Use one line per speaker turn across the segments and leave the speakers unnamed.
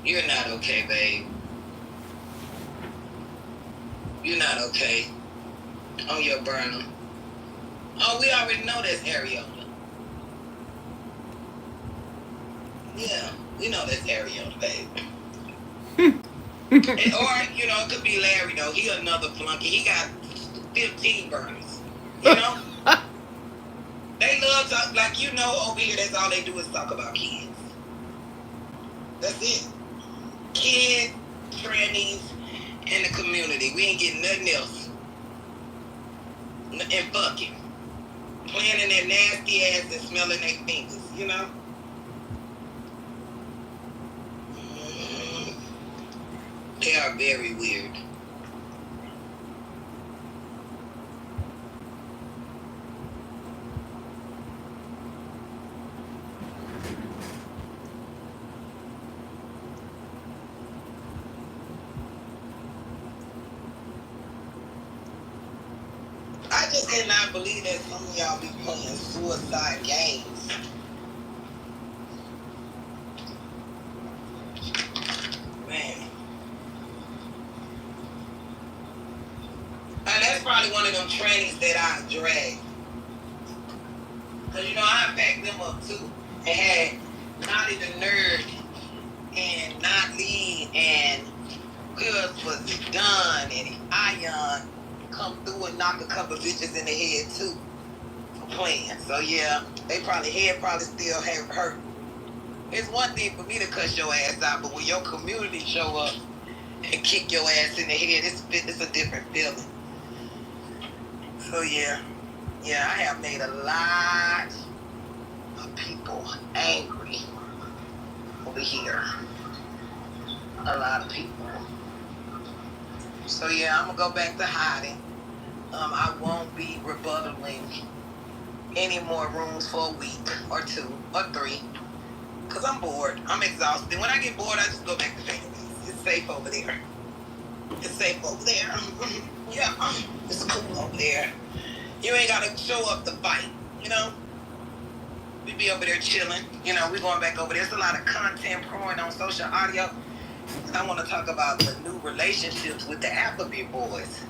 You're not okay, babe. You're not okay. On your burner. Oh, we already know that's Ariota. Yeah, we know that's Ariota, babe. Or, you know, it could be Larry, though. He another flunky. He got 15 burners. You know? They love talk, like, you know, over here, that's all they do is talk about kids. That's it. Kids, trannies, and the community. We ain't getting nothing else. And fucking. Playing in their nasty ass and smelling their fingers, you know? They are very weird. I just cannot believe that some of y'all be playing suicide games. Man. And that's probably one of them trannies that I drag. Because, you know, I packed them up too. And had Naughty the Nerd and Not Lee and Cuz was done and Ion come through and knock a couple bitches in the head too for playing. So yeah, they probably still have hurt. It's one thing for me to cuss your ass out, but when your community show up and kick your ass in the head, it's a different feeling. So yeah, I have made a lot of people angry over here. A lot of people. So yeah, I'm gonna go back to hiding. I won't be rebuttaling any more rooms for a week or 2 or 3. Cause I'm bored. I'm exhausted. When I get bored, I just go back to families. It's safe over there. Yeah, it's cool over there. You ain't gotta show up to fight, you know? We be over there chilling. You know, we going back over there. There's a lot of content pouring on social audio. And I want to talk about the new relationships with the Applebee boys.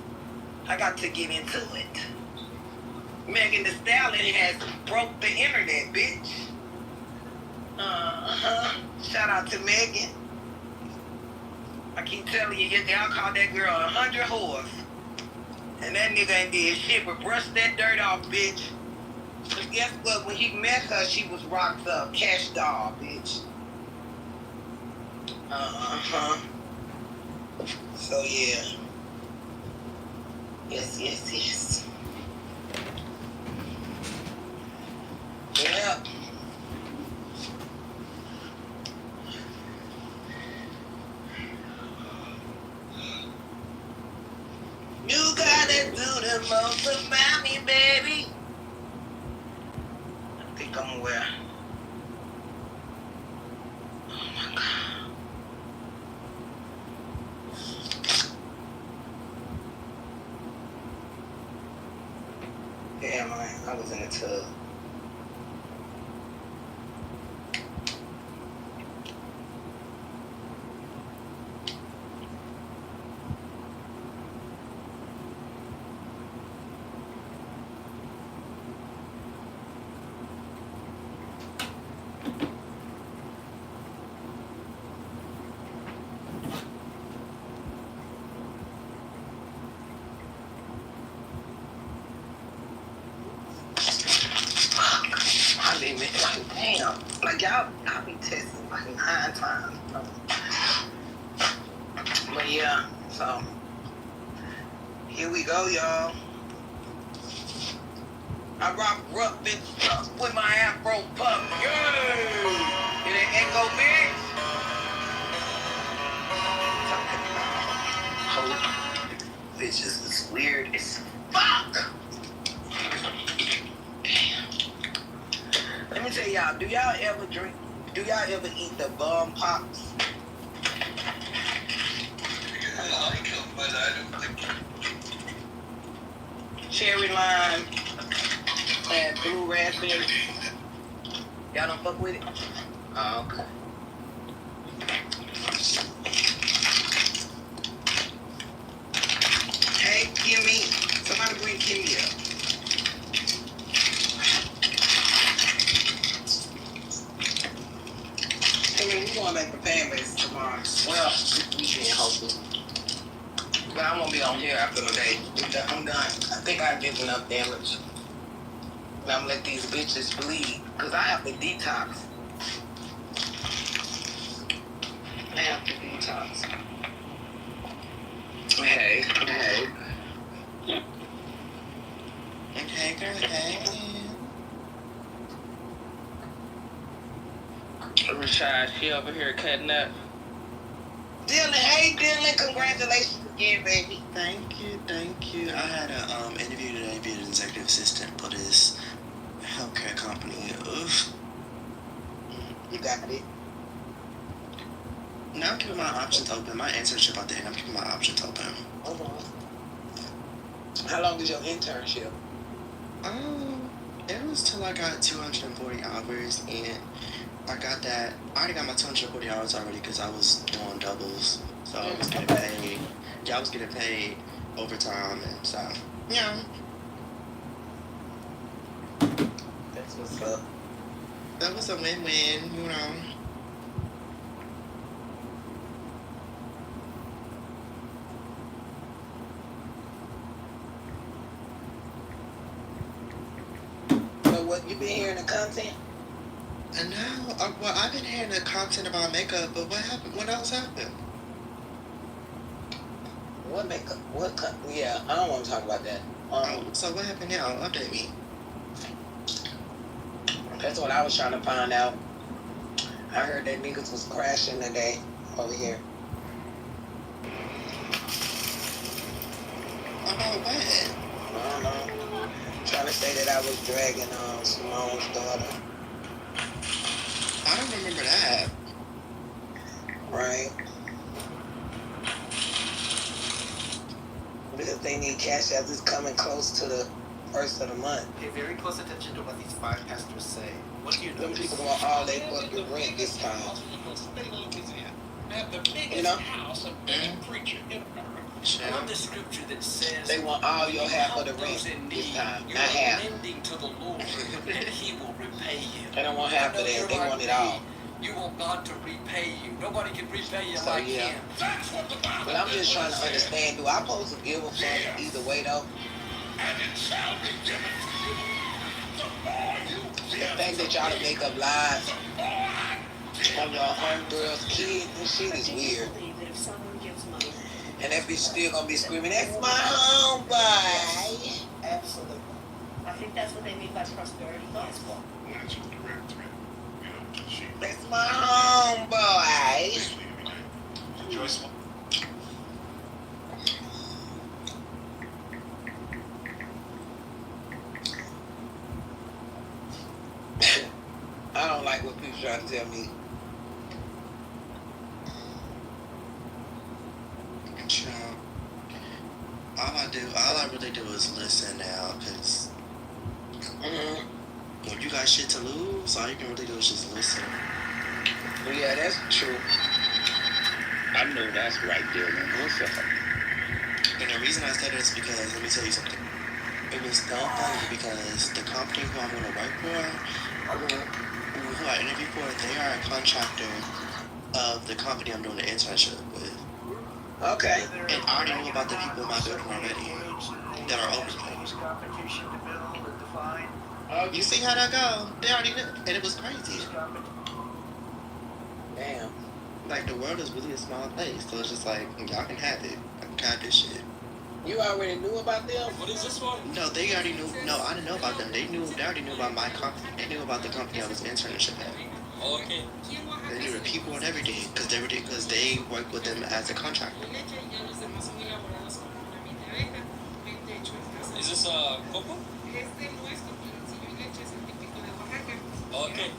I got to get into it. Megan Thee Stallion has broke the internet, bitch. Shout out to Megan. I keep telling you, y'all call that girl 100 whores. And that nigga ain't did shit but brush that dirt off, bitch. But guess what? When he met her, she was rocked up. Cash doll, bitch. So yeah. Yes. Yep. You gotta do the most about me, baby. I think I'm aware. Oh my God. Damn, I was in the tub. Damn, like y'all be testing like 9 times. But yeah, so here we go, y'all. I rock rough bitch with my afro puff. Yay! It ain't echo, bitch. Talking about bitches is weird as fuck. Let me tell y'all, do y'all ever eat the bum pops?
I like them, but I don't like them.
Cherry lime and blue raspberry. Y'all don't fuck with it? Oh, okay. Hey, Kimmy. Somebody bring Kimmy up. Kimmy, we going back to fan base tomorrow. Well, we can't hope it. But I won't be on here after the day. I'm done. I think I did enough damage. Now I'm gonna let these bitches bleed. Because I have to detox. I have to detox. Hey. Okay, girl, hey.
Rashad, she over here cutting up.
Dylan, hey Dylan, congratulations again, baby.
Thank you. I had an interview today being an executive assistant for this healthcare company. Ugh.
You got it.
Now I'm keeping my options open. My internship out there, I'm keeping my options open.
How long is your internship?
It was till I got 240 hours, and I got that. I already got my 240 hours already because I was doing doubles, so I was getting paid. Yeah, I was getting paid overtime and stuff. Yeah.
That's what's up.
That was a win-win, you know.
So what, you been hearing the content?
And now, well, I've been hearing the content about makeup, but what happened? What else happened?
What makeup? Yeah, I don't want to talk about that.
So what happened now? Update me.
That's what I was trying to find out. I heard that niggas was crashing today over here.
About what?
I don't know. Trying to say that I was dragging Simone's daughter.
I don't remember that.
Right. Because they need cash as it's coming close to the first of the month.
Pay very close attention to what these five pastors say. What do you
Them
notice?
people want all their fucking rent this time. You know?
House of any preacher in America.
On the scripture that says
They want all your half of the rent
those in
this
need,
time.
you
Not
are
half.
lending to the Lord, and He will repay you.
They don't want half of that. They want it all.
You want God to repay you. Nobody can repay you
So,
like
yeah.
Him.
That's what the Bible
But I'm just trying to understand, do I supposed to give them something either way though?
and it shall be given to you. The more you
The
give,
fact that y'all to make up lies
the more I
of your homegirls' kids and shit is weird. And that bitch still gonna be screaming, that's my homeboy.
Absolutely. I think that's what they mean by prosperity gospel.
That's what the red thread. You know, she
That's my homeboy.
sweet every day. Joyce,
I don't like what people try to tell me.
Child. All I really do is listen now, because when you got shit to lose, all you can really do is just listen.
Yeah, that's true.
I know that's right, Dylan. What's up?
And the reason I said it is because, let me tell you something. It was dumb funny because the company who I'm going to work for, who I interviewed for, they are a contractor of the company I'm doing the internship with.
Okay.
And I already knew about the people in my building already that are over there.
Competition to build and define.
You see how that go? They already knew. And it was crazy.
Damn.
Like, the world is really a small place. So it's just like, y'all can have it. I can have this shit.
You already knew about them?
what is this one?
No, they already knew. No, I didn't know about them. They already knew about my company. They knew about the company I was internship at.
Okay.
They knew the people and everything because they work with them as a contractor.
Is this coco? Okay.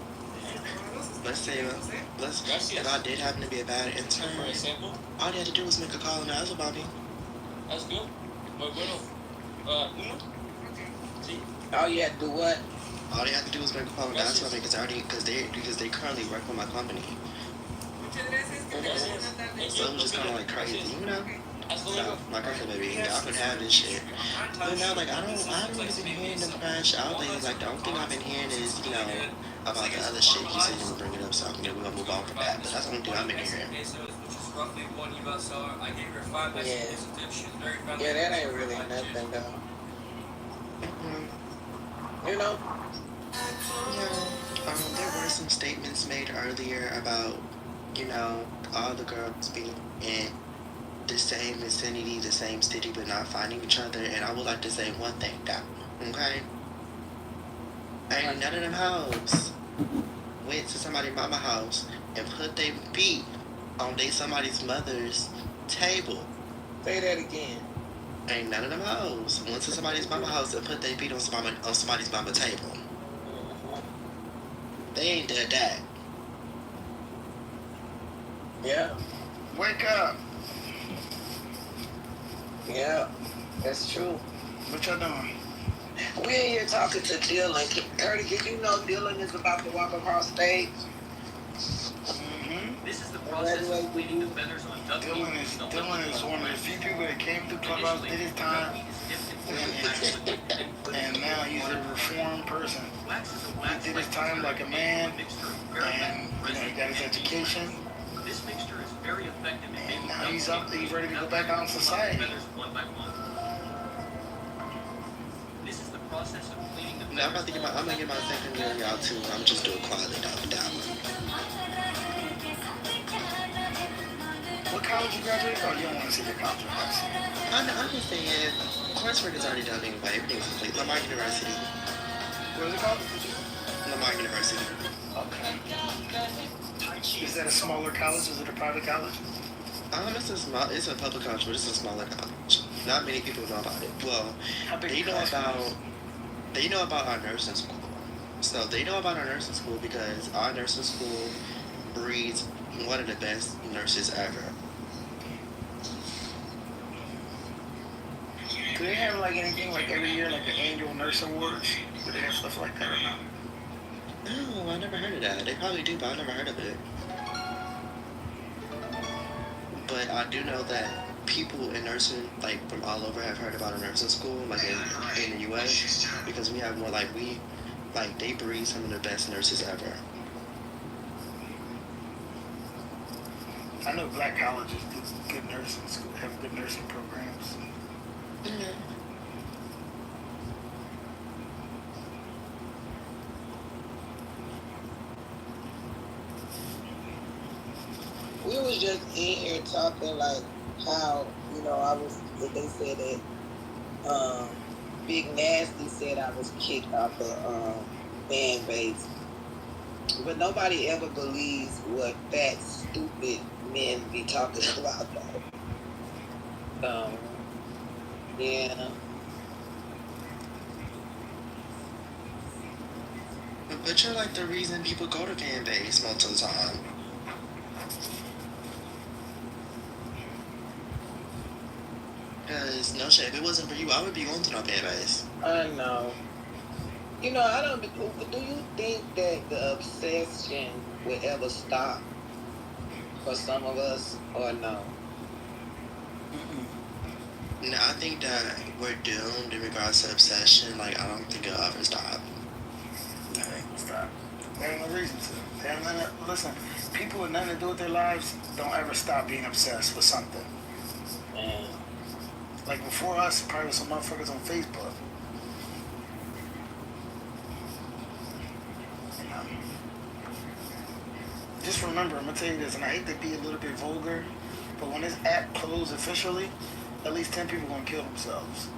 Let's say, if I did happen to be a bad
For
intern,
example,
all they had to do was make a call and ask about me.
that's good. Muy bueno. Uno. Sí.
All you had to do what?
All they had to do was make a call and ask about me because they currently work with my company. So I'm just kind of like crazy, you know? So, like I said, baby, y'all can have this shit. But now, like, I haven't really been hearing them crash out lately. Like, the only thing I've been hearing is, you know, about the other shit he said he would bring it up, so, you know, we're gonna move on from that. But that's the only thing I've been hearing.
Yeah, that ain't really nothing though. You know?
There were some statements made earlier about, you know, all the girls being in the same vicinity, the same city, but not finding each other. And I would like to say one thing, though, okay? Ain't none of them hoes went to somebody's mama house and put their feet on somebody's mother's table.
Say that again.
Ain't none of them hoes went to somebody's mama house and put their feet on somebody's mama table. They ain't did that.
Yeah.
Wake up.
Yeah. That's true.
What y'all doing?
We in here talking to Dylan. Curdy, did you know Dylan is about to walk across stage?
This is the process of cleaning the feathers on duck meat.
Dylan is one of the few people that came through Clubhouse, did his time, and now he's a reformed person. He did his time like a man, and you know, he got his education,
This mixture is very effective in
and
making
now he's ready to go back out in society.
feathers one by one. This is the process of cleaning the
Now I'm gonna get my second year y'all too. I'm just doing quietly down with that one.
What college you graduated from? You don't want to say your college university.
I'm just saying, coursework is already done anyway. Everything's complete. Lamar University.
What is it called?
Lamar University.
Okay. Is that a smaller college? Is it a private college?
It's a public college, but it's a smaller college. Not many people know about it. Well,
How big
they
is
know
the class?
about our nursing school. So they know about our nursing school because our nursing school breeds one of the best nurses ever.
Do they have like anything like every year, like the annual nurse awards? Do they have stuff like that or not?
No, I never heard of that. They probably do, but I never heard of it. But I do know that people in nursing, like from all over, have heard about a nursing school, like in the U.S. because we have more they breed some of the best nurses ever.
I know black colleges do good nursing school, have good nursing programs.
We was just in here talking like how, you know, they said that Big Nasty said I was kicked off the fan base. But nobody ever believes what fat, stupid men be talking about though. Yeah.
But you're like the reason people go to fan base most of the time. Because, no shit, if it wasn't for you, I would be going to no fan base.
I know. You know, do you think that the obsession will ever stop for some of us or no?
No, I think that we're doomed in regards to obsession. Like, I don't think it'll ever stop.
They ain't stop. There ain't no reason to. Listen, people with nothing to do with their lives don't ever stop being obsessed with something.
Man.
Like before us, probably some motherfuckers on Facebook. You know. Just remember, I'm gonna tell you this, and I hate to be a little bit vulgar, but when this app closed officially, at least 10 people gonna kill themselves.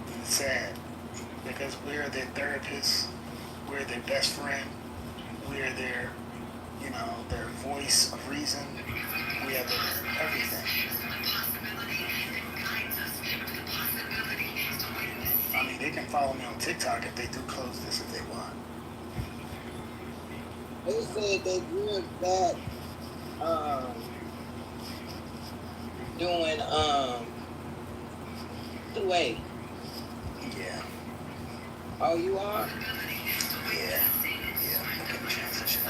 And it's sad because we're their therapists, we're their best friend, we're their, you know, their voice of reason, we are their everything. I mean, they can follow me on TikTok if they do close this if they want.
They said that you're back doing the way.
Yeah.
Oh, you are?
Yeah. Yeah. I'm looking at transition.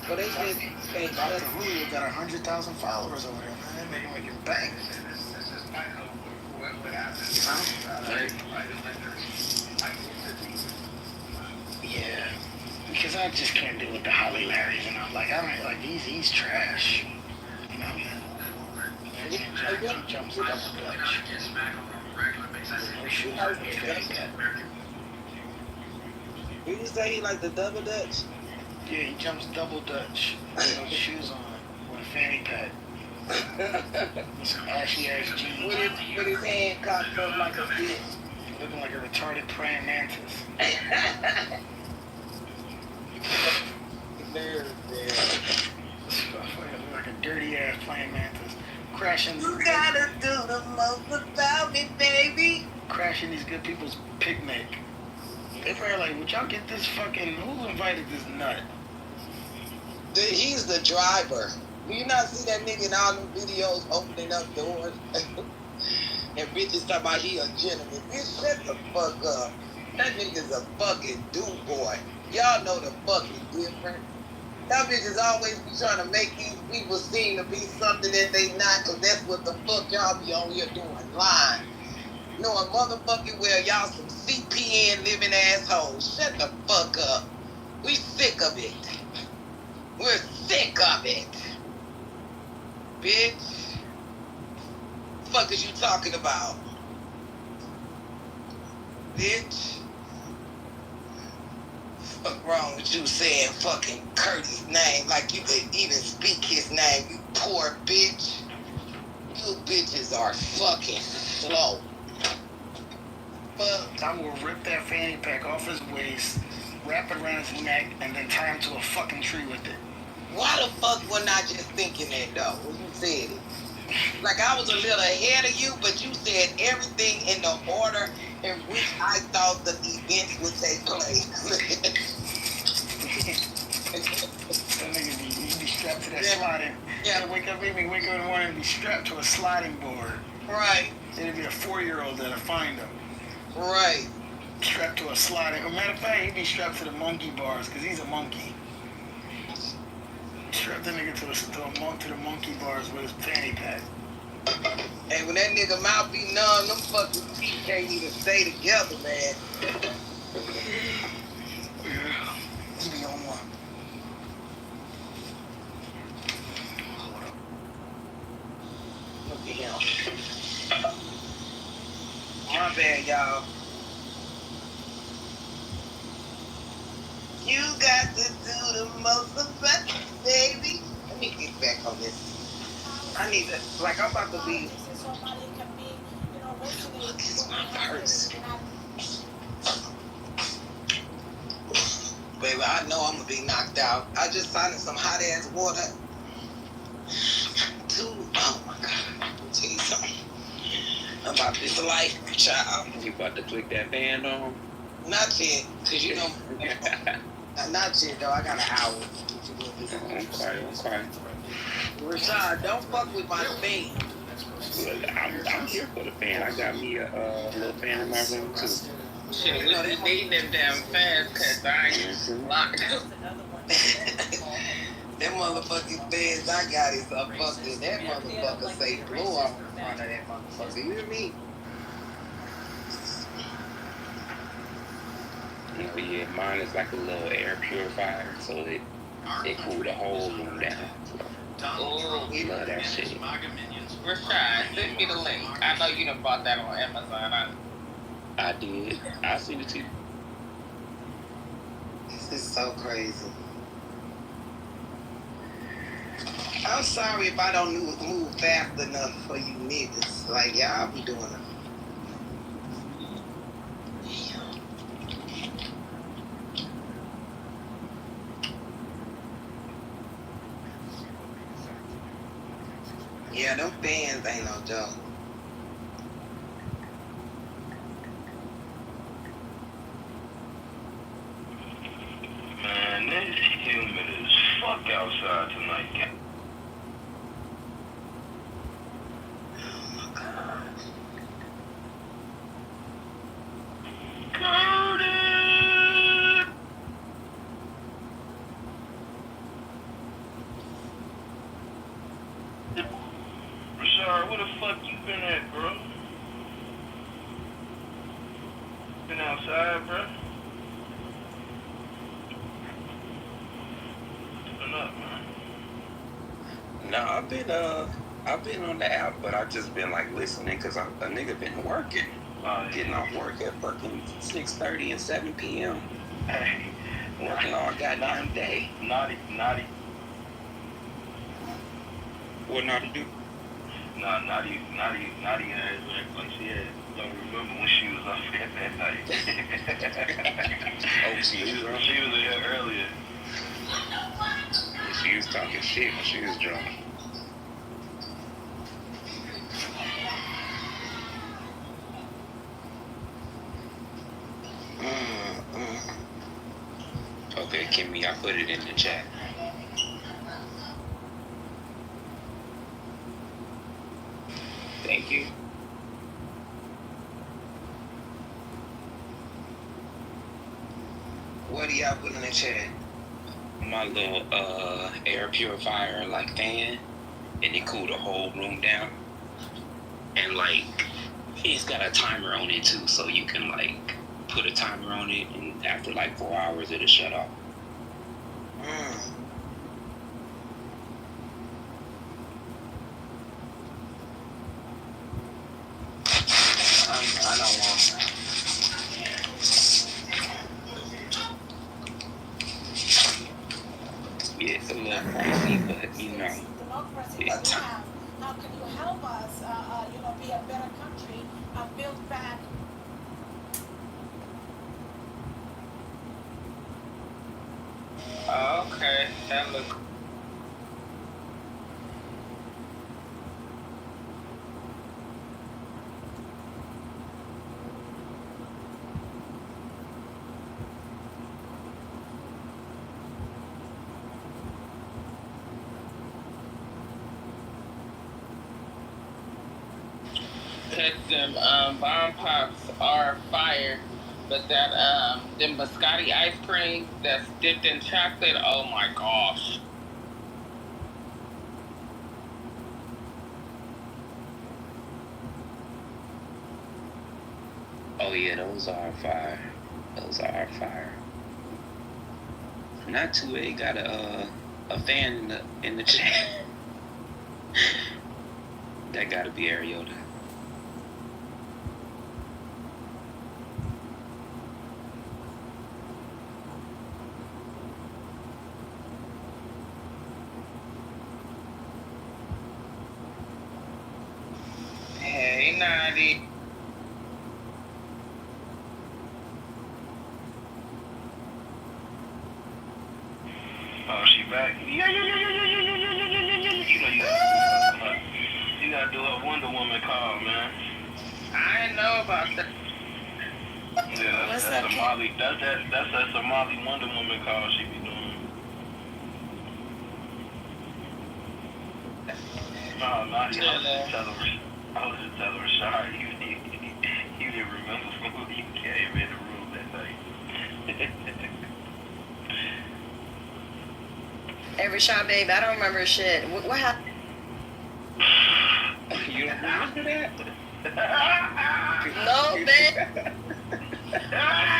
But they said they
Dr. Julio got 100,000 followers over there, man. They making bank. Yeah, because I just can't deal with the Holly Larrys, and I'm like, I don't like he's trash. You know, he jumps double dutch. No shoes on his feet.
Did you say he like the double dutch?
Yeah, he jumps double dutch with no shoes on, with a fanny pack. With some ashy ass jeans.
With his hand cocked up like a bitch.
Looking like a retarded praying mantis.
Nerves, man.
Like a dirty ass praying mantis. Crashing.
You gotta do the most about me, baby.
Crashing these good people's picnic. They probably like, would y'all get this fucking, who invited this nut?
He's the driver. Do you not see that nigga in all them videos opening up doors? And bitches talking about he a gentleman. Bitch, shut the fuck up. That nigga's a fucking dude boy. Y'all know the fucking difference. Y'all bitches always be trying to make these people seem to be something that they not, cause that's what the fuck y'all be on here doing, lying. Knowing motherfucking well y'all some CPN living assholes. Shut the fuck up. We sick of it. We're sick of it. Bitch. Fuck is you talking about? Bitch. Fuck wrong with you saying fucking Curtis' name like you could even speak his name, you poor bitch. You bitches are fucking slow. Fuck.
I will rip that fanny pack off his waist, wrap it around his neck, and then tie him to a fucking tree with it.
Why the fuck wasn't I just thinking that though when you said it? Like I was a little ahead of you, but you said everything in the order in which I thought the events would take place.
That nigga be strapped to that sliding.
Yeah.
Wake up in the morning and be strapped to a sliding board.
Right.
It'd be a 4-year-old that'll find him.
Right.
Strapped to a sliding. As a matter of fact, he'd be strapped to the monkey bars because he's a monkey. Strap that nigga to the monkey bars with his fanny pack.
Hey, when that nigga mouth be numb, them fucking teeth can't even stay together, man.
Yeah. He be on one. Hold up.
Look at him. My bad, y'all. You got to do the most about it, baby. Let me get back on this. I need to, like, I'm about to be. Look, it's my purse. Baby, I know I'm gonna be knocked out. I just signed some hot ass water. Oh my God. Let me tell you something about this life, child.
You about to click that band on?
Not yet, cause you know. Not yet though. I got an hour.
Okay.
Rashad, don't fuck with my fan.
Well, I'm here for the fan. I got me a little fan in my room too.
Shit, we be needing them damn fans, cause I ain't locked up. Them motherfucking fans I got is a fucking, that motherfucker say blow off in front of that motherfucker. You hear me?
You know, yeah, mine is like a little air purifier, so it cool the whole room down.
Oh,
We love that shit.
Rashad, send me the link. I know you done bought that on Amazon.
I did. I seen it too.
This is so crazy. I'm sorry if I don't move fast enough for you niggas. Like, y'all be doing it. Yeah, them fans ain't no joke.
Man, it's humid as fuck outside tonight.
Oh my God.
Curtis!
popping up, man?
No, I've been on the app, but I've just been like listening because a nigga been working, getting off work at fucking 6:30 and 7 p.m.
Hey,
Working all goddamn day.
Naughty.
What not to do?
Nah, Naughty ass act like she had. Don't remember when she was up at that night.
Oh, she was drunk?
She was there earlier.
She was talking shit when she was drunk. Okay, Kimmy, I put it in the chat. Thank you.
What do y'all put in the chat?
My little air purifier like fan, and it cooled the whole room down. And like it's got a timer on it too, so you can like put a timer on it, and after like 4 hours it'll shut off.
I don't want that.
Yeah, it's a little pricey, but you know,
democracy
it's
that we have. How can you help us, be a better country and build back?
okay, that look.
Them bomb pops are fire, but that them biscotti ice cream that's dipped in chocolate, oh my gosh.
Oh yeah, those are fire. Those are fire. Not too. They got a fan in the chat. That gotta be Ariota.
Hey, Naughty.
Oh, she back? Yeah. You gotta do a Wonder Woman call, man.
I ain't know about that.
Yeah, that's a Somali. That's a Somali Wonder Woman call she be doing. No, not you. I was just telling her, sorry, you didn't remember who you came in the room that night.
Hey, Rashad, babe, I don't remember shit. What happened?
You don't remember that?
No, babe.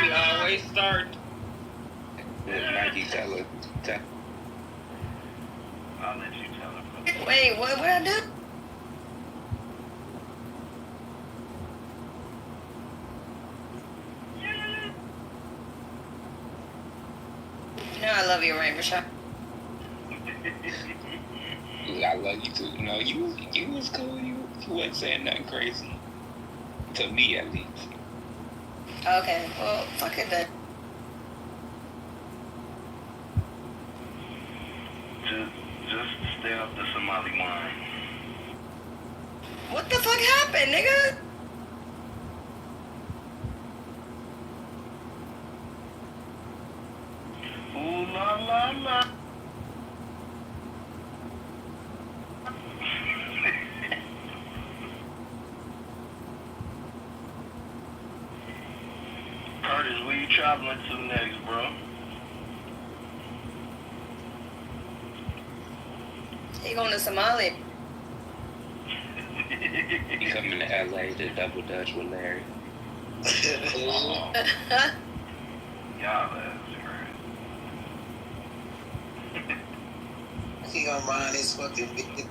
She always start.
Mikey, tell her.
I'll let you tell her.
Wait, what I do? You know I love you, right, Rashad?
I love you too. No, you was cool. You wasn't saying nothing crazy. To me, at least.
Okay, well, fuck it then.
Just stay off the Somali wine.
What the fuck happened, nigga?
Ooh la la la. Curtis, where you traveling to next, bro?
He going to Somalia.
You coming to LA to double dutch with Larry?
Oh, y'all ass crazy.
He gonna mind his fucking business.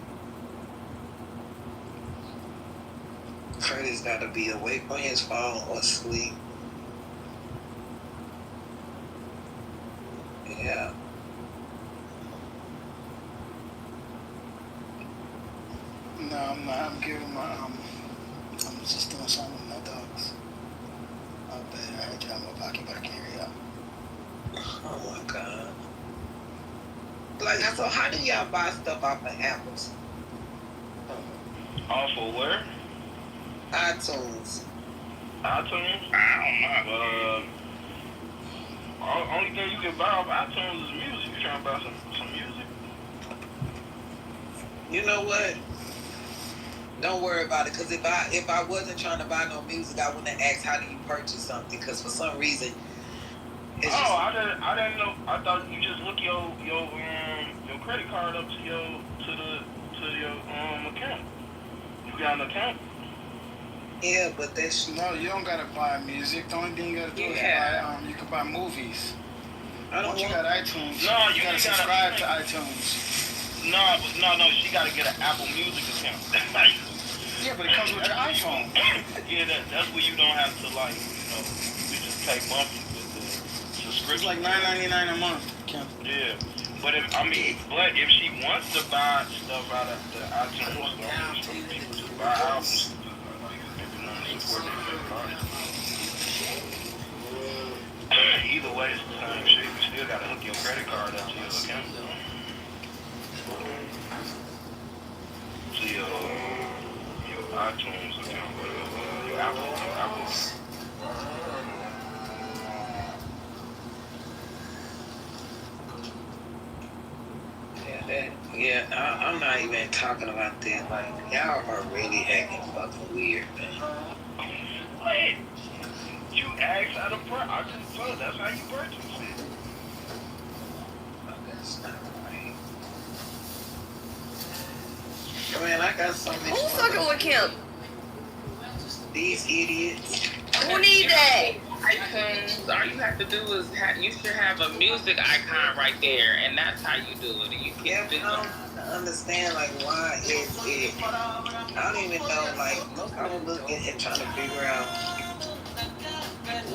Curtis gotta be awake on his phone or asleep. Yeah.
No, I'm not. I'm giving my I'm just doing something with my dogs. Oh, bad. I had you out of my pocket, but I can't hear y'all.
Oh my god. Like, so how do y'all buy stuff off of Apples?
Off of where?
iTunes.
iTunes?
I don't know.
Only thing you can buy off iTunes is music. You trying to buy some music?
You know what? Don't worry about it, because if I wasn't trying to buy no music, I wouldn't have asked how do you purchase something, because for some reason it's
I didn't know. I thought you just look your credit card up to your account. You got an account?
Yeah, but that's
No, you don't gotta buy music. The only thing you gotta do is buy. You can buy movies. Once you got iTunes,
No,
you gotta subscribe to iTunes.
No. She gotta get an Apple Music account.
Yeah, but it comes with your iPhone.
Yeah, that's where you don't have to you just pay monthly with the subscription.
It's like $9.99 a month, Kim.
Yeah, but if she wants to buy stuff out of the iTunes store, people just buy albums. Either way, it's the same shit. You still gotta hook your credit card up to your account. To your iTunes account, your Apple.
I'm not even talking about that. Like, y'all are really acting fucking weird, man.
Wait, you asked out of price. I just told that's how you purchase it.
That's not right. Man, I got so much.
Who's fucking with Kim?
These idiots.
Who need that?
iTunes, all you have to do is you should have a music icon right there, and that's how you do it. You
Yeah,
can
I don't understand, like, why is it. I don't even know, like, I was looking and trying to figure out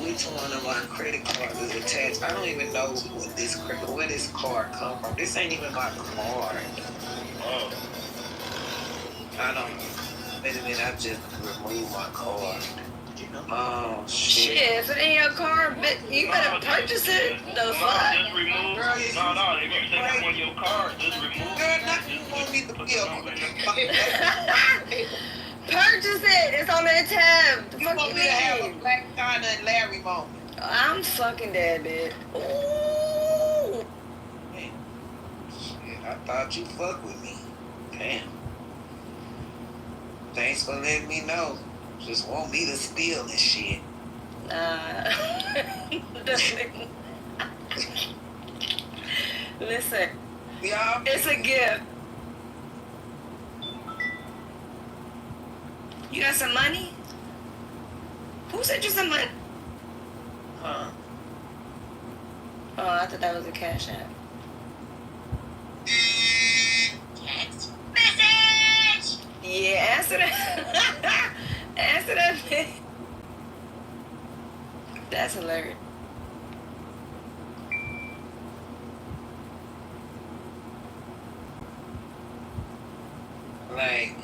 which one of my credit cards is attached. I don't even know where this card come from. This ain't even my card.
Oh.
I don't. Wait a minute, I just removed my card. Oh shit.
Shit, if it ain't your car, you better purchase it. The fuck?
Just remove. No. If you say that on your card, just remove.
Girl, not you want me to be
Purchase it. It's on that tab. The
You
fuck
want
you
me to have a
mean?
Black China and Larry moment.
I'm fucking dead, bitch. Ooh.
Shit, I thought you fuck with me. Damn. Thanks for letting me know. Just want me to steal this shit.
Listen,
Y'all,
it's a gift. You got some money? Who sent you some money?
huh?
Oh, I thought that was a Cash App.
Text message!
Yeah, answer that. Answer that, bitch. That's hilarious.
Like,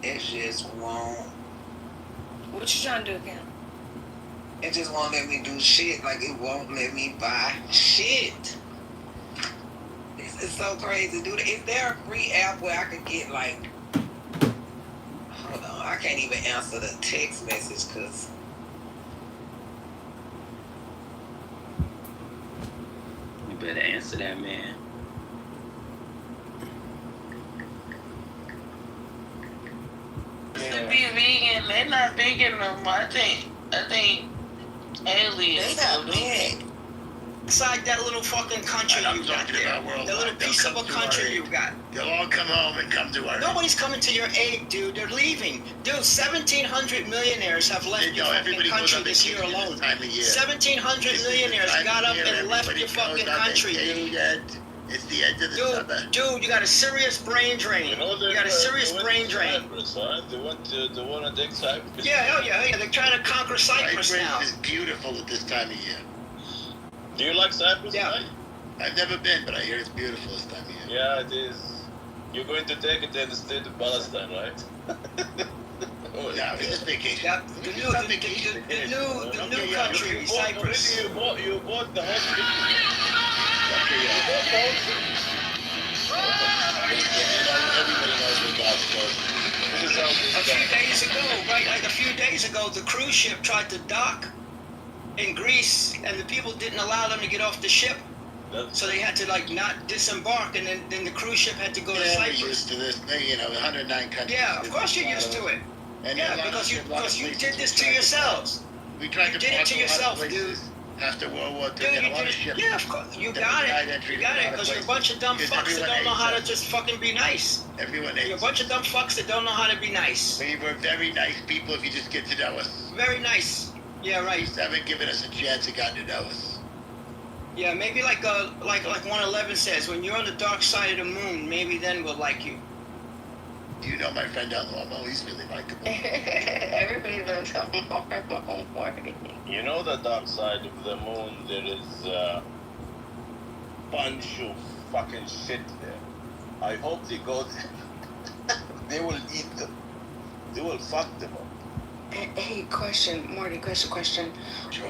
it just won't.
What you trying to do again?
It just won't let me do shit. Like, it won't let me buy shit. It's so crazy, dude. Is there a free app where I could get, like, hold on, I can't even answer the text message because
You better answer that, man.
To be vegan, they're not vegan no more. I think
they
aliens.
got big. inside that little fucking country
And I'm
you got
talking
there.
about worldwide.
That little
They'll
piece of
come
a
to our
country
aid.
you got.
They'll all come home and come to our aid.
Nobody's coming to your aid, dude. They're leaving. Dude, 1,700 millionaires have left
You
your
know,
fucking
everybody goes
country
on
this year
vacation
alone.
this time of year.
1,700
This is the
millionaires
time of
got up
year
and left
everybody
your fucking
goes on
country, dude.
vacation. It's the end of the summer.
Dude, you got a serious brain drain.
You know,
You got a serious brain drain.
Cyprus, right? They want to take Cyprus.
Yeah, hell yeah. They're trying to conquer Cyprus now.
Cyprus is beautiful at this time of year.
Do you like Cyprus?
Yeah.
Right?
I've never been, but I hear it's beautiful this time of year.
Yeah, it is. You're going to take it in the state of Palestine, right?
Oh, yeah, it's just vacation.
Yeah, the new country, Cyprus.
You bought the whole city.
Okay,
You
yeah.
bought the whole city.
Everybody knows where God's goes.
This is how
A
this
few
done.
days ago, right? Like a few days ago, the cruise ship tried to dock in Greece, and the people didn't allow them to get off the ship. So they had to like not disembark, and then the cruise ship had to go to
Yeah, we're
Cyprus.
used to this thing, 109 countries.
Yeah, of course you're used to it.
And
Yeah,
a lot
because
of
you
places
did this
we
to
tried
yourselves.
We tried
You
to
did it
block
to
a lot of
yourself,
places After World War II,
Dude,
and a
you
lot of
did,
ships.
yeah, of course, you
that
got
denied
it.
entry
You
to
got
a
it,
lot of
because you're a
places.
bunch of dumb
Because
fucks that
everyone
don't know how to
hates us.
just fucking be nice.
Everyone
You're a
hates
bunch of dumb fucks that don't know how to be nice.
We were very nice people if you just get to know us.
Very nice. Yeah,
You
right.
just haven't given us a chance to get to know us.
Yeah, maybe like 111 says, when you're on the dark side of the moon, maybe then we'll like you.
You know my friend down Lomo, he's really likable.
Everybody knows how I'm
You know the dark side of the moon, there is a bunch of fucking shit there. I hope they go there. They will eat them. They will fuck them up.
Hey, question, Marty, question.
Sure.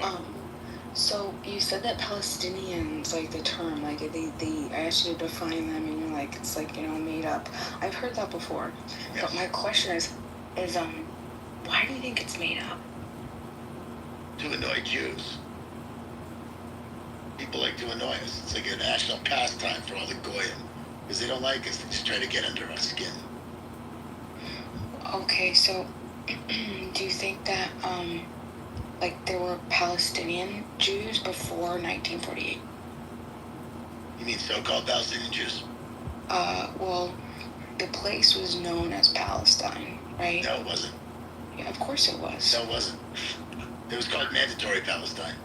So you said that Palestinians, like the term, like they asked you to define them, and you're like, it's like, made up. I've heard that before.
Yes.
But my question is, why do you think it's made up?
To annoy Jews. People like to annoy us. It's like a national pastime for all the goyim. Because they don't like us, they just try to get under our skin.
Okay, so do you think that, there were Palestinian Jews before 1948?
You mean so-called Palestinian Jews?
Well, the place was known as Palestine, right?
No, it wasn't.
Yeah, of course it was.
No, it wasn't. It was called Mandatory Palestine.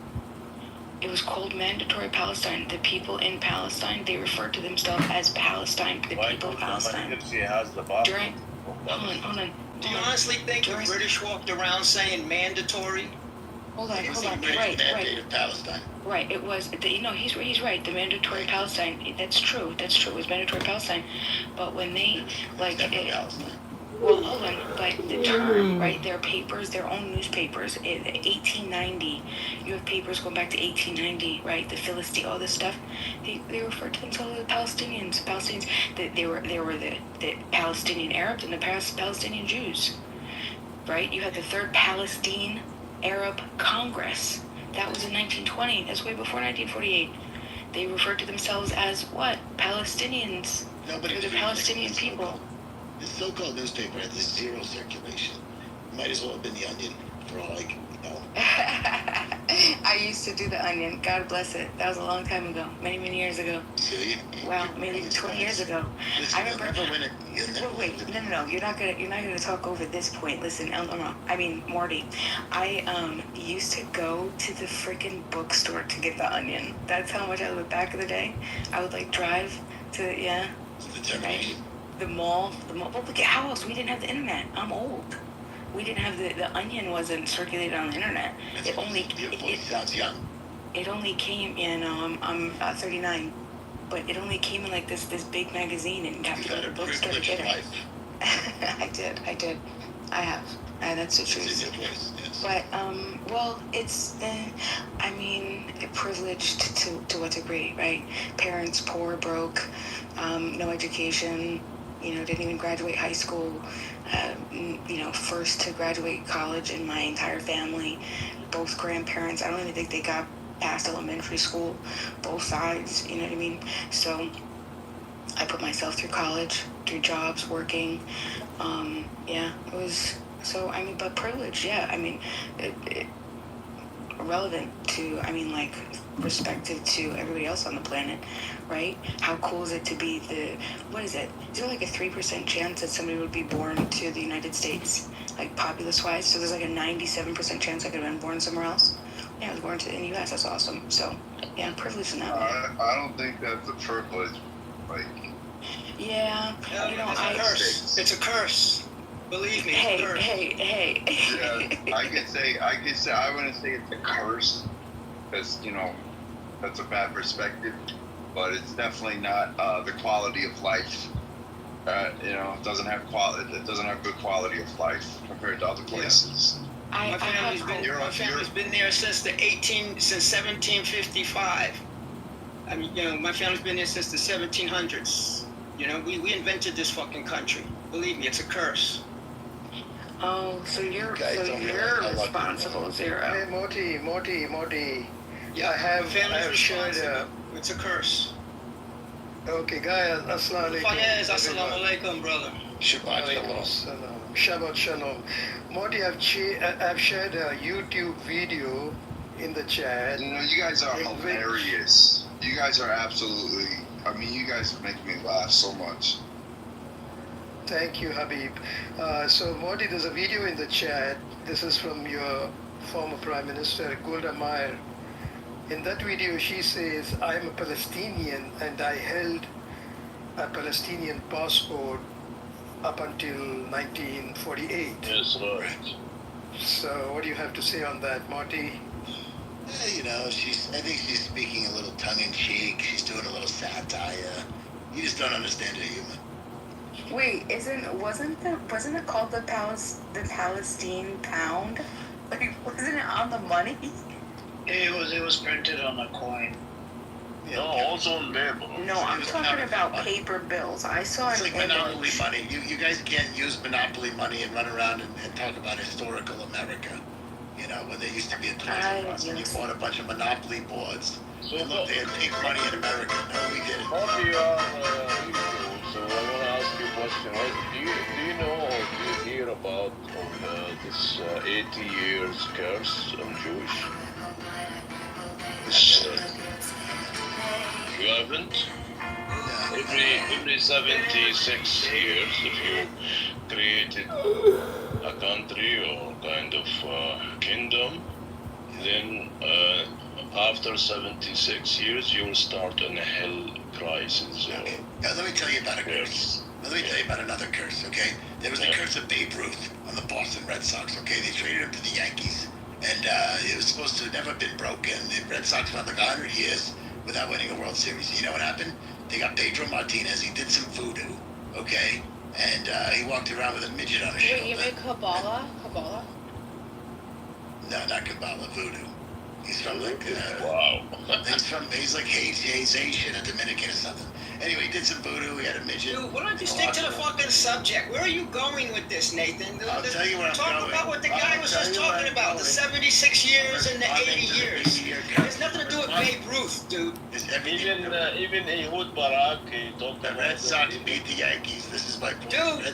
It was called Mandatory Palestine. The people in Palestine, they referred to themselves as Palestine, the people of Palestine.
If she has the bottom.
During, hold on.
Do you honestly think the
During-
British walked around saying mandatory?
Hold on.
It was the British
Right.
mandate of Palestine.
Right, it was, he's right, the Mandatory Palestine, that's true, it was Mandatory Palestine, but when they,
Never Palestine.
well, hold on, but the term, right, their papers, their own newspapers, in 1890, you have papers going back to 1890, right, the Philistine, all this stuff, they referred to themselves as Palestinians, they were the Palestinian Arabs and the Palestinian Jews, right, you had the Third Palestine Arab Congress. That was in 1920. That's way before 1948. They referred to themselves as what? Palestinians.
Nobody
They're the
treated
Palestinian
this
people.
This so-called newspaper had this zero circulation. It might as well have been the Onion, for all
I used to do the Onion. God bless it. That was a long time ago. Many years ago.
See,
Wow, maybe 20 years ago. I remember.
Never win it.
Wait, no. You're not gonna talk over this point. Listen, Marty. I used to go to the freaking bookstore to get the Onion. That's how much I lived back in the day. I would drive to right, the mall. Well, look at how else we didn't have the internet. I'm old. We didn't have the Onion wasn't circulated on the internet.
Your voice sounds young.
It only came in. I'm 39. But it only came in this big magazine, and got
You've
to
had
the
a
bookstore to
privileged
get it.
life.
I did. I have. That's the
It's in
truth.
your voice, yes.
But well, it's privileged to what degree, right? Parents poor, broke, no education. Didn't even graduate high school. First to graduate college in my entire family. Both grandparents. I don't even think they got past elementary school, both sides, you know what I mean? So I put myself through college, through jobs, working. It was, but privilege, yeah. relevant to, I mean, like, respective to everybody else on the planet, right? How cool is it to be what is it? Is there like a 3% chance that somebody would be born to the United States, like populace-wise? So there's like a 97% chance I could have been born somewhere else? Yeah, I was born in the U.S. That's awesome. So, yeah, I'm privileged in that way.
I don't think that's a privilege. Like,
yeah, you know,
it's a curse. It's a curse. Believe me, it's a curse.
Hey.
yeah, I wouldn't say it's a curse, because, you know, that's a bad perspective, but it's definitely not the quality of life. You know, it doesn't have good quality of life compared to other places.
My family's been there since 1755. I mean, you know, my family's been there since the 1700s. You know, we invented this fucking country. Believe me, it's a curse.
Oh, so you're responsible, Zero.
Hey, Morty.
Yeah,
I have shared.
It's a curse.
Okay, guys, assalamu alaikum.
Assalamu alaikum, brother.
Shabbat shalom.
Shabbat shalom. Morty, I've shared a YouTube video in the chat.
You know, you guys are hilarious. You guys are absolutely. I mean, you guys make me laugh so much.
Thank you, Habib. So, Morty, there's a video in the chat. This is from your former Prime Minister, Golda Meir. In that video, she says, I'm a Palestinian and I held a Palestinian passport up until 1948.
Yes, right.
So, what do you have to say on that, Morty?
You know, I think she's speaking a little tongue-in-cheek. She's doing a little satire. You just don't understand her humor.
Wait, wasn't it called the Palestine pound? Like, wasn't it on the money?
It was printed on a coin.
No, also on paper.
No, I'm talking about paper bills. I saw
It's
an
like
image.
monopoly money. You guys can't use monopoly money and run around and talk about historical America. You know, when there used to be a time and you bought a bunch of monopoly boards.
So
and look, they had big money in America. No, we didn't.
What you are so I want to ask you a question. Right? Do you know or do you hear about this 80 years curse on Jewish? You haven't? Every 76 years, if you created a country or kind of kingdom, then after 76 years, you will start a hell crisis.
Okay. Now, let me tell you about a curse. Let me tell you about another curse, okay? There was the curse of Babe Ruth on the Boston Red Sox, okay? They traded him to the Yankees, and it was supposed to have never been broken. The Red Sox went like 100 years without winning a World Series. You know what happened? They got Pedro Martinez. He did some voodoo, okay? And he walked around with a midget on his shoulder.
Wait, you mean Kabbalah?
No, not Kabbalah, voodoo. He's from like,
wow.
he's like Haitian, a Dominican or something. Anyway, he did some voodoo, he had a midget.
Dude, why don't you stick to the fucking subject? Where are you going with this, Nathan?
I'll tell you where I'm going.
Talk about what the guy was just talking about, the 76 years and the 80 years. There's nothing to do with Babe Ruth, dude.
Even Ehud Barak, he talked
The
about
Red Sox beat the Yankees. This is my point.
Dude,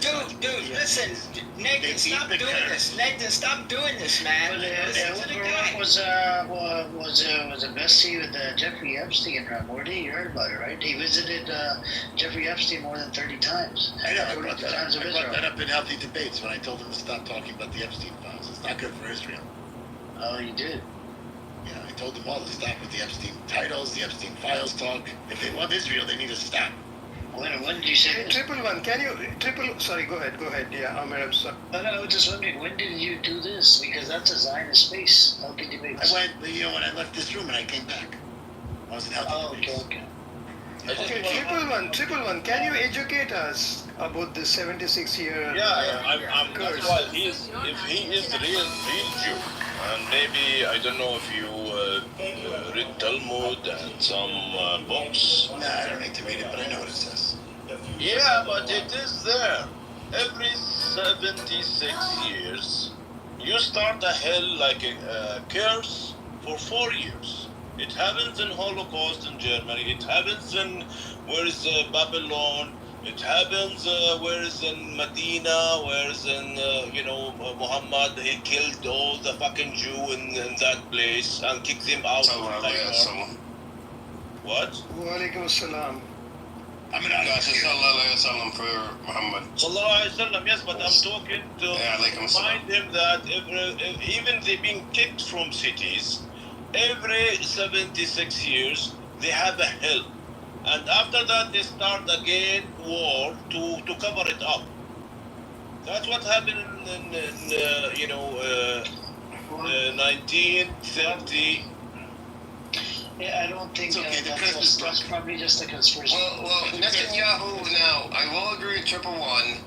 listen. Nathan, stop doing this. Nathan, stop doing this, man. Listen to the guy.
Was a bestie with Jeffrey Epstein, Morty. You heard about it, right? He visited Jeffrey Epstein more than 30 times.
I know. I brought that up in healthy debates when I told him to stop talking about the Epstein files. It's not good for Israel.
Oh, you did?
Yeah, I told them all to stop with the Epstein titles, the Epstein files talk. If they love Israel, they need to stop.
When did you say this?
Triple one, can you, sorry, go ahead, yeah, I'm sorry.
No, I was just wondering, when did you do this? Because that's a Zionist space, healthy debates.
I went, when I left this room and I came back. I was in healthy debates.
Okay.
Okay, triple one, can you educate us about the 76-year
I'm
curse?
well, if he is real Jew, and maybe, I don't know if you read Talmud and some books.
Nah, I don't need to read it, but I know what it says.
Yeah, but it is there. Every 76 years, you start a hell like a curse for 4 years. It happens in Holocaust in Germany. It happens in Babylon. It happens where is in Medina, where is in Muhammad. He killed all the fucking Jew in that place and kicked them out. What?
Wa alaikum assalam.
I'm an
Sallallahu for Muhammad.
Sallallahu Alaihi Wasallam, yes, but I'm talking to remind him that even they being kicked from cities, every 76 years they have a hill. And after that they start again war to cover it up. That's what happened in 1930.
Yeah, I don't think that's probably just a conspiracy.
Well, Netanyahu, now, I will agree with Triple One.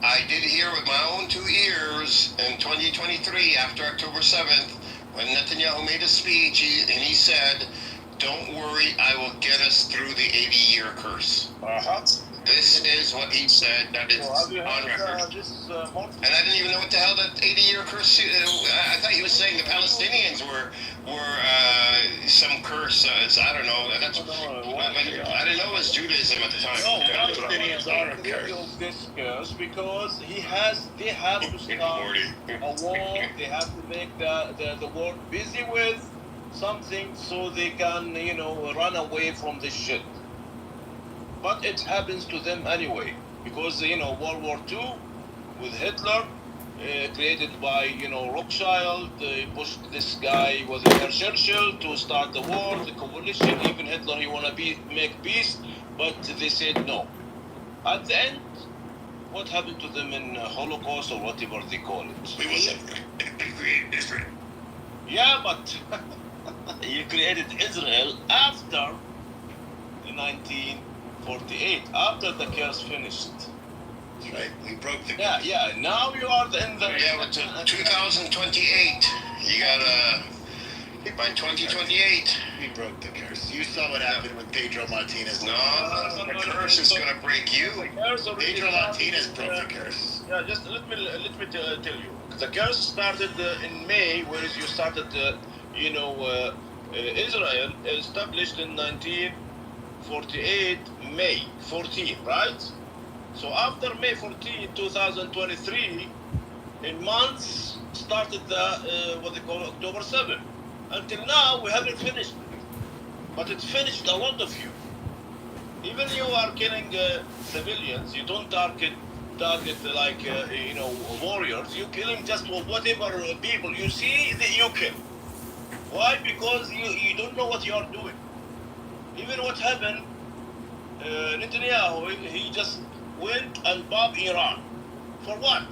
I did hear with my own 2 ears in 2023, after October 7th, when Netanyahu made a speech, he said, "Don't worry, I will get us through the 80-year curse." This is what he said. That is on record. And I didn't even know what the hell that 80-year curse. I thought he was saying the Palestinians were some curse. I don't know. I didn't know it was Judaism at the time.
No, Palestinians are a curse because they have to start a war. They have to make the world busy with something so they can run away from this shit. But it happens to them anyway, because World War II with Hitler, created by Rothschild, pushed this guy was Churchill to start the war, the coalition. Even Hitler, he wanna make peace, but they said no. At the end, what happened to them in Holocaust or whatever they call it?
We will create Israel.
Yeah, but you created Israel after 1948, after the curse finished.
That's right. We broke the
curse. Yeah. Now you are in the...
Yeah, but 2028. You gotta... By 2028.
We broke the curse. You saw what happened with Pedro Martinez.
No, the curse is gonna break you.
Pedro Martinez broke the curse.
Yeah, just let me tell you. The curse started in May, whereas you started, Israel established in 1948, May 14, right? So after May 14, 2023, in months started the what they call October 7. Until now, we haven't finished. But it finished a lot of you. Even you are killing civilians. You don't target like warriors. You killing just whatever people you see that you kill. Why? Because you don't know what you are doing. Even what happened, Netanyahu, he just went and bombed Iran. For what?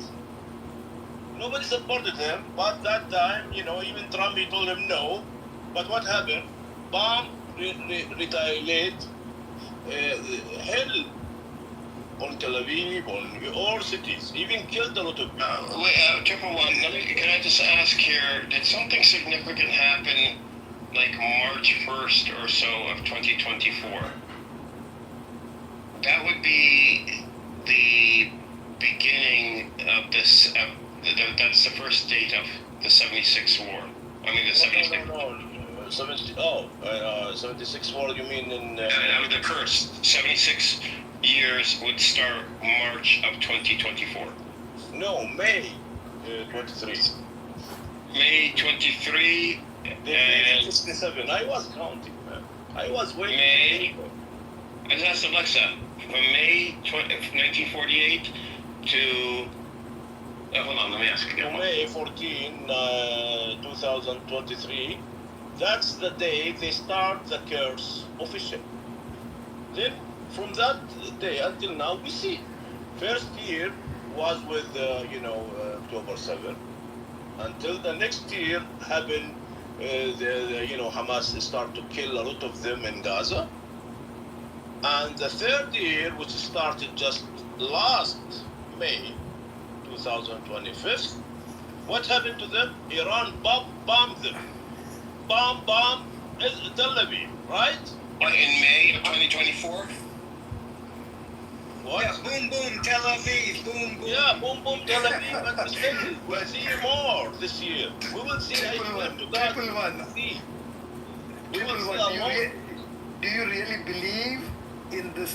Nobody supported him, but that time, even Trump, he told him no. But what happened? Bomb retaliate hell on Tel Aviv, on all cities, even killed a lot of people.
Triple One, can I just ask here, did something significant happen like March 1st or so of 2024? That would be the beginning of this, that's the first date of the 76 war. I mean, the 76.
No. 76 war, you mean in...
the curse, 76 years would start March of 2024.
No, May 23.
May 23 and...
67, I was counting, man. I was waiting.
May... And that's Alexa. From May 1948 to... hold on, let me ask again.
May 14, 2023, that's the day they start the curse officially. Then, from that day until now, we see. First year was with, October 7. Until the next year happened, Hamas start to kill a lot of them in Gaza. And the third year, which started just last May 2025, what happened to them? Iran bombed them. Bomb Tel Aviv, right?
In May of 2024?
What?
Yeah, boom Tel Aviv, boom.
Yeah, boom Tel Aviv, and still we'll see more this year. We will see.
Triple one.
Do
you really believe in this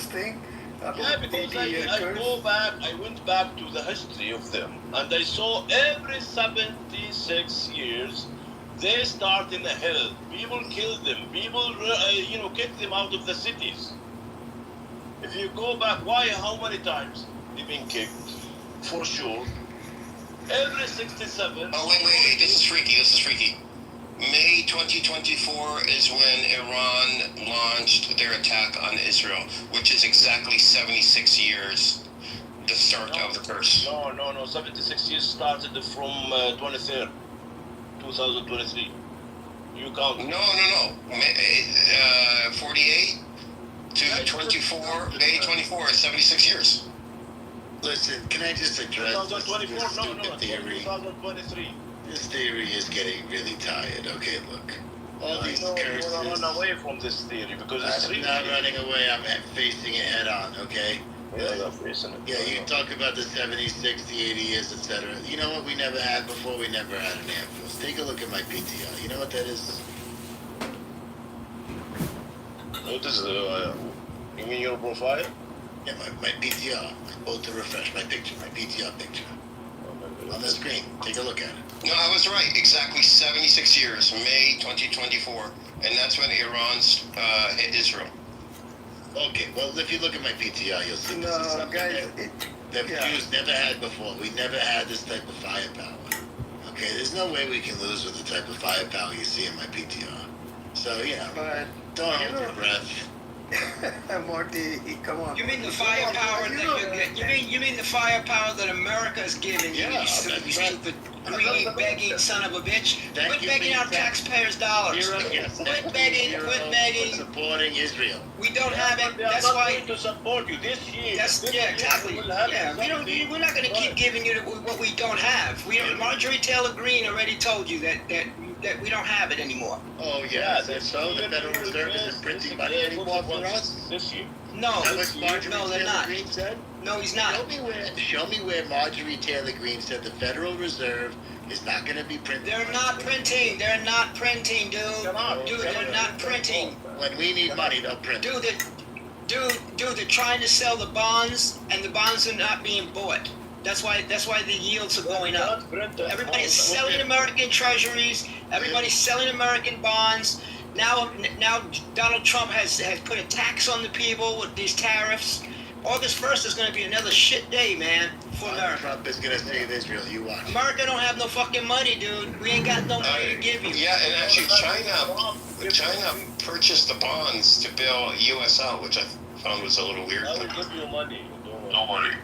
thing?
Yeah, because I went back to the history of them, and I saw every 76 years they start in a hill. People kill them. People, kick them out of the cities. If you go back, why? How many times they've been kicked? For sure. Every 67.
Oh, wait. This is freaky. May 2024 is when Iran launched their attack on Israel, which is exactly 76 years, the start of the curse.
No. 76 years started from 23rd, 2023. You count.
No. 48 to 24, May 24 is 76 years.
Listen, can I just address this
2024?
stupid theory?
2023.
This theory is getting really tired. Okay, look. All these curses.
You want to run away from this theory because it's
I'm not running away. I'm facing it head on, okay?
Yeah, you're facing it.
Yeah, you talk about the 70, 60, 80 years, etc. You know what we never had before? We never had an Air Force. Take a look at my PTR. You know what that is?
What is you mean your profile?
Yeah, my PTR. Go to refresh my picture, my PTR picture. On the screen. Take a look at it.
No, I was right. Exactly 76 years, May 2024. And that's when Iran's hit Israel.
Okay, well, if you look at my PTR, you'll see this is something
guys,
that Jews never had before. We never had this type of firepower. Okay, there's no way we can lose with the type of firepower you see in my PTR. So,
But
don't hold your breath.
Morty, come on.
You mean the firepower you mean the firepower that America has given you, you stupid, greedy, begging son of a bitch? Quit begging our taxpayers' dollars. Quit begging.
Supporting Israel.
We don't have it. That's why
to support you this year.
Exactly. Yeah, we're not going to keep giving you what we don't have. Marjorie Taylor Greene already told you that we don't have it anymore.
Oh yes, and so the Federal Reserve isn't printing money anymore for us
this year.
No, they're not.
Green said?
No, he's not.
Show me where Marjorie Taylor Greene said the Federal Reserve is not going to be printing.
They're not printing. They're not printing, dude. They're not printing.
When we need money, they'll print.
Dude, they're trying to sell the bonds, and the bonds are not being bought. That's why the yields are going up. Everybody's selling American treasuries. Everybody's selling American bonds. Now Donald Trump has put a tax on the people with these tariffs. August 1st is going to be another shit day, man, for America.
Trump is going to save Israel. You watch.
America don't have no fucking money, dude. We ain't got no money to give you.
Yeah, and actually China purchased the bonds to bail U.S. out, which I found was a little weird.
I will give you money.
No money.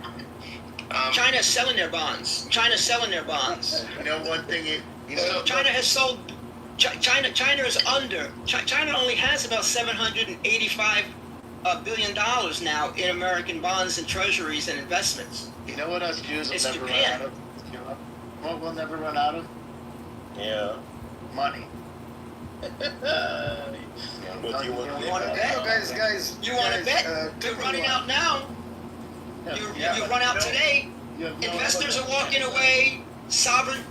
China's selling their bonds.
You know one thing.
China has sold. China is under. China only has about $785 billion now in American bonds and treasuries and investments.
You know what us Jews will
It's
never
Japan.
run out of? What we'll never run out of?
Yeah.
Money.
But you want to
bet?
Guys.
You want to bet? They're running out now. You run out today. Investors are walking away. Sovereign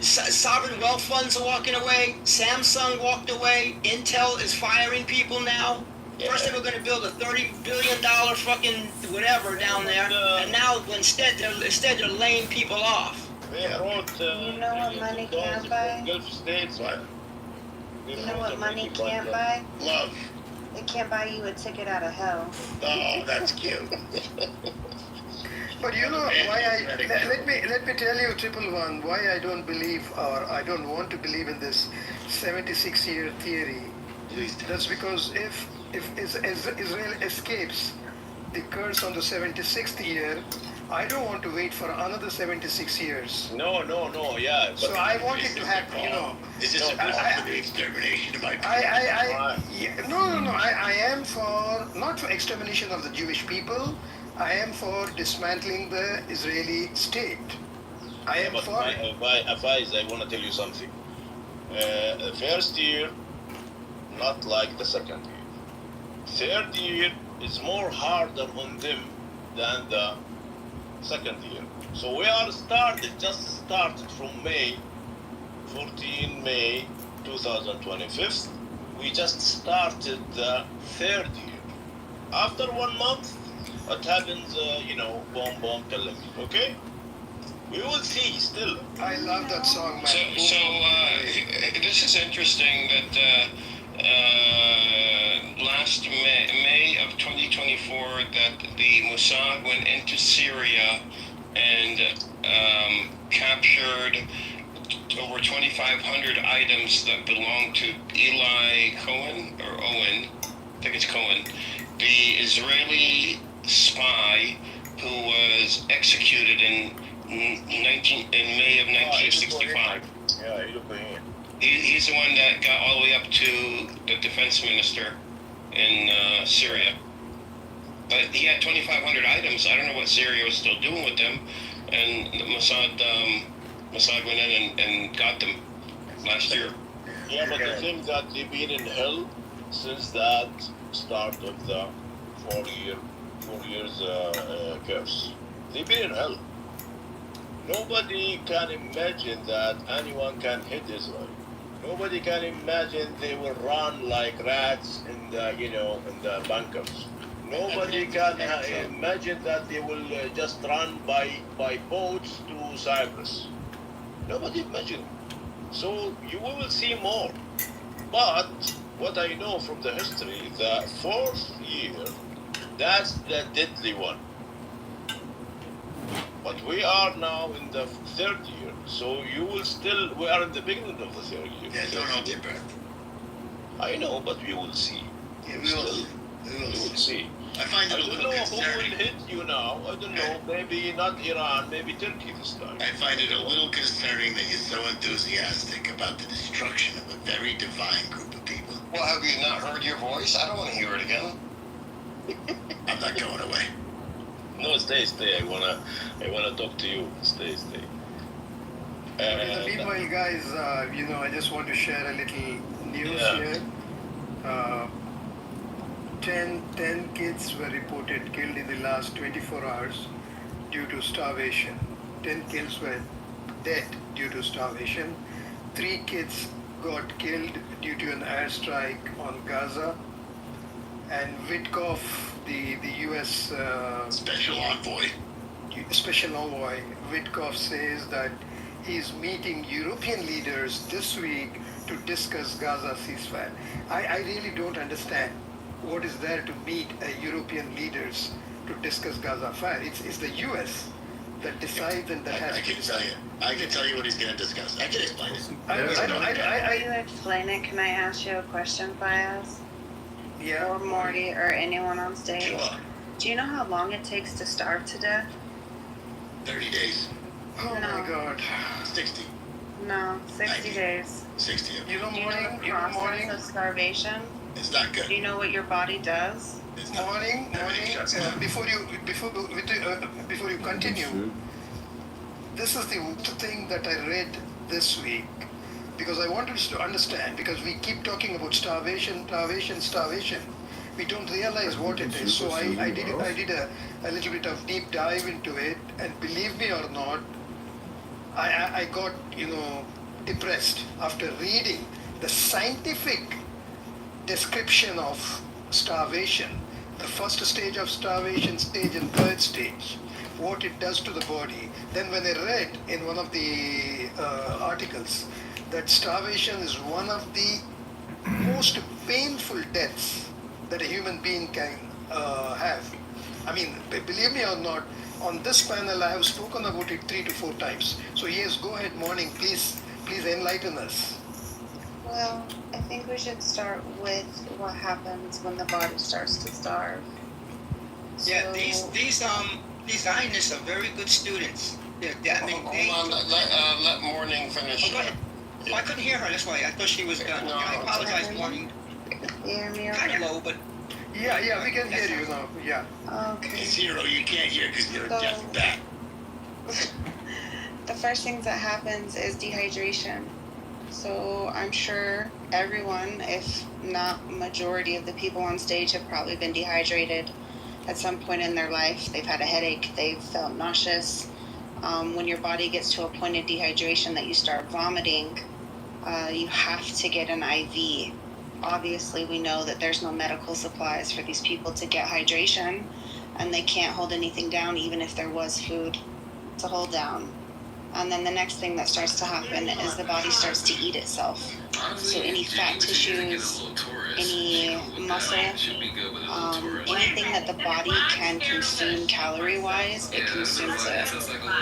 wealth funds are walking away. Samsung walked away. Intel is firing people now. First they were going to build a $30 billion fucking whatever down there, and now instead they're laying people off.
They brought,
you know what money can't buy?
Gulf states.
You know what money can't buy?
Love.
It can't buy you a ticket out of hell.
Oh, that's cute.
But you know why let me tell you, Triple One, why I don't believe or I don't want to believe in this 76-year theory. That's because if Israel escapes the curse on the 76th year, I don't want to wait for another 76 years.
No, yeah.
So I want it to happen, you know.
Is this for the extermination of my people?
I am for, not for extermination of the Jewish people, I am for dismantling the Israeli state. I am for it.
Faiz, I want to tell you something. The first year, not like the second year. Third year is more harder on them than the second year. So we are just started from May 2025. We just started the third year. After 1 month, What happens, bomb, Tel Aviv, okay? We will see still.
I love that song, man.
This is interesting that last May of 2024 that the Mossad went into Syria and captured over 2,500 items that belonged to Eli Cohen, or Owen, I think it's Cohen, the Israeli spy who was executed in May of 1965.
Yeah, he looked at
He's the one that got all the way up to the defense minister in Syria. But he had 2,500 items. I don't know what Syria was still doing with them. And the Mossad went in and got them last year.
Yeah, but the thing that they've been in hell since that start of the 4 years curse. They've been in hell. Nobody can imagine that anyone can hit Israel. Nobody can imagine they will run like rats in the bunkers. Nobody can imagine that they will just run by boats to Cyprus. Nobody imagine. So you will see more. But what I know from the history, the 4th year, that's the deadly one. But we are now in the 3rd year, so we are in the beginning of the 3rd year.
Yeah, don't hold your breath.
I know, but we will see.
Yeah, we will
see.
I find it a little concerning.
Who will hit you now. I don't know. Maybe not Iran, maybe Turkey this time.
I find it a little concerning that you're so enthusiastic about the destruction of a very divine group of people.
Well, have you not heard your voice? I don't want to hear it again.
I'm not going away.
No, stay. I wanna talk to you. Stay.
In the meanwhile, guys, I just want to share a little news here. 10 kids were reported killed in the last 24 hours due to starvation. 10 kids were dead due to starvation. 3 kids got killed due to an airstrike on Gaza. And Witkoff, the U.S.
Special envoy,
Witkoff says that he's meeting European leaders this week to discuss Gaza ceasefire. I really don't understand what is there to meet European leaders to discuss Gaza fire. It's the U.S. that decides and that has to decide.
I can tell you what he's going to discuss. I can explain it.
Before you explain it, can I ask you a question, Fayaz?
Yeah.
Or Morty, or anyone on stage?
Sure.
Do you know how long it takes to starve to death?
30 days.
Oh my God.
60.
No, 60
90.
days.
60 of them.
Do you know the process of starvation?
It's not good.
Do you know what your body does?
Morning. Before you continue, this is the thing that I read this week because I wanted to understand, because we keep talking about starvation. We don't realize what it is. So I did a little bit of deep dive into it, and believe me or not, I got depressed after reading the scientific description of starvation, the first stage of starvation, stage and third stage, what it does to the body. Then when I read in one of the articles that starvation is one of the most painful deaths that a human being can have. I mean, believe me or not, on this panel I have spoken about it 3 to 4 times. So yes, go ahead, Morning, please enlighten us.
Well, I think we should start with what happens when the body starts to starve.
Yeah, these Zionists are very good students.
Hold on, let Morning finish.
Oh, go ahead. Oh, I couldn't hear her, that's why. I thought she was done.
No,
I apologize, Morning.
You hear me
Kind of low, but...
Yeah, we can hear you now, yeah.
Okay.
It's Hero, you can't hear because you're a deaf bat.
The first thing that happens is dehydration. So I'm sure everyone, if not majority of the people on stage, have probably been dehydrated at some point in their life. They've had a headache, they've felt nauseous. When your body gets to a point of dehydration that you start vomiting, you have to get an IV. Obviously, we know that there's no medical supplies for these people to get hydration. and they can't hold anything down even if there was food to hold down. And then the next thing that starts to happen is the body starts to eat itself. So any fat tissues, any muscle, anything that the body can consume calorie-wise, it consumes it.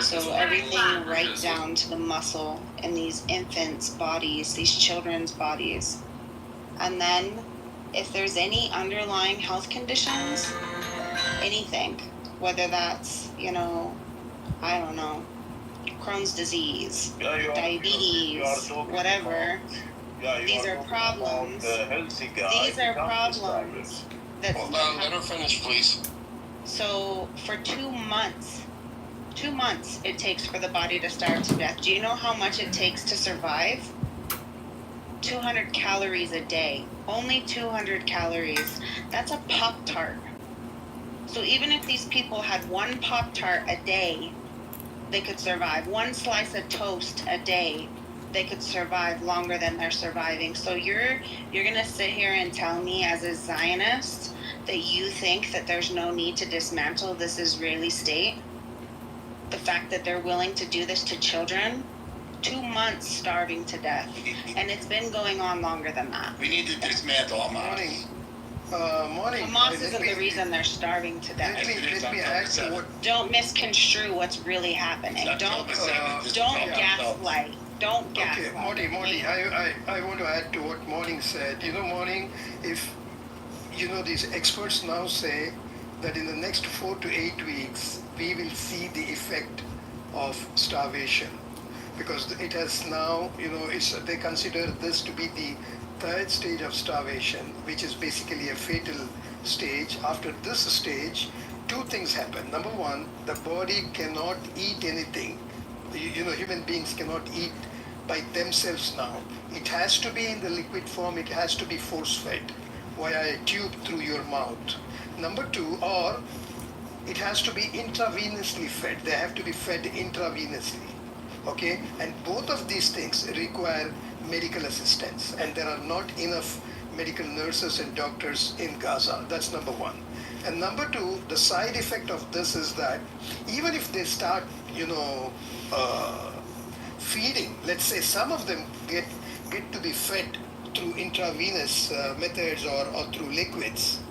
So everything right down to the muscle in these infants' bodies, these children's bodies. And then if there's any underlying health conditions, anything, whether that's, I don't know, Crohn's disease, diabetes, whatever. These are problems. These are problems that.
Hold on, let her finish, please.
So for 2 months it takes for the body to starve to death. Do you know how much it takes to survive? 200 calories a day. Only 200 calories. That's a Pop-Tart. So even if these people had one Pop-Tart a day, they could survive. One slice of toast a day, they could survive longer than they're surviving. So you're gonna sit here and tell me as a Zionist that you think that there's no need to dismantle this Israeli state? The fact that they're willing to do this to children? 2 months starving to death. And it's been going on longer than that.
We need to dismantle Hamas.
Hamas isn't the reason they're starving to death.
Let me ask you what.
Don't misconstrue what's really happening. Don't gaslight. Don't gaslight.
Okay, Moni, I want to add to what Morning said. Morning, if these experts now say that in the next 4 to 8 weeks we will see the effect of starvation, because it has now, they consider this to be the third stage of starvation, which is basically a fatal stage. After this stage, 2 things happen. Number one, the body cannot eat anything. Human beings cannot eat by themselves now. It has to be in the liquid form. It has to be force-fed via a tube through your mouth. Number 2, or it has to be intravenously fed. They have to be fed intravenously. Okay? And both of these things require medical assistance, and there are not enough medical nurses and doctors in Gaza. That's number 1. And number 2, the side effect of this is that even if they start, feeding, let's say some of them get to be fed through intravenous methods or through liquids,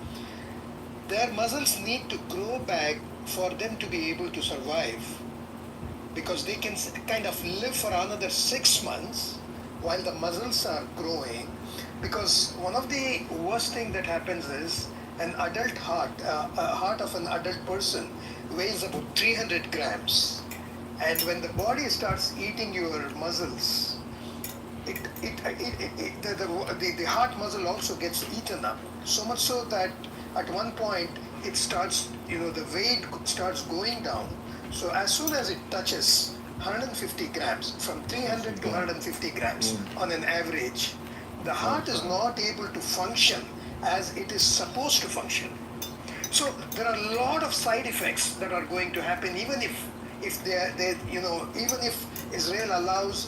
their muscles need to grow back for them to be able to survive, because they can kind of live for another 6 months while the muscles are growing. Because one of the worst thing that happens is an adult heart, a heart of an adult person weighs about 300 grams. And when the body starts eating your muscles, the heart muscle also gets eaten up. So much so that at one point it starts, the weight starts going down. So as soon as it touches 150 grams, from 300 to 150 grams on an average, the heart is not able to function as it is supposed to function. So there are a lot of side effects that are going to happen, even if even if Israel allows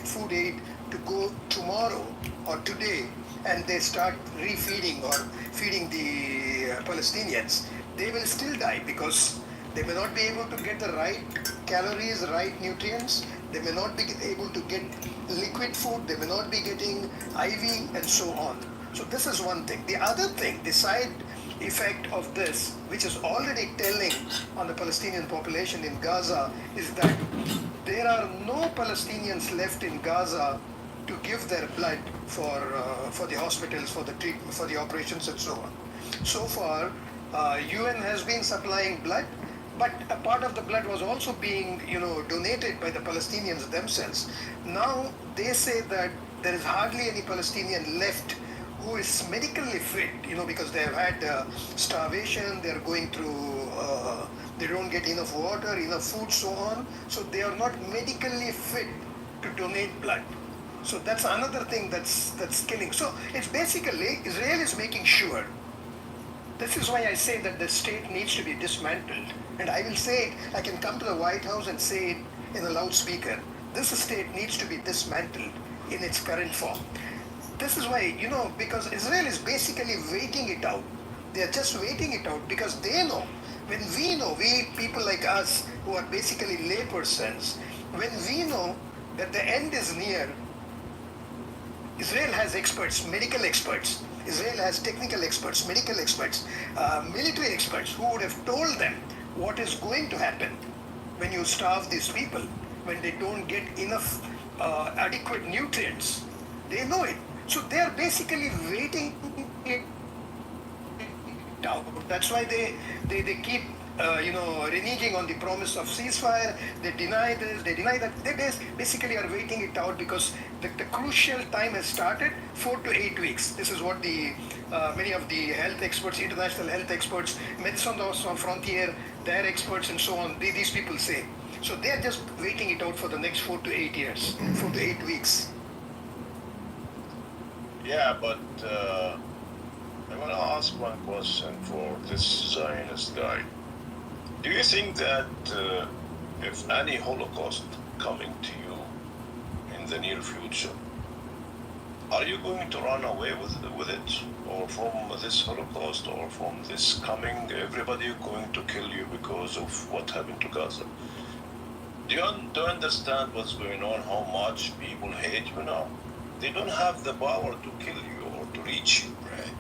food aid to go tomorrow or today, and they start refeeding or feeding the Palestinians, they will still die, because they may not be able to get the right calories, right nutrients. They may not be able to get liquid food. They may not be getting IV and so on. So this is one thing. The other thing, the side effect of this, which is already telling on the Palestinian population in Gaza, is that there are no Palestinians left in Gaza to give their blood for the hospitals, for the treatment, for the operations and so on. So far, UN has been supplying blood, but a part of the blood was also being, donated by the Palestinians themselves. Now they say that there is hardly any Palestinian left who is medically fit, because they have had starvation, they are going through, they don't get enough water, enough food, so on. So they are not medically fit to donate blood. So that's another thing that's killing. So it's basically, Israel is making sure. This is why I say that the state needs to be dismantled. And I will say it, I can come to the White House and say it in a loudspeaker. This state needs to be dismantled in its current form. This is why, because Israel is basically waiting it out They're just waiting it out because they know. When we know, we people like us who are basically laypersons, when we know that the end is near, Israel has experts, medical experts. Israel has technical experts, medical experts, military experts who would have told them what is going to happen when you starve these people, when they don't get enough adequate nutrients. They know it. So they are basically waiting it out. That's why they keep reneging on the promise of ceasefire. They deny this, they deny that. They basically are waiting it out because the crucial time has started, 4 to 8 weeks. This is what the many of the health experts, international health experts, Médecins Sans Frontières, their experts and so on, these people say. So they are just waiting it out for the next 4 to 8 years, 4 to 8 weeks.
Yeah, but I want to ask one question for this Zionist guy. Do you think that if any Holocaust coming to you in the near future, are you going to run away with it? Or from this Holocaust or from this coming, everybody going to kill you because of what happened to Gaza? Do you understand what's going on, how much people hate you now? They don't have the power to kill you or to reach you, right?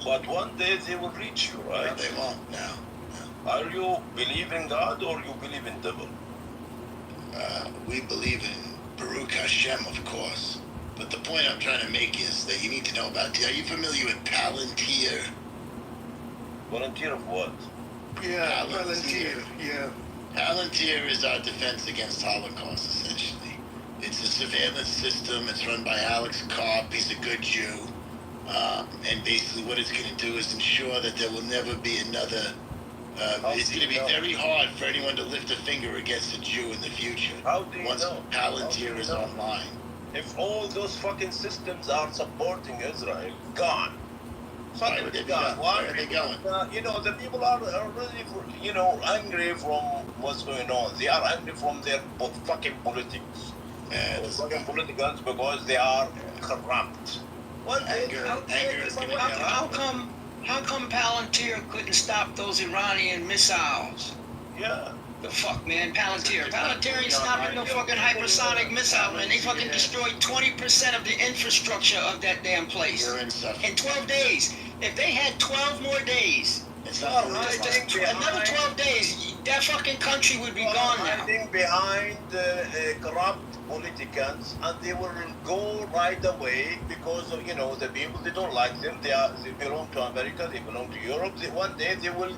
But one day they will reach you, right?
No, they won't now.
Are you believe in God or you believe in devil?
We believe in Baruch Hashem, of course. But the point I'm trying to make is that you need to know about. Are you familiar with Palantir?
Volunteer of what?
Yeah, Palantir. Yeah.
Palantir is our defense against Holocaust, essentially. It's a surveillance system. It's run by Alex Karp. He's a good Jew. And basically what it's going to do is ensure that there will never be another... it's going to be very hard for anyone to lift a finger against a Jew in the future.
How do you
once
know?
Palantir is online.
If all those fucking systems are supporting Israel, gone.
Why would they be gone? Why are they going?
The people are really, angry from what's going on. They are angry from their fucking politics. Fucking politicals because they are corrupt.
How come Palantir couldn't stop those Iranian missiles?
Yeah.
The fuck, man, Palantir ain't stopping no fucking hypersonic missile, man. They fucking destroyed 20% of the infrastructure of that damn place in 12 days. If they had 12 more days, another 12 days, that fucking country would be gone now.
Hiding behind corrupt politicians, and they will go right away because of, the people, they don't like them. They belong to America, they belong to Europe. One day they will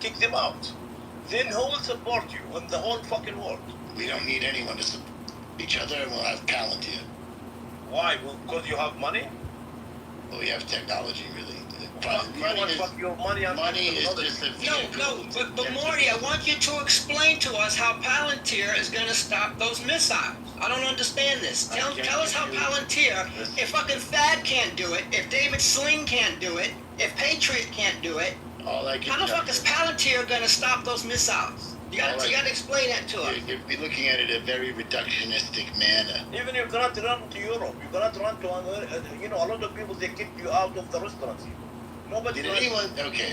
kick them out. Then who will support you in the whole fucking world?
We don't need anyone to support each other, and we'll have Palantir.
Why? Because you have money?
Well, we have technology, really.
Money
is just a vehicle.
But Morty, I want you to explain to us how Palantir is going to stop those missiles. I don't understand this. Tell us how Palantir, if fucking Thad can't do it, if David Sling can't do it, if Patriot can't do it, how the fuck is Palantir going to stop those missiles? You gotta explain that to us.
You'd be looking at it in a very reductionistic manner.
Even if you cannot run to Europe, you cannot run to America. A lot of people, they kick you out of the restaurants.
Did anyone? Okay.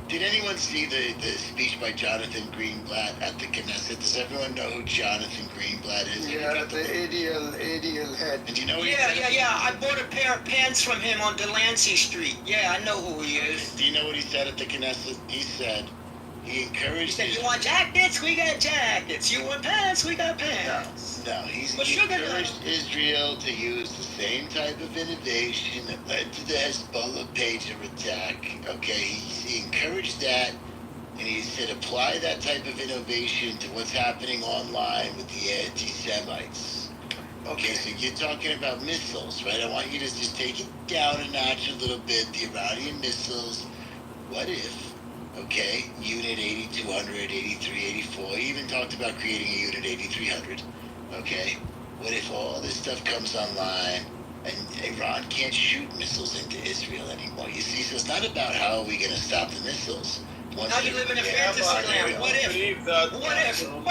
Did anyone see the speech by Jonathan Greenblatt at the Knesset? Does everyone know who Jonathan Greenblatt is?
Yeah, the ADL head.
And do you know?
Yeah. I bought a pair of pants from him on Delancey Street. Yeah, I know who he is.
Do you know what he said at the Knesset? He said he encouraged.
He said, "You want jackets? We got jackets. You want pants? We got pants."
No, he encouraged Israel to use the same type of innovation that led to the Hezbollah pager attack. Okay, he encouraged that, and he said apply that type of innovation to what's happening online with the anti-Semites. Okay, so you're talking about missiles, right? I want you to just take it down a notch a little bit, the Iranian missiles. What if, Unit 8200, 83, 84, he even talked about creating a Unit 8300. Okay, what if all this stuff comes online and Iran can't shoot missiles into Israel anymore? You see, so it's not about how are we going to stop the missiles.
Now you live in a fantasy land. What if? What if?
You're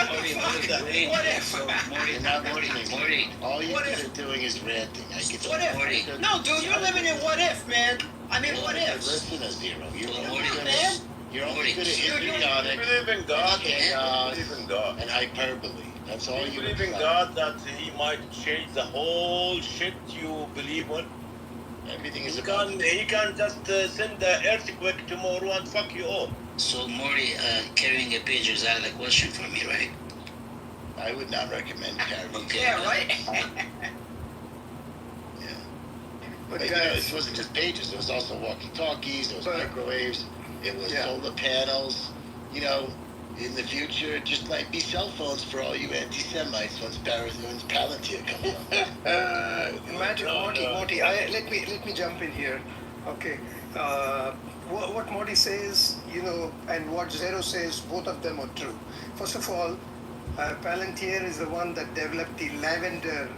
not listening. All you're doing is ranting.
What if? No, dude, you're living in what if, man. I mean, what ifs?
Listen to Zero. You're
Come
only
on,
good
man.
at you're only good at
You
histrionic,
believe in God?
chaos,
You believe in God?
and hyperbole. That's all
You
you
believe in
excel.
God that He might change the whole shit you believe in?
Everything is
He
about.
He can just send the earthquake tomorrow and fuck you all.
So Morty, carrying a pager is out of the question for me, right?
I would not recommend carrying.
Okay.
Yeah, right?
But you know, it wasn't just pages. It was also walkie-talkies. There was microwaves. It was solar panels. You know, in the future, it just might be cell phones for all you anti-Semites once Palantir comes up.
Imagine, Morty. Let me jump in here. Okay. What Morty says, you know, and what Zero says, both of them are true. First of all, Palantir is the one that developed the lavender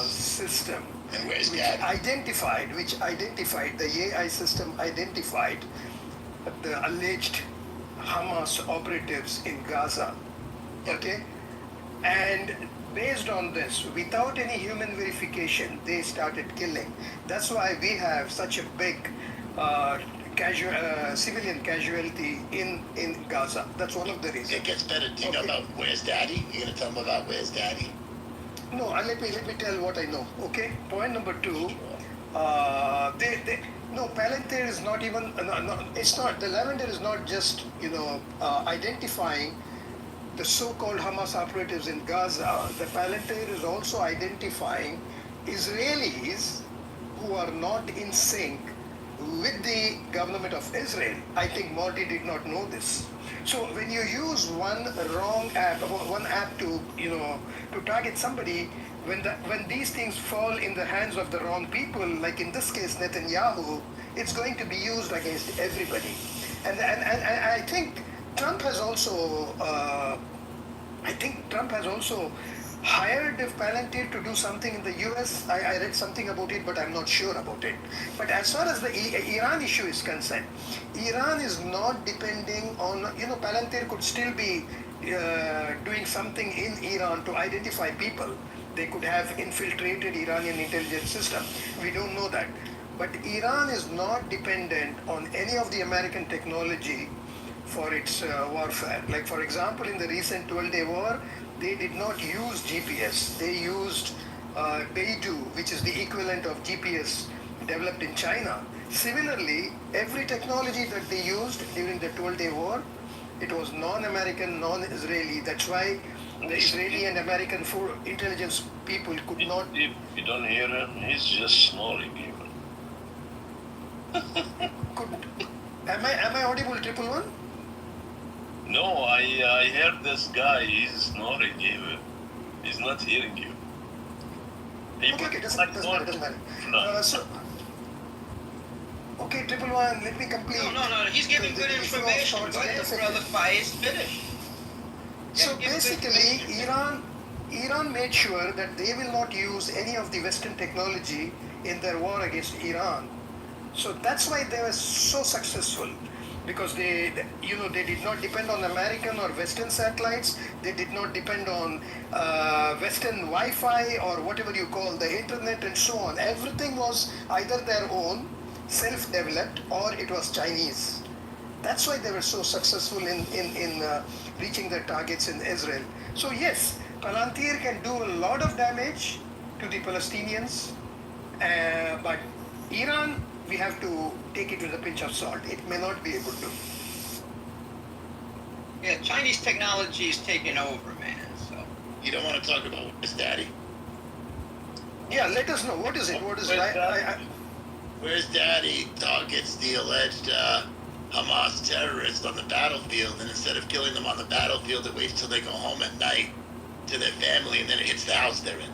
system.
And where's
which identified, the AI system identified the alleged Hamas operatives in Gaza. Okay? And based on this, without any human verification, they started killing. That's why we have such a big civilian casualty in Gaza. That's one of the reasons.
It gets better. Do you know about Where's Daddy? You're going to tell them about Where's Daddy?
No, let me tell what I know. Okay, point number 2. No, Palantir is not even. No, it's not. The lavender is not just identifying the so-called Hamas operatives in Gaza. The Palantir is also identifying Israelis who are not in sync with the government of Israel. I think Morty did not know this. So when you use one app to target somebody, when these things fall in the hands of the wrong people, like in this case Netanyahu, it's going to be used against everybody. And I think Trump has also hired Palantir to do something in the US. I read something about it, but I'm not sure about it. But as far as the Iran issue is concerned, Iran is not depending on, Palantir could still be doing something in Iran to identify people. They could have infiltrated Iranian intelligence system. We don't know that. But Iran is not dependent on any of the American technology for its warfare. Like, for example, in the recent 12-day war, they did not use GPS. They used Beidou, which is the equivalent of GPS developed in China. Similarly, every technology that they used during the 12-day war, it was non-American, non-Israeli. That's why the Israeli and American intelligence people could not...
If you don't hear him, he's just snoring even.
Am I audible, 111?
No, I heard this guy, he's snoring even. He's not hearing you.
Okay, doesn't matter. Okay, 111, let me complete.
No, he's giving good information. Go ahead, brother Faiz, finish.
So basically, Iran made sure that they will not use any of the Western technology in their war against Iran. So that's why they were so successful, because they did not depend on American or Western satellites. They did not depend on Western Wi-Fi or whatever you call the internet and so on. Everything was either their own, self-developed, or it was Chinese. That's why they were so successful in reaching their targets in Israel. So yes, Palantir can do a lot of damage to the Palestinians, but Iran, we have to take it with a pinch of salt. It may not be able to.
Yeah, Chinese technology is taking over, man. So
you don't want to talk about Where's Daddy?
Yeah, let us know. What is it? What is it?
Where's Daddy targets the alleged Hamas terrorists on the battlefield, and instead of killing them on the battlefield, it waits till they go home at night to their family, and then it hits the house they're in.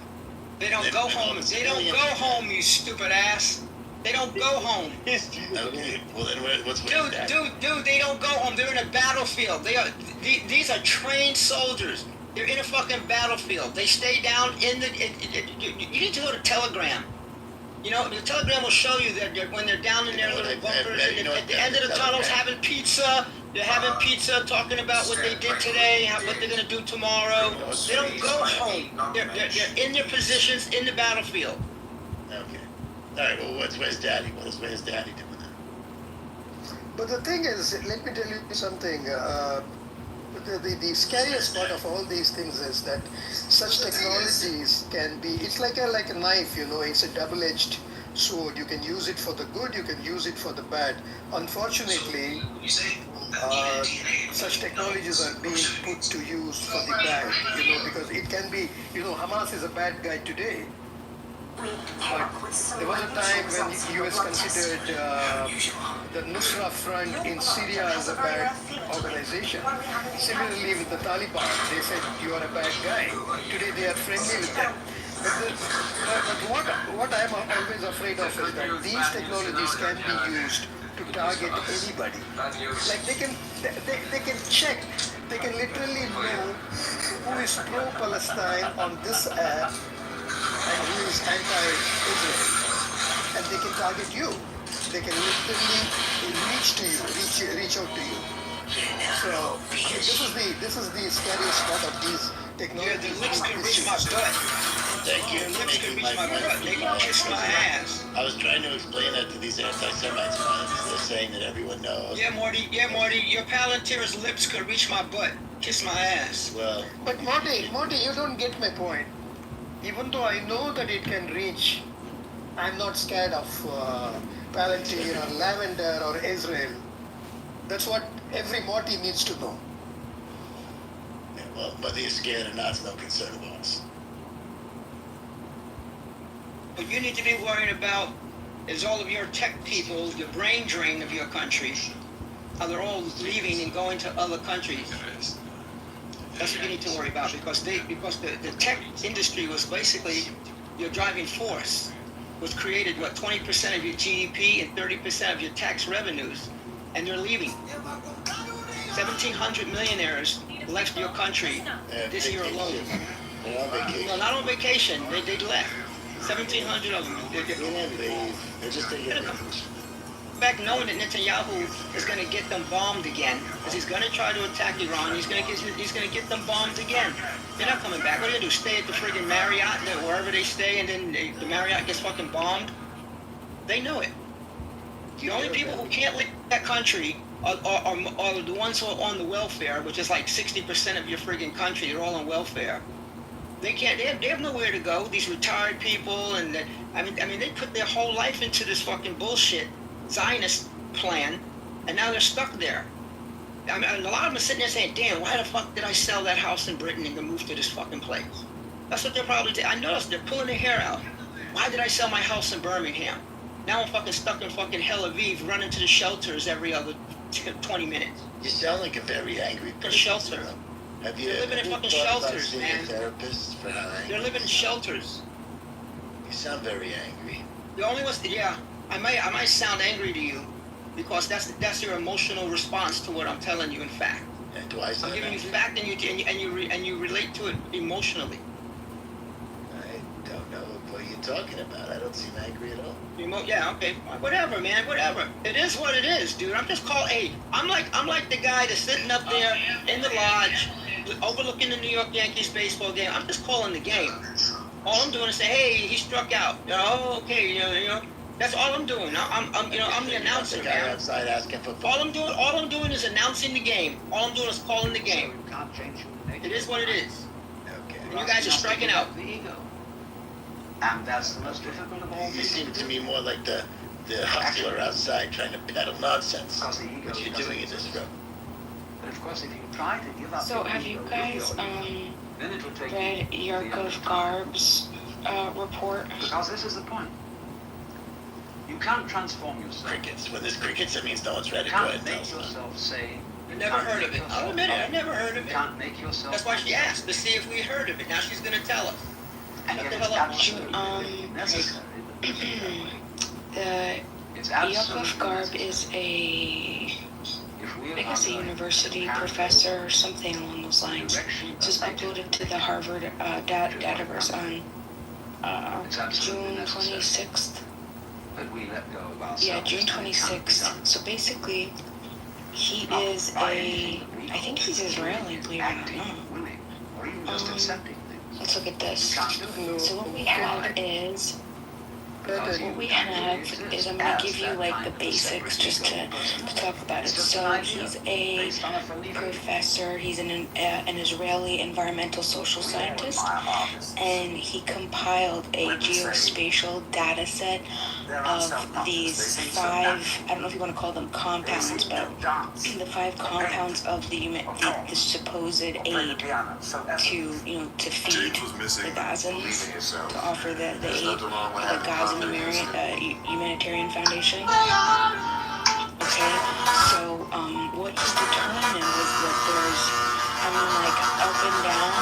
They don't go home. They don't go home, you stupid ass. They don't go home.
Okay, well then what's with that?
Dude, they don't go home. They're in a battlefield. These are trained soldiers. They're in a fucking battlefield. They stay down in the... You need to go to Telegram. The Telegram will show you that when they're down in their little bunkers, at the end of the tunnels having pizza. They're having pizza, talking about what they did today, what they're going to do tomorrow. They don't go home. They're in their positions in the battlefield.
Okay. right, well, where's Daddy? Where's Daddy doing that?
But the thing is, let me tell you something. The scariest part of all these things is that such technologies can be, it's like a knife, you know, it's a double-edged sword. You can use it for the good, you can use it for the bad. Unfortunately, such technologies are being put to use for the bad, you know, because it can be, you know, Hamas is a bad guy today. But there was a time when the US considered the Nusra Front in Syria as a bad organization. Similarly, with the Taliban, they said you are a bad guy. Today they are friendly with them. But what I am always afraid of is that these technologies can be used to target anybody. Like they can check, they can literally know who is pro-Palestine on this app and who is anti-Israel, and they can target you. They can literally reach out to you. So this is the scariest part of these technologies.
Yeah, the lips can reach my butt.
Thank you.
The lips can reach my butt. They can kiss my ass.
I was trying to explain that to these anti-Semites. They're saying that everyone knows.
Yeah, Morty. Your Palantir's lips could reach my butt. Kiss my ass.
Well.
But Morty, you don't get my point. Even though I know that it can reach, I'm not scared of Palantir or Lavender or Israel. That's what every Morty needs to know.
Yeah, well, whether you're scared or not is no concern of ours.
What you need to be worrying about is all of your tech people, the brain drain of your country, how they're all leaving and going to other countries. That's what you need to worry about, because the tech industry was basically your driving force, was created, 20% of your GDP and 30% of your tax revenues, and they're leaving. 1,700 millionaires left your country this year alone.
They're on vacation.
No, not on vacation. They left. 1,700 of them.
They're just taking
back knowing that Netanyahu is going to get them bombed again, because he's going to try to attack Iran. He's going to get them bombed again. They're not coming back. What are they going to do? Stay at the friggin' Marriott, wherever they stay, and then the Marriott gets fucking bombed? They know it. The only people who can't leave that country are the ones who are on the welfare, which is like 60% of your friggin' country. They're all on welfare. They can't. They have nowhere to go. These retired people, and I mean, they put their whole life into this fucking bullshit Zionist plan, and now they're stuck there. I mean, a lot of them are sitting there saying, "Damn, why the fuck did I sell that house in Britain and go move to this fucking place?" That's what they're probably. I noticed they're pulling their hair out. Why did I sell my house in Birmingham? Now I'm fucking stuck in fucking Tel Aviv, running to the shelters every other 20 minutes.
You sound like a very angry person.
A shelter.
Have you
They're living in fucking shelters, man.
Therapist for how angry?
They're living in shelters.
You sound very angry.
The only ones, yeah. I might sound angry to you, because that's your emotional response to what I'm telling you. In fact,
and do I sound
I'm giving
angry?
you fact, and you relate to it emotionally.
I don't know what you're talking about. I don't seem angry at all.
Yeah, okay, whatever, man, whatever. It is what it is, dude. I'm just calling. Hey, I'm like the guy that's sitting up there in the lodge, overlooking the New York Yankees baseball game. I'm just calling the game. All I'm doing is say, hey, he struck out. Oh, okay, you know. That's all I'm doing. I'm the announcer, man.
Outside asking for
all I'm doing is announcing the game. All I'm doing is calling the game. It is what it is.
Okay.
And you guys are striking out.
And that's the most difficult of all.
You seem to me more like the hustler outside trying to peddle nonsense. What you're doing in this room.
But of course, if you try to give up.
So have you guys read Yakov Garb's report?
Because this is the point. You can't transform yourself.
Crickets. When there's crickets, it means no one's read it.
You can't make yourself say.
I never heard of it. I'll admit it. I never heard of it.
You can't make yourself.
That's why she asked to see if we heard of it. Now she's gonna tell us.
And yet it's absolutely necessary.
Yakov Garb is a university professor or something along those lines. This was uploaded to the Harvard Dataverse on June 26th.
But we let go of ourselves.
Yeah, June 26th. So basically, he is I think he's Israeli, believe it or not. Let's look at this. So what we have is What we have is, I'm going to give you like the basics just to talk about it. So he's a professor, he's an Israeli environmental social scientist, and he compiled a geospatial data set of these 5, I don't know if you want to call them compounds, but the 5 compounds of the supposed aid to feed the Gazans, to offer the aid for the Gaza Humanitarian Foundation. Okay, so what he determined was that there's, up and down,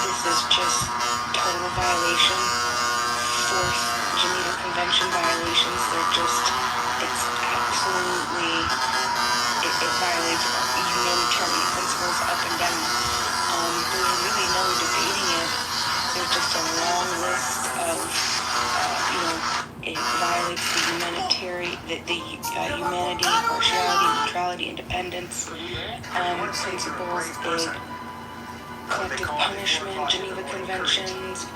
this is just total violation, fourth Geneva Convention violations. They're just, it's absolutely, it violates humanitarian principles up and down. There's really no debating it. There's just a long list of, it violates the humanity, impartiality, neutrality, independence principles. It collective punishment, Geneva Conventions, I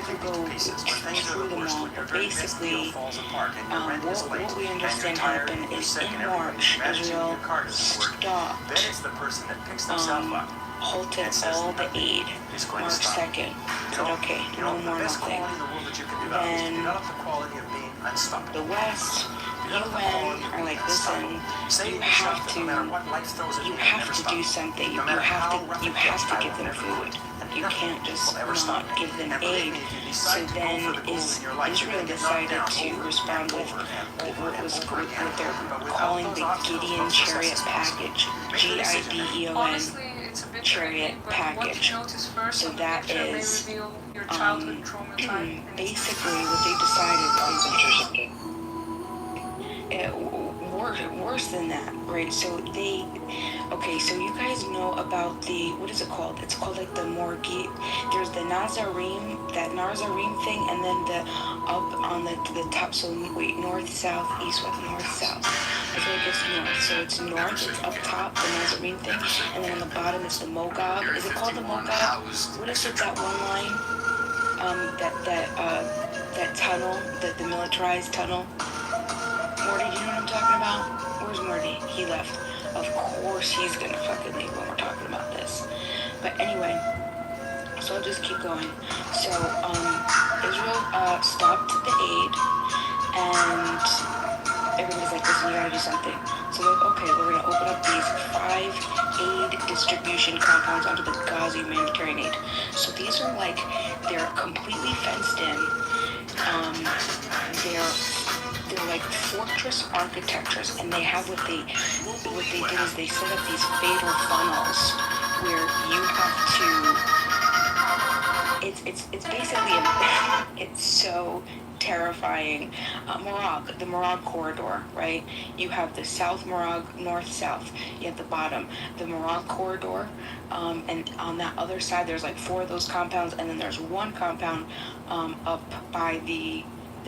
could go through them all, but basically, what we understand happened is in March, Israel stopped, halted all the aid, March 2nd, said, okay, no more nothing. Then the West, UN are like, listen, you have to do something. You have to give them food. You can't just not give them aid. So then Israel decided to respond with what they're calling the Gideon Chariot Package, GIDEON Chariot Package. So that is basically what they decided is worse than that, right? So so you guys know about the, what is it called? It's called like the Morgi. There's the Nazarene thing, and then the up on the top. So wait, north, south, east, west, north, south. That's where it gets north. So it's north, it's up top, the Nazarene thing, and then on the bottom is the Mogob. Is it called the Mogob? What is it? That one line? That tunnel, the militarized tunnel. Morty, do you know what I'm talking about? Where's Morty? He left. Of course he's gonna fucking leave when we're talking about this. But anyway, so I'll just keep going. So, Israel stopped the aid, and everybody's like, listen, you gotta do something. So they're like, okay, we're gonna open up these 5 aid distribution compounds under the Gaza humanitarian aid. So these are like, they're completely fenced in. They're like fortress architectures, and they have what they did is they set up these fatal funnels where you have to. It's basically it's so terrifying. The Morag corridor, right? You have the South Morag, north-south. You have the bottom, the Morag corridor, and on that other side, there's like 4 of those compounds, and then there's one compound up by the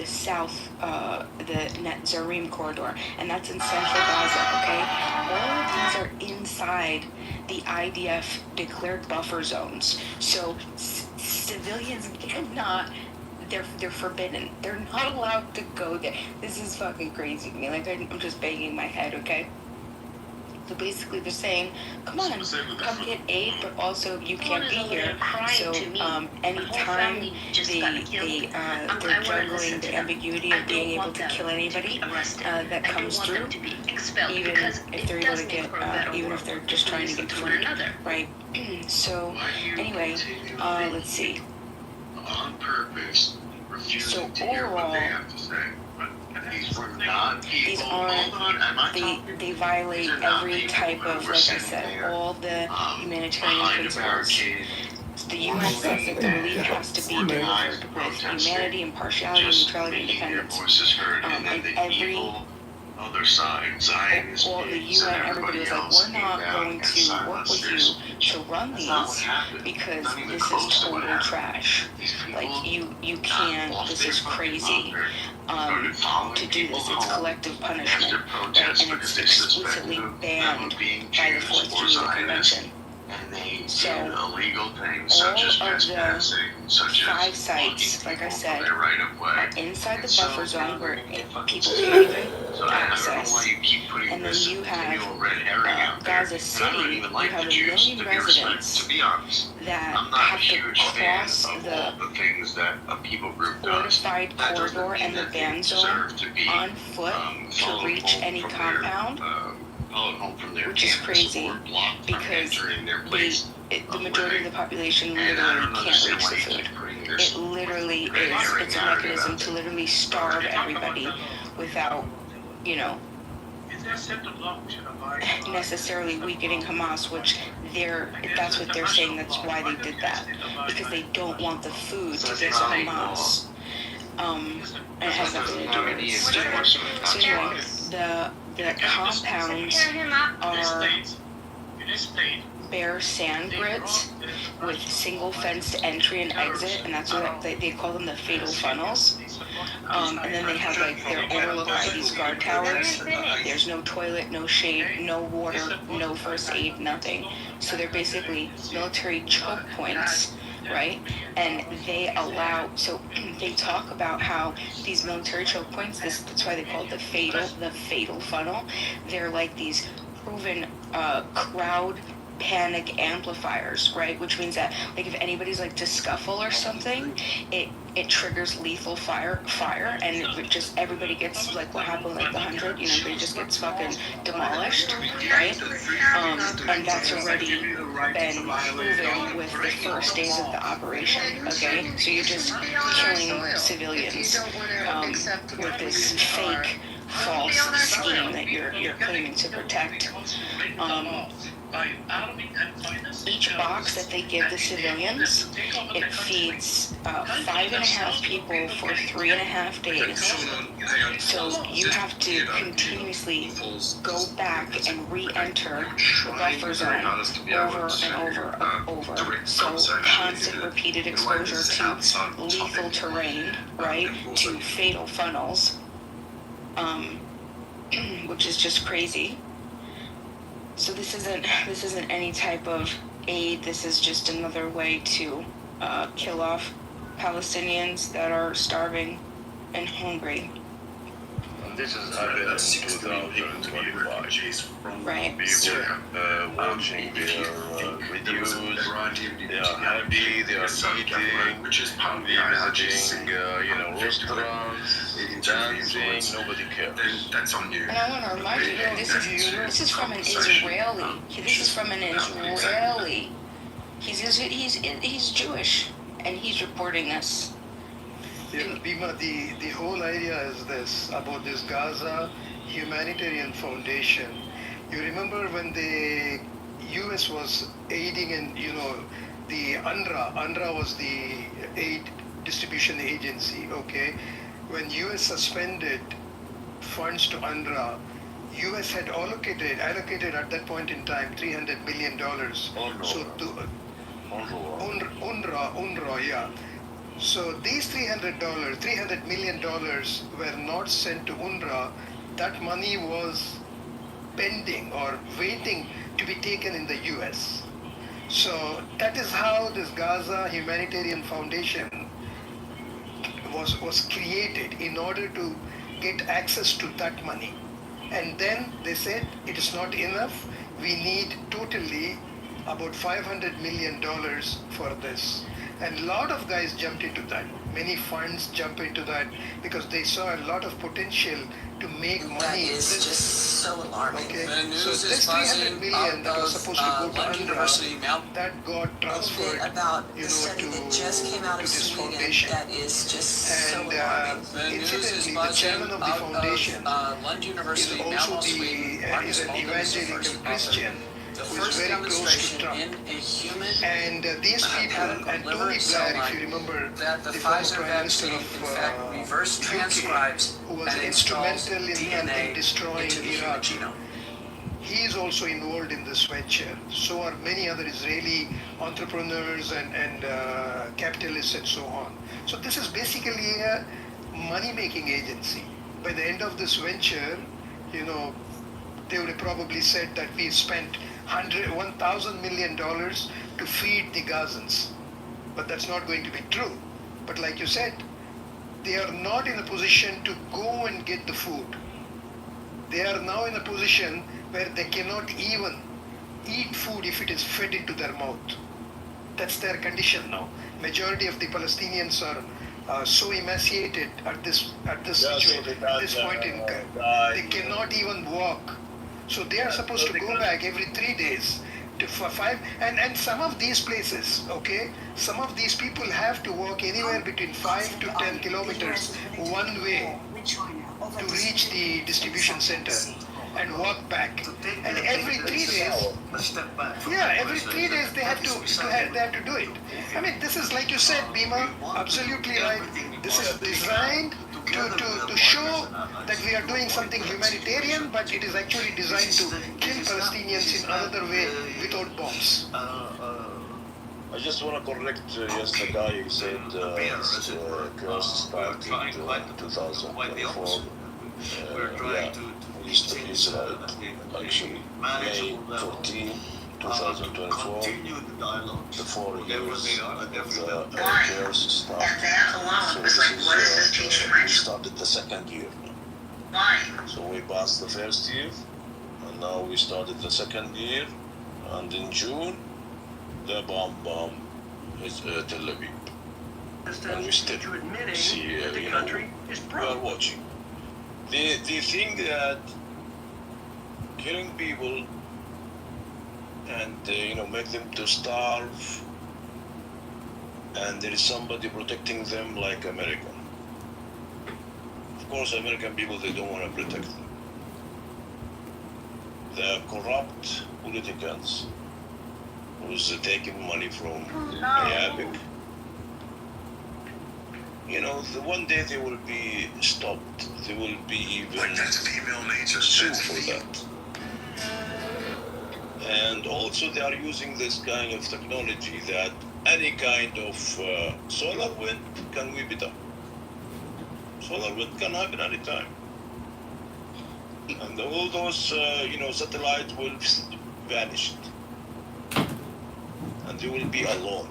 south, the Netzarim corridor, and that's in central Gaza, okay? All of these are inside the IDF declared buffer zones. So civilians cannot, they're forbidden. They're not allowed to go there. This is fucking crazy to me. Like, I'm just banging my head, okay? So basically they're saying, come on, come get aid, but also you can't be here. So anytime they're juggling the ambiguity of being able to kill anybody that comes through, even if they're able to get, even if they're just trying to get food, right? So anyway, let's see.
On purpose, refusing
to hear what they
have to say. These were not people.
They violate every type of, like I said, all the humanitarian principles. The UN says that the relief has to be delivered with humanity, impartiality, neutrality, independence. And every
other side, Zionist,
all the UN, everybody was like, we're not going to work with you to run these because this is total trash. Like, you can't, this is crazy to do this. It's collective punishment, right? And it's explicitly banned by the 4th Geneva Convention. So
illegal things
all
such as
of the
trespassing, such
5
as
sites, like I said,
their right of way.
are inside the
So
buffer zone where
fucking
people can't even
So I don't know
access.
why you keep putting
And then
this
you have
continual red herring out there.
Gaza
And I
City,
don't even like
you have
the
a
Jews,
million
to be respectful,
residents
to be honest.
that
I'm not
have
a
to
huge fan
cross
of
the
all the things that a people group does.
fortified
That doesn't
corridor
mean
and the
that they
ban zone
deserve to be
on foot to
followed
reach
home
any
from
compound,
followed home from their
which is
campus
crazy
or blocked from
because
entering their place
the majority of the population
And I
literally
don't
can't
understand
reach
why
the
you
food.
keep putting this
It literally
red
is,
herring
it's a
narrative
mechanism
out
to
there.
literally starve everybody without, you know, necessarily weakening Hamas, which that's what they're saying, that's why they did that. Because they don't want the food to get to Hamas. And it has nothing to do with it. So anyway, the compounds are bare sand grits with single fenced entry and exit, and that's what they call them, the fatal funnels. And then they have like, they're overlooked by these guard towers. There's no toilet, no shade, no water, no first aid, nothing. So they're basically military choke points, right? And they allow, so they talk about how these military choke points, that's why they call it the fatal funnel. They're like these proven crowd panic amplifiers, right? Which means that, like, if anybody's like to scuffle or something, it triggers lethal fire, and it just, everybody gets like what happened like the 100, you know, everybody just gets fucking demolished, right? And that's already been proven with the first days of the operation. Okay, so you're just killing civilians with this fake false scheme that you're claiming to protect. Each box that they give the civilians, it feeds 5.5 people for 3.5 days. So you have to continuously go back and re-enter the buffer zone over and over and over. So constant repeated exposure to lethal terrain, right? To fatal funnels, which is just crazy. So this isn't any type of aid. This is just another way to kill off Palestinians that are starving and hungry.
This is happened in 2025.
Right.
We were watching their videos. They are happy, they are eating, visiting, restaurants, dancing, nobody cares.
That's on you.
And I want to remind you that this is from an Israeli. This is from an Israeli. He's Jewish, and he's reporting this.
Yeah, Bima, the whole idea is this, about this Gaza Humanitarian Foundation. You remember when the US was aiding, and the UNRWA was the aid distribution agency, okay? When US suspended funds to UNRWA, US had allocated at that point in time $300 million. So to UNRWA, yeah. So these $300 million were not sent to UNRWA. That money was pending or waiting to be taken in the US. So that is how this Gaza Humanitarian Foundation was created, in order to get access to that money. And then they said it is not enough. We need totally about $500 million for this. And a lot of guys jumped into that. Many funds jumped into that because they saw a lot of potential to make money.
That is just so alarming.
Okay,
The news
so
is
this
buzzing
300 million that was supposed to go to
Lund University
UNRWA, that got transferred,
about the study that just came out of Sweden that is just so alarming.
The news is buzzing. The chairman of the foundation
Lund University
is also is an evangelical Christian.
The
who is
first
very close to
demonstration
Trump.
in a human
And these people, and Tony Blair, if you remember,
that the
former
Pfizer
Prime Minister
vaccine
of
in fact reverse
UK,
transcribes
who was
and installs
instrumental in
DNA
destroying
into the human
Iraq.
genome.
He is also involved in this venture. So are many other Israeli entrepreneurs and capitalists and so on. So this is basically a money-making agency. By the end of this venture, they would have probably said that we spent $1,000 million to to feed the Gazans. But that's not going to be true. But like you said, they are not in a position to go and get the food. They are now in a position where they cannot even eat food if it is fed into their mouth. That's their condition now. Majority of the Palestinians are so emaciated at this situation, at this point in time. They cannot even walk. So they are supposed to go back every 3 days for 5, and some of these places, okay, some of these people have to walk anywhere between 5 to 10 kilometers one way to reach the distribution center and walk back. And every 3 days, every 3 days they have to do it. I mean, this is, like you said, Bhima, absolutely right. This is designed to show that we are doing something humanitarian, but it is actually designed to kill Palestinians in another way without bombs.
I just want to correct yes, the guy who said this curse started in 2024. He's right, actually. May 14, 2024, the 4 years of the curse started. So we started the second year now. So we passed the first year, and now we started the second year, and in June, the bomb is Tel Aviv. And we still see, we are watching. They think that killing people and make them to starve, and there is somebody protecting them like America. Of course, American people, they don't want to protect them. The corrupt politicians who's taking money from Arabic, the one day they will be stopped. They will be even sued for that. And also they are using this kind of technology that any kind of solar wind can whip it up. Solar wind can happen anytime. And all those, satellites will vanish. And they will be alone.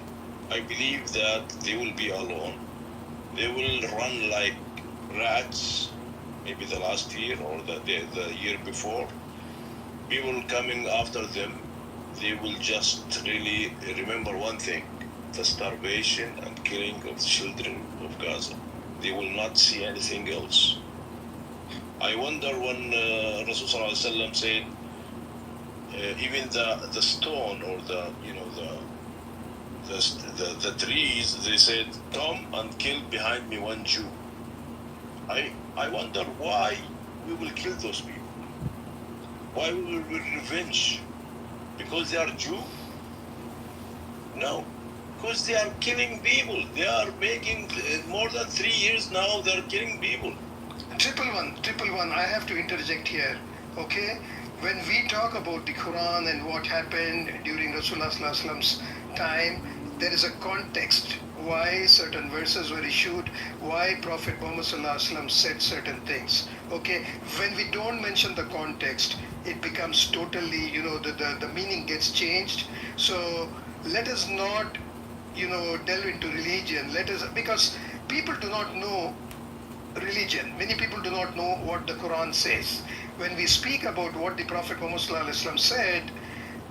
I believe that they will be alone. They will run like rats, maybe the last year or the year before. People coming after them, they will just really remember one thing, the starvation and killing of the children of Gaza. They will not see anything else. I wonder when Rasul said, even the stone or the trees, they said, come and kill behind me one Jew. I wonder why we will kill those people. Why we will revenge? Because they are Jew? No. Because they are killing people. They are making more than 3 years now, they are killing people.
Triple one, I have to interject here, okay? When we talk about the Quran and what happened during Rasulullah's time, there is a context why certain verses were issued, why Prophet Muhammad said certain things. Okay, when we don't mention the context, it becomes totally, the meaning gets changed. So let us not, delve into religion. Because people do not know religion. Many people do not know what the Quran says. When we speak about what the Prophet Muhammad said,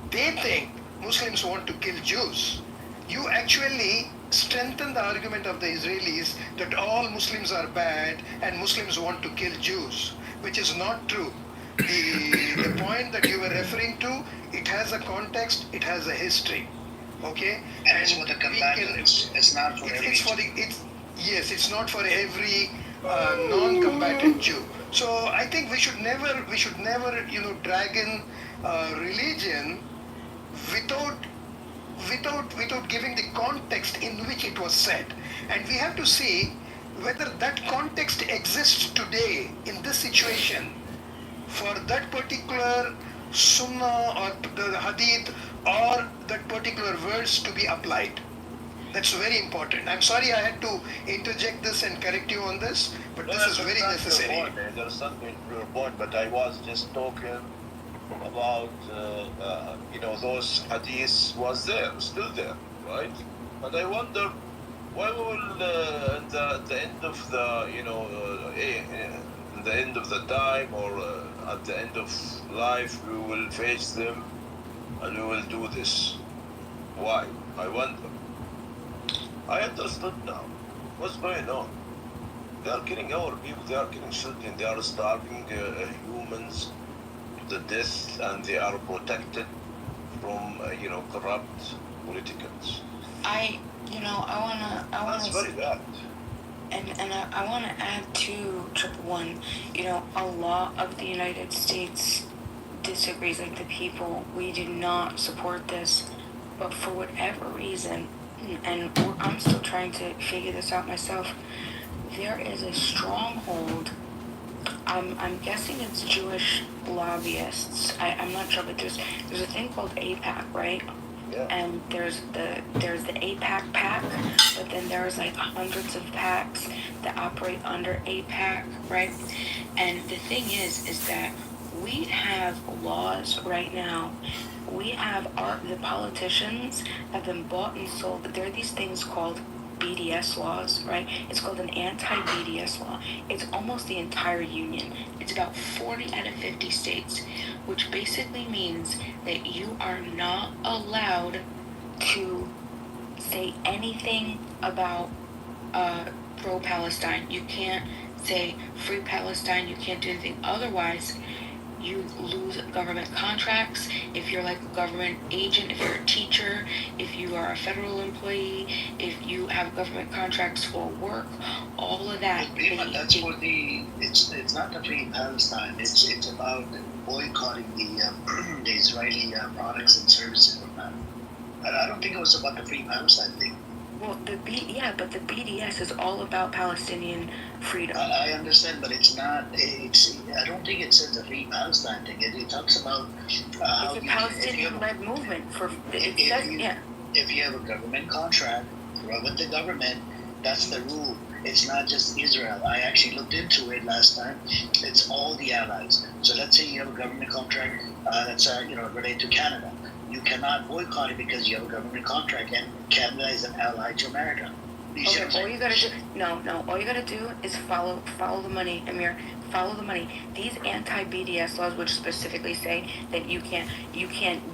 they think Muslims want to kill Jews. You actually strengthen the argument of the Israelis that all Muslims are bad and Muslims want to kill Jews, which is not true. The point that you were referring to, it has a context, it has a history. Okay?
And it's for the combatants. It's not for every
Yes, it's not for every non-combatant Jew. So I think we should never, drag in religion without giving the context in which it was said. And we have to see whether that context exists today in this situation for that particular sunnah or the hadith or that particular verse to be applied. That's very important. I'm sorry I had to interject this and correct you on this, but this is very necessary.
I understand your point, but I was just talking about those hadiths was there, still there, right? And I wonder why we will at the end of the in the end of the time or at the end of life we will face them and we will do this. Why? I wonder. I understood now. What's going on? They are killing our people, they are killing children, they are starving humans to death, and they are protected from, corrupt politicals.
I wanna
That's very bad.
And I want to add to Triple One, a lot of the United States disagrees, like the people. We do not support this, but for whatever reason, and I'm still trying to figure this out myself, there is a stronghold. I'm guessing it's Jewish lobbyists. I'm not sure, but there's a thing called AIPAC, right?
Yeah.
And there's the AIPAC PAC, but then there's like hundreds of PACs that operate under AIPAC, right? And the thing is that we have laws right now. We have the politicians have been bought and sold. There are these things called BDS laws, right? It's called an anti-BDS law. It's almost the entire union. It's about 40 out of 50 states, which basically means that you are not allowed to say anything about pro-Palestine. You can't say free Palestine. You can't do anything. Otherwise, you lose government contracts. If you're like a government agent, if you're a teacher, if you are a federal employee, if you have government contracts for work, all of that.
That's for it's not the free Palestine. It's about boycotting the Israeli products and services from that. I don't think it was about the free Palestine thing.
Well, but the BDS is all about Palestinian freedom.
I understand, but it's not. I don't think it says the free Palestine thing. It talks about
it's a Palestinian-led movement.
If you have a government contract, run with the government. That's the rule. It's not just Israel. I actually looked into it last time. It's all the allies. So let's say you have a government contract that's related to Canada. You cannot boycott it because you have a government contract, and Canada is an ally to America.
All you gotta do, all you gotta do is follow the money, Amir. Follow the money. These anti-BDS laws, which specifically say that you can't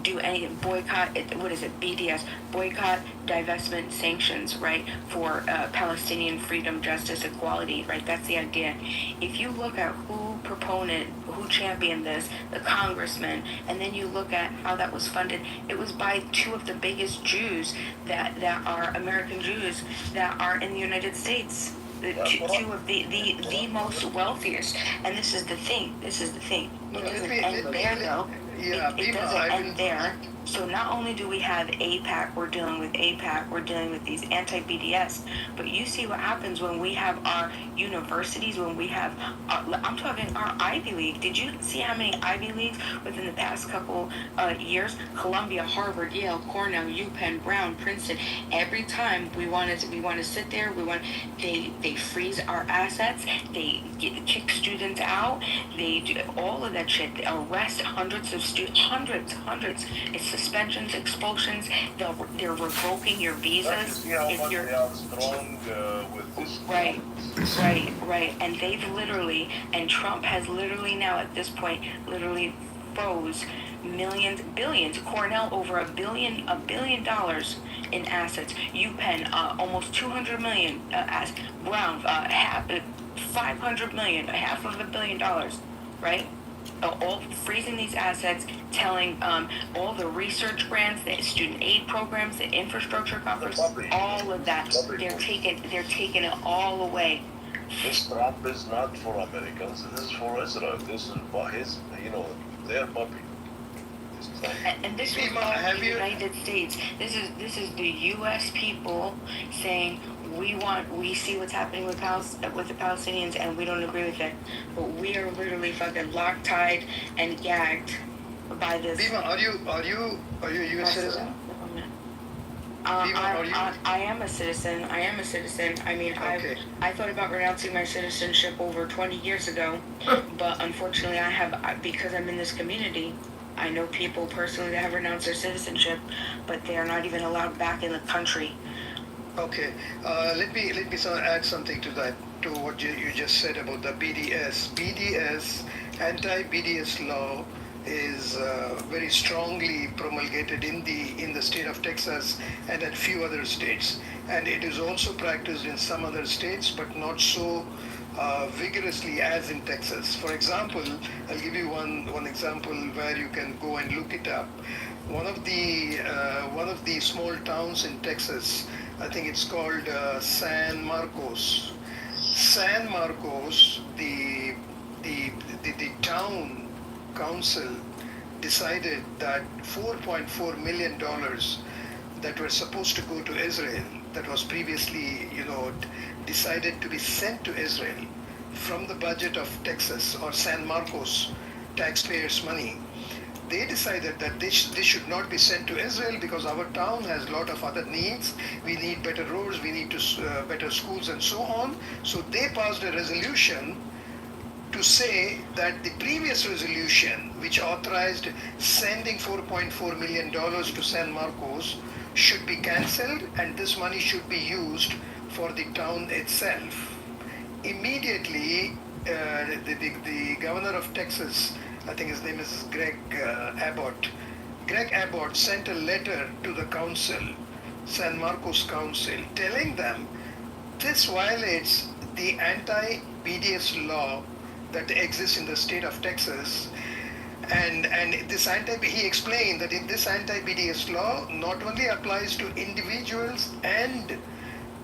do anything, boycott. What is it? BDS, boycott, divestment, sanctions, right? For Palestinian freedom, justice, equality, right? That's the idea. If you look at who championed this, the congressman, and then you look at how that was funded, it was by two of the biggest Jews that are American Jews that are in the United States. Two of the most wealthiest. And this is the thing. It doesn't end there, though. It doesn't end there. So not only do we have AIPAC, we're dealing with these anti-BDS, but you see what happens when we have our universities, when we have, I'm talking our Ivy League. Did you see how many Ivy Leagues within the past couple years? Columbia, Harvard, Yale, Cornell, UPenn, Brown, Princeton. Every time we want to sit there, they freeze our assets, they kick students out, they do all of that shit. They arrest hundreds of students, hundreds. It's suspensions, expulsions. They're revoking your visas if you're
strong with this.
Right. And they've literally, and Trump has literally now at this point literally froze billions. Cornell over $1 billion in assets. UPenn almost 200 million. Brown $500 million, half of $1 billion, right? All freezing these assets, telling all the research grants, the student aid programs, the infrastructure conference, all of that. They're taking it all away.
This Trump is not for Americans. This is for Israel. This is for his, their puppy.
And this is not the United States. This is the U.S. people saying we see what's happening with the Palestinians and we don't agree with it, but we are literally fucking locked, tied, and gagged by this.
Bima, are you a U.S. citizen?
I am a citizen. I mean, okay. I thought about renouncing my citizenship over 20 years ago, but unfortunately, because I'm in this community, I know people personally that have renounced their citizenship, but they are not even allowed back in the country.
Okay, let me add something to that, to what you just said about the BDS. BDS, anti-BDS law is very strongly promulgated in the state of Texas and a few other states, and it is also practiced in some other states, but not so vigorously as in Texas. For example, I'll give you one example where you can go and look it up. One of the small towns in Texas, I think it's called San Marcos. San Marcos, the town council decided that $4.4 million that were supposed to go to Israel, that was previously, decided to be sent to Israel from the budget of Texas or San Marcos taxpayers' money, they decided that this should not be sent to Israel because our town has a lot of other needs. We need better roads, we need better schools and so on. So they passed a resolution to say that the previous resolution, which authorized sending $4.4 million to San Marcos, should be cancelled and this money should be used for the town itself. Immediately, the governor of Texas, I think his name is Greg Abbott. Greg Abbott sent a letter to the council, San Marcos Council, telling them this violates the anti-BDS law that exists in the state of Texas. And he explained that in this anti-BDS law not only applies to individuals and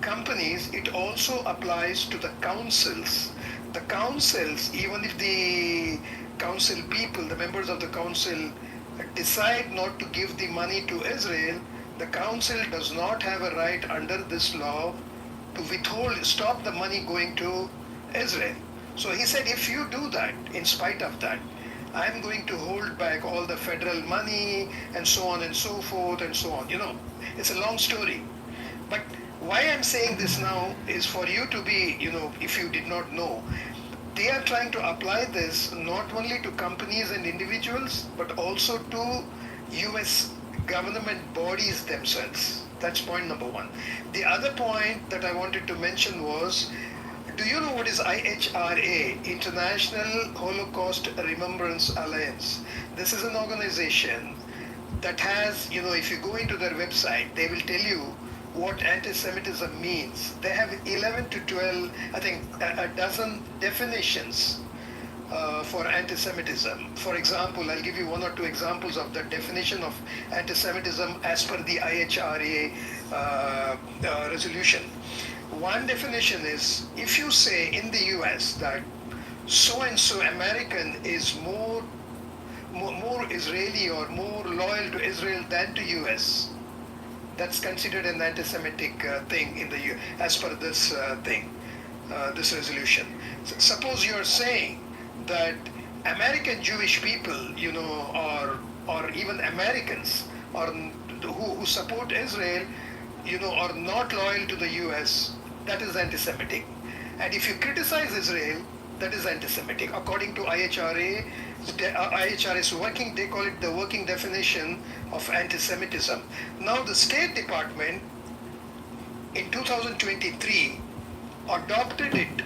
companies, it also applies to the councils. The councils, even if the council people, the members of the council, decide not to give the money to Israel, the council does not have a right under this law to stop the money going to Israel. So he said, if you do that, in spite of that, I'm going to hold back all the federal money and so on and so forth and so on. It's a long story. But why I'm saying this now is for you to be, if you did not know, they are trying to apply this not only to companies and individuals, but also to US government bodies themselves. That's point number one. The other point that I wanted to mention was, do you know what is IHRA, International Holocaust Remembrance Alliance? This is an organization that has, if you go into their website, they will tell you what anti-Semitism means. They have 11 to 12, I think a dozen definitions for anti-Semitism. For example, I'll give you one or two examples of the definition of anti-Semitism as per the IHRA resolution. One definition is, if you say in the US that so-and-so American is more Israeli or more loyal to Israel than to US, that's considered an anti-Semitic thing in the as per this this resolution. Suppose you're saying that American Jewish people, or even Americans, or who support Israel, are not loyal to the US, that is anti-Semitic. And if you criticize Israel, that is anti-Semitic. According to IHRA, IHRA's working, they call it the working definition of anti-Semitism. Now the State Department in 2023 adopted it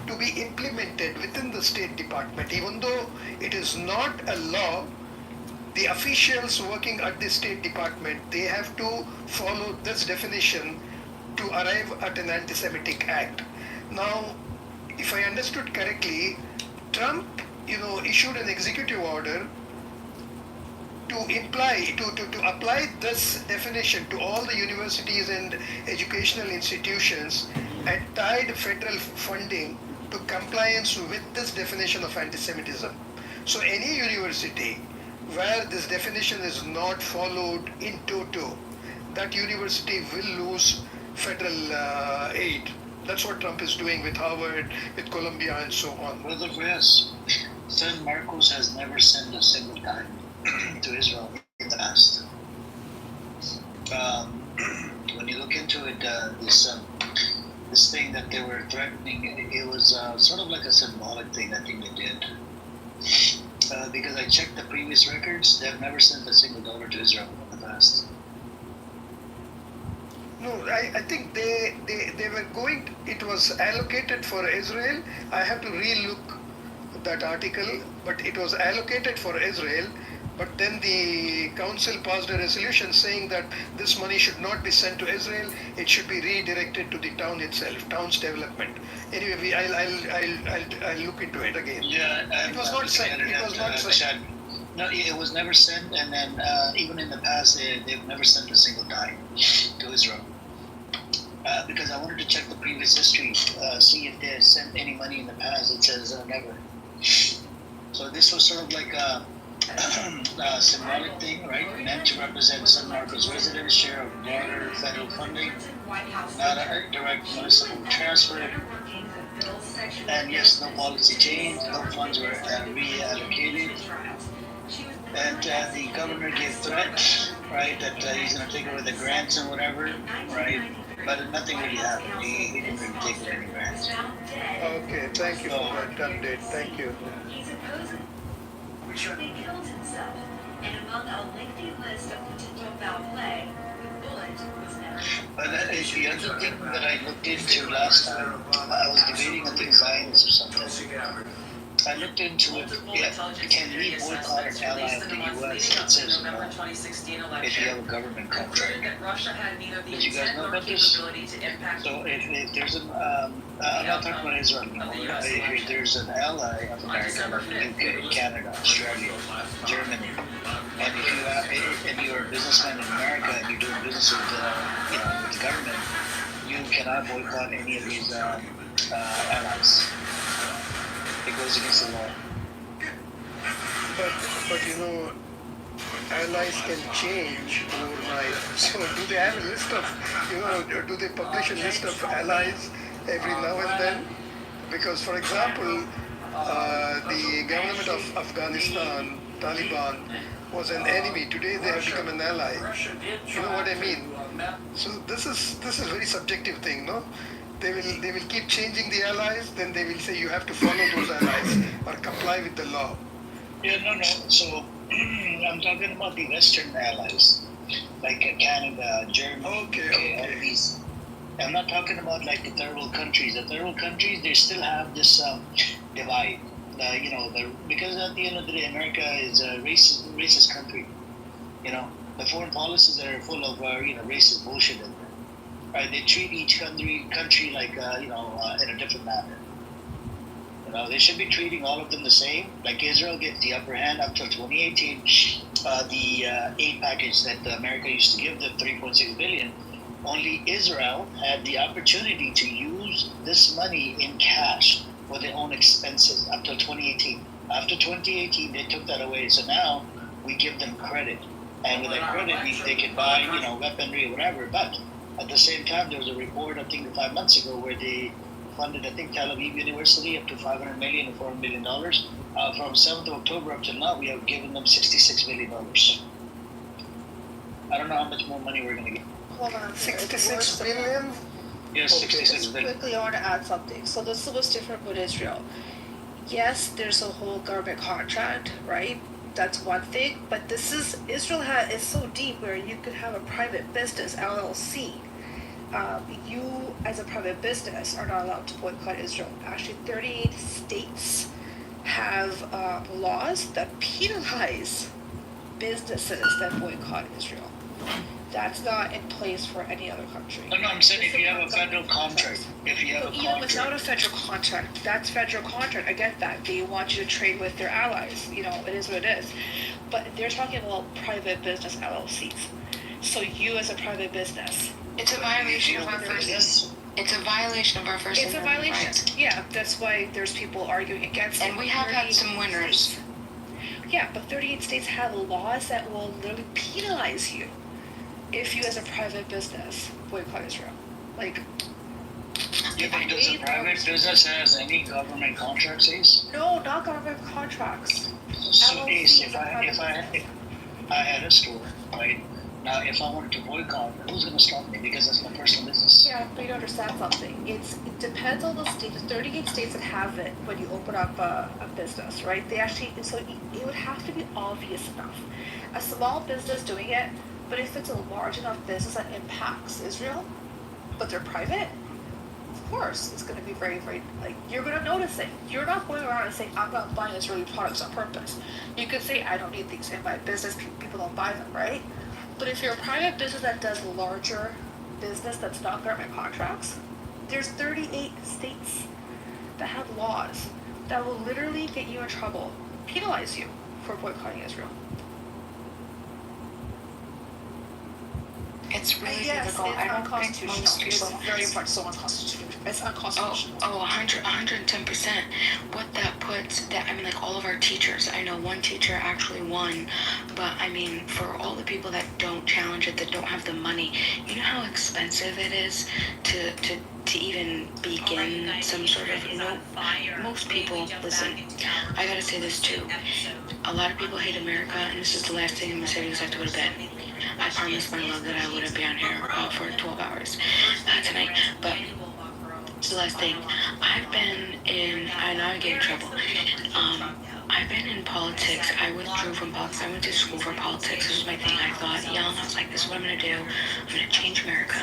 to be implemented within the State Department. Even though it is not a law, the officials working at the State Department, they have to follow this definition to arrive at an anti-Semitic act. Now, if I understood correctly, Trump, issued an executive order to apply this definition to all the universities and educational institutions and tied federal funding to compliance with this definition of anti-Semitism. So any university where this definition is not followed in toto, that university will lose federal aid. That's what Trump is doing with Harvard, with Columbia, and so on.
Brother Chris, San Marcos has never sent a single dime to Israel in the past. When you look into it, this thing that they were threatening, it was sort of like a symbolic thing I think they did. Because I checked the previous records, they've never sent a single dollar to Israel in the past.
No, I think they were going, it was allocated for Israel. I have to re-look that article, but it was allocated for Israel. But then the council passed a resolution saying that this money should not be sent to Israel. It should be redirected to the town itself, town's development. Anyway, I'll look into it again.
Yeah,
it was not sent. It was not sent.
No, it was never sent, and then even in the past, they've never sent a single dime to Israel. Because I wanted to check the previous history, see if they had sent any money in the past. It says never. So this was sort of like a symbolic thing, right? Meant to represent San Marcos residents' share of broader federal funding, not a direct municipal transfer. And yes, no policy change, no funds were reallocated. And the governor gave threats, right, that he's going to take over the grants and whatever, right? But nothing really happened. He didn't really take over any grants.
Okay, thank you for that update. Thank you.
He killed himself, and among a lengthy list of potential foul play, the bullet was never.
But that is the other thing that I looked into last time. I was debating a thing Zionist or something. I looked into it. Yeah, can we boycott an ally of the U.S.? It says no. If you have a government contract. Did you guys know about this? So if there's an, I'm not talking about Israel anymore. If there's an ally of America, like the UK, Canada, Australia, Germany, and if you're a businessman in America and you're doing business with, with the government, you cannot boycott any of these allies. It goes against the law.
But you know, allies can change overnight. So do they have a list of, do they publish a list of allies every now and then? Because for example, the government of Afghanistan, Taliban, was an enemy. Today they have become an ally. You know what I mean? So this is very subjective thing, no? They will keep changing the allies, then they will say you have to follow those allies or comply with the law.
Yeah, no. So I'm talking about the Western allies, like Canada, Germany, UK, all these. I'm not talking about like the third world countries. The third world countries, they still have this divide. Because at the end of the day, America is a racist country. The foreign policies that are full of racist bullshit. Right, they treat each country like in a different manner. They should be treating all of them the same. Like Israel gets the upper hand up till 2018. The aid package that America used to give them, 3.6 billion, only Israel had the opportunity to use this money in cash for their own expenses up till 2018. After 2018, they took that away. So now we give them credit, and with that credit, they can buy weaponry or whatever. But at the same time, there was a report, I think 5 months ago, where they funded, I think, Tel Aviv University up to $500 million or $400 million. From 7th of October up till now, we have given them $66 million. I don't know how much more money we're going to get.
Hold on.
66 million?
Yes, 66 billion.
Quickly, I want to add something. So this is what's different with Israel. Yes, there's a whole government contract, right? That's one thing, but Israel is so deep where you could have a private business, LLC. You, as a private business, are not allowed to boycott Israel. Actually, 38 states have laws that penalize businesses that boycott Israel. That's not in place for any other country.
No, I'm saying if you have a federal contract.
Even without a federal contract, that's federal contract. I get that. They want you to trade with their allies. It is what it is. But they're talking about private business LLCs. So you as a private business.
It's a violation of our First. It's a violation of our First
Amendment. It's a violation. Right? Yeah, that's why there's people arguing against it.
And we have had some winners.
Yeah, but 38 states have laws that will literally penalize you if you as a private business boycott Israel.
Does a private business has any government contracts, Ace?
No, not government contracts.
So Ace, if I had a store, right, Now, if I wanted to boycott, who's going to stop me? Because it's my personal business.
Yeah, but you don't understand something. It depends on the state. There's 38 states that have it when you open up a business, right? They actually, so it would have to be obvious enough. A small business doing it, but if it's a large enough business that impacts Israel, but they're private, of course, it's going to be very, very, like, you're going to notice it. You're not going around and saying, I'm not buying Israeli products on purpose. You could say, I don't need these in my business, people don't buy them, right? But if you're a private business that does larger business that's not government contracts, there's 38 states that have laws that will literally get you in trouble, penalize you for boycotting Israel.
It's really
Yes,
difficult.
it's
I don't think
unconstitutional.
most people.
It's very much so unconstitutional. It's unconstitutional.
110%. What that puts, that, I mean, like all of our teachers, I know one teacher actually won, but I mean, for all the people that don't challenge it, that don't have the money, you know how expensive it is to even begin some sort of, most people, listen, I gotta say this too. A lot of people hate America, and this is the last thing I'm gonna say because I have to go to bed. I promised my love that I wouldn't be on here for 12 hours tonight, but it's the last thing. I've been in, I know I get in trouble. I've been in politics. I withdrew from politics. I went to school for politics. This was my thing. I thought young, I was like, this is what I'm going to do. I'm going to change America.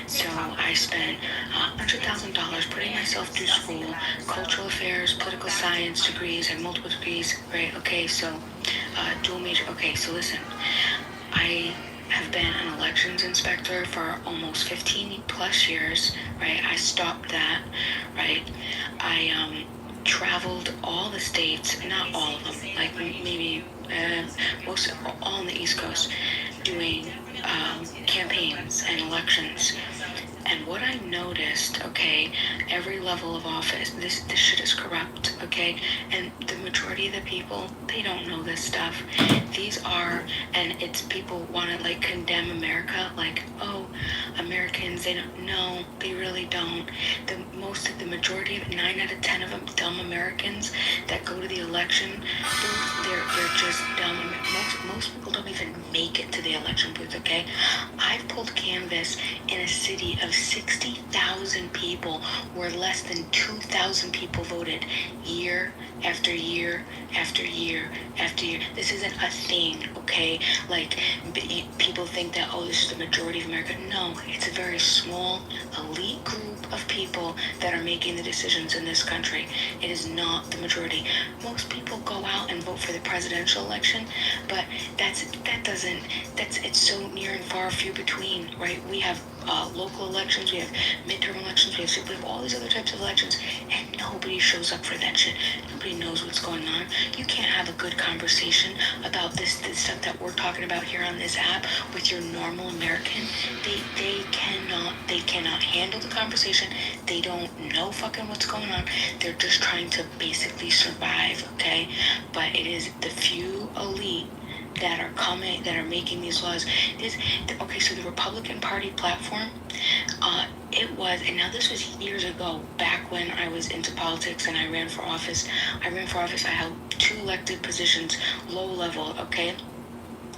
So I spent $100,000 putting myself through school, cultural affairs, political science degrees, and multiple degrees, right? Okay, so dual major. Okay, so listen, I have been an elections inspector for almost 15 plus years, right? I stopped that, right? I traveled all the states, not all of them, like maybe most, all on the East Coast, doing campaigns and elections. And what I noticed, okay, every level of office, this shit is corrupt, okay? And the majority of the people, they don't know this stuff. These are, and it's people want to like condemn America, like, oh, Americans, they don't know, they really don't. The majority of 9 out of 10 of them dumb Americans that go to the election booth, they're just dumb. Most people don't even make it to the election booth, okay? I've pulled canvas in a city of 60,000 people where less than 2,000 people voted year after year after year after year. This isn't a thing, okay? Like, people think that, oh, this is the majority of America. No, it's a very small, elite group of people that are making the decisions in this country. It is not the majority. Most people go out and vote for the presidential election, but it's so near and far few between, right? We have local elections, we have midterm elections, we have all these other types of elections, and nobody shows up for that shit. Nobody knows what's going on. You can't have a good conversation about this stuff that we're talking about here on this app with your normal American. They cannot handle the conversation. They don't know fucking what's going on. They're just trying to basically survive, okay? But it is the few elite that are making these laws. Okay, so the Republican Party platform, it was, and now this was years ago, back when I was into politics and I ran for office. I held 2 elected positions, low level, okay?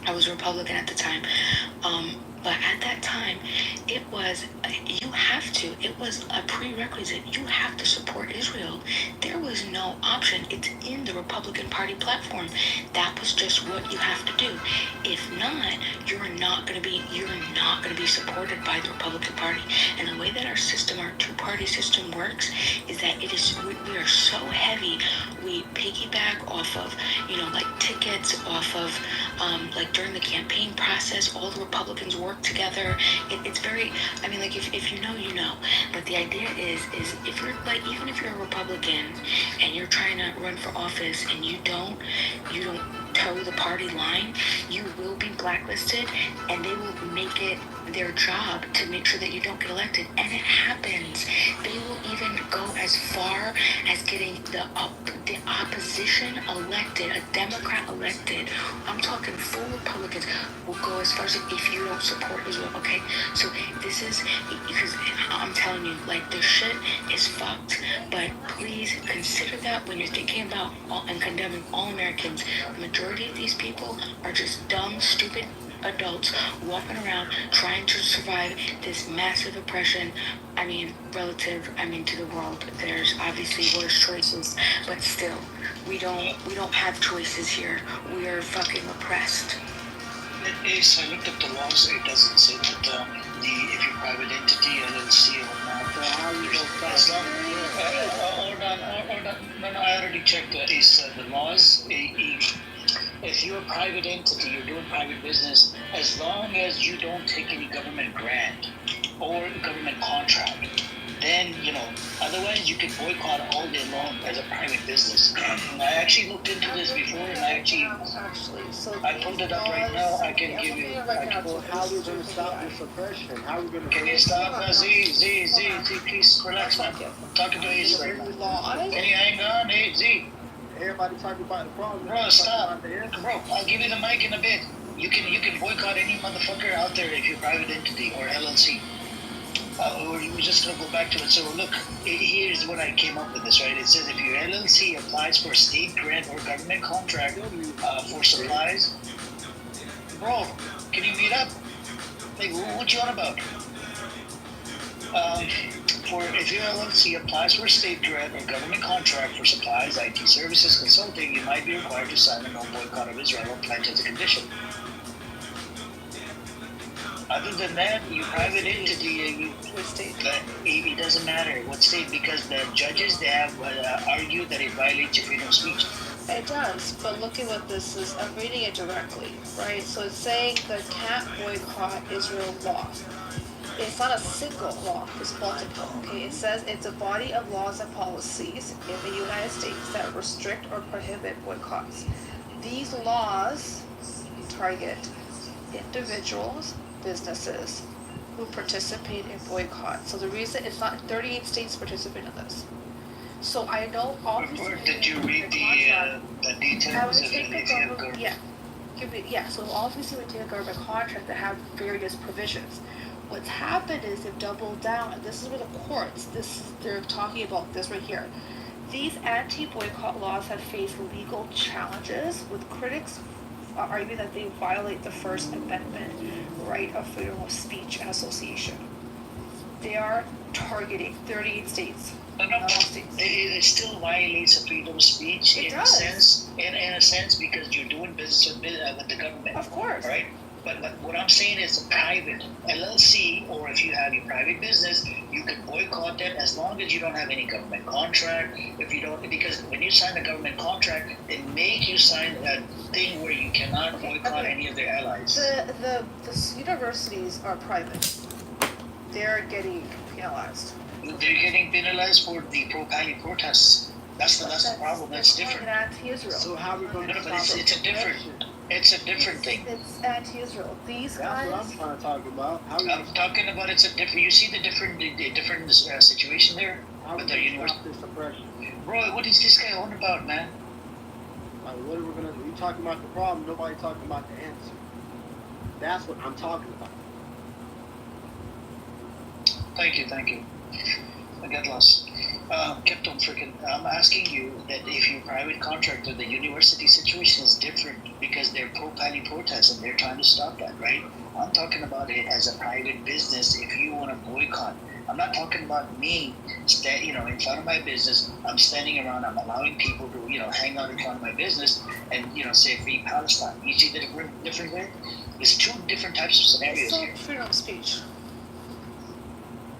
I was a Republican at the time. But at that time, it was a prerequisite. You have to support Israel. There was no option. It's in the Republican Party platform. That was just what you have to do. If not, you're not going to be supported by the Republican Party. And the way that our system, our 2-party system works, is that we are so heavy. We piggyback off of, like tickets, off of, like during the campaign process, all the Republicans work together. It's very, I mean, like if you know, you know. But the idea is if you're like, even if you're a Republican and you're trying to run for office and you don't toe the party line, you will be blacklisted, and they will make it their job to make sure that you don't get elected. And it happens. They will even go as far as getting the opposition elected, a Democrat elected. I'm talking full Republicans will go as far as if you don't support Israel, okay? So this is, because I'm telling you, like, this shit is fucked, but please consider that when you're thinking about and condemning all Americans. The majority of these people are just dumb, stupid adults walking around trying to survive this massive oppression. Relative, to the world. There's obviously worse choices, but still, we don't have choices here. We are fucking oppressed.
Ace, I looked up the laws. It doesn't say that if you're private entity, LLC, or not.
So how you gonna stop
As long,
it?
hold on. No, I already checked the laws. If you're a private entity, you're doing private business, as long as you don't take any government grant or government contract, then, otherwise you can boycott all day long as a private business. And I actually looked into this before, and I pulled it up right now. I can give you.
So how are we gonna stop this oppression? How are we gonna?
Can you stop? Z, please relax, man. I'm talking to Ace right now. Can you hang on? Hey, Z.
Everybody talking about the problem.
Bro, stop. Bro, I'll give you the mic in a bit. You can boycott any motherfucker out there if you're private entity or LLC. We're just gonna go back to it. So look, here's what I came up with this, right? It says if your LLC applies for a state grant or government contract for supplies, bro, can you meet up? Like, what you on about? If your LLC applies for a state grant or government contract for supplies, IT services, consulting, you might be required to sign a no boycott of Israel or pledge as a condition. Other than that, you private entity, it doesn't matter what state, because the judges, they have argued that it violates your freedom of speech.
It does, but look at what this is. I'm reading it directly, right? So it's saying the can't boycott Israel law. It's not a single law, it's multiple, okay? It says it's a body of laws and policies in the United States that restrict or prohibit boycotts. These laws target individuals, businesses who participate in boycott. So the reason it's not 38 states participate in this. So I know obviously.
Did you read the details of it?
Yeah. So obviously we take a government contract that have various provisions. What's happened is they've doubled down, and this is where the courts. They're talking about this right here. These anti-boycott laws have faced legal challenges, with critics arguing that they violate the First Amendment right of freedom of speech and association. They are targeting 38 states.
It still violates the freedom of speech in a sense, because you're doing business with the government.
Of course.
Right? But what I'm saying is a private LLC, or if you have your private business, you can boycott them as long as you don't have any government contract. If you don't, because when you sign a government contract, they make you sign a thing where you cannot boycott any of their allies.
The universities are private. They're getting penalized.
They're getting penalized for the pro-Palestine protests. That's the problem. That's different.
Anti-Israel.
So how are we going to stop
It's a different thing.
It's anti-Israel. These guys.
That's what I'm trying to talk about.
I'm talking about it's a different. You see the different situation there with the university.
This oppression?
Bro, what is this guy on about, man?
Like, what are we gonna? You talking about the problem? Nobody talking about the answer. That's what I'm talking about.
Thank you. I get lost. Captain freaking, I'm asking you that if you're a private contractor, the university situation is different because they're pro-Palestine protests and they're trying to stop that, right? I'm talking about it as a private business. If you want to boycott, I'm not talking about me, in front of my business. I'm standing around. I'm allowing people to, hang out in front of my business and, say free Palestine. You see the different way? There's two different types of scenarios here.
It's freedom of speech.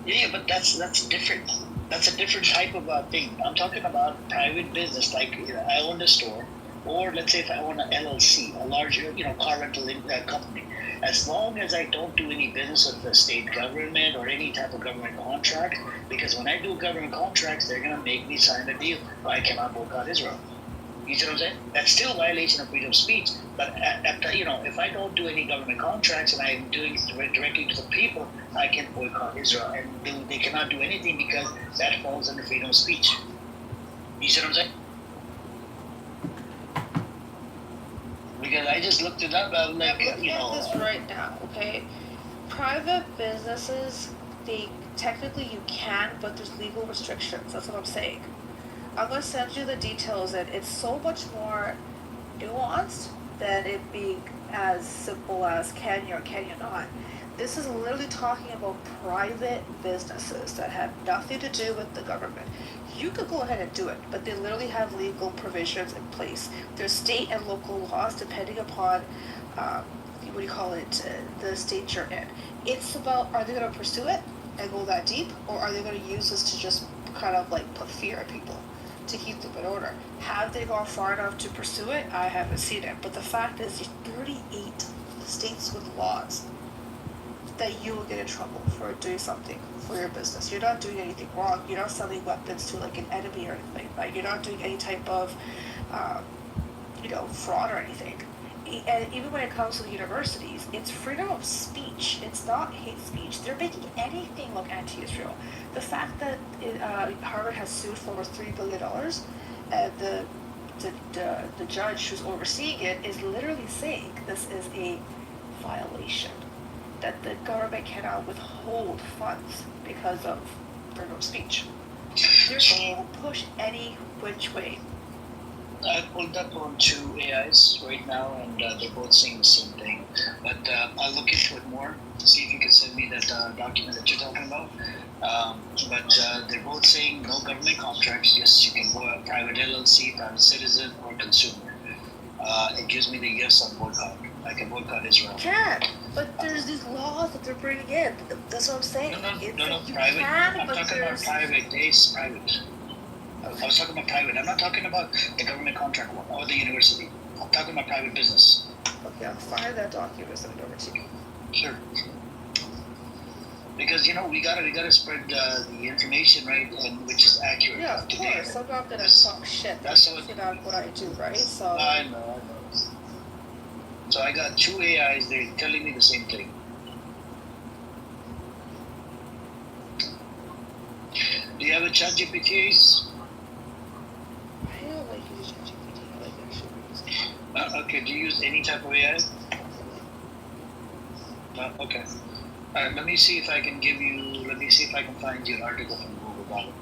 Yeah, but that's different. That's a different type of thing. I'm talking about private business, like I own a store, or let's say if I own an LLC, a larger, car rental company. As long as I don't do any business with the state government or any type of government contract, because when I do government contracts, they're gonna make me sign a deal, or I cannot boycott Israel. You see what I'm saying? That's still a violation of freedom of speech. But if I don't do any government contracts and I'm doing it directly to the people, I can boycott Israel, and they cannot do anything because that falls under freedom of speech. You see what I'm saying? Because I just looked it up. I'm like,
Look at this right now, okay? Private businesses, technically you can, but there's legal restrictions. That's what I'm saying. I'm going to send you the details, and it's so much more nuanced than it being as simple as can you or can you not. This is literally talking about private businesses that have nothing to do with the government. You could go ahead and do it, but they literally have legal provisions in place. There's state and local laws depending upon, what do you call it, the state you're in. It's about, are they going to pursue it and go that deep, or are they going to use this to just kind of like put fear in people to keep them in order? Have they gone far enough to pursue it? I haven't seen it, but the fact is there's 38 states with laws that you will get in trouble for doing something for your business. You're not doing anything wrong. You're not selling weapons to like an enemy or anything. Like you're not doing any type of, fraud or anything. And even when it comes to the universities, it's freedom of speech. It's not hate speech. They're making anything look anti-Israel. The fact that Harvard has sued for over $3 billion, and the judge who's overseeing it is literally saying this is a violation, that the government cannot withhold funds because of freedom of speech. They're going to push any which way.
I pulled up on two AIs right now, and they're both saying the same thing. But I'll look into it more, see if you can send me that document that you're talking about. But they're both saying no government contracts. Yes, you can go a private LLC, private citizen, or consumer. It gives me the yes on boycott. I can boycott Israel.
You can, but there's these laws that they're bringing in. That's what I'm saying.
No,
You
private.
can,
I'm
but
talking about private. Days private. I was talking about private. I'm not talking about the government contract one or the university. I'm talking about private business.
Okay, I'll find that document and send it over to you.
Sure. Because we gotta spread the information, right, and which is accurate.
Yeah, of course. I'm not gonna talk shit.
That's
what I do, right? So
I know. So I got two AIs. They're telling me the same thing. Do you have a ChatGPT, Ace?
I don't like using ChatGPT. I like actually using.
Okay. Do you use any type of AI? Okay. All right. Let me see if I can find you an article from Google about it.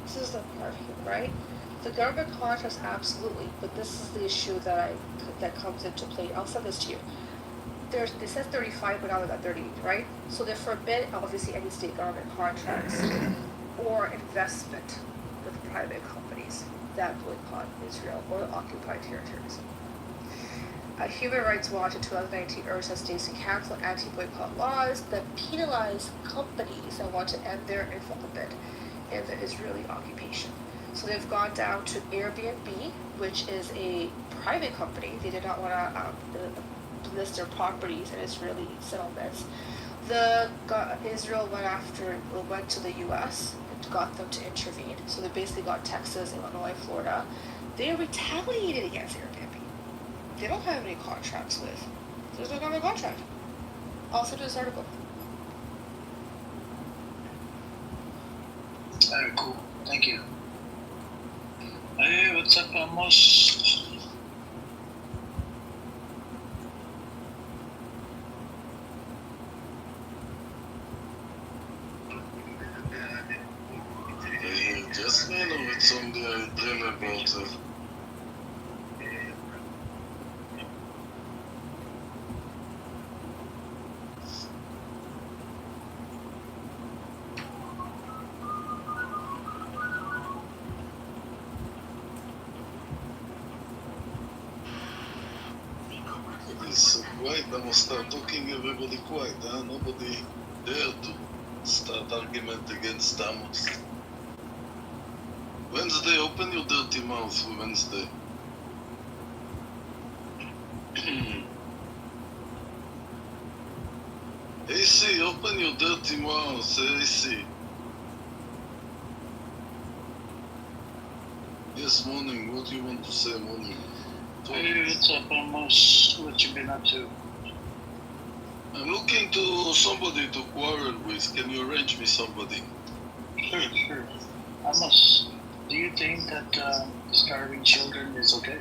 This is the part here, right? The government contracts absolutely, but this is the issue that comes into play. I'll send this to you. They said 35, but now they're at 38, right? So they forbid obviously any state government contracts or investment with private companies that boycott Israel or occupied territories. Human Rights Watch in 2019 urged states to cancel anti-boycott laws that penalize companies that want to end their involvement in the Israeli occupation. So they've gone down to Airbnb, which is a private company. They did not want to list their properties in Israeli settlements. Israel went to the U.S. and got them to intervene. So they basically got Texas, Illinois, Florida. They retaliated against Airbnb. They don't have any contracts with. There's no government contract. I'll send you this article.
Alright, cool. Thank you. Hey, what's up, Amos?
Just with some dream about it. It's quiet, I must start talking, everybody quiet, huh? Nobody dare to start argument against Amos. Wednesday, open your dirty mouth for Wednesday. AC, open your dirty mouth, AC. Yes, morning, what do you want to say, morning?
Hey, what's up, Amos? What you been up to?
I'm looking to somebody to quarrel with. Can you arrange me somebody?
Sure. Amos, do you think that starving children is okay?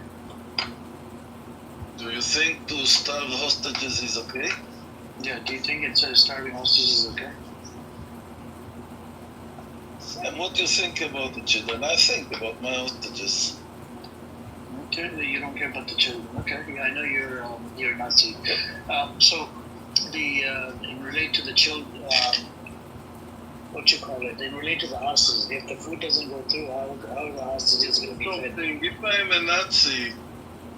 Do you think to starve hostages is okay?
Yeah, do you think it's starving hostages is okay?
And what do you think about the children? I think about my hostages.
Okay, you don't care about the children. Okay, yeah, I know you're Nazi. So in relate to the children, what you call it? In relate to the hostages, if the food doesn't go through, how are the hostages going to be fed?
If I'm a Nazi,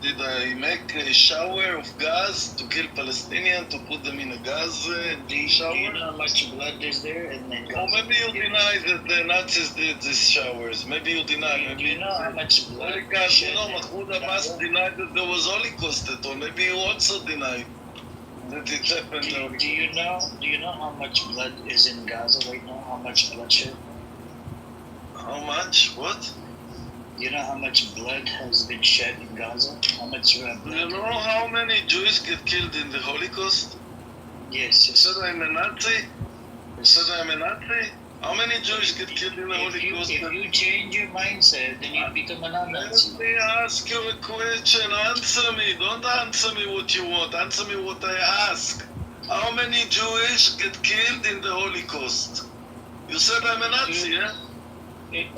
did I make a shower of gas to kill Palestinians, to put them in a gas shower?
Do you know how much blood is there in Gaza?
Or maybe you deny that the Nazis did these showers. Maybe you deny.
Do you know how much blood?
Because, you know, Mahmoud Abbas denied that there was Holocaust at all. Maybe you also deny that it happened.
Do you know how much blood is in Gaza right now? How much bloodshed?
How much? What?
Do you know how much blood has been shed in Gaza? How much blood?
Do you know how many Jews get killed in the Holocaust?
Yes.
You said I'm a Nazi? You said I'm a Nazi? How many Jews get killed in the Holocaust?
If you change your mindset, then you become a non-Nazi.
Let me ask you a question. Answer me. Don't answer me what you want. Answer me what I ask. How many Jews get killed in the Holocaust? You said I'm a Nazi, yeah?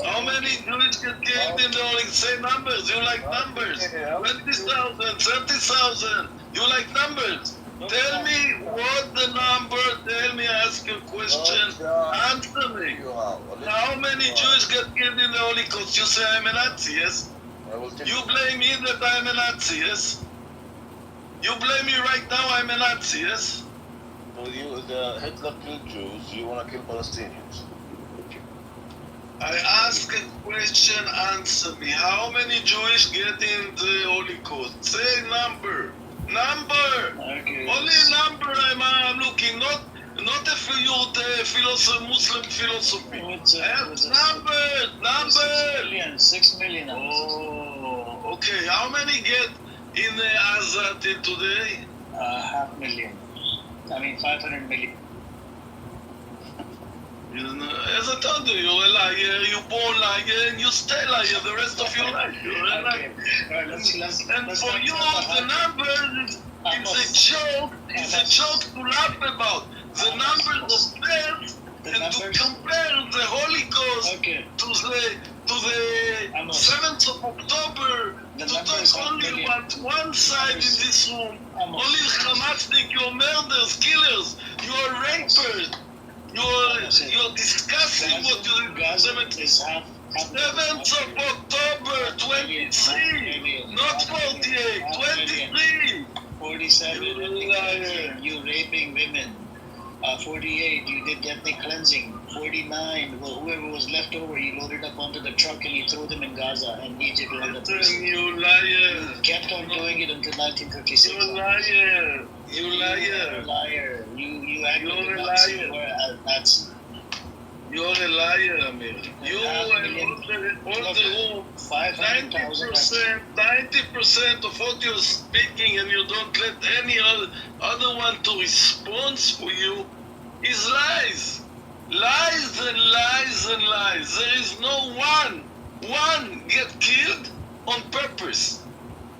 How many Jews get killed in the Holocaust? Say numbers. You like numbers. 20,000, 30,000. You like numbers. Tell me what the number. Tell me, ask you a question. Answer me. How many Jews get killed in the Holocaust? You say I'm a Nazi, yes? You blame me that I'm a Nazi, yes? You blame me right now I'm a Nazi, yes?
So Hitler killed Jews, you want to kill Palestinians.
I ask a question, answer me. How many Jews get in the Holocaust? Say number. Number!
Okay.
Only number I'm looking, not a philosophy, Muslim philosophy. I have numbers!
6 million.
Oh, okay. How many get in Gaza till today?
500,000. I mean 500 million.
You know, as I told you, you're a liar, you're born liar, and you stay liar the rest of your life. You're a liar. And for you, the numbers is a joke. It's a joke to laugh about. The numbers of death and to compare the Holocaust to the 7th of October, to talk only about one side in this room. Only Hamasnik, you're murderers, killers, you're rapers. You're discussing what you did on 7th of October 23, not 48, 23.
47, you raping women. 48, you did ethnic cleansing. 49, well, whoever was left over, you loaded up onto the truck and you threw them in Gaza and Egypt.
You liar.
You kept on doing it until 1956.
You liar. You liar.
You're a liar. You act like
You're
a
a
Nazi.
liar.
You're a Nazi.
You're a liar, Amir. You and all the room, 90% of what you're speaking and you don't let any other one to respond for you is lies. Lies and lies and lies. There is no one get killed on purpose.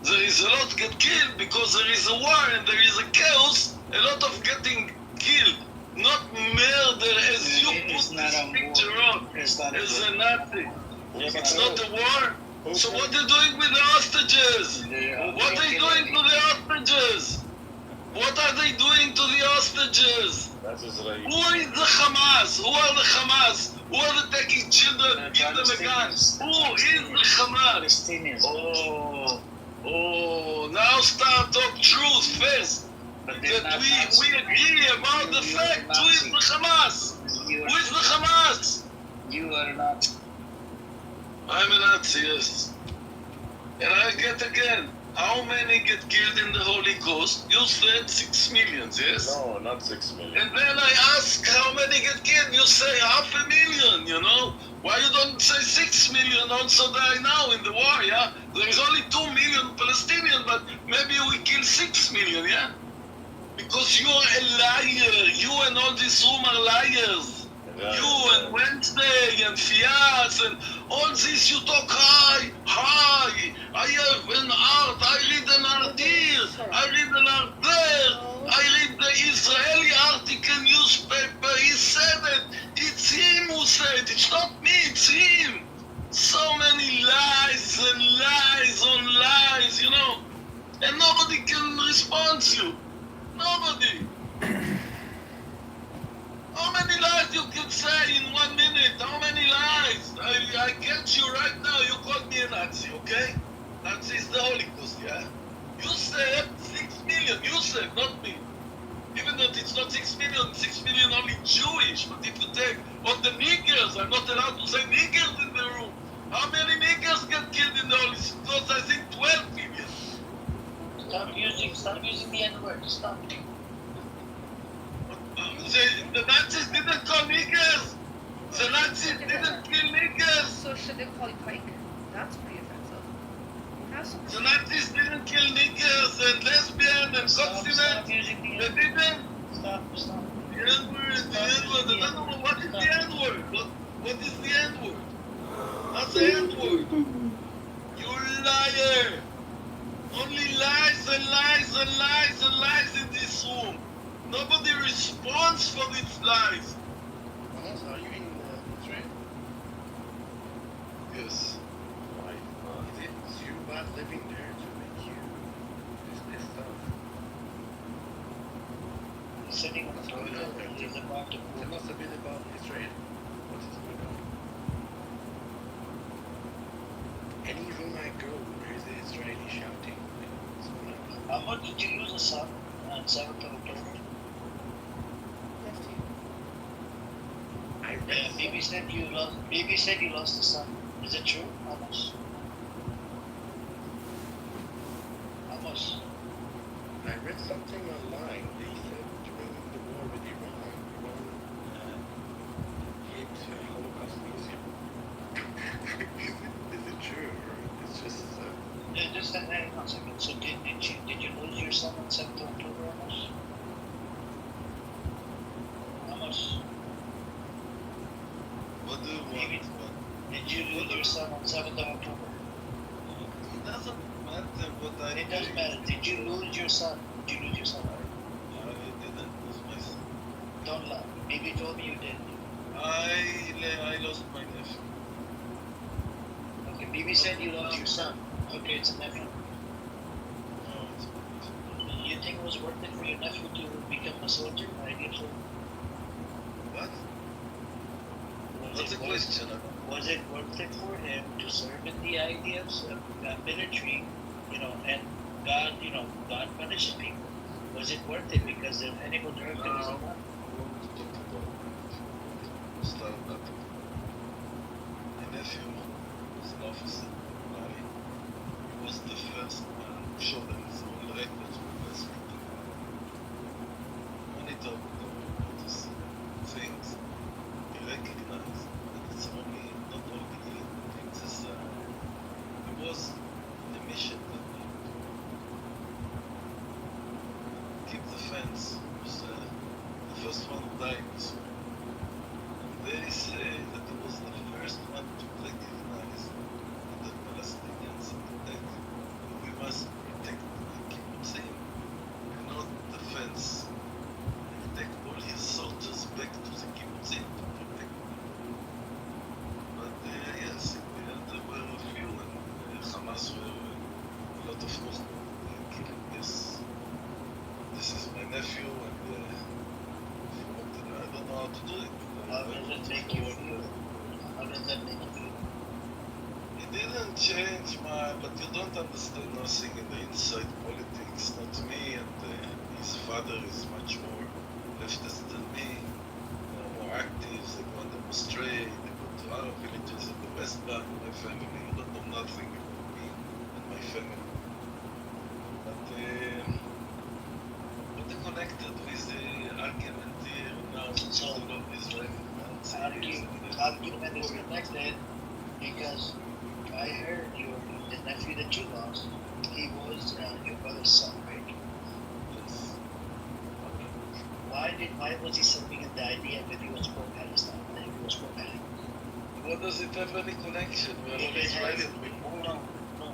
There is a lot get killed because there is a war and there is a chaos, a lot of getting killed. Not murder as you put this picture on, as a Nazi. It's not a war. So what are you doing with the hostages? What are you doing to the hostages? What are they doing to the hostages? Who is the Hamas? Who are the Hamas? Who are the taking children, give them a gun? Who is the Hamas? Oh, now start talk truth first. That we agree about the fact who is the Hamas? Who is the Hamas?
You are not.
I'm a Nazi, yes. And I get again, how many get killed in the Holocaust? You said 6 million, yes?
No, not 6 million.
And then I ask how many get killed, you say 500,000, you know? Why you don't say 6 million also die now in the war, yeah? There is only 2 million Palestinians, but maybe we kill 6 million, yeah? Because you are a liar. You and all this room are liars. You and Wednesday and Fias and all this you talk high. I have an art. I read an art here. I read an art there. I read the Israeli article newspaper. He said it. It's him who said it. It's not me. him. So many lies and lies on lies, you know, and nobody can respond to you. Nobody. How many lies you can say in 1 minute? How many lies? I get you right now. You called me a Nazi, okay? Nazi is the Holocaust, yeah? You said 6 million. You said, not me. Even though it's not 6 million, 6 million only Jewish. But if you take all the niggers, I'm not allowed to say niggers in the room. How many niggers get killed in the Holocaust? I think 12 million.
Stop using the N-word. Stop.
The Nazis didn't call niggers. The Nazis didn't kill niggers.
So should they call you Pike? That's pretty offensive.
The Nazis didn't kill niggers and lesbians and continents. They didn't.
Stop.
The N-word, the N-word. I don't know what is the N-word. What is the N-word? What's the N-word? You liar. Only lies and lies and lies and lies in this room. Nobody responds for these lies.
Are you in Israel?
Yes.
Why? Is it you bad living there to make you this stuff?
Sitting on the toilet, he's about to
Tell us a bit about Israel. What is going on? Any room I go, there is an Israeli shouting. What's going on?
How much did you lose a son on 7th of October? Yeah, Bibi said you lost a son. Is it true? How much? How much?
I read something online. They said during the war with Iran hit a Holocaust museum. Is it true or it's just?
Just hang on a second. So did you lose your son on 7th of October? How much? How much?
What do you want?
Did you lose your son on 7th of October?
It doesn't matter what I
It doesn't matter. Did you lose your son? Did you lose your son?
I didn't lose my son.
Don't lie. Bibi told me you did.
I lost my nephew.
Okay, Bibi said you lost your son. Okay, it's a nephew.
No, it's not.
You think it was worth it for your nephew to become a soldier? I did so.
What? What's the question?
Was it worth it for him to serve in the IDF's military, and God punishes people? Was it worth it because the animal directive was a lot?
Start that. My nephew was an officer. He was the first man who showed them his own records with best people. When he talked about these things, he recognized that it's only not only things as it was a mission that keep the fence. Was the first one who died. So they say that he was the first one to recognize that the Palestinians that we must protect the kibbutzim, not the fence, and take all his soldiers back to the kibbutzim to protect them. But yes, in the end there were a few, and Hamas were a lot of Muslims killing. Yes, this is my nephew, and I don't know how to do it.
How does it make you feel? How does that make you feel?
It didn't change but you don't understand nothing in the inside politics, not me, and his father is much more leftist than me. They're more active, they go and demonstrate, they go to our villages in the West Bank, my family, you don't know nothing about me and my family. But they're connected with the argument here now,
So,
of Israel.
Argument is connected because I heard the nephew that you lost, he was your brother's son, right?
Yes.
Why was he serving in the idea that he was pro-Palestine, that he was pro-Palestine?
What does it have any connection? We're all
It has-
Israelis.
No.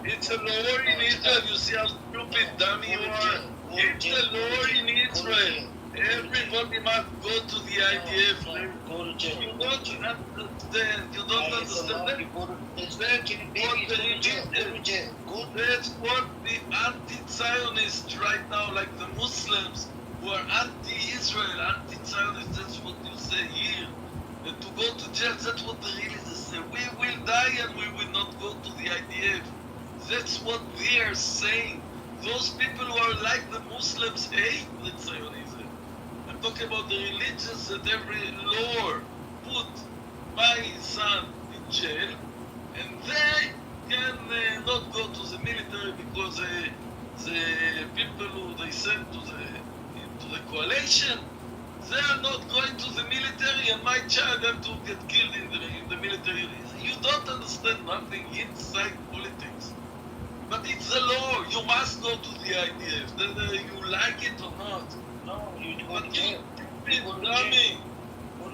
It's a law in Israel. You see how stupid dummy you are? It's a law in Israel. Everybody must go to the IDF.
Go to jail.
You don't understand. You don't understand. That's what the anti-Zionists right now, like the Muslims who are anti-Israel, anti-Zionist, that's what you say here. And to go to jail, that's what the really say. We will die and we will not go to the IDF. That's what they are saying. Those people who are like the Muslims hate the Zionism. I'm talking about the religions that every Lord put my son in jail, and they can not go to the military because the people who they sent to the coalition, they are not going to the military, and my child have to get killed in the military. You don't understand nothing inside politics. But it's the law. You must go to the IDF, whether you like it or not.
No, you go to
But
jail.
you stupid dummy.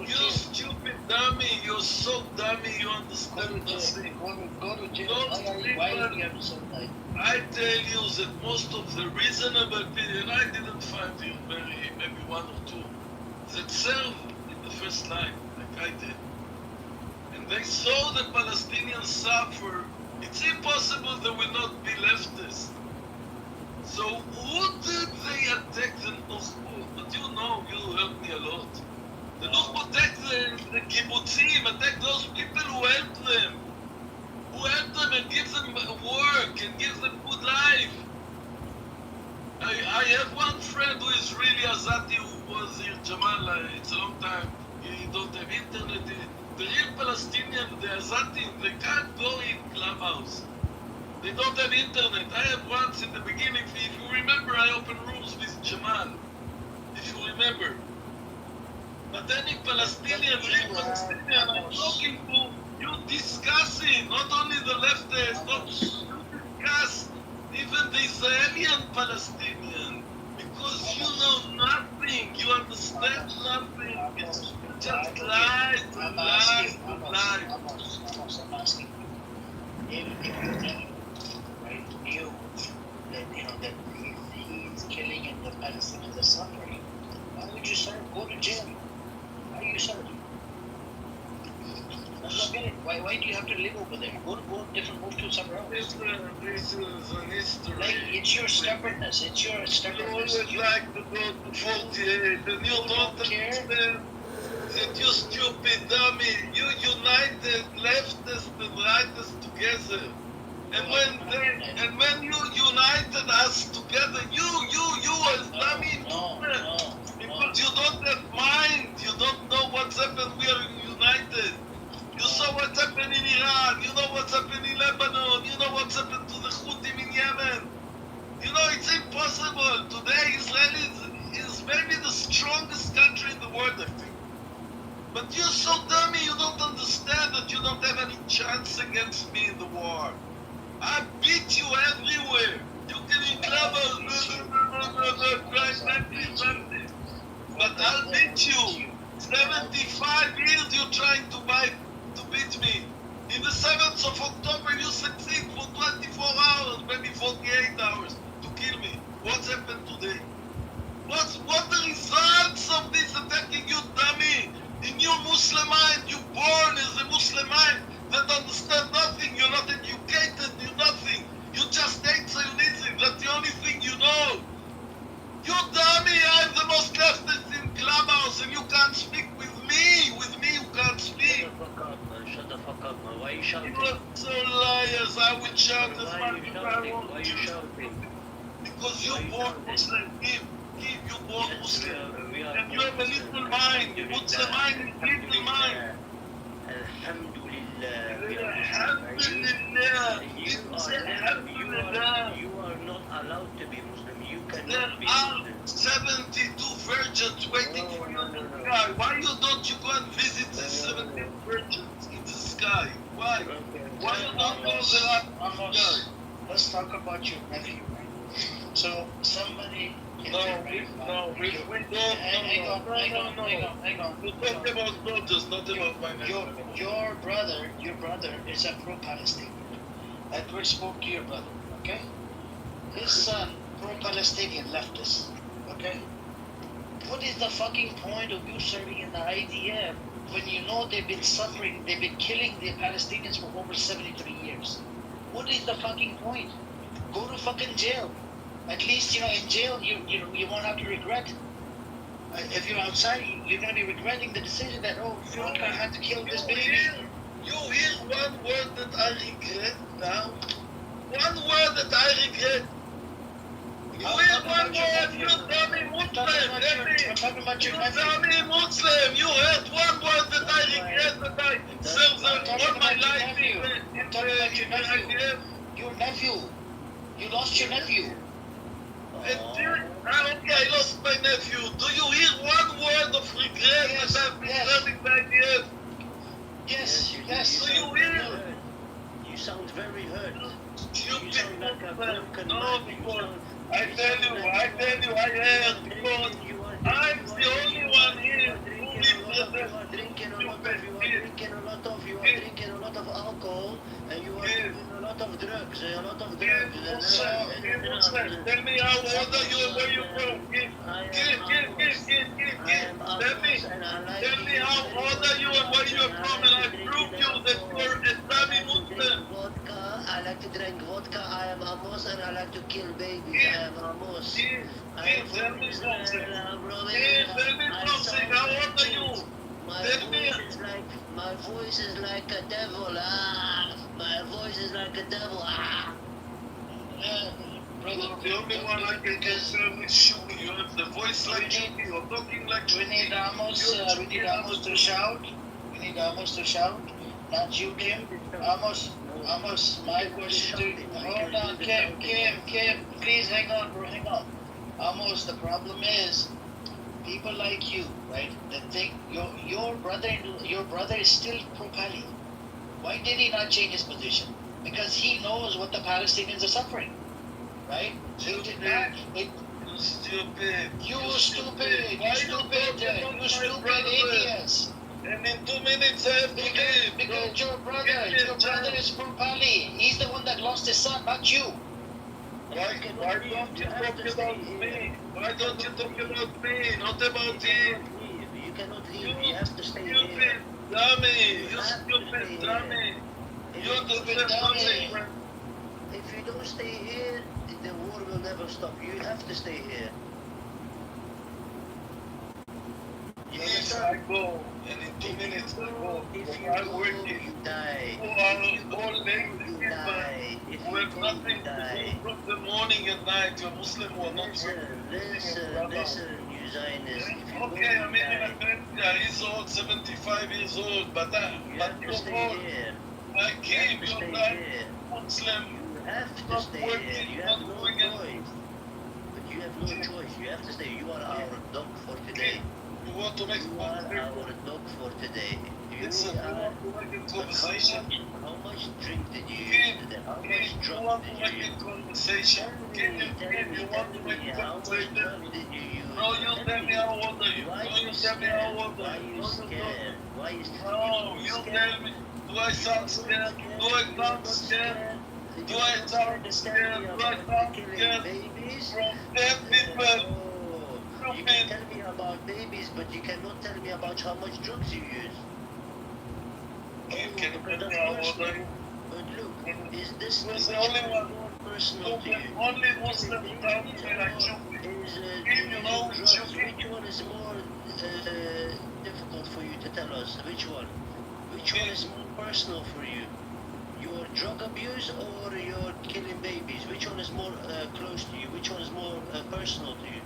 You stupid dummy. You're so dummy. You understand nothing.
Go to jail.
Those
Why
people,
do you have to say that?
I tell you that most of the reasonable people, and I didn't find you maybe one or two, that serve in the first line, like I did. And they saw the Palestinians suffer. It's impossible there will not be leftists. So who did they attack the Nukhbut? But you know, you helped me a lot. The Nukhbut attacked the kibbutzim, attacked those people who helped them. Who helped them and give them work and give them good life. I have one friend who is really Azati who was here, Jamal, it's a long time. He don't have internet. The real Palestinian, the Azatim, they can't go in Clubhouse. They don't have internet. I have once in the beginning, if you remember, I opened rooms with Jamal. If you remember. But any Palestinian, real Palestinian, I'm talking to, you discussing, not only the leftists, not you discuss even the Israeli Palestinian. Because you know nothing, you understand nothing. It's just lies, lies, lies.
I'm asking you. If you knew, right, knew that he's killing and the Palestinians are suffering, why would you serve? Go to jail. Why are you serving? I don't get it. Why do you have to live over there? Go move to somewhere else.
This is an history.
Like, it's your stubbornness. It's your stubbornness.
You always like to go to 48 and you don't understand that you stupid dummy. You united leftists and rightists together. And when you united us together, you as dummy because you don't have mind. You don't know what's happened. We are united. You saw what's happened in Iran. You know what's happened in Lebanon. You know what's happened to the Houthis in Yemen. You know, it's impossible. Today, Israel is maybe the strongest country in the world, I think. But you're so dummy, you don't understand that you don't have any chance against me in the war. I beat you everywhere. You can in clubhouse, but I'll beat you. 75 years you're trying to beat me. In the 7th of October, you succeed for 24 hours, maybe 48 hours to kill me. What's happened today? What the results of this attacking you, dummy? In your Muslim mind, you born as a Muslim mind that understand nothing. You're not educated. You're nothing. You just hate Zionism. That's the only thing you know. You dummy! I'm the most leftist in Clubhouse, and you can't speak with me. With me, you can't speak.
Shut the fuck up, man. Why are you shouting?
You are so liars. I will shout as much as I want.
Why are you shouting?
Because you born Muslim. Give. You born Muslim. And you have a little mind. Muslim mind is little mind. Alhamdulillah.
You are not allowed to be Muslim. You cannot be
There are
Muslim.
72 virgins waiting for you in the sky. Why don't you go and visit the 72 virgins in the sky? Why? Why you don't go there in the sky?
Let's talk about your nephew, right? So somebody.
We don't. Hang on. We talk about soldiers, not about my nephew.
Your brother is a pro-Palestinian. Edward spoke to your brother, okay? His son, pro-Palestinian leftist, okay? What is the fucking point of you serving in the IDF when you know they've been suffering, they've been killing the Palestinians for over 73 years? What is the fucking point? Go to fucking jail. At least, in jail, you won't have to regret. If you're outside, you're going to be regretting the decision that, fuck, I had to kill this baby.
You hear one word that I regret now? One word that I regret. You hear one word, you dummy Muslim.
I'm talking about your nephew.
You dummy Muslim. You heard one word that I regret that I served all my life.
I'm talking about your nephew. Your nephew. You lost your nephew.
Okay, I lost my nephew. Do you hear one word of regret that I've been serving the IDF?
Yes.
Do you hear?
You sound very hurt.
You
sound like a broken
man. I tell you, I heard because I'm the only one here who represents
drinking a lot of alcohol, and you are doing a lot of drugs.
Tell me how old are you and where you from? Give. Tell me how old are you and where you are from, and I prove you that you're a dummy Muslim.
I like to drink vodka. I am Amos, and I like to kill babies. I am Amos.
Tell me something. How old are you?
My voice is like a devil. My voice is like a devil.
Brother, the only one I can concern is Shuki. You have the voice like Shuki. You're talking like Shuki.
We need Amos to shout. Not you, Kim. Amos, my question to you. Hold on, Kim, please hang on, bro, hang on. Amos, the problem is, people like you, right, that think your brother is still pro-Pali. Why did he not change his position? Because he knows what the Palestinians are suffering, right? He did not.
You stupid.
You stupid idiots.
And in 2 minutes I have to leave.
Because your brother is pro-Pali. He's the one that lost his son, not you.
Why don't you talk about me? Why don't you talk about me, not about him?
You cannot leave. You have to stay here.
Dummy. You stupid dummy. You're the stupid dummy.
If you don't stay here, the war will never stop. You have to stay here.
Yes, I go. And in 2 minutes I go.
If you
I'm
go,
working.
you die.
Who are all lazy people who have nothing to do from the morning and night. You're Muslim who are not
Listen, you Zionists.
Okay, I mean, in America, he's old, 75 years old, but you're old. I came, you're not Muslim.
You have to stay here. You have no choice. But you have no choice. You have to stay. You are our dog for today.
You want to make
You are our dog for today.
Conversation.
How much drink did you use today? How much drug did you use?
Conversation. You want to make a conversation? No, you tell me how old are you? No, you tell me how old are you?
Why are you scared? Why is
No, you tell me. Do I sound scared? Do I sound scared? Do I sound scared? Do I sound scared? From dead people.
You can tell me about babies, but you cannot tell me about how much drugs you use.
Can you tell me how old are you?
But look, is this
the only one
more personal to you?
Only Muslim without me like Shuki.
Which one is more difficult for you to tell us? Which one? Which one is more personal for you? Your drug abuse or your killing babies? Which one is more close to you? Which one is more personal to you?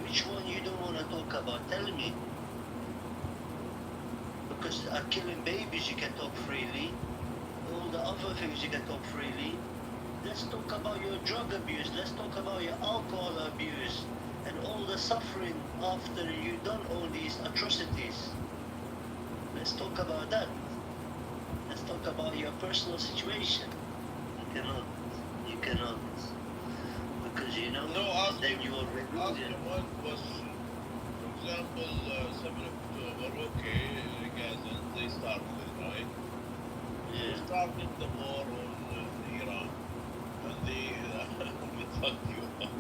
Which one you don't want to talk about? Tell me. Because killing babies you can talk freely. All the other things you can talk freely. Let's talk about your drug abuse. Let's talk about your alcohol abuse. And all the suffering after you done all these atrocities. Let's talk about that. Let's talk about your personal situation. You cannot. Because you know, then you are religion.
One question. For example, 7 October, okay, Gaza, they started it, right? They started the war on Iran. And they fuck you up.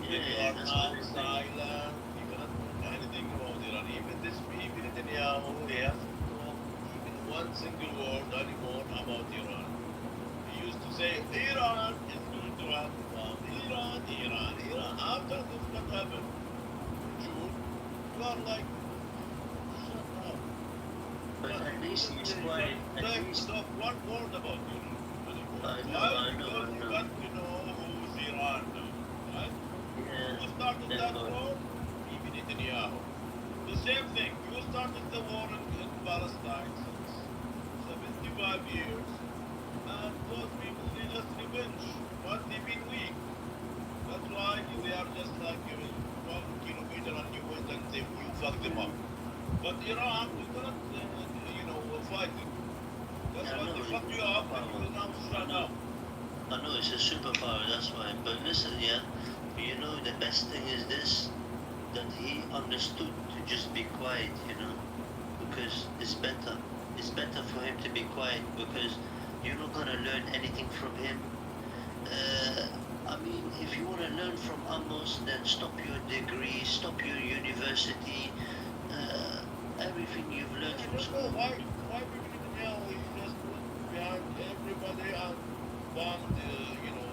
Then you are now silent. You cannot do anything about Iran. Even this people Netanyahu, he hasn't talked even one single word anymore about Iran. He used to say Iran is going to have a bomb. Iran. After this what happened? June, you are like, shut up.
But at least he's quiet. At least.
Stop one word about Iran.
I know.
You got to know who's Iran now, right?
Yeah.
Who started that war? Even Netanyahu. The same thing. You started the war in Palestine since 75 years, and those people, they just revenge, but they've been weak. That's why they are just like 1 kilometer and you went and you fuck them up. But Iran, you cannot, fight them. That's why they fuck you up and you now shut up.
I know it's a superpower, that's why. But listen, yeah, the best thing is this, that he understood to just be quiet, because it's better. It's better for him to be quiet because you're not going to learn anything from him. I mean, if you want to learn from Amos, then stop your degree, stop your university, everything you've learned from school.
Why Netanyahu is just behind everybody and bombed,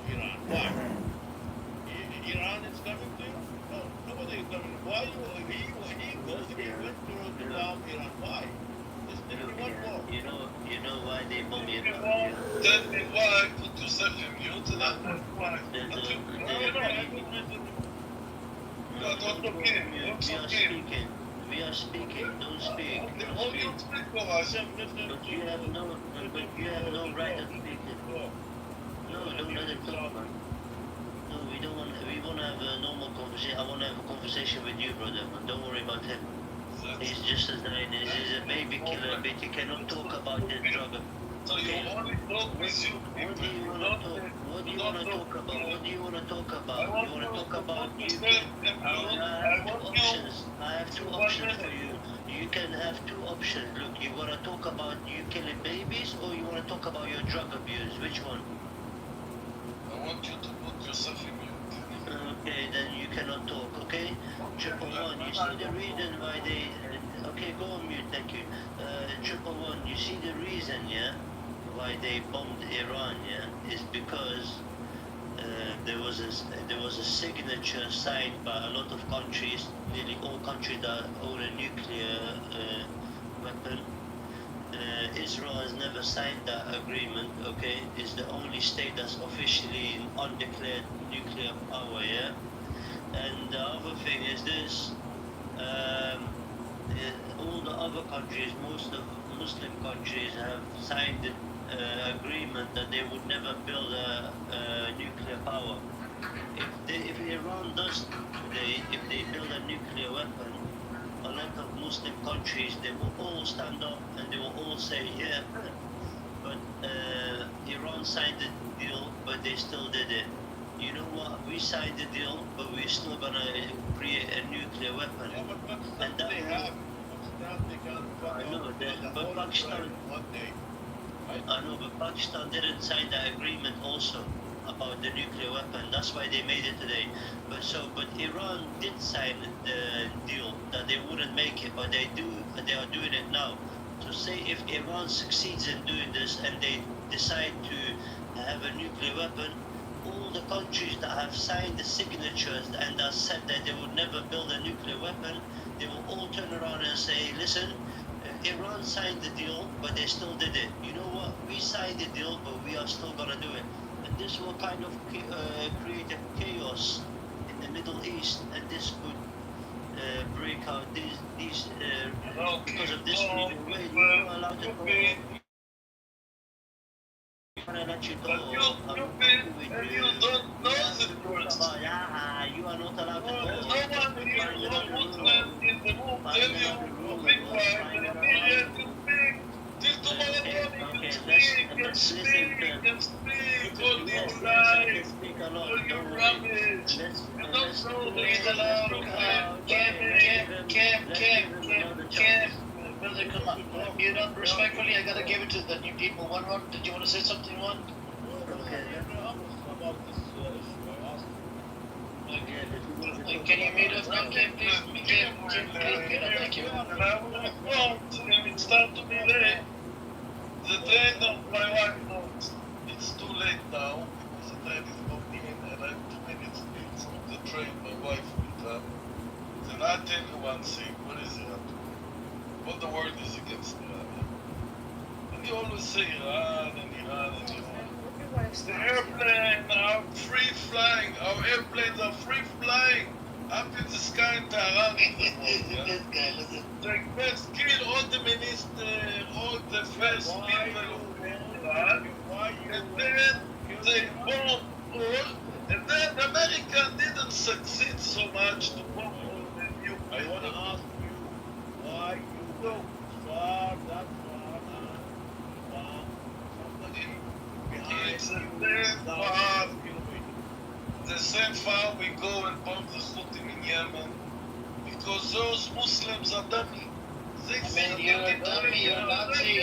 Iran? Why? Iran is coming to you? No, nobody is coming. Why he went to bomb Iran? Why? There's only one war.
You know why they bomb Iran?
Tell me why. Put yourself in mute and I'll why.
We are speaking. Don't speak.
Don't speak for us.
But you have no right of speaking. No, don't let him talk, man. No, we want to have a normal conversation. I want to have a conversation with you, brother, man. Don't worry about him. He's just as nine. He's a baby killer, but he cannot talk about the drug.
So you only talk with you.
What do you want to talk? What do you want to talk about? What do you want to talk about? You want to talk about you? I have two options for you. You can have two options. Look, you want to talk about you killing babies, or you want to talk about your drug abuse? Which one?
I want you to put yourself in mute.
Okay, then you cannot talk. Okay, triple one. You see the reason why they? Okay, go on mute. Thank you. Triple one. You see the reason, yeah? Why they bombed Iran, yeah, is because there was a signature signed by a lot of countries, nearly all countries that own a nuclear weapon. Israel has never signed that agreement. Okay, it's the only state that's officially undeclared nuclear power, yeah. And the other thing is this. All the other countries, most of Muslim countries have signed the agreement that they would never build a nuclear power. If Iran does today, if they build a nuclear weapon, a lot of Muslim countries, they will all stand up and they will all say, yeah, but Iran signed the deal, but they still did it. You know what? We signed the deal, but we're still gonna create a nuclear weapon.
Yeah, but
and that
they have.
I know that, but Pakistan. I know, but Pakistan didn't sign that agreement also about the nuclear weapon. That's why they made it today. But Iran did sign the deal that they wouldn't make it, but they are doing it now. So say if Iran succeeds in doing this and they decide to have a nuclear weapon, all the countries that have signed the signatures and that said that they would never build a nuclear weapon, they will all turn around and say, listen, Iran signed the deal, but they still did it. You know what? We signed the deal, but we are still going to do it. And this will kind of create a chaos in the Middle East, and this could break out these because of this reason. Wait, you're not allowed to talk. I'm going to let you go.
You don't know the person.
You are not allowed to go.
No one here, no Muslim in the room tell you, be quiet, and immediately you speak. Till tomorrow morning you speak, and speak, all these lies, all your rubbish. You don't know who is allowed.
Cam, brother, come on. You know, respectfully, I gotta give it to the new people. One, did you want to say something, one?
About this issue, I asked
Can you mute us back in, please? Thank you.
And I will report, and it starts to be late. The train of my wife knows it's too late now because the train is going in and I have 2 minutes late on the train. My wife will come. Then I tell you one thing, what is Iran doing? What the world is against Iran? And you always say Iran and Iran and Iran. The airplanes are free flying. Our airplanes are free flying up in the sky in Tehran. They first kill all the ministers, all the first people of Iran, and then they bomb all, and then America didn't succeed so much to bomb all the new. I want to ask you why you go far that far from somebody behind the same far we go and bomb the Houthis in Yemen because those Muslims are dummy.
You're a dummy, you're a Nazi.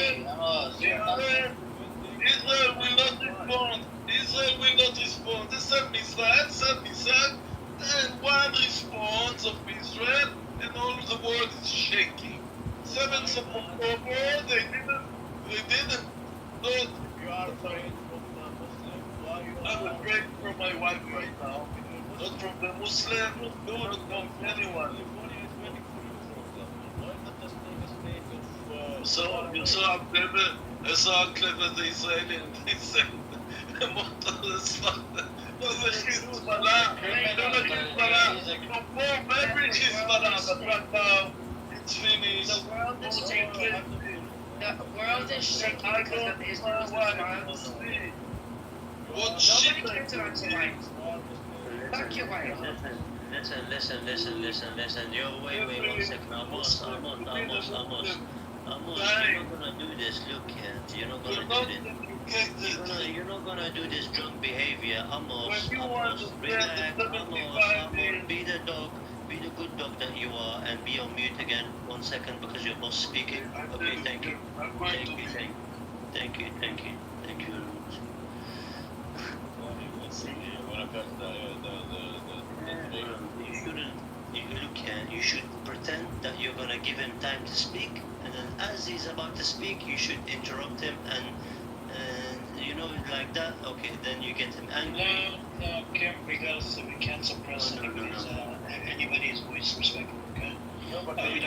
Israel will not respond. Israel will not respond. They send missile, and one response of Israel, and all the world is shaking. 7th of October, they didn't. Look, you are afraid from the Muslim. Why you I'm afraid from my wife right now. Not from the Muslim, not from anyone. You saw how clever the Israeli and they said, what is Hezbollah? From bomb every Hezbollah, but right now it's finished.
The world is shaking because of Israel's response. Nobody cares about your wife. Fuck your wife.
Listen. Yo, wait, 1 second. Amos, you're not gonna do this. Look, you're not gonna do this. You're not gonna do this drunk behavior. Amos, relax. Amos, be the dog. Be the good dog that you are, and be on mute again. 1 second, because your boss speaking. Okay, thank you. Thank you very much. You shouldn't. You should pretend that you're gonna give him time to speak, and then as he's about to speak, you should interrupt him, and like that. Okay, then you get him angry.
No, Kim, because we can't suppress anybody's voice respectfully, okay?
No, but we're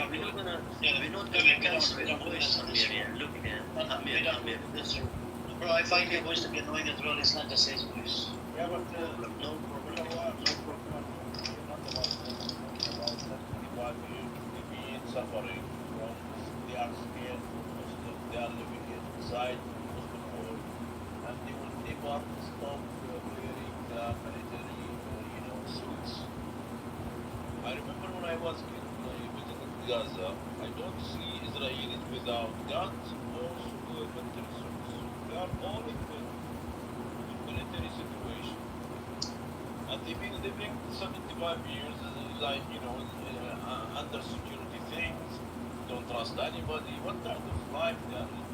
not gonna cancel your voice, Amir. Look here, Amir.
Bro, I find your voice to be annoying as well. It's not just his voice.
Yeah, but
no problem.
Suffering from they are scared Muslims, they are living inside Muslim world, and they will never stop wearing the military suits. I remember when I was visiting Gaza, I don't see Israelis without guns or military suits. They are all equipped with military situation, and they've been living 75 years under security things, don't trust anybody. What kind of life they are living?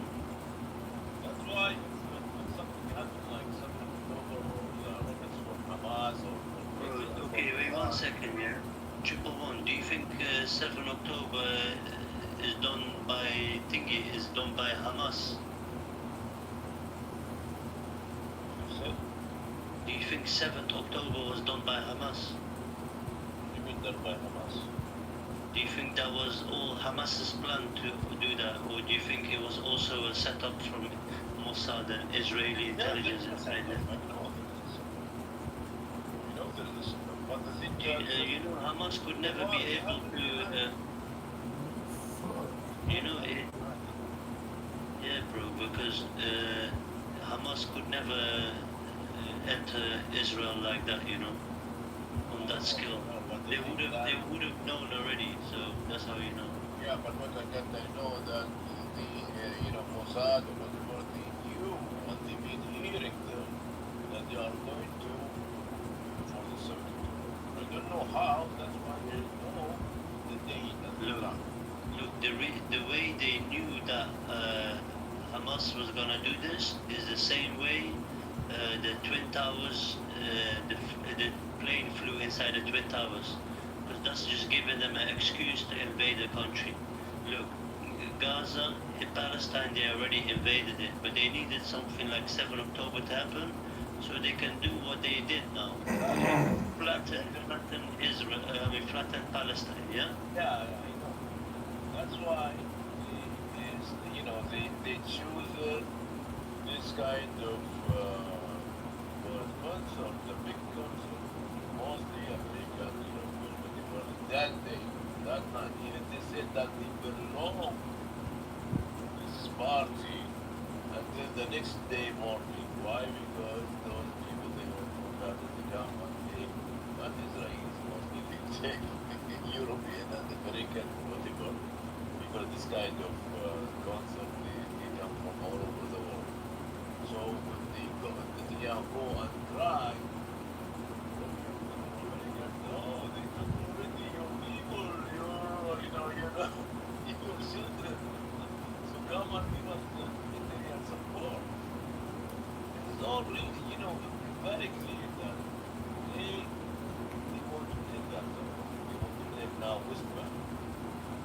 That's why when something happens like 7th October or rockets from Hamas or...
Okay, wait 1 second here. 111, do you think 7 October is done by Hamas? Do you think 7th October was done by Hamas?
You mean done by Hamas?
Do you think that was all Hamas's plan to do that, or do you think it was also a setup from Mossad and Israeli intelligence inside there? Hamas could never be able to, because Hamas could never enter Israel like that, on that scale. They would have known already, so that's how you know.
Yeah, but what I know that the Mossad or whatever they knew, and they've been hearing them that they are going to for the 7th October. I don't know how. That's why they know the date and the time.
Look, the way they knew that Hamas was gonna do this is the same way the Twin Towers, the plane flew inside the Twin Towers. Because that's just giving them an excuse to invade the country. Look, Gaza, in Palestine, they already invaded it, but they needed something like 7 October to happen, so they can do what they did now. Flatten Israel, flatten Palestine, yeah?
Yeah, I know. That's why they choose this kind of concert, the big concert, mostly American, whatever. That day, that night, even they said that they belong to this party until the next day morning. Why? Because those people, they were forgotten to come and they, not Israelis, mostly they take European and American, whatever, because this kind of concert, they come from all over the world. So when they go, Netanyahu go and cry, Americans, oh, they took already your people, your children. So come and give us material support. It is all really, very clear that they want to take that support. They want to take now West Bank.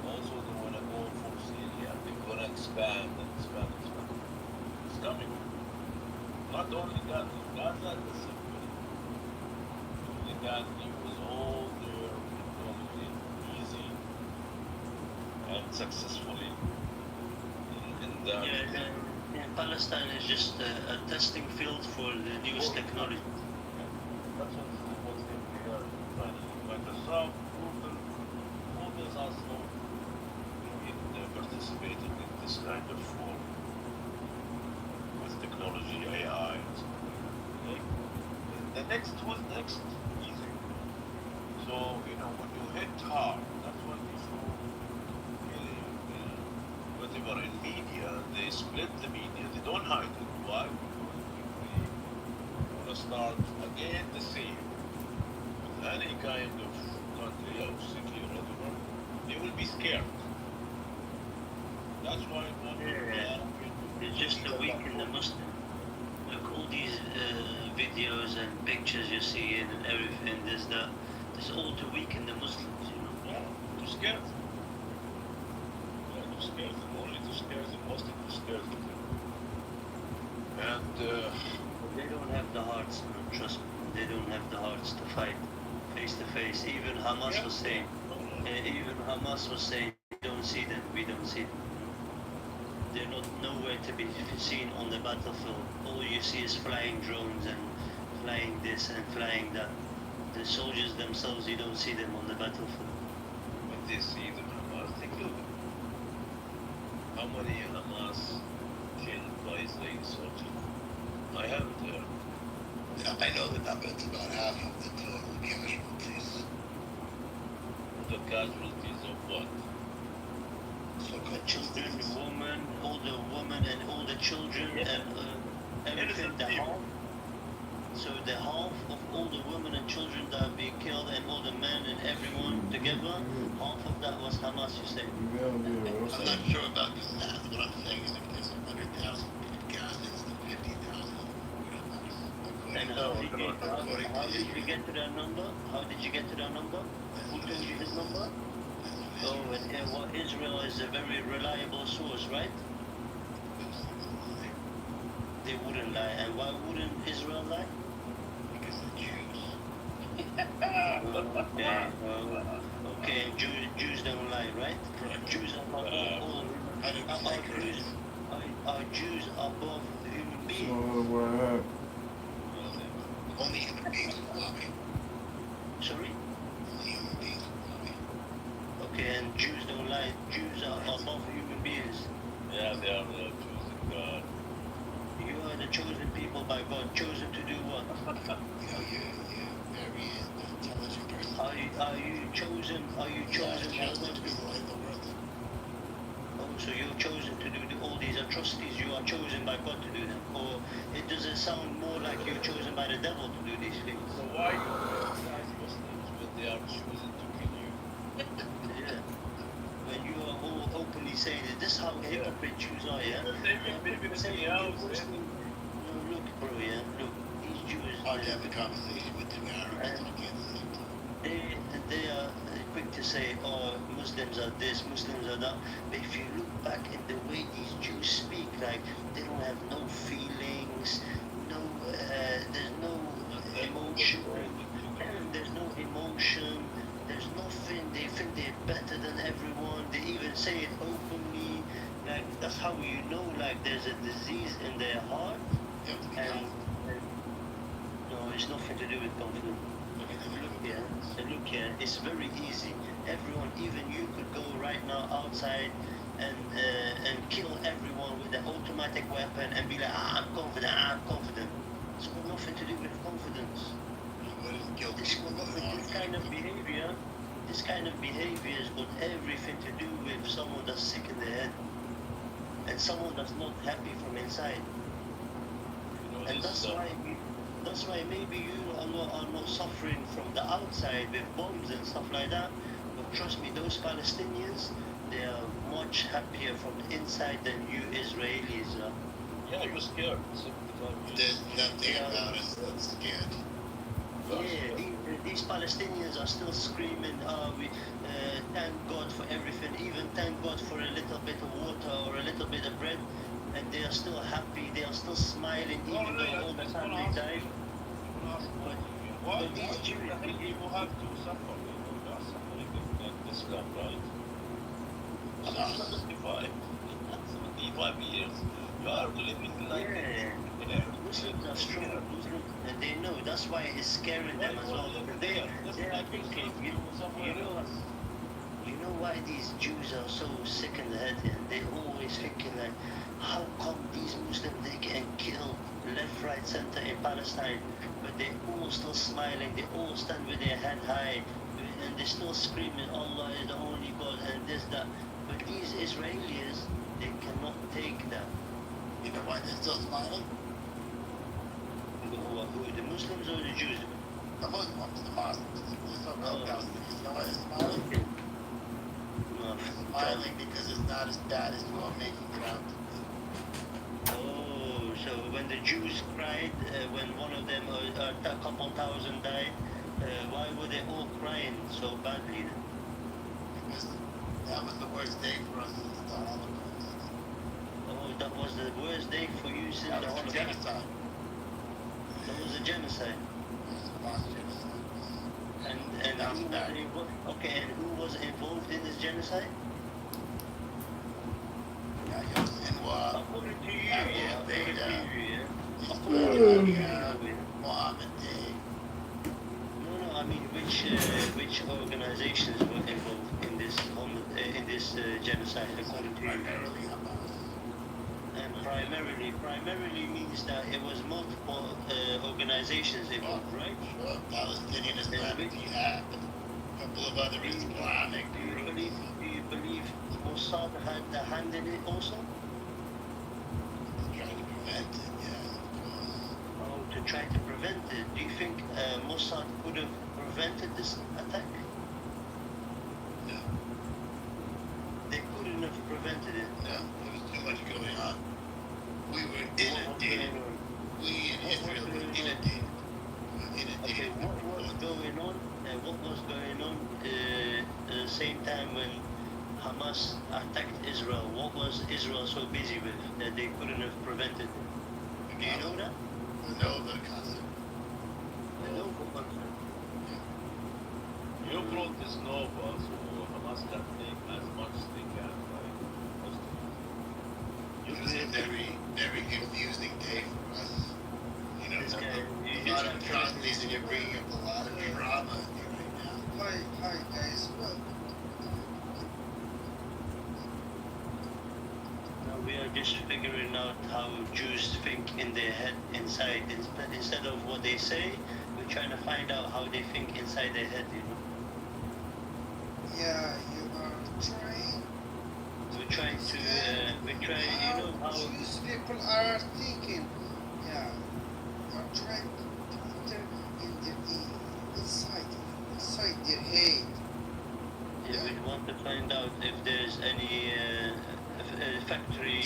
Also, they want to go for Syria. They're going to expand and expand. It's coming. Not only Gaza. Gaza is a symphony. They can use all their technology easy and successfully. And
Palestine is just a testing field for the newest technology.
That's what they are planning. Microsoft, Google, all those also participating in this kind of form with technology, AI, and so on. Okay? The next was next easy. So, when you hit hard, that's what they show. Whatever in media, they split the media. They don't hide it. Why? Because if they want to start again the same with any kind of country or city or whatever, they will be scared. That's why
it's just to weaken the Muslim. Look, all these videos and pictures you see and everything, this all to weaken the Muslims,
Yeah, to scare them. Yeah, to scare them, only to scare the Muslims, to scare them. And
they don't have the hearts, trust me, they don't have the hearts to fight face to face. Even Hamas was saying, we don't see them, we don't see them. They're not nowhere to be seen on the battlefield. All you see is flying drones and flying this and flying that. The soldiers themselves, you don't see them on the battlefield.
But they see them, Hamas, they kill them. How many Hamas killed by Israeli soldiers? I haven't heard.
Yeah, I know the number. It's about half of the total casualties.
The casualties of what?
The children, all the women and all the children and everything. So the half of all the women and children that have been killed and all the men and everyone together, half of that was Hamas, you say?
I'm not sure about the math. What I'm saying is if there's 100,000 Gazans and 50,000
And how did you get to that number? How did you get to that number? Who told you his number? Oh, and what Israel is a very reliable source, right? They wouldn't lie. And why wouldn't Israel lie?
Because the Jews.
Okay, Jews don't lie, right? Jews are above all. Jews above human beings?
Only human beings will lie.
Sorry?
Only human beings will lie.
Okay, and Jews don't lie. Jews are above human beings.
Yeah, they are the chosen God.
You are the chosen people by God. Chosen to do what?
You're very intelligent person.
Are you chosen? Are you chosen by God?
To be the light of the world.
Oh, so you're chosen to do all these atrocities. You are chosen by God to do them. Or it doesn't sound more like you're chosen by the devil to do these things.
So why you criticize Muslims when they are chosen to kill you?
Yeah. When you are all openly saying, is this how hypocrite Jews are, yeah?
Maybe
look, bro, yeah, look, these Jews.
Hard to have a conversation with two Arabs talking at the same time.
They are quick to say, oh, Muslims are this, Muslims are that. But if you look back in the way these Jews speak, like they don't have no feelings, no, there's no emotion, there's no emotion, there's nothing. They think they're better than everyone. They even say it openly. Like that's how you know, like there's a disease in their heart, and no, it's nothing to do with confidence. Look here, it's very easy. Everyone, even you could go right now outside and kill everyone with an automatic weapon and be like, I'm confident. It's got nothing to do with confidence. This kind of behavior has got everything to do with someone that's sick in the head and someone that's not happy from inside. And that's why maybe you are not suffering from the outside with bombs and stuff like that. But trust me, those Palestinians, they are much happier from the inside than you Israelis are.
Yeah, you're scared.
There's nothing about us that's scared.
Yeah, these Palestinians are still screaming, we thank God for everything, even thank God for a little bit of water or a little bit of bread. And they are still happy, they are still smiling, even though all the family died.
But these Jews, you have to suffer. You are suffering in this land, right? 75 years. You are living like
Muslims are strong, and they know. That's why it's scaring them as well. They are thinking, you know why these Jews are so sick in the head, and they always thinking like, how come these Muslims they get killed left, right, center in Palestine, but they all still smiling, they all stand with their head high, and they're still screaming, Allah is the only God, and this, that. But these Israelis, they cannot take that.
You know why they're still smiling?
Who, the Muslims or the Jews?
The Muslims, the Muslims. They're so Palestinians. You know why they're smiling? Smiling because it's not as bad as you are making it out to be.
Oh, so when the Jews cried, when one of them, a couple thousand died, why were they all crying so badly then?
Because that was the worst day for us since the Holocaust.
Oh, that was the worst day for you since the Holocaust?
Genocide.
That was a genocide. And who was involved in this genocide? According to you,
Mohammed did.
No, I mean which organizations were involved in this genocide according to you?
Primarily Hamas.
And primarily means that it was multiple organizations involved, right?
Sure, Palestinian Islamic Jihad, a couple of other Islamic groups.
Do you believe Mossad had a hand in it also?
Trying to prevent it, yeah, of course.
Oh, to try to prevent it. Do you think Mossad could have prevented this attack?
No.
They couldn't have prevented it.
No, there was too much going on. We were inundated. We in Israel were inundated.
Okay, what was going on? What was going on at the same time when Hamas attacked Israel? What was Israel so busy with that they couldn't have prevented it? Do you know that?
The Nova concept.
The Nova concept.
You brought this Nova, so Hamas can take as much as they can, right?
It was a very, very confusing day for us. You know, a lot of atrocities, and you're bringing up a lot of drama here right now.
Hi guys. Well,
Now we are just figuring out how Jews think in their head inside. Instead of what they say, we're trying to find out how they think inside their head, you know?
yeah, you are trying.
We're trying to, you know how...
Jewish people are thinking. Yeah, you are trying to enter in inside their head.
Yeah, we want to find out if there's any factory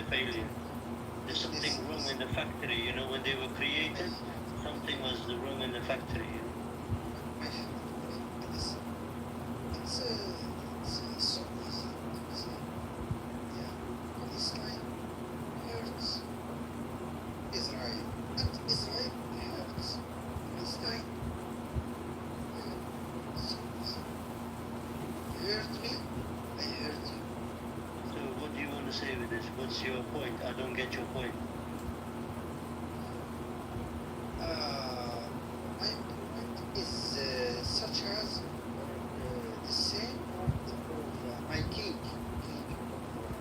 failure. There's something wrong in the factory, you know, when they were created, something was wrong in the factory, you know.
It's so easy to say. Yeah, Palestine hurts Israel, and Israel hurts Palestine. So easy. You hurt me, I hurt you.
So what do you want to say with this? What's your point? I don't get your point.
My point is such as the same part of my king.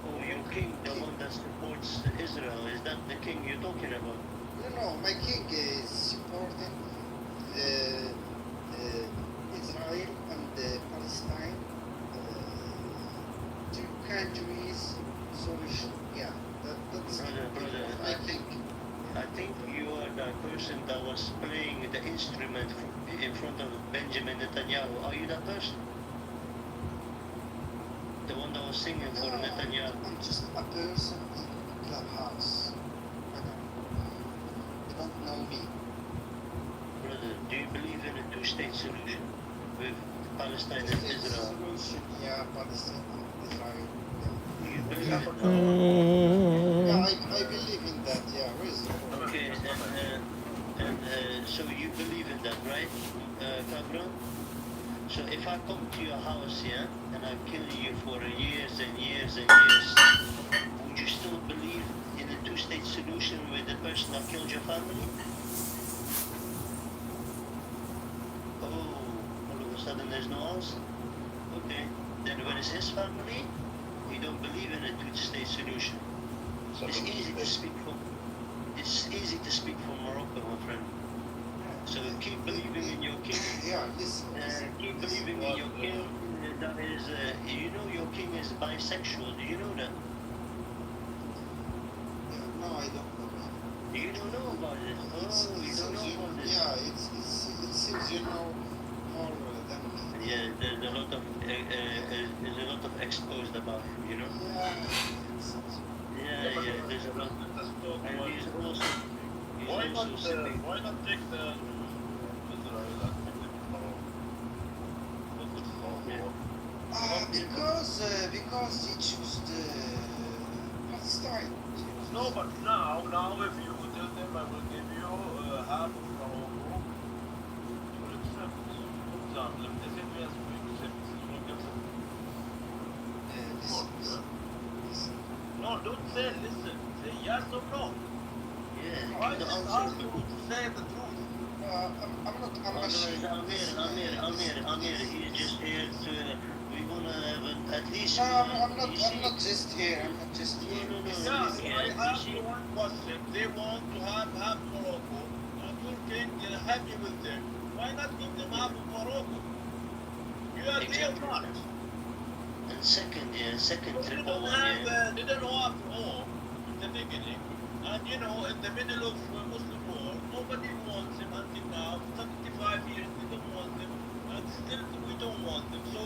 Oh, your king, the one that supports Israel, is that the king you're talking about?
No, my king is supporting the Israel and Palestine, two countries solution. Yeah, that's
Brother, I think you are the person that was playing the instrument in front of Benjamin Netanyahu. Are you that person? The one that was singing for Netanyahu?
I'm just a person in clubhouse. You don't know me.
Brother, do you believe in a two-state solution with Palestine and Israel?
Solution, yeah, Palestine and Israel.
You believe
Yeah,
it?
I believe in that, yeah.
Okay, and so you believe in that, right, Cabron? So if I come to your house, yeah, and I kill you for years and years and years, would you still believe in a two-state solution with the person that killed your family? Oh, all of a sudden there's no answer. Okay, then when it's his family, he don't believe in a two-state solution. It's easy to speak for Morocco, my friend. So keep believing in your king.
Yeah, listen.
Keep believing in your king. That is, you know, your king is bisexual. Do you know that?
Yeah, no, I don't know that.
You don't know about it. Oh, you don't know about this.
Yeah, it seems you know more than me.
Yeah, there's a lot of exposed about him. You know. Yeah, there's a lot. And he's also.
Why not take the Israel and take it to Morocco?
Because he chose the Palestine.
No, but now if you tell them I will give you half of Morocco, you will accept. For example, if they say yes, we accept, you will give them. No, don't say listen. Say yes or no.
Yeah,
why is it hard to say the truth?
I'm not sure.
Amir, he's just here to. We wanna have at least.
No, I'm not just here. I'm not just here.
I asked you one question. They want to have half Morocco. And your king is happy with them. Why not give them half of Morocco? You are there or not?
And second
They
triple one,
didn't have war in the beginning. And you know, in the middle of Muslim war, nobody wants him until now. 75 years, we don't want them. And still, we don't want them. So,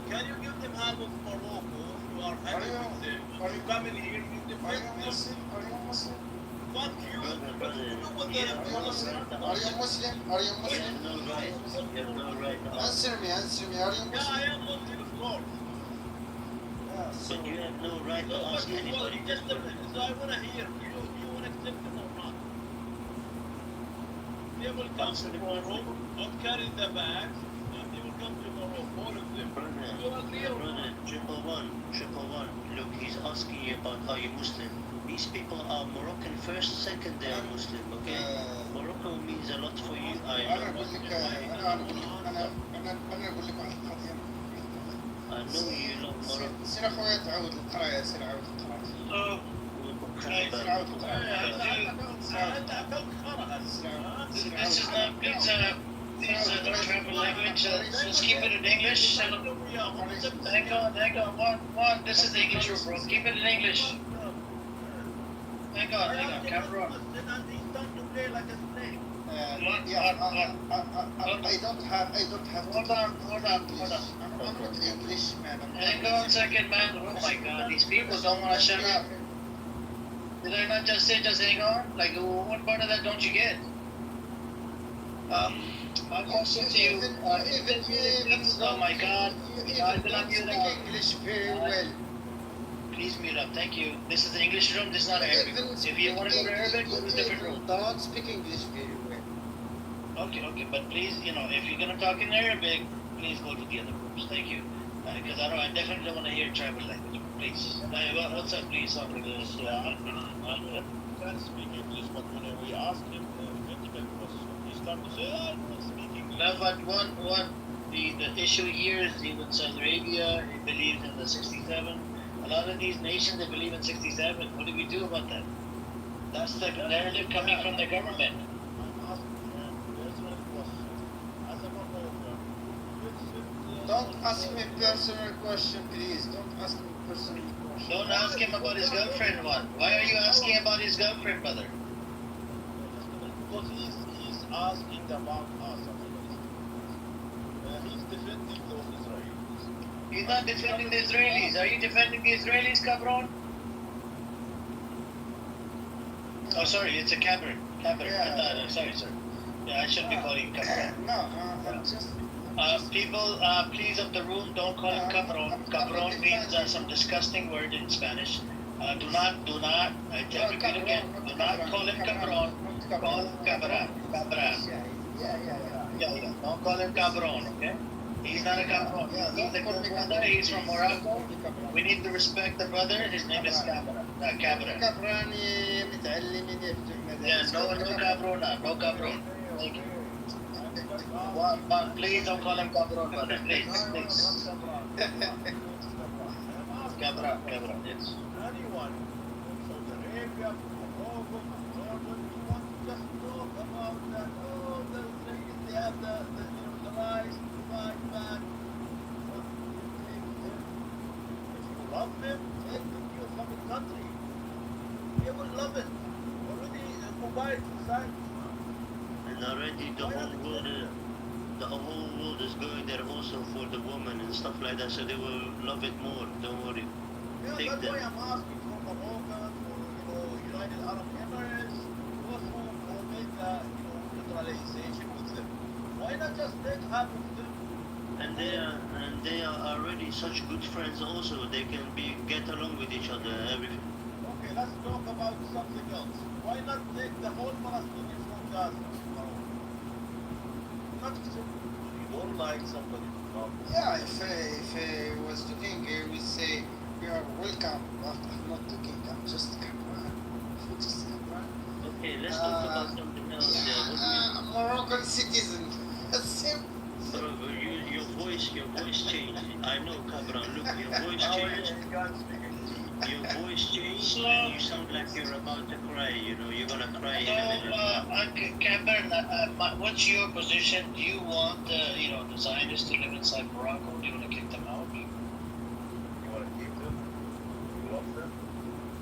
can you give them half of Morocco if you are happy with them? Are you coming here, you defend them?
Are you Muslim?
Fuck you.
Are you Muslim? Answer me. Are you Muslim?
Yeah, I am Muslim, of course.
But you have no right to ask anybody.
Just a minute. So I want to hear, you want to accept them or not? They will come to Morocco, not carry the bags, and they will come to Morocco, all of them.
Brother, triple one. Look, he's asking you about are you Muslim? These people are Moroccan first, second they are Muslim, okay? Morocco means a lot for you, I know you love Morocco.
سير اخويا تعود القرايه سير عود القرايه
These don't travel language. Let's keep it in English. Hang on. One. This is the English room, bro. Keep it in English. Hang on. Camera on.
I don't have
Hold on.
I'm not English, man.
Hang on a second, man. Oh my god, these people don't want to shut up. They they not just say just hang on? Like, what part of that don't you get? My question to you, oh my God, I've been on mute now.
English very well.
Please mute up, thank you. This is the English room, this is not Arabic. If you want to go to Arabic, go to a different room.
Don't speak English very well.
Okay, but please, if you're gonna talk in Arabic, please go to the other rooms. Thank you. Because I definitely don't want to hear tribal language. Please. What's up, please? Something this.
I can speak English, but when we ask him critical question, he starts to say, I don't speak English.
No, but the issue here is even Saudi Arabia, he believes in the 67. A lot of these nations, they believe in 67. What do we do about that? That's the narrative coming from the government.
Don't ask me personal question, please. Don't ask me personal question.
Don't ask him about his girlfriend, one. Why are you asking about his girlfriend, brother?
Because he's asking about us. He's defending those Israelis.
He's not defending the Israelis. Are you defending the Israelis, cabron? Oh, sorry, it's a cabron.
Yeah.
Sorry, sir. Yeah, I shouldn't be calling him cabron.
No, I'm just...
People, please of the room, don't call him cabron. Cabron means some disgusting word in Spanish. Do not, I tell you again, do not call him cabron. Call him cabra. Yeah. Don't call him cabron, okay? He's not a cabron. He's a good brother. He's from Morocco. We need to respect the brother. His name is Cabra. Cabra. Yeah, no cabrona. No cabron. Thank you. Please don't call him cabron, brother. Please. Cabra, yes.
Anyone from Saudi Arabia, from Morocco, from Jordan, you want to just talk about that, the Israelis, they have the rights to fight back. What do you think them? If you love them, take them to your fucking country. They will love it. Already mobile society.
And already the whole world is going there also for the woman and stuff like that, so they will love it more. Don't worry.
Yeah,
Take
that's
them.
why I'm asking for Morocco, for United Arab Emirates, those who make neutralization with them. Why not just take half of them?
And they are already such good friends also. They can get along with each other, everything.
Okay, let's talk about something else. Why not take the whole Palestinians from Gaza? Not if you don't like somebody to come.
Yeah, if I was talking, I would say, you are welcome, but I'm not talking, I'm just Cameron.
Okay, let's talk about something else.
Moroccan citizen.
Bro, your voice changed. I know, Cabran. Look, your voice changed. Your voice changed. And you sound like you're about to cry. You're gonna cry in a minute.
Cameron, what's your position? Do you want the Zionists to live inside Morocco? Do you want to kick them out?
You want to keep them? You love them?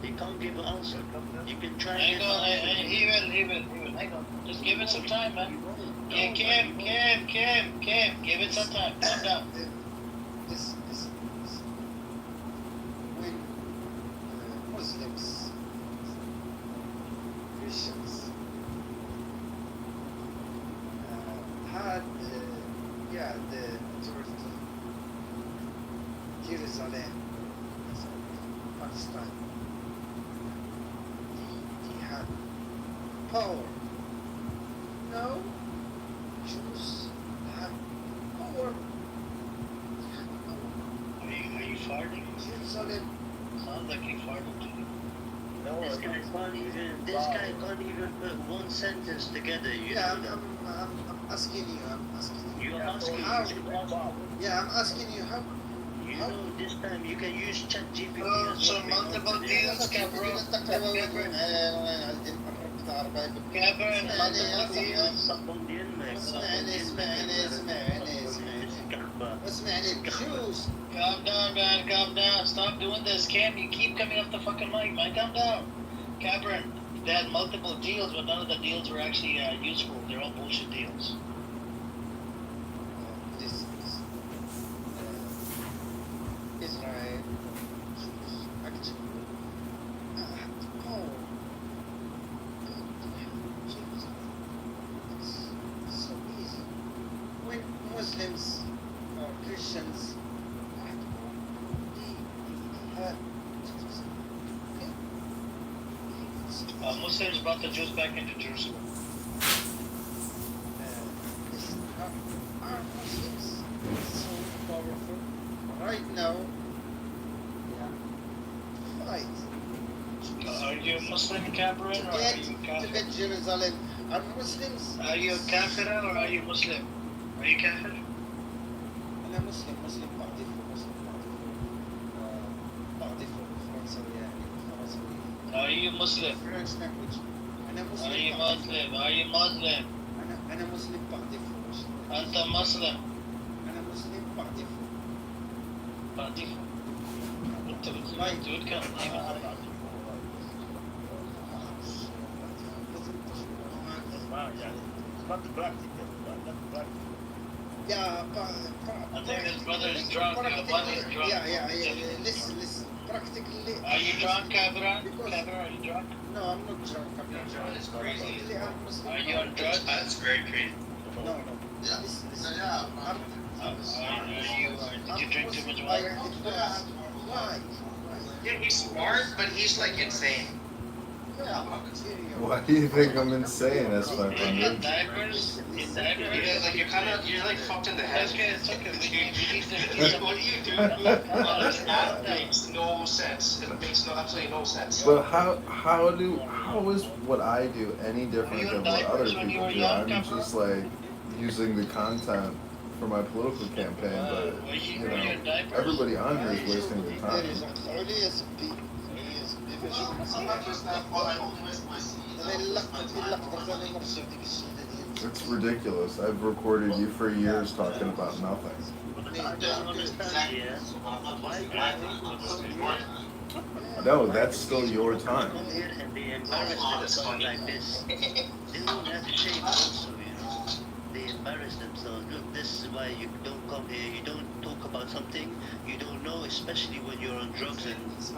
He can't give an answer. You can try
Hang
and
on, he will. Hang on. Just give it some time, man. Yeah, Kim, give it some time. Calm down.
This when Muslims, Christians had the authority, Jerusalem, Palestine, they had power. No, Jews have power.
Are you farting?
Jerusalem.
Sounds like you farted to me.
This guy can't even put one sentence together.
I'm asking you.
You're asking
how?
how?
Yeah, I'm asking you how.
This time you can use ChatGPT as
So
well.
multiple deals, Cameron. Cameron, multiple deals.
اسمعني Jews.
Calm down, man. Calm down. Stop doing this. Cam, you keep coming off the fucking mic, man. Calm down. Cameron, they had multiple deals, but none of the deals were actually useful. They're all bullshit deals.
Israel, Jews, actually, oh,
Muslims brought the Jews back into Jerusalem.
Are Muslims so powerful right now? Yeah. Fight.
Are you a Muslim, Cameron, or are you
To
Kafir?
get Jerusalem. Are Muslims?
Are you a Kafir or are you Muslim? Are you Kafir?
أنا مسلم بعض فرنساوي يعني فرنساوي.
Are you Muslim?
French language. أنا
Are
مسلم.
you Muslim? Are you Muslim?
أنا مسلم بعض French.
أنت مسلم.
أنا مسلم بعض
بعض أنت بتقول كم ديما
يعني it's not practical, not practical.
Yeah,
I think his brother is drunk. One is drunk.
Yeah. Listen. Practically.
Are you drunk, Cabra? Cabra, are you drunk?
No, I'm not drunk. I'm not drunk.
It's crazy.
I'm Muslim.
Are you on drugs?
That's very crazy.
No. Listen.
Did you drink too much
water? Why?
Yeah, he's smart, but he's like insane.
Why do you think I'm insane, S500?
Diapers?
Yeah, like you're like fucked in the head.
It's okay.
What do you do? That makes no sense. It makes absolutely no sense.
But how is what I do any different than what other people do? I'm just like using the content for my political campaign, but you know, everybody on here is wasting their time. It's ridiculous. I've recorded you for years talking about nothing. No, that's still your time.
They embarrass themselves. Look, this is why you don't come here. You don't talk about something you don't know, especially when you're on drugs and.
So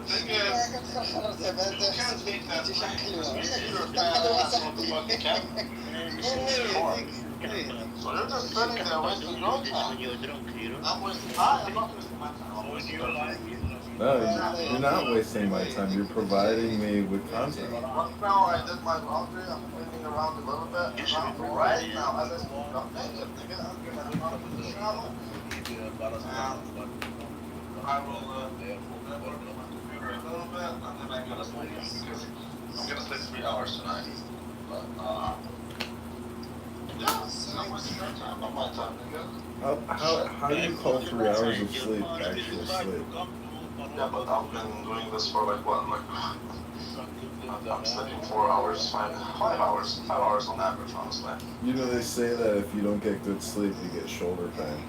you're just sitting there wasting your time.
When you're drunk, you know.
I'm wasting time. I'm not wasting my time.
No, you're not wasting my time. You're providing me with content.
Right now, I did my laundry. I'm cleaning around a little bit. Right now, as I speak, I'm naked. Nigga, I'm gonna have to shower. I will computer a little bit, and then I'm gonna sleep. I'm gonna sleep 3 hours tonight. But yeah, I'm wasting your time, not my time, nigga.
How do you call 3 hours of sleep actual sleep?
Yeah, but I've been doing this for like what, I'm sleeping 4 hours, 5 hours on average, honestly.
You know, they say that if you don't get good sleep, you get shoulder pain.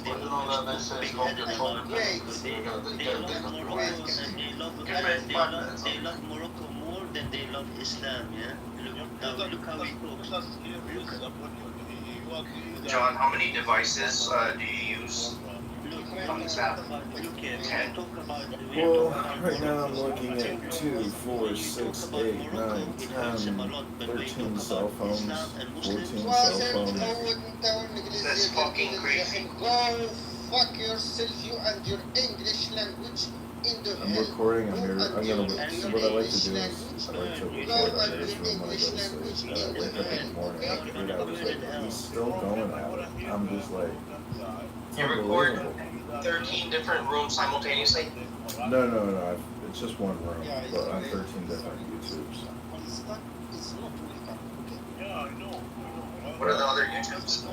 But you know that they say don't get shoulder pain because you're gonna get
They love Morocco more than they love Islam, yeah? Look how we talk.
John, how many devices do you use on this app?
Well, right now I'm looking at 2, 4, 6, 8, 9, 10, 13 cell phones, 14 cell phones.
That's fucking crazy.
Go fuck yourself, you and your English language in the
I'm recording, I'm gonna, what I like to do is, I like to record on this room when I go to sleep. I wake up in the morning, 8 hours later, he's still going at it. I'm just like, it's
You record
unbelievable.
13 different rooms simultaneously?
No, it's just one room, but on 13 different YouTubes.
What are the other YouTubes?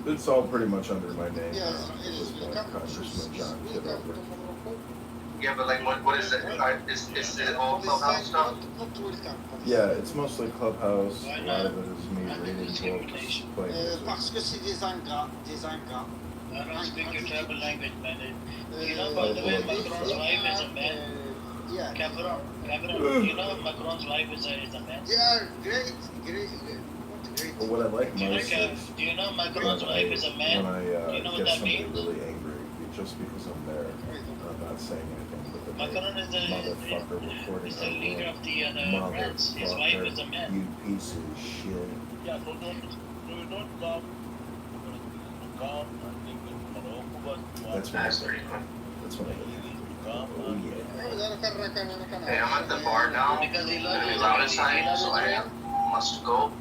It's all pretty much under my name now, at this point, Congressman John Kitover.
Yeah, but like, what is it? Is it all Clubhouse stuff?
Yeah, it's mostly Clubhouse. A lot of it is me reading books, playing music.
Parce que c'est des ingrats.
I don't speak your tribal language, man. You know, by the way, Macron's wife is a man.
Yeah.
Cameron, you know Macron's wife is a man?
They are great.
But what I like most is
do you know Macron's wife is a man?
when I
Do you know what
get
that
somebody
means?
really angry, just because I'm there. I'm not saying anything, but the
Macron is
motherfucker recording
the leader of the France. His wife is a man.
You piece of shit.
Yeah, so don't come. Come and live in Morocco, but
That's when I get. That's when I get. Oh yeah.
Hey, I'm at the bar now.
Because he
It's
loves
gonna be
Israel.
loud
He
inside,
loves
so I
Israel.
must go.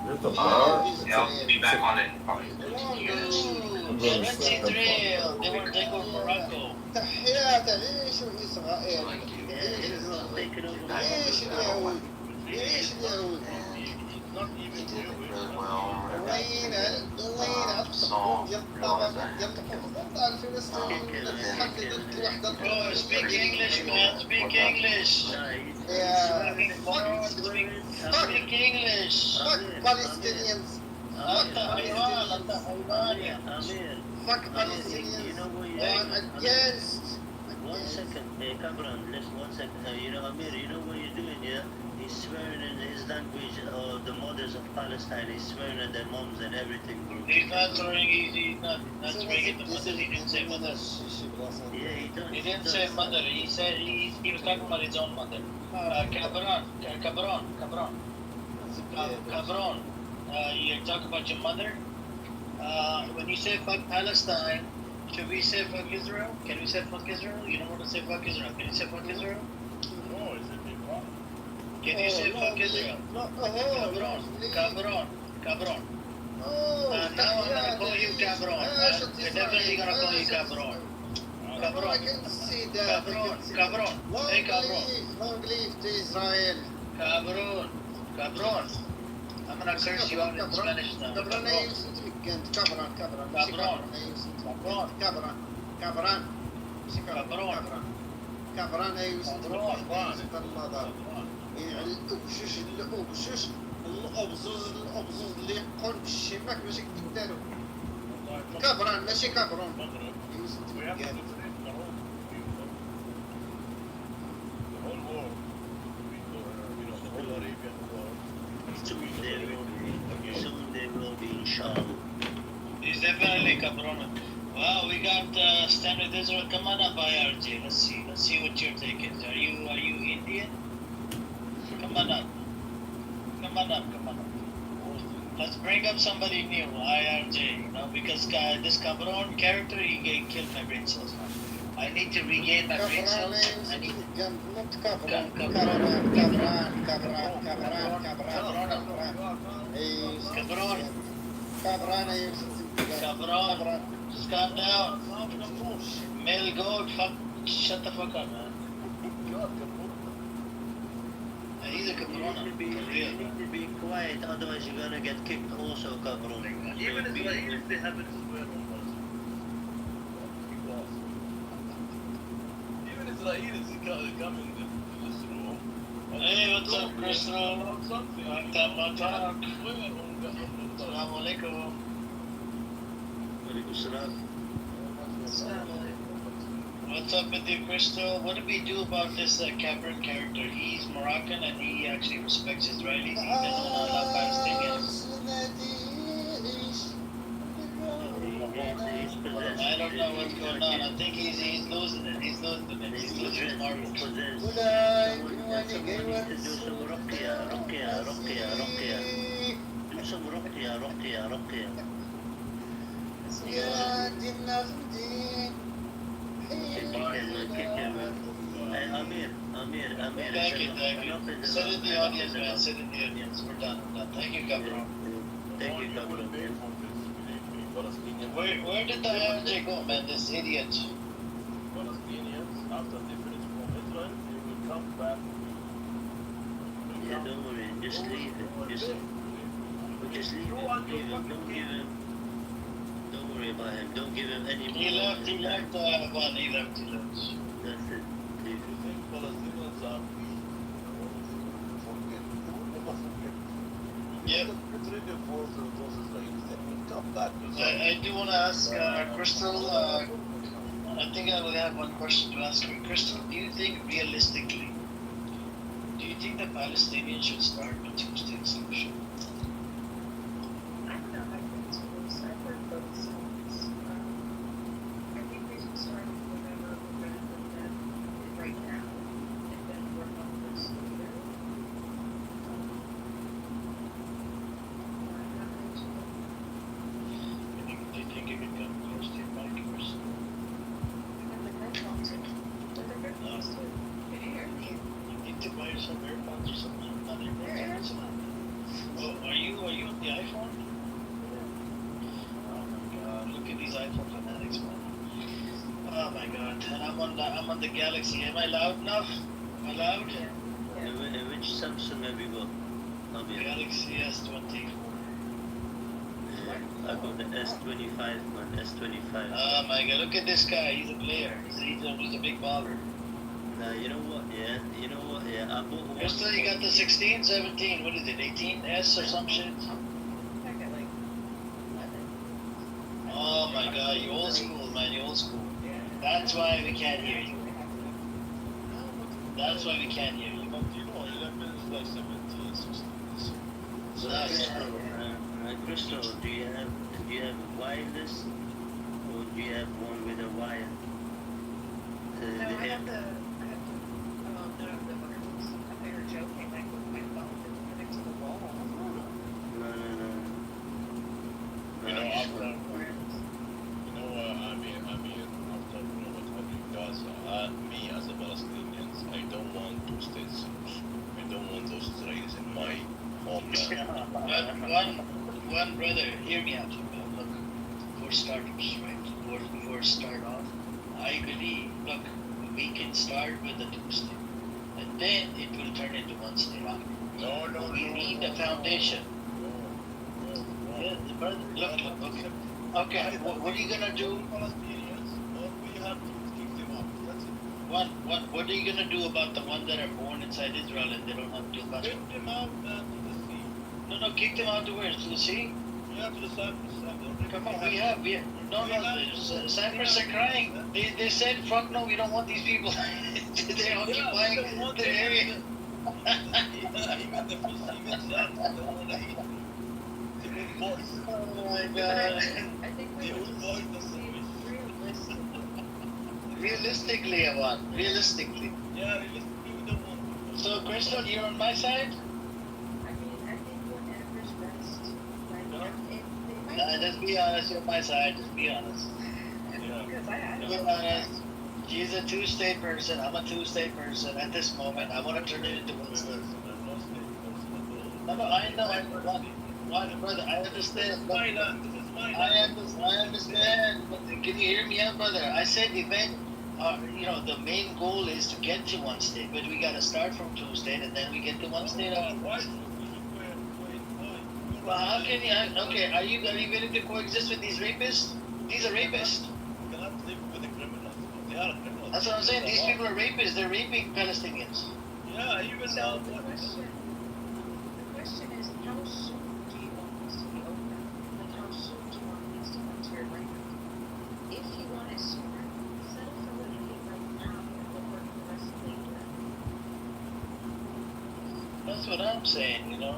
There's the bar.
Yeah, I'll be back on in probably
Ooh,
2 years.
I'm
they
going to
rent
set them
Israel. They want to take over Morocco.
تحيات عيش إسرائيل
Yeah, Israel taking over
عيش اليهود عيش اليهود
Not even
He did
Jewish.
really well.
وين وين
So,
ديال
realized
الطبقة
I
ديال
have to kill him.
الخطوط الفلسطينيين اللي تحددت الوحدة
Bro, speak English, man. Speak English.
يا
Speak English.
fuck Palestinians
أنت حيوان. أنت حيوان يا
Amir,
fuck
you
Palestinians
know what you
I'm against
1 second, hey, Cabron, listen 1 second. You know, Amir, you know what you're doing, yeah? He's swearing in his language, the mothers of Palestine, he's swearing at their moms and everything, bro.
He's not swearing. He's not swearing at the mother. He didn't say mother.
Yeah, he does.
He didn't say mother. He said he was talking about his own mother. Cabron. You talk about your mother. When you say fuck Palestine, should we say fuck Israel? Can we say fuck Israel? You don't want to say fuck Israel. Can you say fuck Israel?
No, it's a big one.
Can you say fuck Israel? Cabron. Now I'm gonna call you Cabron. I'm definitely gonna call you Cabron.
I can see that
Cabron. Hey, Cabron.
long live to Israel
Cabron. I'm gonna curse you out in Spanish now.
كبران أيوة سنت ويكند كبران أيوة سنت الله دار يعني الأبشوش الأبزوز اللي يقون بالشباك ماشي كدارو كبران ماشي كبران أيوة سنت
We have to
ويكند
differentiate the whole war, the whole Arabian war.
Soon they will be, inshallah.
He's definitely Cabron. Wow, we got Stand with Israel. Come on up, IRJ. Let's see what your take is. Are you Indian? Come on up. Let's bring up somebody new, IRJ. Because this Cabron character, he killed my brain cells. I need to regain my brain cells. I need Cabron, just calm down. Male goat, shut the fuck up, man. He's a Cabron, for
You
real.
need to be quiet, otherwise you're gonna get kicked also, Cabron.
Even Israelis, they have it as well. Even Israelis, they come in this room.
Hey, what's up, Crystal?
Something.
Assalamu alaikum. What's up with you, Crystal? What do we do about this Cameron character? He's Moroccan and he actually respects Israelis. He doesn't allow Palestinians. I don't know what's going on. I think he's losing it. He's losing his marbles.
Do some ruqya. Amir.
Thank you. Sit in the audience, man. Sit in the audience. We're done. Thank you, Cabron.
Thank you, Cabron.
Where did the IRJ go, man? This idiot.
Palestinians, after difference from Israel, they will come back.
Yeah, don't worry. Just leave it. Just leave it. Don't give him. Don't worry about him. Don't give him any more.
He left. He left.
That's it. Leave
You think Palestinians are weak? Never forget.
Yep.
Get ready for those Israelis. They will come back.
I do want to ask Crystal. I think I will have one question to ask her. Crystal, do you think realistically, do you think the Palestinians should start a two-state solution?
I don't know if I think it's close. I've heard both sides. I think we should start with whatever we're going to look at right now and then work on this later.
Do you think it could come close to your mic, Crystal?
And the microphone. But the
there's some AirPods or something. Not AirPods. Oh, are you on the iPhone? Oh my god, look at these iPhone fanatics, man. Oh my god, and I'm on the Galaxy. Am I loud enough? Am I loud?
Which Samsung have you got?
Galaxy S24.
I got the S25, man. S25.
Oh my god, look at this guy. He's a player. He's a big baller.
You know what? Yeah, I bought one.
Crystal, you got the 16, 17. What is it? 18S or some shit? Oh my god, you old school, man. You old school. That's why we can't hear you. That's why we can't hear you.
But you know, 11 is like 17, 16. So
Crystal, do you have wireless, or do you have one with a wire?
No, I have the wireless. I thought you were joking, like with my phone that's connected to the wall.
No.
you know, after, I mean, after what Habib does, me as a Palestinian, I don't want two-state solution. I don't want those Israelis in my homeland.
One brother, hear me out. Look, for starters, right? Before start off, I believe, look, we can start with the two-state, and then it will turn into one-state.
No.
We need a foundation. Yeah, brother, look, okay. Okay, what are you gonna do?
Palestinians, or we have to kick them up. That's it.
What are you gonna do about the ones that are born inside Israel and they don't have to passport?
Kick them out to the sea.
No, kick them out to where? To the sea?
Yeah, to the Cyprus.
Come on, we have. Cyprus are crying. They said, fuck no, we don't want these people. They're occupying the area.
Even the Palestinians, they want to eat. The good boys.
Oh my god.
I think we
The
would
good
just
boys,
see it realistically.
Realistically, Awan. Realistically.
Yeah, realistically, we don't want to.
So, Crystal, you're on my side?
I mean, I think whatever's best right now.
Just be honest, you're on my side. Just be honest.
Because I
Be honest. She's a two-state person. I'm a two-state person. At this moment, I want to turn it into one state. No, I know. One, brother, I understand.
My land. This is my land.
I understand. But can you hear me out, brother? I said the main goal is to get to one state, but we got to start from two state, and then we get to one state.
Why?
Well, how can you? Okay, are you willing to coexist with these rapists? These are rapists.
You cannot live with the criminals. They are criminals.
That's what I'm saying. These people are rapists. They're raping Palestinians.
Yeah, even now.
The question is, how soon do you want this to be open? Like, how soon do you want these to come to your land? If you want it sooner, settle for what you need right now and go work the rest of the year.
That's what I'm saying, you know.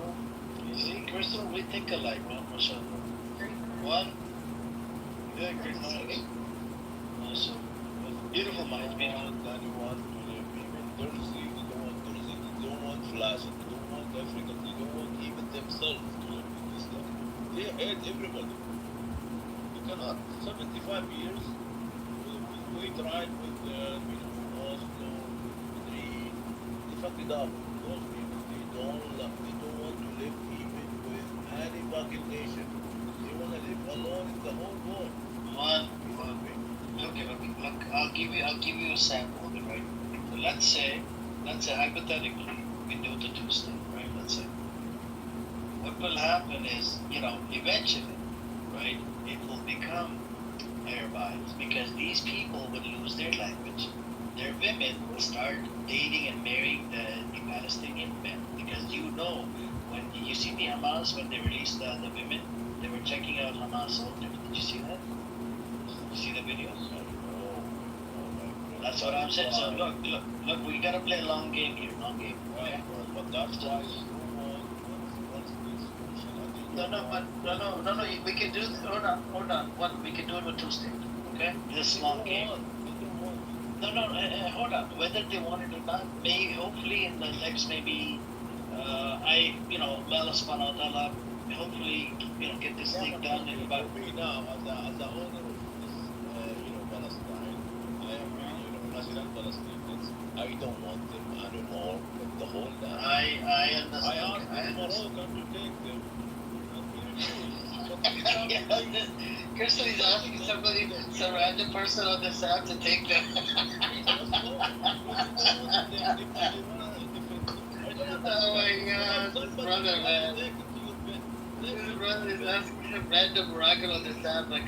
You see, Crystal, we think alike, man. Mashallah. One? Yeah, great minds. Awesome. Beautiful minds, beautiful.
They don't want flash, they don't want Africa, they don't want even themselves to live in this land. They hate everybody. You cannot. 75 years, we tried with, Oslo, Madrid, they fucked it up. Those people, they don't want to live even with any fucking nation. They want to live alone in the whole world.
Look, I'll give you a sample of it, right? So let's say hypothetically, we do the two-state, right? Let's say. What will happen is, eventually, right, it will become Arabites because these people will lose their language. Their women will start dating and marrying the Palestinian men because when you see the Hamas when they released the women, they were checking out Hamas soldiers. Did you see that? Did you see the videos? That's what I'm saying. So look, we gotta play a long game here, long game. Okay?
But that's why
No. We can do. Hold on. We can do it with two-state. Okay? This long game. No. Hold on. Whether they want it or not, hopefully in the next Allah subhanahu wa ta'ala, hopefully get this thing done in about.
Me now, as the owner of this, Palestine, I am, as original Palestinians. I don't want them anymore in the whole land.
I understand.
I asked Morocco to take them, and he refused. But we can't
Crystal is asking somebody, some random person on this app to take them. Oh my god, this brother, man. This brother is asking some random Moroccan on this app, like,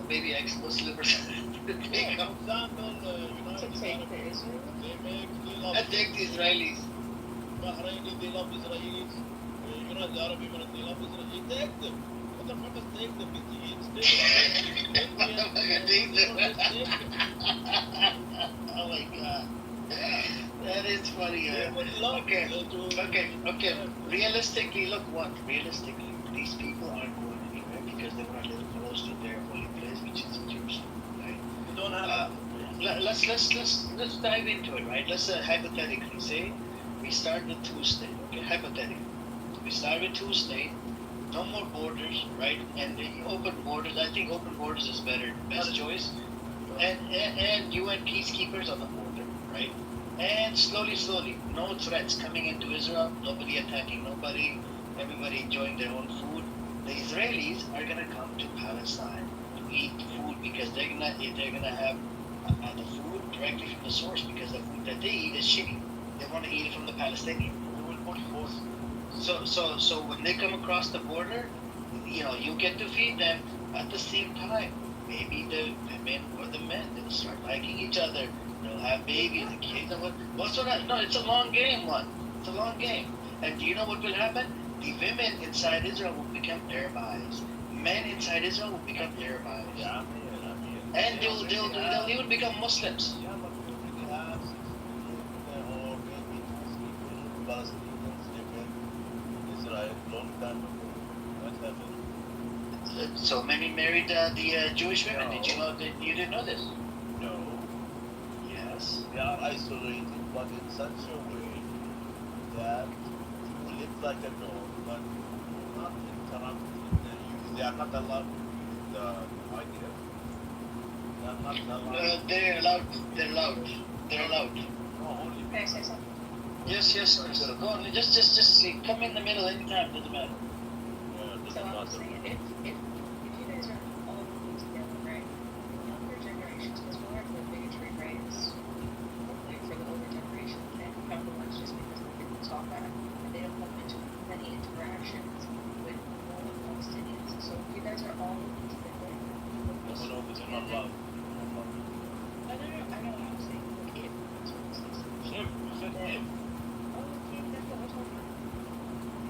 maybe ex-Muslim or something, to take them.
To take the Israel?
And take the Israelis.
Bahraini, they love Israelis. United Arab Emirates, they love Israel. Take them. Motherfuckers, take them.
Oh my god. That is funny. Okay. Realistically, look what? Realistically, these people aren't going anywhere because they want to live close to their holy place, which is Jerusalem, right?
You don't have
Let's dive into it, right? Let's hypothetically say we start with two-state, okay? Hypothetically, we start with two-state, no more borders, right? And the open borders. I think open borders is best choice. And UN peacekeepers on the border, right? And slowly, no threats coming into Israel. Nobody attacking nobody. Everybody enjoying their own food. The Israelis are gonna come to Palestine to eat food because they're gonna have the food directly from the source because the food that they eat is shitty. They want to eat it from the Palestinian. So when they come across the border, you get to feed them at the same time. Maybe the women or the men, they'll start liking each other. They'll have babies, the kids. No, it's a long game, man. It's a long game. And do you know what will happen? The women inside Israel will become their wives. Men inside Israel will become their wives.
Yeah,
and they'll even become Muslims. So many married the Jewish women. Did you know that? You didn't know this?
No.
Yes.
They are isolated, but in such a way that you live like a dog, but not interrupted. They are not allowed to use the idea. They are not allowed.
They're allowed. They're allowed. They're allowed.
No, only.
Can I say something?
Yes. Go on. Just come in the middle anytime. Doesn't matter.
So I'm saying, if you guys are all working together, right? Younger generations, because we'll have the bigotry raised, hopefully for the older generation, and come to lunch just because they didn't talk back, and they don't have many interactions with more Palestinians. So if you guys are all working together,
No, they're not allowed.
I know what I'm saying. Like if, that's what I'm saying.
If.
Oh, okay, that's what we're talking about.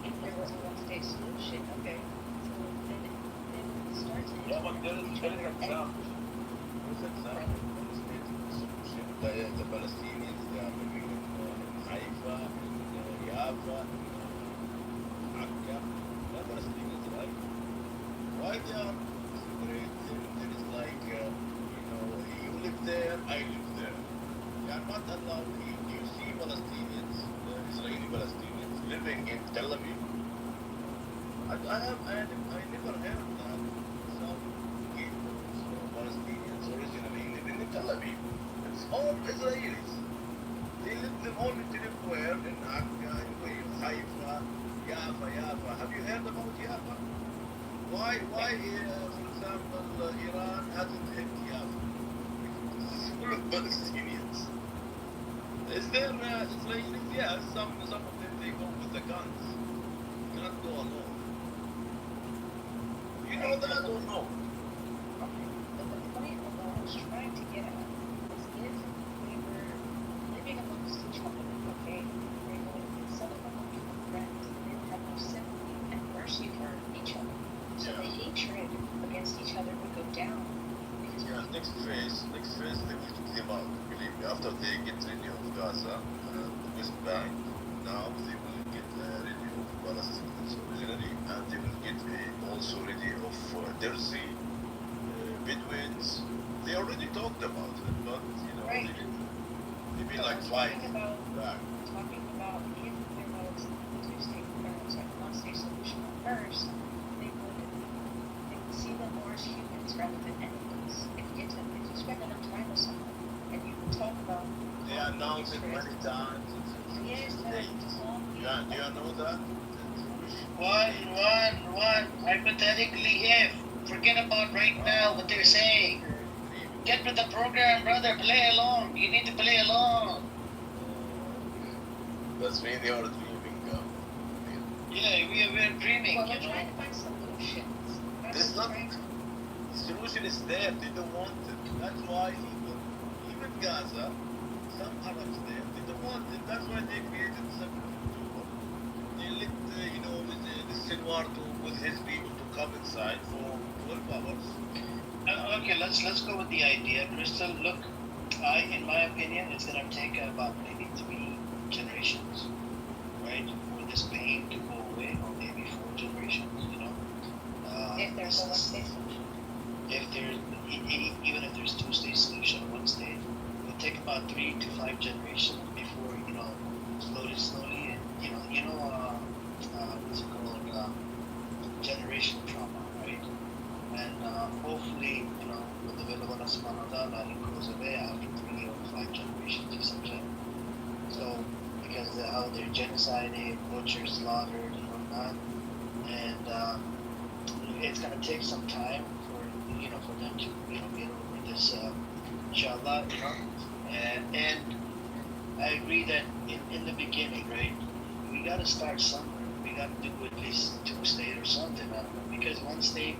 If there was a one-state solution, okay. So then it starts to
Yeah, but there is
each
an
other.
example. The Palestinians, they are living in Haifa, in Jaffa, in Akka. They are Palestinians, right? Why they are separate? There is like, you live there, I live there. They are not allowed. You see Palestinians, Israeli Palestinians, living in Tel Aviv. I never heard that some Hebrews or Palestinians originally living in Tel Aviv. It's all Israelis. They only live where? In Akka, in Haifa, Jaffa. Have you heard about Jaffa? Why, for example, Iran hasn't hit Jaffa? It's full of Palestinians. Is there Israelis? Yes, some of them they go with the guns. You cannot go alone. You know that or no?
Okay, but the point of what I was trying to get at is if we were living amongst each other, okay, we were some of them were friends, they would have no sympathy and mercy for each other. So the hatred against each other would go down.
Next phase, they will kick them out. Believe me, after they get rid of Gaza, the West Bank, now they will get rid of Palestinians originally, and they will get also rid of Derzi, Bedouins. They already talked about it, but
right.
they've been like fighting back.
Talking about if there was a two-state, one-state solution first, they would see them more as humans rather than enemies. If you spend enough time with someone and you talk about
announced it many times. It's a Jewish state. Do you know that?
One, hypothetically, if, forget about right now what they're saying. Get with the program, brother, play along. You need to play along.
That's really our dreaming.
Yeah, we're dreaming.
Well, we're trying to find solutions.
There's not. The solution is there. They don't want it. That's why even Gaza, some Arabs there, they don't want it. That's why they created the 7th of October. They let the Sinwar with his people to come inside for 12 hours.
Okay, let's go with the idea. Crystal, look, in my opinion, it's gonna take about maybe 3 generations, right, for this pain to go away, or maybe 4 generations.
If there's a one-state solution.
If there's even if there's 2-state solution, 1 state, it will take about 3 to 5 generations before slowly, what's it called, generation trauma, right? And hopefully, with the will of Allah subhanahu wa ta'ala, it goes away after 3 or 5 generations or something. So, because how they're genocided, butchered, slaughtered, and whatnot, and it's gonna take some time for them to get over this, inshallah, and I agree that in the beginning, right, we gotta start somewhere. We gotta do at least 2-state or something. I don't know, because 1 state,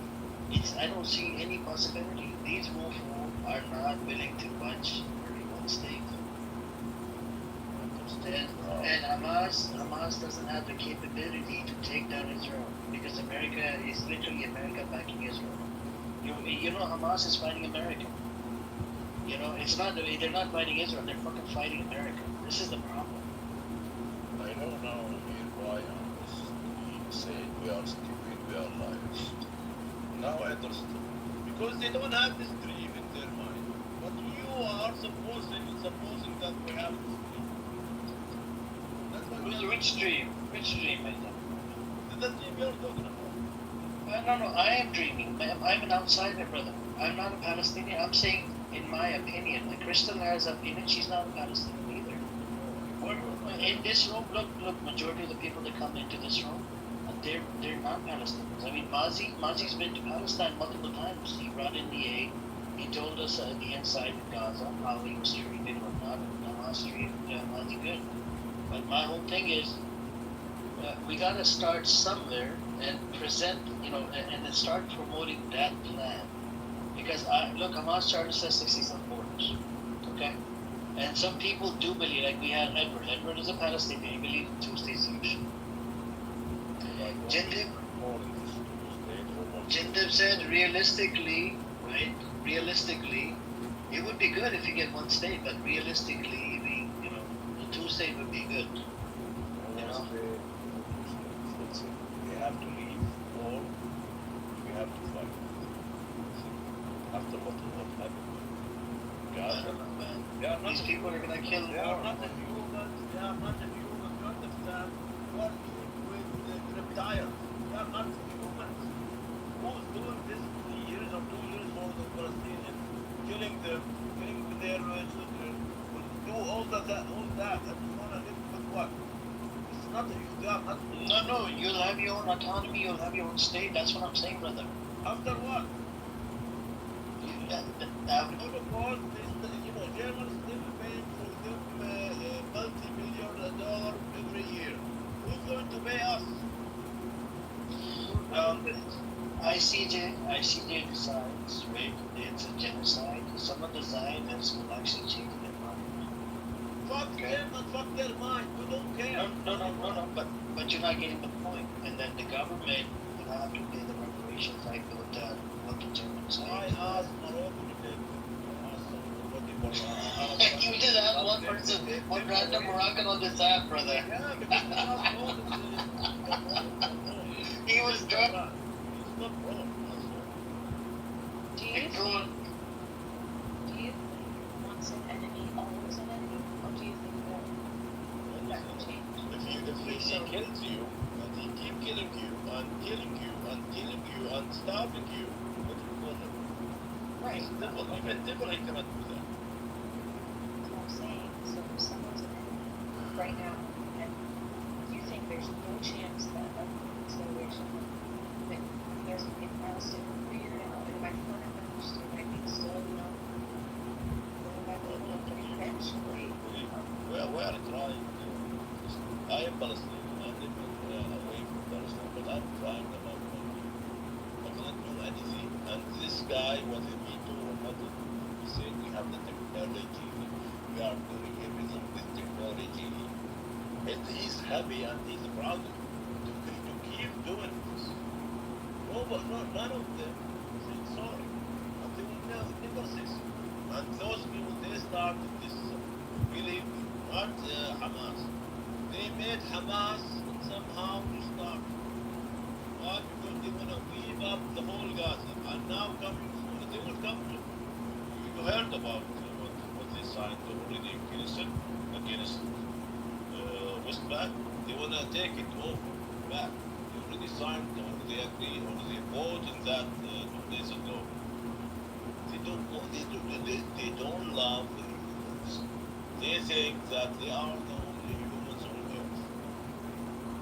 I don't see any possibility. These mofo are not willing to budge for 1 state. And Hamas doesn't have the capability to take down Israel, because America is literally America backing Israel. Hamas is fighting America. It's not they're not fighting Israel. They're fucking fighting America. This is the problem.
I know now why we say we are stupid, we are liars. Now I understand.
Because they don't have this dream in their mind. But you are supposing that we have this dream. That's why
Which dream? Which dream, I think?
The dream you're talking about.
No, I am dreaming. I'm an outsider, brother. I'm not a Palestinian. I'm saying, in my opinion, like Crystal has an opinion, she's not a Palestinian either. In this room, look, majority of the people that come into this room, they're not Palestinians. I mean, Mazi's been to Palestine multiple times. He brought in the aid. He told us the inside of Gaza, how he was treated or not, and Hamas treated Mazi good. But my whole thing is, we gotta start somewhere and present, and then start promoting that plan. Because Hamas charter says 67 borders, okay? And some people do believe, like we had Edward. Edward is a Palestinian. He believes in 2-state solution. Jindib said realistically, right? Realistically, it would be good if you get 1 state, but realistically, the 2-state would be good.
We have to leave, or we have to fight. After what happened.
These people are gonna kill
They are not the humans. They are not the humans. You understand? Working with the reptiles. They are not humans. Who's doing this 3 years or 2 years for the Palestinians? Killing them, killing their children. Will do all that, and you wanna live with what? It's not they are not.
No, you'll have your own autonomy. You'll have your own state. That's what I'm saying, brother.
After what? Because Germans still paying for them multi-million dollar every year. Who's going to pay us?
ICJ decides, right? It's a genocide. Some of the Zionists will actually change their mind.
Fuck them and fuck their mind. We don't care.
No. But you're not getting the point. And then the government will have to pay the reparations like what the Germans say.
I asked Morocco to pay.
You did have one person, one random Moroccan on this app, brother.
Yeah, because
he was drunk.
He's not wrong.
Do you think once an enemy, always an enemy? Or do you think that will change?
If he kills you, and he keep killing you, and killing you, and killing you, and starving you, what do you call him?
Right.
Even devil, he cannot do that.
That's what I'm saying. So if someone's an enemy right now, and you think there's no chance that a consideration that there's a big Palestine figured out, it might further understand, I think still, you know, little by little, but eventually,
We are trying to. I am Palestinian. I live away from Palestine, but I'm trying about my people. I cannot do anything. And this guy, whether he do or not, he said we have the technology. We are doing everything with technology. And he's happy and he's proud to keep doing this. No, but none of them say sorry. And they will never say so. And those people, they started this, believe me, not Hamas. They made Hamas somehow to start. Why? Because they want to weave up the whole Gaza. And now coming soon, they will come to. You heard about what they signed already against West Bank. They want to take it over back. They already signed, or they agree, or they voted that 2 days ago. They don't love the humans. They think that they are the only humans on earth.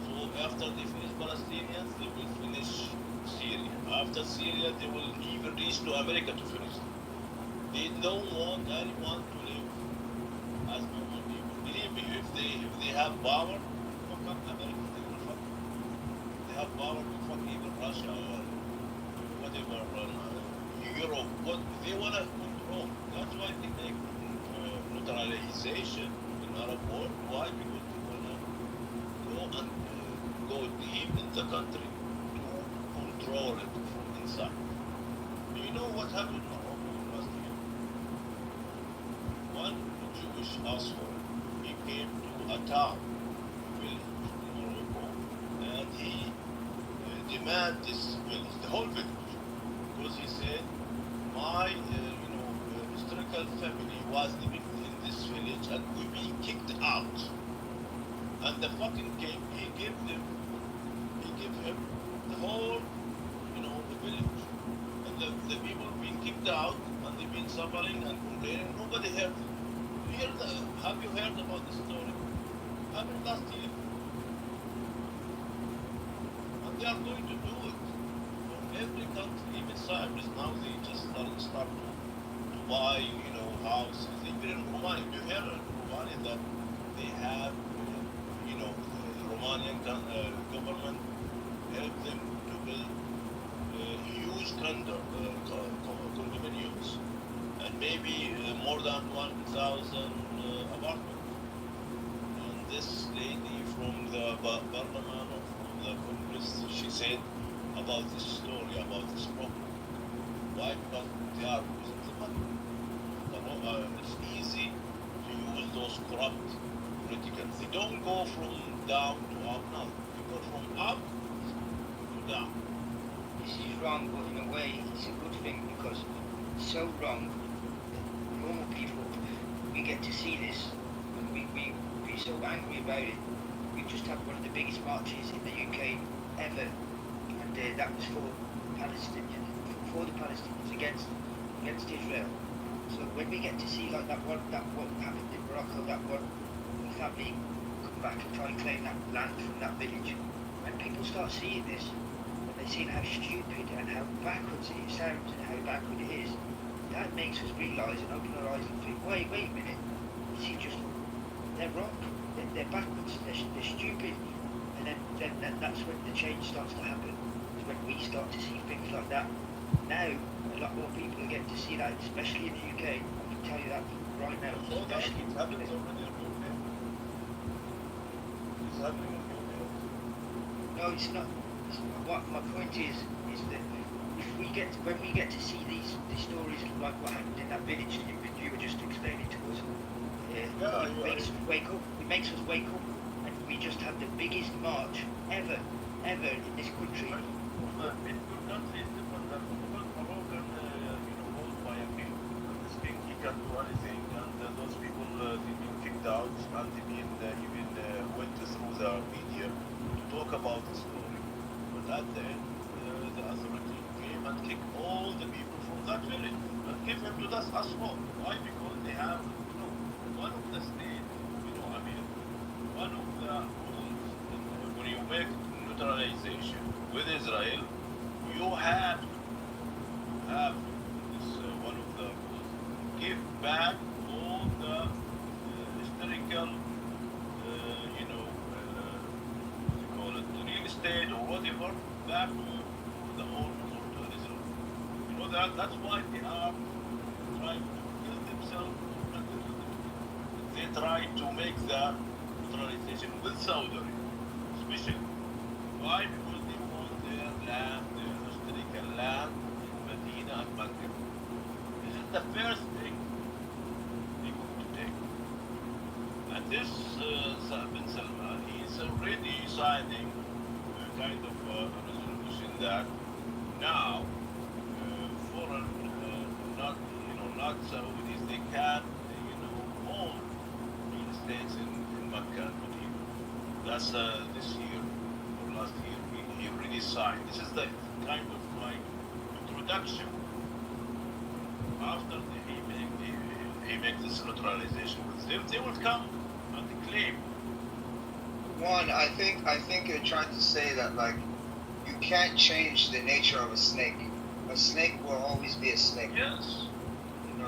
So after they finish Palestinians, they will finish Syria. After Syria, they will even reach to America to finish it. They don't want anyone to live as normal people. Believe me, if they have power, fuck up America, they will fuck. They have power to fuck even Russia or whatever, Europe. What they want to control. That's why they make neutralization in Arab world. Why? Because they want to go and go deep in the country to control it from inside. You know what happened in Morocco last year? One Jewish asshole, he came to a town, village in Morocco, and he demanded this village, the whole village, because he said, my historical family was living in this village and we being kicked out. And the fucking king, he gave him the whole, the village. And the people being kicked out and they've been suffering and complaining. Nobody heard it. Have you heard about the story? Happened last year. And they are going to do it. From every country, even Cyprus, now they just start to buy, houses. Even in Romania, you heard in Romania that they have, the Romanian government helped them to build huge condominiums and maybe more than 1,000 apartments. And this lady from the parliament or from the Congress, she said about this story, about this problem. Why? Because they are using the money. It's easy to use those corrupt politicals. They don't go from down to up now. They go from up to down.
This is wrong, but in a way it's a good thing because it's so wrong. Normal people, we get to see this and we're so angry about it. We just had one of the biggest marches in the UK ever, and that was for the Palestinians against Israel. So when we get to see like what happened in Morocco, that one family come back and try and claim that land from that village, when people start seeing this, when they see how stupid and how backwards it sounds and how backward it is, that makes us realise and open our eyes and think, wait a minute, they're wrong, they're backwards, they're stupid, and then that's when the change starts to happen. It's when we start to see things like that. Now, a lot more people are getting to see that, especially in the UK. I can tell you that right now.
So that it happens already in UK. It's happening in UK.
No, it's not. What my point is that if when we get to see these stories like what happened in that village that you were just explaining to us, it makes us wake up. It makes us wake up, and we just have the biggest march ever in this country.
In good countries, different than Moroccan, ruled by a king. This king, he can do anything, and those people, they've been kicked out, and they've been even went through the media to talk about the story. But at the end, the authority came and kicked all the people from that village and gave them to us as well. Why? Because they have,
one of the states, one of the rules when you make neutralization with Israel, you have this one of the rules, give back all the historical, what you call it, real estate or whatever, back to the owners or to Israel. That's why they are trying to kill themselves. They try to make the neutralization with Saudi Arabia, especially. Why? Because they want their land, their historical land in Medina and Mecca. This is the first thing they're going to take. And this bin Salman, he's already signing kind of a resolution that now foreign, not Saudis, they can, own real estates in Mecca and Medina. That's this year or last year he already signed. This is the kind of like introduction after he makes this neutralization with them. They will come and claim.
One, I think you're trying to say that like you can't change the nature of a snake. A snake will always be a snake.
Yes.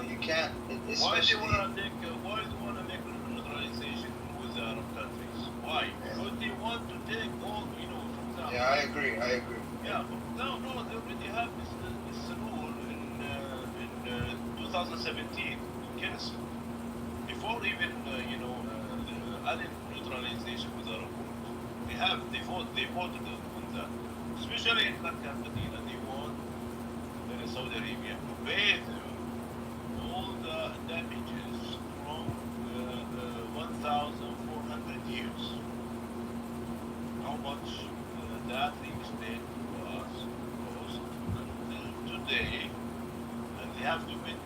You can't.
Why do you want to make neutralization with the Arab countries? Why? Because they want to take all, from them.
Yeah, I agree.
Yeah, but no, they already have this rule in 2017 in Kennedy. Before even, adding neutralization with Arab countries. They voted on that. Especially in Mecca and Medina, they want Saudi Arabia to pay them all the damages from 1,400 years. How much that real estate was cost until today, and they have to put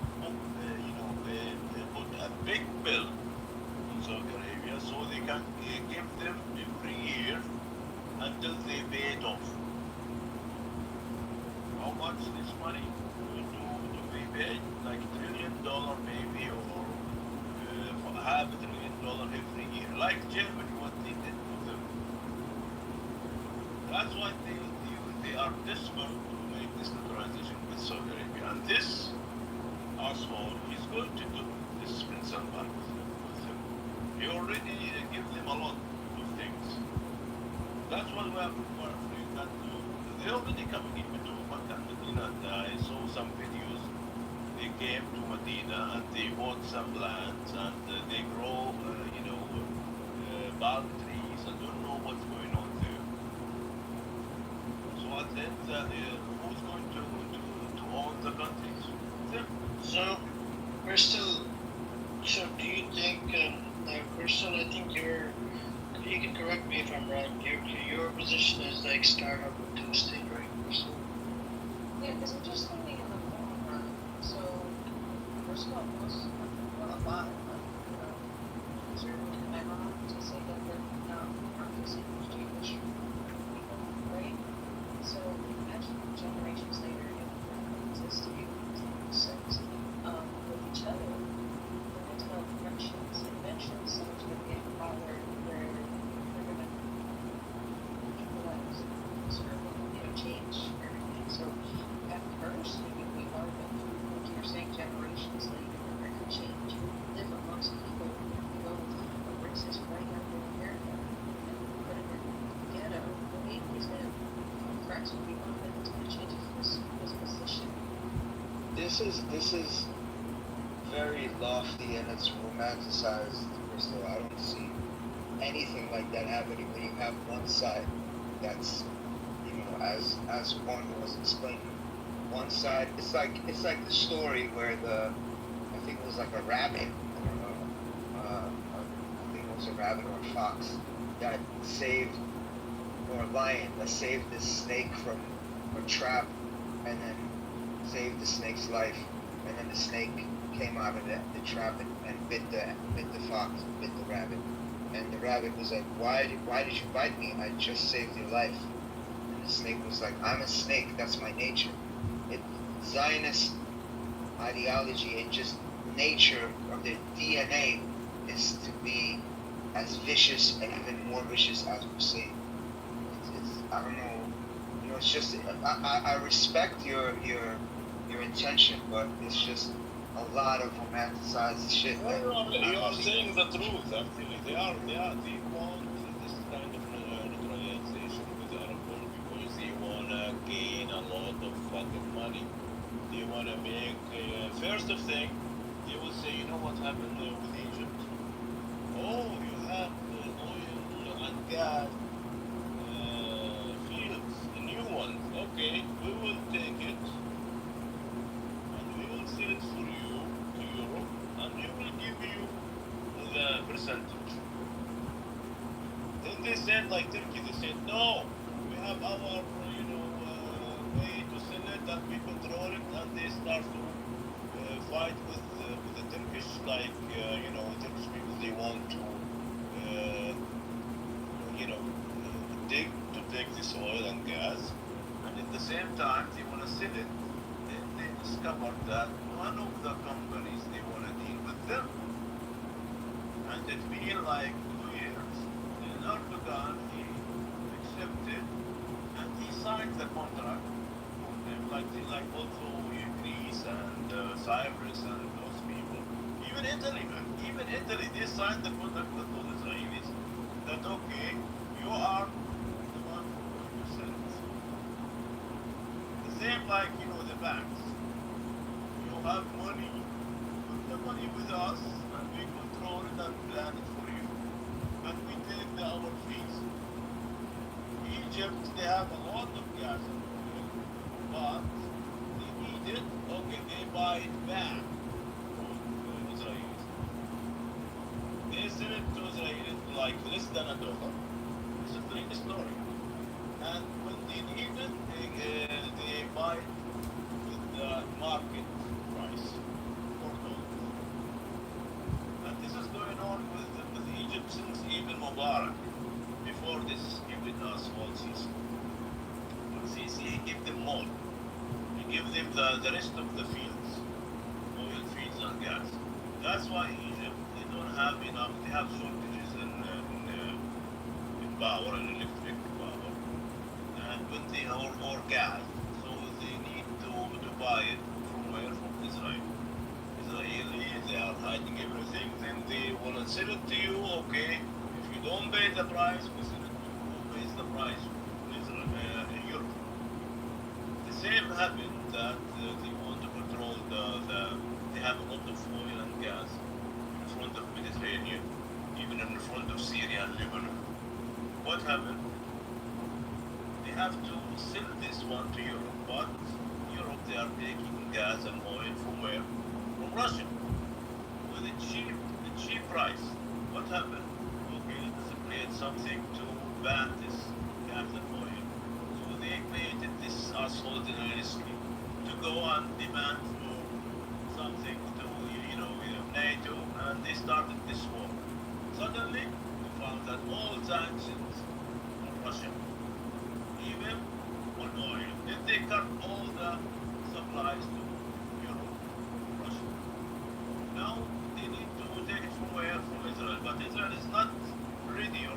a big bill on Saudi Arabia so they can give them every year until they pay it off. How much this money to be paid? Like $1 trillion maybe, or $500 billion every year, like Germany, what they did to them. That's why they are desperate to make this neutralization with Saudi Arabia. And this asshole is going to do this bin Salman with them. He already gave them a lot of things. That's what we're afraid that they're already coming even to Mecca and Medina. And I saw some videos. They came to Medina and they bought some lands and they grow, palm trees. I don't know what's going on there. So I think that who's going to own the countries? Them.
So, Crystal, do you think, Crystal, I think you can correct me if I'm wrong, your position is like start up with two-state, right, Crystal?
Yeah, because I'm just thinking in the long run. So, first of all, a lot of conservative background to say that they're not facing Jewish people, right? So, imagine generations later, if that exists to you, with each other, we're going to develop connections, and eventually someone's going to get bothered where they're going to equalize, change everything. So, at first, maybe we are, but like you're saying, generations later, it could change. Live amongst people who go racist right now in America, and put it in the ghetto. Maybe he's going to cracks with people, and it's going to change his position.
This is very lofty and it's romanticized, Crystal. I don't see anything like that happening when you have one side that's, as one was explaining, one side. It's like the story where I think it was like a rabbit. I don't know. I think it was a rabbit or a fox that saved, or a lion that saved this snake from a trap, and then saved the snake's life, and then the snake came out of the trap and bit the fox, bit the rabbit, and the rabbit was like, why did you bite me? I just saved your life. And the snake was like, I'm a snake, that's my nature. Zionist ideology and just nature of their DNA
is to be as vicious and even more vicious as Hussein. It's I don't know, you know, it's just I respect your intention, but it's just a lot of romanticized shit.
You are saying the truth. Actually, they want this kind of neutralization with the Arab world because they wanna gain a lot of fucking money. They wanna make first thing. They will say, you know what happened with Egypt? Oh, you have oil and gas fields, new ones. Okay, we will take it and we will sell it for you to Europe, and we will give you the percentage. Then they said, like Turkey, they said, no, we have our, way to sell it, and we control it, and they start to fight with the Turkish, like, Turkish people, they want to, take this oil and gas, and at the same time, they want to sell it. Then they discovered that one of the companies, they want to deal with them. And it's been like 2 years, and Erdogan, he accepted, and he signed the contract for them, like also Greece and Cyprus and those people. Even Italy, they signed the contract with those Israelis that, okay, you are the one who sell it. The same like, the banks. You have money, put the money with us, and we control it and plan it for you. And we take our fees. Egypt, they have a lot of gas and oil, but they need it, okay, they buy it back from Israelis. They sell it to Israelis like less than $1. It's a true story. And when they need it, they buy it with the market price, $4. And this is going on with Egypt since even Mubarak, before this giving us all Sisi. Sisi give them more. He give them the rest of the fields, oil fields and gas. That's why Egypt, they don't have enough, they have shortages in power and electric power. And when they have more gas, so they need to buy it from where? From Israel. Israeli, they are hiding everything, then they want to sell it to you, okay? If you don't pay the price, we sell it to you. Who pays the price? Israel, Europe. The same happened that they want to control they have a lot of oil and gas in front of Mediterranean, even in front of Syria and Lebanon. What happened? They have to sell this one to Europe, but Europe, they are taking gas and oil from where? From Russia, with a cheap price. What happened? Okay, let's create something to ban this gas and oil. So they created this asshole scheme to go and demand for something to, NATO, and they started this war. Suddenly, we found that all sanctions on Russia, even on oil, then they cut all the supplies to Europe, Russia. Now they need to take it from where? From Israel. But Israel is not ready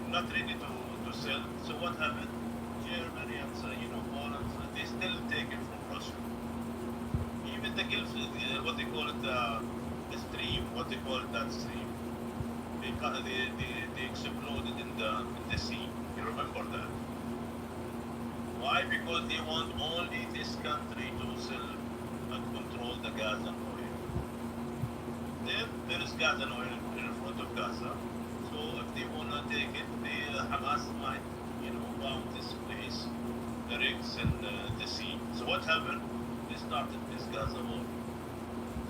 not ready to sell. So what happened? Germany and Poland, they still take it from Russia. Even the Gulf, what they call it, the stream, what they call it, that stream, they exploded in the sea. You remember that? Why? Because they want only this country to sell and control the gas and oil. Then there is gas and oil in front of Gaza. So if they want to take it, Hamas might, bomb this place, the rigs and the sea. So what happened? They started this Gaza war.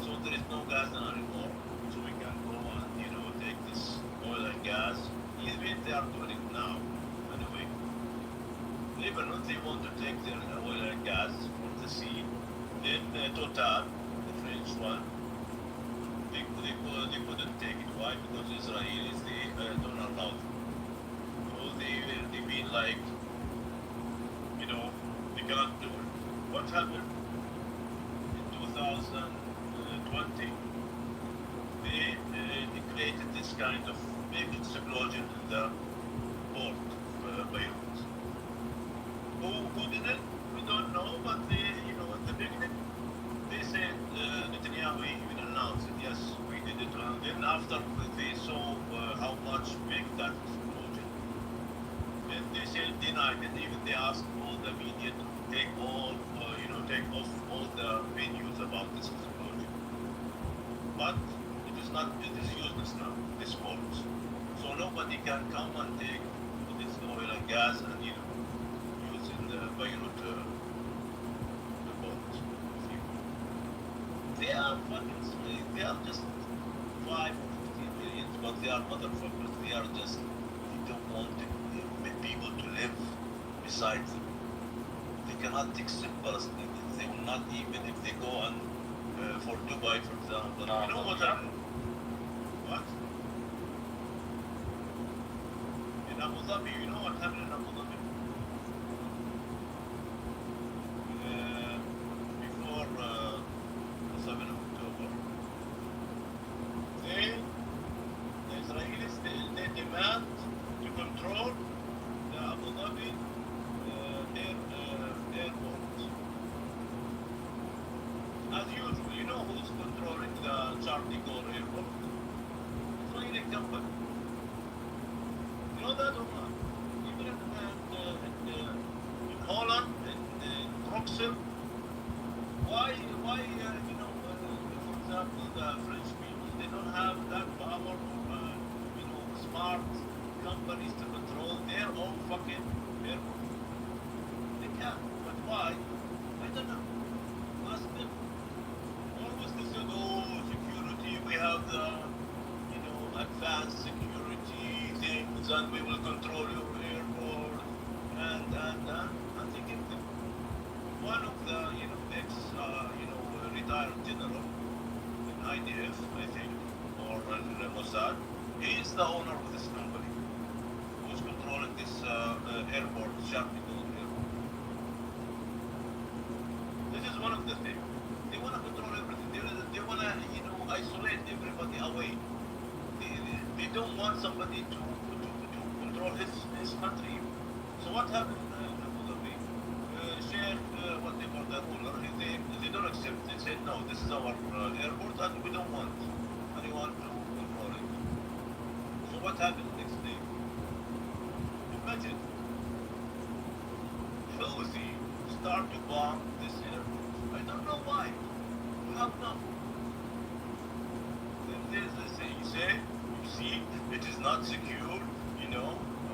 So there is no gas anymore. So we can go and, take this oil and gas. Even they are doing it now. Anyway, Lebanon, they want to take their oil and gas from the sea. Then Total, the French one, they couldn't take it. Why? Because Israelis, they don't allow them. So they been like, they cannot do it. What happened? In 2020, they
created this kind of big explosion in the port of Beirut. Who did it? We don't know, but they, at the beginning, they said Netanyahu even announced it. Yes, we did it. And then after they saw how much big that explosion, then they said denied it. Even they asked all the media to take take off all the videos about this explosion. But it is useless now. This port, so nobody can come and take this oil and gas and use in the Beirut the port. They are fucking. They are just 5 or 15 million, but they are motherfuckers. They don't want people to live beside them. They cannot accept Palestinians. They will not even if they go and for Dubai, for example. You know what happened? What? In Abu Dhabi, you know what happened in Abu Dhabi? Before the 7th of October, the Israelis, they demand to control the Abu Dhabi airport. As usual, you know who's controlling the Charles de Gaulle airport? Israeli company. You know that or not? Even in Holland, in Brussels, why for example, the French people, they don't have that power or, smart companies to control their own fucking airport. They can, but why? I don't know. Ask them. Always they said, security, we have the, advanced security things, and we will control your airport, and they give them. One of the, retired general in IDF, I think, or in Mossad, he is the owner of this company, who's controlling this airport, Charles de Gaulle airport. This is one of the things. They want to control everything. They want to, isolate everybody away. They don't want somebody to control his country. So what happened in Abu Dhabi? Sheikh, what they call the ruler, they don't accept. They said, no, this is our airport and we don't want anyone to control it. So what happened next day? Imagine Houthi start to bomb this airport. I don't know why. How come? Then you see, it is not secure,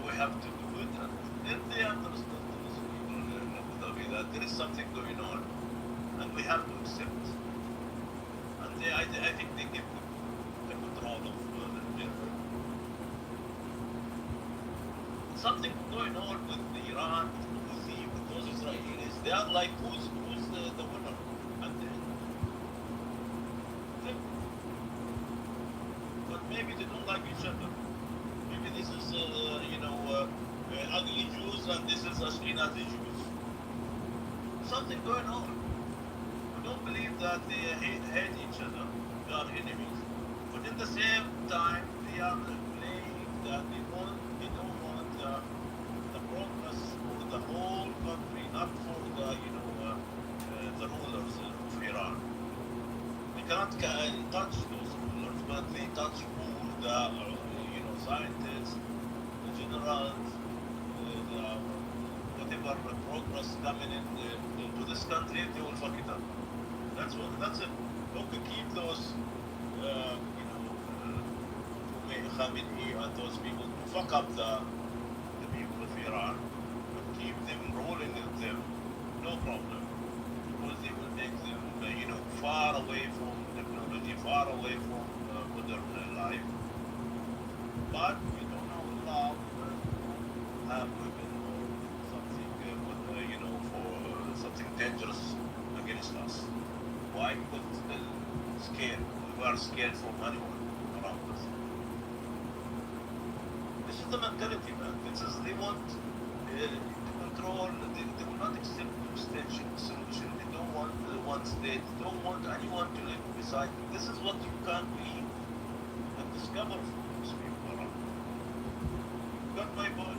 we have to do it. And then they understand those people in Abu Dhabi that there is something going on, and we have to accept. And I think they give the control of the airport. Something going on with Iran, with those Israelis. They are like, who's the winner? And but maybe they don't like each other. Maybe this is, ugly Jews and this is Ashkenazi Jews. Something going on. I don't believe that they hate each other. They are enemies. But at the same time, they are playing that they don't want the progress for the whole country, not for the rulers of Iran. They cannot touch those rulers, but they touch all the scientists, the generals, whatever progress coming into this country, they will fuck it up. That's it. Okay, keep those, Khamenei and those people to fuck up the people of Iran, but keep them rolling with them, no problem, because they will take them, far away from technology, far away from modern life. But we don't allow have women or something, for something dangerous against us. Why? Because it's still scared. We are scared from anyone around us. This is the mentality, man. They want to control. They will not accept extension solution. They don't want one state. They don't want anyone to live beside them. This is what you can't be in this discover these people around. Got my boy.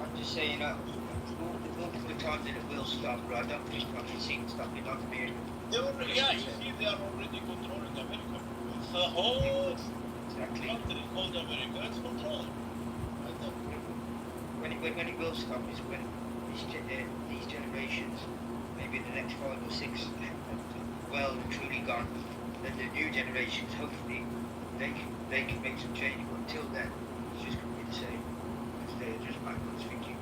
I'm just saying, multiple times that it will stop, but I don't think I can see it stopping not being.
Yeah, you see, they are already controlling America. It's a whole country called America. It's controlled.
When it will stop is when these generations, maybe the next 5 or 6, well and truly gone. Then the new generations, hopefully, they can make some change. But until then, it's just going to be the same. Because they're just backwards thinking.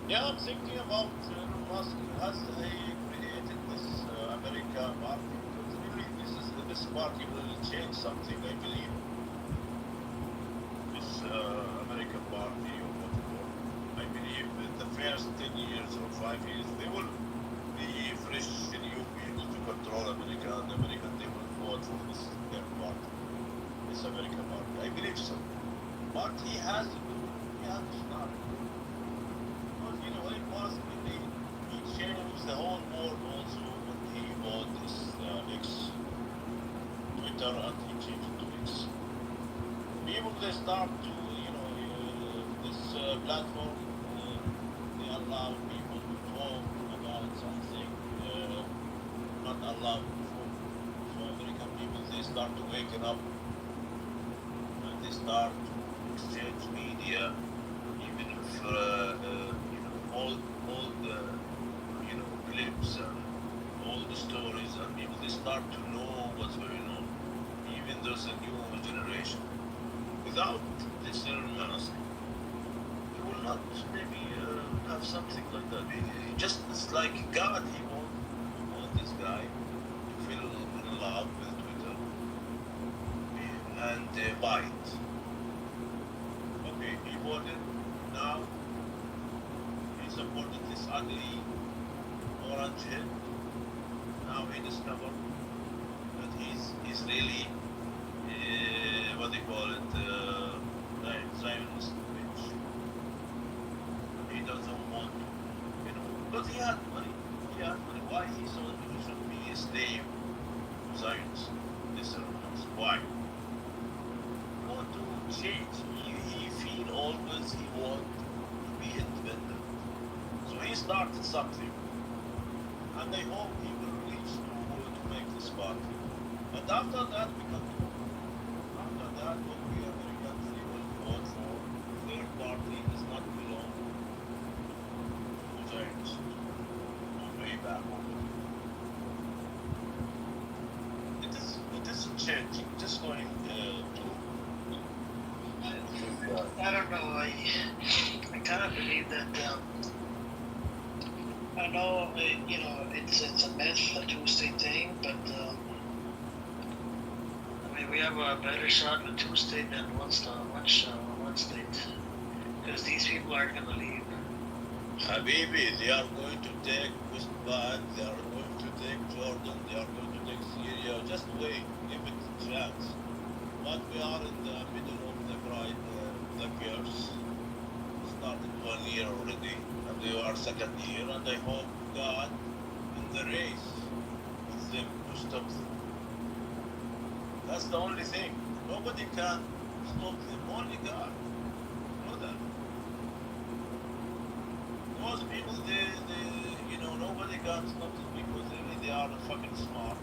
Yeah, I'm thinking about Elon Musk. Has he created this America party? Because really, this party will change something, I believe. This American party or whatever. I believe that the first 10 years or 5 years, they will be fresh new people to control America, and America, they will vote for this their party, this American party. I believe so. But he has to start. Because, you know, it was really, he changed the whole world also when he bought this X, Twitter, and he changed it to X. People, they start to, you know, this platform, they allow people to talk about something not allowed before. So American people, they start to waken up, and they start to exchange media, even if you know, all the, you know, clips and all the stories, and people, they start to know what's going on, even those a new generation. Without this Elon Musk, you will not maybe have something like that. It's like God, he want this guy to feel in love with Twitter and buy it. Okay, he bought it. Now he supported this ugly orange head. Now he discovered that he's really what they call it, Zionist bitch. He doesn't want to, you know, because he had money. He had money. Why he should be a slave to Zionists? This is why. He want to change. He feel always he want to be independent. So he started something, and I hope he will reach to make this party. And after that, we can talk. After that, when we Americans, they will vote for third party does not belong to Zionists. Way back over. It is changing, just going
I don't know. I kind of believe that. I know, you know, it's a myth, a two-state thing, but I mean, we have a better shot in a two-state than one state, because these people aren't gonna leave.
Habibi, they are going to take West Bank, they are going to take Jordan, they are going to take Syria. Just wait, give it a chance. But we are in the middle of the curse. Started 1 year already, and they are second year, and I hope God in the race with them to stop them. That's the only thing. Nobody can stop them, only God. You know that. Most people, they you know, nobody can stop them because they are fucking smart.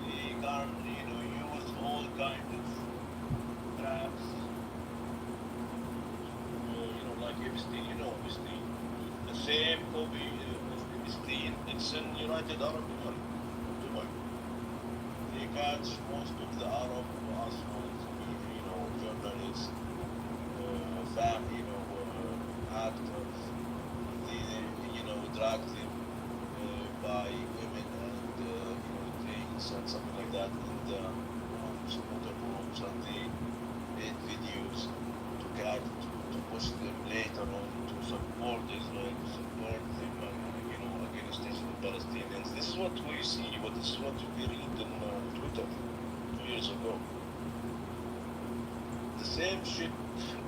They can, you know, use all kinds of traps. You know, like Epstein, you know Epstein. The same copy of Epstein, it's in United Arab Emirates, Dubai. They catch most of the Arab assholes, you know, journalists, you know, actors. They, you know, drag them by women and, you know, drinks and something like that in the motorhomes, and they made videos to catch, to push them later on to support Israel, to support them, you know, against the Palestinians. This is what we see, this is what we read in Twitter 2 years ago. The same shit,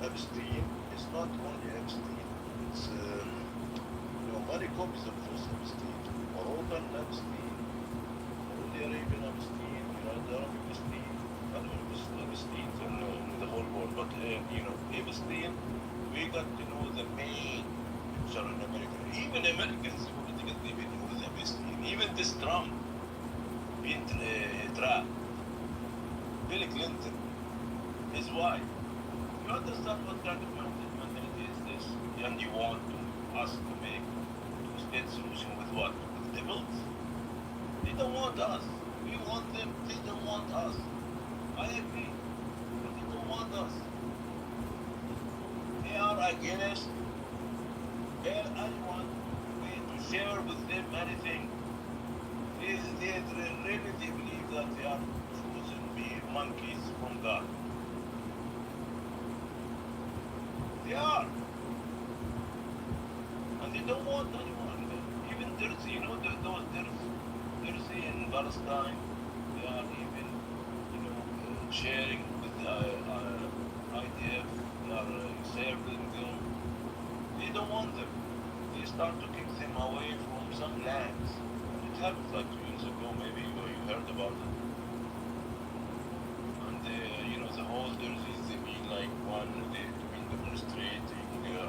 Epstein, is not only Epstein, it's, you know, many copies of those Epstein. Moroccan Epstein, Saudi Arabian Epstein, United Arab Epstein, not only Epstein in the whole world, but Epstein, we got to know the main picture in America. Even Americans political even know the Epstein. Even this Trump being trapped. Bill Clinton, his wife. You understand what kind of mentality is this? And you want us to make two-state solution with what? With devils? They don't want us. We want them. They don't want us. I agree. But they don't want us. They are against anyone to share with them anything. They really believe that they are chosen to be monkeys from God. They are. And they don't want anyone. Even there's, there's in Palestine, they are even, sharing with the IDF, they are serving them. They don't want them. They start to kick them away from some lands. It happened like 2 years ago, maybe you heard about it. And the whole there's been like they've been demonstrating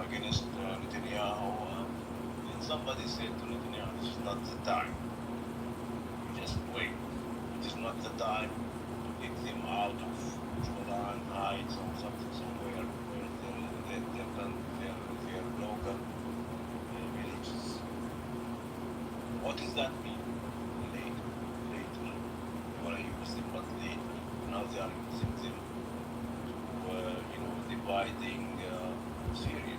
against Netanyahu. And somebody said to Netanyahu, this is not the time. Just wait. It is not the time to kick them out of Jordan Heights or something somewhere where their local villages. What does that mean? Later. You want to use them, but later. Now they are using them to, dividing Syria.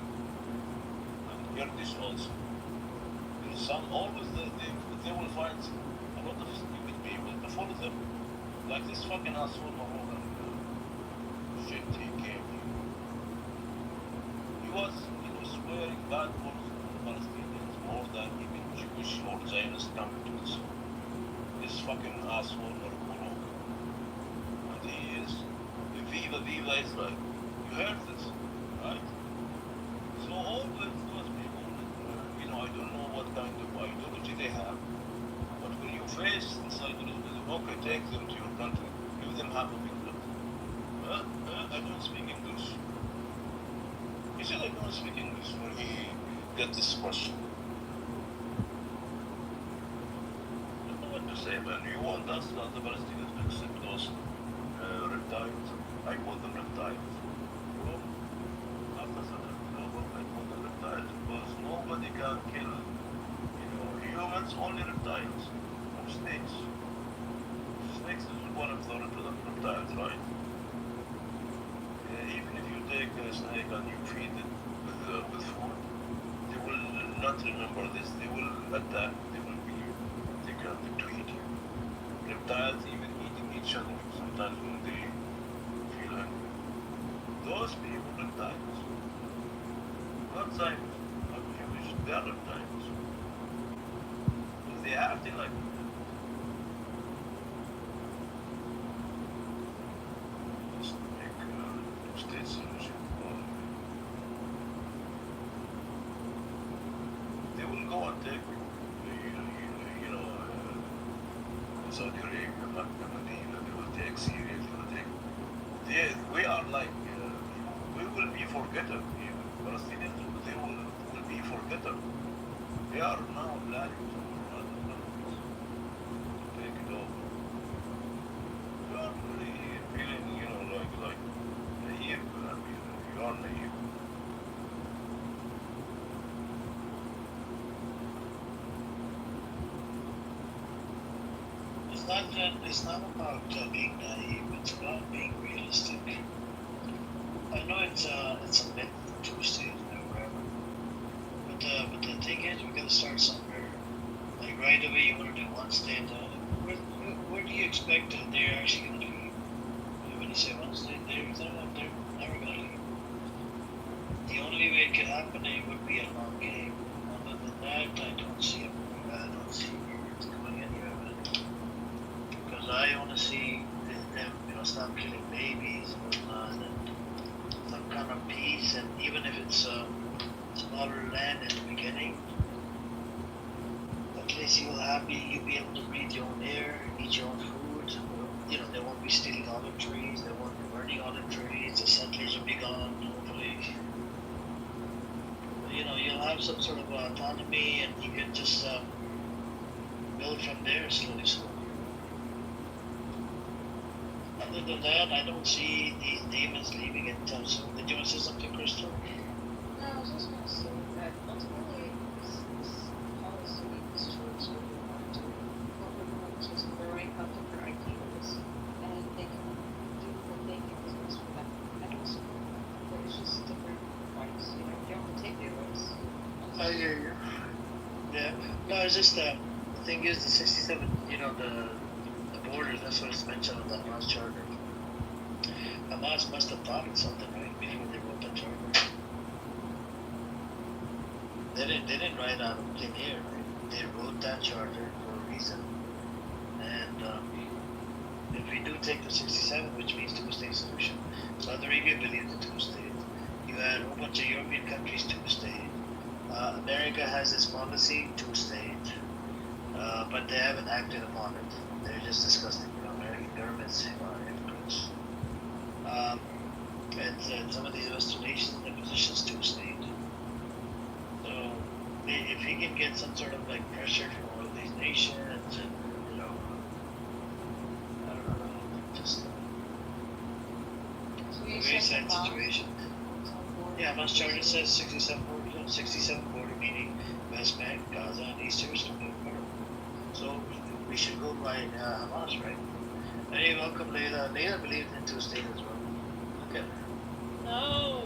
And Kurdish also. There is some, always they will find a lot of stupid people to follow them. Like this fucking asshole Mahmoud shit he came here. He was swearing bad words to the Palestinians more than even Jewish or Zionist coming to this. This fucking asshole Marokko. And he is Viva Israel. You heard this, right? So all those people, I don't know what kind of ideology they have. But when you face this ideology, okay, take them to your country, give them half of England. I don't speak English. He said I don't speak English when he got this question. I don't know what to say, man. You want us, the Palestinians, to accept those reptiles? I call them reptiles. Well, after that, I call them reptiles because nobody can kill, humans, only reptiles. Or snakes. Snakes is one of the reptiles, right? Even if you take a snake and you feed it with food, they will not remember this. They will attack. They can to eat you. Reptiles even eating each other sometimes when they feel hungry. Those people reptiles. Not Zionists, not Jewish. They are reptiles. If they acting like state solution. They will go and take, Saudi Arabia, Mecca, Medina. They will take Syria. They will take. We are like, we will be forgotten. Palestinians, they will be forgotten. They are now planning to other countries to take it over. We are really feeling, like naive. You are naive.
It's not about being naive. It's about being realistic. I know it's a myth, two-state, whatever. But the thing is, we gotta start somewhere. Like right away, you want to do one state. Where do you expect that they're actually gonna leave? When you say one state, they're never gonna leave. The only way it could happen, it would be a long game. Other than that, I don't see it. I don't see it going anywhere with it. Because I want to see them, stop killing babies and whatnot, and some kind of peace. And even if it's smaller land in the beginning, place you'll be able to breathe your own air, eat your own food. You know, they won't be stealing olive trees, they won't be burning olive trees, the settlers will be gone, hopefully. You know, you'll have some sort of autonomy, and you can just build from there slowly. Other than that, I don't see these demons leaving anytime soon. Did you want to say something, Crystal?
No, I was just going to say that ultimately this policy, this choice really want to what we're doing is just throwing out different ideas, and they can do what they think is best for them. I don't support that, but it's just different rights. You know, you have to take their rights.
I hear you. Yeah. No, it's just the thing is the 67. You know the borders. That's what it's mentioned on the Hamas charter. Hamas must have thought of something, right, before they wrote that charter. They didn't write out of thin air, right? They wrote that charter for a reason. And if we do take the 67, which means two-state solution, Saudi Arabia believes in two-state. You had a whole bunch of European countries two-state. America has this policy two-state, but they haven't acted upon it. They're just discussing. You know, American governments are hypocrites. And some of these Western nations, their positions two-state. So if he can get some sort of like pressure from all of these nations, and you know, I don't know, just a very sad situation. Yeah, Hamas charter says 67 border, meaning West Bank, Gaza, and East Jerusalem. So we should go by Hamas, right? Hey, welcome, Leila. Leila believes in two-state as well. Look at her.
No.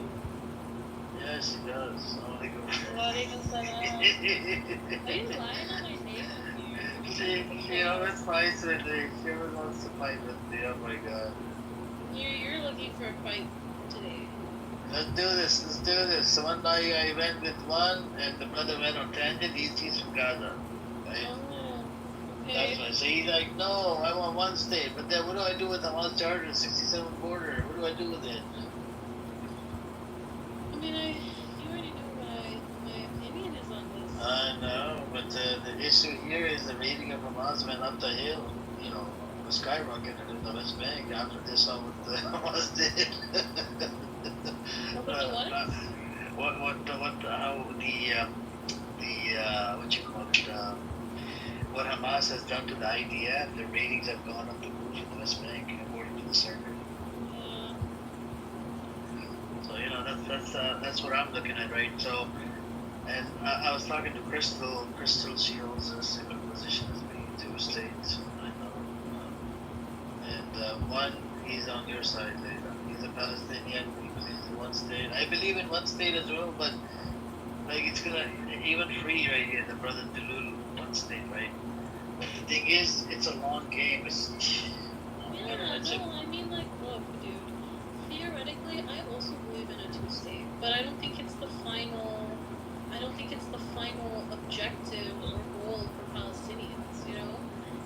Yes, he does.
Walaikum salam. Are you lying on my name?
She always fights with me. She always wants to fight with me. Oh my god.
You're looking for a fight today.
Let's do this. Let's do this. So one night I went with one, and the brother went on tangent. He's from Gaza, right?
Oh, okay.
That's why. So he's like, no, I want one state. But then what do I do with the Hamas charter, 67 border? What do I do with it?
I mean, you already know what my opinion is on this.
I know, but the issue here is the rating of Hamas went up the hill. You know, was skyrocketed in the West Bank after they saw what the Hamas did. What Hamas has done to the IDF, the ratings have gone up the roof in the West Bank, according to the server. So you know that's what I'm looking at, right? So, and I was talking to Crystal. Crystal, she holds a similar position as me, two states. I know, and one, he's on your side. He's a Palestinian. He believes in one state. I believe in one state as well, but like it's gonna even free right here. The brother Delul, one state, right? But the thing is, it's a long game.
I mean, like, look, dude. Theoretically, I also believe in a two-state, but I don't think it's the final. I don't think it's the final objective or goal for Palestinians. You know,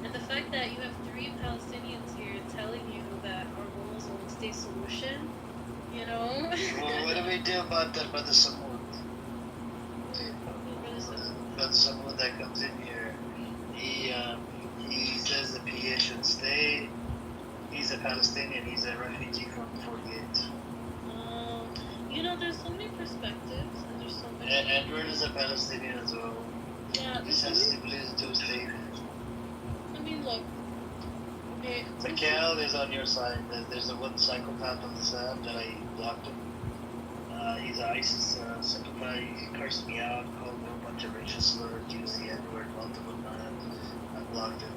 and the fact that you have 3 Palestinians here telling you that our goal is a one-state solution. You know.
Well, what do we do about that, Brother Samud? Brother Samud that comes in here, he says the PA should stay. He's a Palestinian. He's a refugee from 48.
You know, there's so many perspectives, and there's so many.
And Edward is a Palestinian as well.
Yeah,
he says he believes in two-state.
I mean, look. Okay,
Mikhail is on your side. There's a one psychopath on this app that I blocked him. He's an ISIS sympathizer. He cursed me out, called me a bunch of racial slurs, used the N-word multiple times. I blocked him.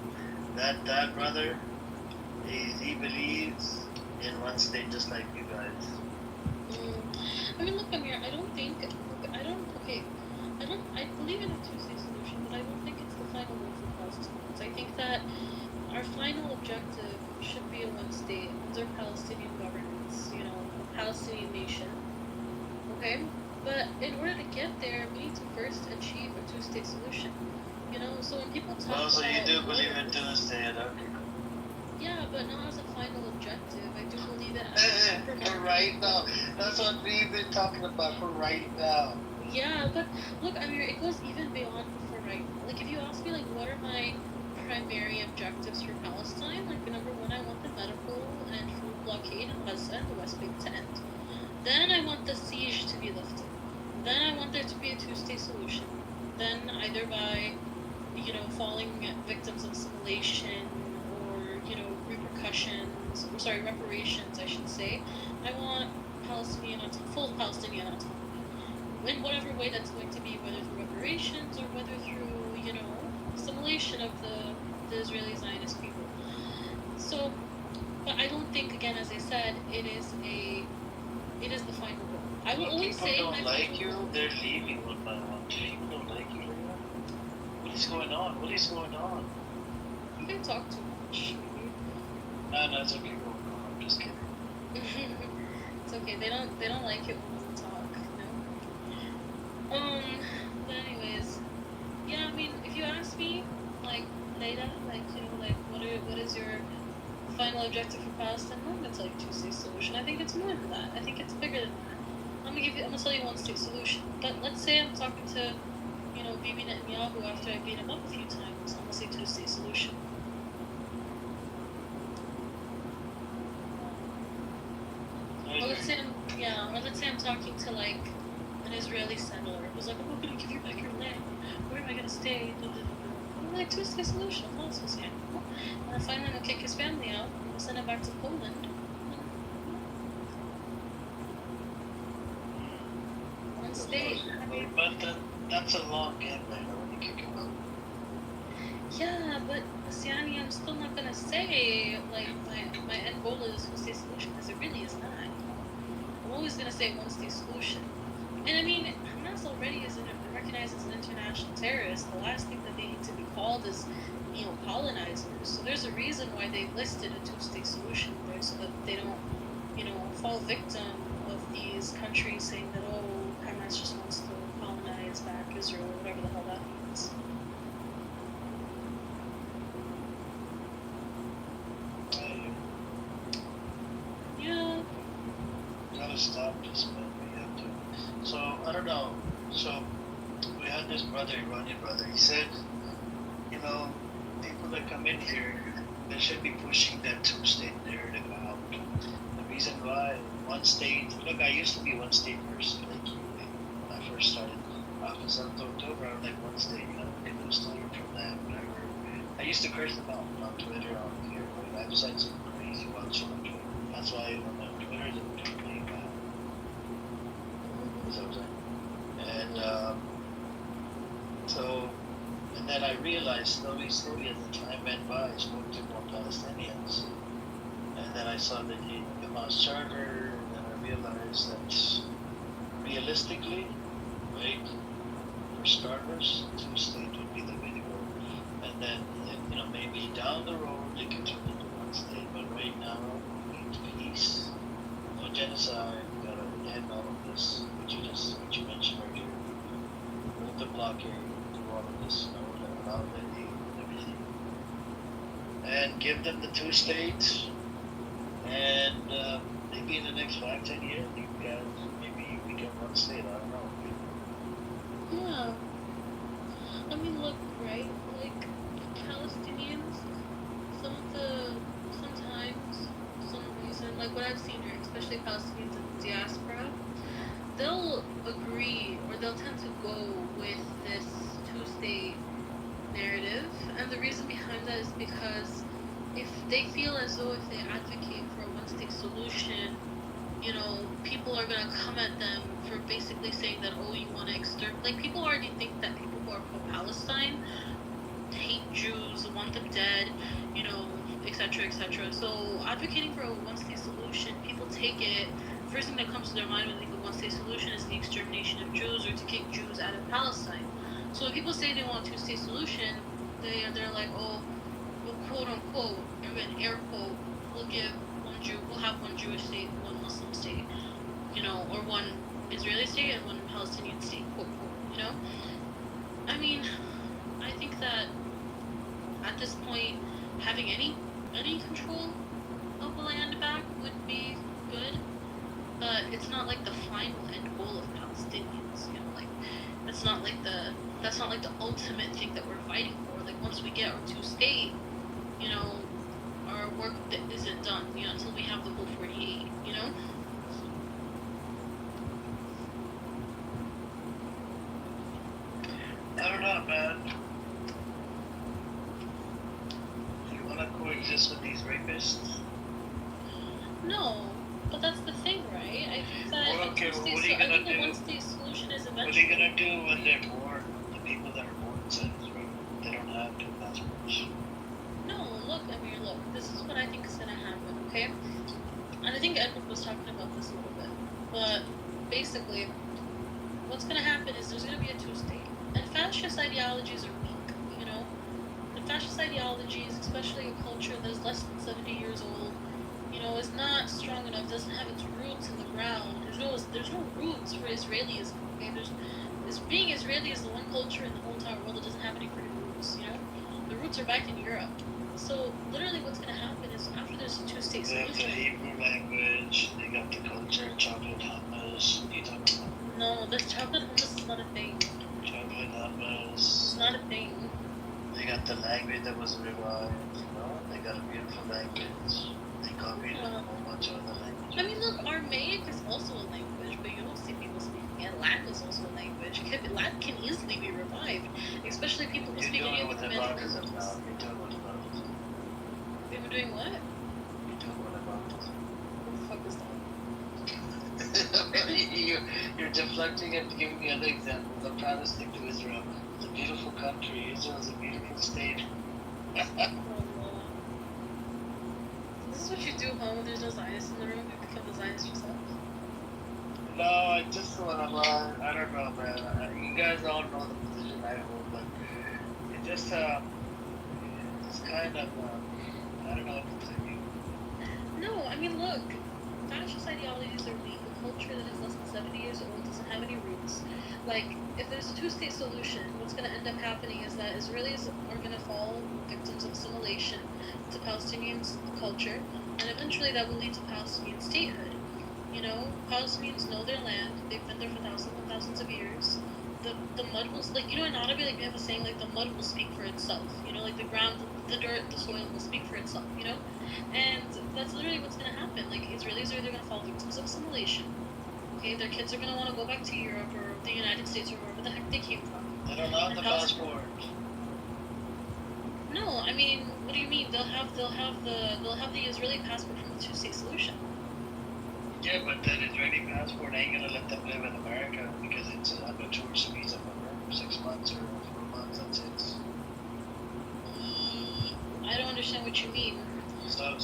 That brother, he believes in one state just like you guys.
I mean, look, Amir, I believe in a two-state solution, but I don't think it's the final one for Palestinians. I think that our final objective should be a one-state under Palestinian governance, you know, a Palestinian nation. Okay? But in order to get there, we need to first achieve a two-state solution. You know, so when people talk about...
so you do believe in two-state, okay.
Yeah, but not as a final objective. I do believe it as
for right now. That's what we've been talking about for right now.
Yeah, but look, I mean, it goes even beyond for right right now. Like, if you ask me, like, what are my primary objectives for Palestine, like, number one, I want the medical and food blockade in Gaza and the West Bank to end. Then I want the siege to be lifted. Then I want there to be a two-state solution. Then either by, falling victims of assimilation or, reparations, I should say. I want full Palestinian autonomy. In whatever way that's going to be, whether through reparations or whether through, assimilation of the Israeli Zionist people. So, but I don't think, again, as I said, it is the final goal. I will always say
people don't like you, they're leaving one by one. People don't like you. What is going on? What is going on?
You can talk too much.
No, it's okay. Go on. I'm just kidding.
It's okay. They don't like it when we talk. No. But anyways, yeah. I mean, if you ask me, like Leila, what is your final objective for Palestine? I'm gonna tell you two-state solution. I think it's more than that. I think it's bigger than that. I'm gonna tell you one-state solution. But let's say I'm talking to, Bibi Netanyahu after I beat him up a few times. I'm gonna say two-state solution. Or let's say I'm talking to like an Israeli settler who's like, I'm not gonna give you back your land. Where am I gonna stay? I'm like, two-state solution. That's what's happening. And finally, I'm gonna kick his family out and send him back to Poland. One state.
But that's a long game, man. When you kick him out.
Yeah, but Siani, I'm still not gonna say like my end goal is two-state solution because it really is not. I'm always gonna say one-state solution. And I mean, Hamas already is recognized as an international terrorist. The last thing that they need to be called is colonizers. So there's a reason why they listed a two-state solution there, so that they don't, fall victim of these countries saying that, oh, Hamas just wants to colonize back Israel, or whatever the hell that means. Yeah.
Gotta stop this, man. We have to. So I don't know. So we had this brother, Iranian brother. He said, people that come in here, they should be pushing that two-state narrative out. The reason why one state. Look, I used to be one state person. Like when I first started office on October, I was like one state. People started from that, whatever. I used to curse them out on Twitter, on here. Like, I've said some crazy ones on Twitter. That's why on Twitter they were doing that. That's what I'm saying. And then I realized slowly as the time went by, I spoke to more Palestinians. And then I saw the Hamas charter, and then I realized that realistically, right, for starters, two-state would be the way to go. And then, maybe down the road they can turn into one state, but right now, we need peace, no genocide, we gotta end all of this, which you mentioned earlier. Move the blockade, do all of this, without any everything. And give them the two states, and maybe in the next 5-10 years, you guys maybe become one state, I don't know.
Yeah. I mean, look, right? Like, Palestinians, sometimes, for some reason, like what I've seen, right, especially Palestinians in the diaspora, they'll agree or they'll tend to go with this two-state narrative. And the reason behind that is because if they feel as though if they advocate for a one-state solution, people are going to come at them for basically saying that, oh, you want to exterminate. Like, people already think that people who are pro-Palestine hate Jews, want them dead, etc., etc. So advocating for a one-state solution, people take it, first thing that comes to their mind when they think of one-state solution is the extermination of Jews or to kick Jews out of Palestine. So when people say they want a two-state solution, they're like, oh, well, quote unquote, an air quote, we'll have one Jewish state, one Muslim state, or one Israeli state and one Palestinian state, quote unquote, I mean, I think that at this point, having any control of the land back would be good, but it's not like the final end goal of Palestinians, like, that's that's not like the ultimate thing that we're fighting for. Like once we get our two-state, you know, our work isn't done, you know, until we have the whole 48, you know?
I don't know, man. You wanna coexist with these rapists?
No, but that's the thing, right? I think that
Well, okay, well, what are you
I
gonna
think the
do?
one-state solution is
What are
eventually...
you gonna do when they're born? The people that are born inside Israel, they don't have two passports.
No, look, Amir, look, this is what I think is gonna happen, okay? And I think Edward was talking about this a little bit. But basically, what's gonna happen is there's gonna be a two-state. And fascist ideologies are weak, you know? The fascist ideologies, especially a culture that is less than 70 years old, you know, is not strong enough, doesn't have its roots in the ground. There's no roots for Israelism, okay? Being Israeli is the one culture in the whole entire world that doesn't have any pretty roots, you know? The roots are back in Europe. So literally what's gonna happen is after there's a two-state
They have the
solution...
Hebrew language, they got the culture, chocolate hummus, what are you talking about?
No, the chocolate hummus is not a thing.
Chocolate hummus.
It's not a thing.
They got the language that was revived, you know? They got a beautiful language. They copied a whole bunch of other languages.
I mean, look, Aramaic is also a language, but you don't see people speaking it. Latin is also a language. Latin can easily be revived, especially people who speak any of the Mandarin.
You're talking about baptism.
They were doing what?
You're talking about baptism.
What the fuck is that?
You're deflecting and giving me other examples. I'm trying to stick to Israel. It's a beautiful country. Israel is a beautiful state.
This is what you do, huh? When there's no Zionists in the room, you become the Zionist yourself.
No, I just want to lie. I don't know, man. You guys all know the position I hold, but it just, it's kind of, I don't know what to tell you.
No, I mean, look, fascist ideologies are weak. A culture that is less than 70 years old doesn't have any roots. Like, if there's a two-state solution, what's going to end up happening is that Israelis are going to fall victims of assimilation to Palestinian culture, and eventually that will lead to Palestinian statehood. You know, Palestinians know their land. They've been there for thousands and thousands of years. The mud will, like, you know, in Arabic, like, we have a saying, like, the mud will speak for itself. You know, like, the ground, the dirt, the soil will speak for itself, you know? And that's literally what's going to happen. Like, Israelis are either going to fall victims of assimilation. Okay, their kids are going to want to go back to Europe or the United States or wherever the heck they came from.
They don't have the passport.
No, I mean, what do you mean? They'll have the Israeli passport from the two-state solution.
Yeah, but that Israeli passport ain't gonna let them live in America because it's a tourist visa for 6 months or 4 months. That's it.
I don't understand what you mean.
So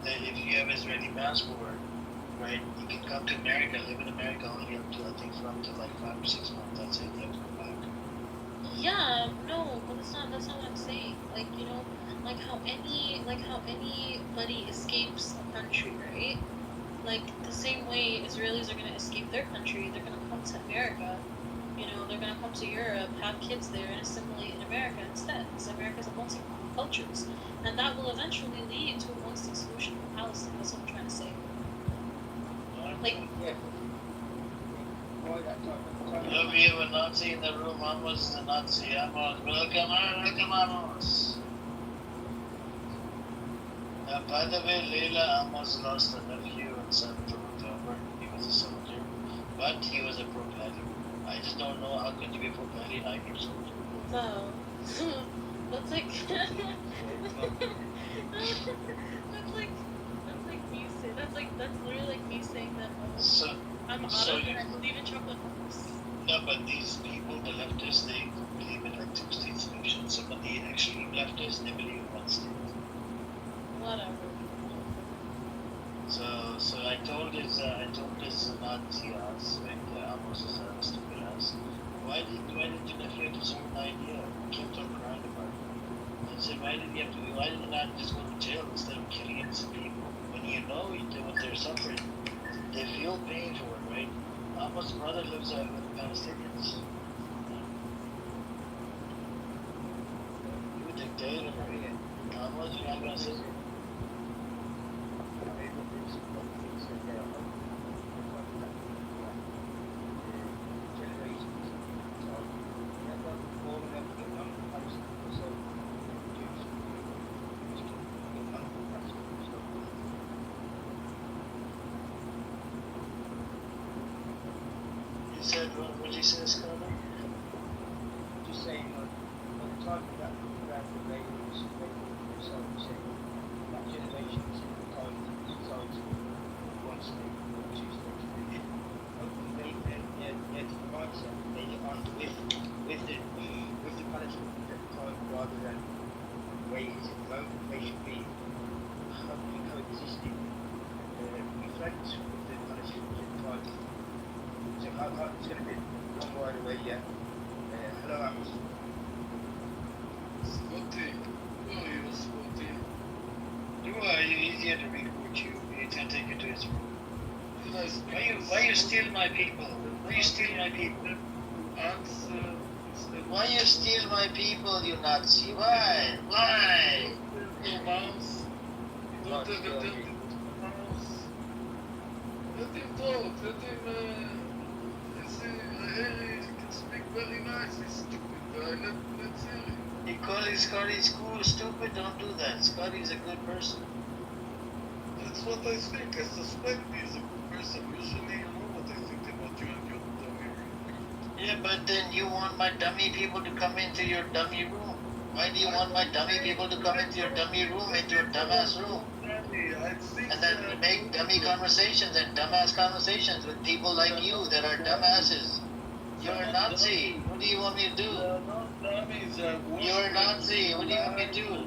if you have Israeli passport, right, you can come to America, live in America only up to, I think, for up to like 5 or 6 months. That's it. You have to go back.
Yeah, no, but that's not what I'm saying. Like, you know, like how anybody escapes a country, right? Like the same way Israelis are gonna escape their country, they're gonna come to America. You know, they're gonna come to Europe, have kids there, and assimilate in America instead. Because America's a multi cultures, and that will eventually lead to a one-state solution for Palestine. That's what I'm trying to say. Like,
Look, we have a Nazi in the room. Amos is a Nazi. Amos, welcome, Amos. By the way, Leila Amos lost a nephew on 7th of October. He was a soldier, but he was a pro-Paddy. I just don't know how could you be a pro-Paddy 9 years old.
no. That's like that's like me saying that's literally like me saying that I'm Arab and I believe in chocolate hummus.
No, but these people, the leftists, they believe in like two-state solutions. Some of the extreme leftists, they believe in one state.
Whatever.
So I told his Nazi ass, like Amos is a stupid ass. Why did you nephew have to serve an idea? He kept on crying about it. I said, why did you not just go to jail instead of killing innocent people? When you know what they're suffering, they feel pain for it, right? Amos' brother lives with the Palestinians. You a dictator, right? Amos, you're not gonna say. You said, what did you say, Scotty?
Just saying, by the time that they themselves saying that generation is in the time society wants to two state solution. They're the mindset they get on with the Palestinians at the time rather than the way it is at the moment. They should be hopefully coexisting and be friends with the Palestinians at the time. So it's going to be a long ride away yet. Hello, Amos.
Scotty, who are you, Scotty?
You are easier to recruit you. You can take you to Israel.
Nice.
Why you steal my people? Why you steal my people?
Answer.
Why you steal my people, you Nazi? Why? Why?
Your mouse. You don't have a dirty mouse. Let him talk. Let him. Harry can speak very nice. He's stupid guy. Let's hear him.
You call Scotty's cool, stupid? Don't do that. Scotty's a good person.
That's what I think. I suspect he's a good person. Usually you know what I think about you and your dummy.
Yeah, but then you want my dummy people to come into your dummy room. Why do you want my dummy people to come into your dummy room, into your dumbass room? And then make dummy conversations and dumbass conversations with people like you that are dumbasses. You're a Nazi. What do you want me to do? You're a Nazi. What do you want me to do?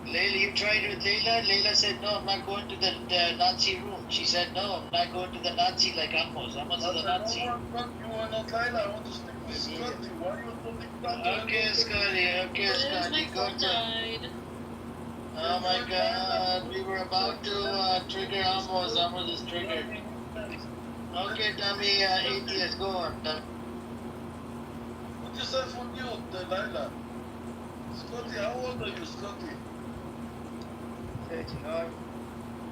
Layla, you tried with Layla? Layla said, no, I'm not going to the Nazi room. She said, no, I'm not going to the Nazi like Amos. Amos is a Nazi.
You are not Layla. I want to stick with Scotty. Why are you talking about
Okay, Scotty, go to... Oh my god, we were about to trigger Amos. Amos is triggered. Okay, dummy, atheist, go on.
Put yourself on mute, Layla. Scotty, how old are you, Scotty?
39.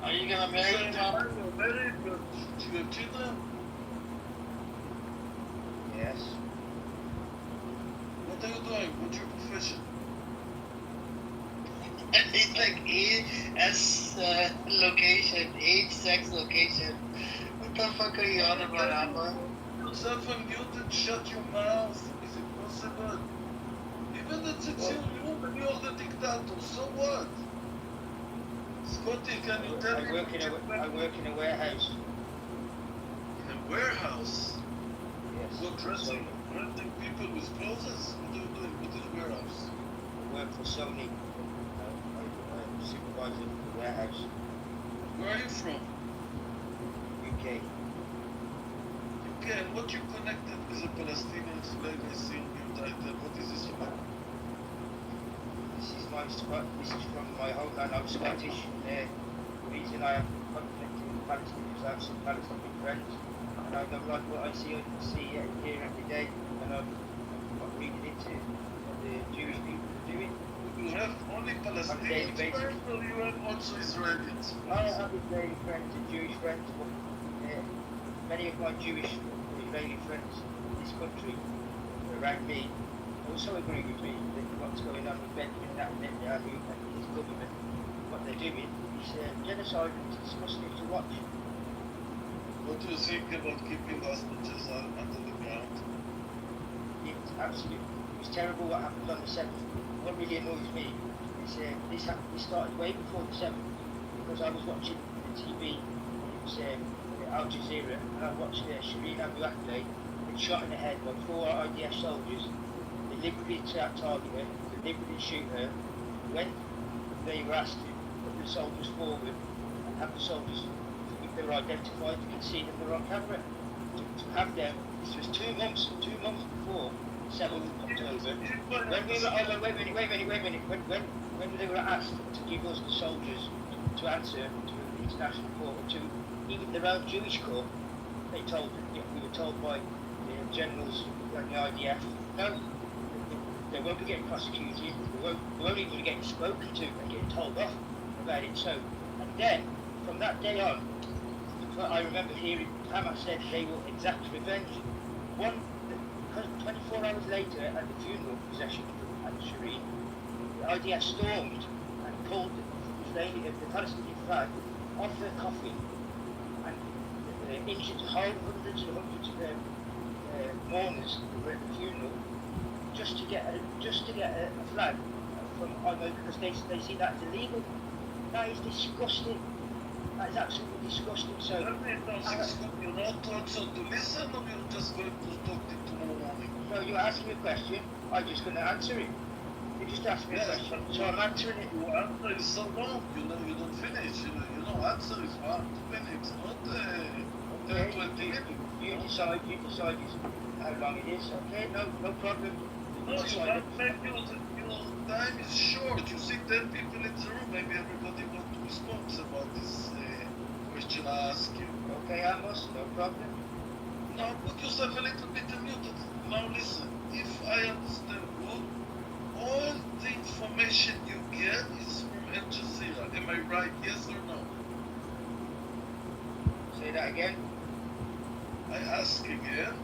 Are you gonna marry him, Mom?
You're married, do you have children?
Yes.
What are you doing? What's your profession?
It's like S location, age, sex location. What the fuck are you on about, Amma?
Yourself on mute and shut your mouth. Is it possible? Even if it's your room and you're the dictator, so what? Scotty, can you tell me?
I work in a warehouse.
In a warehouse?
Yes.
What, dressing people with clothes? What are you doing? What is a warehouse?
I work for Sony. I'm supervising the warehouse.
Where are you from?
UK.
UK, and what you connected with the Palestinians like I see on your title? What is this about?
This is from my homeland. I'm Scottish. The reason I am connected with Palestinians, I have some Palestinian friends, and I don't like what I see and hear every day, and I'm reading into what the Jewish people are doing.
You have only Palestinian friends, or you have also Israelis?
I have Israeli friends and Jewish friends, but many of my Jewish Israeli friends in this country around me also agree with me that what's going on with Benjamin Netanyahu and his government, what they're doing is genocide and it's disgusting to watch.
What do you think about keeping hostages under the ground?
It's absolutely, it was terrible what happened on the 7th. What really annoys me is this started way before the 7th because I was watching the TV, it was Al Jazeera, and I watched Shireen Abu Akleh been shot in the head by 4 IDF soldiers. Deliberately target her, deliberately shoot her. When they were asked to put the soldiers forward and have the soldiers, if they were identified, you could see them were on camera. To have them, this was 2 months before 7th of October. When we were, wait a minute, when they were asked to give us the soldiers to answer to the international court, to even their own Jewish court, we were told by the generals and the IDF, no, they won't be getting prosecuted, they won't even be getting spoken to and getting told off about it. So, and then, from that day on, I remember hearing Hamas said they will exact revenge. 24 hours later, at the funeral procession at Shireen, the IDF stormed and pulled the Palestinian flag off the coffin, and injured hundreds and hundreds of mourners who were at the funeral just to get a flag from IMO because they see that as illegal. That is disgusting. That is absolutely disgusting. So
you're not also to listen, or you're just going to talk to tomorrow morning?
No, you're asking me a question. I'm just going to answer it. You just asked me a question, so I'm answering it.
Your answer is so long. You don't finish. Answer is 1 minute, not 20 minutes.
You decide how long it is. Okay, no problem.
No, you can't make your time is short. You see 10 people in the room. Maybe everybody wants to respond about this question I ask you.
Okay, Amos, no problem.
Now put yourself a little bit muted. Now listen. If I understand good, all the information you get is from Al Jazeera. Am I right? Yes or no?
Say that again.
I ask again.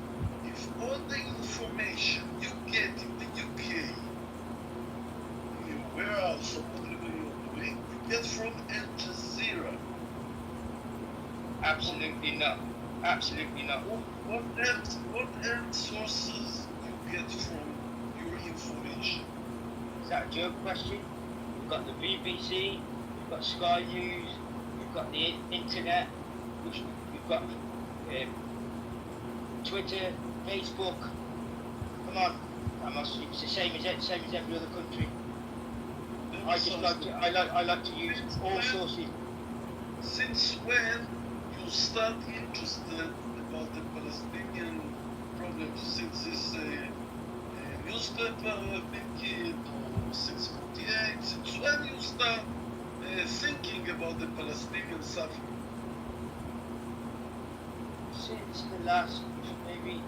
If all the information you get in the UK, in your warehouse or whatever you're doing, you get from Al Jazeera.
Absolutely not. Absolutely not.
What else sources you get from your information?
Is that a joke question? You've got the BBC, you've got Sky News, you've got the internet, you've got Twitter, Facebook. Come on, it's the same as every other country. I like to use all sources.
Since when you start interested about the Palestinian problem? Since this newspaper Pinky or 648? Since when you start thinking about the Palestinian suffering?
Since the last maybe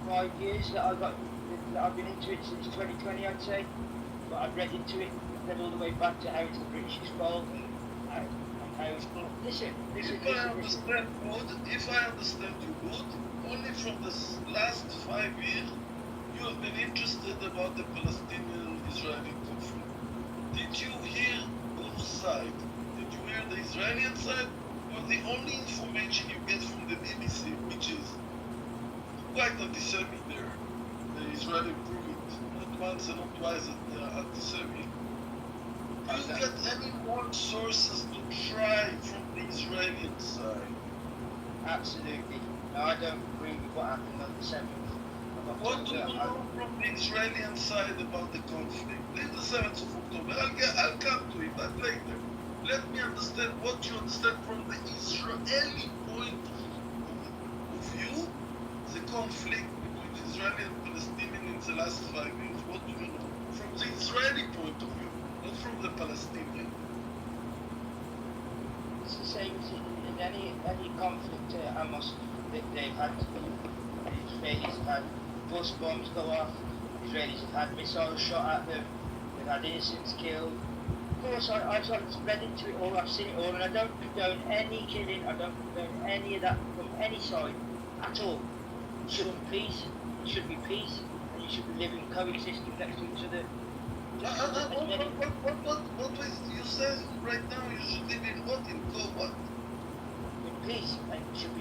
5 years that I've been into it since 2020, I'd say. But I've read into it, read all the way back to how it's the British's fault and how it's listen. If I understand you good, only from the last 5 years you have been interested about the Palestinian-Israeli conflict. Did you hear both sides? Did you hear the Israeli side? Or the only information you get from the BBC, which is quite anti-Semitic there. The Israeli prove it, not once and not twice that they are anti-Semitic. Do you get any more sources to try from the Israeli side? Absolutely. No, I don't agree with what happened on the 7th of October.
What do you know from the Israeli side about the conflict? Leave the 7th of October. I'll come to it, but later. Let me understand what you understand from the Israeli point of view, the conflict between Israeli and Palestinian in the last 5 years. What do you know from the Israeli point of view, not from the Palestinian?
It's the same as in any conflict, Amos. They've had, the Israelis have had bus bombs go off, the Israelis have had missiles shot at them, they've had innocents killed. Of course, I've read into it all, I've seen it all, and I don't condone any killing, I don't condone any of that from any side at all. It should be peace, and you should be living, coexisting next to each other.
What was you said right now? You should live in what? In what?
In peace, and we should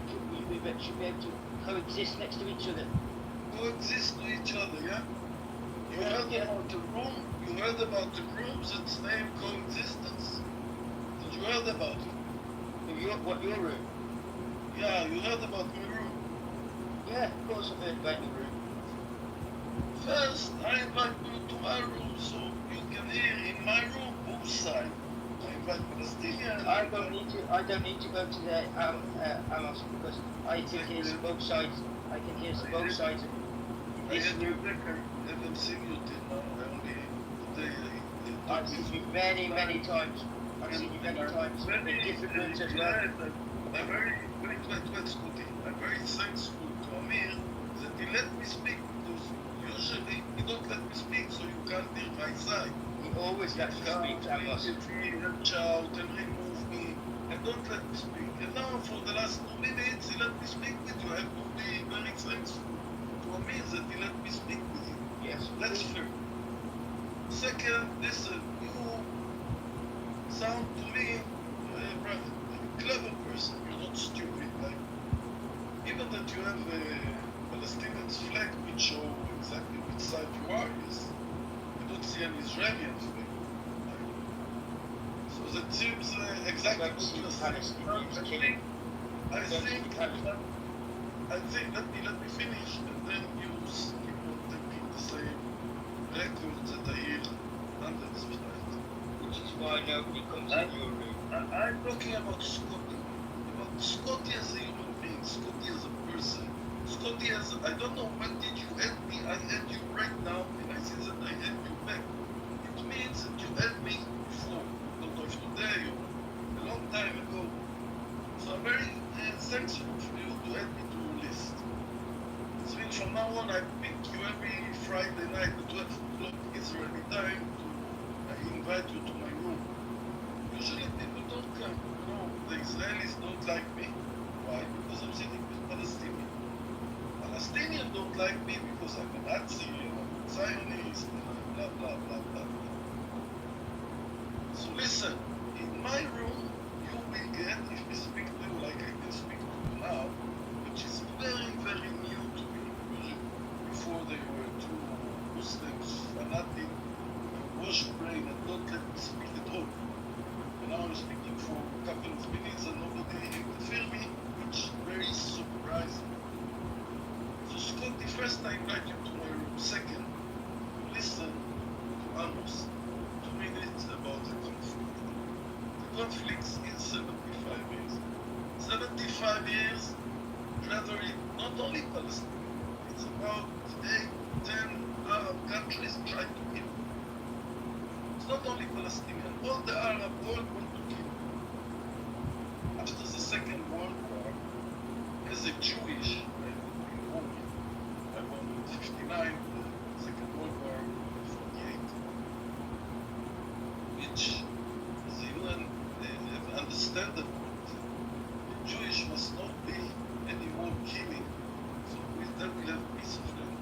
be able to coexist next to each other.
Coexist to each other, yeah? You heard about the room? You heard about the rooms that's named coexistence? Did you heard about it?
What, your room?
Yeah, you heard about my room.
Yeah, of course I've heard about your room.
First, I invite you to my room so you can hear in my room both sides. I invite Palestinian.
I don't need to go to the Amos because I can hear both sides. I can hear both sides.
I haven't seen you till now. I only today.
I've seen you many times. I've seen you many times in different rooms as well.
I'm very Scotty. I'm very thankful to Amir that he let me speak because usually he don't let me speak so you can't hear my side.
He always lets you speak, Amos.
He'll shout and remove me and don't let me speak. And now for the last 2 minutes he let me speak with you. I have to be very thankful to Amir that he let me speak with you.
Yes.
That's fair. Second, listen, you sound to me a clever person. You're not stupid like have a Palestinian flag which show exactly which side you are. Yes. You don't see an Israeli flag. So that seems exactly what you're saying. I think let me finish, and then you keep on taking the same record that I hear hundreds of times.
Which is why nobody comes in your room.
I'm talking about Scotty. About Scotty as a human being, Scotty as a person. Scotty as I don't know when did you add me? I add you right now, and I see that I add you back. It means that you add me before. I don't know if today or a long time ago. So I'm very thankful for you to add me to your list. It means from now on I pick you every Friday night at 12 o'clock Israeli time to invite you to my room. Usually people don't come. You know, the Israelis don't like me. Why? Because I'm sitting with Palestinians. Palestinians don't like me because I'm a Nazi, I'm a Zionist, blah, blah, blah, blah, blah. So listen, in my room, you will get, if we speak to you like I can speak to you now, which is very, very new to me. Before they were two Muslims, fanatic, wash brain, and don't let me speak at all. And now I'm speaking for a couple of minutes and nobody interfere me, which is very surprising. So Scotty, first I invite you to my room. Second, listen to Amos. 2 minutes about the conflict. The conflict is 75 years. 75 years, gathering not only Palestine, it's about 8, 10 Arab countries trying to kill. It's not only Palestinian, all the Arab world want to kill. After the Second World War, as a Jewish, I won in 59, the Second World War in 48, which the UN understandable. The Jewish must not be any more killing, so then we'll have peace of them.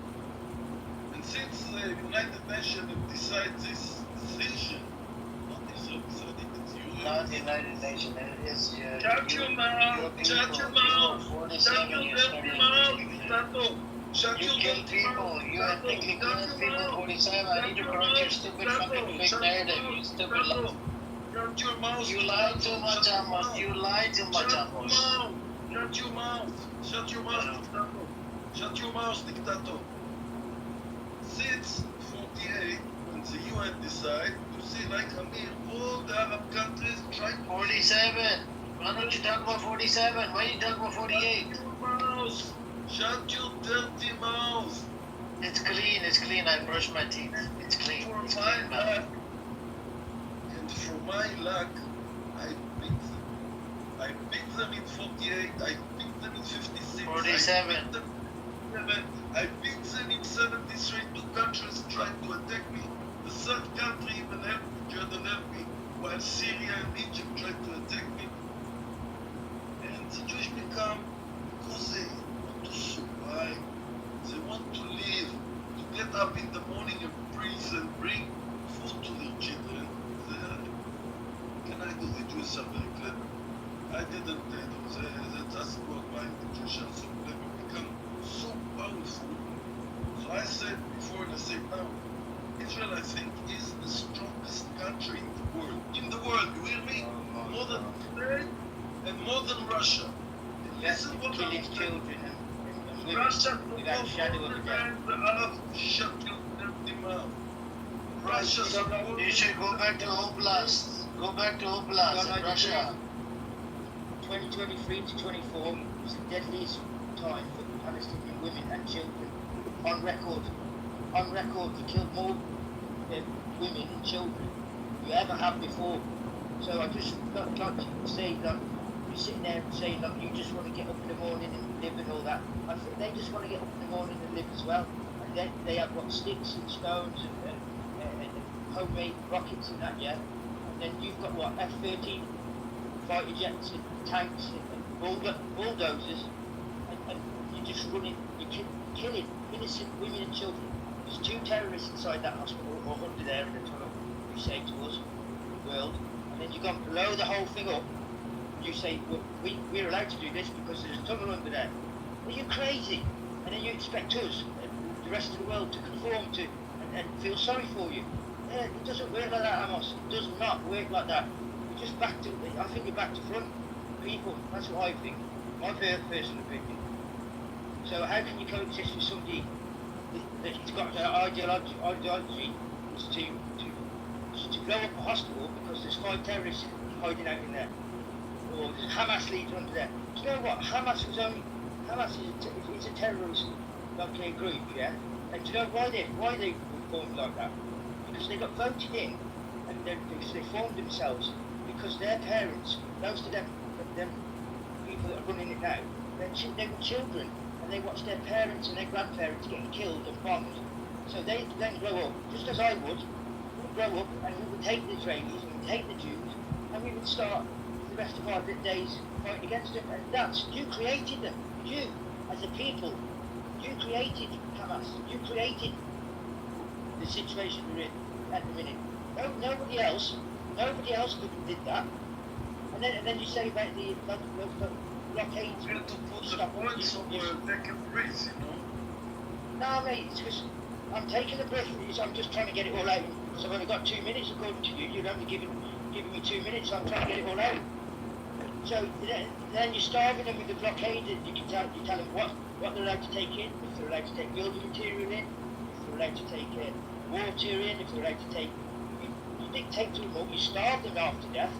And since the United Nations have decided this decision, not Israel decided, it's UN.
Not the United Nations, it is
Shut your mouth! Shut your mouth! Shut your dirty mouth! Tato! Shut
You
your
kill
dirty
people,
mouth!
you ethnically cleanse people 47. I need to correct your stupid fucking fake narrative, you stupid lie.
Shut your mouth!
You lie too much, Amos. You lie too much, Amos.
Shut your mouth! Shut your mouth, dictator! Shut your mouth, dictator! Since 48, when the UN decided, you see, like Amir, all the Arab countries try to...
47. Why don't you talk about 47? Why you talk about 48?
Shut your mouth! Shut your dirty mouth!
It's clean. I brush my teeth. It's clean.
For
It's
my
clean,
luck,
man.
and for my luck, I beat them. I beat them in 48, I beat them in 56.
47.
I beat them in 73. Two countries tried to attack me. The third country even helped me, Jordan helped me, while Syria and Egypt tried to attack me. And the Jewish become, because they want to survive, they want to live, to get up in the morning and breathe and bring food to their children. Can I do the Jews are very clever? I didn't they just go by the Jews are so clever, become so powerful. So I said before and I say now, Israel I think is the strongest country in the world. In the world, you hear me? More than Ukraine and more than Russia. And listen what
killing
I'm
children
saying.
and women
Russia
without a shadow of a doubt.
the Arab shut your dirty mouth. Russia
You should go back to Oblast. Go back to Oblast in Russia.
2023 to 24 was the deadliest time for Palestinian women and children. On record, you killed more women and children you ever have before. So I just like to say that you're sitting there and saying that you just want to get up in the morning and live and all that. I think they just want to get up in the morning and live as well. And they have what, sticks and stones and homemade rockets and that, yeah. And then you've got what, F-13 fighter jets and tanks and bulldozers, and you're just running, you're killing innocent women and children. There's 2 terrorists inside that hospital, or 100 there in the tunnel, you say to us, the world, and then you go and blow the whole thing up, and you say, well, we're allowed to do this because there's a tunnel under there. Are you crazy? And then you expect us, the rest of the world, to conform to and feel sorry for you. It doesn't work like that, Amos. It does not work like that. You're just back to, I think you're back to front people. That's what I think. My personal opinion. So how can you coexist with somebody that's got their ideology is to blow up a hospital because there's 5 terrorists hiding out in there, or there's Hamas leader under there. Do you know what? Hamas is a terrorist group, yeah. And do you know why they formed like that? Because they got voted in, and they formed themselves because their parents, most of them people that are running it now, they were children. And they watch their parents and their grandparents getting killed and bombed. So they then grow up, just as I would. We would grow up and we would take the Israelis, we would take the Jews, and we would start the rest of our days fighting against them. And that's, you created them. You, as a people, you created Hamas. You created the situation we're in at the minute. Nobody else did that. And then you say about the blockade.
You have to put the point somewhere and take a breath, you know?
No, mate, it's just, I'm taking a breath. I'm just trying to get it all out. Because I've only got 2 minutes according to you. You've only given me 2 minutes, so I'm trying to get it all out. So then you're starving them with the blockade. You tell them what they're allowed to take in, if they're allowed to take building material in, if they're allowed to take water in, if they're allowed to take... You dictate to them all, you starve them half to death.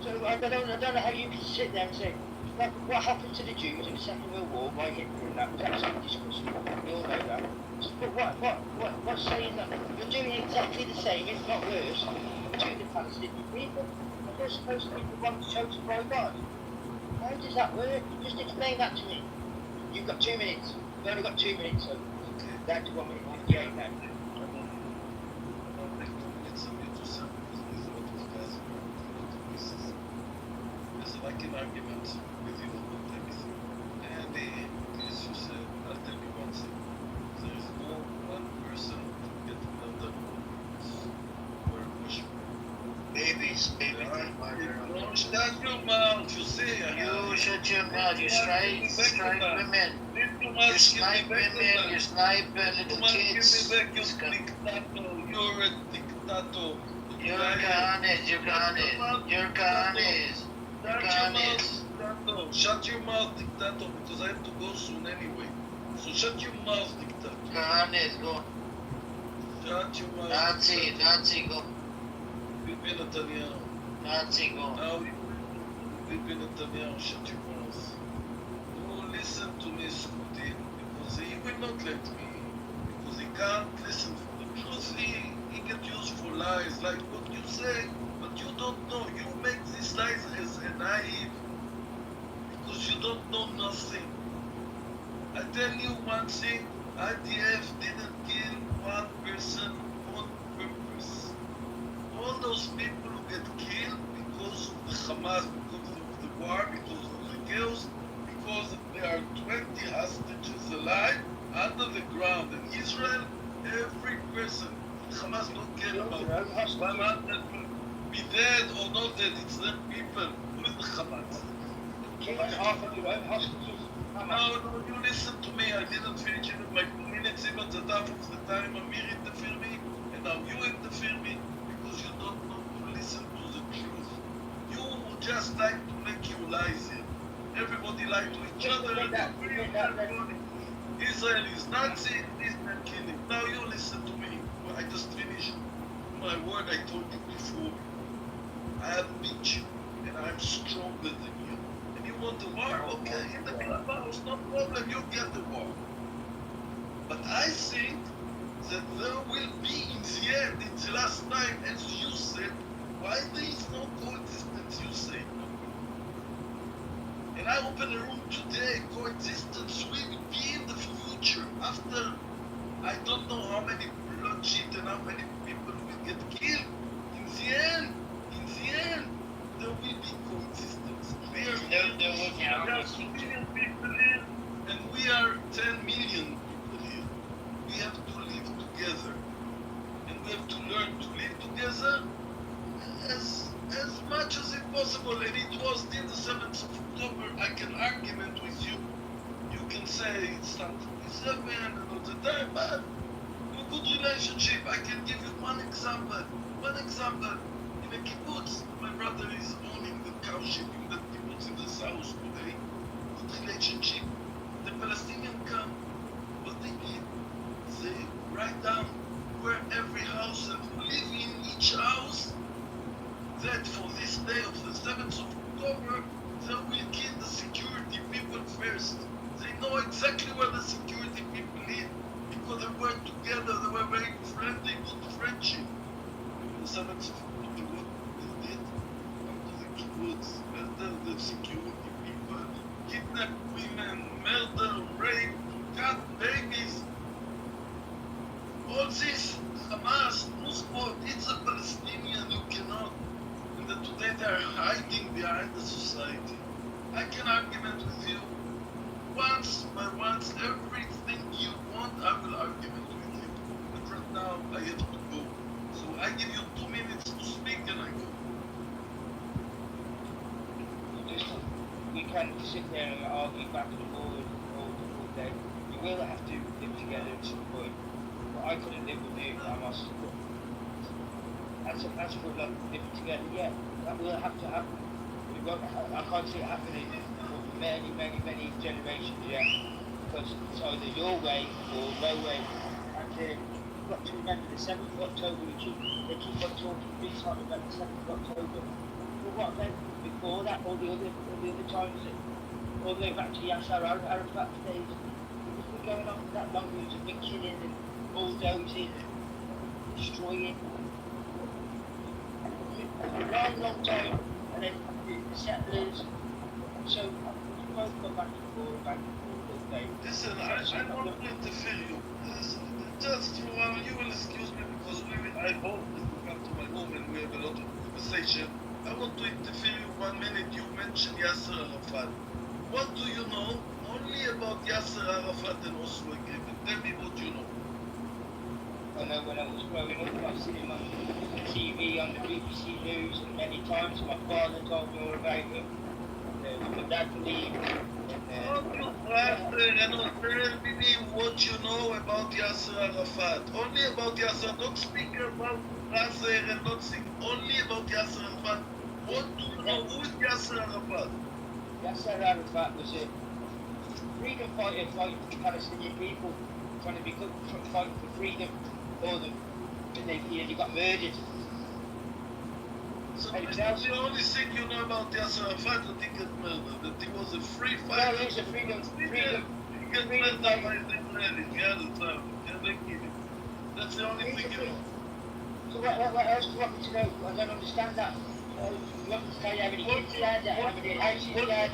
So I don't know how you can sit there and say, like, what happened to the Jews in the Second World War by Hitler and that was absolutely disgusting. We all know that. But what's saying that you're doing exactly the same, if not worse, to the Palestinian people? And they're supposed to be the ones chosen by God. How does that work? Just explain that to me. You've got 2 minutes. You've only got 2 minutes, so down to 1 minute 58 now.
Like an argument with you about everything. And as you said, I'll tell you one thing. There is no one person who can get another or a question.
Babies,
Shut your mouth, you see.
You shut your mouth, you strike women. You snipe women, you snipe little kids.
You're a dictator.
You're Gahanis, you're Gahanis, you're Gahanis.
Shut your mouth, dictator, because I have to go soon anyway. So shut your mouth, dictator.
Gahanis, go.
Shut your mouth.
Nazi, go.
Bibi Netanyahu.
Nazi, go.
Now, Bibi Netanyahu, shut your mouth. No, listen to me, Scooty, because he will not let me. Because he can't listen for the truth. He get used for lies, like what you say. But you don't know. You make these lies as a naive because you don't know nothing. I tell you one thing, IDF didn't kill one person on purpose. All those people who get killed because of the Hamas, because of the war, because of the chaos, because there are 20 hostages alive under the ground. In Israel, every person, Hamas don't care about 100 be dead or not dead, it's them people with the Hamas. No, you listen to me, I didn't finish even my 2 minutes, even the half of the time Amir interfered me, and now you interfere me, because you don't know to listen to the truth. You just like to make your lies here. Everybody lie to each other, and agree with everybody. Israel is Nazi, Israel killing. Now you listen to me. I just finished my word I told you before. I have beat you, and I'm stronger than you. And you want the war? Okay, in the clubhouse, no problem, you get the war. But I think that there will be in the end, in the last time, as you said, why there is no coexistence, you say. And I open a room today, coexistence will be in the future, after I don't know how many bloodshed and how many people will get killed. In the end, there will be coexistence. There will be 2 million people here, and we are 10 million people here. We have to live together, and we have to learn to live together as much as it possible. And it was till the 7th of October. I can argument with you. say it's time for Israel and all the time, but in a good relationship. I can give you one example. In a kibbutz, my brother is owning the cow shipping that kibbutz in the south today. Good relationship. The Palestinians come, what they did, they write down where every house and who live in each house, that for this day of the 7th of October, they will kill the security people first. They know exactly where the security people live because they were together, they were very friendly, good friendship. The 7th of October, what they did? Come to the kibbutz, murder the security people, kidnap women, murder, rape, cut babies. All this, Hamas, Nusbot, it's a Palestinian, you cannot. And that today they are hiding behind the society. I can argument with you. Once by once, everything you want, I will argument with you. But right now, I have to go. So I give you 2 minutes to speak and I go.
We can't sit there and argue back and forward all day. You will have to live together at some point. But I couldn't live with you, I must. As for like living together, yeah, that will have to happen. I can't see it happening for many generations yet. Because it's either your way or no way. And you've got to remember the 7th of October, they keep on talking big time about the 7th of October. But what then? Before that, all the other times, all the way back to Yasser Arafat's days, it's been going on for that long. There's been killing and bulldozing and destroying. A long time, and then the settlers. So we both go back and forth all day.
Listen, I want to interfere you. Just you will excuse me because I hope that you come to my home and we have a lot of conversation. I want to interfere you 1 minute. You mentioned Yasser Arafat. What do you know only about Yasser Arafat and Oslo Agreement? Tell me what you know.
I know when I was growing up, I've seen him on TV, on the BBC News, and many times my father told me all about it. My dad believed.
Tell me what you know about Yasser Arafat. Only about Yasser. Don't speak about Nasser and not sing. Only about Yasser Arafat. What do you know? Who is Yasser Arafat?
Yasser Arafat was a freedom fighter fighting for the Palestinian people, trying to fight for freedom for them. And he got murdered.
So the only thing you know about Yasser Arafat that he got murdered, that he was a free fighter.
No, he's a freedom.
He got murdered by the Israelis. Yeah, they kill him. That's the only thing you know.
So what else do you want me to know? I don't understand that. You want me to tell you how many kids he had, how many houses he had,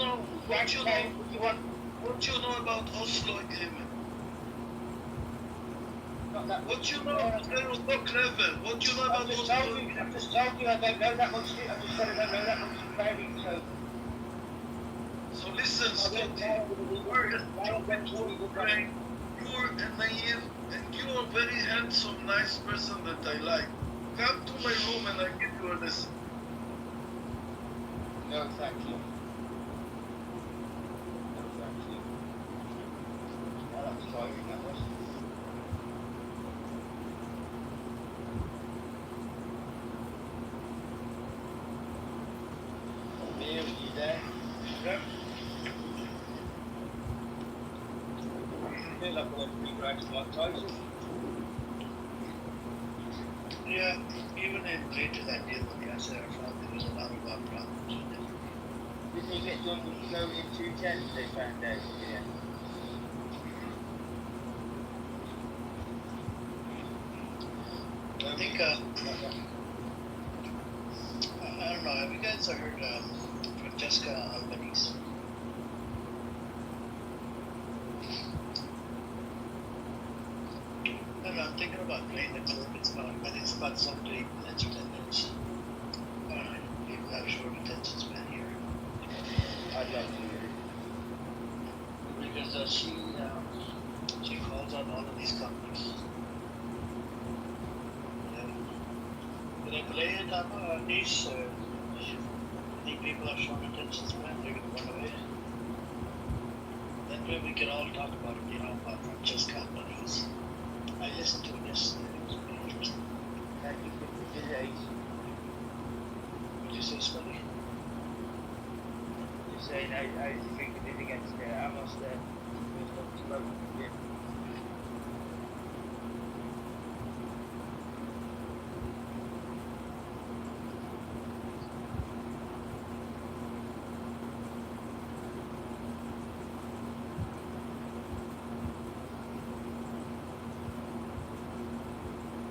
what you know about Oslo Agreement? What you know? They were so clever. What you know about Oslo Agreement?
I've just told you I don't know that much. I just said I don't know that much about it,
So listen, Scotty, you're a naive and you're a very handsome, nice person that I like. Come to my room and I give you a lesson.
No, thank you. No, thank you. Well, that was tiring, that was. Neil, are you there?
Yeah.
I feel like I went 3 grams of Mike Tyson.
Yeah, even later that deal with Yasser Arafat, there was a lot of problems with it.
Didn't he get done with loading 210s, they found out? Yeah.
I think, I don't know, have you guys heard Francesca Albanese? I don't know, I'm thinking about playing the clip. I think it's about 7 to 8 minutes or 10 minutes. People have short attention span here.
I'd like to hear it.
Because she calls out all of these companies. When I play it on niche, I think people have short attention span, they're going to run away. Then maybe we can all talk about it, from Just Companies. I listened to it yesterday. It was pretty interesting.
Thank you for the delays.
Would you say, Spuddy?
Just saying, I think it did against Amos there. Yeah.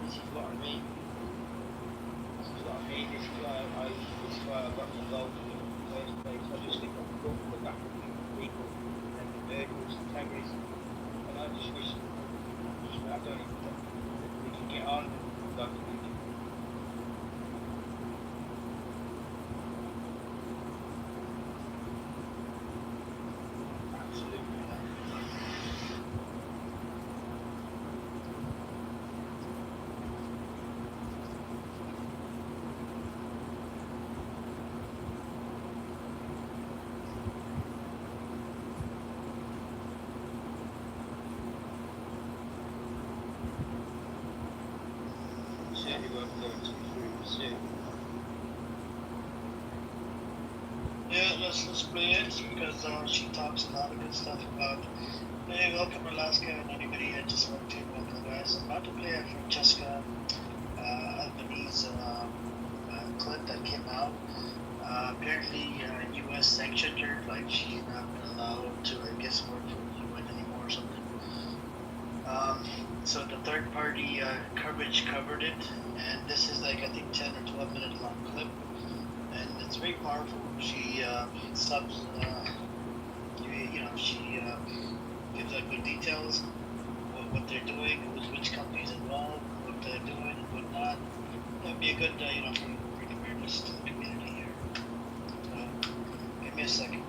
This is what I mean. This is why I got involved in it in the first place. I just think I'm good for that people and the murderers and terrorists. And I just wish, I don't even think we can get on like we do. Absolutely. Certainly won't go into food soon.
Yeah, let's play it because she talks a lot of good stuff about. Hey, welcome Alaska and anybody that just went to welcome guys. I'm about to play it from Jessica Albanese clip that came out. Apparently, U.S. sanctioned her, like she's not allowed to, I guess, work for the UN anymore or something. So the third party coverage covered it, and this is like I think 10 or 12 minute long clip, and it's very powerful. She subs, she gives like good details, what they're doing, which companies involved, what they're doing, and what not. That'd be a good, bring awareness to the community here. So, give me a second.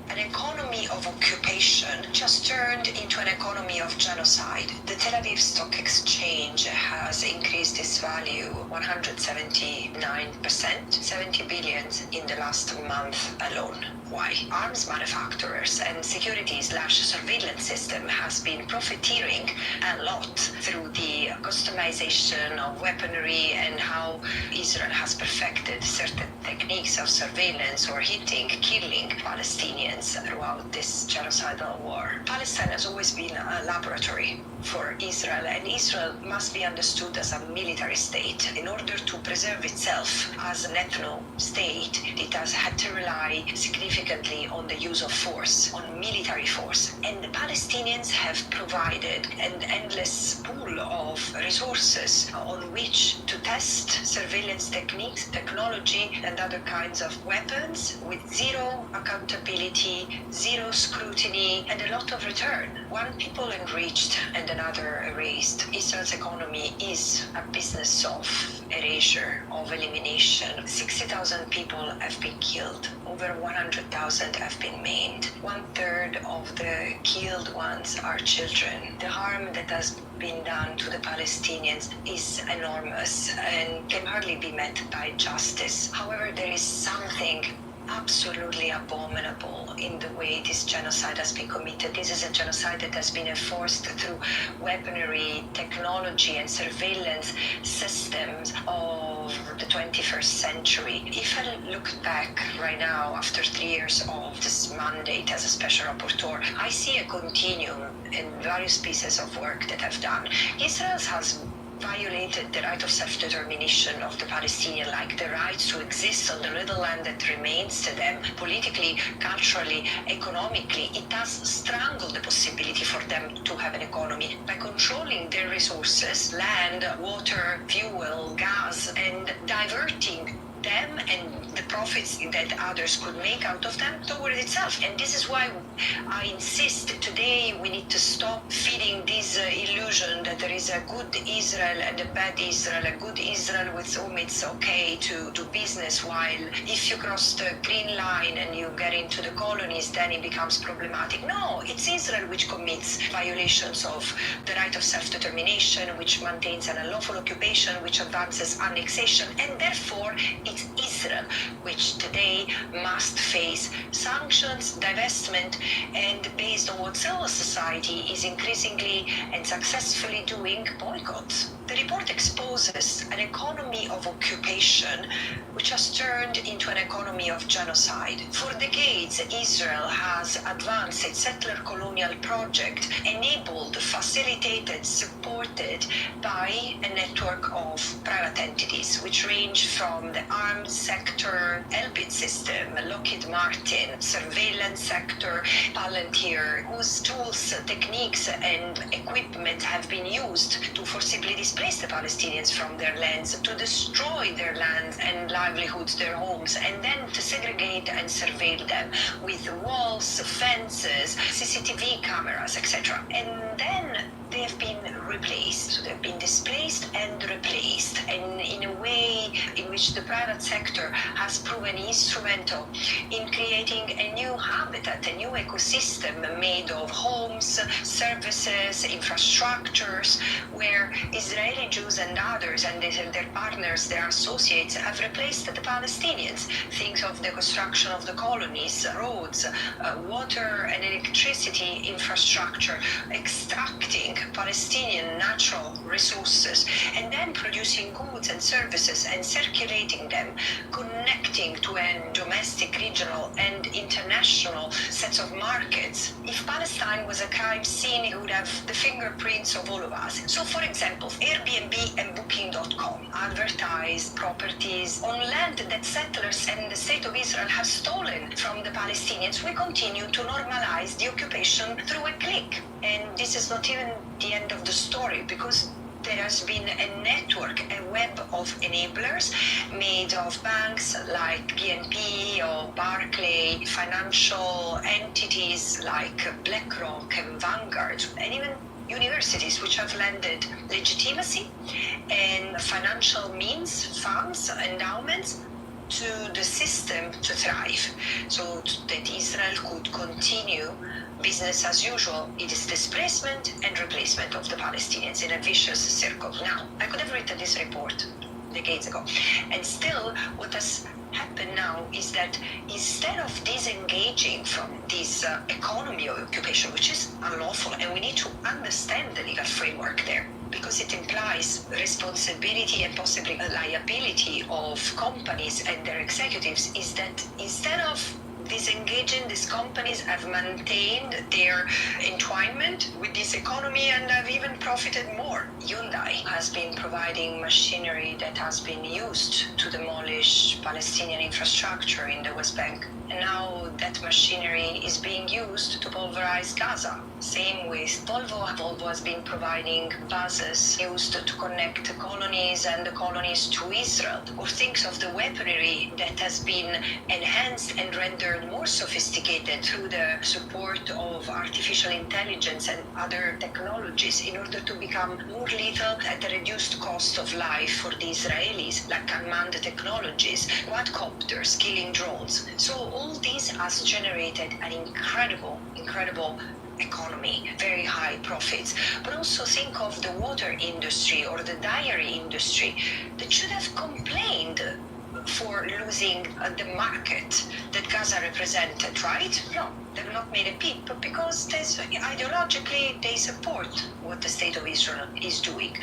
An economy of occupation just turned into an economy of genocide. The Tel Aviv Stock Exchange has increased its value 179%, 70 billions in the last month alone. Why? Arms manufacturers and security/surveillance system has been profiteering a lot through the customization of weaponry and how Israel has perfected certain techniques of surveillance or hitting, killing Palestinians throughout this genocidal war. Palestine has always been a laboratory for Israel, and Israel must be understood as a military state. In order to preserve itself as an ethno-state, it has had to rely significantly on the use of force, on military force. And the Palestinians have provided an endless pool of resources on which to test surveillance techniques, technology, and other kinds of weapons with zero accountability, zero scrutiny, and a lot of return. One people enriched and another erased. Israel's economy is a business of erasure, of elimination. 60,000 people have been killed. Over 100,000 have been maimed. 1/3 of the killed ones are children. The harm that has been done to the Palestinians is enormous and can hardly be met by justice. However, there is something absolutely abominable in the way this genocide has been committed. This is a genocide that has been enforced through weaponry, technology, and surveillance systems of the 21st century. If I look back right now, after 3 years of this mandate as a special rapporteur, I see a continuum in various pieces of work that I've done. Israel has violated the right of self-determination of the Palestinians, like the right to exist on the little land that remains to them, politically, culturally, economically. It has strangled the possibility for them to have an economy by controlling their resources, land, water, fuel, gas, and diverting them and the profits that others could make out of them toward itself. And this is why I insist today we need to stop feeding this illusion that there is a good Israel and a bad Israel, a good Israel with whom it's okay to do business, while if you cross the green line and you get into the colonies, then it becomes problematic. No, it's Israel which commits violations of the right of self-determination, which maintains an unlawful occupation, which advances annexation, and therefore it's Israel which today must face sanctions, divestment, and based on what civil society is increasingly and successfully doing, boycotts. The report exposes an economy of occupation which has turned into an economy of genocide. For decades, Israel has advanced its settler colonial project, enabled, facilitated, supported by a network of private entities, which range from the arms sector, Elbit system, Lockheed Martin, surveillance sector, Palantir, whose tools, techniques, and equipment have been used to forcibly displace the Palestinians from their lands, to destroy their lands and livelihoods, their homes, and then to segregate and surveil them with walls, fences, CCTV cameras, etc. And then they have been replaced. So they've been displaced and replaced, and in a way in which the private sector has proven instrumental in creating a new habitat, a new ecosystem made of homes, services, infrastructures, where Israeli Jews and others and their partners, their associates, have replaced the Palestinians. Think of the construction of the colonies, roads, water and electricity infrastructure, extracting Palestinian natural resources, and then producing goods and services and circulating them, connecting to a domestic, regional, and international sets of markets. If Palestine was a crime scene, it would have the fingerprints of all of us. So, for example, Airbnb and Booking.com advertise properties on land that settlers and the State of Israel have stolen from the Palestinians. We continue to normalize the occupation through a click. And this is not even the end of the story, because there has been a network, a web of enablers made of banks like BNP or Barclay, financial entities like BlackRock and Vanguard, and even universities which have lended legitimacy and financial means, funds, endowments to the system to thrive, so that Israel could continue business as usual. It is displacement and replacement of the Palestinians in a vicious circle. Now, I could have written this report decades ago, and still what has happened now is that instead of disengaging from this economy of occupation, which is unlawful, and we need to understand the legal framework there, because it implies responsibility and possibly a liability of companies and their executives, is that instead of disengaging, these companies have maintained their entwinement with this economy and have even profited more. Hyundai has been providing machinery that has been used to demolish Palestinian infrastructure in the West Bank. And now that machinery is being used to pulverize Gaza. Same with Volvo. Volvo has been providing buses used to connect the colonies and the colonies to Israel. Or think of the weaponry that has been enhanced and rendered more sophisticated through the support of artificial intelligence and other technologies in order to become more lethal at a reduced cost of life for the Israelis, like unmanned technologies, quadcopters, killing drones. So all this has generated an incredible economy, very high profits. But also think of the water industry or the dairy industry that should have complained for losing the market that Gaza represented, right? No, they've not made a peep, because ideologically they support what the State of Israel is doing.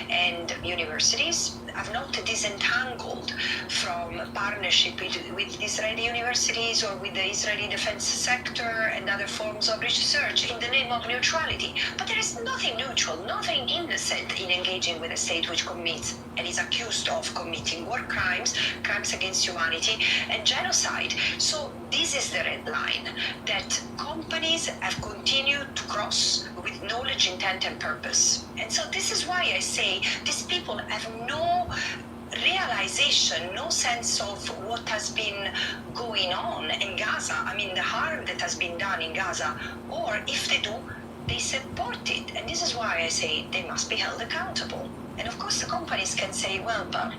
And universities have not disentangled from partnership with Israeli universities or with the Israeli defense sector and other forms of research in the name of neutrality. But there is nothing neutral, nothing innocent in engaging with a state which commits and is accused of committing war crimes, crimes against humanity, and genocide. So this is the red line that companies have continued to cross with knowledge, intent, and purpose. And so this is why I say these people have no realization, no sense of what has been going on in Gaza. I mean, the harm that has been done in Gaza, or if they do, they support it. And this is why I say they must be held accountable. And of course, the companies can say, well, but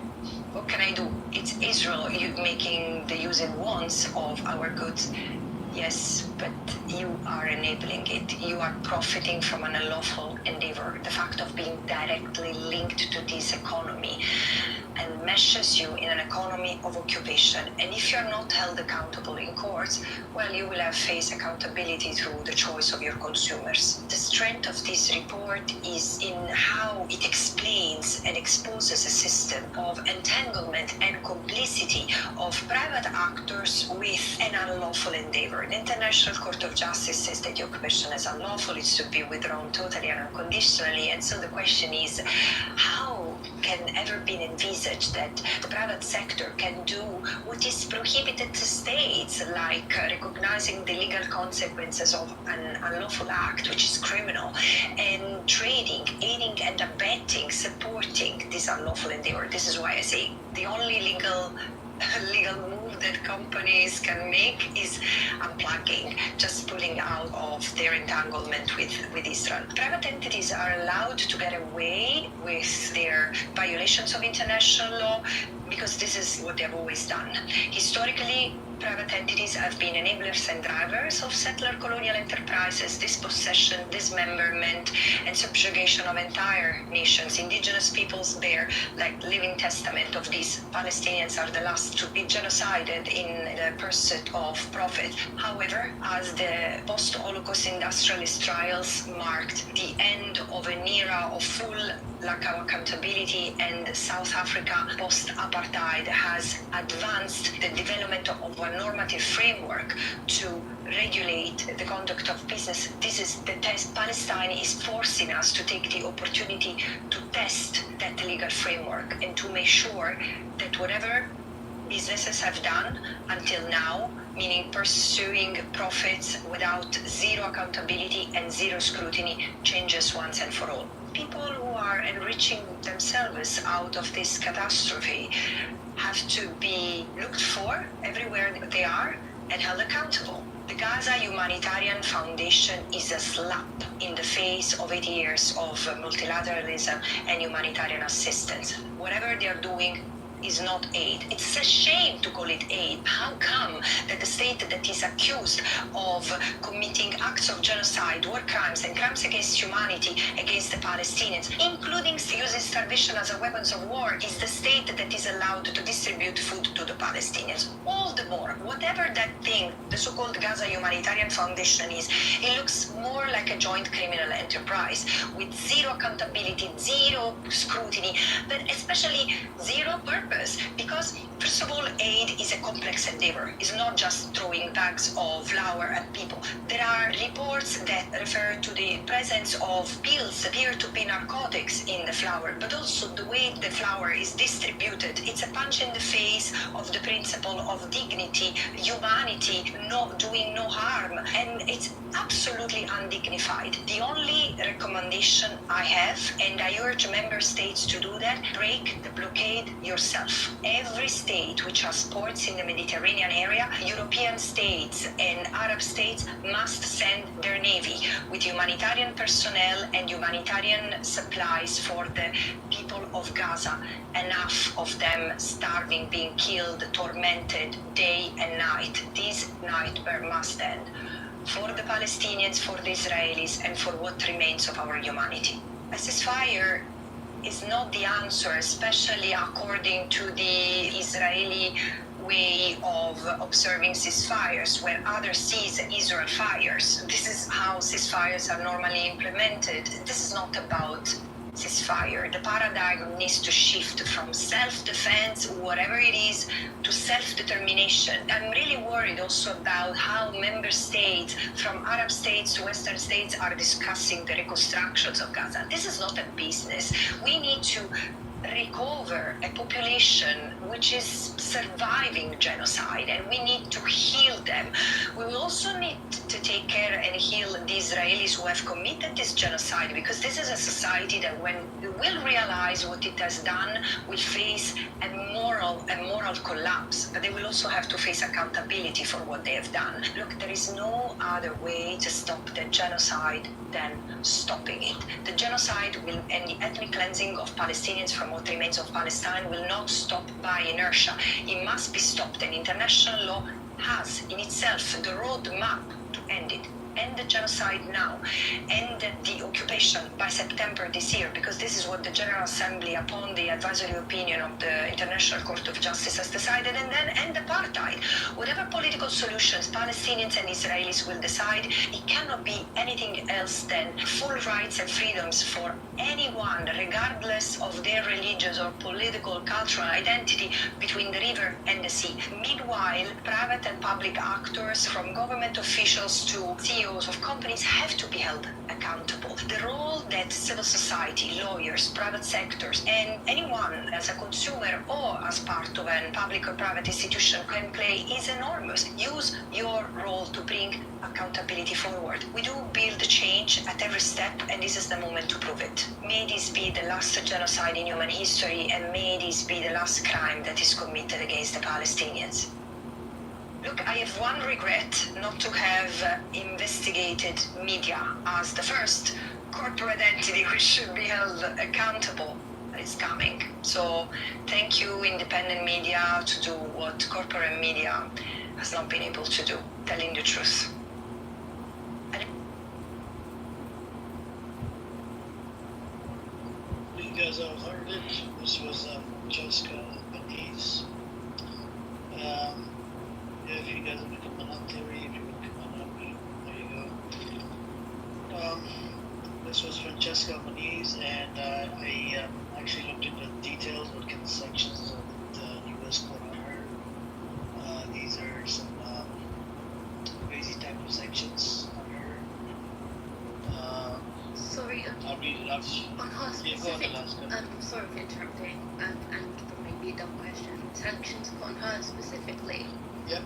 what can I do? It's Israel making the use and wants of our goods. Yes, but you are enabling it. You are profiting from an unlawful endeavor. The fact of being directly linked to this economy and meshes you in an economy of occupation. And if you're not held accountable in courts, well, you will have face accountability through the choice of your consumers. The strength of this report is in how it explains and exposes a system of entanglement and complicity of private actors with an unlawful endeavor. The International Court of Justice says that the occupation is unlawful, it should be withdrawn totally and unconditionally. And so the question is, how can ever be envisaged that the private sector can do what is prohibited to states, like recognizing the legal consequences of an unlawful act, which is criminal, and trading, aiding and abetting, supporting this unlawful endeavor? This is why I say the only legal move that companies can make is unplugging, just pulling out of their entanglement with Israel. Private entities are allowed to get away with their violations of international law because this is what they've always done. Historically, private entities have been enablers and drivers of settler colonial enterprises, dispossession, dismemberment, and subjugation of entire nations. Indigenous peoples bear like living testament of this. Palestinians are the last to be genocided in the pursuit of profit. However, as the post-Holocaust industrialist trials marked the end of an era of full lack of accountability, and South Africa post-apartheid has advanced the development of a normative framework to regulate the conduct of business. This is the test. Palestine is forcing us to take the opportunity to test that legal framework and to make sure that whatever businesses have done until now, meaning pursuing profits without zero accountability and zero scrutiny, changes once and for all. People who are enriching themselves out of this catastrophe have to be looked for everywhere they are and held accountable. The Gaza Humanitarian Foundation is a slap in the face of 80 years of multilateralism and humanitarian assistance. Whatever they are doing is not aid. It's a shame to call it aid. How come that the state that is accused of committing acts of genocide, war crimes, and crimes against humanity against the Palestinians, including using starvation as a weapons of war, is the state that is allowed to distribute food to the Palestinians? All the more, whatever that thing, the so-called Gaza Humanitarian Foundation is, it looks more like a joint criminal enterprise with zero accountability, zero scrutiny, but especially zero purpose. Because, first of all, aid is a complex endeavor. It's not just throwing bags of flour at people. There are reports that refer to the presence of pills, peer-to-peer narcotics in the flour, but also the way the flour is distributed. It's a punch in the face of the principle of dignity, humanity, doing no harm, and it's absolutely undignified. The only recommendation I have, and I urge member states to do that, break the blockade yourself. Every state which has ports in the Mediterranean area, European states and Arab states must send their navy with humanitarian personnel and humanitarian supplies for the people of Gaza. Enough of them starving, being killed, tormented day and night. This nightmare must end. For the Palestinians, for the Israelis, and for what remains of our humanity. A ceasefire is not the answer, especially according to the Israeli way of observing ceasefires, where others seize Israel fires. This is how ceasefires are normally implemented. This is not about ceasefire. The paradigm needs to shift from self-defense, whatever it is, to self-determination. I'm really worried also about how member states, from Arab states to Western states, are discussing the reconstructions of Gaza. This is not a business. We need to recover a population which is surviving genocide, and we need to heal them. We will also need to take care and heal the Israelis who have committed this genocide, because this is a society that, when we will realize what it has done, will face a moral collapse, but they will also have to face accountability for what they have done. Look, there is no other way to stop the genocide than stopping it. The genocide will, and the ethnic cleansing of Palestinians from what remains of Palestine will not stop by inertia. It must be stopped, and international law has in itself the roadmap to end it. End the genocide now. End the occupation by September this year, because this is what the General Assembly, upon the advisory opinion of the International Court of Justice, has decided, and then end apartheid. Whatever political solutions Palestinians and Israelis will decide, it cannot be anything else than full rights and freedoms for anyone, regardless of their religious or political, cultural identity, between the river and the sea. Meanwhile, private and public actors, from government officials to CEOs of companies, have to be held accountable. The role that civil society, lawyers, private sectors, and anyone as a consumer or as part of a public or private institution can play is enormous. Use your role to bring accountability forward. We do build change at every step, and this is the moment to prove it. May this be the last genocide in human history, and may this be the last crime that is committed against the Palestinians. Look, I have one regret: not to have investigated media as the first corporate entity which should be held accountable. It's coming. So thank you, independent media, to do what corporate media has not been able to do, telling the truth.
You guys all heard it. This was Jessica Benitez. Yeah, if you guys want to come on up, Terry, if you want to come on up, there you go. This was Francesca Moniz, and I actually looked into the details, what kind of sanctions the U.S. put on her. These are some crazy type of sanctions on her.
Sorry,
I'll read it off.
on her specific, sorry for interrupting, and for maybe a dumb question. Sanctions put on her specifically.
Yep.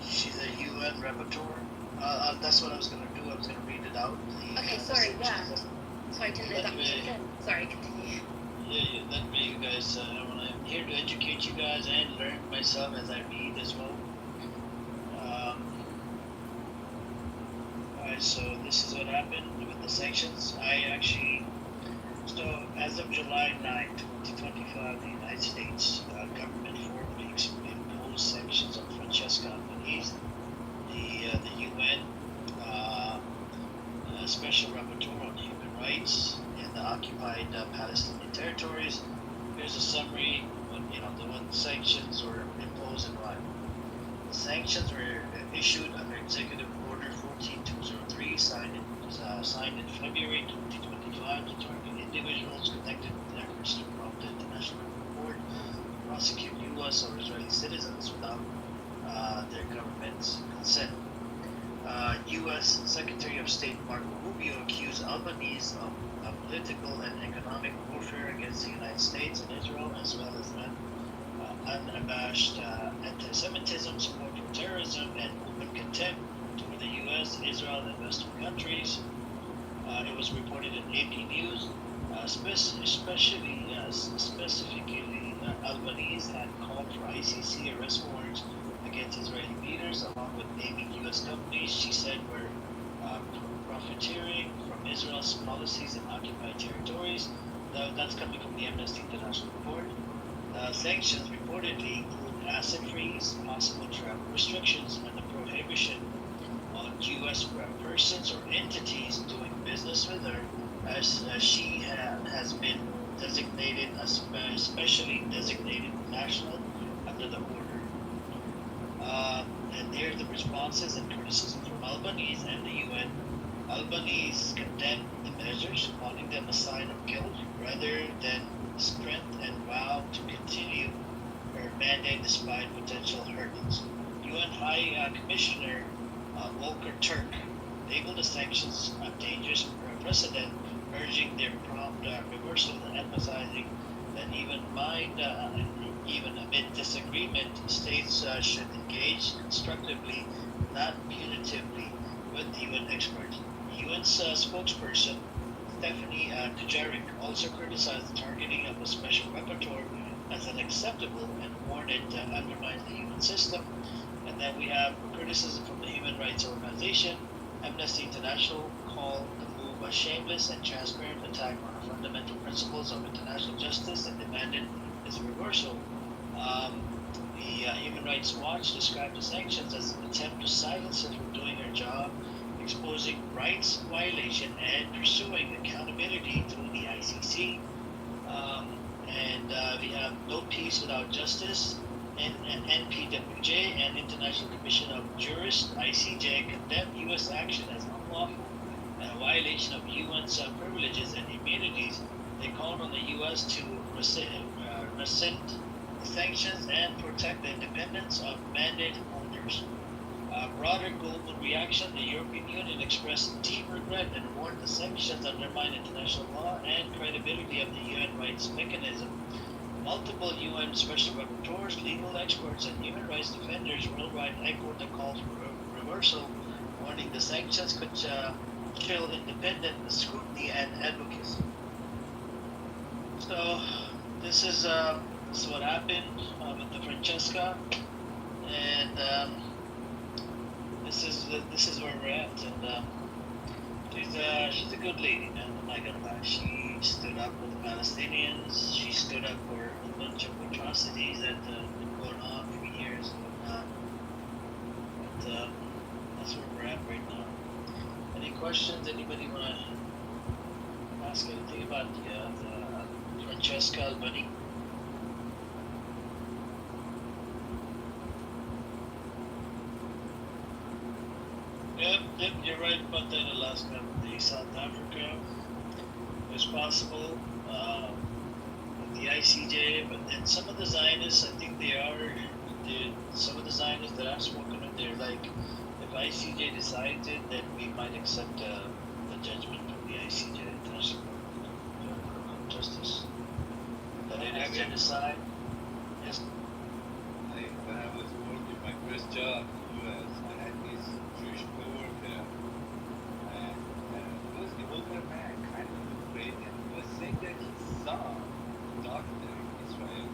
She's a UN rapporteur. That's what I was gonna do. I was gonna read it out.
Okay, sorry, yeah. Sorry, I didn't know that was again. Sorry, continue.
Yeah, that way you guys, I'm here to educate you guys and learn myself as I read as well. Alright, so this is what happened with the sanctions. So as of July 9, 2025, the United States government formally imposed sanctions on Francesca Moniz, the UN Special Rapporteur on Human Rights in the occupied Palestinian territories. Here's a summary of what sanctions were imposed and why. The sanctions were issued under Executive Order 14203, signed in February 2025 to target individuals connected with efforts to prompt the International Court to prosecute U.S. or Israeli citizens without their government's consent. U.S. Secretary of State Marco Rubio accused Albanese of political and economic warfare against the United States and Israel, as well as unabashed anti-Semitism, support for terrorism, and open contempt toward the U.S., Israel, and Western countries. It was reported in AP News, specifically Albanese had called for ICC arrest warrants against Israeli leaders, along with naming U.S. companies she said were profiteering from Israel's policies in occupied territories. That's coming from the Amnesty International report. Sanctions reportedly include asset freeze, possible travel restrictions, and the prohibition on U.S. persons or entities doing business with her, as she has been designated as specially designated national under the order. And there are the responses and criticism from Albanese and the UN. Albanese condemned the measures, calling them a sign of guilt rather than strength, and vowed to continue her mandate despite potential hurdles. UN High Commissioner Volker Turk labeled the sanctions a dangerous precedent, urging their prompt reversal and emphasizing that even amid disagreement, states should engage constructively, not punitively, with UN experts. UN's spokesperson, Stephanie Dujarric, also criticized the targeting of a special rapporteur as unacceptable and warned it undermines the UN system. And then we have criticism from the human rights organization. Amnesty International called the move a shameless and transparent attack on the fundamental principles of international justice and demanded its reversal. The Human Rights Watch described the sanctions as an attempt to silence her from doing her job, exposing rights violation and pursuing accountability through the ICC. We have No Peace Without Justice, NPWJ, and International Commission of Jurists, ICJ, condemned U.S. action as unlawful and a violation of UN's privileges and immunities. They called on the U.S. to rescind the sanctions and protect the independence of mandate holders. Broader global reaction, the European Union expressed deep regret and warned the sanctions undermine international law and credibility of the UN rights mechanism. Multiple UN special rapporteurs, legal experts, and human rights defenders worldwide echoed the call for reversal, warning the sanctions could chill independent scrutiny and advocacy. So this is what happened with the Francesca, and this is where we're at. And she's a good lady, man. I'm not gonna lie. She stood up with the Palestinians. She stood up for a bunch of atrocities that have been going on for years and whatnot. But that's where we're at right now. Any questions? Anybody wanna ask anything about the Francesca Albani? Yep, you're right about that, Alaska. The South Africa is possible. The ICJ, but then some of the Zionists, I think some of the Zionists that I've spoken with, they're like, if ICJ decided, then we might accept the judgment from the ICJ, International Court of Justice. That it is genocide. Yes.
When I was working my first job in the US, I had this Jewish coworker, and he was the older man, kind of afraid, and he was saying that he saw a doctor in Israel,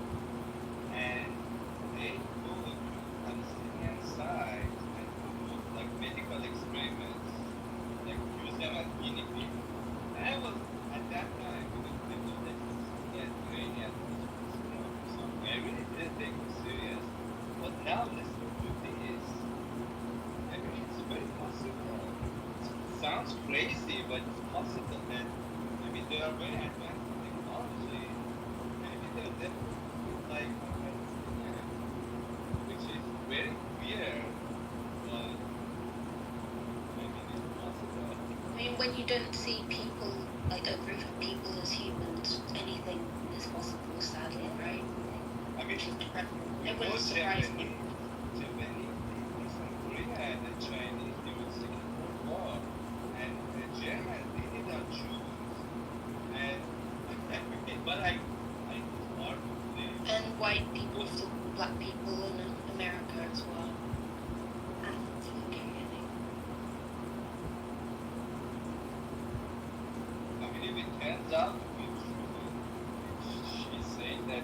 and they go to Palestinian side and do like medical experiments, like use them as guinea pigs. And I was at that time because I know that he's Iranian, so I really didn't take it serious. But now listening to this, I mean, it's very possible. It sounds crazy, but it's possible that, I mean, they are very advanced in technology. Maybe they're definitely like, which is very weird, but I mean, it's possible.
I mean, when you don't see people, like a group of people as humans, anything is possible, sadly, right?
I mean,
It wouldn't surprise me.
Japanese people from Korea and the Chinese during the Second World War, and the Germans, they did not choose. And but I it's hard to believe.
And white people, so black people in America as well. And the UK, I think.
I mean, if it turns out to be true, she's saying that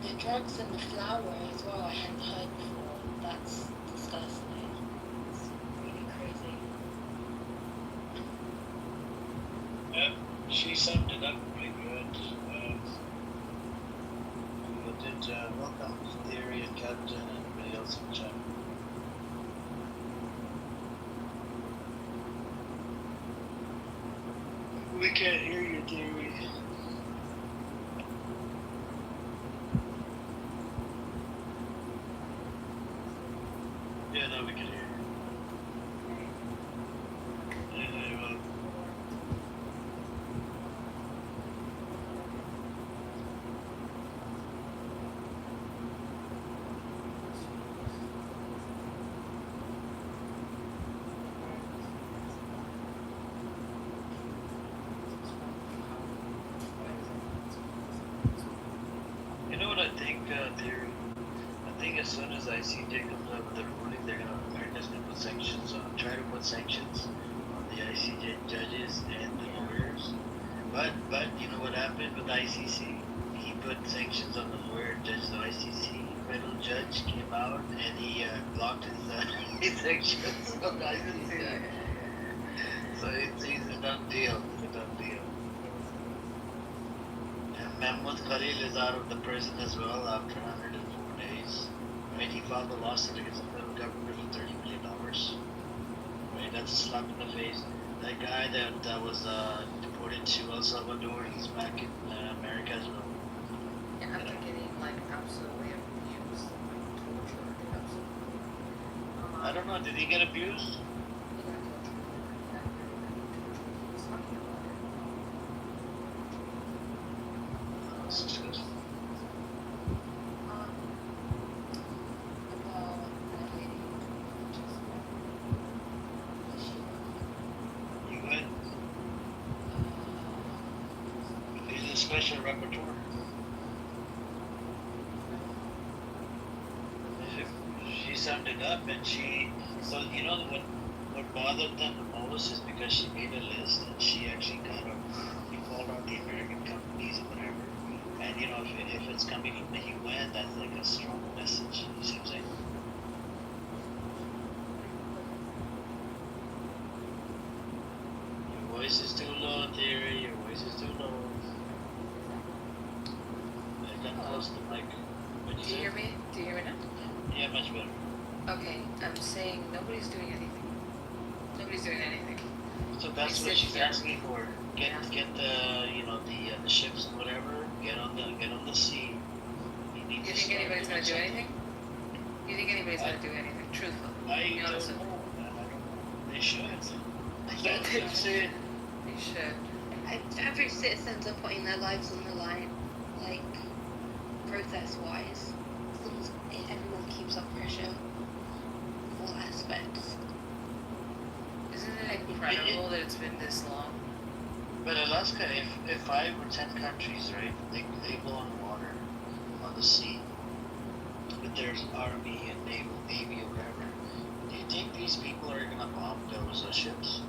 The drugs in the flour as well, I hadn't heard before. That's disgusting. It's really crazy.
Yep, she summed it up pretty good. Welcome to Theory and Captain and everybody else in chat. We can't hear you, Theory. Yeah, no, we can hear you. Anyway,
theory. I think as soon as ICJ comes up with a ruling, America's gonna put sanctions on, try to put sanctions on the ICJ judges and the lawyers. But you know what happened with ICC? He put sanctions on the lawyer and judges of ICC. Federal judge came out and he blocked his sanctions on the ICC. So it's a done deal. It's a done deal. And Mahmoud Khalil is out of the prison as well after 104 days. Right? He filed a lawsuit against the federal government for $30 million. Right? That's a slap in the face. That guy that was deported to El Salvador, he's back in America as well.
Yeah, after getting like absolutely abused, like tortured, absolutely.
I don't know. Did he get abused? You good? He's a special rapporteur. She summed it up, and so you know what bothered them the most is because she made a list and she actually kind of called out the American companies or whatever. And you know, if it's coming from the UN, that's like a strong message. You see what I'm saying? Your voice is too low, Theory. Your voice is too low. I got close to the mic. What'd
Do you hear me? Do you hear me now?
Yeah, much better.
Okay, I'm saying nobody's doing anything. Nobody's doing anything.
So that's what she's asking for. Get the the ships and whatever. Get on the sea.
You think anybody's gonna do anything? You think anybody's gonna do anything? Truthfully.
I don't know. They should.
They should. They should.
Average citizens are putting their lives on the line, like protest-wise. As long as everyone keeps up pressure, all aspects.
Isn't it incredible that it's been this long?
But Alaska, if 5 or 10 countries, right, they go on water, on the sea, with their army and navy or whatever, do you think these people are gonna bomb those ships?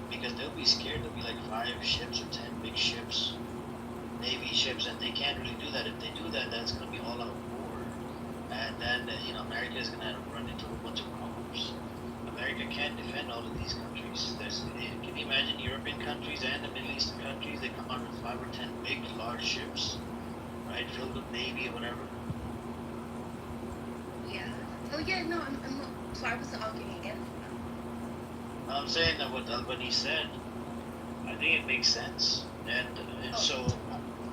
Because they'll be scared. There'll be like 5 ships or 10 big ships, navy ships, and they can't really do that. If they do that, that's gonna be all out war, and then America is gonna run into a bunch of problems. America can't defend all of these countries. Can you imagine European countries and the Middle Eastern countries? They come out with 5 or 10 big, large ships, right, filled with navy or whatever.
Yeah. Oh yeah, no, I'm not. So I wasn't arguing against that.
I'm saying that what Albany said, I think it makes sense. And so,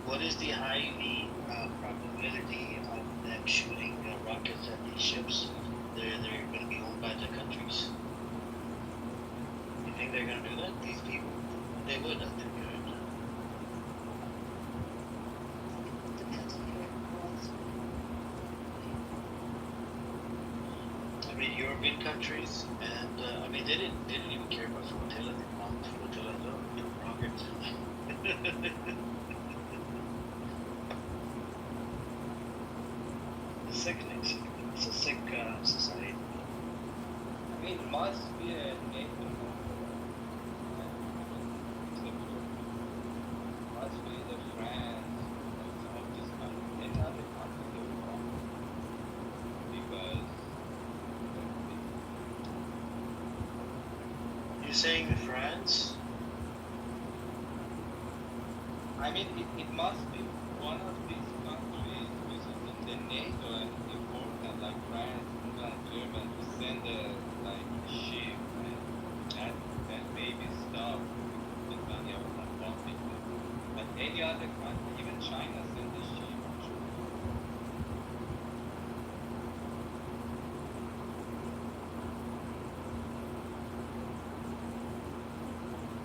what is the highly probability of them shooting rockets at these ships? They're going to be owned by the countries. You think they're going to do that? These people, they would. I think.
Depends on who it was.
I mean, European countries, and I mean, they didn't even care about flotilla. They bombed flotilla, rockets. It's sickening. It's a sick society.
I mean, it must be a NATO. Must be the France, some of these countries, any other country they will come. Because
You're saying France?
I mean, it must be one of these countries which is in the NATO and important, like France, England, Germany, to send a ship and maybe stuff with money or not bombing them. But any other country, even China, send a ship.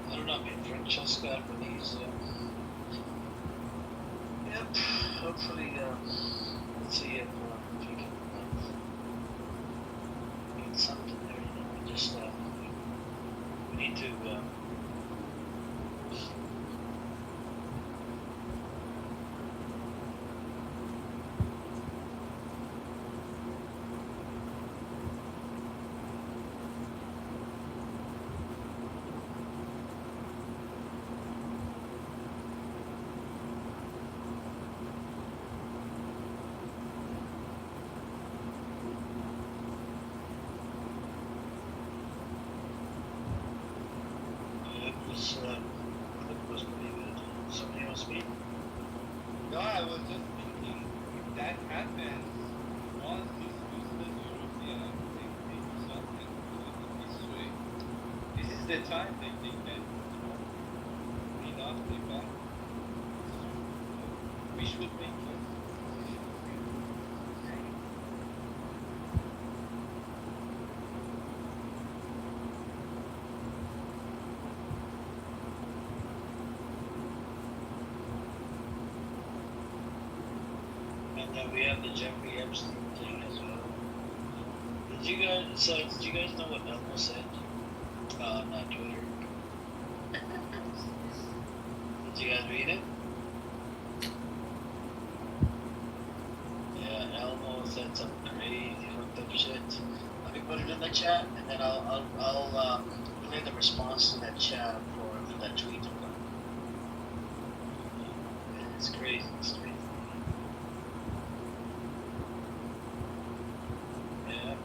I don't know. I mean, Francesca Albanese. Yep. Hopefully, let's see if we can get something there. We just we need to.
speak?
No, I was just thinking, if that happens, once these useless Europeans think they do something in this way, this is the time they can clean up the back. We should make it.
And then we have the Jeffrey Epstein thing as well. Did you guys know what Elmo said on Twitter? Did you guys read it? Yeah, Elmo said some crazy fucked up shit. Let me put it in the chat, and then I'll play the response to that chat for that tweet. It's crazy. It's crazy. Yeah.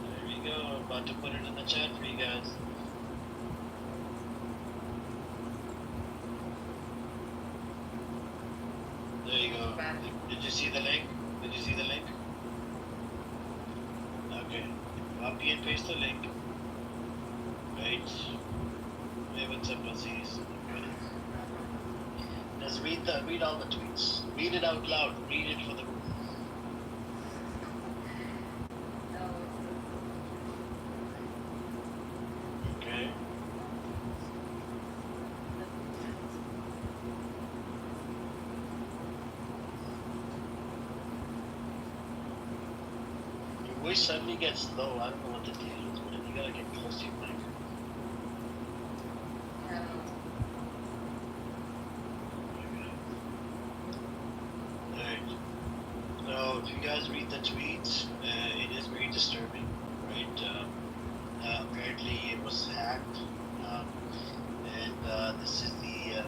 There we go. I'm about to put it in the chat for you guys. There you go. Did you see the link? Did you see the link? Okay. Copy and paste the link. Right. Hey, what's up, Aziz? Just read all the tweets. Read it out loud. Read it for the room. Okay. Your voice suddenly gets low. I don't know what the deal is, but you gotta get close to your mic. Alright. So if you guys read the tweets, it is very disturbing, right? Apparently it was hacked, and this is the.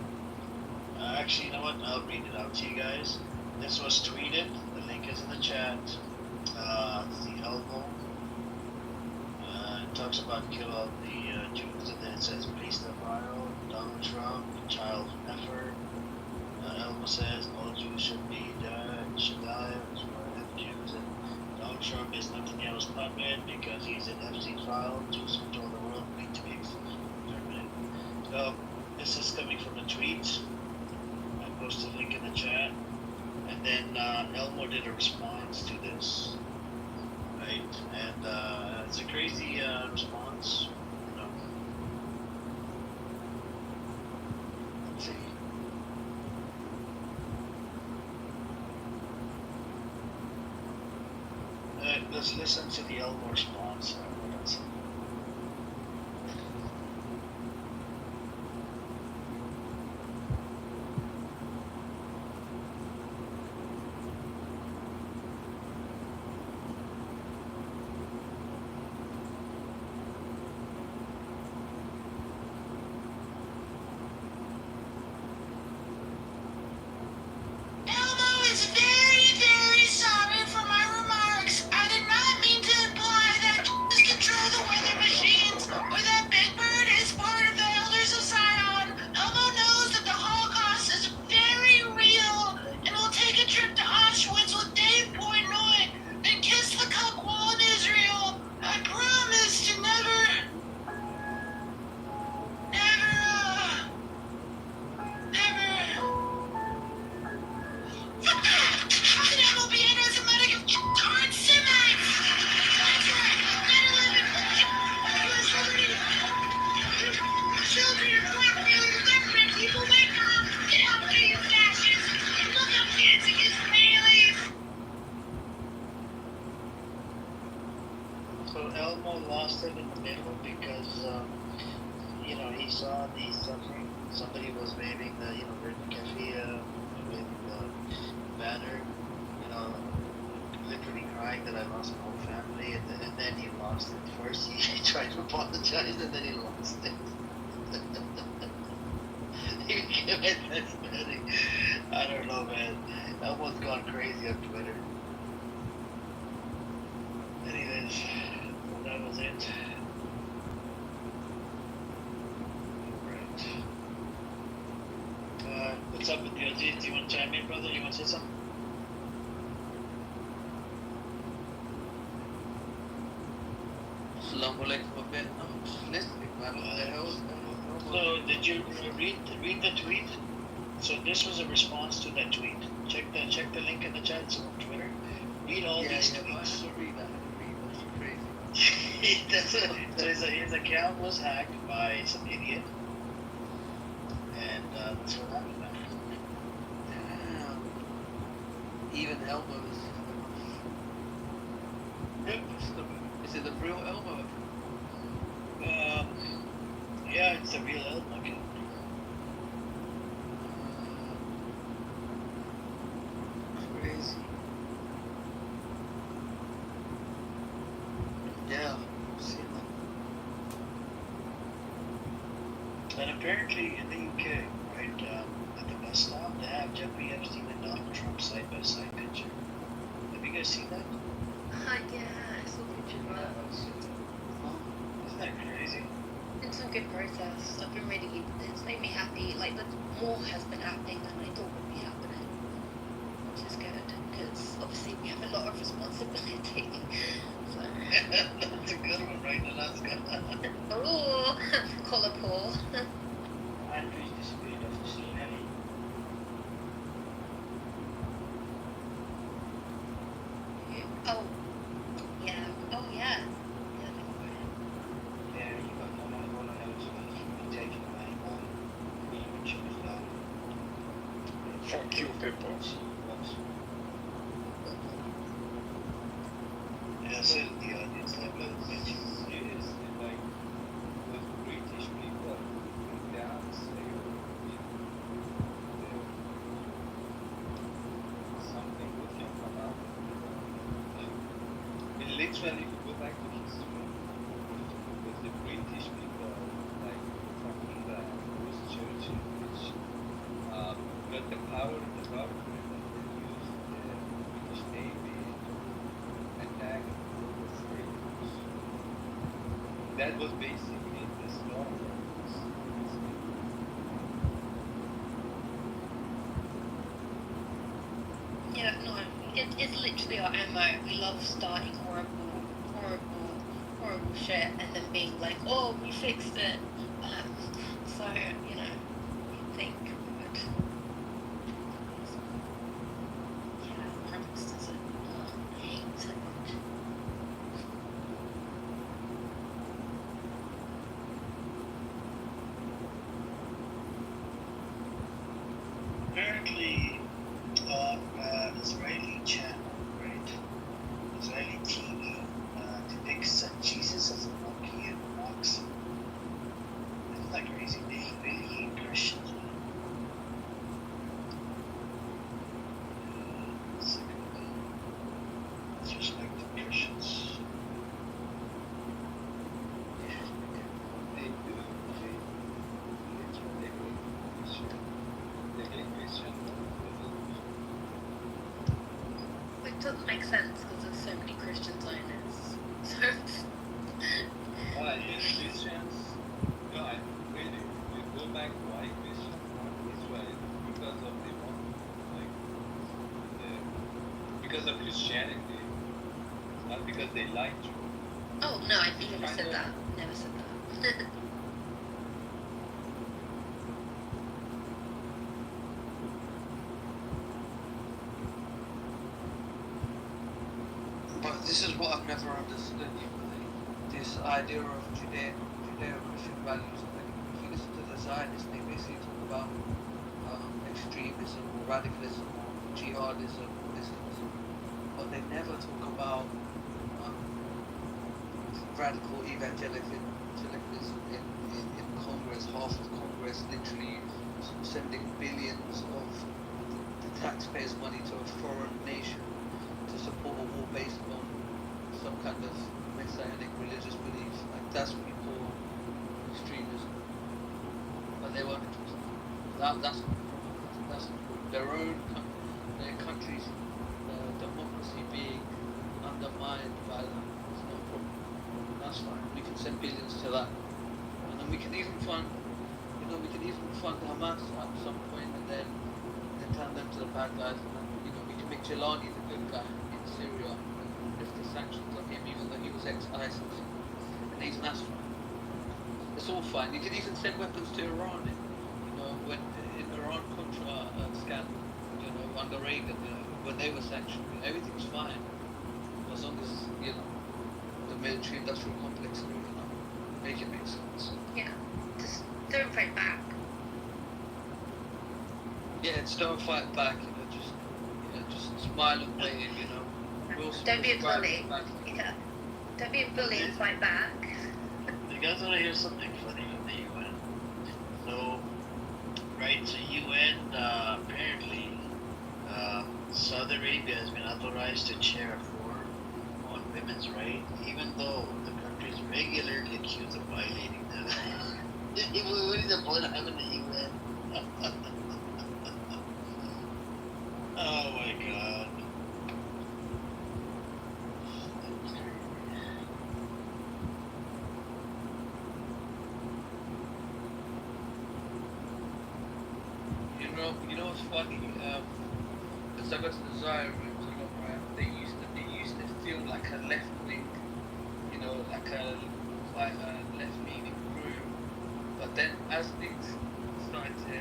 Actually, you know what? I'll read it out to you guys. This was tweeted. The link is in the chat. It's the Elmo. It talks about kill all the Jews, and then it says please the file. Donald Trump, child effort. Elmo says all Jews should die, as well as Jews. And Donald Trump is Netanyahu's puppet because he's an Epstein file. Jews who told the world need to be exterminated. So this is coming from a tweet. I posted a link in the chat, and then Elmo did a response to this, right? And it's a crazy response. You know. Let's see. Let's listen to the Elmo response. What else?
Elmo is very, very sorry for my remarks. I did not mean to imply that Jews control the weather machines or that Big Bird is part of the Elders of Zion. Elmo knows that the Holocaust is very real and will take a trip to Auschwitz with Dave Portnoy and kiss the cuck wall in Israel. I promise to never. How can Elmo be anti-Semitic if Jews aren't Semites? That's right. 9/11. U.S. liberty. Children are blackmailing the government. People wake up. Get out there, you fascists. And look up dancing Israelis.
So Elmo lost it in the middle because, you know, he saw the suffering. Somebody was waving the, you know, waving the banner, you know, literally crying that I lost my whole family, and then he lost it. First he tried to apologize, and then he lost it. He became anti-Semitic. I don't know, man. Elmo's gone crazy on Twitter. Anyways, that was it.
What's up with you? Do you want to chime in, brother? You want to say something?
Assalamu alaikum a bit. I'm just listening, man. What the hell is going on?
So, did you read the tweet? So this was a response to that tweet. Check the link in the chat. It's on Twitter. Read all these tweets.
I had to read that. That's crazy.
So his account was hacked by some idiot, and that's what happened.
Damn. Even Elmo is. Is it the real Elmo?
Yeah, it's the real Elmo account.
Crazy. Yeah, I've seen that.
And apparently in the UK, right, at the bus stop, they have Jeffrey Epstein and Donald Trump side by side picture. Have you guys seen that?
Yeah, I saw a picture of that.
Isn't that crazy?
It's a good process. I've been really, it's made me happy. Like, more has been happening than I thought would be happening, which is good, because obviously we have a lot of responsibility. So.
That's a good one, right, Alaska?
Oh, collar Paul.
Andrew's disappeared off the scene, hasn't he?
Oh, yeah. Oh, yeah.
Yeah, you got no one else who's been taken away on the image as well.
Fuck you, people.
Yeah, so the audience like that.
Yes, like with British people, they are something good can come out. Literally, if you go back to history, with the British people, like fucking those churches, which got the power in the government, and they used the British Navy to attack the slaves. That was basically the storm.
Yeah, no, it's literally our MO. We love starting horrible shit and then being like, oh, we fixed it. So, you know, you think we would. Yeah, Christ does it. I hate it so much.
Apparently, on Israeli channel, right? Israeli TV depicts Jesus as a monkey and mocks him. Isn't that crazy? They really hate Christians, man. Disrespect to Christians.
They do. They hate Christian.
Which doesn't make sense because there's so many Christian Zionists. So,
Why? Christians? No, I really. You go back to why Christians want Israel because of the because of Christianity, not because they like you.
oh no, I never said that. Never said that.
But this is what I've never understood, this idea of Judeo-Christian values. Like, if you listen to the Zionists, they basically talk about extremism, or radicalism, or jihadism, or Islamism, but they never talk about radical evangelicalism in Congress. Half of Congress literally sending billions of the taxpayers' money to a foreign nation to support a war based on some kind of messianic religious belief. Like, that's what you call extremism. But they won't address that. That's their own their country's democracy being undermined by them. It's no problem. That's fine. We can send billions to that, and then we can even fund Hamas at some point, and then to the bad guys, and we can make Jelani the good guy in Syria and lift the sanctions on him, even though he was ex-ISIS and he's Nasrallah. It's all fine. You can even send weapons to Iran. When in Iran Contra scandal, under Reagan, when they were sanctioned, everything's fine as long as the military-industrial complex, make it make sense.
Yeah, just don't fight back.
Yeah, just don't fight back. Just smile and wave.
Don't be a bully. Yeah, don't be a bully and fight back.
You guys want to hear something funny with the UN? So, right, so UN apparently Saudi Arabia has been authorized to chair a forum on women's rights, even though the country is regularly accused of violating them. What is the point of having the UN? Oh my god.
You know what's funny? Because I go to the Zaya rooms a lot, right? They used to feel like a left wing, like quite a left leaning room. But then as things started to,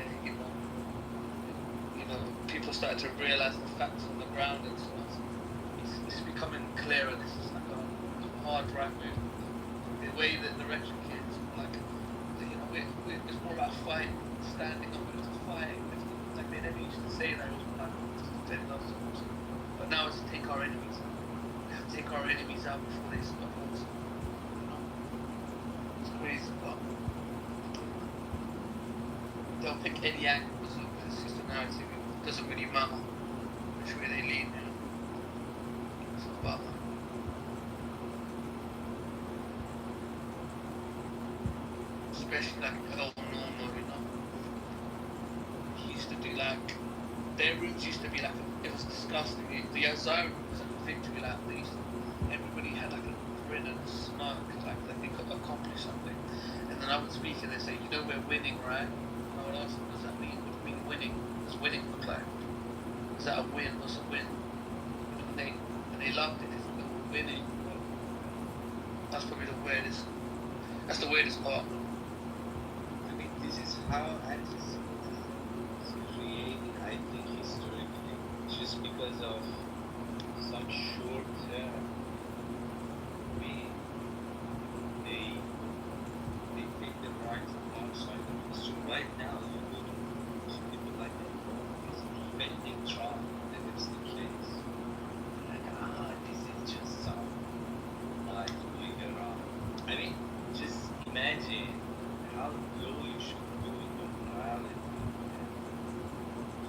people started to realise the facts on the ground and stuff. It's becoming clearer. This is like a hard right move. The way that the rhetoric is, like, it's more about fighting, standing up and fighting. Like they never used to say that. It was like defend ourselves. But now it's take our enemies out. We have to take our enemies out before they stop us. It's crazy, but they'll pick any angle because it's just a narrative. It doesn't really matter which way they lean. It's about that. Especially like El Normo, he used to do like, their rooms used to be like, it was disgusting. The Azara room was like a victory lap. Everybody had like a grin and a smirk, like they could accomplish something. And then I would speak and they say, we're winning, right? And I would ask them, what does that mean? What do you mean winning? What's winning look like? Is that a win? What's a win? And they loved it. They thought they were winning. That's probably the weirdest. That's the weirdest part.
I mean, this is how anti-Semitism is created, I think, historically, just because of such short they take the right outside of it. So right now, you go to people like that who is defending Trump, that it's the case. Like, this is just some like going around. I mean, just imagine how low you should go in your morality and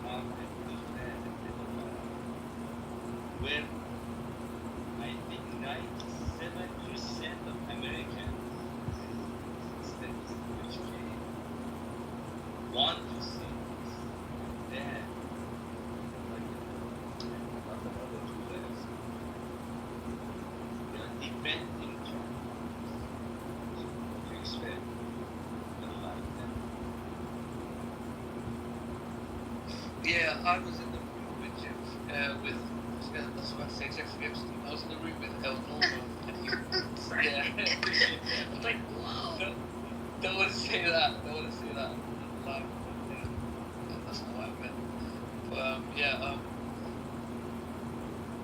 Trump and defend and pedophile. Where I think 97% of Americans, statistics which came, want to see this. Then, like, not another 2 years, they are defending Trump. So, what do you expect?
Yeah, I was in the room with that's what I say, Jeffrey Epstein. I was in the room with El Normo.
Sorry.
Yeah.
I was like, whoa.
Don't want to say that. Don't want to say that. Live. Yeah. That's not what I meant. But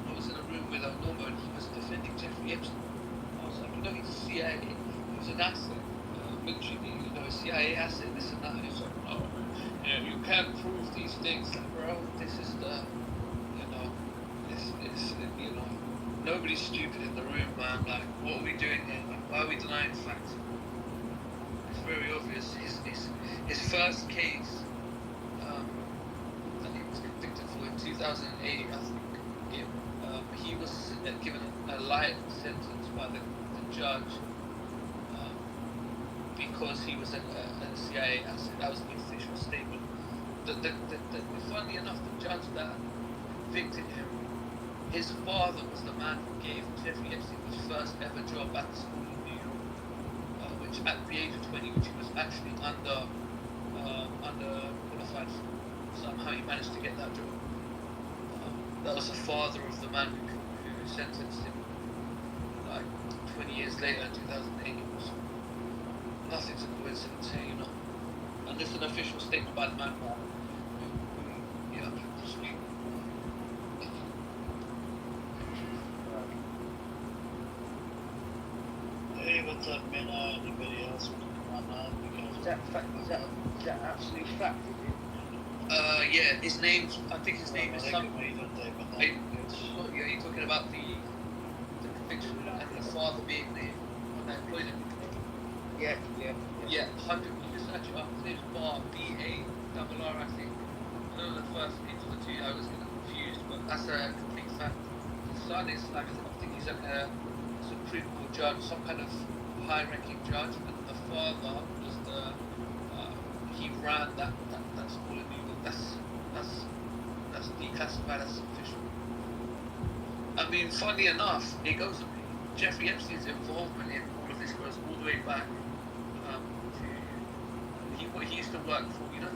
I was in a room with El Normo and he was defending Jeffrey Epstein. I was like, he's a CIA. He was an asset. Military, a CIA asset, this and that. And he's like, oh, you can't prove these things. Like, bro, this is the, nobody's stupid in the room, man. Like, what are we doing here? Like, why are we denying facts? It's very obvious. His first case, that he was convicted for in 2008, I think, he was given a light sentence by the judge because he was a CIA asset. That was the official statement. Funnily enough, the judge that convicted him, his father was the man who gave Jeffrey Epstein his first ever job at the school in New York, which at the age of 20, which he was actually under qualified for. Somehow he managed to get that job. that was the father of the man who sentenced him like 20 years later in 2008. So nothing's a coincidence here, you know. And this is an official statement by the man who yeah.
Hey, what's up, Minna? Anybody else want to come on? Because
Is that absolute fact?
Yeah, his name, I think his name is some. Yeah, you're talking about the conviction and the father being the employed him.
Yeah.
Yeah, 100. You just search it up. His name's Bar, B-A-R-R, I think. I don't know the first name of the two. I was getting confused, but that's a complete fact. His son is like, I think he's like a Supreme Court judge, some kind of high-ranking judge, and the father was the he ran that school in New York. That's declassified as official. I mean, funny enough, it goes. Jeffrey Epstein's involvement in all of this goes all the way back to he used to work for, you know,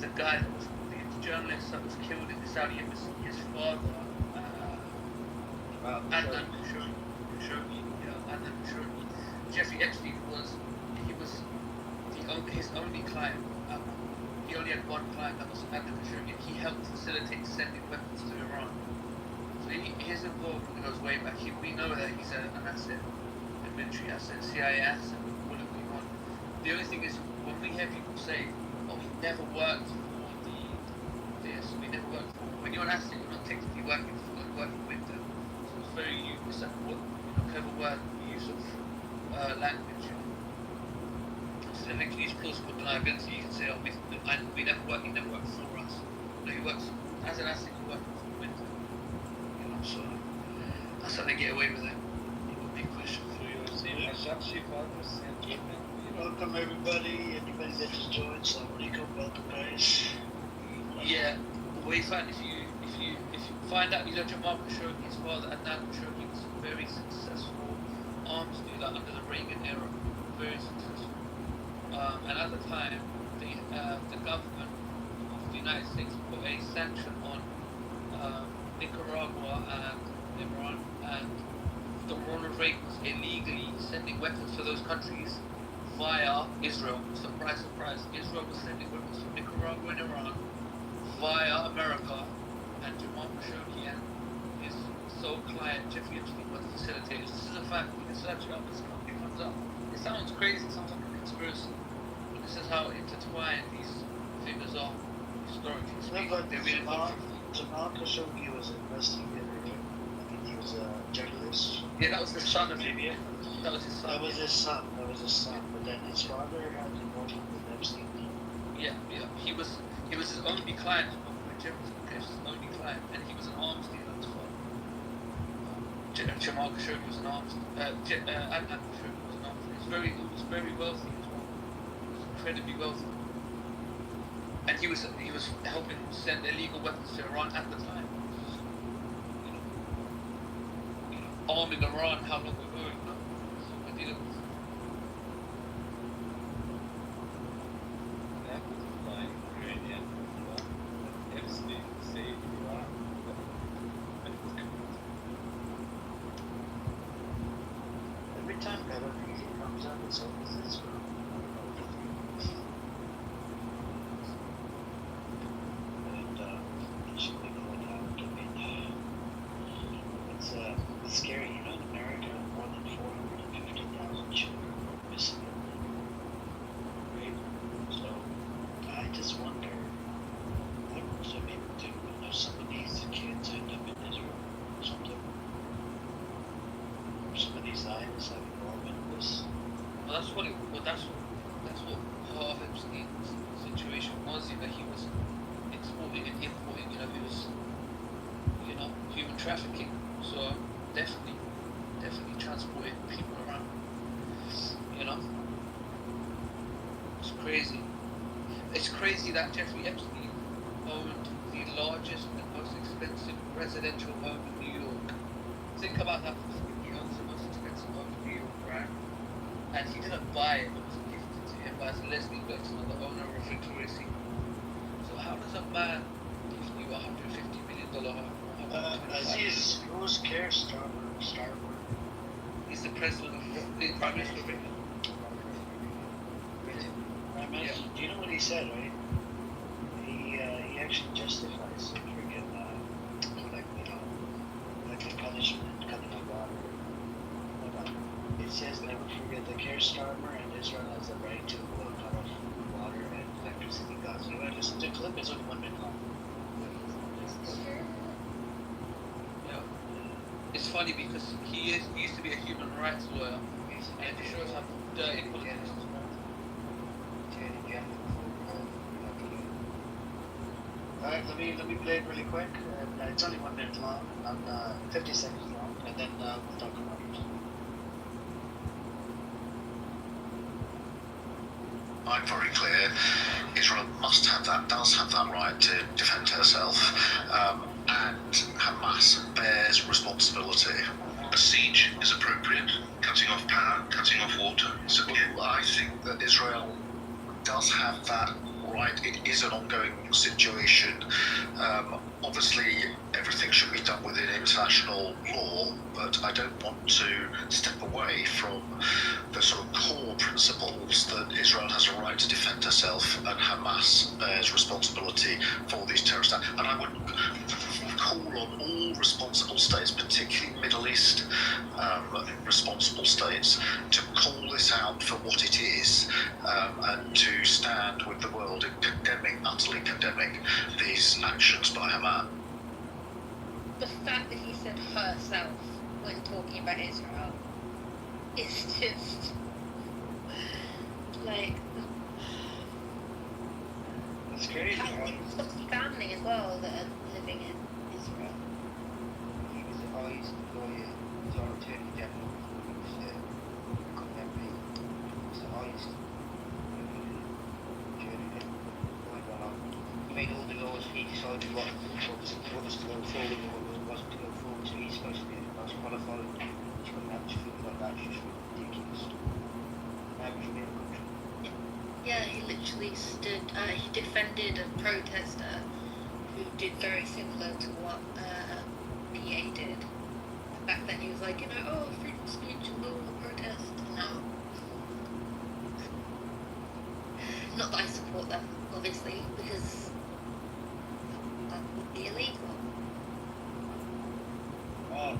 the guy that was the journalist that was killed in the Saudi embassy. His father, Adnan Khashoggi. Adnan Khashoggi. Jeffrey Epstein was his only client. He only had one client, that was Adnan Khashoggi. He helped facilitate sending weapons to Iran. So his involvement goes way back. We know that he's an asset, a military asset, CIA asset, all of them on. The only thing is, when we hear people say, "Oh, we never worked for we never worked for," when you're an asset, you're not technically working for them, working with them. So it's very clever word, use of language. So eventually, it's plausible deniability. You can say, "Oh, we never worked. He never worked for us." No, he works as an asset. He works with them. So that's how they get away with it. Big question for you.
Welcome everybody, anybody that just joined. Assalamualaikum, welcome guys.
Yeah, well, if you find out, you know, Jamal Khashoggi, his father Adnan Khashoggi was a very successful arms dealer under the Reagan era, very successful. And at the time, the government of the United States put a sanction on Nicaragua and Iran, and Ronald Reagan was illegally sending weapons to those countries via Israel. Surprise, surprise. Israel was sending weapons to Nicaragua and Iran via America, and Jamal Khashoggi and his sole client, Jeffrey Epstein, were the facilitators. This is a fact. You can search it up. It comes up. It sounds crazy. It sounds like a conspiracy. But this is how intertwined these figures are, historically speaking. They're really
Jamal Khashoggi was an investigator. I think he was a journalist.
Yeah, that was the son of him. Yeah, that was his son.
That was his son. But then his father had involvement with Epstein.
Yeah. He was his only client. His only client, and he was an arms dealer as well. Jamal Khashoggi was an arms. Adnan Khashoggi was an arms. He was very wealthy as well. He was incredibly wealthy. And he was helping send illegal weapons to Iran at the time. Arming Iran, how long ago? So we're dealing with.
Every time Belarus comes up, it's always Israel. It's scary, you know, in America, more than 450,000 children are missing. Right? So, I just wonder, what was I able to do if some of these kids end up in Israel or something? Some of these Zionists have involvement in this.
Well, that's what part of Epstein's situation was. You know, he was exporting and importing. You know, he was, human trafficking. So definitely transporting people around. You know, it's crazy. It's crazy that Jeffrey Epstein owned the largest and most expensive residential home in New York. Think about that. He owns the most expensive home in New York, right? And he didn't buy it, it was gifted to him by Leslie Berkson, the owner of Victoria's Secret. So how does a man gift you $150 million
Aziz, who's Keir Starmer?
He's the president of the Prime Minister of Britain.
Do you know what he said, right? He actually justifies freaking like the punishment, cutting of water. It says never forget the Keir Starmer and Israel has the right to cut off water and electricity costs. You want to listen to a clip? It's only 1 minute long.
It's funny because he used to be a human rights lawyer, and it shows how dirty politics is.
Alright, let me play it really quick. It's only 1 minute long, 50 seconds long, and then we'll talk about it.
I'm very clear. Israel does have that right to defend herself, and Hamas bears responsibility. A siege is appropriate, cutting off power, cutting off water. So I think that Israel does have that right. It is an ongoing situation. Obviously, everything should be done within international law, but I don't want to step away from the sort of core principles that Israel has a right to defend herself and Hamas bears responsibility for these terrorist acts. And I would call on all responsible states, particularly Middle East responsible states, to call this out for what it is, and to stand with the world in utterly condemning these actions by Hamas.
The fact that he said herself when talking about Israel is just like
it's crazy.
Family as well that are living in Israel.
He was the highest lawyer, the Attorney General, he was the MP. He was the highest he made all the laws, he decided what was to go forward and what wasn't to go forward, so he's supposed to be the most qualified. He's got an attitude like that, it's just ridiculous. Average in the country.
Yeah, he literally stood, he defended a protester who did very similar to what PA did. Back then he was like, oh, freedom of speech and law and protest. No. Not that I support them, obviously, because that would be illegal.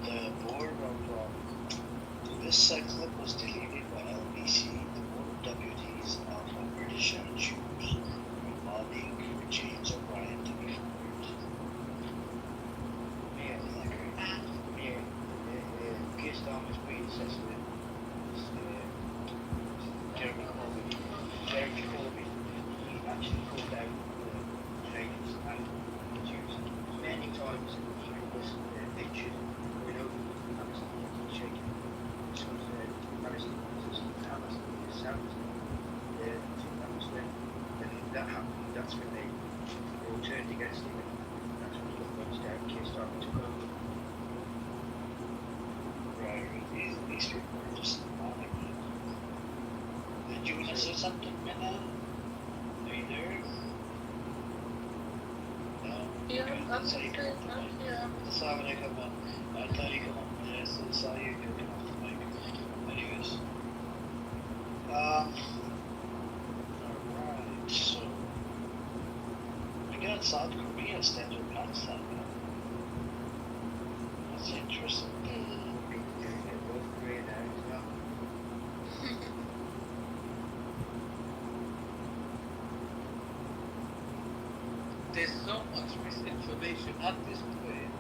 The board of this clip was deleted by LBC. The board of deputies of British Jews lobbying for James O'Brien to be fired.
Keir Starmer's predecessor was Jeremy Corbyn. Jeremy Corbyn, he actually called out James and Jews many times through this pictures going over Palestinians shaking. This was Palestinians and Hamas in the south. That was when that happened. That's when they all turned against him. That's when he got punched out. Keir Starmer took over.
These people are just demonic. Did you want to say something, Minna? Are you there? No?
Yeah,
Okay,
I'm
so you come off the mic.
yeah.
That's how when I come on. I thought you come on. Yes, I saw you come off the mic. Anyways. Alright, so we got South Korea standing with Pakistan now. That's interesting.
There's so much misinformation at this point.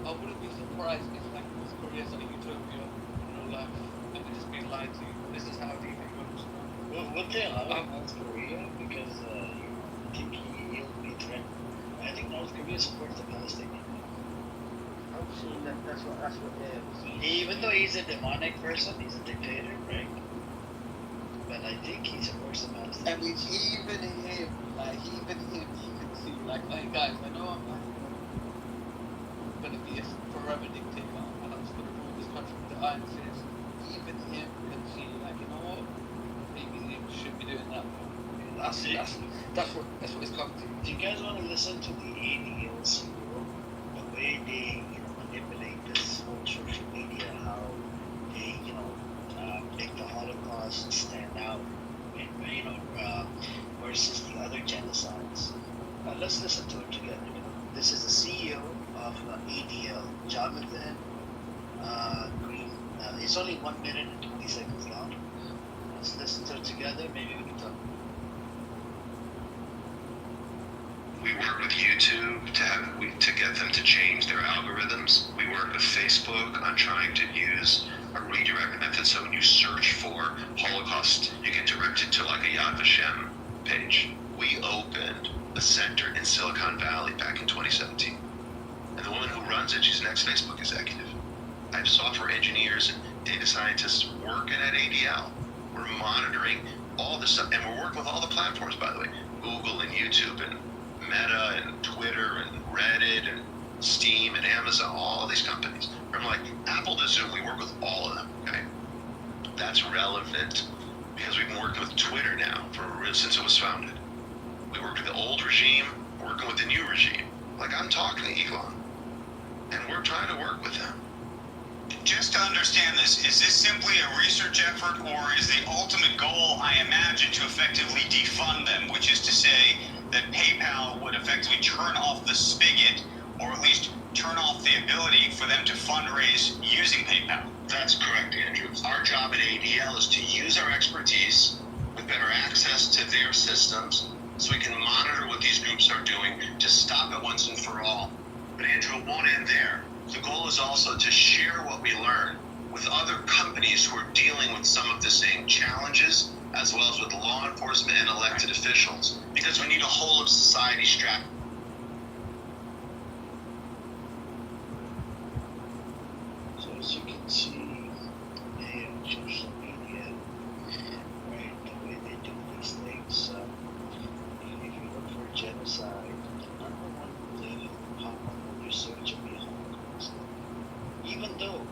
I wouldn't be surprised if like North Korea's like a utopia, like and they're just being lied to. This is how deep it goes.
Well, would they allow North Korea because you think he'll be threatened? I think North Korea supports the Palestinians.
Obviously, that's what they're.
Even though he's a demonic person, he's a dictator, right? But I think he supports the Palestinians.
I mean, even him, he can see, hey guys, I know I'm gonna be a forever dictator, and I'm just gonna rule this country with the iron fist. Even him can see, you know what? Maybe he should be doing that. That's what it's come to.
Do you guys want to listen to the ADLC the way ADL. Jonathan Green. It's only 1 minute and 20 seconds long. Let's listen to it together. Maybe we can talk.
We work with YouTube to get them to change their algorithms. We work with Facebook on trying to use a redirect method, so when you search for Holocaust, you get directed to like a Yad Vashem page. We opened a center in Silicon Valley back in 2017. And the woman who runs it, she's an ex-Facebook executive. I have software engineers and data scientists working at ADL. We're monitoring all this stuff, and we're working with all the platforms, by the way, Google and YouTube and Meta and Twitter and Reddit and Steam and Amazon, all these companies. From like Apple to Zoom, we work with all of them, okay? That's relevant because we've been working with Twitter now since it was founded. We worked with the old regime, working with the new regime. Like I'm talking to Elon, and we're trying to work with them.
Just to understand this, is this simply a research effort, or is the ultimate goal, I imagine, to effectively defund them, which is to say that PayPal would effectively turn off the spigot, or at least turn off the ability for them to fundraise using PayPal?
That's correct, Andrew. Our job at ADL is to use our expertise with better access to their systems so we can monitor what these groups are doing to stop it once and for all. But Andrew, it won't end there. The goal is also to share what we learn with other companies who are dealing with some of the same challenges, as well as with law enforcement and elected officials, because we need a whole of society strategy.
So as you can see, they on social media, right, the way they do these things, if you look for genocide, the number one thing pop up when you search will be Holocaust. Even though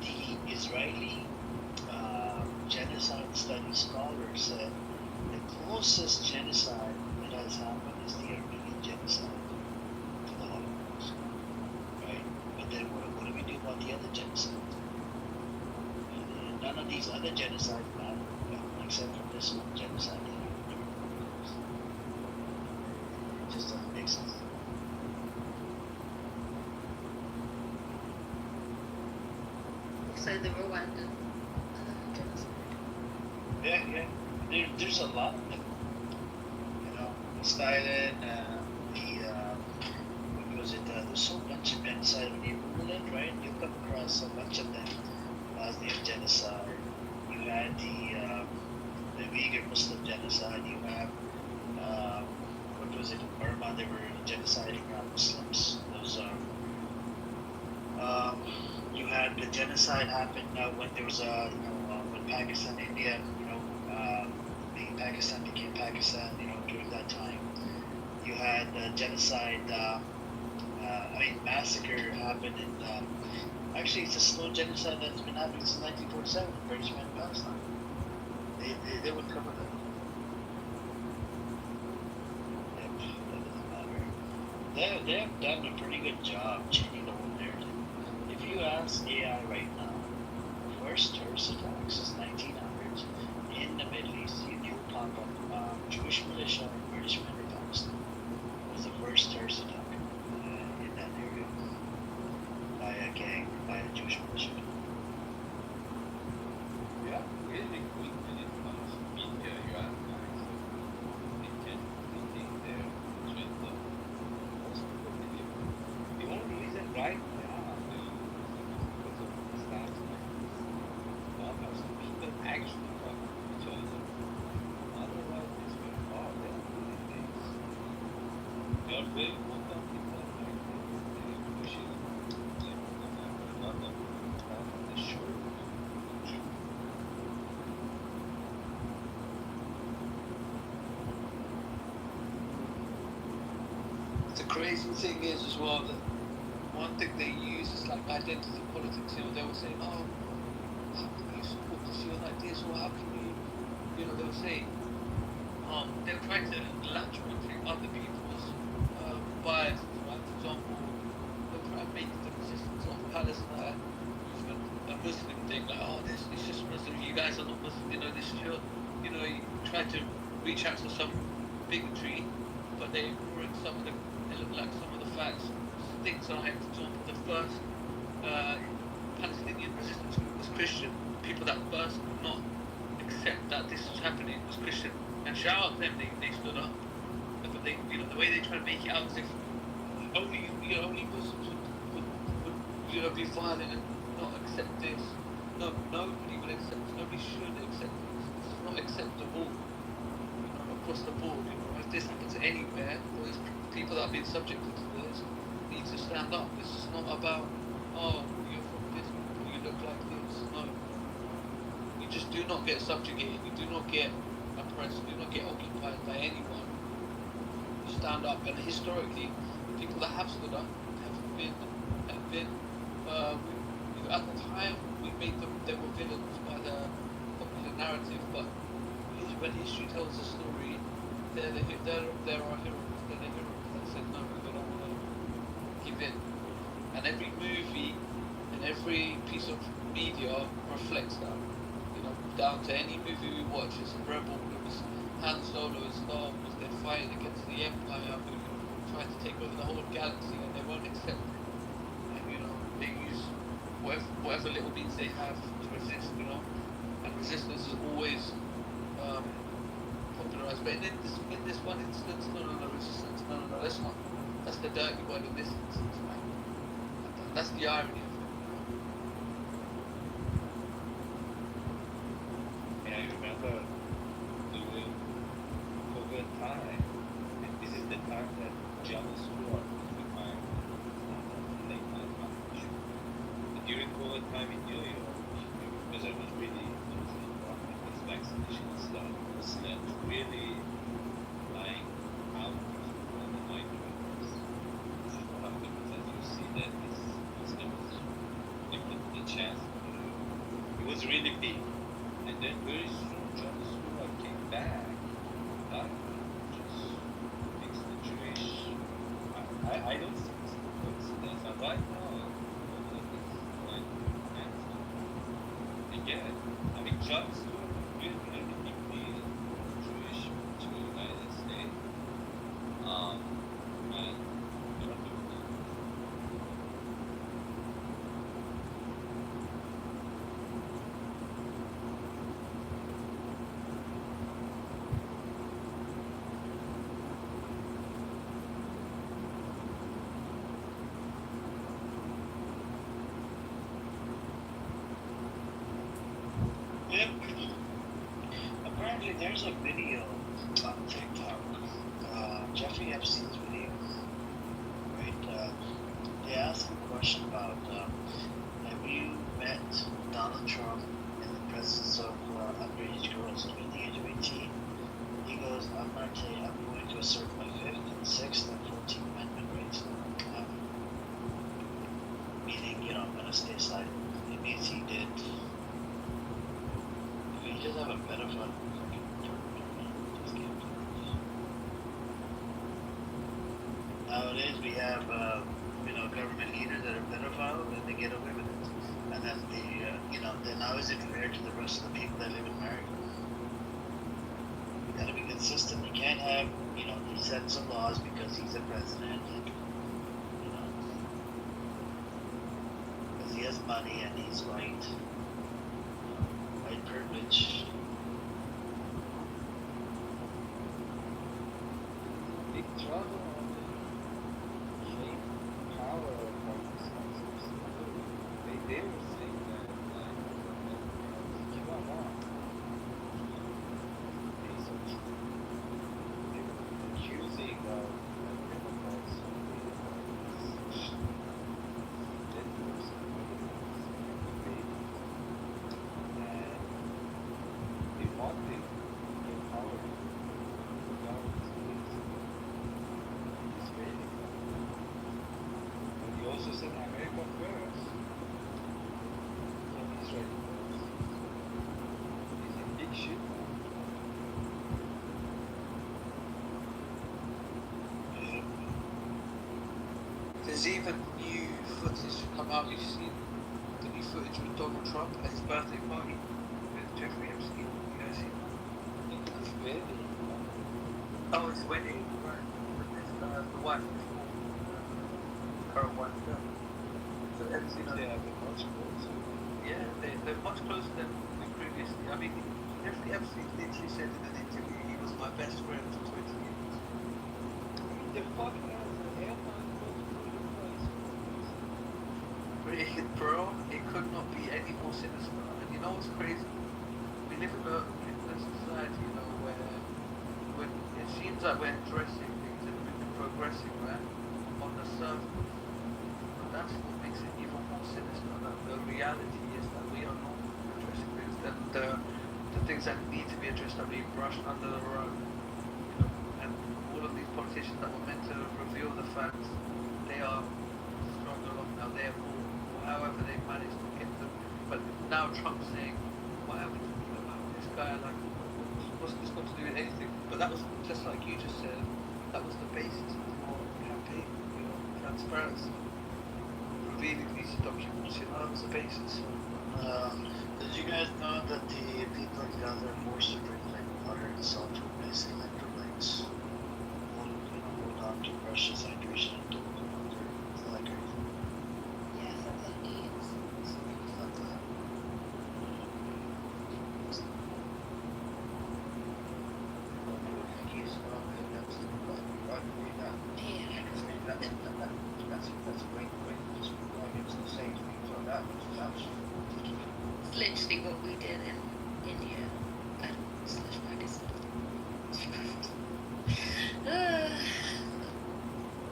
the Israeli genocide study scholar said the closest genocide that has happened is the Armenian genocide to the Holocaust, right? But then what do we do about the other genocide? And none of these other genocides matter, except for this one genocide. It just doesn't make sense.
Also the Rwandan genocide.
Yeah. There's a lot of them. You know, Skyline, what was it? There's so much genocide when you Google it, right? You come across a bunch of them. Bosnian genocide. You had the Uyghur Muslim genocide. You have what was it? In Burma, they were genociding Muslims. Those you had the genocide happen when there was when Pakistan, India, Pakistan became Pakistan, during that time. You had genocide, massacre happened in, actually it's a slow genocide that's been happening since 1947 in British Palestine. They would cover that. That doesn't matter. They've done a pretty good job changing the whole narrative. If you ask AI right now, the first terrorist attacks since 1900s in the Middle East, you will pop up Jewish militia in British Palestine was the first terrorist attack in that area by a gang, by a Jewish militia.
Yeah, really good when it comes to media, you have guys they can think they're between them. Most people believe the only reason right now because of the stance like this. Not as people actually talk to each other. Otherwise it's very hard. They are doing things. They are very vocal people like they pushing a lot of the short.
The crazy thing is as well that one thing they use is like identity politics. They were saying, "Oh, how can you support this feel like this?" Or how can you, they were saying, they were trying to latch onto other people's biases. Right? For example, they were trying to make the resistance of Palestine movement a Muslim thing. Like, "Oh, it's just Muslim. You guys are not Muslim. This is your," you try to reach out to some bigotry, but they ignoring some of the. They look like some of the facts
things like, for example, the first Palestinian resistance group was Christian. People that first could not accept that this was happening was Christian. And shout out them, they stood up. But they, the way they try to make it out as if only Muslims would be violent and not accept this. No, nobody would accept this. Nobody should accept this. This is not acceptable. Across the board. If this happens anywhere, or there's people that have been subjected to this, need to stand up. This is not about, oh, you're from this, you look like this. No. You just do not get subjugated. You do not get oppressed. You do not get occupied by anyone. You stand up, and historically, people that have stood up have been at the time we made them, they were villains by the popular narrative, but when history tells a story, there are heroes. They're the heroes that said no, we don't want to give in. And every movie and every piece of media reflects that. Down to any movie we watch, it's a rebel, it was Han Solo and Star Wars, they're fighting against the Empire who trying to take over the whole galaxy, and they won't accept it. And they use whatever little means they have to resist, and resistance is always popularized. But in this one instance, no, resistance, no, that's the dirty word in this instance, right? And that's the irony of it.
I remember during COVID time, and this is the time that John Stewart with my late night publication. During COVID time in New York, because I was really involved with this vaccination stuff, was that really lying out on the night drivers. One of the things that you see that is there was the chance. It was really big. And then very soon John Stewart came back. That just makes the Jewish. I don't think it's a coincidence. And right now, again, I mean, John Stewart really, really big deal Jewish to the United States. And
apparently there's a video on TikTok, Jeffrey Epstein's video, right? They asked him a question about, have you met Donald Trump in the presence of underage girls under the age of 18? He goes, I'm going to assert my 5th and 6th and 14th Amendment rights. Meaning, I'm going to stay silent. It means he did. He just have a pedophile. Nowadays we have, government leaders that are pedophile, and they get away with it. And then then how is it fair to the rest of the people that live in America? You gotta be consistent. You can't have, these sets of laws because he's a president, and, because he has money and he's white privilege.
big trouble on the shape power of sponsors. They were saying that come on. They were accusing of Democrats of being wanting the power without Israeli. But he also said America first, then Israel first. He's in big shit now.
There's even new footage come out. You've seen the new footage with Donald Trump at his birthday party with Jeffrey Epstein. Oh, his wedding, right? With his, the wife before, current much done. So everything,
They have been much closer.
yeah, they're much closer than we previously. I mean, Jeffrey Epstein literally said in an interview he was my best friend for 20 years.
The fuck has an airline close to the place?
Bro, it could not be any more sinister. And you know what's crazy? We live in a society, you know, where when it seems like we're addressing things and we've been progressing, right, on the surface. But that's what makes it even more sinister. That the reality is that we are not addressing things. That the things that need to be addressed are being brushed under the rug. You know, and all of these politicians that were meant to reveal the facts, they are strung along now. They are all, or however they managed to get them. But now Trump's saying, what happened about this guy? Like, what's this got to do with anything? But that was just like you just said. That was the basis of the whole campaign. You know, transparency, revealing these documents. You know, that was the basis.
Did you guys know that the people in Gaza are forced to drink like water and salt to replace electrolytes? Hold on to precious hydration and don't go under. Isn't that crazy?
Yeah, sounds like idiots. It's really fucked up.
That's a great point. Just going into the same things like that, which is absolutely
It's literally what we did in India. Slash Pakistan.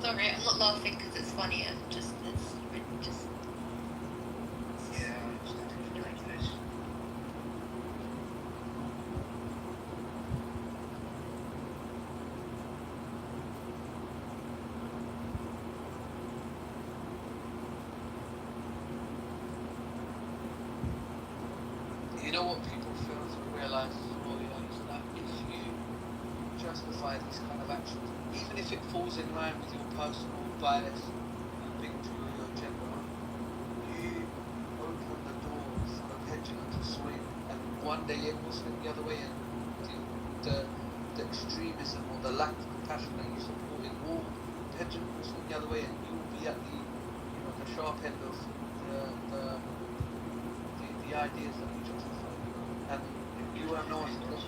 Sorry, I'm not laughing because it's funny. I'm just, it's just.
yeah, it's ridiculous.
You know what people fail to realise as well, you know, is that if you justify these kind of actions, even if it falls in line with your personal bias and bigotry or your agenda, you open the door for the pendulum to swing, and one day it will swing the other way, and the extremism or the lack of compassion that you support in war, the pendulum will swing the other way, and you will be at the sharp end of the ideas that we justify. And if you have no one to play,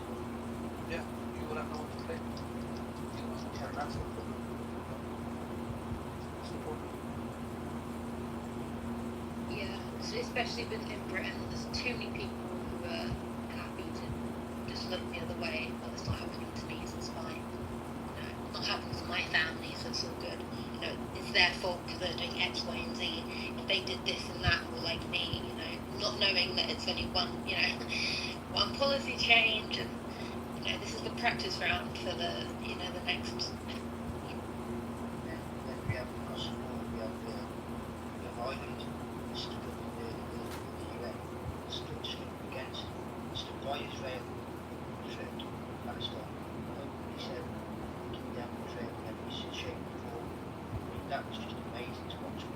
yeah, you will have no one to play. And that's the problem. That's the problem.
Yeah, so especially in Britain, there's too many people who are happy to just look the other way. Oh, it's not happening to me, so it's fine. You know, it's not happening to my family, so it's all good. You know, it's their fault because they're doing X, Y, and Z. If they did this and that, or like me, you know, not knowing that it's only one, you know, one policy change, and you know, this is the practice round for the, you know, the next.
Then we have across the board, we have the Ireland stood up the UN stood against, stood by Israel, Palestine. Nobody said give them Israel in every shape and form. I mean, that was just amazing to watch.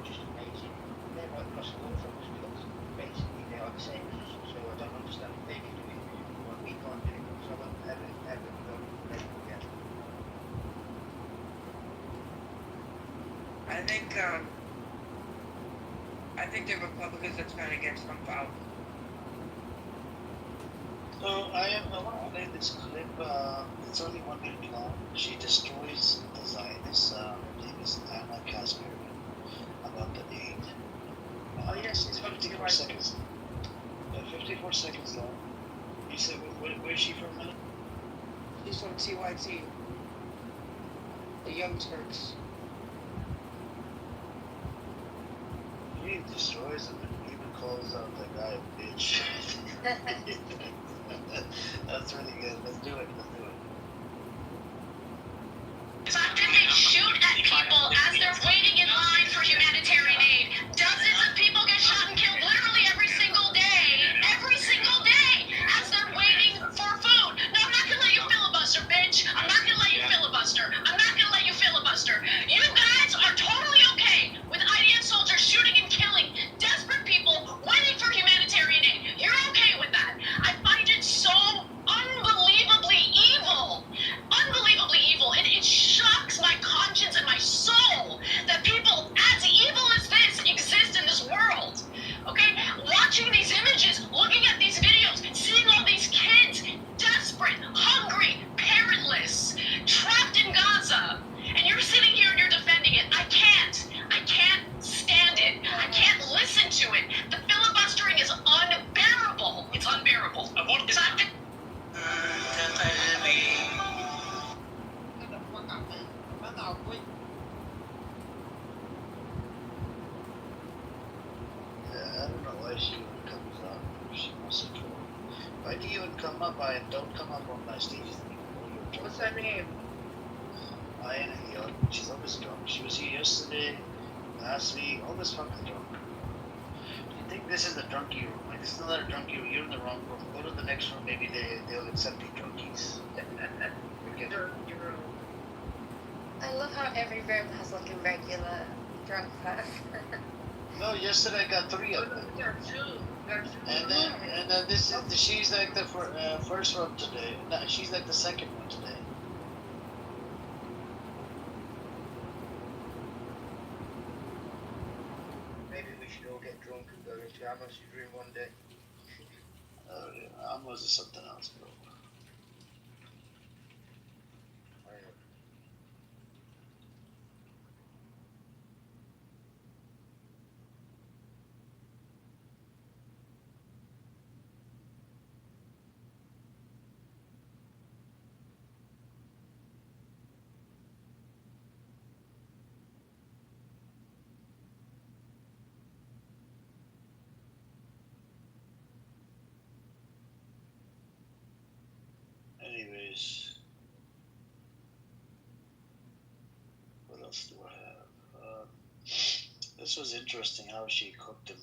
Just amazing. They're right across the board from us because basically they are the same as us. So I don't understand if they can do it when we can't do it. So I won't ever go play again.
I think the Republicans are trying to get Trump out.
So I want to play this clip. It's only 1 minute long. She destroys the Zionists. Her name is Anna Casper about the aid. Oh yes, it's 54 seconds. 54 seconds long. You said where's she from now?
He's from TYT. The Young Turks.
He destroys him and even calls out the guy a bitch. That's really good. Let's do it.
Did they shoot at people as they're waiting in line for humanitarian aid? Dozens of people get shot and killed literally every single day. Every single day as they're waiting for food. No, I'm not gonna let you filibuster, bitch. I'm not gonna let you filibuster. I'm not gonna let you filibuster. You guys are totally okay with IDF soldiers shooting and killing desperate people waiting for humanitarian aid. You're okay with that. I find it so unbelievably evil. Unbelievably evil. It shocks my conscience and my soul
she even comes up. She must have told. Why do you even come up? I don't come up on my stages anymore.
What's her name?
I am here. She's always drunk. She was here yesterday, last week, always fucking drunk. You think this is the drunkie room? Like, this is not a drunkie room. You're in the wrong room. Go to the next room. Maybe they'll accept you drunkies.
I love how every room has like a regular drunk person.
No, yesterday I got 3 of them.
There are two.
And then this is she's like the first one today. No, she's like the second one today.
Maybe we should all get drunk and go into Amos' room one day.
Oh yeah, Amos is something else, bro.
I know.
Anyways, what else do I have? This was interesting how she cooked him.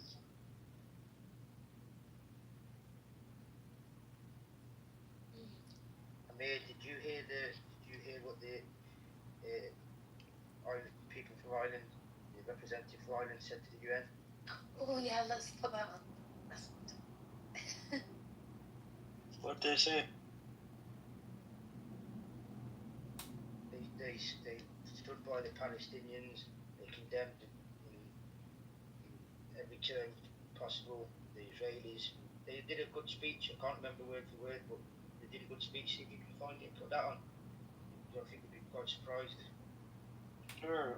Amir, did you hear what the Ireland, people from Ireland, the representative for Ireland said to the UN?
Oh yeah, let's put that on.
What they say?
They stood by the Palestinians. They condemned in every term possible the Israelis. They did a good speech. I can't remember word for word, but they did a good speech. See if you can find it and put that on. I think you'd be quite surprised.
Sure.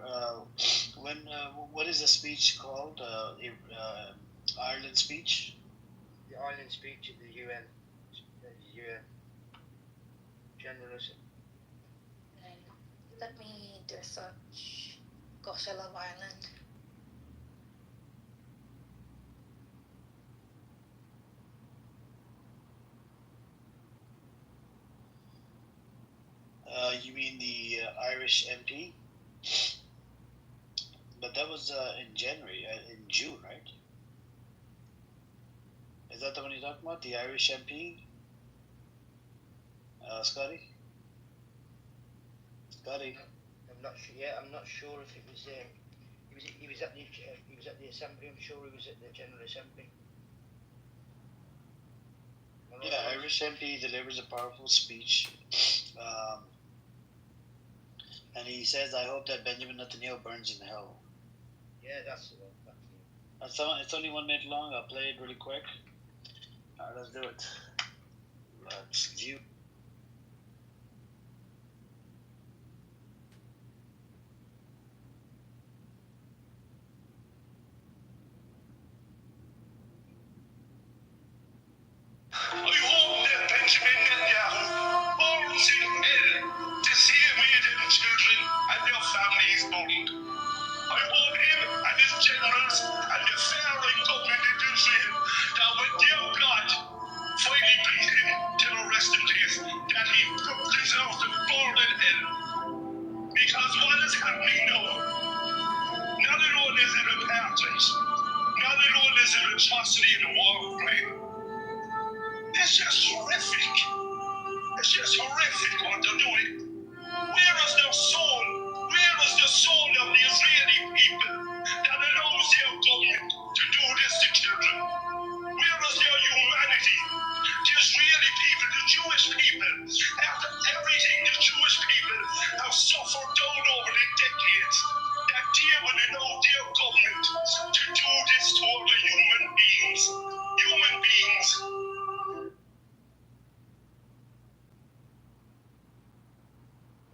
What is the speech called? Ireland speech.
The Ireland speech at the UN, General Assembly.
Let me do a search. Gosh, I love Ireland.
You mean the Irish MP? But that was in January, in June, right? Is that the one you're talking about? The Irish MP? Scotty? Scotty?
I'm not sure. Yeah, I'm not sure if it was. He was at the assembly. I'm sure he was at the General Assembly.
Yeah, Irish MP delivers a powerful speech. And he says, I hope that Benjamin Netanyahu burns in hell.
Yeah, that's the one.
It's only 1 minute long. I'll play it really quick. Alright, let's do it. Let's view.
I hope that Benjamin Netanyahu burns in hell to see women and children and their families burned. I hope him and his generals and the pharaoh government in Israel that when their God finally beat him to the resting place, that he deserves to burn in hell. Because what is happening now, not alone is it apartheid, not alone is it atrocity in the war crime, it's just horrific. It's just horrific what they're doing. Where is their soul? Where is the soul of the Israeli people that allows their government to do this to children? Where is their humanity? The Israeli people, the Jewish people, after everything the Jewish people have suffered down over the decades, that they will allow their government to do this to other human beings. Human beings.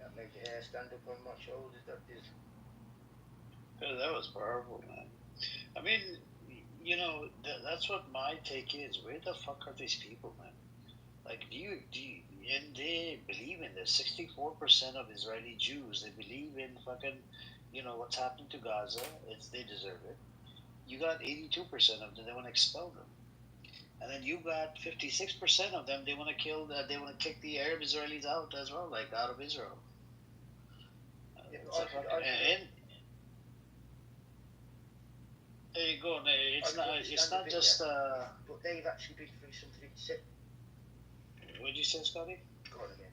That made your hair stand up on my shoulders. That did.
Yeah, that was powerful, man. I mean, that's what my take is. Where the fuck are these people, man? Like, and they believe in this. 64% of Israeli Jews, they believe in fucking, what's happening to Gaza. They deserve it.
You got 82% of them, they want to expel them. And then you got 56% of them, they want to kill, they want to kick the Arab Israelis out as well, like out of Israel. There you go. It's not just.
But they've actually been through something.
What did you say, Scotty?
Go on again.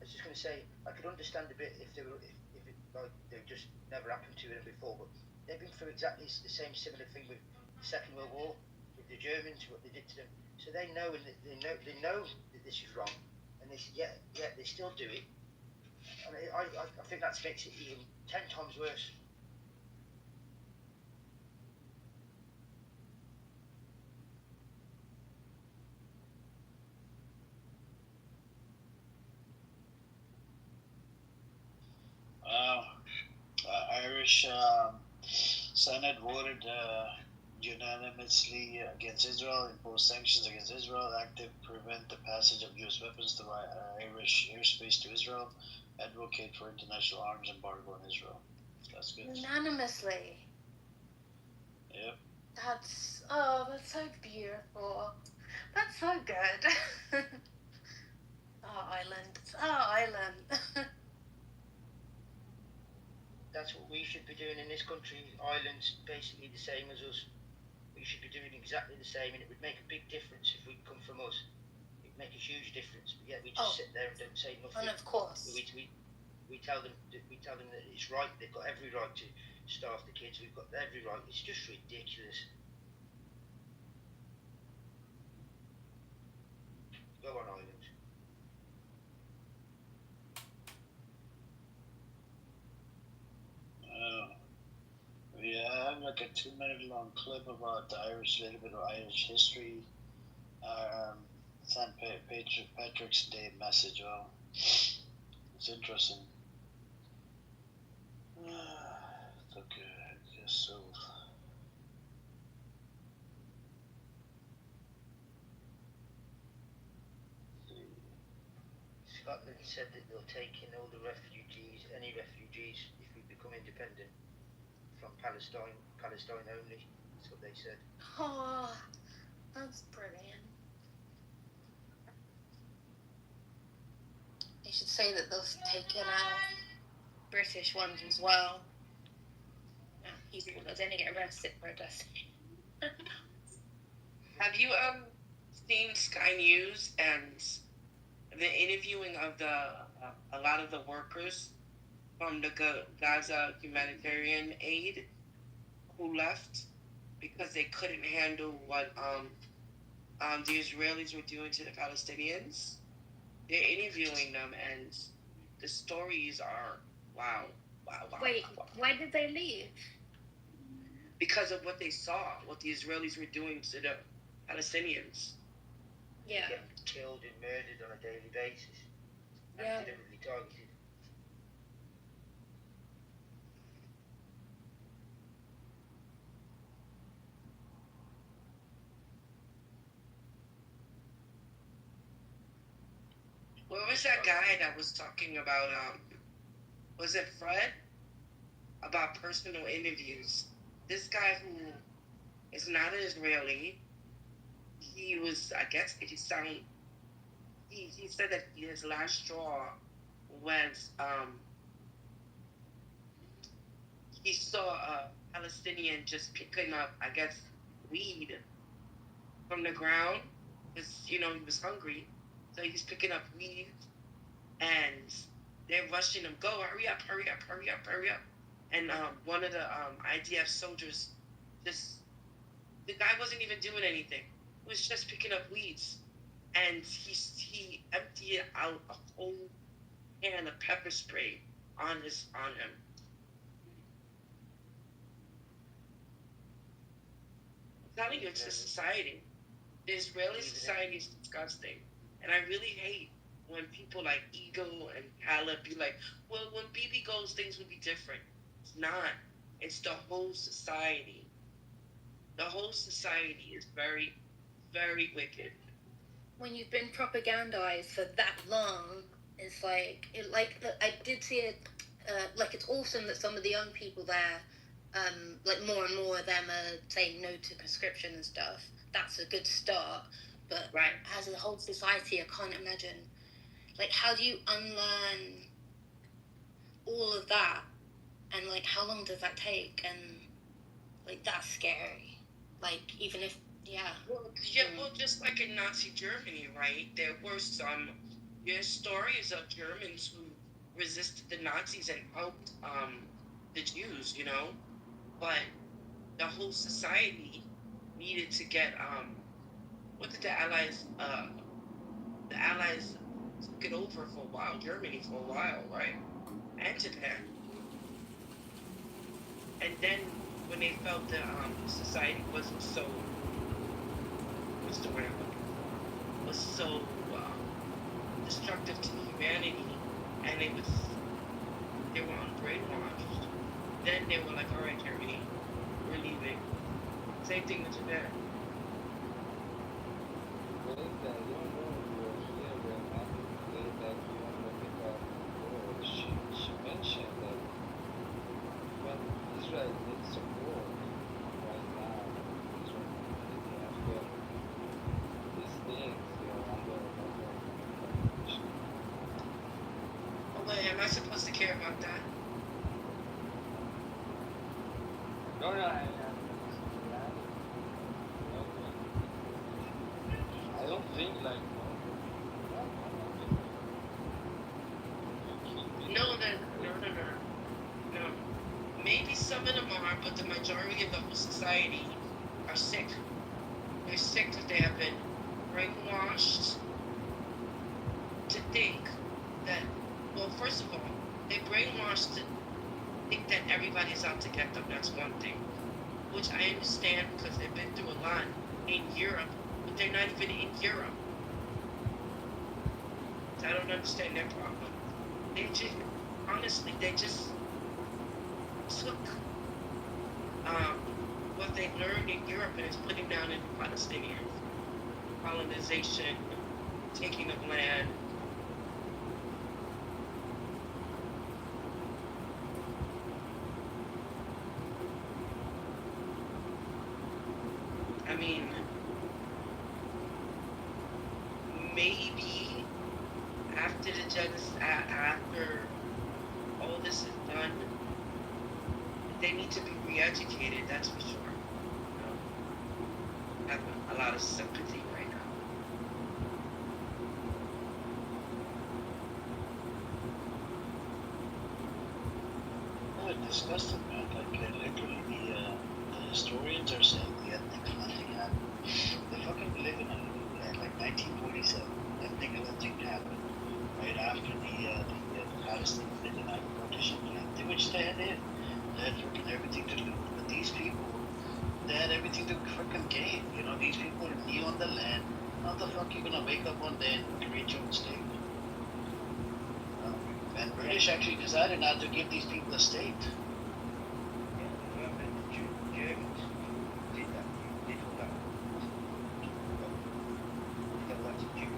I was just going to say, I could understand a bit if they were, if it like they just never happened to them before, but they've been through exactly the same similar thing with the Second World War, with the Germans, what they did to them. So they know, and they know that this is wrong, and they they still do it. And I think that makes it even 10 times worse.
Irish Senate voted unanimously against Israel, imposed sanctions against Israel, active prevent the passage of U.S. weapons to Irish airspace to Israel, advocate for international arms embargo on Israel. That's good.
Unanimously.
Yep.
That's so beautiful. That's so good. Ireland. Ireland.
That's what we should be doing in this country. Ireland's basically the same as us. We should be doing exactly the same, and it would make a big difference if we'd come from us. It'd make a huge difference. But yet we just sit there and don't say nothing.
And of course.
We tell them that it's right. They've got every right to starve the kids. We've got every right. It's just ridiculous. Go on, Ireland.
I have like a 2-minute long clip about the Irish, little bit of Irish history. St. Patrick's Day message. Well, it's interesting. It's okay, I guess so.
Scotland said that they'll take in all the refugees, any refugees, if we become independent from Palestine only. That's what they said.
Oh, that's brilliant. They should say that they'll take in British ones as well. People that then get arrested for this.
Have you seen Sky News and the interviewing of a lot of the workers from the Gaza humanitarian aid who left because they couldn't handle what the Israelis were doing to the Palestinians? They're interviewing them, and the stories are wow.
Wait, why did they leave?
Because of what they saw, what the Israelis were doing to the Palestinians.
Yeah.
Getting killed and murdered on a daily basis.
Yeah.
Accidentally targeted.
Where was that guy that was talking about, was it Fred? About personal interviews. This guy who is not an Israeli, he was, I guess, he said that his last straw was, he saw a Palestinian just picking up, I guess, weed from the ground, because, he was hungry. So he's picking up weed, and they're rushing him. Go, hurry up, hurry up, hurry up, hurry up. And one of the IDF soldiers the guy wasn't even doing anything. He was just picking up weeds. And he emptied out a whole can of pepper spray on him. I'm telling you, it's the society. The Israeli society is disgusting. And I really hate when people like Eagle and Caleb be like, well, when BB goes, things will be different. It's not. It's the whole society. The whole society is very, very wicked.
When you've been propagandized for that long, it's I did see it. Like, it's awesome that some of the young people there
like more and more of them are saying no to conscription and stuff. That's a good start. But as a whole society, I can't imagine. Like, how do you unlearn all of that? And, like, how long does that take? And, like, that's scary. Like, even if,
Well, just like in Nazi Germany, right? There were some stories of Germans who resisted the Nazis and helped the Jews, but the whole society needed to get what did the Allies took it over for a while, Germany for a while, right? And Japan. And then when they felt the society wasn't so what's the word was so destructive to humanity, and they were unbrainwashed. Then they were like, all right, Germany, we're leaving. Same thing with Japan.
She mentioned that when Israel needs support right now, Israel completely after these things, they are under condition.
Oh wait, am I supposed to care about that?
No, I don't think like
No. Maybe some of them are, but the majority of the whole society are sick. They're sick because they have been brainwashed to think that, well, first of all, they're brainwashed to think that everybody's out to get them. That's one thing, which I understand because they've been through a lot in Europe, but they're not even in Europe. I don't understand their problem. They just took what they learned in Europe and is putting down in Palestinians. Colonization, taking of land. I mean, maybe after the genocide, after all this is done, they need to be re-educated, that's for sure. I have a lot of sympathy right now.
Oh, it's disgusting, man. Like, literally, the historians are saying the ethnic cleansing happened. They fucking live in like 1947. Ethnic cleansing happened right after the Palestinians did an partition plan, which they had freaking everything to do. But these people, they had everything to freaking gain. These people are new on the land. How the fuck you gonna wake up one day and create your own state? And British actually decided not to give these people a state.
Germans did that. Did all that.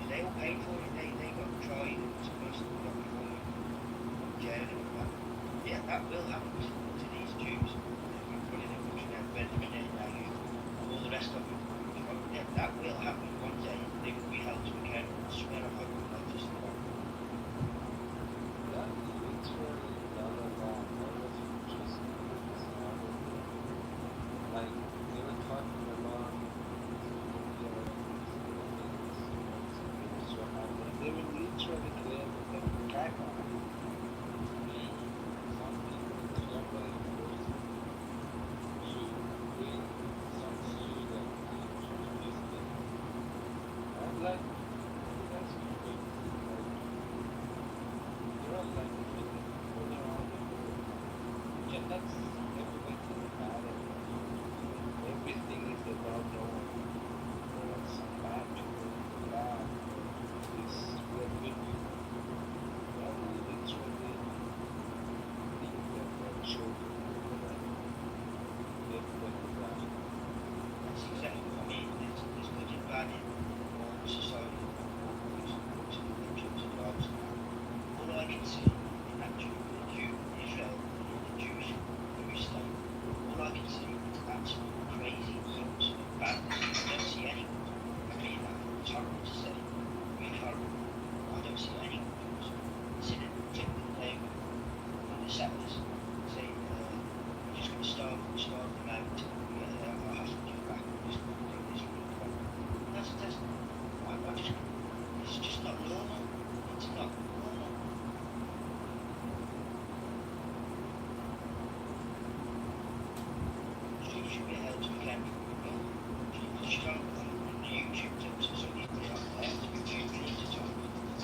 They all paid for it. They got tried and supposed to got before jail and all that. Yeah, that will happen to these Jews. They're putting them pushing out Benjamin Netanyahu and all the rest of them. Yeah, that will happen one day. They will be held to account. I swear I hope not just
like they were talking about they were literally claiming that track on some people somebody forced to bring some student to this thing. I'm like, that's crazy. Like, you're like going around the world. Yeah, that's everything bad. Everything is
she's on the YouTube tips, so somebody put it up there, YouTube to talk.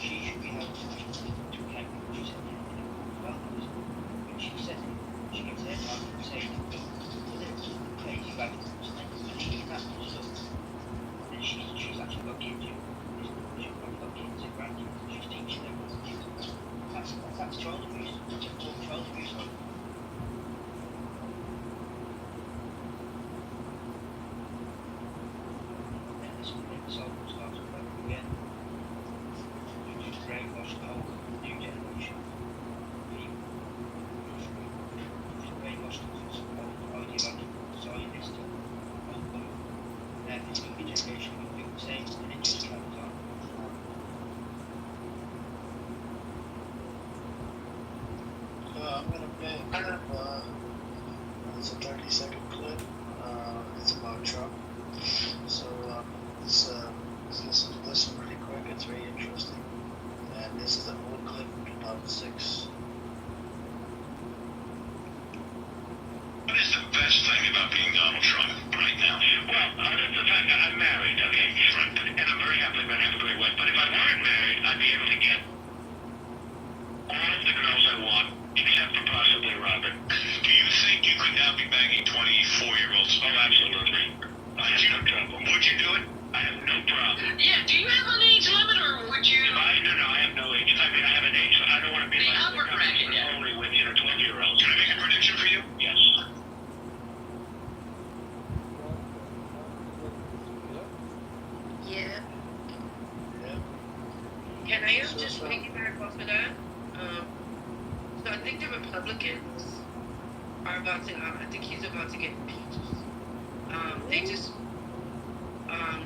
She should be held to account for what she said in a court of elders. When she says it, she gives her time to say, well, this is the crazy about it, and believing that sort of stuff. Then she's actually got kids who, she's probably got kids and grandkids, and she's teaching them what to do. That's child abuse. That's a full child abuse.
I'm gonna play a clip. It's a 30-second clip. It's about Trump. So let's listen to this one really quick. It's very interesting. And this is an old clip from 2006.
What is the best thing about being Donald Trump right now? Well, other than the fact that I'm married, okay, and I'm very happily married, I have a great wife. But if I weren't married, I'd be able to get all of the girls I want, except for possibly Robert. Do you think you could now be banging 24-year-olds? Oh, absolutely. I have no trouble. Would you do it? I have no problem. Yeah, do you have an age limit, or would you? No, I have no age. I mean, I have an age, so I don't want to be the upper bracket only with, 12-year-olds. Can I make a prediction for you? Yes.
Yeah. Can I just piggyback off of that? So I think the Republicans are about to. I think he's about to get impeached. They just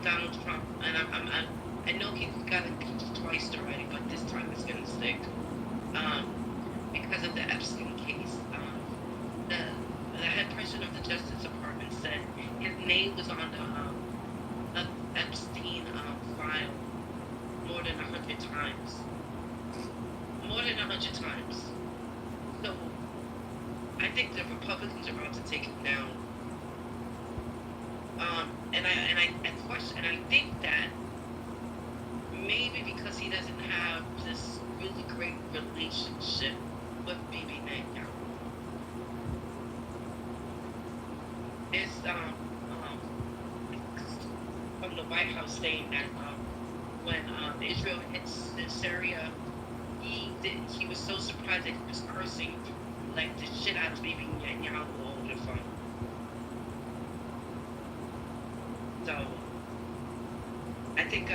Donald Trump, and I know he got impeached twice already, but this time it's gonna stick. Because of the Epstein case. The head person of the Justice Department said his name was on the Epstein file more than 100 times. More than 100 times. So I think the Republicans are about to take him down. And I think that maybe because he doesn't have this really great relationship with Bibi Netanyahu. It's from the White House saying that when Israel hit Syria, he was so surprised that he was cursing like the shit out of Bibi Netanyahu over the phone. So I think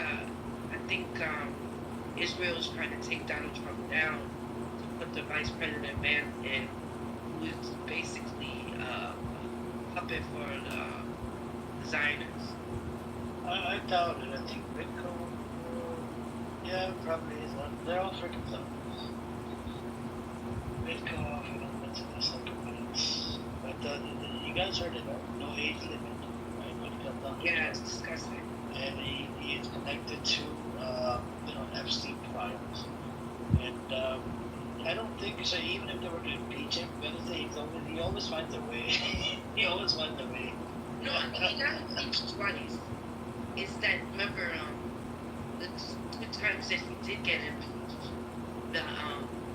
Israel's trying to take Donald Trump down to put the Vice President man in, who is basically a puppet for the Zionists.
I doubt it. I think Bitcoin, yeah, probably is one. They're all freaking zombies. Bitcoin, I don't know what's in this like a minute. But you guys heard it, right? No age limit, right? When it comes down to
Yeah, it's disgusting.
And he is connected to, Epstein files. And I don't think so. Even if they were to impeach him, he always finds a way. He always finds a way.
No, he got impeached twice. Is that, remember, the two times that he did get impeached,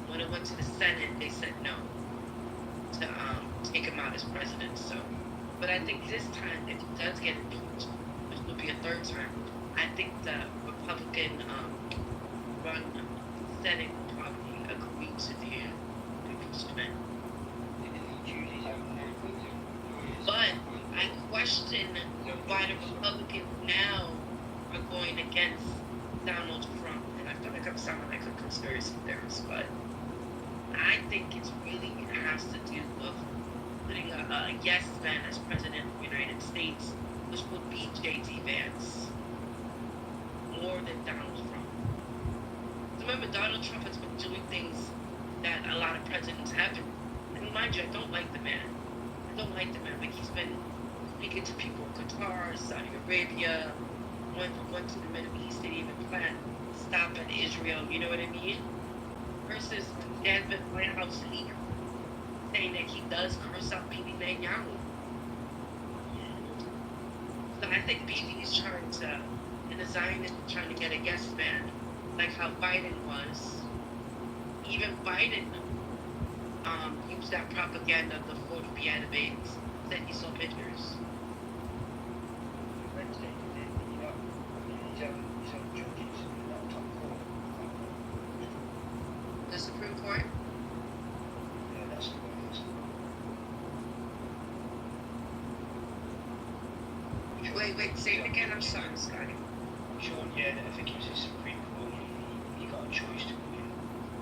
when it went to the Senate, they said no to take him out as president. So, but I think this time, if he does get impeached, which will be a third time, I think the Republican run Senate will probably agree to the impeachment. But I question why the Republicans now are going against Donald Trump. And I feel like I'm sounding like a conspiracy theorist, but I think it has to do with putting a yes man as president of the United States, which would be J.D. Vance, more than Donald Trump. Remember, Donald Trump has been doing things that a lot of presidents haven't. And mind you, I don't like the man. But he's been speaking to people in Qatar, Saudi Arabia, went to the Middle East, didn't even plan stop at Israel, you know what I mean? Versus Jasmine White House leader saying that he does curse out Bibi Netanyahu. So
But I think BB is trying to, and the Zionists are trying to get a yes man, like how Biden was. Even Biden used that propaganda of the 40 piano babes that he saw pictures. The Supreme Court?
Yeah, that's the way it is.
Wait, say it again. I'm sorry, Scotty.
Sean, yeah, I think it was his Supreme Court. He got a choice to win.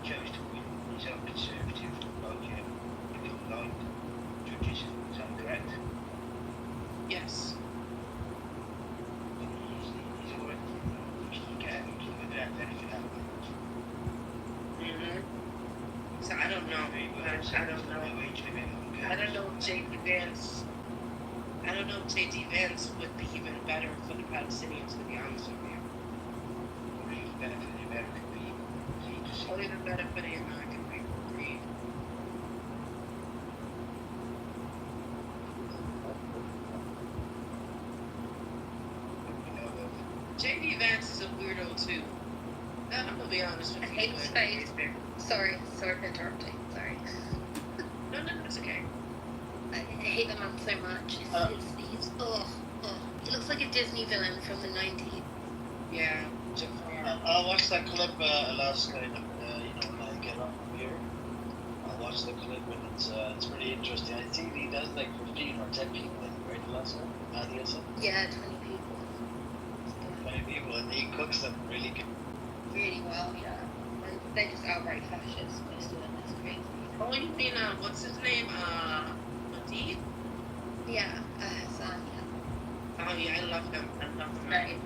Chose to win. He's a conservative, like he don't like judges. Is that correct?
Yes.
He's already you get him to the death anything happens.
So I don't know. I don't know if J.D. Vance. I don't know if J.D. Vance would be even better for the Palestinians, to be honest with you.
Or even better for the American people.
Or even better for the American people. Agreed. J.D. Vance is a weirdo too. I'm gonna be honest with
I
you.
hate his face. Sorry for interrupting. Sorry.
No, it's okay.
I hate the man so much. He's he looks like a Disney villain from the 90s.
Yeah,
I'll watch that clip last night. When I get up from here, I'll watch the clip and it's pretty interesting. I think he does like 15 or 10 people, right? The last one,
Yeah, 20 people.
20 people, and he cooks them really good.
Really well, yeah. And they're just outright fascists, most of them. That's crazy.
Oh, you mean what's his name? Nadeed?
Yeah, Hassan, yeah.
Oh yeah, I love him.
Right.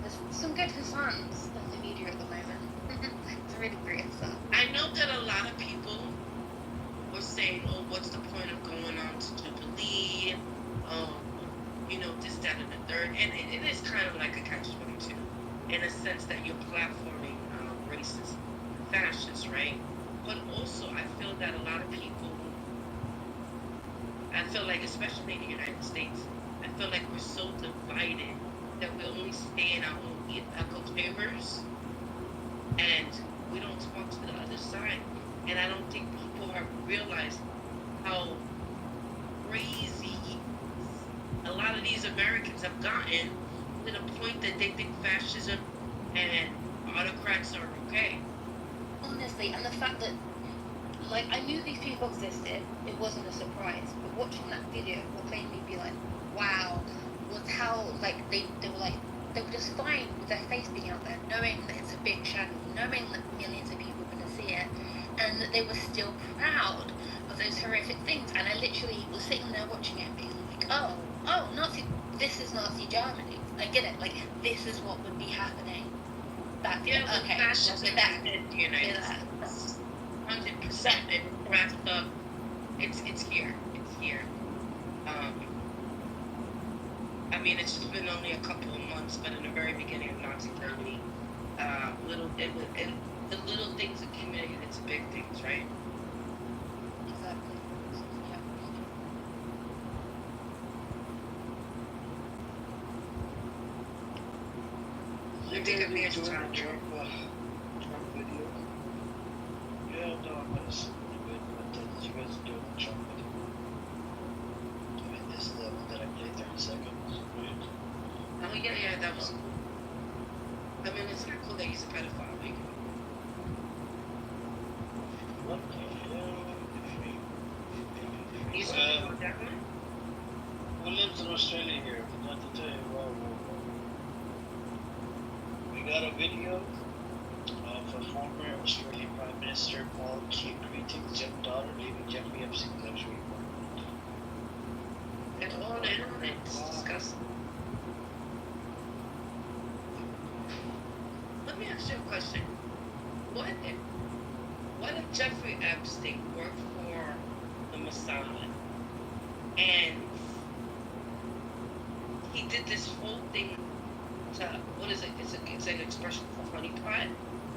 There's some good Hassans in the media at the moment. It's really great stuff.
I know that a lot of people were saying, "Oh, what's the point of going on to Jubilee? This, that, and the third." And it is kind of like a catch-22, in a sense that you're platforming racist, fascists, right? But also, I feel that a lot of people, I feel like, especially in the United States, I feel like we're so divided that we only stay in our own echo chambers, and we don't talk to the other side. And I don't think people have realized how crazy a lot of these Americans have gotten to the point that they think fascism and autocrats are okay.
Honestly, and the fact that, like, I knew these people existed, it wasn't a surprise, but watching that video, what made me be like, wow, was how, like, they were just fine with their face being out there, knowing that it's a big channel, knowing that millions of people are going to see it, and that they were still proud of those horrific things. And I literally was sitting there watching it, being like, oh, this is Nazi Germany. I get it. Like, this is what would be happening back then. Okay,
fascism
that.
in the United States. 100%. It wrapped up. It's here. It's here. I mean, it's just been only a couple of months, but in the very beginning of Nazi Germany, the little things accumulated into big things, right?
Exactly.
You think of me as a
Trump video? Yeah, no, I'm gonna see it, but did you guys do the Trump video? I mean, this is the one that I played 30 seconds, right?
Oh, yeah, that was cool. I mean, it's not cool that he's a pedophile, like.
What?
You saw that one?
Who lives in Australia here? I forgot to tell you. We got a video of a former Australian Prime Minister Paul Keane greeting his young daughter, leaving Jeffrey Epstein's luxury apartment.
It's on the internet. It's disgusting. Let me ask you a question. What if Jeffrey Epstein worked for the Mossad and he did this whole thing to, what is it? It's an expression for honeypot.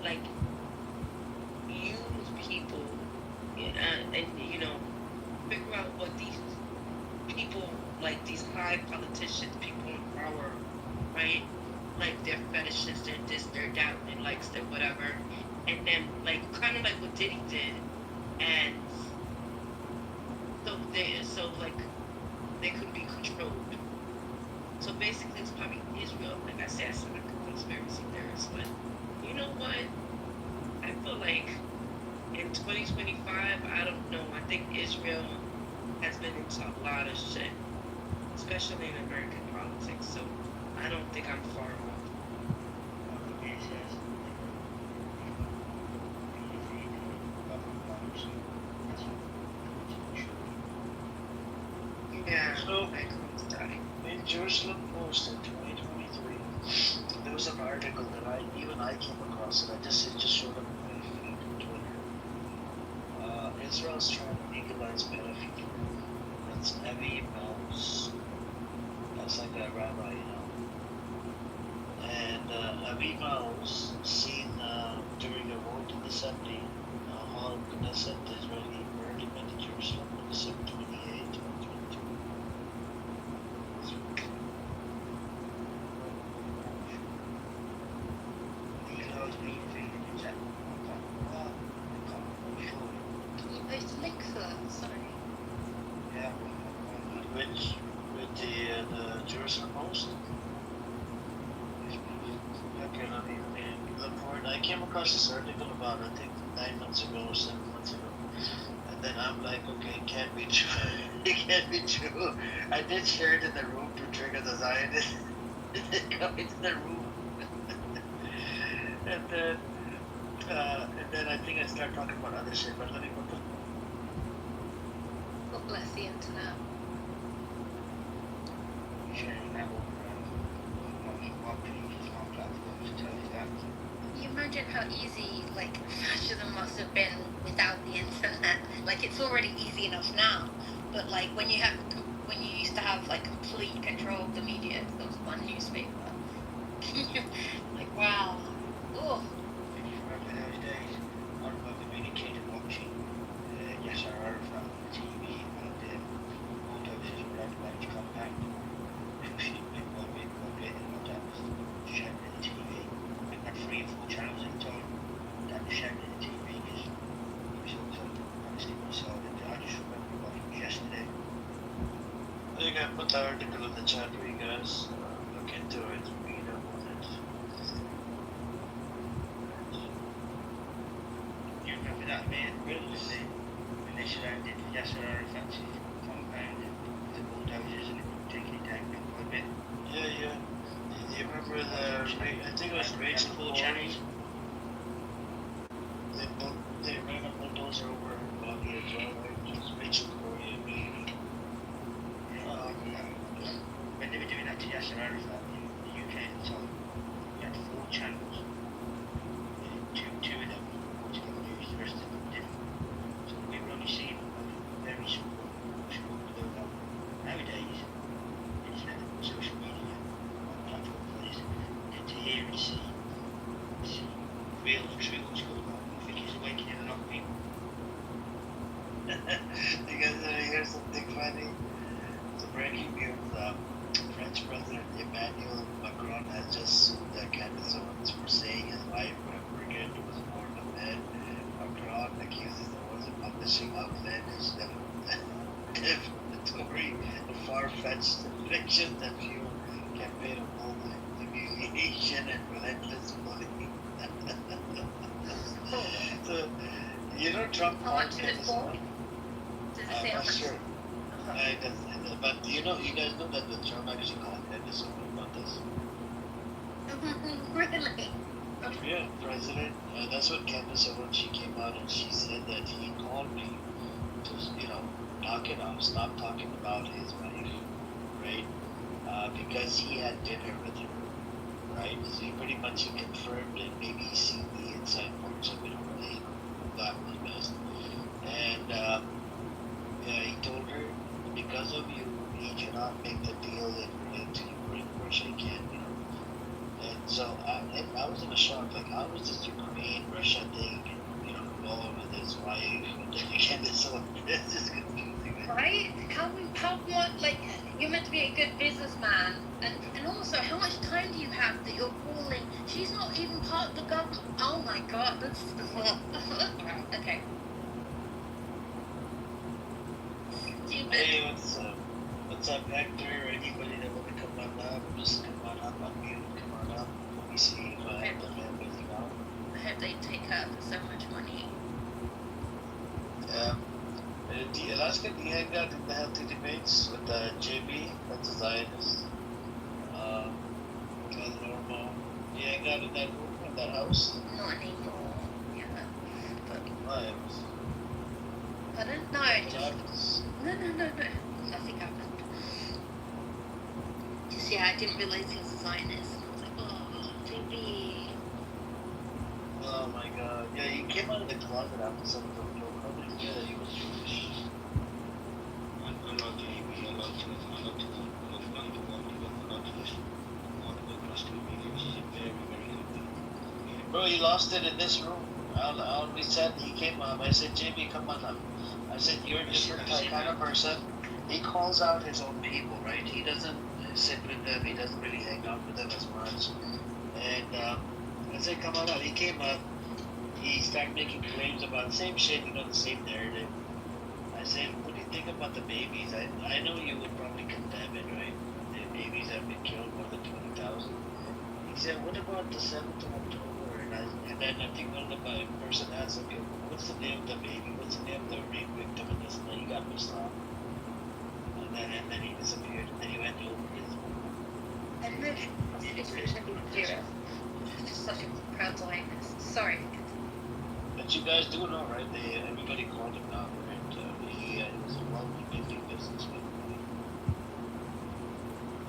Like, use people and figure out what these people like these high politicians, people in power, right? Like their fetishes, their this, their that, their likes, their whatever, and then like kind of like what Diddy did, and so like they could be controlled. So basically, it's probably Israel. Like I said, I sound like a conspiracy theorist, but you know what? I feel like in 2025, I don't know. I think Israel has been into a lot of shit, especially in American politics. So I don't think I'm far off. Yeah.
So, in Jerusalem Post in 2023, there was an article that I came across it. It just showed up on my feed on Twitter. Israel's trying to legalize pedophilia. That's Avi Maoz. That's like a rabbi, you know. And Avi Maoz seen during a vote in the Assembly, Hall of Knesset, the Israeli parliament in Jerusalem on December 28, 2022.
Can you post a link for that? Sorry.
Yeah, with the Jerusalem Post. Okay, let me look for it. I came across this article about I think 9 months ago or 7 months ago, and then I'm like, okay, it can't be true. It can't be true. I did share it in the room to trigger the Zionists. They come into the room, and then I think I start talking about other shit. But let me put the
God bless the internet.
Sharing that on pages, on platforms, tell you that.
Can you imagine how easy like fascism must have been without the internet? Like it's already easy enough now, but like when you used to have like complete control of the media, there was one newspaper. Like wow, oh.
Remember those days? I remember being a kid and watching Yasser Arafat on TV and bulldozers were everywhere to compact. One bit, and my dad was sharing the TV. We had 3 or 4 channels at the time. Dad was sharing the TV because he was also Palestinian side. And I just remember watching yesterday.
I think I put the article in the chat for you guys. Look into it, read up on it.
You remember that man? When they surrounded Yasser Arafat's compound with the bulldozers and taking it down bit by bit.
Yeah. Do you remember I think it was Rachel
4 channels.
They ran a bulldozer over her body as well, right? It was Rachel Corey and me.
When they were doing that to Yasser Arafat in the UK at the time, we had 4 channels. Two of them were Portugal News, the rest of them didn't. So we were only seeing a very small window of that. Nowadays, internet, social media, platform players, get to hear and see real true what's going on. I think it's awakening a lot of people.
You guys want to hear something funny? The breaking news, French President Emmanuel Macron has just sued the Candace Owens for saying his wife, Brigitte, was born a man. Macron accuses the Owens of publishing outlandish, defamatory, and far-fetched fiction that fuel campaign of global humiliation and relentless bullying. So, you know, Trump
How much is it for? Does it say
I'm
how
not
much?
sure. But you guys know that the Trump actually called Candace Owens about this.
Really?
Yeah, President. That's what Candace Owens, she came out and she said that he called me to, knock it off, stop talking about his wife, right? Because he had dinner with her, right? So he pretty much confirmed it. Maybe he's seen the inside parts of it already. That was best. And he told her, because of you, he cannot make the deal that related to Ukraine, Russia can't, And so I was in a shock. Like, how was this Ukraine, Russia thing, involved with his wife? And again, this is just confusing.
Right? How much, like, you meant to be a good businessman, and also, how much time do you have that you're calling? She's not even part of the government. Oh my god, that's okay. Stupid.
Hey, what's up, Hector? Anybody that want to come on up, just come on up, unmute, come on up. Let me see if I have anything out.
I hope they take her for so much money.
Alaska, do you hang out in the healthy debates with JB? That's a Zionist. Normal. Do you hang out in that room, in that house?
Not anymore. Yeah. But
Why?
pardon? No, no. Nothing happened. Just I didn't realize he was a Zionist. I was like, oh, JB.
Oh my god. Yeah, he came out of the closet after some of the nobody knew that he was Jewish. Bro, he lost it in this room. I only said he came up. I said, JB, come on up. I said, you're a different kind of person. He calls out his own people, right? He doesn't sit with them. He doesn't really hang out with them as much. And I said, come on up. He came up. He started making claims about the same shit, the same narrative. I said, what do you think about the babies? I know you would probably condemn it, right? The babies have been killed, more than 20,000. He said, what about the 7th of October? And then I think one of the person asked him, what's the name of the baby? What's the name of the rape victim? And this and then he got pissed off. And then he disappeared. And then he went over his
And then just such a proud Zionist. Sorry.
But you guys do know, right? Everybody called him out, right? He was a wealthy businessman.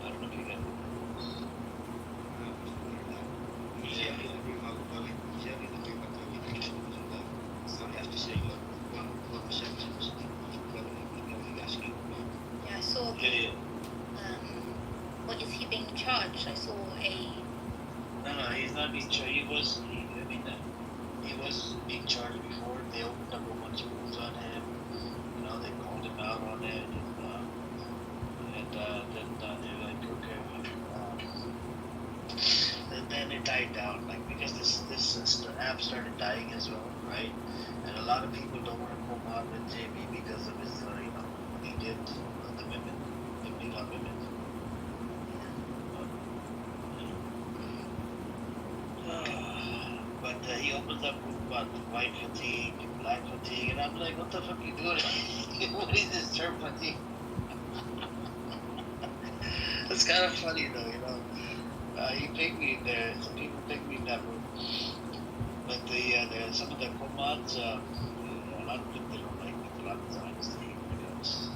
I don't know if you got
Yeah, I saw. What is he being charged? I saw a.
No, he's not being charged. He was being charged before. They opened up a bunch of rules on him. They called him out on it, and then they're like, okay. And then it died down, like because this app started dying as well, right? And a lot of people don't want to come out with JB because of his, what he did to the women, pimping on women. But he opens up about white fatigue, black fatigue, and I'm like, what the fuck are you doing? What is this term fatigue? It's kind of funny though, he picked me in there. Some people picked me in that room. But some of the commands, a lot of them, they don't like me. A lot of times they hate my guts.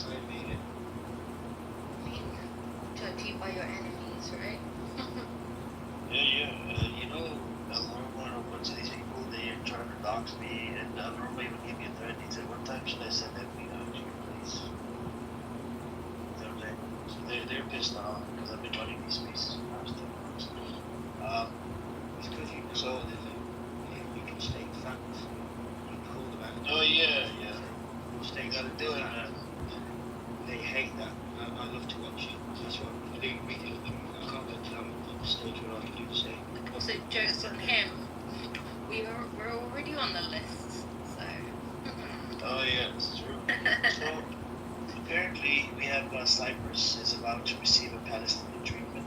I mean it.
Judging by your enemies, right?
Yeah. A bunch of these people, they are trying to dox me, and Norma even gave me a threat. He said, what time should I send that video to your place? So they're pissed off because I've been running these spaces for the past 10 months.
It's because you know that you can state facts. You call them out.
Oh, yeah.
You
gotta do it, man.
They hate that. I love to watch it. That's what I do. We can. I can't go down on the stage what I can do to say.
Also, jokes on him. We're already on the list, so.
Oh yeah, it's true. So apparently we have Cyprus is about to receive a Palestinian treatment.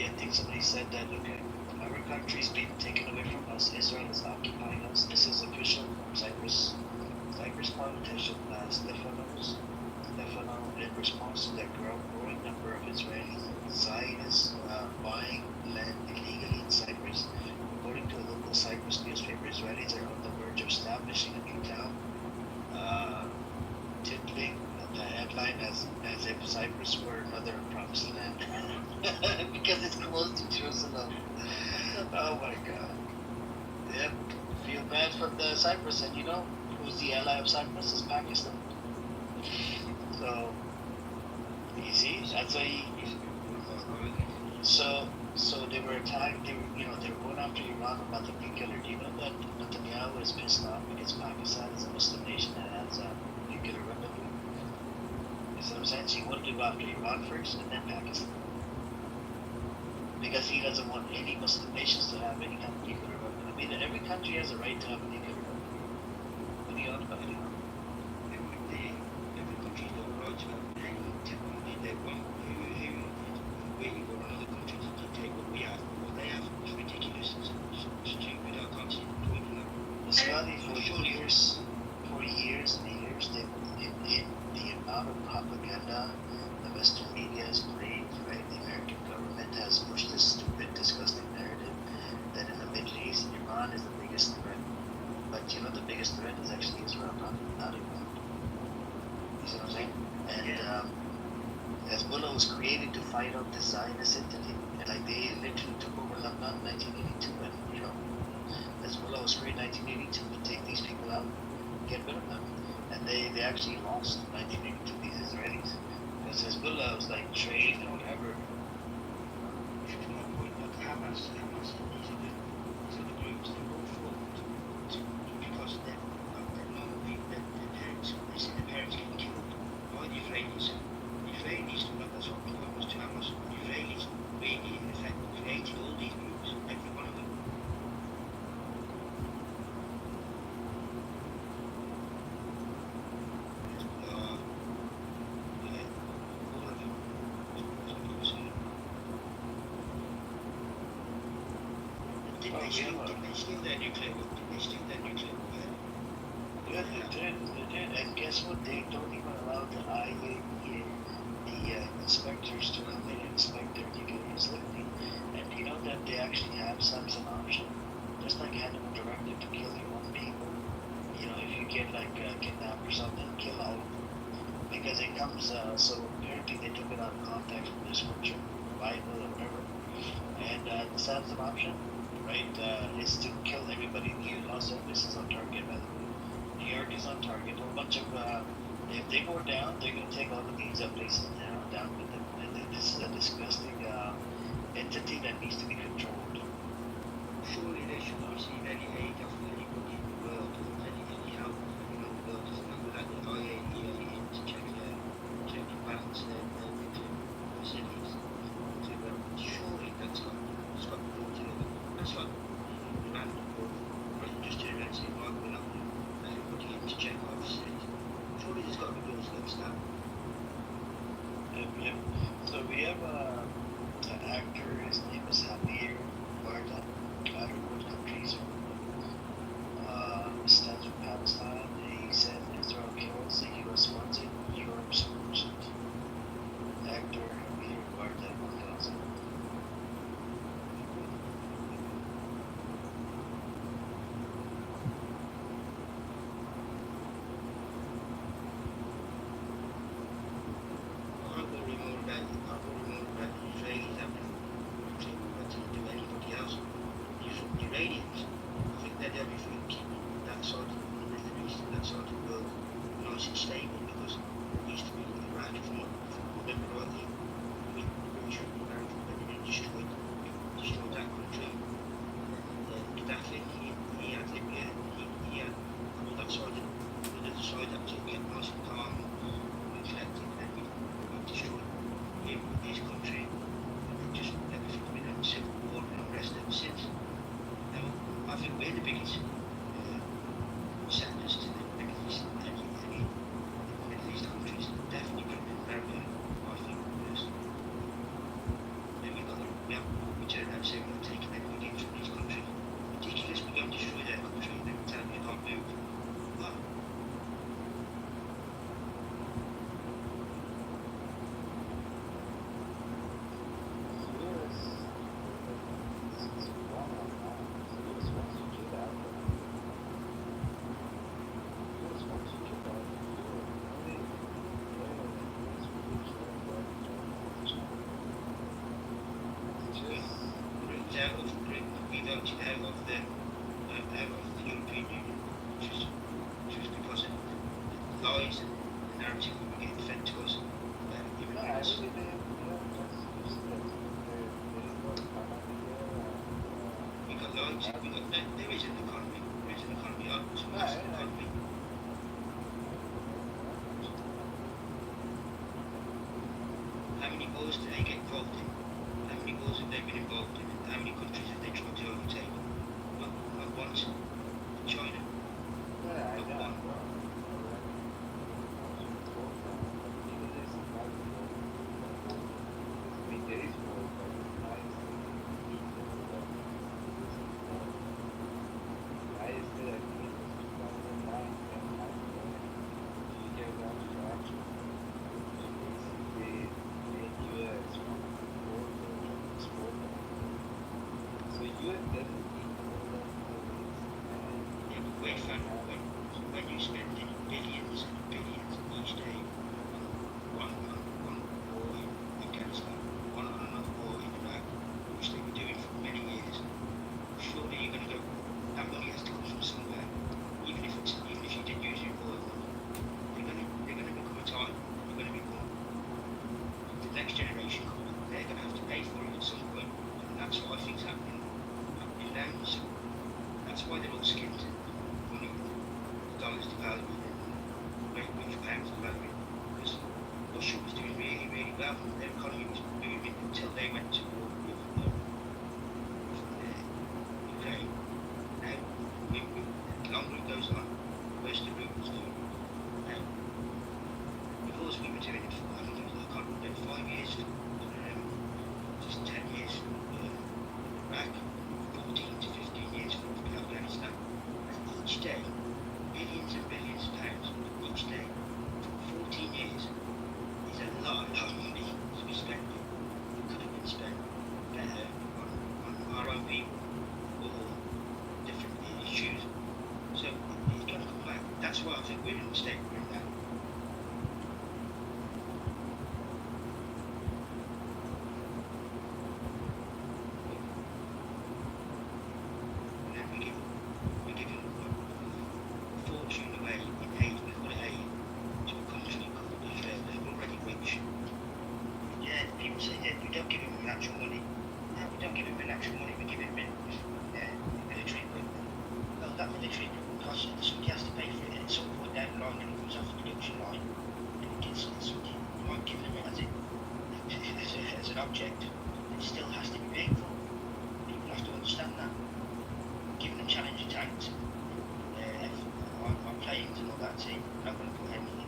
I think somebody said that, okay, our country's being taken away from us. Israel is occupying us. This is official from Cyprus. Cyprus politician Stefano, in response to the growing number of Israeli Zionists buying land illegally in Cyprus. According to a local Cyprus newspaper, Israelis are on the verge of establishing a new town, titling the headline as if Cyprus were another promised land because it's close to Jerusalem. Oh my God. Yep. Feel bad for the Cyprus, and who's the ally of Cyprus is Pakistan. So you see, that's why so they were attacked. They were going after Iran about the nuclear. Do you know that Netanyahu is pissed off because Pakistan is a Muslim
go after Iran first and then Pakistan. Because he doesn't want any Muslim nations to have any kind of nuclear weapon. I mean, every country has a right to have a nuclear weapon. What are you on about?
Every country's got a right to have any technology they want. Who really want another country to take what we have, what they have? It's ridiculous. It's stupid. I can't see the point in that.
Saudi for years and years, in the amount of propaganda the Western media has played, right? The American government has pushed this stupid, disgusting narrative that in the Middle East, Iran is the biggest threat. But you know, the biggest threat is actually Israel, not Iran. You see what I'm saying? And Hezbollah was created to fight out the Zionist entity. And like they literally took over Lebanon in 1982, and you know, Hezbollah was created in 1982 to take these people out, get rid of them. And they actually lost in 1982, these Israelis. Because Hezbollah was like trained or whatever.
Hamas, these are the groups that go forward because they're normal people, their parents, they see their parents getting killed by the Israelis. The Israelis, that's what was to Hamas. The Israelis really, in fact, created all these groups, every one of them. Did they steal their nuclear warhead?
Yeah, they did. And guess what? They don't even allow the IAEA, the inspectors, to come in and inspect their nuclear facility. And you know that they actually have such an option. Just like having a directive to kill your own people. You know, if you get like kidnapped or something, kill all of them. Because it comes, so apparently they took it out of context from the scripture, Bible or whatever. And the Samson option, right, is to kill everybody. Los Angeles is on target, by the way. New York is on target. A whole bunch of, if they go down, they're going to take all of these places down with them. And this is a disgusting entity that needs to be controlled.
Surely they should receive any aid of anybody in the world, any help in the world. There's no that the IAEA in to check and balance their nuclear facilities. Surely that's got to be brought together. That's like Iran or just turn around and say, right, we're not going to everybody in to check our facilities. Surely there's got to be rules against that.
Yep. So we have an actor, his name is Javier Bardem. I don't know what country he's from. Stands with Palestine. He said Israel kills the US-sponsored Europe solution. Actor Javier Bardem tells him.
I'm worried more about the Israelis than to do anybody else. The Iranians, I think they'd everything keeping that side of the Middle East and that side of the world nice and stable because it used to be Iraq, if I remember rightly. We should be married when they destroyed that country. Gaddafi, he had Libya, he had all that side, the other side that was all getting nice and calm and reflected, and we destroyed him, his country, and just everything's been in civil war and unrest ever since. Now, I think we're the biggest sectors to the Middle East, any Middle East countries, definitely better than America, I think, first. Then we turn around and say we're not taking anybody in from these countries. Ridiculous, we go and destroy their country and then we tell them you can't move. Wow. Out of Britain, we voted out of the European Union, just because of the lies and the narrative that were getting fed to us. Even though it's, we got lied to. There is an economy. There is an economy. It's a massive economy. wars do they get involved in? How many wars have they been involved in? How many countries have they tried to overtake? Not once. China.
Yeah,
Not one.
There is more, but I still I think it was 2009 when you get down to action. Basically, the US from export. So US doesn't need more than
Yeah, but wait, fam, when you spend billions and billions each day on one war in Afghanistan, on another war in Iraq, which they were doing for many years, surely you're going to go, that money has to come from somewhere, even if you did use your oil money. They're going to become a time, you're going to be born. The next generation coming, they're going to have to pay for it at some point, and that's what I think's happening now. So that's why they're all skint. Money, the dollar's devaluing, and the pound's devaluing, because Russia was doing really, really well. Their economy was booming until they went to war with Ukraine. Now, the longer it goes on, the worse the rubles do. Now, because we were doing it for, I think it was, I can't remember, 5 years, just 10 years back, 14 to 15 years for Afghanistan. And each day, billions and billions of pounds, each day, for 14 years, is a lot of money to be spent. It could have been spent better on our own people or different issues. So it's going to come back. That's why I think we're in the state we're in now. And then we're giving a fortune away in aid, we call it aid, to a country called Israel. They're already rich. Yeah, people say, yeah, we don't give him natural money. No, we don't give him natural money, we give him military equipment. Well, that military equipment costs, somebody has to pay for it at some point down the line when it comes off the production line. And it gets somebody, you might give them it as an object, it still has to be paid for. People have to understand that. Giving them Challenger tanks, our planes and all that, saying, we're not going to put any,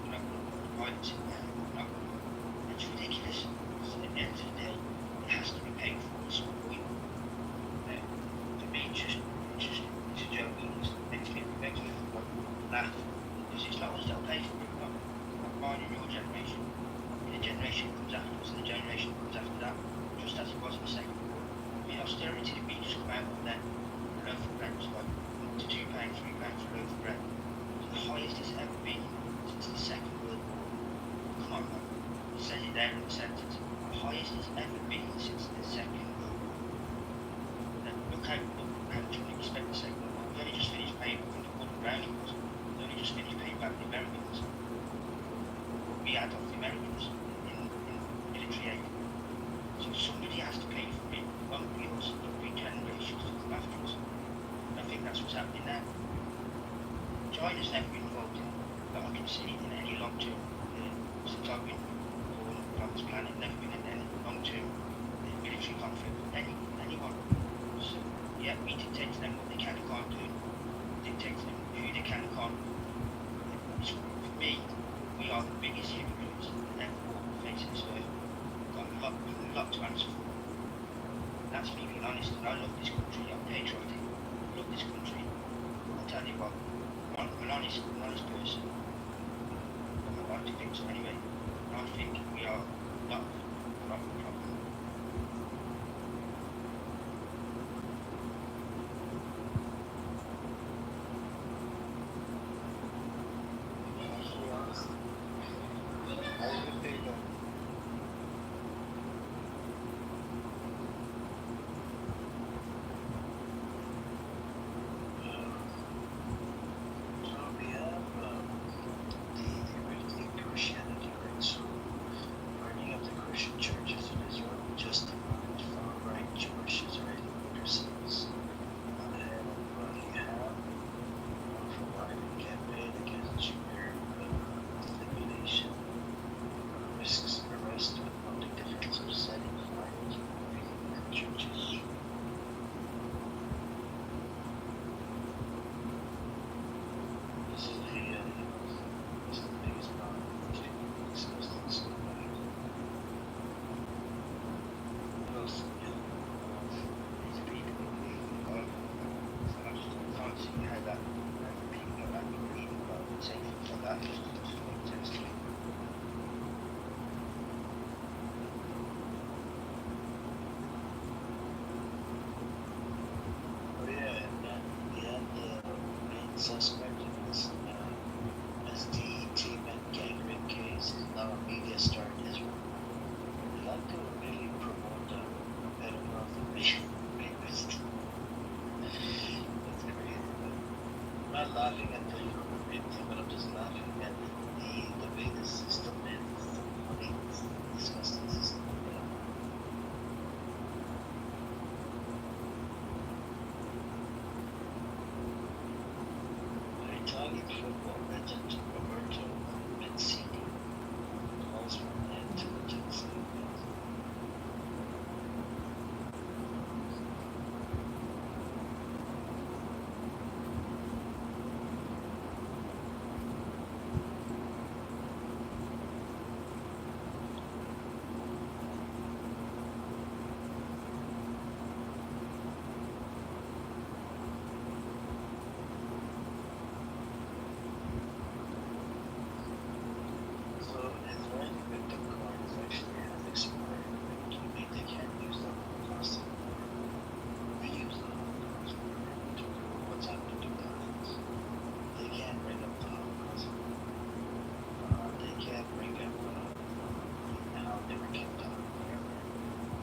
we're not going to put pilots in there, we're not going to put, it's ridiculous. So at the end of the day, it has to be paid for at some point. For me, it's a joke. It makes me laugh, because it's not us that'll pay for it, not mine and your generation. The generation comes after us, and the generation comes after that, just as it was in the Second War. I mean, austerity did we just come out of then? The loaf of bread was like up to £2, £3 for a loaf of bread. It's the highest it's ever been since the Second World War. Come on, man. It says it there in the sentence. The highest it's ever been since the Second World War. Now, look how much money we spent in the Second World War. We only just finished paying, I think Gordon Browning was, we only just finished paying back the Americans. We had off the Americans in military aid. So somebody has to pay for it. It won't be us, it'll be generations to come after us. I think that's what's happening now. China's never been involved in, that I can see, in any long-term, since I've been born on this planet, never been in any long-term military conflict with anyone. So, yeah, we dictate to them what they can and can't do. We dictate to them who they can and can't. So, for me, we are the biggest hypocrites that ever walked the face of this earth. We've got a lot to answer for. That's me being honest, and I love this country. I'm patriotic. I love this country. I'll tell you what, I'm an honest person. I like to think so anyway. I think we are not the problem.
I would take that.
We have the Christianity, right? So burning up the Christian churches in Israel justified far-right Jewish Israeli leaders on the head of you have for Biden campaign against Jewish elimination risks
That just doesn't make sense to me.
Oh yeah, and the main suspect in this SD team and gang rape case is now a media star in Israel. They like to really promote the pedophiles and rapist. That's crazy. I'm not laughing at the rape thing, but I'm just laughing at the way the system is. It's a funny, disgusting system. Italian football legend Roberto Mancini calls for an end to the genocide. So Israeli victim cards actually have expired, which means they can't use the Holocaust anymore. Reuse the Holocaust to prove what's happened to thousands. They can't bring up the Holocaust. They can't bring up how they were kept out forever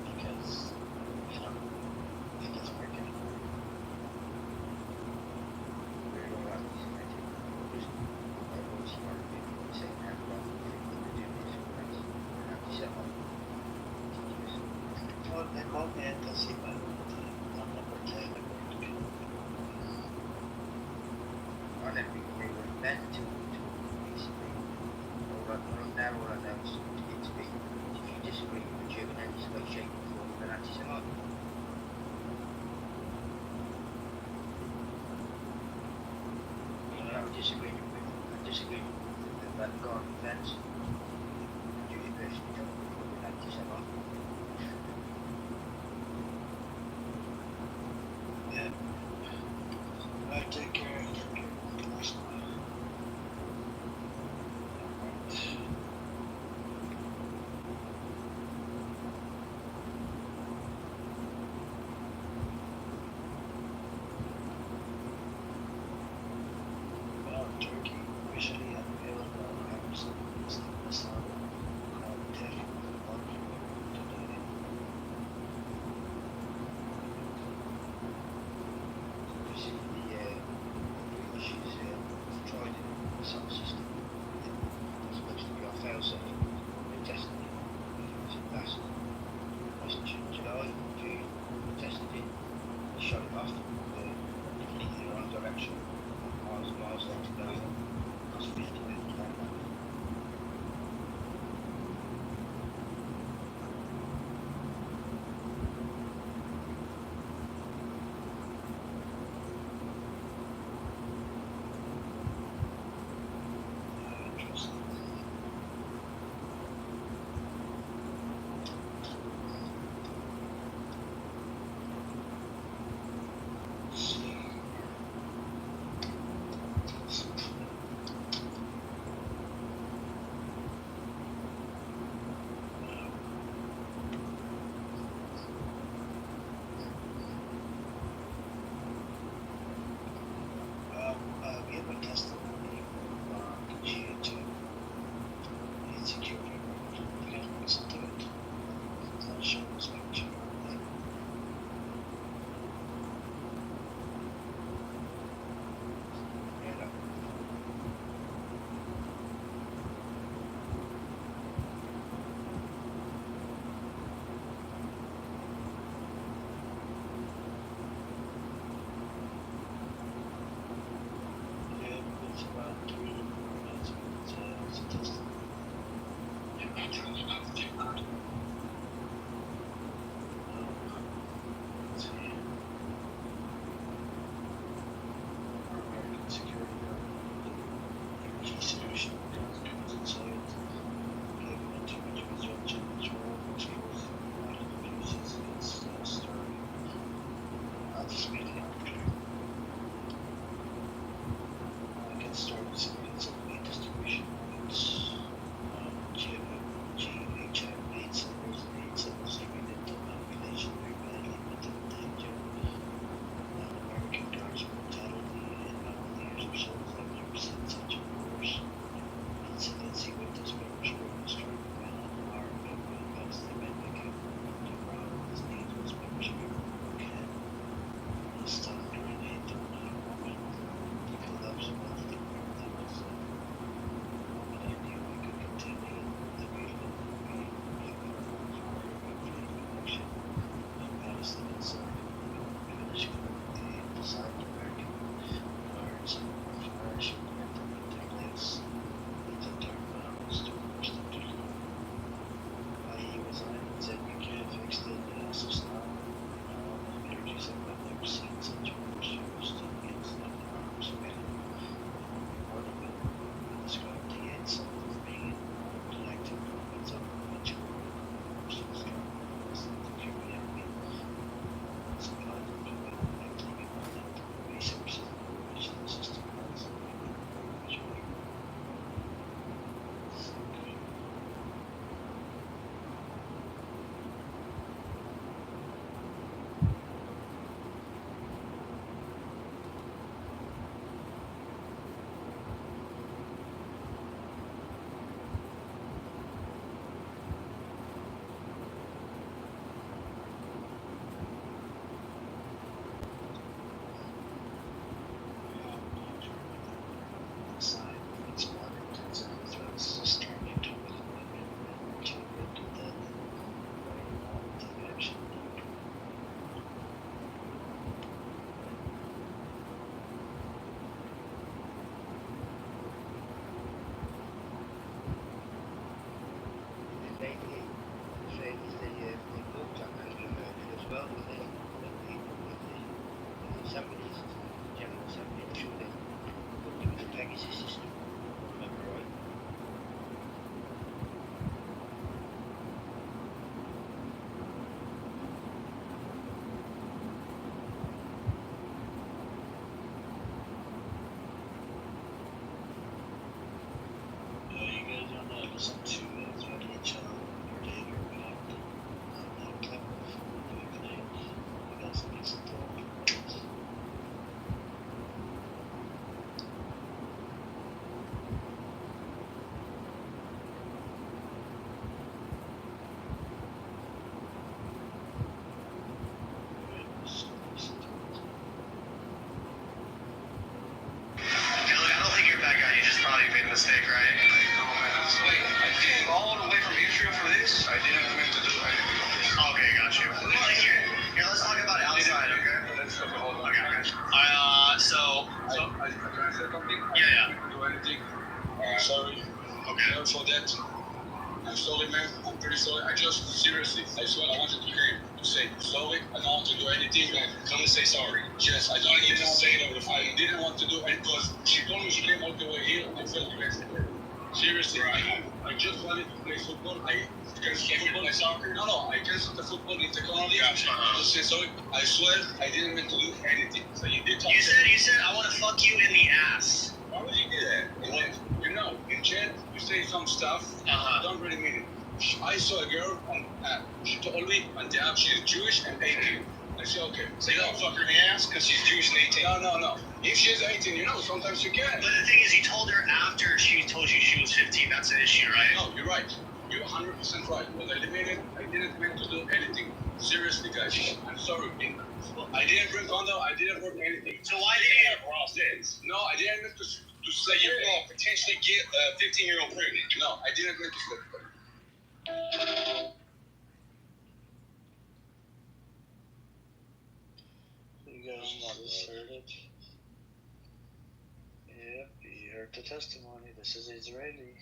because it doesn't work anymore.
We're all anti-Semitic. Everyone's smart people saying that about the Jewish Israelites. We're anti-Semite.
Well, they call me anti-Semite all the time. I'm not pretending I'm going to be.
I never even knew what it meant to basically. Now all I know is it to be, if you disagree with a Jew in any way, shape or form, you're an anti-Semite. I disagree with that garden fence. The Jewish person you don't call an anti-Semite.
Yeah. Alright, take care. Nice one. Well, Turkey officially unveiled arms against Islam called Tef today.
You see the British is tried in the solar system. It's supposed to be our failsafe. They tested it. It was last July, June. They tested it. They shot it off completely the wrong direction. Miles and miles left to go. Cost 50 million.
Interesting. Give a testimony on YouTube insecurity. You guys listen to it. It's not showing this picture. It's about 3 minutes. It's a testimony. Let's see. American security energy solution comes inside. Giving it too much research in this world, which goes abuses against story. I'll just read it out. I can start with some lead just to
visa system. Remember right?
You guys don't listen to Israeli channel or day or without not clever directly. You guys listen to all
Hey, look, I don't think you're a bad guy. You just probably made a mistake, right? No, man. Wait, I came all the way from Israel for this? I didn't mean to do anything of this. Okay, got you. Well, here, let's talk about it outside, okay?
Let's talk about it.
Okay, okay. So.
I can I say something?
Yeah.
I didn't do anything. Sorry.
Okay.
For that. I'm sorry, man. I'm pretty sorry. I just, seriously, I swear I wanted to hear you to say sorry. I don't want to do anything. Man, come and say sorry. Yes, I don't even say it over the phone. I didn't want to do it because she told me she came all the way here. I felt aggressive. Seriously, I just wanted to play football. I canceled football. Soccer. No, I canceled the football in technology.
Gotcha.
I just say sorry. I swear I didn't mean to do anything. So you did.
You said I want to fuck you in the ass.
Why would you do that? You know, in chat, you say some stuff. Don't really mean it. I saw a girl on she told me on the app she's Jewish and 18. I said, okay.
So you don't fuck her in the ass because she's Jewish and 18?
No. If she's 18, you know, sometimes you can.
But the thing is, you told her after she told you she was 15. That's an issue, right?
No, you're right. You're 100% right. But I didn't mean to do anything. Seriously, guys. I'm sorry. I didn't bring condom. I didn't work anything.
So why did you have cross ends?
No, I didn't mean to
So you're going to potentially get a 15-year-old pregnant?
No, I didn't mean to say that.
You guys heard it. Yep, you heard the testimony. This is Israeli.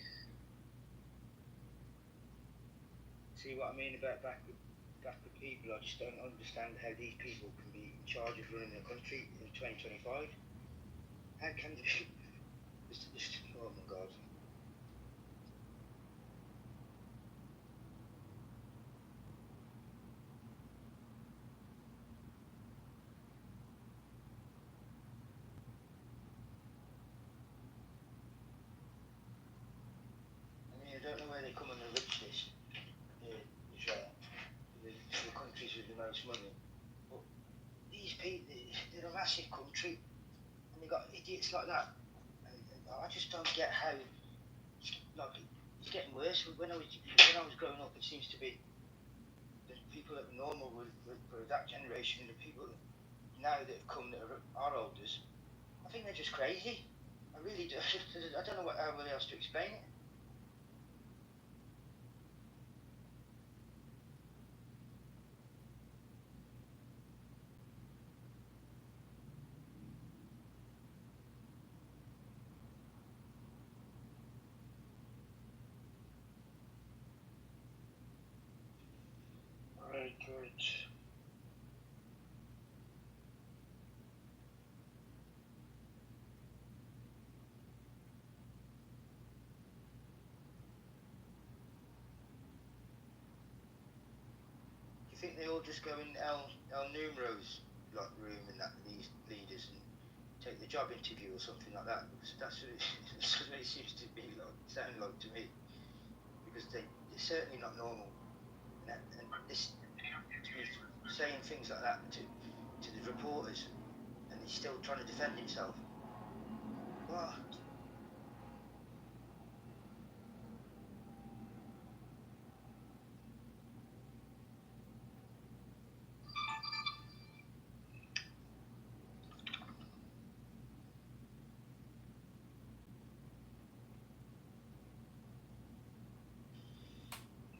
See what I mean about backward people? I just don't understand how these people can be in charge of running a country in 2025. How can they? Oh my God. I mean, I don't know where they come and enrich this. Israel, the countries with the most money. But these people, they're a massive country, and they got idiots like that. And I just don't get how. Like, it's getting worse. When I was growing up, it seems to be the people that are normal with that generation, and the people now that have come that are our elders. I think they're just crazy. I really do. I don't know how else to explain it.
Right.
Do you think they all just go in El Numero's like room and that these leaders and take the job interview or something like that? Because that's what it seems to be like, sound like to me. Because they're certainly not normal. And this saying things like that to the reporters, and he's still trying to defend himself. What?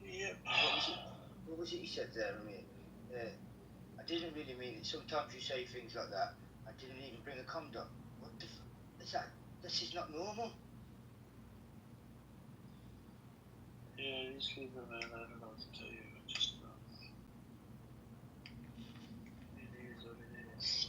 Yep.
What was it he said there? I mean, I didn't really mean it. Sometimes you say things like that. I didn't even bring a condom. What the is that? This is not normal.
Yeah, he's leaving, man. I don't know what to tell you. Just it is what it is.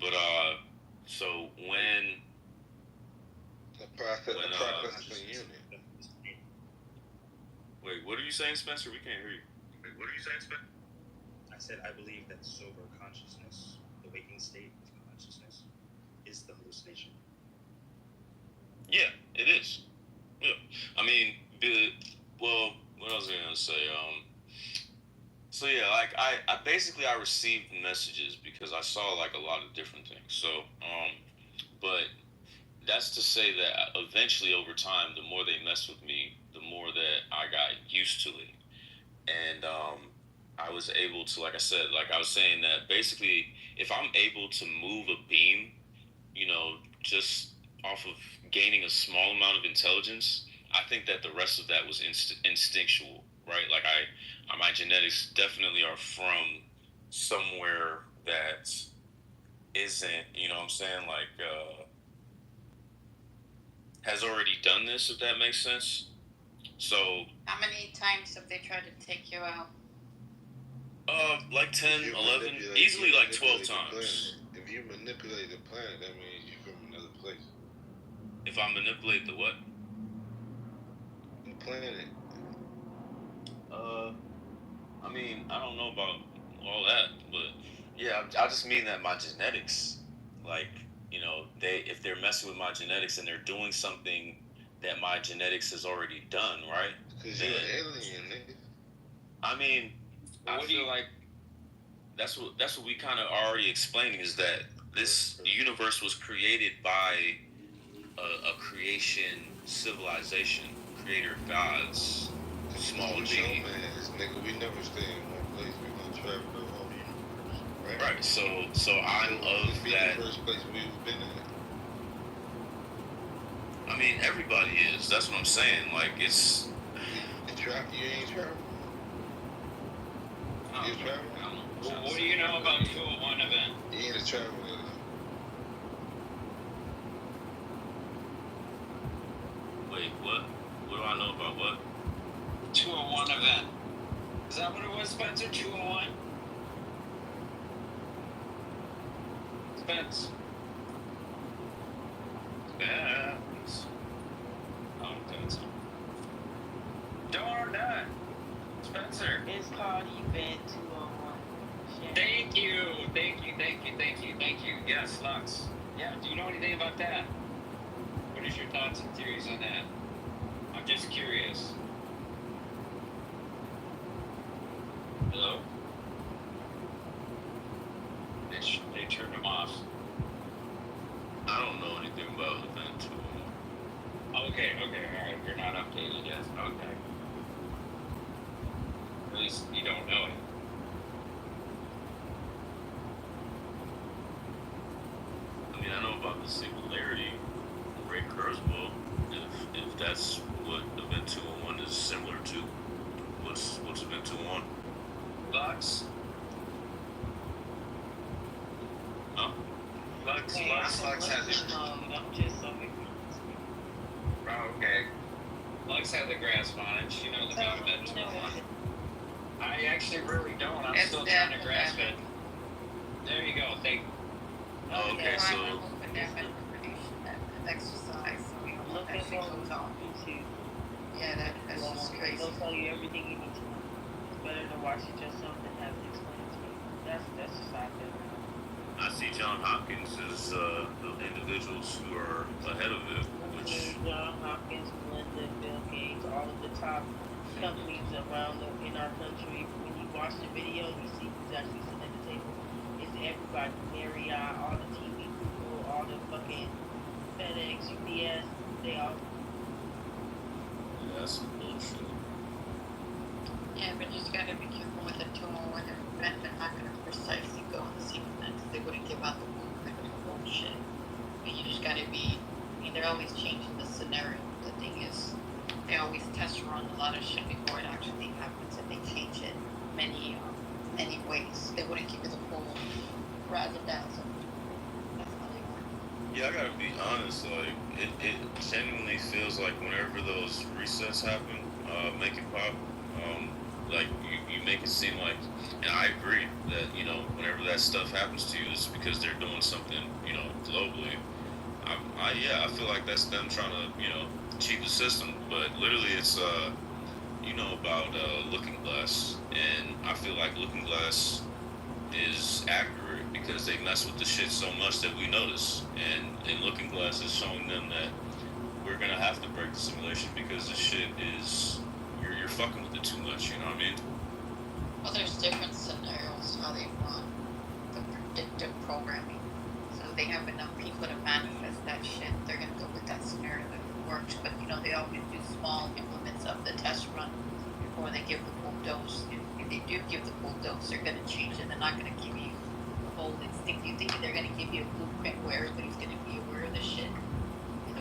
But so when
A processing unit.
wait, what are you saying, Spencer? We can't hear you.
Wait, what are you saying, Spencer? I said I believe that sober consciousness, the waking state of consciousness, is the hallucination.
Yeah, it is. Yeah, I mean, well, what else was I gonna say? So yeah, like I basically I received messages because I saw like a lot of different things. So, but that's to say that eventually over time, the more they messed with me, the more that I got used to it, and I was able to, like I said, like I was saying that basically, if I'm able to move a beam, just off of gaining a small amount of intelligence, I think that the rest of that was instinctual, right? Like my genetics definitely are from somewhere that isn't, you know what I'm saying, like has already done this, if that makes sense. So
How many times have they tried to take you out?
Like 10, 11, easily like 12 times.
If you manipulate the planet, that means you're from another place.
If I manipulate the what?
The planet.
I mean, I don't know about all that, but yeah, I just mean that my genetics, like, if they're messing with my genetics and they're doing something that my genetics has already done, right?
Because you're an alien, nigga.
I mean, I feel like that's what we kind of already explaining is that this universe was created by a creation civilization, creator gods, small g.
Nigga, we never stay in one place. We're gonna travel the whole universe,
right? So I'm of that.
The first place we've been in.
I mean, everybody is. That's what I'm saying. Like, it's.
You ain't traveling. You traveling?
Well, what do you know about 201 event?
You ain't a traveler.
Wait, what? What do I know about what?
201 event. Is that what it was, Spencer? 201? Spence. Yeah. Okay, so. Darn that. Spencer.
It's called Event 201.
Thank you. Yes, Lux. Yeah, do you know anything about that? What is your thoughts and theories on that? I'm just curious. Hello? They turned him off.
I don't know anything about Event 201.
Okay, alright. You're not updated yet. Okay. At least you don't know it.
I mean, I know about the singularity, Ray Kurzweil. If that's what Event 201 is similar to, what's Event 201?
Lux?
Huh?
Lux has it. Oh, okay. Lux has the grasp on it. She knows about Event 201. I actually really don't. I'm still trying to grasp it. There you go. Thank you.
Okay, so
Exercise, so we don't
Look
let
at
that goes on.
YouTube.
Yeah, that's just crazy.
They'll tell you everything you need to know. It's better to watch it yourself than have it explained to you. That's just how I feel now.
I see John Hopkins as the individuals who are ahead of it, which
John Hopkins, Melinda, Bill Gates, all of the top companies around in our country. When you watch the video, you see who's actually sitting at the table. It's everybody, Marriott, all the TV people, all the fucking FedEx, UPS, they all.
yeah, that's some bullshit.
Yeah, but you just gotta be careful with the 201 event. They're not gonna precisely go in the sequence because they wouldn't give out the bullshit. But you just gotta be. I mean, they're always changing the scenario. The thing is, they always test run a lot of shit before it actually happens, and they change it many ways. They wouldn't give you the full razzle dazzle. That's how they work.
Yeah, I gotta be honest. Like, it genuinely feels like whenever those resets happen, make it pop. Like you make it seem like, and I agree that whenever that bad stuff happens to you, it's because they're doing something, globally. I feel like that's them trying to, cheat the system. But literally, it's about Looking Glass, and I feel like Looking Glass is accurate because they mess with the shit so much that we notice, and Looking Glass is showing them that we're gonna have to break the simulation because the shit is you're fucking with it too much. You know what I mean?
Well, there's different scenarios how they run the predictive programming. So they have enough people to manifest that shit. They're gonna go with that scenario if it works. But they always do small implements of the test run before they give the full dose. If they do give the full dose, they're gonna change it. They're not gonna give you the whole instinct. You think they're gonna give you a blueprint where everybody's gonna be aware of the shit.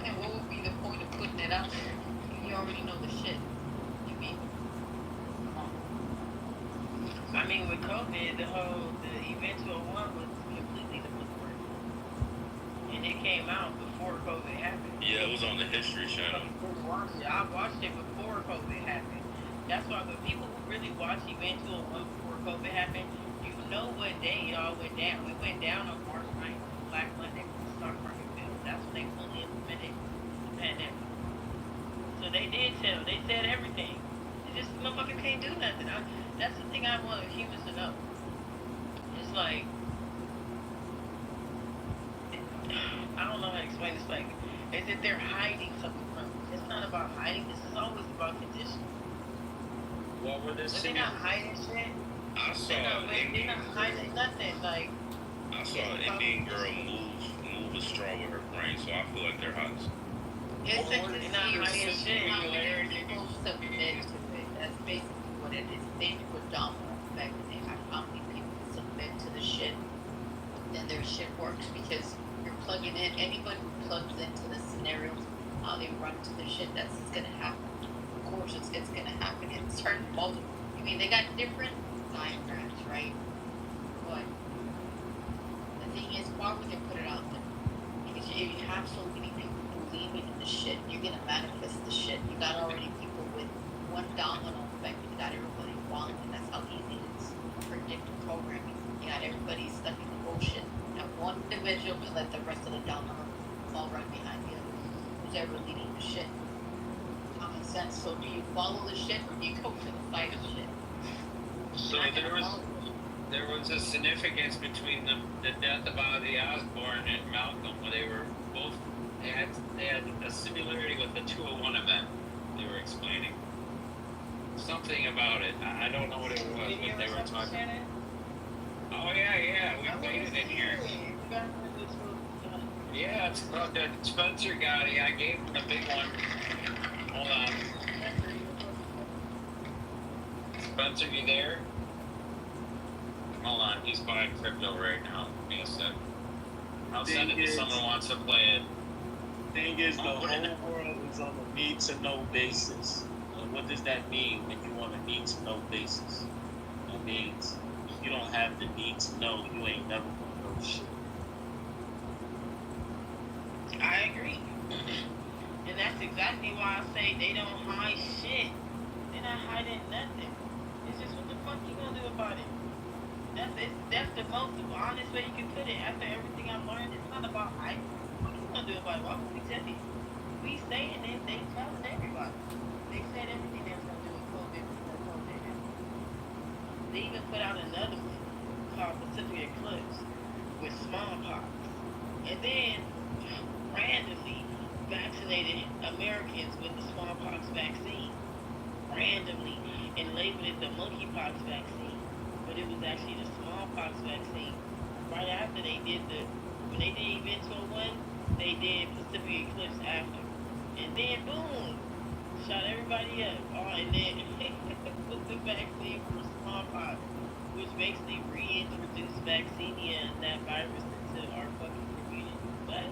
And what would be the point of putting it out there? You already know the shit. You mean?
I mean, with COVID, the eventual one was completely the blueprint. And it came out before COVID happened.
Yeah, it was on the History Channel.
I watched it before COVID happened. That's why when people who really watch Eventual One before COVID happened, you know what day it all went down. It went down on March 9th, Black Monday, when the stock market fell. That's when they fully implemented the pandemic. So they said everything. It just, motherfuckers can't do nothing. That's the thing I want humans to know. It's like, I don't know how to explain this. Like, is that they're hiding something from us. It's not about hiding. This is always about conditioning.
What were the
They're not hiding shit.
I saw
They're not hiding nothing. Like,
I saw an Indian girl move a straw with her brain, so I feel like they're hot.
It's a
shit.
how many people submit to it. That's basically what it is. They do a domino effect, and they have how many people submit to the shit. Then their shit works because you're plugging in. Anybody who plugs into the scenarios, how they run to the shit, that's what's gonna happen. Of course, it's gonna happen. It's certain multiple. I mean, they got different diagrams, right? But the thing is, why would they put it out there? Because if you have so many people believing in the shit, you're gonna manifest the shit. You got already people with one domino effect. You got everybody following. That's how easy it is. Predictive programming. You got everybody stuck in the bullshit. Now one individual to let the rest of the domino fall right behind the other. Who's ever leading the shit? Common sense. So do you follow the shit or do you go for the side of the shit?
So there was a significance between the death of Ozzy Osbourne and Malcolm, where they had a similarity with the 201 event. They were explaining something about it. I don't know what it was, but they were talking. Oh yeah, we played it in here. Yeah, it's about that Spencer guy. I gave him the big one. Hold on. Spencer, you there? Hold on, he's buying crypto right now. Give me a sec. I'll send it to someone who wants to play it.
Thing is, the whole world is on a need to know basis. What does that mean when you on a need to know basis? That means if you don't have the need to know, you ain't never gonna know shit.
I agree. And that's exactly why I say they don't hide shit. They're not hiding nothing. It's just what the fuck you gonna do about it? That's the most honest way you can put it. After everything I've learned, it's not about hiding. What are you gonna do about it? Why would we tell you? We saying it, they telling everybody. They said everything they was gonna do with COVID before COVID happened. They even put out another one called Pacific Eclipse with smallpox. And then randomly vaccinated Americans with the smallpox vaccine. Randomly, and labeled it the monkeypox vaccine. But it was actually the smallpox vaccine. Right after when they did Eventual One, they did Pacific Eclipse after. And then boom, shot everybody up. And then put the vaccine for smallpox, which basically reintroduced vaccinia and that virus into our fucking community. But,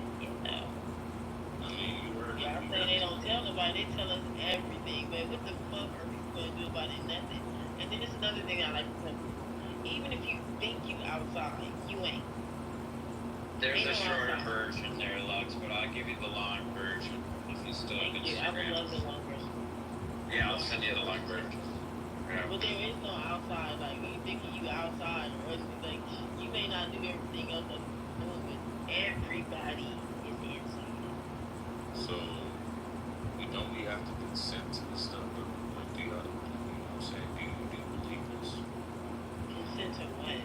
y'all say they don't tell nobody, they tell us everything. But what the fuck are people gonna do about it? Nothing. And then there's another thing I like to tell people. Even if you think you outside, you ain't.
There's a shorter version there, Lux, but I'll give you the long version if you still have Instagram.
I would love the long version.
Yeah, I'll send you the long version. Yeah.
But there is no outside. Like, you thinking you outside, or like you may not I do everything else I'm doing, but everybody is inside.
So we know we have to consent to this stuff, but do you, what I'm saying? Do you believe this?
Consent to what?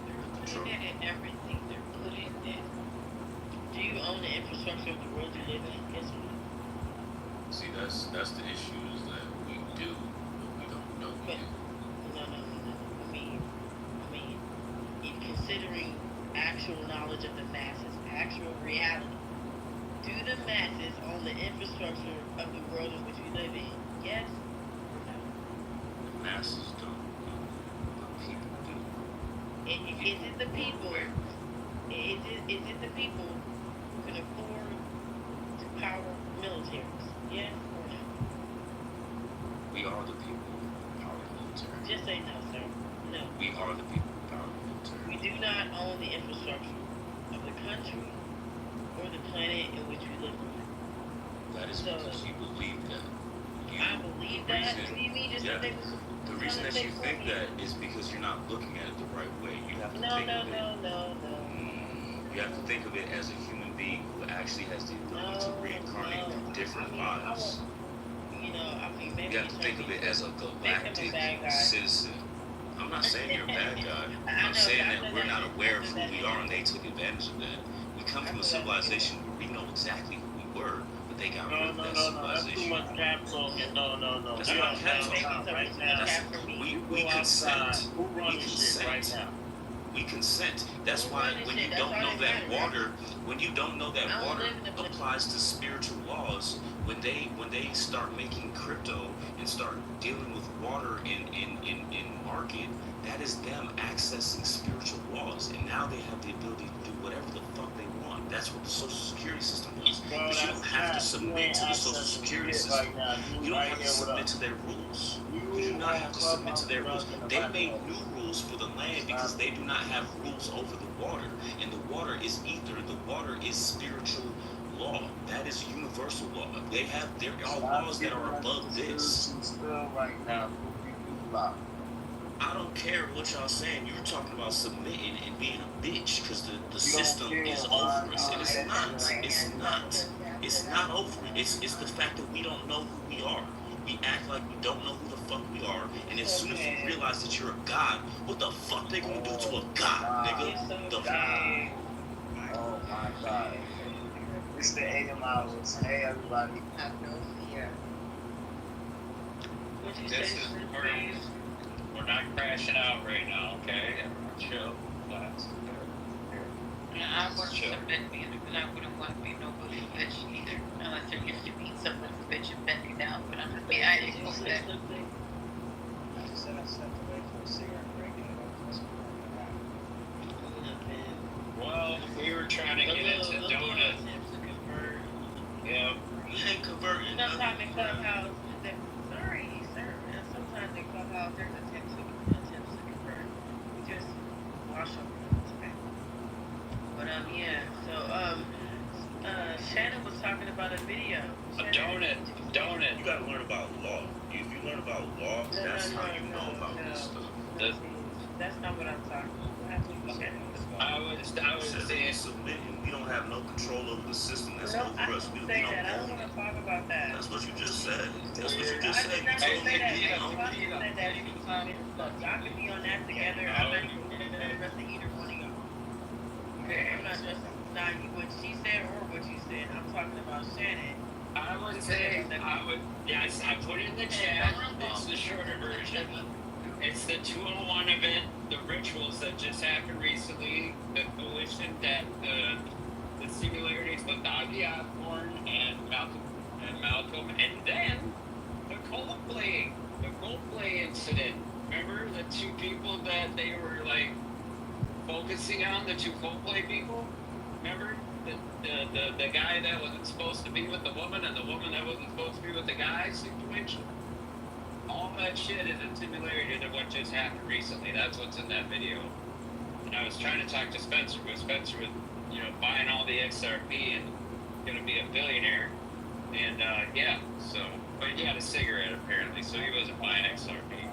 They're
Putting it in everything they're putting in.
Do you own the infrastructure of the world you live in? Yes or no?
See, that's the issue is that we do, but we don't know we do.
No. I mean, in considering actual knowledge of the masses, actual reality, do the masses own the infrastructure of the world in which we live in? Yes or no?
The masses don't, but people do.
Is it the people? Is it the people who can afford to power militaries? Yes or no?
We are the people who power the military.
Just say no, sir. No.
We are the people who power the military.
We do not own the infrastructure of the country or the planet in which we live on.
That is because you believe that.
I believe that? What do you mean? Just
Yeah.
that they was
The reason that you think that is because you're not looking at it the right way. You have to think of it. You have to think of it as a human being who actually has the ability to reincarnate through different lives.
Maybe
You have to think of it as a galactic citizen. I'm not saying you're a bad guy. I'm saying that we're not aware of who we are and they took advantage of that. We come from a civilization where we know exactly who we were, but they got rid of that
That's too
civilization.
much cap talking. No.
That's not cap talking.
Right now.
We consent.
Who runs this shit right now?
We consent. That's why when you don't know that water, applies to spiritual laws, when they start making crypto and start dealing with water in market, that is them accessing spiritual laws, and now they have the ability to do whatever the fuck they want. That's what the Social Security system was. Because you don't have to submit to the Social Security system. You don't have to submit to their rules. You do not have to submit to their rules. They made new rules for the land because they do not have rules over the water. And the water is ether. The water is spiritual law. That is universal law. There are laws that are above this.
Right now.
I don't care what y'all saying. You were talking about submitting and being a bitch because the system is over us. And it's not. It's not over. It's the fact that we don't know who we are. We act like we don't know who the fuck we are. And as soon as you realize that you're a god, what the fuck they gonna do to a god, nigga? The
God. Oh my god. It's the AM hours. Hey everybody.
Have no fear.
This is we're not crashing out right now, okay? Everyone chill, relax.
Yeah, I wouldn't submit me because I wouldn't want to be nobody's bitch either. Unless they're used to being someone's bitch and bending down, but I'm just I ain't gonna say.
I just said I stepped away for a cigarette break and I don't
Well, we were trying to get into donut. Yeah.
You ain't converting.
Sometimes in Clubhouse, sorry, sir. And sometimes in Clubhouse, there's attempts to convert. We just wash over those back. But yeah. So Shannon was talking about a video.
A donut.
You gotta learn about law. If you learn about law, that's how you know about this stuff.
That's not what I'm talking about. What happened with Shannon?
I was saying
submitting. We don't have no control over the system that's
No,
over
I
us.
didn't say that. I don't want to talk about that.
That's what you just said. That's what you just
I
said.
did not say that.
You
Y'all said that you was on it. Look, y'all can be on that together. I'm not even going to address either one of y'all. Okay, I'm not addressing what she said or what you said. I'm talking about Shannon.
I would say yes, I put it in the chat. It's the shorter version. It's the 201 event, the rituals that just happened recently, the coalition that the similarities with Ozzy Osbourne and Malcolm, and then the Coldplay incident. Remember the two people that they were like focusing on, the two Coldplay people? Remember the guy that wasn't supposed to be with the woman and the woman that wasn't supposed to be with the guy situation? All that shit is a similarity to what just happened recently. That's what's in that video. And I was trying to talk to Spencer, but Spencer was, buying all the XRP and gonna be a billionaire. And yeah, so, but he had a cigarette apparently, so he wasn't buying XRP.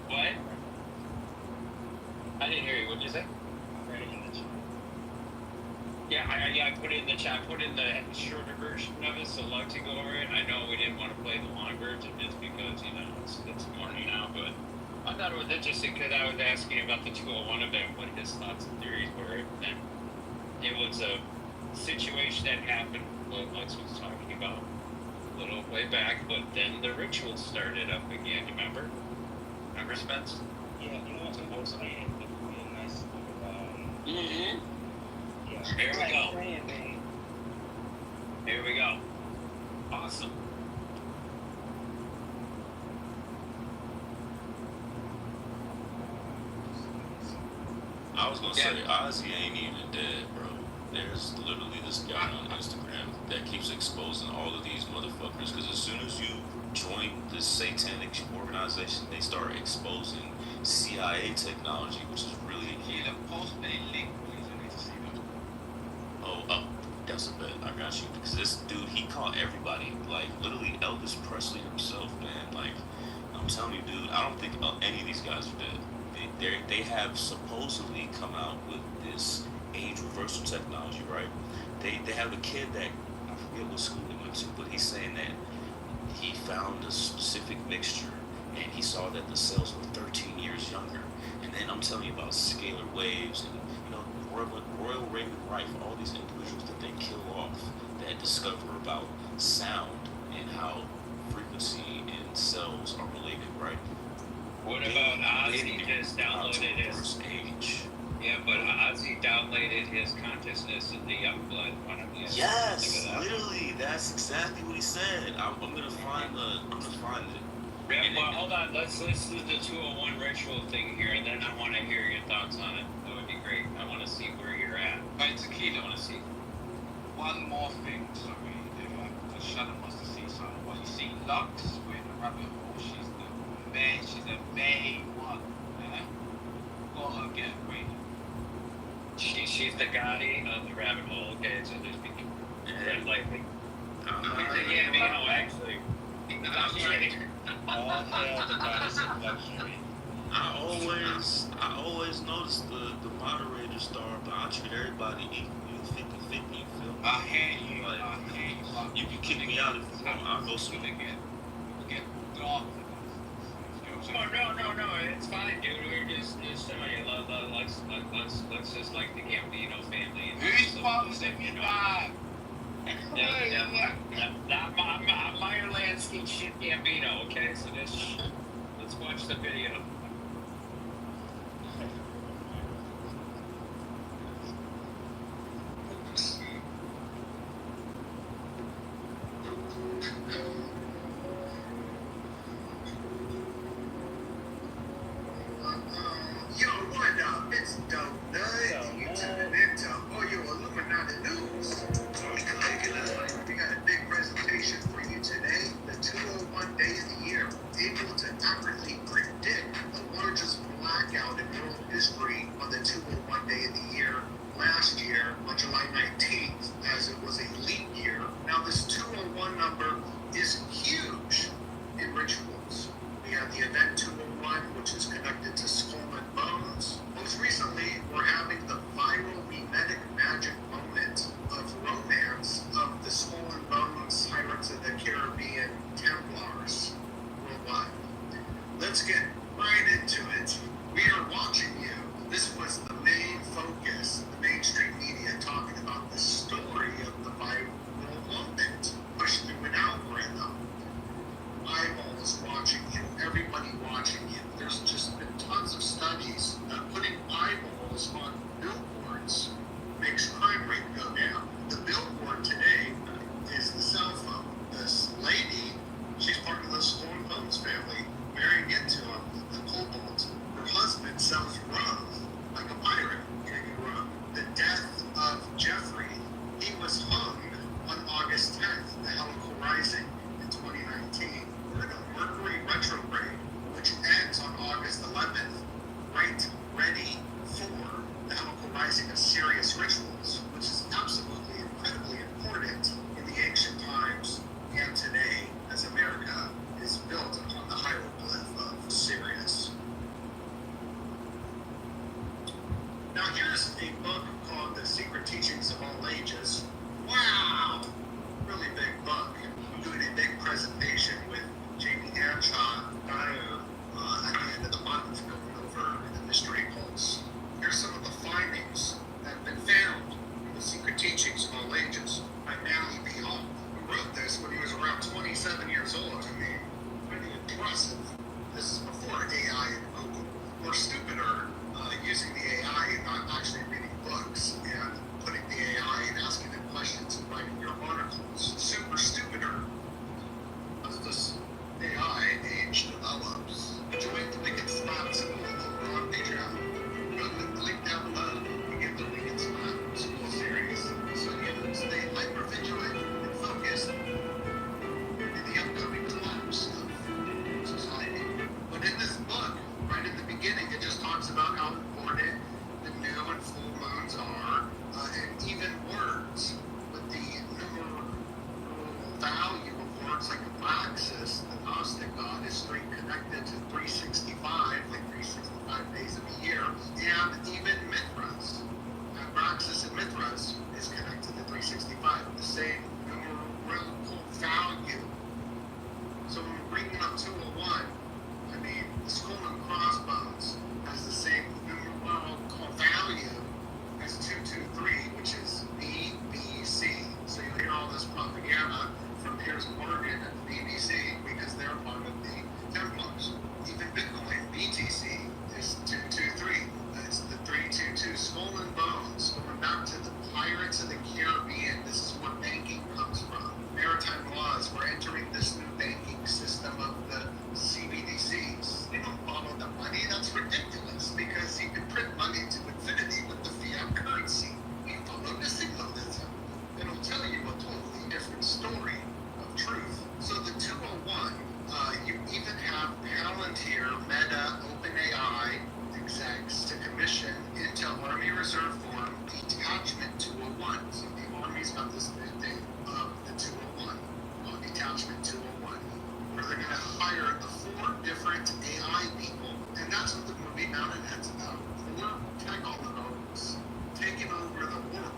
What? didn't hear you. What did you say?
I read it in the chat.
Yeah, I put it in the chat. I put in the shorter version of it, so I'd like to go over it. I know we didn't want to play the long version just because, it's morning now, but I thought it was interesting because I was asking about the 201 event, what his thoughts and theories were. And it was a situation that happened, what Lex was talking about a little way back, but then the ritual started up again, remember? Remember, Spence?
Yeah, you know what? I'm saying it would be a nice little,
Mm-hmm.
yeah.
Here we go.
Praying, man.
Here we go. Awesome.
I was gonna say Ozzy ain't even dead, bro. There's literally this guy on Instagram that keeps exposing all of these motherfuckers. Because as soon as you join this satanic organization, they start exposing CIA technology, which is really
post a link, please. I need to see that.
oh, that's a bet. I got you. Because this dude, he caught everybody, like literally Elvis Presley himself, man. Like I'm telling you, dude, I don't think any of these guys are dead. They have supposedly come out with this age reversal technology, right? They have a kid that I forget what school he went to, but he's saying that he found a specific mixture and he saw that the cells were 13 years younger. And then I'm telling you about scalar waves and Royal Raven Rife, all these individuals that they kill off that discover about sound and how frequency and cells are related, right?
What about Ozzy just downloaded his
age?
Yeah, but Ozzy downloaded his consciousness in the Youngblood one of these.
Yes, literally, that's exactly what he said. I'm gonna find it.
Yeah, well, hold on. Let's do the 201 ritual thing here, and then I want to hear your thoughts on it. That would be great. I want to see where you're at.
Right, Tequila.
I want to see.
One more thing, sorry, if Shannon wants to see something. Well, you see Lux with the rabbit hole. She's a main one. Yeah? Got her get rated.
She's the Gotti of the rabbit hole. Okay, so just be tread lightly. Yeah, no, actually.
All hail the goddess of luxury.
I always notice the moderator star, but I treat everybody equally, 50-50, you feel me?
I hear you.
Like,
I hear you.
you can kick me out if you want. I'll go swim again.
Get dark.
Oh, no, it's fine, dude. We're just showing you love. Let's just like the Gambino family.
Who's sponsoring me back?
Not Meyer Lansky shit Gambino, okay? So let's watch the video.
Yo, what up? It's Dope Nut, and you tuning into all your Illuminati news. We got a big presentation for you today. The 201 day of the year, able to accurately predict the largest blackout in world history on the 201 day of the year last year on July 19th, as it was a leap year. Now, this 201 number is huge in rituals. We have the event 201, which is connected to skull and bones. Most recently, we're having the viral mimetic magic moment of romance of the skull and bones Pirates of the Caribbean Templars worldwide. Let's get right into it. We are watching you. This was the main focus, the mainstream media talking about the story of the viral moment pushed through an algorithm. Eyeballs watching you, everybody Now here's a book called The Secret Teachings of All Ages. Wow! Really big book. I'm doing a big presentation with Jamie Anshaw at the end of the month going over the mystery cults. Here's some of the findings that have been found in The Secret Teachings of All Ages by Manly P. Hall, who wrote this when he was around 27 years old. I mean, pretty impressive. This is before AI and Google, or stupider, using the AI and not actually reading books and putting the AI and asking it questions and writing your articles. Super stupider. As this AI age develops, join the Wicked Slap School over on Patreon. Go to the link down below and get the Wicked Slap School series so you can stay hyper vigilant and focused in the upcoming collapse of society. But in this book, right at the beginning, it just talks about how important the new and full moons are, and even words with the numeral value of words like Abraxas, the Gnostic god, is straight connected to 365, like 365 days of a year, and even Mithras. Abraxas and Mithras is connected to 365, the same numerical value. So when we're bringing up 201, I mean, the skull and crossbones has the same numerical value as 223, which is BBC. So you hear all this propaganda from Piers Morgan and the BBC because they're part of the Templars. Even Bitcoin, BTC, is 223. It's the 322 skull and bones, going back to the pirates of the Caribbean. This is where banking comes from. Maritime laws. We're entering this new banking system of the CBDCs. They don't follow the money. That's ridiculous because you can print money to infinity with the fiat currency. We follow the signalism. It'll tell you a totally different story of truth. So the 201, you even have Palantir, Meta, OpenAI execs to commission Intel Army Reserve Form Detachment 201. So the Army's got this new thing of the 201, called Detachment 201, where they're going to hire the 4 different AI people, and that's what the movie Mountainhead's about. 4 tech oligarchs taking over the world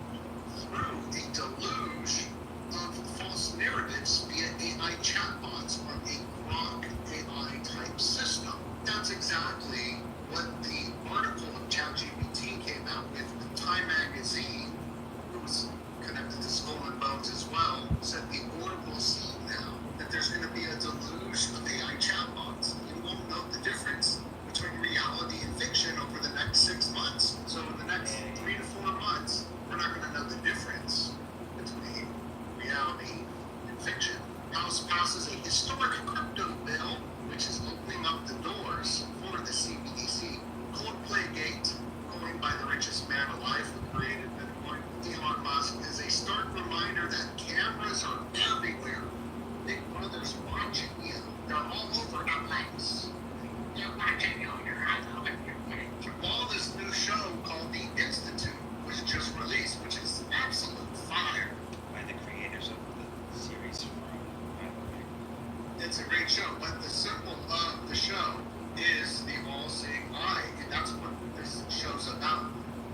through a deluge of false narratives via AI chatbots or a Grok AI type system. That's exactly what the article of ChatGPT came out with Time Magazine, who was connected to Skull and Bones as well, said the Oracle see now that there's going to be a deluge of AI chatbots. You won't know the difference between reality and fiction over the next 6 months. So in the next 3 to 4 months, we're not going to know the difference between reality and fiction. House passes a historic crypto bill, which is opening up the doors for the CBDC. Coldplay Gate, coined by the richest man alive who created Bitcoin, Elon Musk, is a stark reminder that cameras are everywhere. Big Brother's watching you. They're all over our lives. They're watching you on your iPhone. While this new show called The Institute was just released, which is absolute fire.
By the creators of the series from
It's a great show, but the symbol of the show is the all-seeing eye, and that's what this show's about,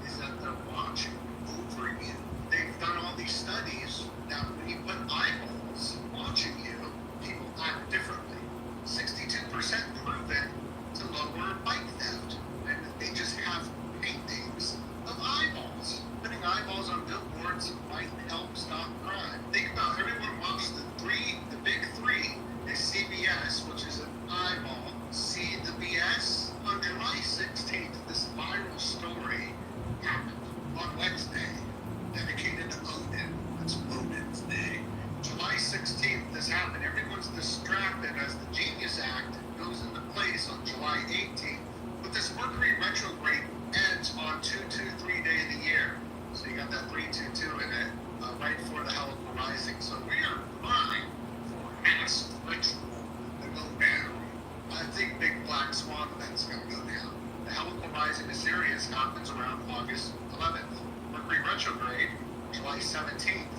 is that they're watching over you. They've done all these studies that when you put eyeballs watching you, people act differently. 62% proven to lower bike theft, and they just have paintings of eyeballs. Putting eyeballs on billboards might help stop crime. Think about everyone watched the big three. Is CBS, which is an eyeball. See the BS? On July 16th, this viral story happened on Wednesday, dedicated to Odin. It's Odin's Day. July 16th, this happened. Everyone's distracted as the Genius Act goes into place on July 18th. But this Mercury retrograde ends on 223 day of the year. So you got that 322 in it, right before the Helical Rising. So we are primed for mass ritual to go down. I think big black swan event's going to go down. The Helical Rising of Sirius happens around August 11th. Mercury retrograde, July 17th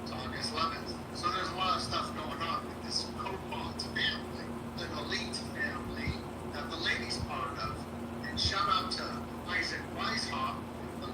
to August 11th. So there's a lot of stuff going on with this Cobalt family, an elite family that the lady's part of. And shout out to Isaac Weishaupt, the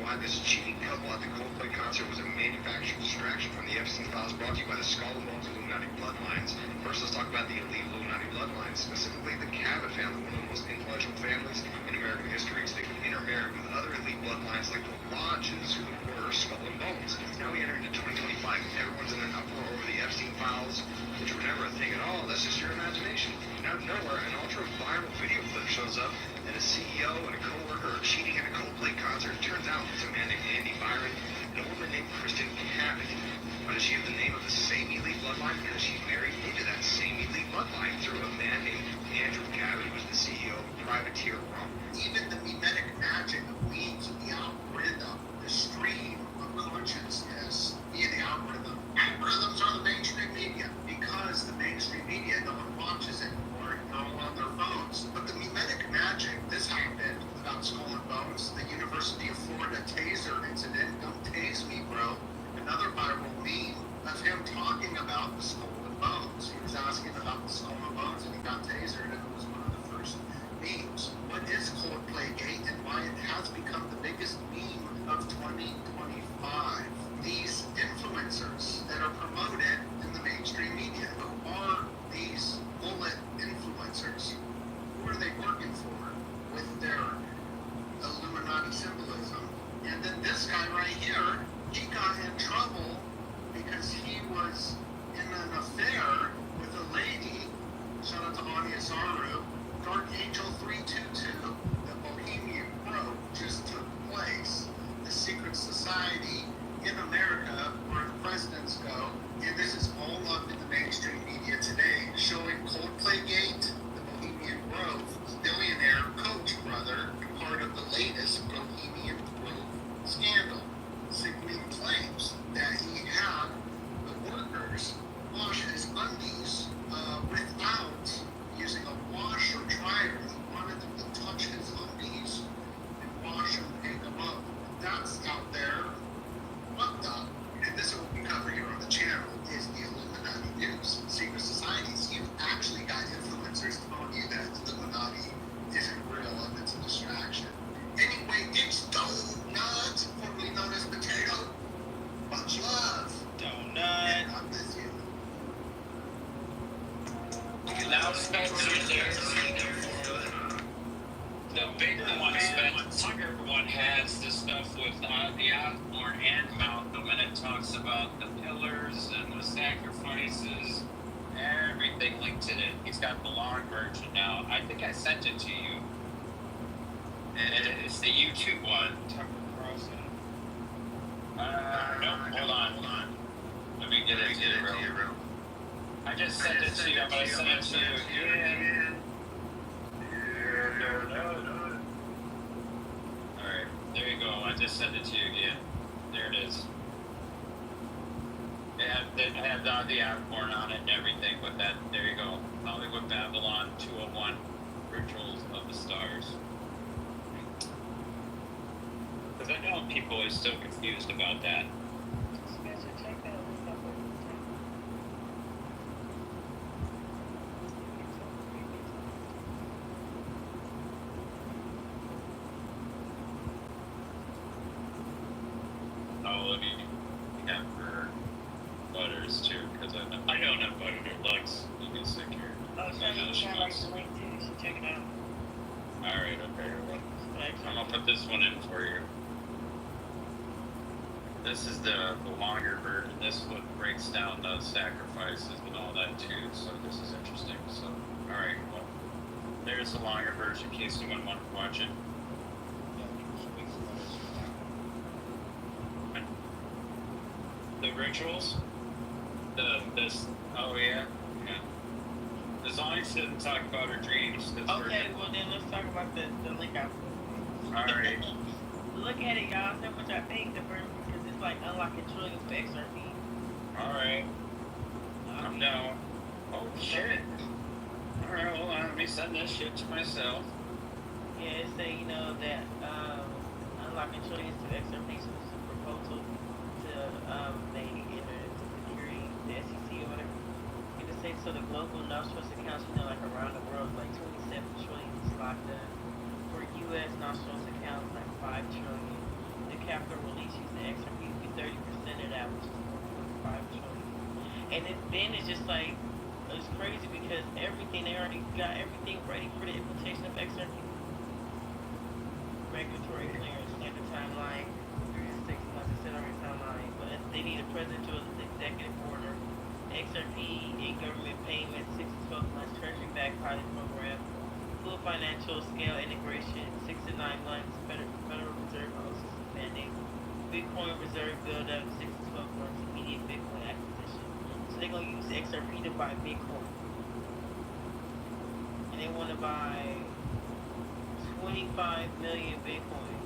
why this cheating couple at the Coldplay concert was a manufactured distraction from the Epstein files, brought to you by the Skull and Bones Illuminati bloodlines. First, let's talk about the elite Illuminati bloodlines, specifically the Cabot family, one of the most influential families in American history. They can intermarry with other elite bloodlines like the Lodges, who were Skull and Bones. Now we enter into 2025. Everyone's in an uproar over the Epstein files, which were never a thing at all. That's just your imagination. Out of nowhere, an ultra-viral video clip shows up, and a CEO and a co-worker are cheating at a Coldplay concert. It turns out it's a man named Andy Byron and a woman named Kristen Cabot. Why does she have the name of the same elite bloodline? Because she's married into that same elite bloodline through a man named Andrew Cabot, who was the CEO of Privateer Rum. Even the mimetic magic of leads, the algorithm, the stream of consciousness via the algorithm. Algorithms are the mainstream media because the mainstream media, no one watches anymore, no one on their phones. But the mimetic magic, this happened about Skull and Bones, the University of Florida taser incident. Don't tase me, bro. Another viral meme of him talking about the Skull and Bones. He was asking about the Skull and Bones and he got tasered, and it was one of the first memes. What is Coldplay Gate and why it has become the biggest meme of 2025? These influencers that are promoted in the mainstream media. Who are these bullet influencers? Who are they working for with their Illuminati symbolism? And then this guy right here, he got in trouble because he was in an affair with a lady. Shout out to Anya Zaru. Dark Angel 322, the Bohemian Grove just took place. The secret society in America where the presidents go. And this is all up in the mainstream media today, showing Coldplay Gate, the Bohemian Grove billionaire Koch brother, part of the latest Bohemian Grove scandal. Sigmund claims that he had the workers wash his undies without using a wash or dryer. He wanted them to touch his undies and wash them and hang them up. That's out there. What the? And this is what we cover here on the channel is the Illuminati news. Secret societies. You've actually got influencers telling you that the Illuminati isn't real and it's a distraction. Anyway, it's Donut, formerly known as Potato. Much love.
Donut.
And I'm with you.
Now the big one, the younger one has the stuff with the Osborne and Malcolm, and it talks about the pillars and the sacrifices, everything linked to it. He's got the long version now. I think I sent it to you. And it's the YouTube one. Tucker Carlson. No, hold on. Let me get it to you, bro. I just sent it to you, but I sent it to you again. No. Alright, there you go. I just sent it to you again. There it is. They have the Osborne on it and everything, but there you go. Hollywood Babylon 201 Rituals of the Stars. Because I know people are still confused about that. Oh, let me have for Butters too, because I don't have Butter Lux. You get sick here.
Oh, so you can like the link too. You should check it out.
Alright, okay. I'm gonna put this one in for you. This is the longer version. This one breaks down the sacrifices and all that too, so this is interesting. So, alright, well, there's the longer version in case anyone wants to watch it. The rituals? Oh yeah. As long as she doesn't talk about her dreams.
Okay, well then let's talk about the link out.
Alright.
Look at it, y'all. Tell me what y'all think. Because it's like unlocking trillions of XRP.
Alright. I'm down. Oh shit. Alright, hold on. Let me send this shit to myself.
Yeah, it say, that unlocking trillions of XRP was a proposal to they enter into security, the SEC or whatever. And it says so the global non-trust accounts, like around the world, like 27 trillion is locked up. For U.S. non-trust accounts, like 5 trillion. The after release, use the XRP to be 30% of that, which is 1.5 trillion. And then it's just like it's crazy because everything they already got everything ready for the implementation of XRP. Regulatory clearance, standard timeline, 3 to 6 months, accelerated timeline. But they need a president to an executive order. XRP, government payments, 6 to 12 months, treasury backed pilot program, full financial scale integration, 6 to 9 months, Federal Reserve policies mandate, Bitcoin reserve build up, 6 to 12 months, immediate Bitcoin acquisition. So they're gonna use XRP to buy Bitcoin. And they wanna buy 25 million Bitcoin.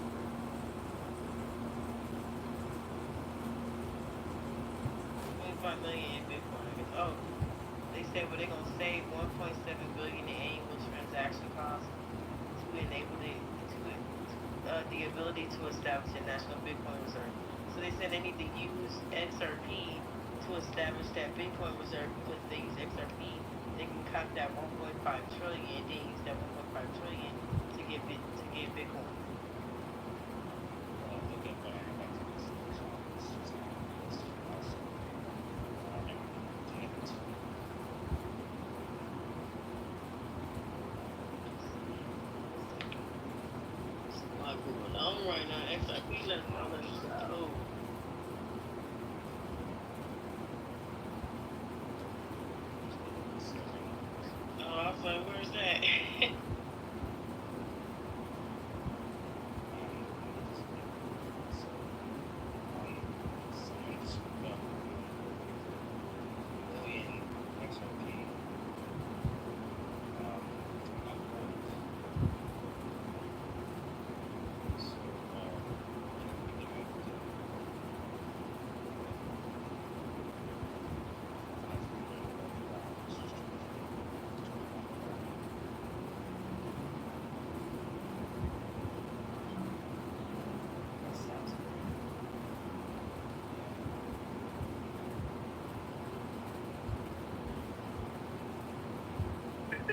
25 million in Bitcoin. I guess. Oh, they said they're gonna save 1.7 billion in annual transaction costs to enable the ability to establish a national Bitcoin reserve. So they said they need to use XRP to establish that Bitcoin reserve because if they use XRP, they can cut that 1.5 trillion and then use that 1.5 trillion to get Bitcoin. Going on right now. XRP letting others go. Oh, I was like, where's that?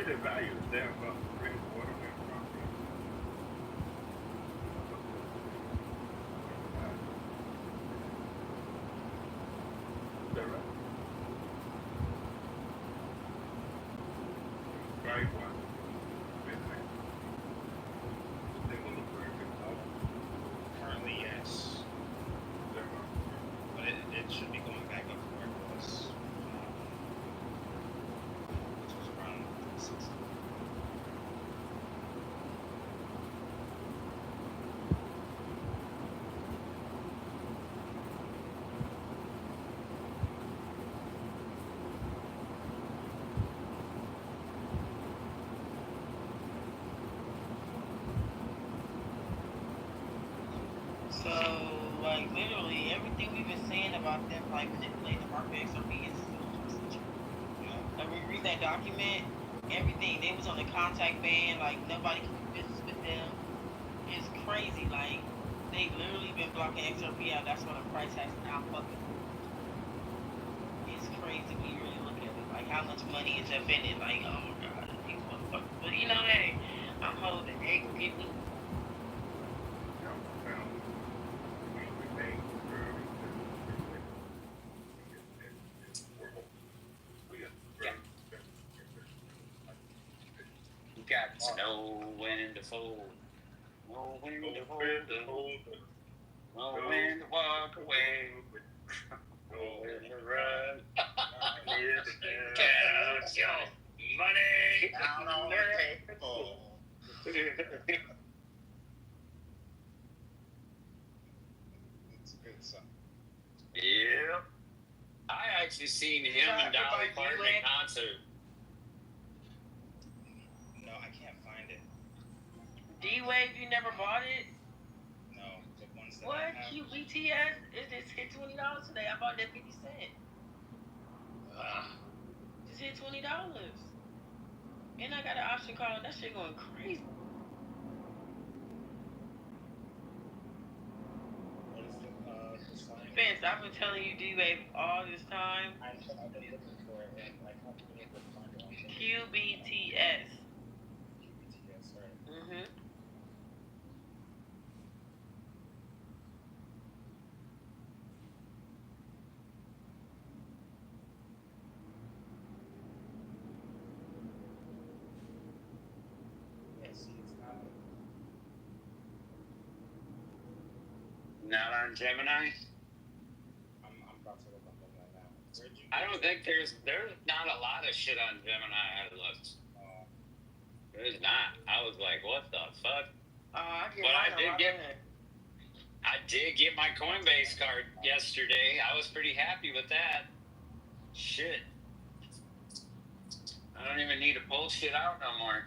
The value is there, but bring water away from it. Right one. They will look very good.
Currently, yes. But it should be going back up to where it was, which was around 60.
So, like, literally, everything we've been saying about them, like, manipulating the market XRP is still true. Like, when you read that document, everything, they was on the contact ban, like, nobody can do business with them. It's crazy, like, they literally been blocking XRP out, that's why the price has now fucking moved. It's crazy when you really look at it, like, how much money is up in it, like, oh my god, these motherfuckers, but you know, hey, I'm holding, hey, go get me.
You got to know when to fold, know when to hold, know when to walk away, know when to run. Count your money
Down on the table.
It's a good song.
Yeah. I actually seen him and Dolly Parton in concert.
No, I can't find it.
D-Wave, you never bought it?
No, the ones that
What?
I have.
QBTS? It just hit $20 today. I bought that 50 cents. Just hit $20. And I got an option card. That shit going crazy.
What is the sign?
Spence, I've been telling you D-Wave all this time.
I've been looking for it and I can't be able to find it.
QBTS.
QBTS, right.
Mm-hmm.
Not on Gemini.
I'm about to look up Gemini now. Where'd you?
I don't think there's not a lot of shit on Gemini. I looked. There's not. I was like, what the fuck?
I get
But
mine a lot in it.
I did get my Coinbase card yesterday. I was pretty happy with that. Shit. I don't even need to pull shit out no more.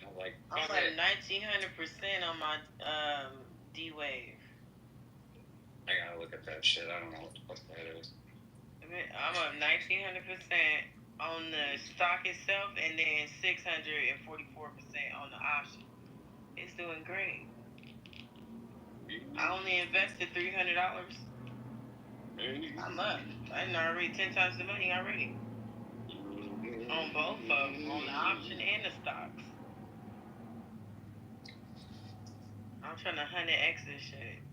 I'm like,
I'm
fuck
at
it.
1900% on my D-Wave.
I gotta look at that shit. I don't know what the fuck that is.
I'm up 1900% on the stock itself, and then 644% on the option. It's doing great. I only invested $300. I'm up. I done already 10 times the money already. On both of them, on the option and the stocks. I'm trying to 100x this shit.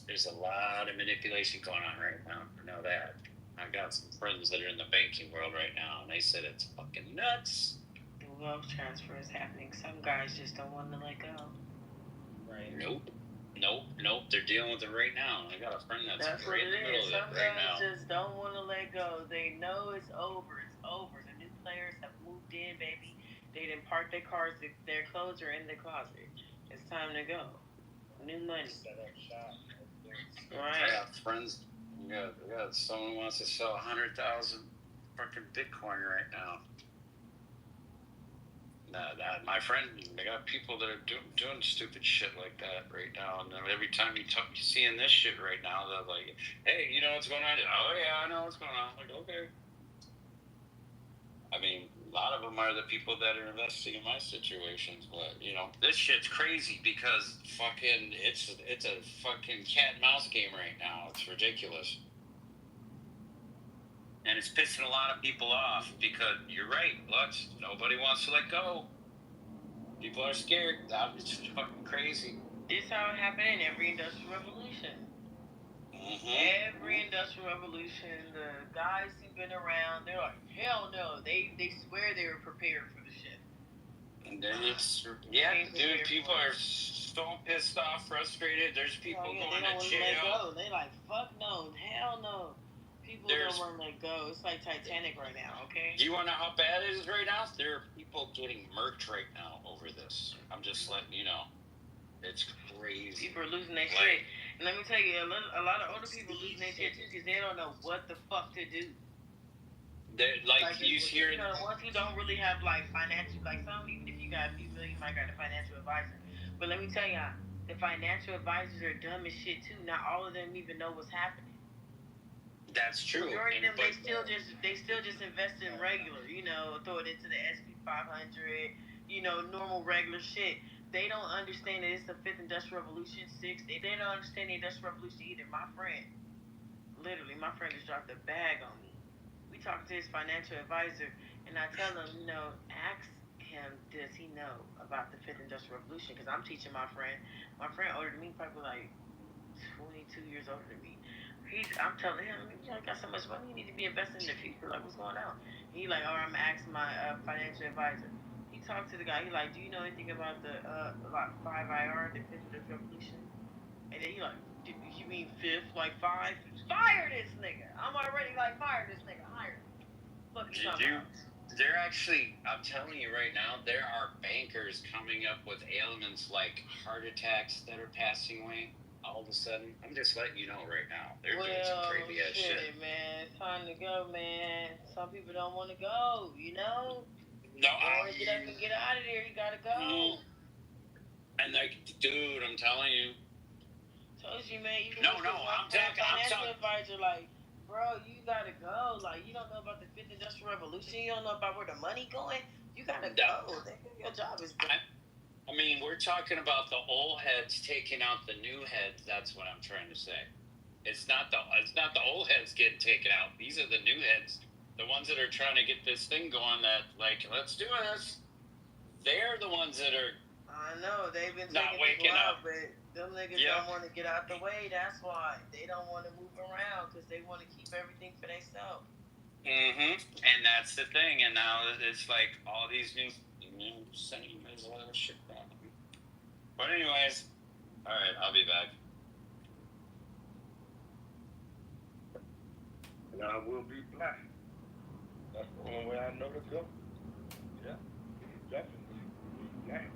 There's a lot of manipulation going on right now. I know that. I got some friends that are in the banking world right now, and they said it's fucking nuts.
The wealth transfer is happening. Some guys just don't want to let go.
Right.
Nope. They're dealing with it right now. I got a friend that's
what
right in the
it
middle
is.
of
Some
it right now.
guys just don't want to let go. They know it's over. It's over. The new players have moved in, baby. They didn't park their cars. Their clothes are in the closet. It's time to go. New money.
Set up shop.
Right.
I got friends. We got someone who wants to sell 100,000 fucking Bitcoin right now. My friend, they got people that are doing stupid shit like that right now. And every time you see in this shit right now, they're like, "Hey, you know what's going on?" Oh yeah, I know what's going on. I'm like, okay. I mean, a lot of them are the people that are investing in my situations, but you know, this shit's crazy because fucking it's a fucking cat and mouse game right now. It's ridiculous. And it's pissing a lot of people off because you're right, Lux. Nobody wants to let go. People are scared. It's fucking crazy.
This is how it happened in every industrial revolution.
Mm-hmm.
Every industrial revolution, the guys who've been around, they're like, hell no. They swear they were prepared for the shit.
And then dude, people are so pissed off, frustrated. There's people going to jail.
They like, fuck no, hell no. People don't want to let go. It's like Titanic right now, okay?
Do you want to know how bad it is right now? There are people getting murked right now over this. I'm just letting you know. It's crazy.
People are losing their shit. And let me tell you, a lot of older people losing their shit too because they don't know what the fuck to do.
They're like you hear.
You know, once you don't really have like financial, like some even if you got a few million, you might got a financial advisor. But let me tell you, the financial advisors are dumb as shit too. Not all of them even know what's happening.
That's true.
Majority of them, they still just invest in regular, you know, throw it into the SP 500, you know, normal regular shit. They don't understand that it's the fifth industrial revolution, sixth. They don't understand the industrial revolution either. My friend just dropped a bag on me. We talked to his financial advisor, and I tell him, you know, ask him, does he know about the fifth industrial revolution? Because I'm teaching my friend. My friend older than me, probably like 22 years older than me. I'm telling him, you know, I got so much money, you need to be investing in the future. Like, what's going on? He like, I'm gonna ask my financial advisor. He talked to the guy. He like, do you know anything about the 5IR, the fifth industrial revolution? And then he like, you mean fifth, like 5? Fire this nigga! I'm already like, fire this nigga. Hire him. Fuck you talking about?
They're actually, I'm telling you right now, there are bankers coming up with ailments like heart attacks that are passing away. All of a sudden, I'm just letting you know right now. They're doing some crazy ass shit.
Man, it's time to go, man. Some people don't want to go, you know?
No,
I want to get up and get out of there. You gotta go.
And like, dude, I'm telling you.
Told you, man.
I'm talking.
Financial advisor, like, bro, you gotta go. Like, you don't know about the fifth industrial revolution. You don't know about where the money going. You gotta go. Your job is done.
I mean, we're talking about the old heads taking out the new heads. That's what I'm trying to say. It's not the old heads getting taken out. These are the new heads, the ones that are trying to get this thing going. That like, let's do this. They're the ones that are.
I know they've been
not
taking
waking
out,
up,
but them niggas don't want to get out the way. That's why they don't want to move around because they want to keep everything for themselves.
And that's the thing. And now it's like all these new Sending my little shit back. But anyways, alright, I'll be back.
And I will be black. That's the only way I know to go. Yeah, definitely be black.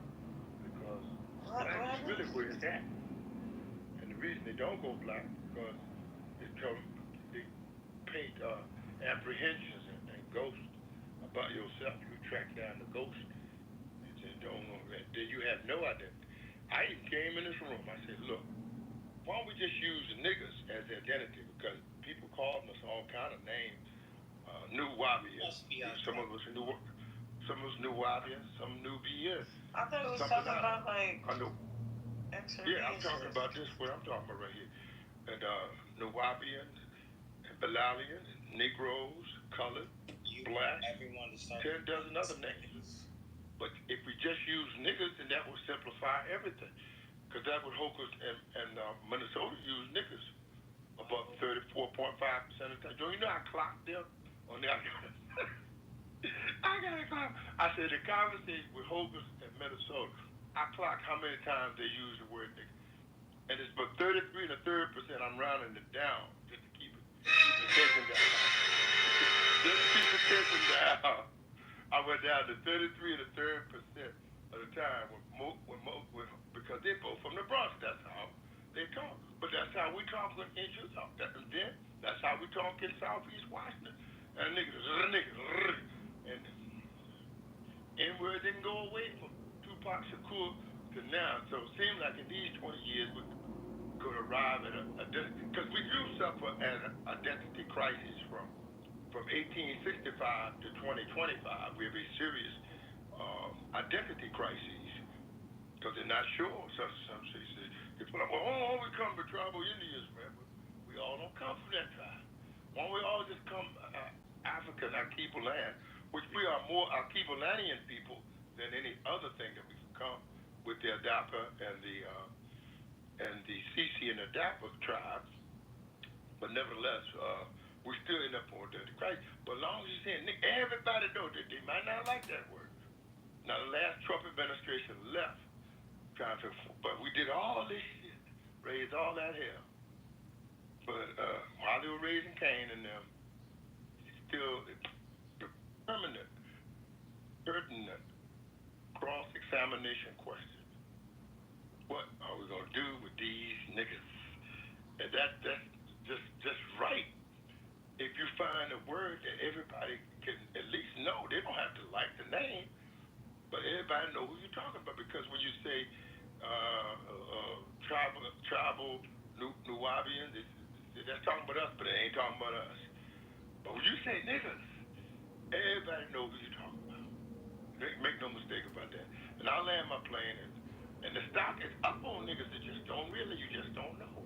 Because black is really where it's at. And the reason they don't go black because they paint apprehensions and ghosts about yourself. You track down the ghost and say, don't know that. Then you have no identity. I even came in this room. I said, look, why don't we just use the niggas as identity? Because people call us all kind of names. New Wabians. Some of us knew Wabians, some knew BS.
I thought it was talking about like
yeah, I'm talking about this what I'm talking about right here. And Nuwabians, and Bilalians, Negroes, colored, black, 10 dozen other names. But if we just use niggas, then that would simplify everything. Because that would Hocus and Minnesota use niggas about 34.5% of the time. Don't you know I clocked them on the I got to clock. I said the conversation with Hocus and Minnesota, I clocked how many times they use the word nigga. And it's about 33 and a third percent. I'm rounding it down just to keep the tension down. Just to keep the tension down. I went down to 33 and a third percent of the time because they're both from the Bronx. That's how they talk. But that's how we talk in Utah. Then that's how we talk in Southeast Washington. And niggas. And N-word didn't go away from Tupac Shakur to now. So it seems like in these 20 years we could arrive at because we do suffer an identity crisis from 1865 to 2025. We have a serious identity crisis because they're not sure. Some say people are like, well, we come from tribal Indians, man, but we all don't come from that tribe. Why don't we all just come African Akiba land, which we are more Akibalian people than any other thing that we can come with the Adapa and the Sisi and Adapa tribes. But nevertheless, we still end up on the Christ. But as long as you're saying, everybody knows that they might not like that word. Now, the last Trump administration left, but we did all this shit, raised all that hell. But while they were raising Cain and them, still the permanent, pertinent cross-examination question. What are we going to do with these niggas? And that's just right. If you find a word that everybody can at least know, they don't have to like the name, but everybody know who you're talking about. Because when you say tribal Nuwabians, that's talking about us, but it ain't talking about us. But when you say niggas, everybody knows who you're talking about. Make no mistake about that. And I'll land my plane, and the stock is up on niggas that you just don't know.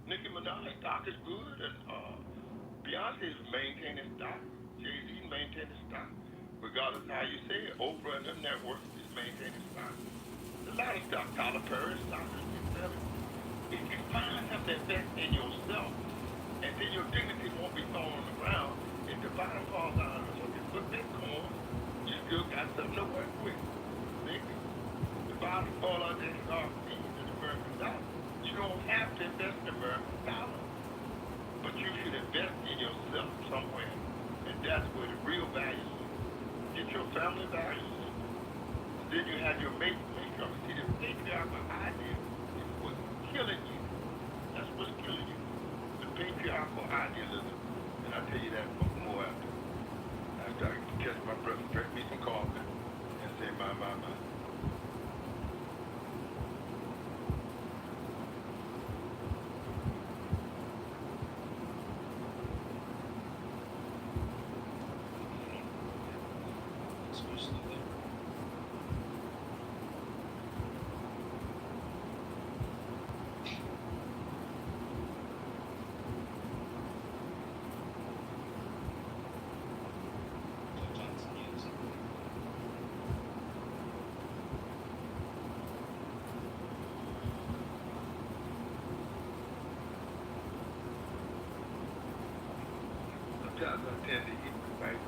Nicki Minaj's stock is good, and Beyonce's maintaining stock. Jay-Z maintaining stock. Regardless of how you say it, Oprah and them networks is maintaining stock. A lot of stock. Tyler Perry's stock is selling. If you find something to invest in yourself, and then your dignity won't be thrown on the ground, if the bottom falls out of you put Bitcoin, you still got something to work with. The bottom fall out there start fees in the American dollar. You don't have to invest in the American dollar, but you should invest in yourself somewhere, and that's where the real value is. Get your family values, and then you have your matriarch. See, the patriarchal idea is what's killing you. That's what's killing you. The patriarchal idealism, and I'll tell you that more after I catch my breath, drink me some coffee, and say my. Sometimes I tend to eat the right.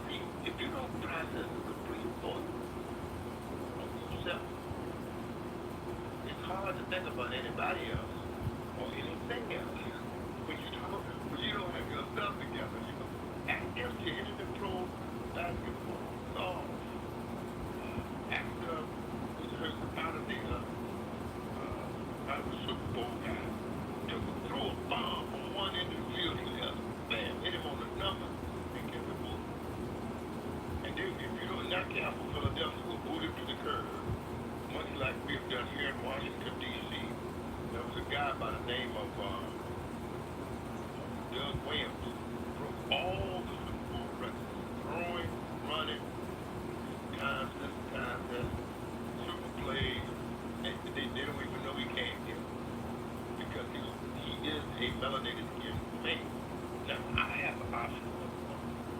See, if you process is pretty important. Yourself. It's hard to think about anybody else or anything else when you don't have yourself together. You know, ask them to any of the pro basketball, golf, after we heard about it, I was Super Bowl guy. To throw a bomb from one end of the field to the other, bam, hit him on the number and get the ball. And then if you don't knock careful, Philadelphia will boot him to the curb. Much like we have done here in Washington, D.C. There was a guy by the name of Doug Williams, broke all the Super Bowl records, throwing, running, contest, super plays, and they don't even know he came here because he is a melanated skin man. Now, I have an option of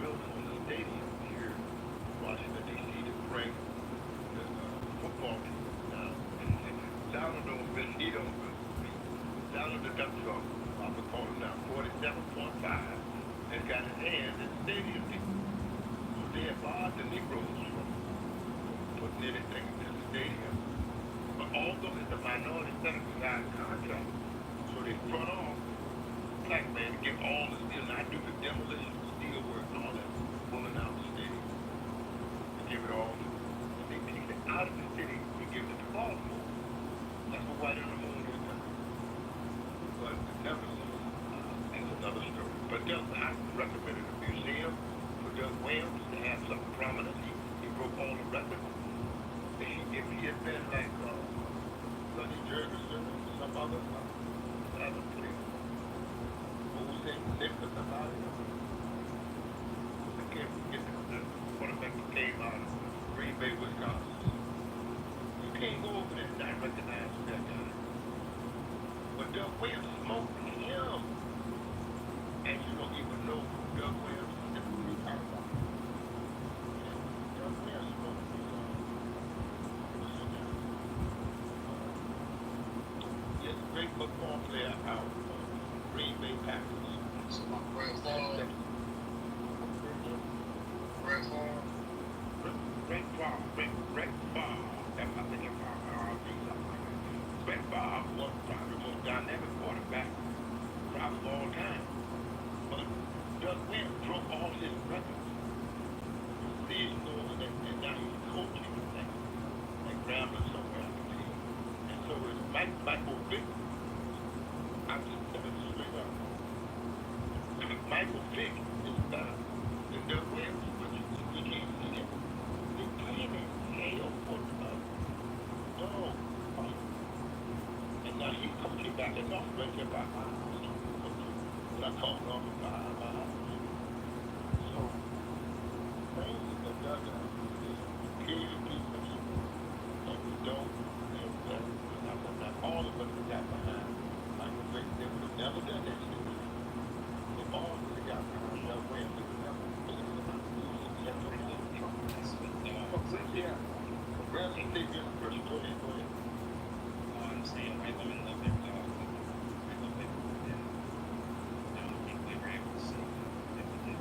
building a stadium here in Washington, D.C. to bring the football team down. Down on he don't down on the dump truck, I'm going to call him now, 47.5, has got his hands in the stadium. So they have barred the Negroes from putting anything into the stadium. But although it's a minority set-aside contract, so they front off black man to get all the steel, not do the demolition, steel work, and all that, pulling out the stadium, and give it all to them. And they take it out of the city and give it to Baltimore. That's what White on the Moon is done. But nevertheless, that's another story. But I recommended a museum for Doug Williams to have something prominent. He broke all the records. If he had been like Sonny Jurgensen or some other player, who was saying Nicholas about it, I can't forget the quarterback who came out of Green Bay, Wisconsin. You can't go over there and not recognize that guy. But Doug Williams smoked him. And you don't even know who Doug Williams is. That's what we're talking about. Doug Williams smoked great football player out of Green Bay Packers. Brett Favre. That's my thinking about R&B, something like that. Brett Favre was probably the most dynamic quarterback probably of all time. But Doug Williams broke all his records. Seasonal, and now he's coaching like Grambling somewhere on the team. And so it's Michael Vick. I'm just telling you straight up. Michael Vick is better than Doug Williams, but you can't see that. They play in hell for dog. And now he's coaching back in North right there by my house. But I call North by my house. So, things that Doug is creative defense, and we don't live that. Not all of us got behind Michael Vick. They would have never done that shit. If all of us got behind Doug Williams, they would never been about to lose the championship. Yeah. Grambling State University, go ahead.
I'm saying right women love their dog. I love it. And I don't think we were able to see if we did.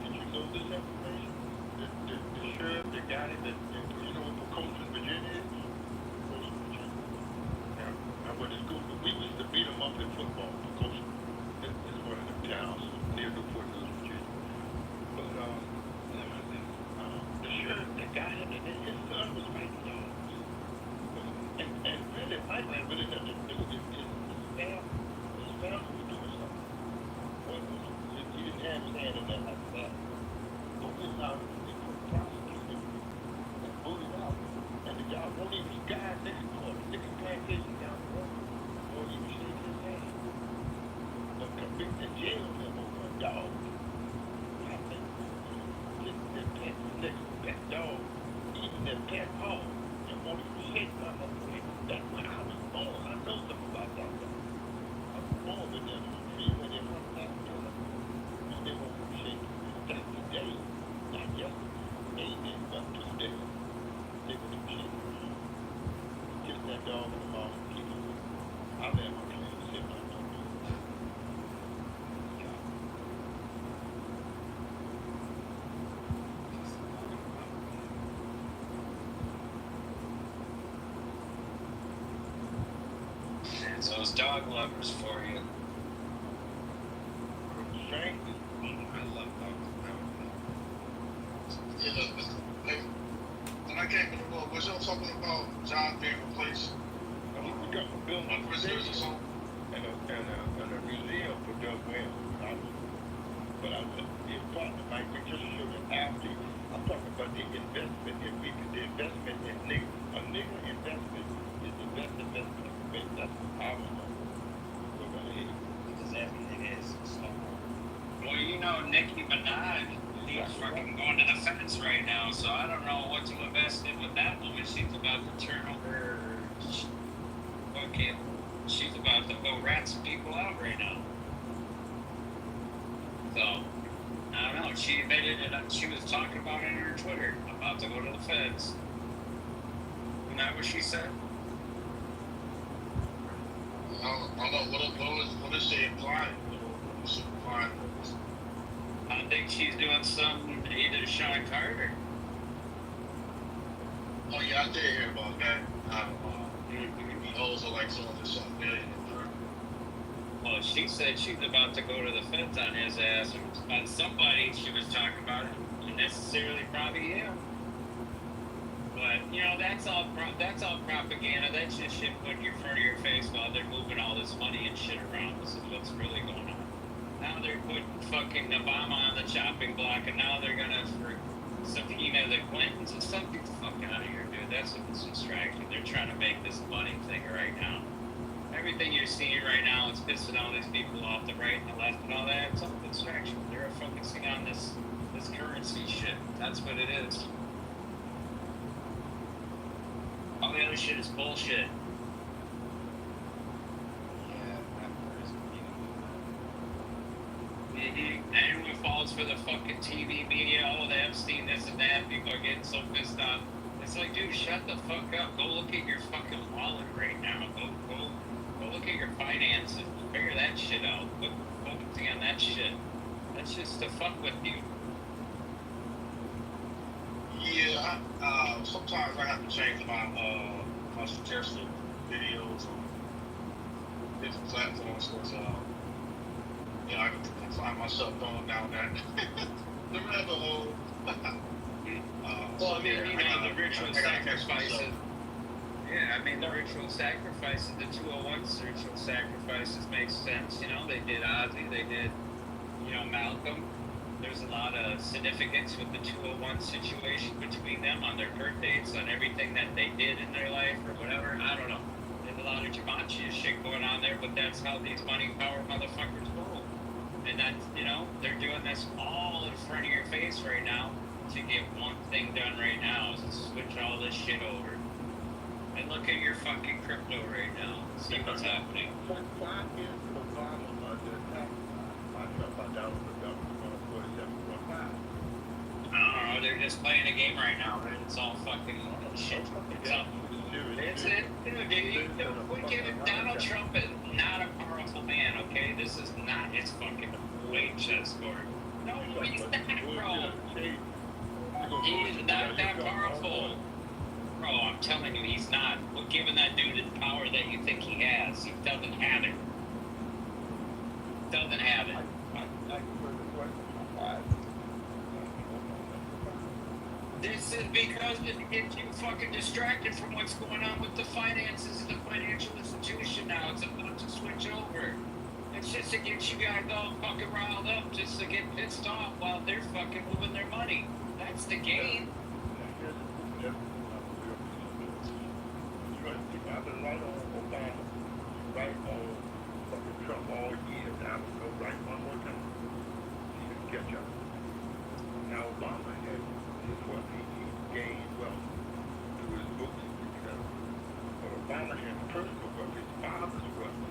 Did you know this information? The sheriff, the guy that you know what Coastal Virginia is? Coastal Virginia. Now, I went to school, but we used to beat them up in football. Coastal is one of the towns near Newport News, Virginia. But the sheriff, the guy, his son was fighting dogs. And really, Mike man really nothing to do with his family was doing something. He didn't have his hand in that like that. But we allowed him to be prosecuted and booted out. And the job won't even guy next door, the plantation down the road, won't even shake his hand. But convict and jail him over a dog. I think their pet next to that dog, eating their pet paw, and won't even shake my mother. That's when I was born. I know something about that. I was born with them tree when they run that door. And they won't shake it. That's today, not yesterday. Amen. But today, they will shake it. Just that dog in the mouth and keep it. I've had my kids sit my dog.
dog lovers for you.
Strength. I love dogs.
Yeah, like, when I came in the world, was y'all talking about jobs being replaced?
We got a building
On prisoners or something?
and a museum for Doug Williams. But I was in part of my picture showed it after. I'm talking about the investment. If we could, the investment in nigger, a nigger investment is the best investment you can make. That's our know. So go ahead.
Because everything is slow.
Well, you know, Nicki Minaj, she's fucking going to the fence right now, so I don't know what to invest in with that woman. She's about to turn over. Fucking, she's about to go rat some people out right now. So, I don't know. She admitted it. She was talking about it on her Twitter. About to go to the feds. Isn't that what she said?
I don't know. What is she implying? What is she implying?
I think she's doing something either to Sean Carter.
Oh yeah, I did hear about that. He owes her like $200 million.
Well, she said she's about to go to the fence on his ass, and on somebody she was talking about it, and necessarily probably him. But you know, that's all propaganda. That's just shit put in front of your face while they're moving all this money and shit around. This is what's really going on. Now they're putting fucking Obama on the chopping block, and now they're gonna subpoena the Clintons and stuff. Get the fuck out of here, dude. That's a distraction. They're trying to make this money thing right now. Everything you're seeing right now is pissing all these people off, the right and the left and all that. It's all a distraction. They're focusing on this currency shit. That's what it is. All the other shit is bullshit. Anyone falls for the fucking TV media, oh, the Epstein, this and that, people are getting so pissed off. It's like, dude, shut the fuck up. Go look at your fucking wallet right now. Go look at your finances. Figure that shit out. Quit focusing on that shit. That's just to fuck with you.
Yeah, sometimes I have to change my suggested videos on different platforms because I can find myself going down that the rabbit hole.
Well, I mean, you know, the ritual sacrifices. Yeah, I mean, the ritual sacrifices, the 201 ritual sacrifices make sense. You know, they did Ozzy, they did, you know, Malcolm. There's a lot of significance with the 201 situation between them on their birth dates, on everything that they did in their life or whatever. I don't know. There's a lot of Jumanji shit going on there, but that's how these money power motherfuckers roll. And that's, you know, they're doing this all in front of your face right now to get one thing done right now is to switch all this shit over. And look at your fucking crypto right now. See what's happening.
Why is Obama under attack? I thought that was the government for 47.5.
I don't know, they're just playing a game right now, right? It's all fucking shit. It's all, Donald Trump is not a powerful man, okay? This is not his fucking weight chessboard. No, he's not, bro. He is not that powerful. Bro, I'm telling you, he's not. We're giving that dude the power that you think he has. He doesn't have it. Doesn't have it. This is because it gets you fucking distracted from what's going on with the finances of the financial institution now. It's about to switch over. It's just to get you guys all fucking riled up, just to get pissed off while they're fucking moving their money. That's the game.
I've been right on Obama, right on fucking Trump all year. Now I'm going to go right one more time. He can catch up. Now Obama has his what he gained wealth through his books, etc. But Obama has personal wealth, his father's wealth.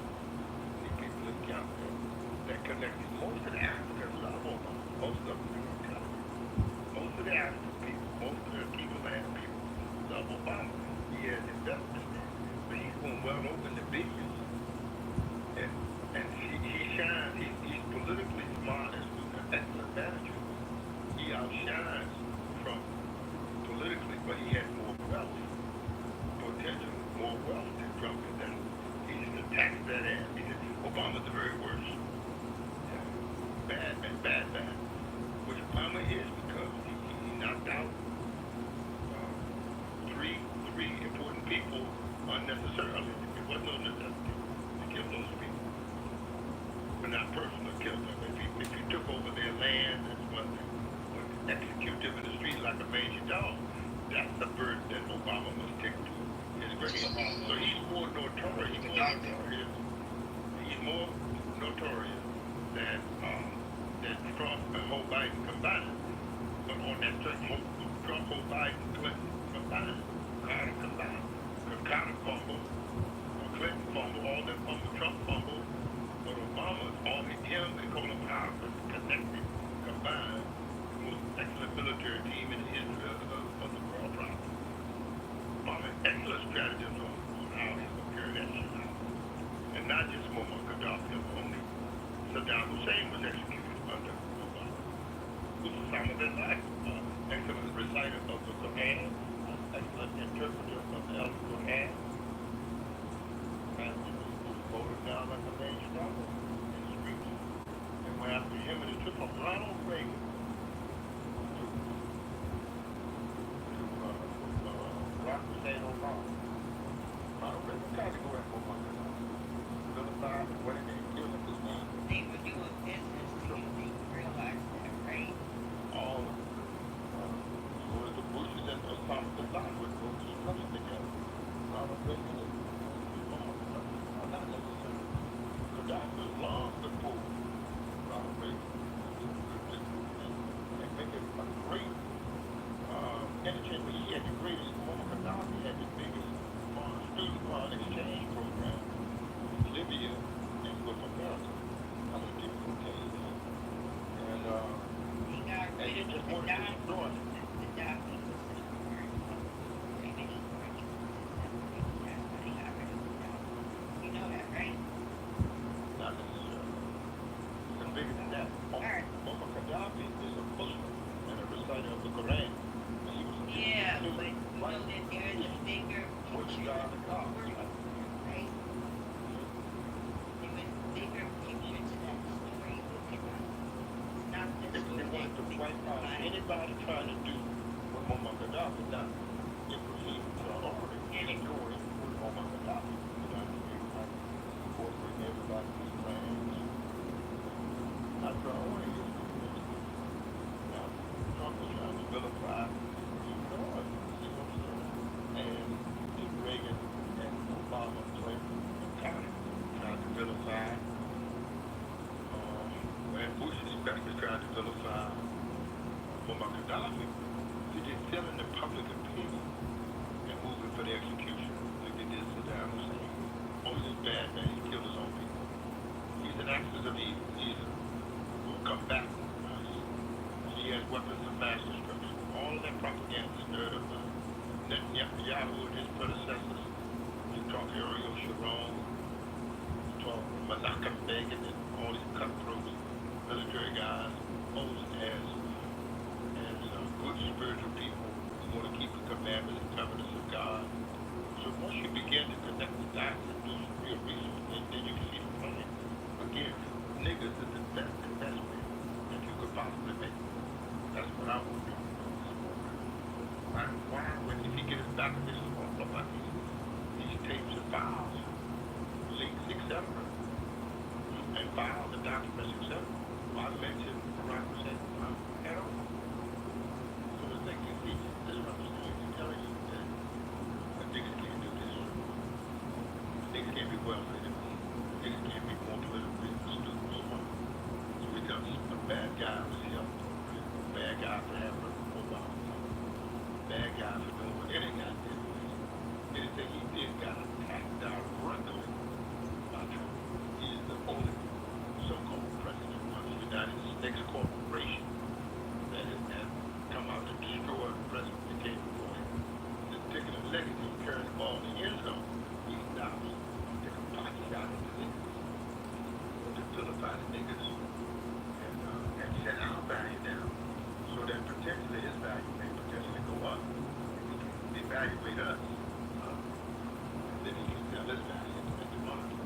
These people that count that connected. Most of the Africans love Obama. Most of them do. Most of the African people, most of the Igbo land people love Obama. He has investments. He's going well over the billions. And he shines, he's politically smart and an excellent manager. He outshines Trump politically, but he has more wealth, potentially more wealth than Trump. And then he's tax that ass. Because Obama's the very worst. Yeah. Bad, man, bad, bad. Which Obama is because he knocked out uh, three important people unnecessarily. It wasn't no necessity to kill those people, but not personally kill them. If you took over their land, that's one thing. But execute them in the street like a mangy dog, that's the burden that Obama must take to his grave. So he's more notorious. He's more notorious than Trump and Joe Biden combined. But on that track, Trump, Joe Biden, Clinton combined, Carter combined. Because Carter fumbled, Clinton fumbled, all that fumbled, Trump fumbled, but Obama, all him and Colin Powell connected, combined, the most excellent military team in the history of the world, probably. Obama, excellent strategists on how he's going to carry that shit out. And not just Muammar Gaddafi only. Saddam Hussein was executed under Obama. Osama bin Laden, excellent reciter of the Quran, excellent interpreter of the Quran, and was voted down like a major dog in the streets. And went after him and it took from Ronald Reagan to Barack Hussein Obama. Ronald Reagan tried to go after Obama. Vilified and what they killed him this time.
They were doing business together. They realized that, right?
All of them. So was the Bushes and Osama bin Laden would go to destruction together. Ronald Reagan and not necessarily. Gaddafi was long before Ronald Reagan. And make it a great interchange. He had the greatest, Muammar Gaddafi had the biggest student exchange program in Libya and with America. How many people can tell you that? And
He got
and he
rid
just
of
wanted to
Gaddafi.
destroy it.
Gaddafi was very many French that's why they got rid of Gaddafi. You know that, right?
Not necessarily. It's bigger than that. Muammar Gaddafi is a Muslim and a reciter of the Quran. And he was a
Yeah, but you know that there's a bigger picture
God,
to the story, right? There was a bigger picture to that story with Gaddafi. It's not just
If they wanted to wipe out anybody trying to do what Muammar Gaddafi done, it was he already enjoying what Muammar Gaddafi done. Incorporating everybody's plans. After all, he was now, Trump was trying to vilify North, you know what I'm saying? And Reagan and Obama, Clinton, and Carter trying to vilify. And Bush especially trying to vilify Muammar Gaddafi. They did tell in the public opinion and moving for the execution like they did Saddam Hussein. Oh, he's a bad man. He killed his own people. He's an axis of evil. Will come back. He has weapons of mass destruction. All of that propaganda stirred up Netanyahu and his predecessors. You talk Ariel Sharon, you talk Menachem Begin and all these cutthroats, military guys, posed as good spiritual people who want to keep the commandments and covenants of God. So once you begin to connect the dots and do some real research, then you can see the plan. Again, niggas is the best investment that you could possibly make. That's what I would do. Why, when if he get his documents about these tapes and files, links, etc., and file the documents, etc., I mentioned Barack Hussein at all. So the thing is, this is what I'm saying. He's telling you that niggas can't do this. Niggas can't be wealthy. Niggas can't be more politically astute. So we got a bad guy was here. A bad guy for having Obama. Bad guy for doing what any guy did. Anything he did got attacked directly by Trump. He is the only so-called president of the United States corporation that has come out to destroy the president that came before him. The particular legacy of carrying the ball in the end zone, $8. Take a pot shot at the niggas. To vilify the niggas and set our value down so that potentially his value may potentially go up. He can evaluate us. Then he can sell his value at the market.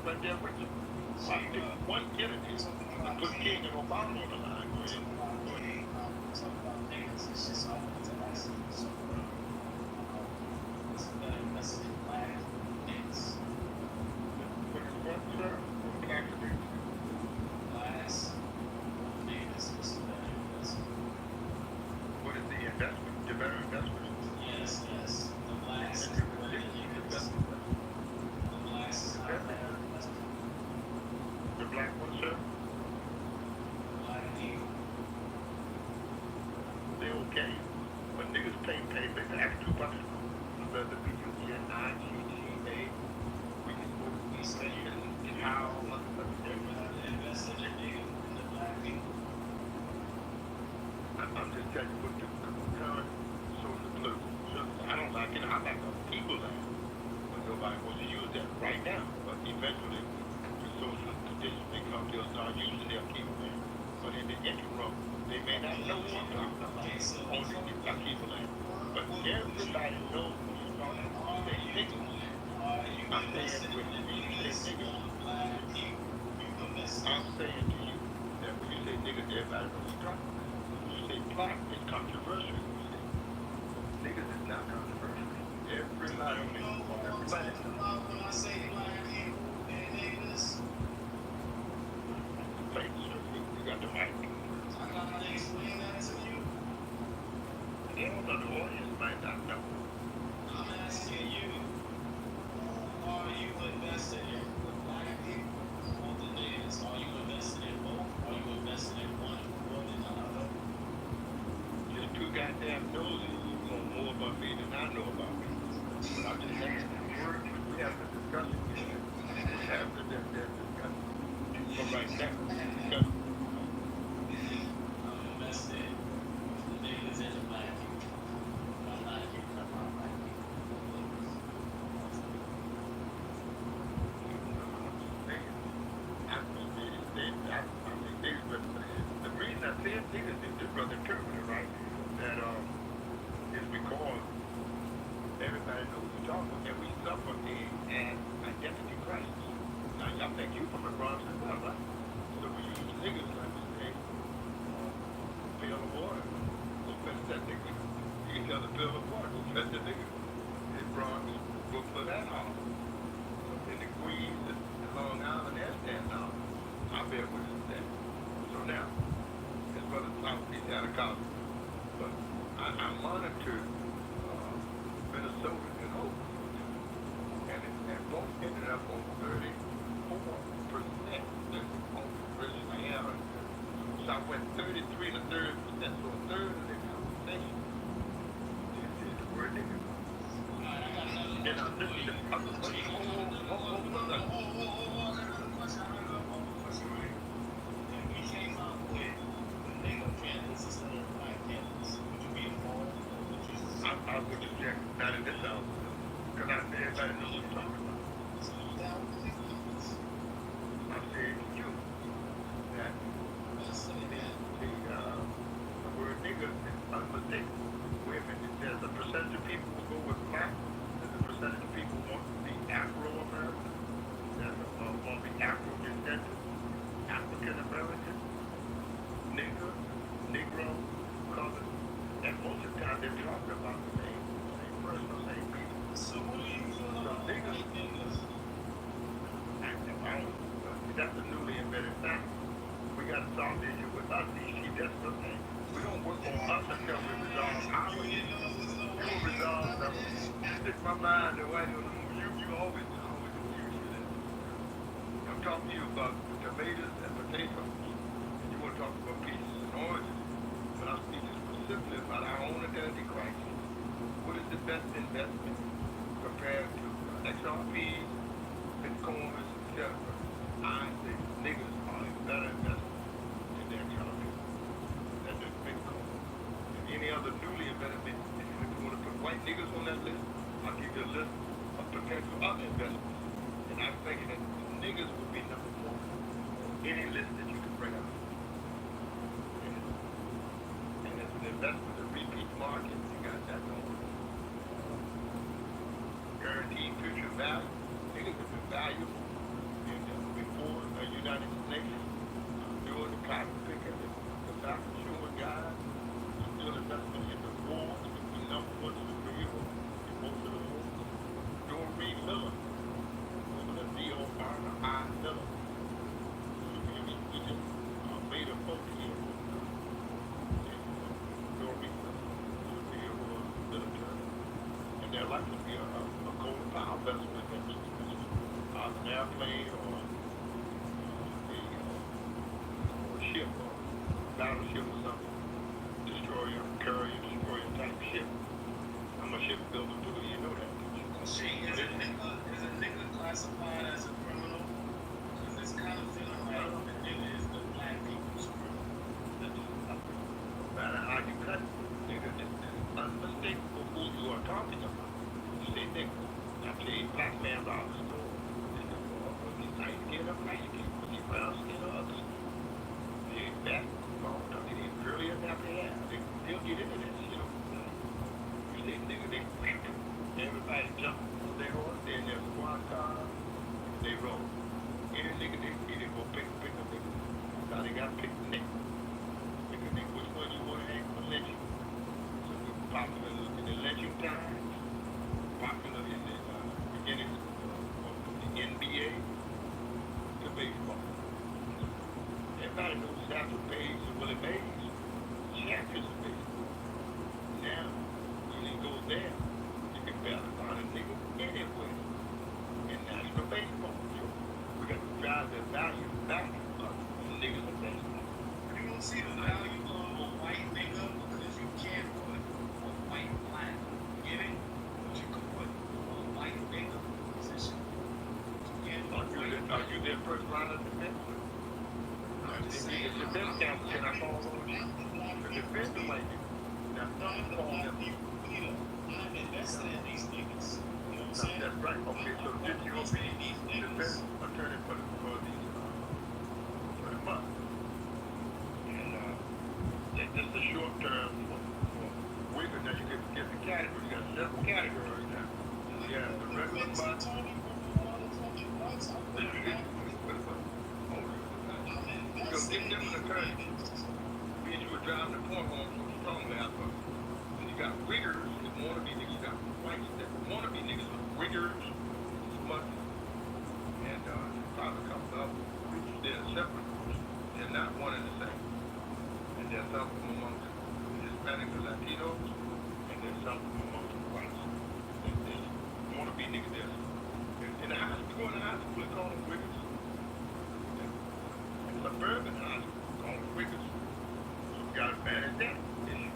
right there with you. Why pick one Kennedy and put King and Obama on the line? Go ahead. Go ahead. What, sir? What class of it? What is the investment? The better investment? The black one, sir? They okay. When niggas pay, they ask $2. Whether be UNIGGA, we can go to and how much I'm just telling you what the current social political system. I don't like it. I like the people that. But nobody wants to use that right now. But eventually, the social condition may come, they'll start using their people there. But in the interim, they may not know what I'm talking about. Only the people there. But everybody knows when you talk about they niggas. I'm saying when you say niggas, I'm saying to you that when you say niggas, everybody knows what you're talking about. When you say black, it's controversial. You say niggas is not controversial. Everybody on the planet knows. Play the story. You got the mic. Anyone on the audience might not know.
I'm asking you, who are you invested in? The black people or the niggas? Are you invested in both? Are you invested in one more than the other?
You're too goddamn nosy. You know more about me than I know about me. But I'm just saying, we have a discussion here. We have the discussion. But right now, discussion.
I'm invested with the niggas and the black people. I'm not giving up on black people.
The reason I said niggas is this brother interpreted, right? That is because everybody knows what we're talking about, and we suffer an identity crisis. Now y'all think you from the Bronx as well, right? So we use niggas like we say, fill the water. Go fetch that nigga. You can tell the fill the water, go fetch the nigga. In Bronx, go for that all. In the Queens, the Long Island, that's that now. I bet what is that. So now, his brother Southeast out of college. But I monitor Minnesota and Oakland. And both ended up on 34% on Virginia. So I went 33 to 30%. So a third of the conversation is the word nigga. And I listen to other I would reject not in this house. Because I say everybody knows what you're talking about. I'm saying to you that the word nigga is unmistakable. Women, there's a percentage of people who go with black, there's a percentage of people who want to be Afro-American, there's want to be Afro-descendant, African-American, nigger, negro, colored, and most of the time they're talking about the same person, the same people.
So what do you feel about
niggas? That's a newly invented fact. We got to solve the issue with us. See, that's the thing. We don't work on us until we resolve our issue. You will resolve them. Stick my mind the way you always confuse that. I'm talking to you about tomatoes and potatoes. And you want to talk about peaches and oranges. But I'm speaking specifically about our own identity crisis. What is the best investment compared to XRP, Bitcoin, etc.? I think niggas are a better investment in their economy than the Bitcoin. And any other newly invented business, if you want to put white niggas on that list, I'll give you a list of potential other investments. And I'm thinking that niggas would be number 4 on any list that you can bring up. And as an investment, a repeat market, you got that going. Guaranteed future value. Niggas have been valuable in for a United Nations, doing the cotton picking, the Falcon showing guys, still investing in the wars, the number one superhero in most of the wars. Doreen Miller, woman of D.O.R.I. Miller, we just made a book here. Doreen Miller, superhero military. And there'd like to be a golden power vessel with them. An airplane or a ship or battleship or something. Destroyer, carrier, destroyer type ship. I'm a shipbuilder too, you know that.
See, is a nigga classified as a criminal? Because it's kind of feeling like the nigga is the black people's criminal.
No matter how you cut it, nigga, it's unmistakable who you are talking about. You say nigga. I tell you, black man's out of the store. He's light skin or light skin. He's brown skin or other skin. He ain't fat, long, I mean, he's curly or nappy hair. They'll get into this, you know. You say nigga, they everybody jump on their horse, they're in their squad car, they roll. Any nigga they go pick a nigga. Now they gotta pick the nigga. Pick a nigga, which one you want to hang for lynching. So we're popular in the lynching times, popular in the beginning of the NBA to baseball. Everybody knows Satchel Paige and Willie Mays, champions of baseball. Now, when he goes there, you can barely find a nigga anywhere in National Baseball. So we got to drive the value back of niggas in baseball.
You don't see the value of a white nigga because you can't put a white black. Get it? But you can put a white nigga position. You can't put
Are you their first line of defense? If you get defense count, can I call on you? The defense is like you. Now, some call them.
I'm invested in these niggas. You know what I'm saying?
That's right. Okay, so did you be defense attorney for the month? And just a short term for women. Now you get the category. You got several categories now. You have the regular month. You'll get them an attorney. Means you were driving the point home so strongly out there. And you got riggers that want to be niggas. You got whites that want to be niggas with riggers, smut, and probably a couple of groups. They're separate groups. They're not one and the same. And there's some from amongst the Hispanic or Latinos, and there's some from amongst the whites. They want to be niggas there. In the high school, they call them riggers. Suburban high school, call them riggers. So we got to manage that issue.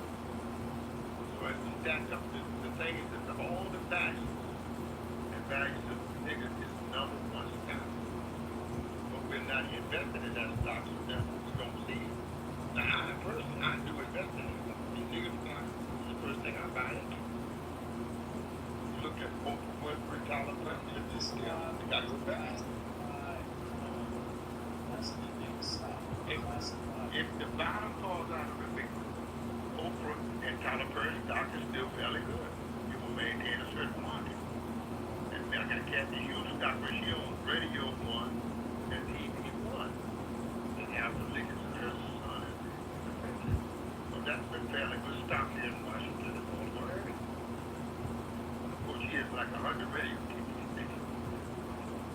So as we stack up, the thing is that all the values and values of the nigga is number one stock. But we're not investing in that stock, so that's what we're going to see. Now, I personally, I do invest in it. These niggas, it's the first thing I buy into. You look at Oprah Winfrey, Tyler Perry, they got to go back. If the bottom falls out of the big Oprah and Tyler Perry's stock is still fairly good. You will maintain a certain market. And then I got Kathy Hughes stock where she owns Radio 1 and TV 1. And Apple Lincoln and her son. So that's been fairly good stock here in Washington and Baltimore area. Of course, she has like 100 radio TV stations.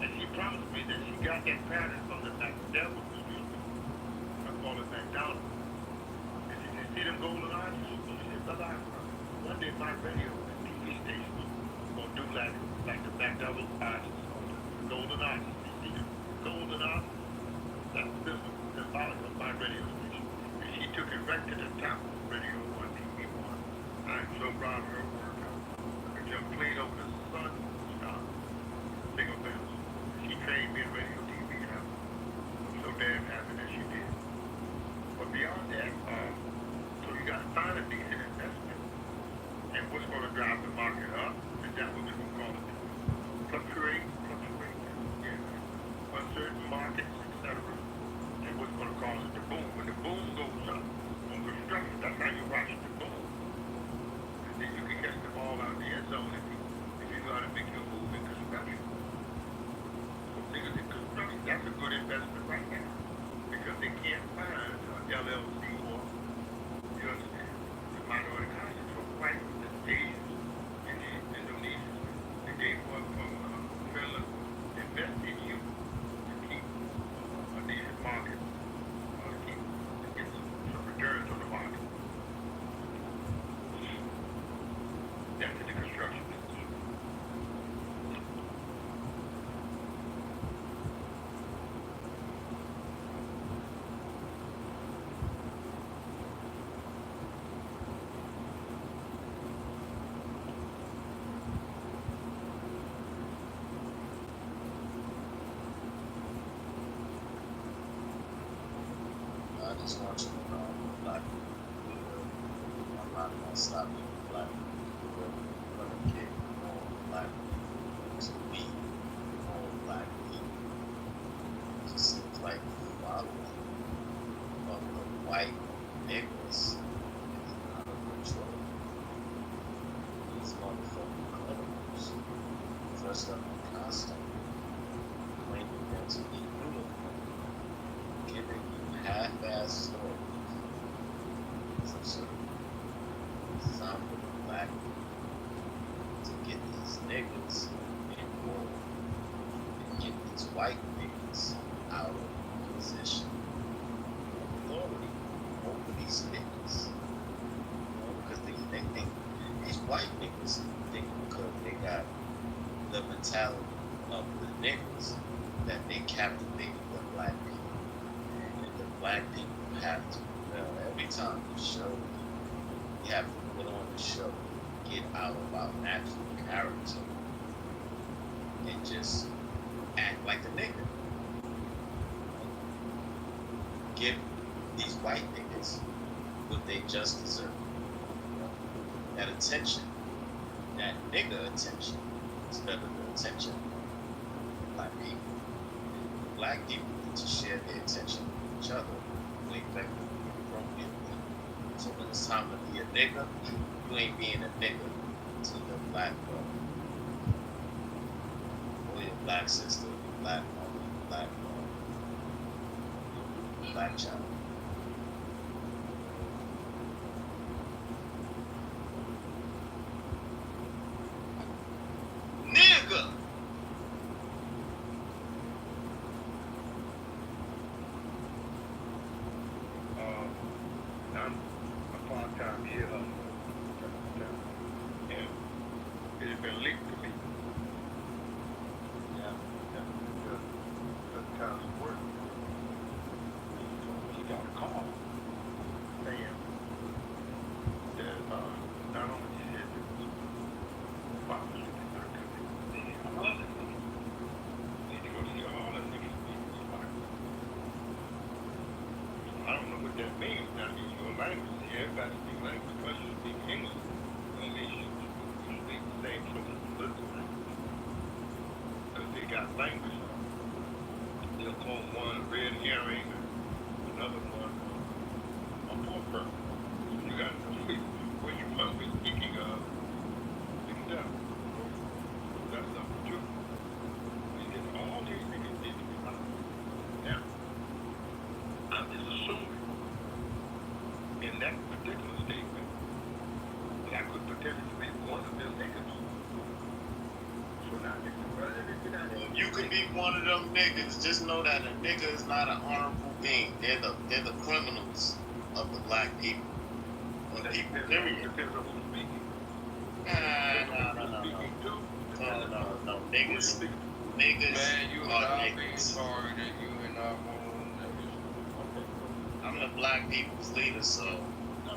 And she promised me that she got that pattern from the devil. Call it McDonald's. And you see them golden eyes? She said, bye-bye. One day my radio and TV station will do like the McDonald's eyes, the golden eyes. You see the golden eyes? That's the symbolic of my radio station. And she took it right to the top of Radio 1, TV 1. I'm so proud of her work. I just played over the sun star. Single bells. She trained me in radio TV, and I'm so damn happy that she did. But beyond that, so you got to find a decent investment. And what's going to drive the market up?
just want you to know, black people, I'm not gonna stop being black people. We're gonna get more black people to be more black people. It just seems like the following of the white niggas is out of control. These motherfucking criminals dressed up in costume, claiming them to be uniform, giving you half-ass stories. Some sort of design for the black people to get these niggas involved and get these white niggas out of position of authority over these niggas. Because they think these white niggas think because they got the mentality of the niggas that they captivated the black people. And the black people have to, every time you show, you have to put on the show, get out of our natural character, and just act like a nigga. Give these white niggas what they just deserve. That attention, that nigga attention, instead of the attention of black people. Black people need to share their attention with each other more effectively and appropriately. So when it's time to be a nigga, you ain't being a nigga to your black brother, or your black sister, your black mother, your black mom, your black child.
Nigga!
I'm a part-time here, and it has been leaked to me. Yeah, sometimes it works. He got a call saying that not only said that Obama should be not coming, need to go see all the niggas in the spot. I don't know what that means. That means your language. Everybody speaks language because you speak English. Don't mean you speak the same political language. Because they got language. They'll call one red herring, another one a poor person. You got to know where you must be speaking of. Speak it down. That's something true. We get all these niggas need to be locked. Now, I'm just assuming in that particular statement that I could potentially be one of them niggas. So now, if the president did not
You could be one of them niggas. Just know that a nigga is not an honorable being. They're the criminals of the black people. Or the people, period.
depends on who's speaking.
No. Niggas
Man, you and
are
I being
niggas.
sorry that you and I won't niggas.
I'm the black people's leader, so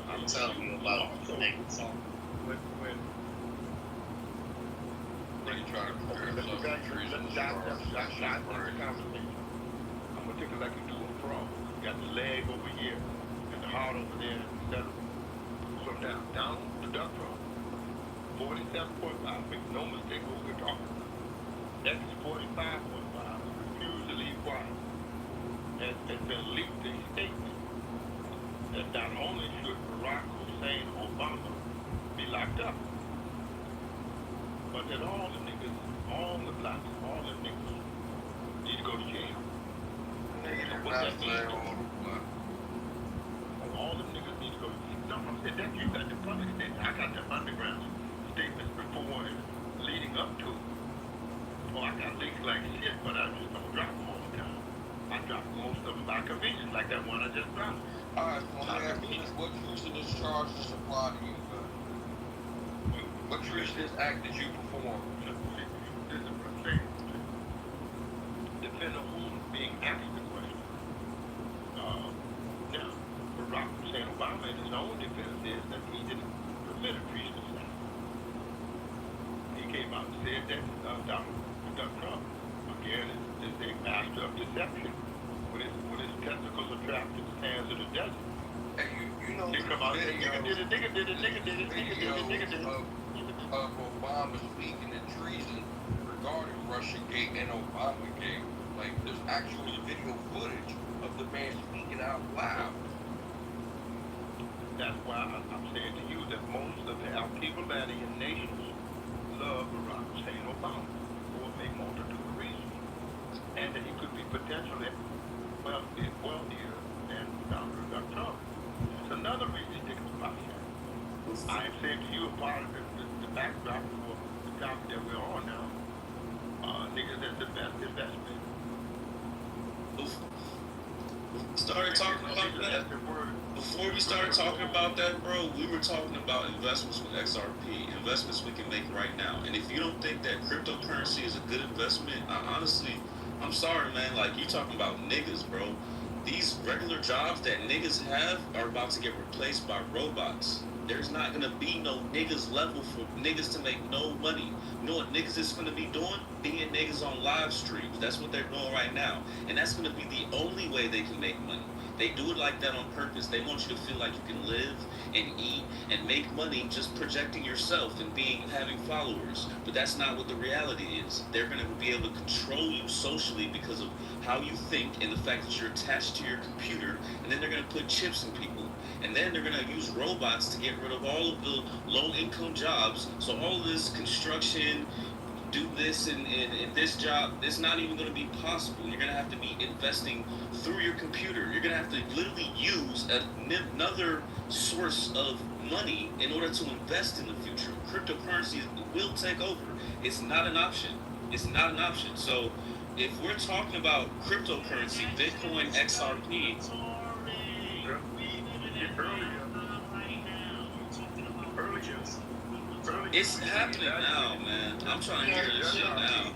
I'm telling you about the niggas.
When
They try to compare
let's
themselves to treason and
dive
stars.
the conversation. I'm gonna take it like you do a frog. You got the leg over here and the heart over there, etc. So now, down the duck frog. 47.5. Make no mistake what we're talking about. X 45.5 refused to leave quiet. Has been leaked a statement that not only should Barack Hussein Obama be locked up, but that all the niggas, all the blacks, all the niggas need to go to jail. So what that means? All the niggas need to go to jail. No, I'm saying that you got the public statement. I got the underground statements before and leading up to it. Oh, I got leaks like shit, but I just don't drop them all the time. I drop most of them by convenience, like that one I just dropped.
Alright, well, let me ask you this. What treasonous charges apply to you, sir? What treasonous act did you perform?
This is what I'm saying. Depending on who's being asked the question. Now, Barack Hussein Obama, in his own defense, says that he didn't commit a treasonous act. He came out and said that Donald Trump, again, is a master of deception. when his testicles are trapped in the sands of the desert.
Hey, you know
He
the
come out and say, nigga
videos,
did it, nigga did it, nigga did it, nigga did it, nigga
videos
did it.
of Obama speaking in treason regarding Russiagate and Obamagate. Like, there's actual video footage of the man speaking out loud.
That's why I'm saying to you that most of the Alkeebulanian nations love Barack Hussein Obama for a multitude of reasons. And that he could be potentially wealthier than Donald Trump. That's another reason to take the podcast. I am saying to you a part of the backdrop for the topic that we're on now. Niggas, that's the best investment.
Started talking about that. Before we started talking about that, bro, we were talking about investments with XRP, investments we can make right now. And if you don't think that cryptocurrency is a good investment, honestly, I'm sorry, man. Like, you talking about niggas, bro. These regular jobs that niggas have are about to get replaced by robots. There's not gonna be no niggas level for niggas to make no money. You know what niggas is gonna be doing? Being niggas on live streams. That's what they're doing right now. And that's gonna be the only way they can make money. They do it like that on purpose. They want you to feel like you can live and eat and make money just projecting yourself and having followers. But that's not what the reality is. They're gonna be able to control you socially because of how you think and the fact that you're attached to your computer, and then they're gonna put chips in people. And then they're gonna use robots to get rid of all of the low income jobs. So all of this construction, do this and this job, it's not even going to be possible. You're going to have to be investing through your computer. You're going to have to literally use another source of money in order to invest in the future. Cryptocurrency will take over. It's not an option. It's not an option. So if we're talking about cryptocurrency, Bitcoin, XRP, it's happening now, man. I'm trying to hear this shit now.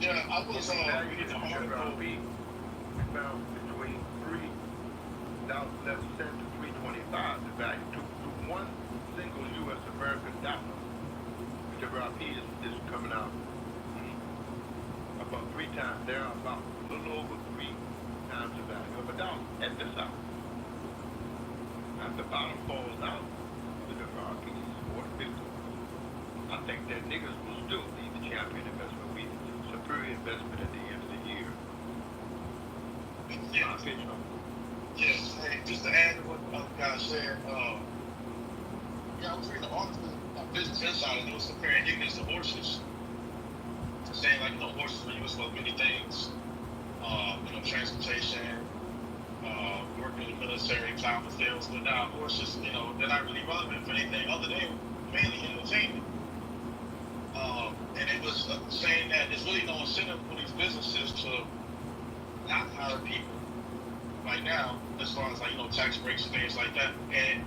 Yeah, I was
We found between 3,011 cents to 325 the value to one single U.S. American dollar. The XRP is coming out about 3 times. They're about a little over 3 times the value of a dollar at this hour. As the bottom falls out, the XRP is 450. I think that niggas will still be the champion investment. We superior investment at the end of the year.
Yeah. Yes, hey, just to add to what the guy said, I was reading an article on Business Insider and it was comparing humans to horses. Saying like, horses are used for many things, transportation, working in the military, plowing the fields, but now horses, they're not really relevant for anything other than mainly entertainment. And it was saying that there's really no incentive for these businesses to not hire people right now, as far as tax breaks and things like that. And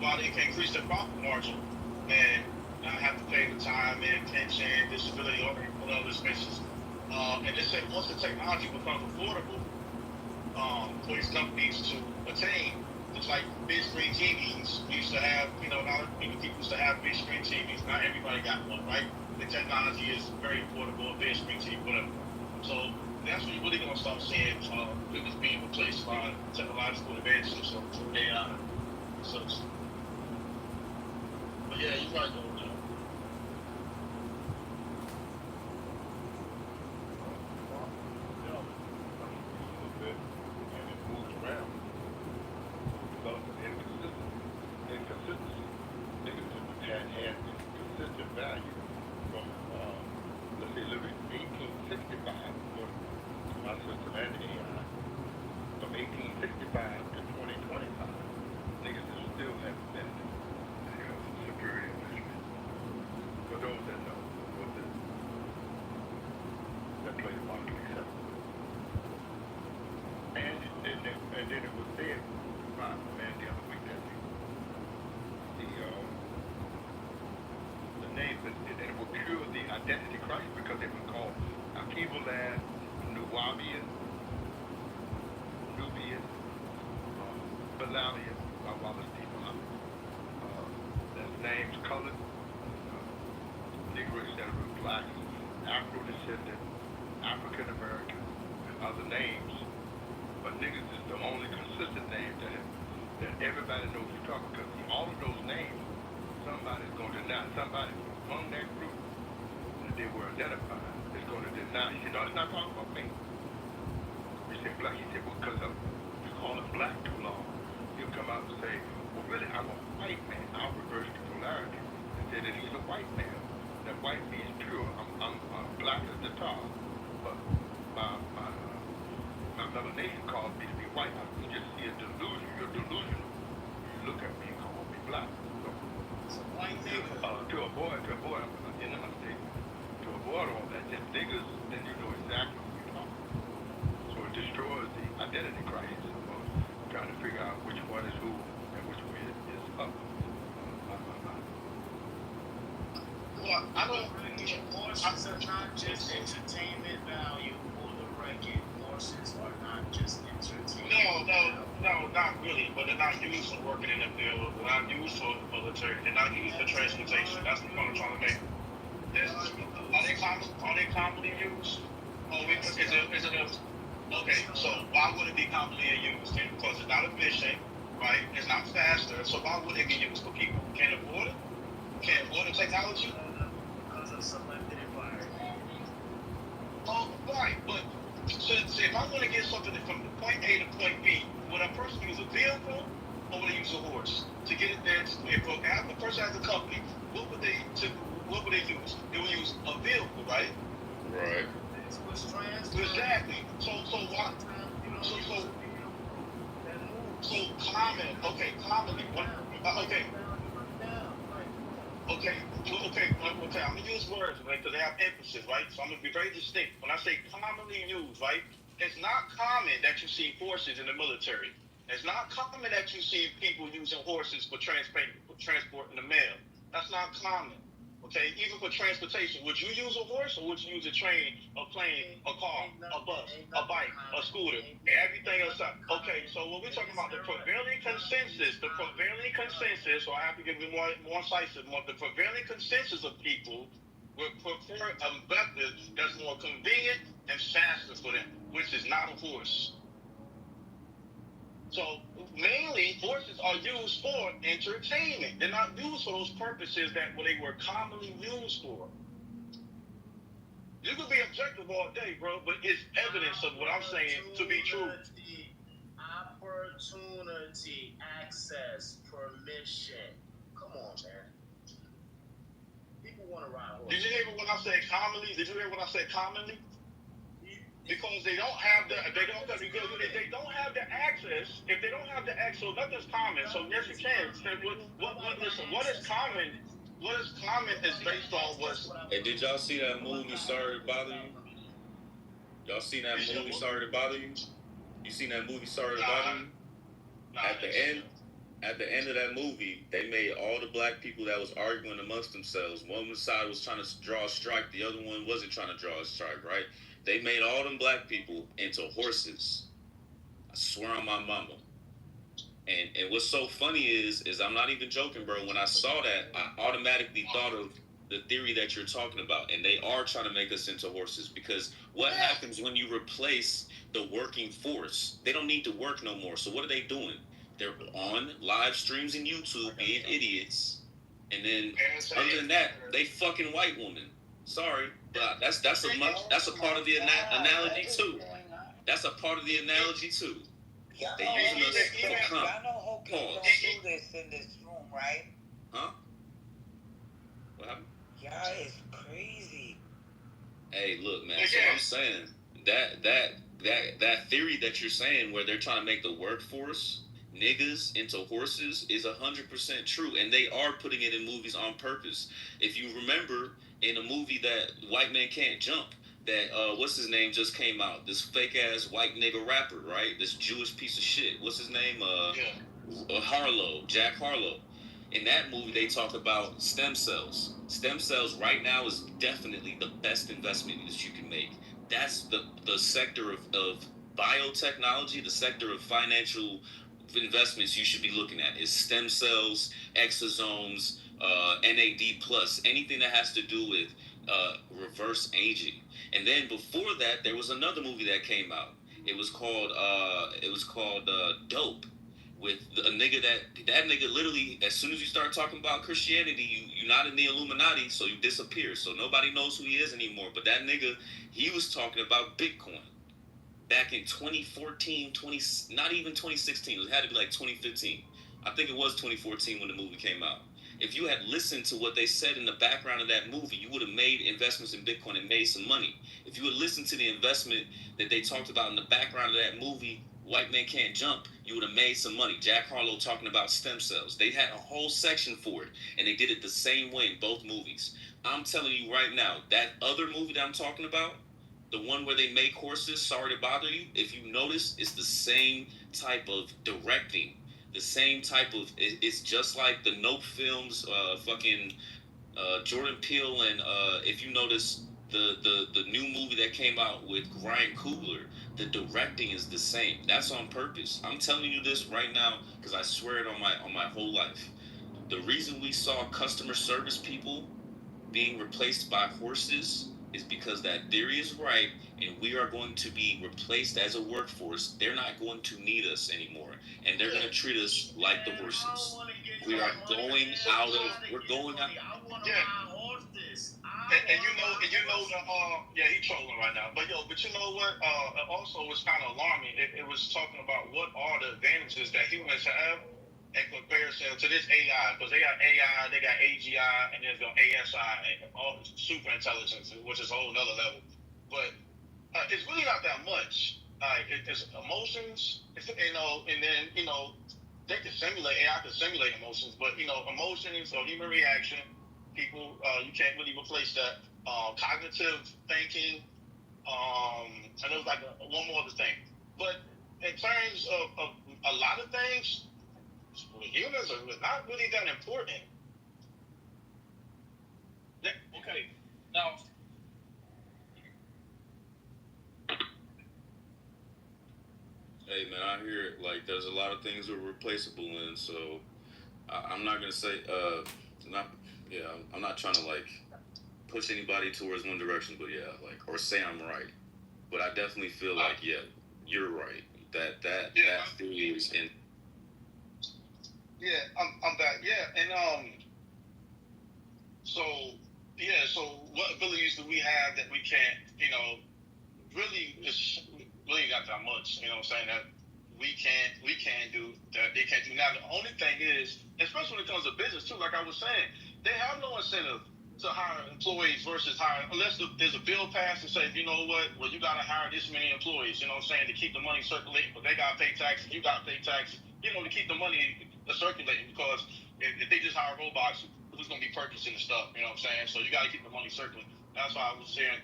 while they can increase their profit margin and not have to pay the time and pension, disability, or other expenses. And they said once the technology becomes affordable for these companies to attain, it's like big screen TVs. We used to have, not many people used to have big screen TVs. Not everybody got one, right? The technology is very affordable, a big screen TV, whatever. So that's when you're really going to start seeing business being replaced by technological advances through AI and such. But yeah, you're right, though.
And then it was said by a man the other week that the name that it will cure the identity crisis because it was called Akivaland, Nubian, Balalian, by Wallace D. Muhammad. That's names, colors, Negro, etc., blacks, Afro-descendant, African American, and other names but niggas is the only consistent name that everybody knows you're talking. Because all of those names, somebody's going to deny. Somebody from among that group that they were identified is going to deny. You know, it's not talking about me. We say black. He said, well, because you call him black too long. He'll come out and say, well, really, I'm a white man. I'll reverse the polarity and say that he's a white man. That white means pure. I'm black as the tar, but my melanation caused me to be white. You just see a delusion. You're delusional. You look at me and call me black. So,
white nigga.
To avoid, in the mistake, to avoid all that, just niggas, then you know exactly what you're talking about. So it destroys the identity crisis of trying to figure out which one is who and which one is up.
Well, I don't. Horses are not just entertainment value. For the record, horses are not just entertainment.
No, not really. But they're not used for working in the field. They're not used for the military. They're not used for transportation. That's the point I'm trying to make. Are they commonly used? Oh, is it a, okay? So why would it be commonly used? Because it's not efficient, right? It's not faster. So why would it be used for people who can't afford it? Can't afford the technology?
Because of selected environment.
Oh, right. But so if I want to get something from point A to point B, would a person use a vehicle or would they use a horse to get it there? If a person has a company, what would they use? They would use a vehicle, right?
Right.
Exactly. So why? So common. Okay, commonly. Okay. I'm gonna use words, right? Because they have emphasis, right? So I'm gonna be very distinct. When I say commonly used, right? It's not common that you see horses in the military. It's not common that you see people using horses for transporting the mail. That's not common. Okay, even for transportation, would you use a horse or would you use a train, a plane, a car, a bus, a bike, a scooter, everything else? Okay, so when we're talking about the prevailing consensus, or I have to give you more incisive, the prevailing consensus of people would prefer a method that's more convenient and faster for them, which is not a horse. So mainly horses are used for entertainment. They're not used for those purposes that they were commonly used for. You could be objective all day, bro, but it's evidence of what I'm saying to be true.
Opportunity, access, permission. Come on, man. People want to ride horses.
Did you hear what I said commonly? Because they don't have the access. If they don't have the access, so nothing's common. So yes, you can. Listen, what is common? What is common is based on what's.
Hey, did y'all see that movie Sorry to Bother You? Y'all seen that movie Sorry to Bother You? You seen that movie Sorry to Bother You? At the end of that movie, they made all the black people that was arguing amongst themselves. One side was trying to draw a strike, the other one wasn't trying to draw a strike, right? They made all them black people into horses. I swear on my mama. And what's so funny is I'm not even joking, bro. When I saw that, I automatically thought of the theory that you're talking about. And they are trying to make us into horses because what happens when you replace the working force? They don't need to work no more. So what are they doing? They're on live streams in YouTube being idiots. And then other than that, they fucking white woman. Sorry, but that's a part of the analogy too. That's a part of the analogy too. They using us for comp.
Y'all know okay, don't do this in this room, right?
Huh? What happened?
Y'all is crazy.
Hey, look, man. So I'm saying that theory that you're saying, where they're trying to make the workforce niggas into horses, is 100% true, and they are putting it in movies on purpose. If you remember, in a movie that White Man Can't Jump, that what's his name just came out, this fake ass white nigga rapper, right? This Jewish piece of shit. What's his name? Harlow, Jack Harlow. In that movie, they talk about stem cells. Stem cells right now is definitely the best investment that you can make. That's the sector of biotechnology, the sector of financial investments you should be looking at is stem cells, exosomes, NAD+, anything that has to do with reverse aging. And then before that, there was another movie that came out. It was called Dope. With a nigga that nigga literally, as soon as you start talking about Christianity, you're not in the Illuminati, so you disappear. So nobody knows who he is anymore. But that nigga, he was talking about Bitcoin back in 2014, not even 2016. It had to be like 2015. I think it was 2014 when the movie came out. If you had listened to what they said in the background of that movie, you would have made investments in Bitcoin and made some money. If you would listen to the investment that they talked about in the background of that movie, White Man Can't Jump, you would have made some money. Jack Harlow talking about stem cells. They had a whole section for it, and they did it the same way in both movies. I'm telling you right now, that other movie that I'm talking about, the one where they make horses, sorry to bother you, if you notice, it's the same type of directing, the same type of, it's just like the Nope films, Jordan Peele, and if you notice the new movie that came out with Ryan Coogler, the directing is the same. That's on purpose. I'm telling you this right now because I swear it on my whole life. The reason we saw customer service people being replaced by horses is because that theory is right, and we are going to be replaced as a workforce. They're not going to need us anymore, and they're going to treat us like the horses. We are going out of. We're going out.
Yeah. And you know the yeah, he trolling right now. But you know what? Also, it's kind of alarming. It was talking about what are the advantages that humans have in comparison to this AI, because they got AI, they got AGI, and there's the ASI, and all super intelligence, which is a whole nother level. But it's really not that much. It's emotions, and then they can simulate AI can simulate emotions, but emotions or human reaction, people you can't really replace that. Cognitive thinking, and there's like one more other thing. But in terms of a lot of things, humans are not really that important.
Okay, now.
Hey man, I hear it. Like there's a lot of things we're replaceable in, so I'm not gonna say not yeah. I'm not trying to like push anybody towards one direction, but yeah, like or say I'm right. But I definitely feel like yeah, you're right. That theory is in.
Yeah, I'm back. Yeah, and so so what abilities do we have that we can't, really it's really not that much, what I'm saying, that we can't do that they can't do. Now the only thing is, especially when it comes to business too, like I was saying, they have no incentive to hire employees versus hire unless there's a bill passed and says, you know what, well you gotta hire this many employees, you know what I'm saying, to keep the money circulating, but they gotta pay taxes, you gotta pay taxes, to keep the money circulating, because if they just hire robots, who's gonna be purchasing the stuff, you know what I'm saying? So you gotta keep the money circulating. That's why I was saying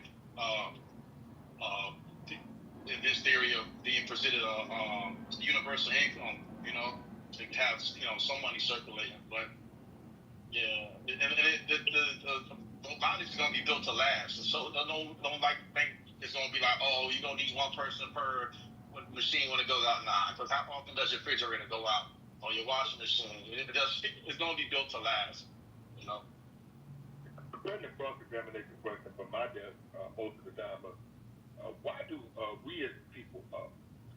in this theory of being presented a universal income, to have some money circulating. But yeah, the robotics is gonna be built to last. So don't like think it's gonna be like, oh, you don't need one person per machine when it goes out. Nah, because how often does your refrigerator go out or your washing machine? It's gonna be built to last.
Certainly cross-examination question from my desk most of the time. But why do we as people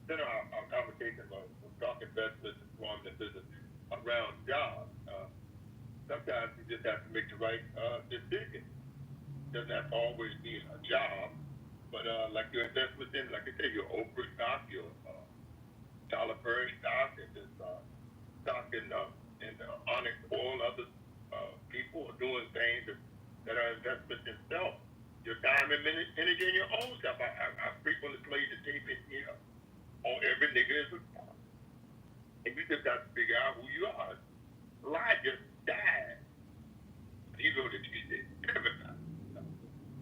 center our conversation about stock investments, employment, and business around jobs? Sometimes you just have to make the right decision. It doesn't have to always be a job, but like your investments in, like I said, your Oprah stock, your Tyler Perry stock, and this stock in Onyx Oil, other people are doing things that are investments in self. Your time and energy in your own stuff. I frequently play the tape in here on every nigga is a star. And you just got to figure out who you are. Elijah died. He wrote it, he said, everybody.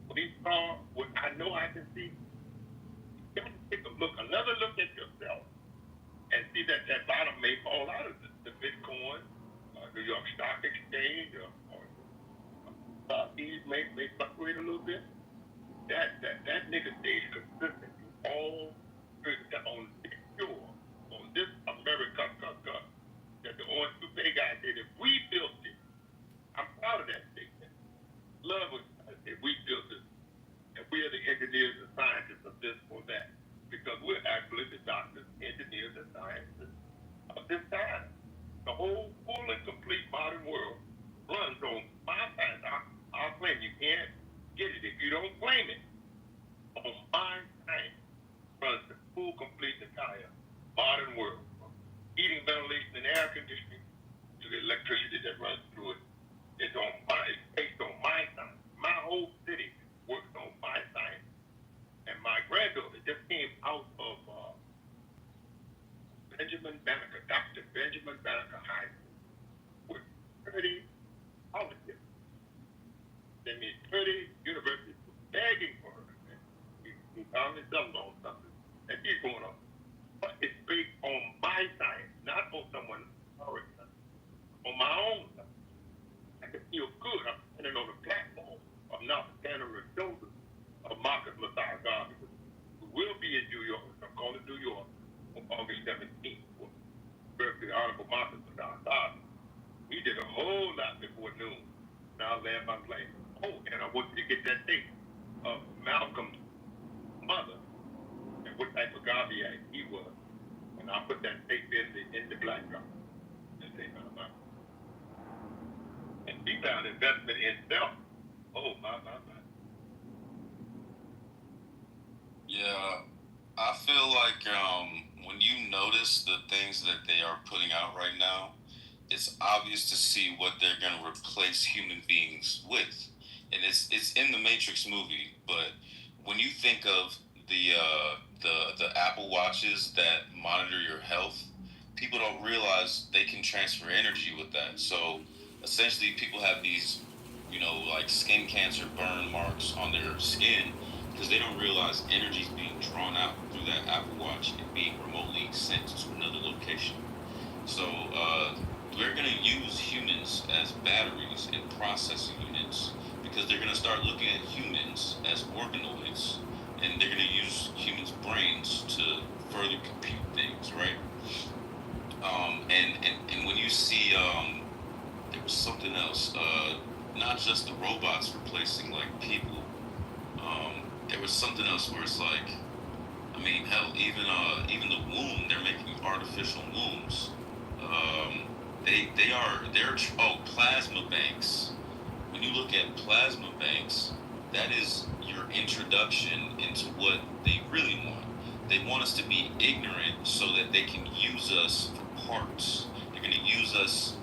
When he saw what I know I can see, you got to take a look, another look at yourself and see that bottom may fall out of the Bitcoin, New York Stock Exchange, or these may fluctuate a little bit. That nigga stays consistent all on this shore, on this America, that the orange toupee guy said, if we built it, I'm proud of that statement. Love what I said, we built it, and we are the engineers and scientists of this or that, because we're actually simply the doctors, engineers, and scientists of this time. The whole full and complete modern world runs on my science. I'll claim you can't get it if you don't claim it. On my science runs the full, complete, entire modern world. From heating, ventilation, and air conditioning to the electricity that runs through it. It's based on my science. My whole city works on my science. And my granddaughter just came out of Benjamin Banneker, Dr. Benjamin Banneker High School with 30 scholarships. They made 30 universities begging for her. He finally stumbled on something. And she's going on. But it's based on my science, not on someone else's science. On my own science. I can feel good. I'm standing on the platform. I'm not standing on the shoulders of Marcus Luther Garvey. We will be in New York. I'm going to New York on August 17th for birthday Honorable Marcus Luther Garvey. We did a whole lot before noon. Now I'll land my plane. Oh, and I want you to get that date of Malcolm's mother and what type of Garvey he was. And I'll put that tape in the black drop. And she found investment in self. Oh, my.
Yeah, I feel like when you notice the things that they are putting out right now, it's obvious to see what they're going to replace human beings with, and it's in the Matrix movie. But when you think of the Apple Watches that monitor your health, people don't realize they can transfer energy with that. So essentially, people have these, like skin cancer burn marks on their skin because they don't realize energy is being drawn out through that Apple Watch and being remotely sent to another location. So we're going to use humans as batteries and processing units because they're going to start looking at humans as organoids, and they're going to use humans' brains to further compute things, right? And when you see, there was something else, not just the robots replacing like people. There was something else where it's like, I mean, hell, even the womb, they're making artificial wombs. Plasma banks. When you look at plasma banks, that is your introduction into what they really want. They want us to be ignorant so that they can use us for parts. They're going to use us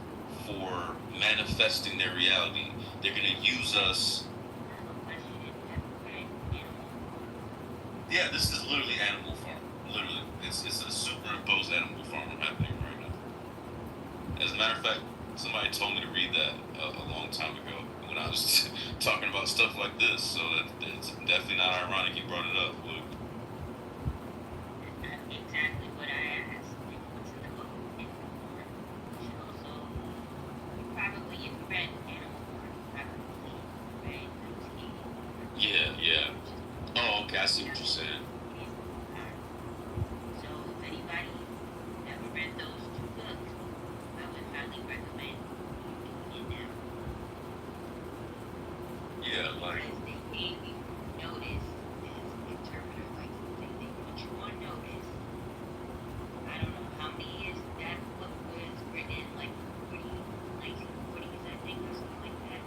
for manifesting their reality. They're going to use us. Yeah, this is literally Animal Farm. Literally, it's a superimposed Animal Farm happening right now. As a matter of fact, somebody told me to read that a long time ago when I was talking about stuff like this. So it's definitely not ironic you brought it up, Luke.
Exactly what I asked. What's in the book? Also, probably if you read Animal Farm, probably read 1984.
Yeah. Oh, okay, I see what you're saying.
So if anybody ever read those two books, I would highly recommend reading them.
Yeah, like.
Because they gave you notice as interpreter, like they put you on notice. I don't know how many years that book was written, like 1940s, I think, or something like that.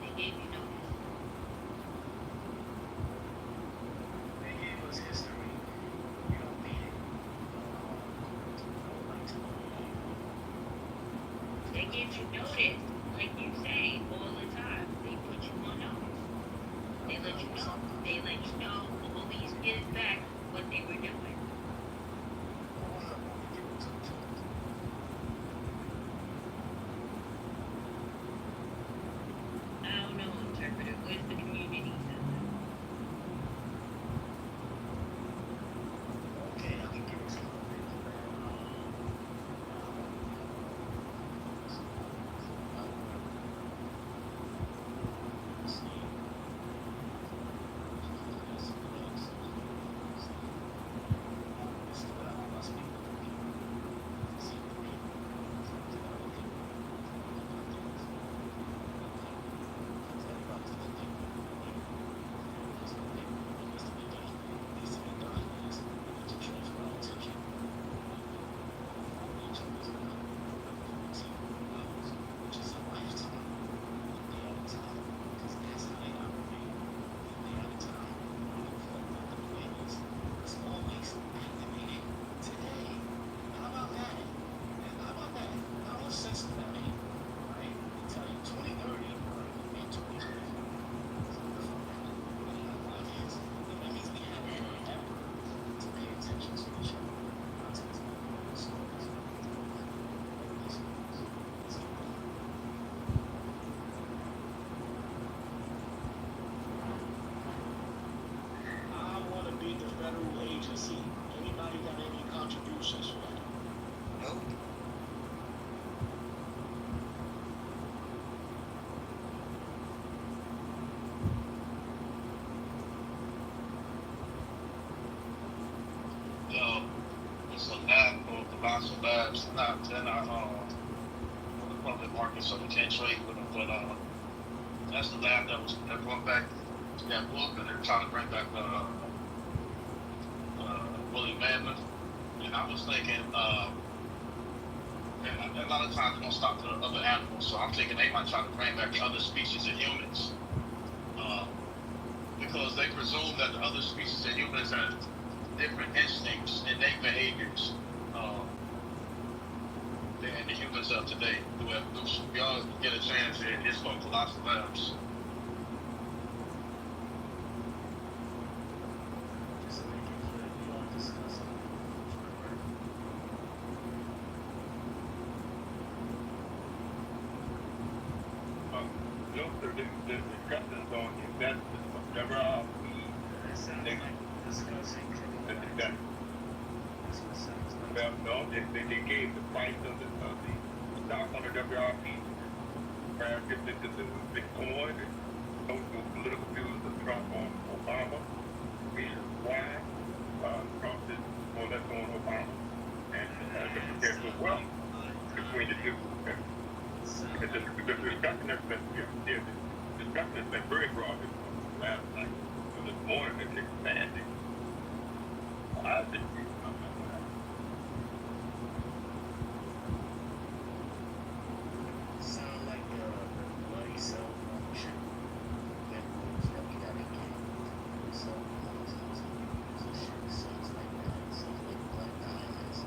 They gave you notice.
They gave us history. You don't read it.
They give you notice, like you say, all the time. They put you on notice. They let you know. They let you know all these years back what they were doing. I don't know, interpreter. Where's the community center?
Okay, I can give you some to see. Anybody got any contributions for that?
Nope.
Yo, it's a lab called the Vassal Labs. They're not on the public market, so we can't trade with them. But that's the lab that brought back that book, and they're trying to bring back woolly mammoth. And I was thinking, and a lot of times they don't stop for the other animals, so I'm thinking they might try to bring back other species of humans, because they presume that the other species of humans have different instincts, innate behaviors, than the humans of today through evolution. We all get a chance here. It's called Colossal Labs.
The discussions on investments, whatever are
That sounds like discussing criminal
that, well, no, they gave the price of the stock on the WRP, prior to the Bitcoin, social political views of Trump on Obama, reasons why Trump is more or less on Obama, and the potential wealth between the two. The discussion has been very broad last night. So this morning it's expanding. I think
sound like the money cell phone chip that moves that we gotta get. So shit sounds like that. Sounds like Black Diamonds.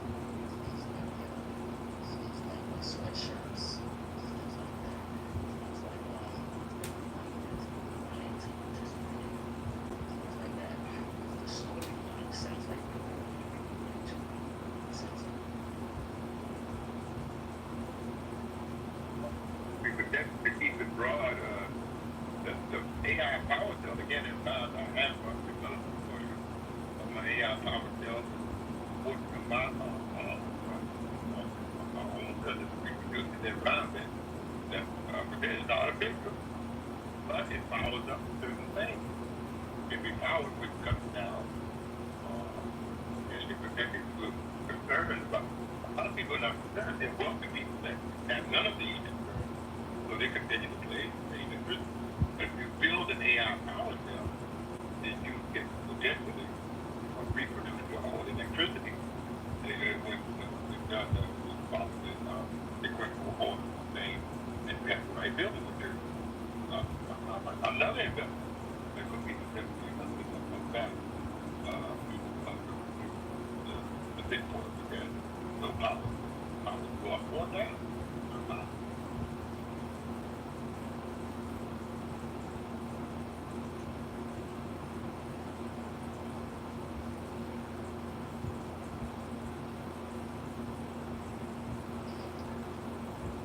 Sounds like sweatshirts. Sounds like that. Sounds like sounds like that. The story sounds like
we could definitely keep it broad. The AI power cell, again, is not a handbook development for you. My AI power cell supports my own reproducing the environment that is artificial, but it powers up certain things. If we power which cuts down, and if we're concerned about, a lot of people are not concerned. They're wealthy people that have none of these concerns, so they continue to play the If you build an AI power cell, then you can potentially reproduce your own electricity. When we've done the equitable order thing, and we have the right building material. Another investment that could be come back the Bitcoin because no power. Power go up or down.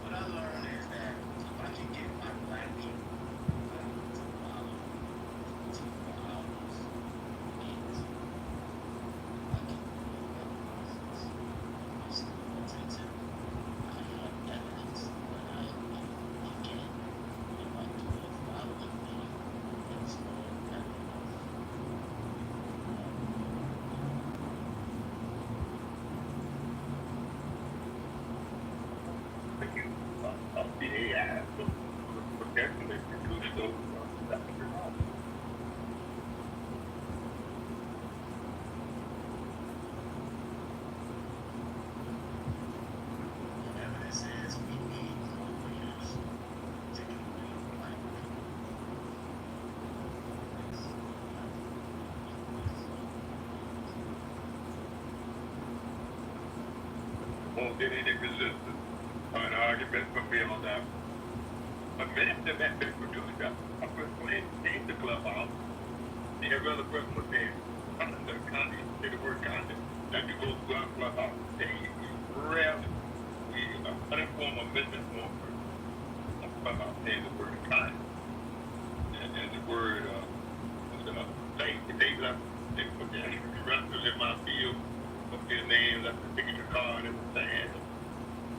what I learned is that if I can get my black people to follow means I can build process. I'm still attentive. I have evidence that I can. If I do it following me, it's more evidence.
Thank you. The AI potentially produce those sectors.
The evidence is we need more leaders, particularly black people.
Won't get any resistance. An argument for beyond that. But many of them have been produced. I put in the clubhouse. Every other person was saying, content, say the word content. That you go through our clubhouse. They rarely, we uninformed or misinformed person. Clubhouse saying the word content. And the word, they left, they put the extra was in my field, put their name, left the signature card in the sand,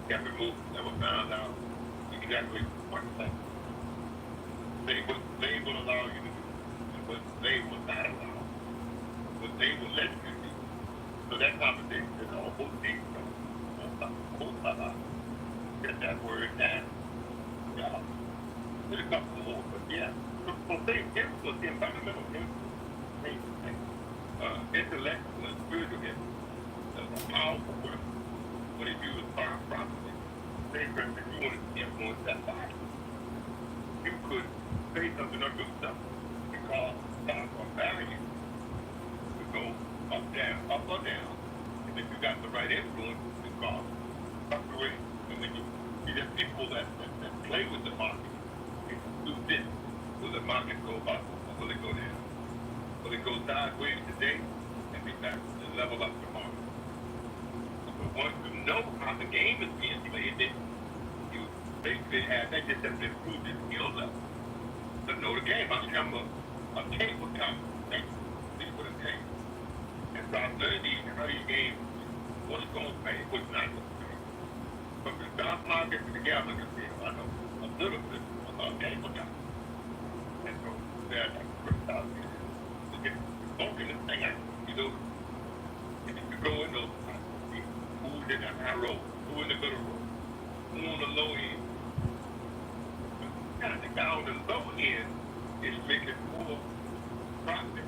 got removed, never found out exactly what thing they would allow you to do, and what they would not allow, what they would let you do. So that conversation is almost deep. Get that word down. Yeah. There's a couple more, but yeah. So they influence, the environmental influence, intellectual and spiritual influence, is a powerful word. When it's used properly, they can influence that body. You could say something or do something because thought or value could go up, down, up or down. And if you got the right influence, it's called fluctuation. And when you get people that play with the market, they do this. Will the market go up or will it go down? Will it go sideways today and be back to level up tomorrow? But once you know how the game is being played, then you basically have that just have to improve your skill level. To know the game, I'm a table conversation. See what it takes. And so I studied how these games, what's going to pay, what's not going to pay. From the stock market to the gambling field, I know a little bit about table conversation. And so that's like the first out there. To get smoking this thing out, you know, and if you go in those, who's in the high road, who in the middle road, who on the low end. The guy on the low end is making more profit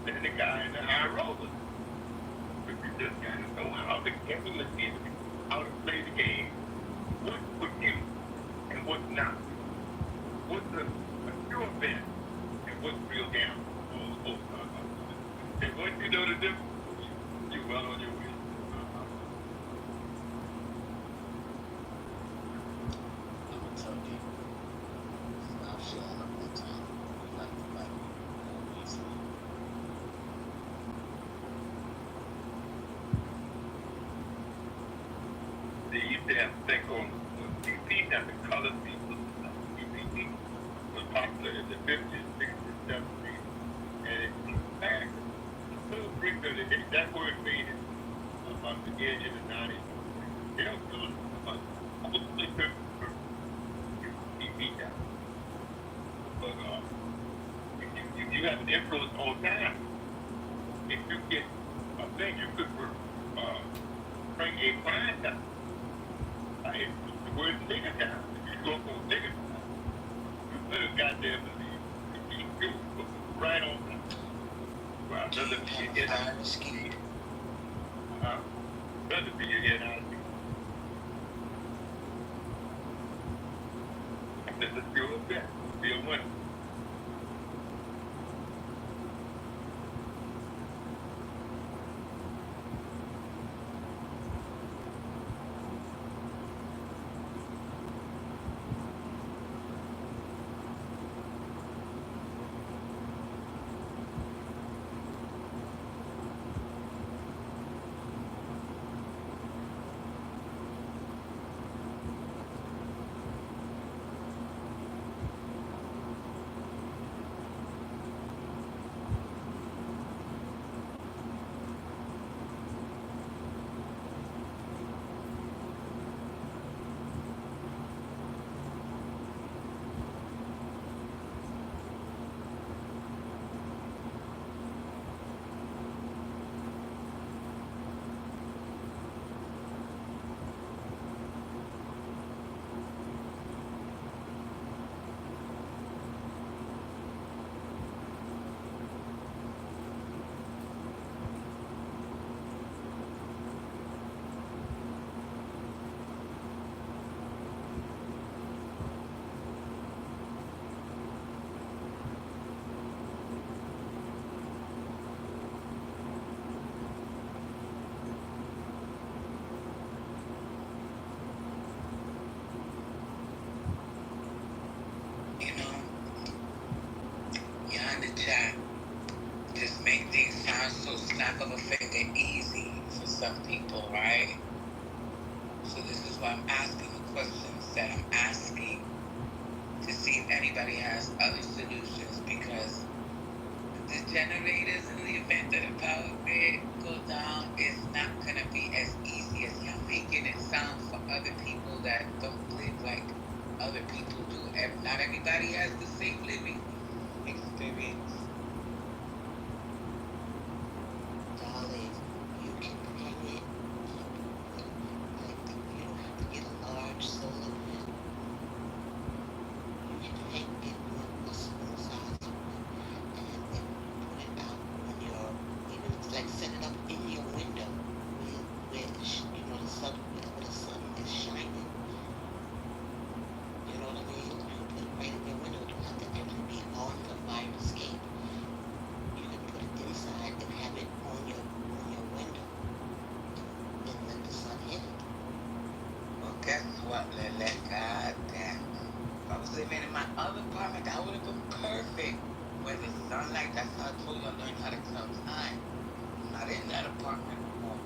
than the guy in the high roller. But you just gotta know how the game is, how to play the game, what's for you and what's not. What's a pure bet and what's real gamble. And once you know the difference, you're well on your way.
I'm gonna tell you. Stop showing up on time. You like to fight more easily.
They used to have to think on TV, have the color people. TV was popular in the 50s, 60s, 70s, and it's back. Little brick that word made it about the edge of the 90s. They don't do it much. Mostly TV now. But if you have an influence on time, if you get a thing, you could bring a crime down. The word nigger down. If you go for nigger down, you better goddamn believe you right on that. Well, doesn't be your head out of ski. Doesn't be your head out of ski. This is pure bet. Be a winner.
chat just make things sound so snap of a finger easy for some people, right? So this is why I'm asking the questions that I'm asking to see if anybody has other solutions, because the generators in the event that a power grid goes down is not gonna be as easy as y'all making it sound for other people that don't live like other people do. Not everybody has the same living experience.
Darling, you can hang it. Like, you don't have to get a large solar panel. You can hang it with a small size one and then put it out on your, even like set it up in your window where you know, the sun, wherever the sun is shining. You know what I mean? You can put it right in your window. It don't have to actually be on the fire escape. You can put it inside and have it on your window and let the sun hit it.
Well, guess what, Lele? God damn. If I was living in my other apartment, that would have been perfect. Where the sunlight, that's how I told you I learned how to tell time. I'm not in that apartment no more.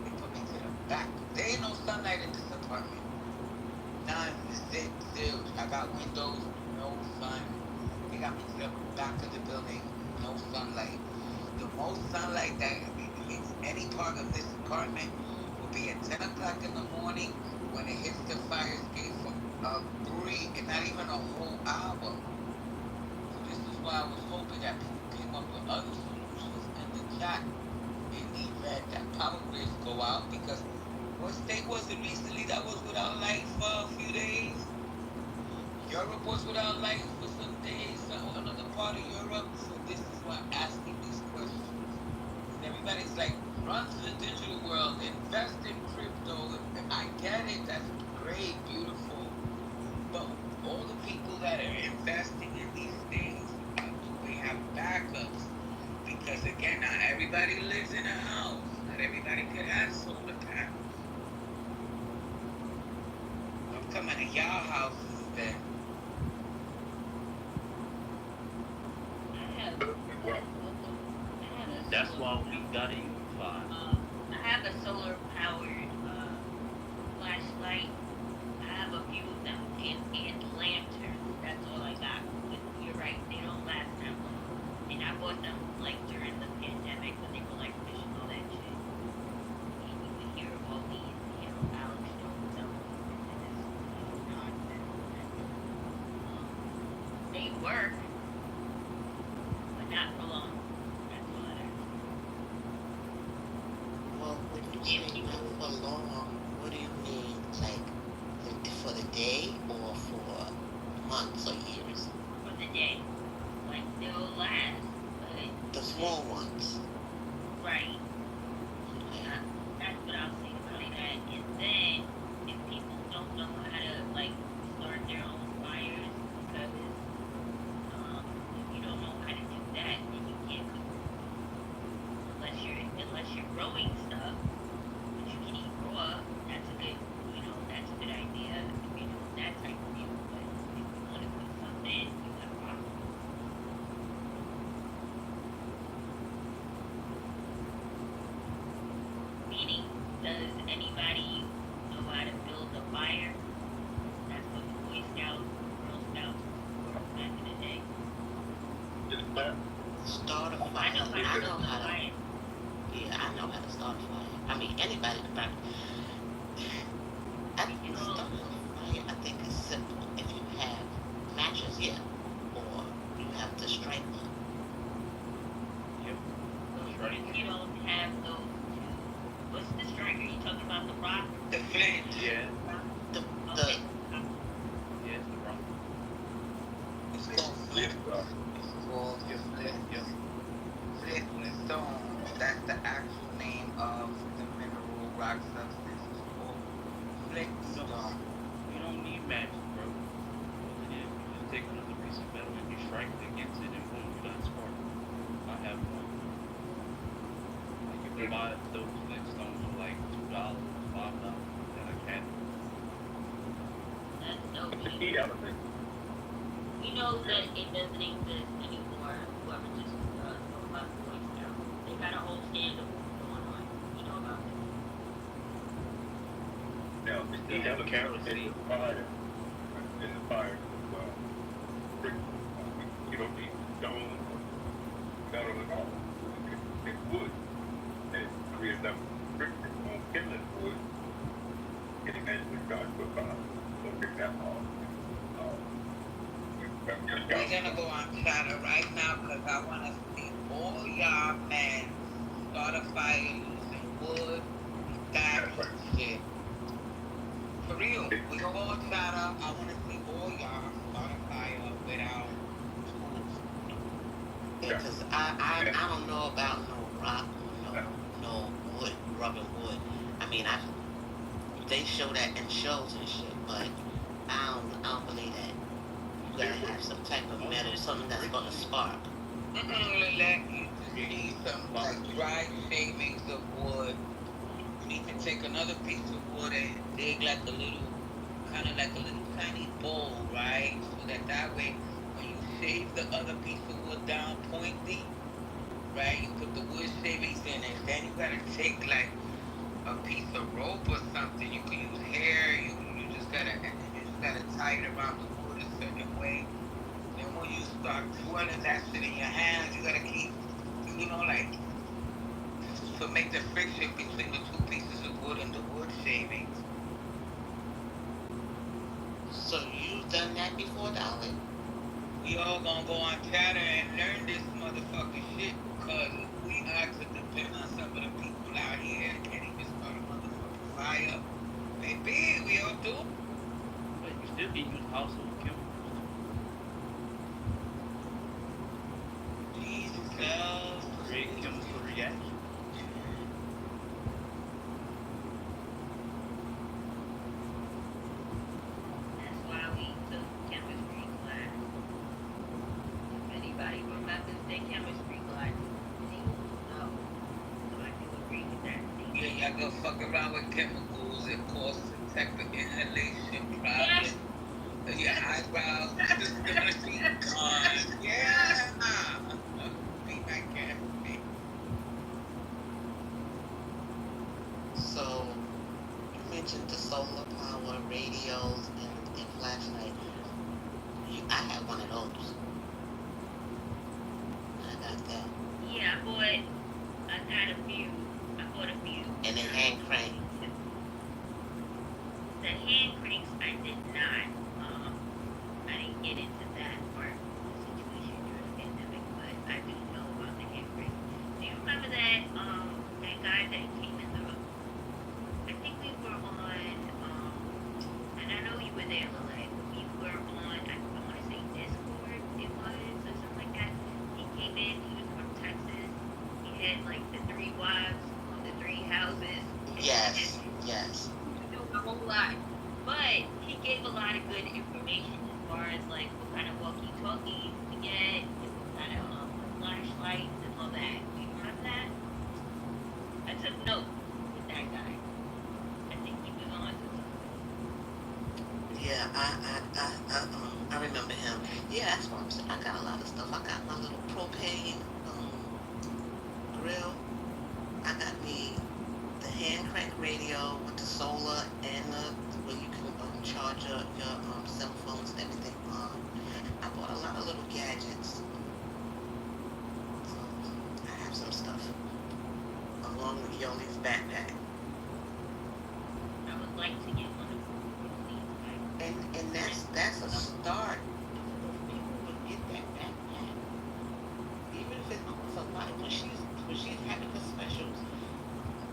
They put me to the back. There ain't no sunlight in this apartment. None. Zero. I got windows, no sun. They got me to the back of the building, no sunlight. The most sunlight that hits any part of this apartment will be at 10 o'clock in the morning when it hits the fire escape for a brief, and not even a whole hour. So this is why I was hoping that people came up with other solutions in the chat in the event that power grids go out, because what state was it recently that was without light for a few days? Europe was without light for some days, another part of Europe. So this is why I'm asking these questions. And everybody's like, run to the digital world, invest in crypto. I get it, that's great, beautiful. But all the people that are investing in these things, do we have backups? Because again, not everybody lives in a house. Not everybody could have solar panels. I'm coming to y'all houses then.
That's why we gotta unify.
I have a solar powered flashlight. I have a few of them and lanterns. That's all I got. But you're right, they don't last that long. And I bought them like during the pandemic when they were like pushing all that shit. And you would hear all these, Alex Jones and this nonsense. They work, but not for long. That's all that is.
Well, when you say not for long, what do you mean? Like for the day or for months or years?
For the day. Like they'll last, but
The small ones.
right. That's what I'll say about that. And then if people don't know how to like start their own fires, because if you don't know how to do that, then you can't cook unless you're growing stuff, which you can eat raw. That's a good idea. If you know that type of deal. But if you want to cook something, you got a problem. Meaning, does anybody know how to build a fire? That's what the Boy Scouts, Girl Scouts were back in the day.
Start a fire.
I know how to build a fire.
Yeah, I know how to start a fire. I mean, anybody can start. Starting a fire, I think is simple. If you have matches, yeah, or you have to strike one.
Yep.
So if you don't have those two, what's the striker? You talking about the rock?
The flint.
Yeah.
Okay.
Yeah, it's the rock.
It's called flint. It's called flint.
Yep.
Flint stone. That's the actual name of the mineral rock substance. It's called flint stone.
You don't need matches, bro. All it is, you just take another piece of metal and you strike it against it and boom, you got a spark. I have one. Like you can buy those flint stones for like $2, $5, and a candle.
That's dope.
That's the key element.
You know that it doesn't exist anymore. Whoever just spoke about the Boy Scouts, they got a whole scandal going on. You know about this?
Now, the key element in the fire, you don't need stone, metal burning wood and create enough friction on kindling wood, it eventually starts to look at that long.
We're gonna go on chatter right now because I want to see all y'all men start a fire using wood, thatch, and shit. For real, we go on chatter. I want to see all y'all start a fire without tools.
Yeah, because I don't know about no rock or no wood, rubbing wood. I mean, they show that in shows and shit, but I don't believe that. You gotta have some type of metal, something that's gonna spark.
Lilette, you just need some like dry shavings of wood. You need to take another piece of wood and dig like a little, kind of like a little tiny bowl, right? So that way, when you shave the other piece of wood down pointy, right? You put the wood shavings in it. Then you gotta take like a piece of rope or something. You can use hair. You just gotta tie it around the wood a certain way. Then when you start twirling that shit in your hands, you gotta keep, like to make the friction between the two pieces of wood and the wood shavings.
So you done that before, darling?
We all gonna go on chatter and learn this motherfucking shit because we have to depend on some of the people out here that can't even start a motherfucking fire. Baby, we all do.
But you still can use household chemicals.
Jesus.
Create chemical reactions.
That's why we took chemistry class. If anybody remembers their chemistry class, they will know. So I do agree with that.
Yeah, y'all go fuck around with chemicals. It causes a type of inhalation problem.
Yes.
Your eyebrows is gonna be gone. Yeah. Be my guest.
So you mentioned the solar power radios and flashlight. I have one of those. I got that.
Yeah, I got a few. I bought a few.
And a hand crank.
The hand cranks I did not. I didn't get into that part of the situation during the pandemic, but I do know about the hand crank. Do you remember that guy that came in the room? I think we were on, and I know you were there, Lillet. We were on, I want to say Discord, it was, or something like that. He came in, he was from Texas. He had like the 3 wives on the 3 houses.
Yes.
He knew a whole lot. But he gave a lot of good information as far as like what kind of walkie-talkies to get, and what kind of flashlights and all that. Do you remember that? I took notes with that guy. I think he was on to something.
Yeah, I remember him. Yeah, that's what I'm saying. I got a lot of stuff. I got my little propane grill. I got me the hand crank radio with the solar and where you can charge your cell phones and everything on. I bought a lot of little gadgets. So I have some stuff along with Yoli's backpack.
I would like to get one of these.
And that's a start. People would get that backpack, even if it costs a lot. When she's having the specials,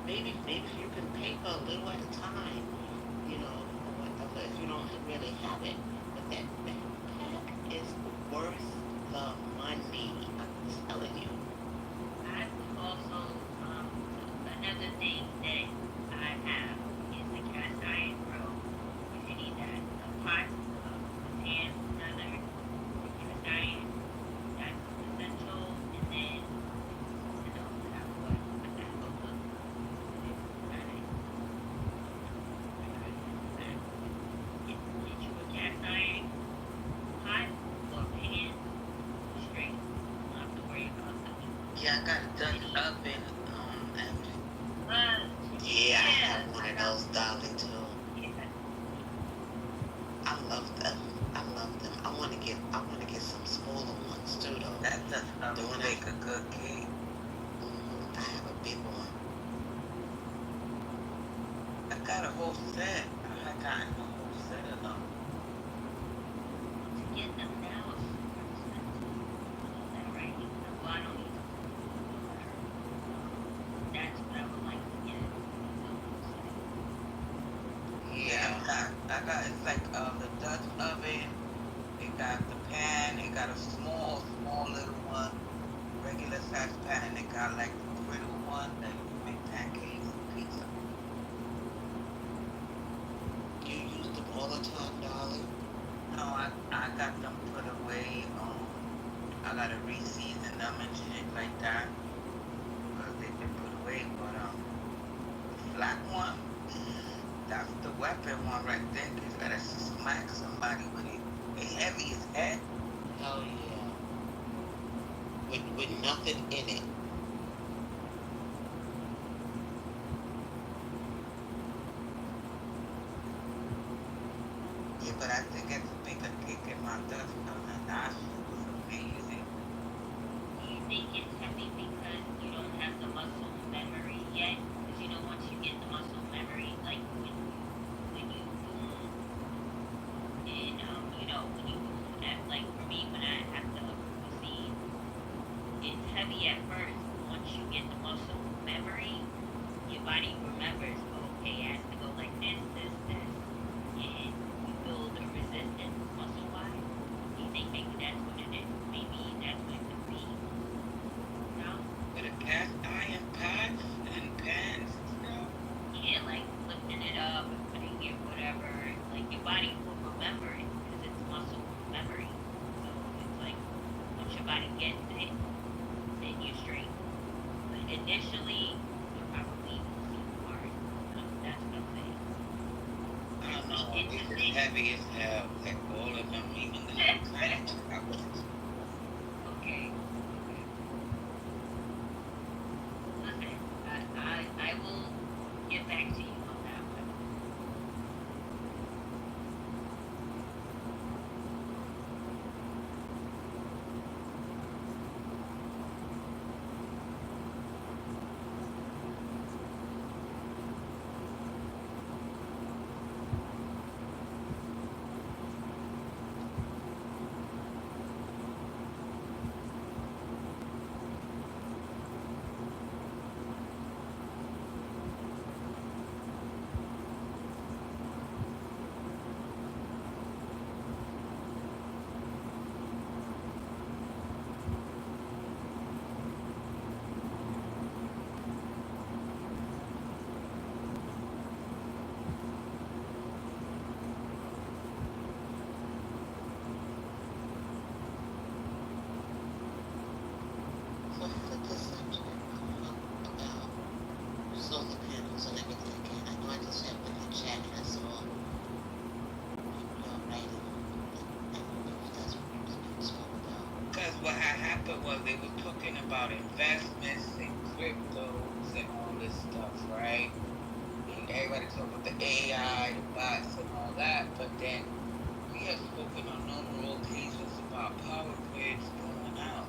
maybe you can pay for a little at a time, or whatever if you don't really have it. But that backpack is worth the money. I'm telling you.
I also, another thing that I have is a cast iron grill. If you need that, a pot, a pan, another, a cast iron, that's essential. And then, that wood, but that hook up. Get you a cast iron pot or pan, straight. You don't have to worry about something.
Yeah, I got a Dutch oven.
Yeah, I have one of those, darling, too. I love them. I want to get some smaller ones too, though.
That does make a good cake. got it's like the Dutch oven. It got the pan. It got a small little one, regular size pan, and it got like the griddle one that you can make pancakes and pizza.
You use them all the time, darling?
No, I got them put away. I gotta reseason them and shit like that. Cause they've been put away. But the flat one, that's the weapon one right there. You gotta smack somebody with it. It's heavy as heck.
Hell yeah. With nothing in it.
Yeah, but I did get to make a cake in my Dutch oven, and that shit was amazing.
Do you think it's heavy because you don't have the muscle memory yet? Because once you get the muscle memory, like when you boom, and when you boom, at, like for me when I have to proceed, it's heavy at first. Once you get the muscle memory, your body remembers. Okay, it has to go like this, and you build a resistance muscle wise. Do you think maybe that's what it is? Maybe that's what it could be. No?
With a cast iron pots and pans and stuff.
Yeah, like lifting it up and putting it whatever. Like your body will remember it because it's muscle memory. So it's like once your body gets it, then you're straight. But initially, you probably will seem hard. That's what I'm saying.
I don't know. It's just heavy as hell. Like all of them, even the little tiny choppers.
Okay. Listen, I will get back to you on that one.
So flip the subject about solar panels and everything again. I know I just have in the chat and I saw y'all writing. I don't know if that's what you're being spoke about.
Because what had happened was they were talking about investments and cryptos and all this stuff, right? And everybody talking about the AI, the bots, and all that. But then we have spoken on numerous occasions about power grids going out.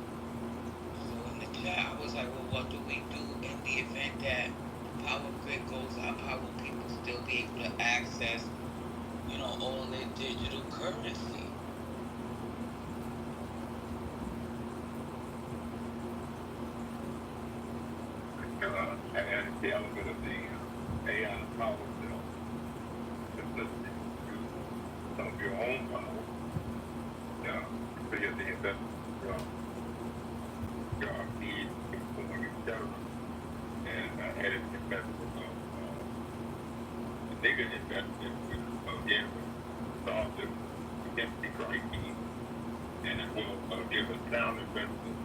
So in the chat, I was like, well, what do we do in the event that the power grid goes out? How will people still be able to access, all their digital currency?
And the element of the AI power bill, simplicity, use some of your own power, via the investment, your need for etc. And added investment of nigger investment, which again was solved the empty crises, and it will give a sound investment.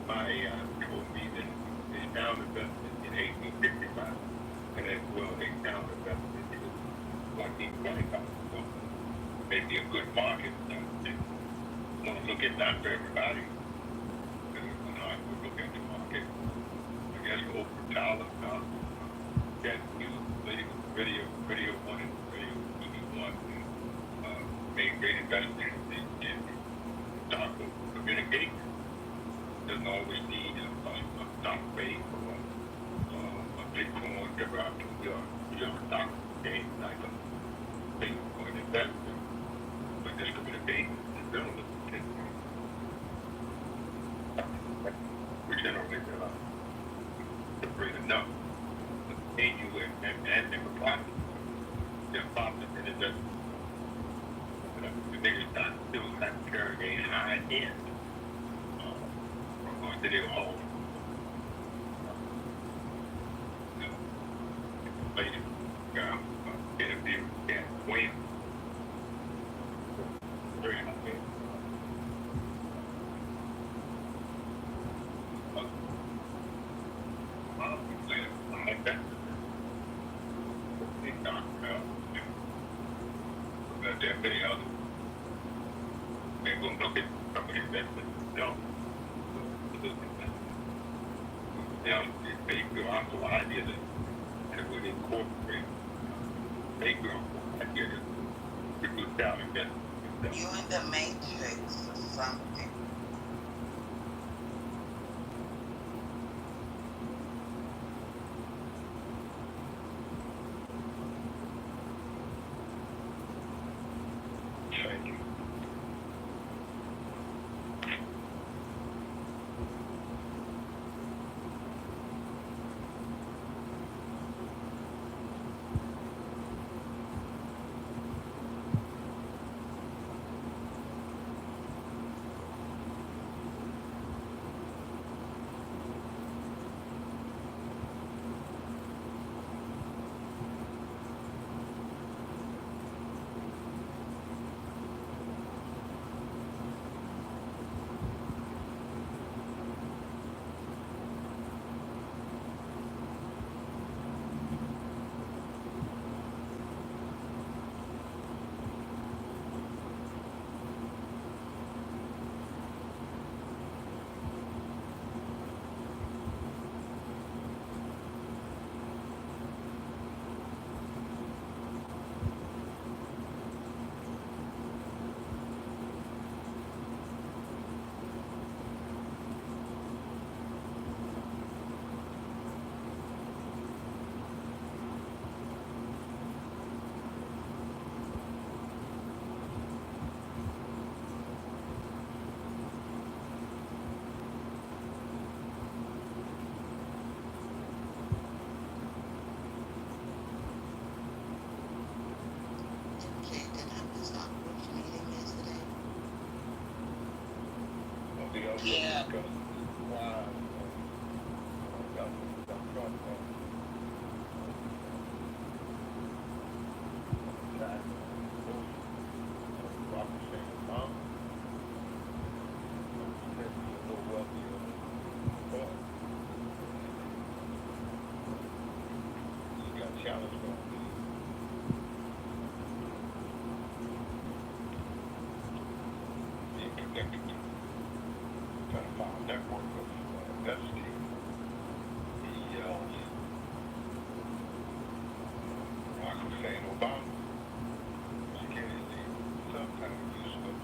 My told me that the sound investment in 1865, and as well a sound investment in 1925. So maybe a good market. I want to look at not for everybody. I would look at the market. I guess over $1. That news radio one and radio TV1 made great investments in stock of communication. Doesn't always need a stock base or a Bitcoin, whatever I do. Your stock game like a thing for an investment. But this communication is relevant. We generally separate enough. And you and the profit. Their profit And it just, the niggas still not carrying a high end. Or did it all? Lady, interview, yeah, Wayne. Very happy. Like that. There are many others. They're going to look at somebody that don't. Now, they go off the idea that would incorporate, they go off the idea that people down and get.
You in the matrix or something.
Thank you.
MJ, did I miss our group meeting yesterday?
Yeah.
Wow. Challenge being connected to kind of our network of diversity. Barack Hussein Obama was getting some kind of use of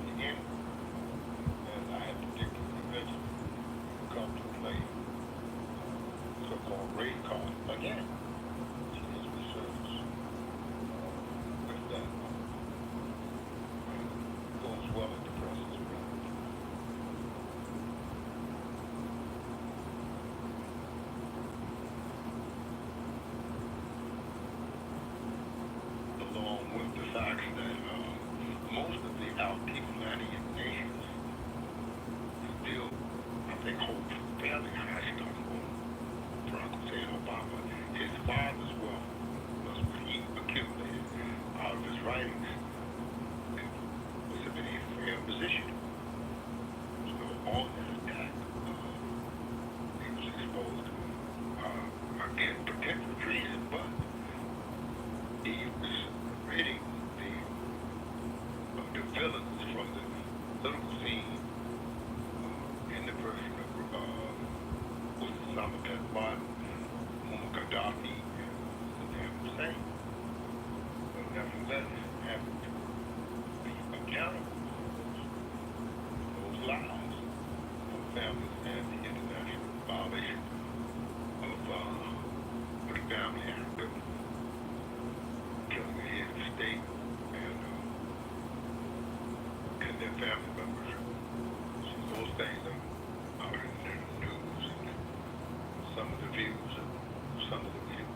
the end, and I had predicted eventually come to play so-called raid card again. His research with that goes well at the press as well. Along with the fact that most of the Altiplanian nations still, I think, hold fairly high stuff on Barack Hussein Obama. His father's wealth was what he accumulated out of his writings and was in a fair position. So on that attack, he was exposed to, again, potential treason, but he was ridding the villains from the political scene in the person of Osama bin Laden, Muammar Gaddafi, and Saddam Hussein. But nevertheless, having to be accountable for those lives of families and the international violation of what the family had witnessed, killing the head of state and their family members. So those things are out in the news and some of the views of some of the views.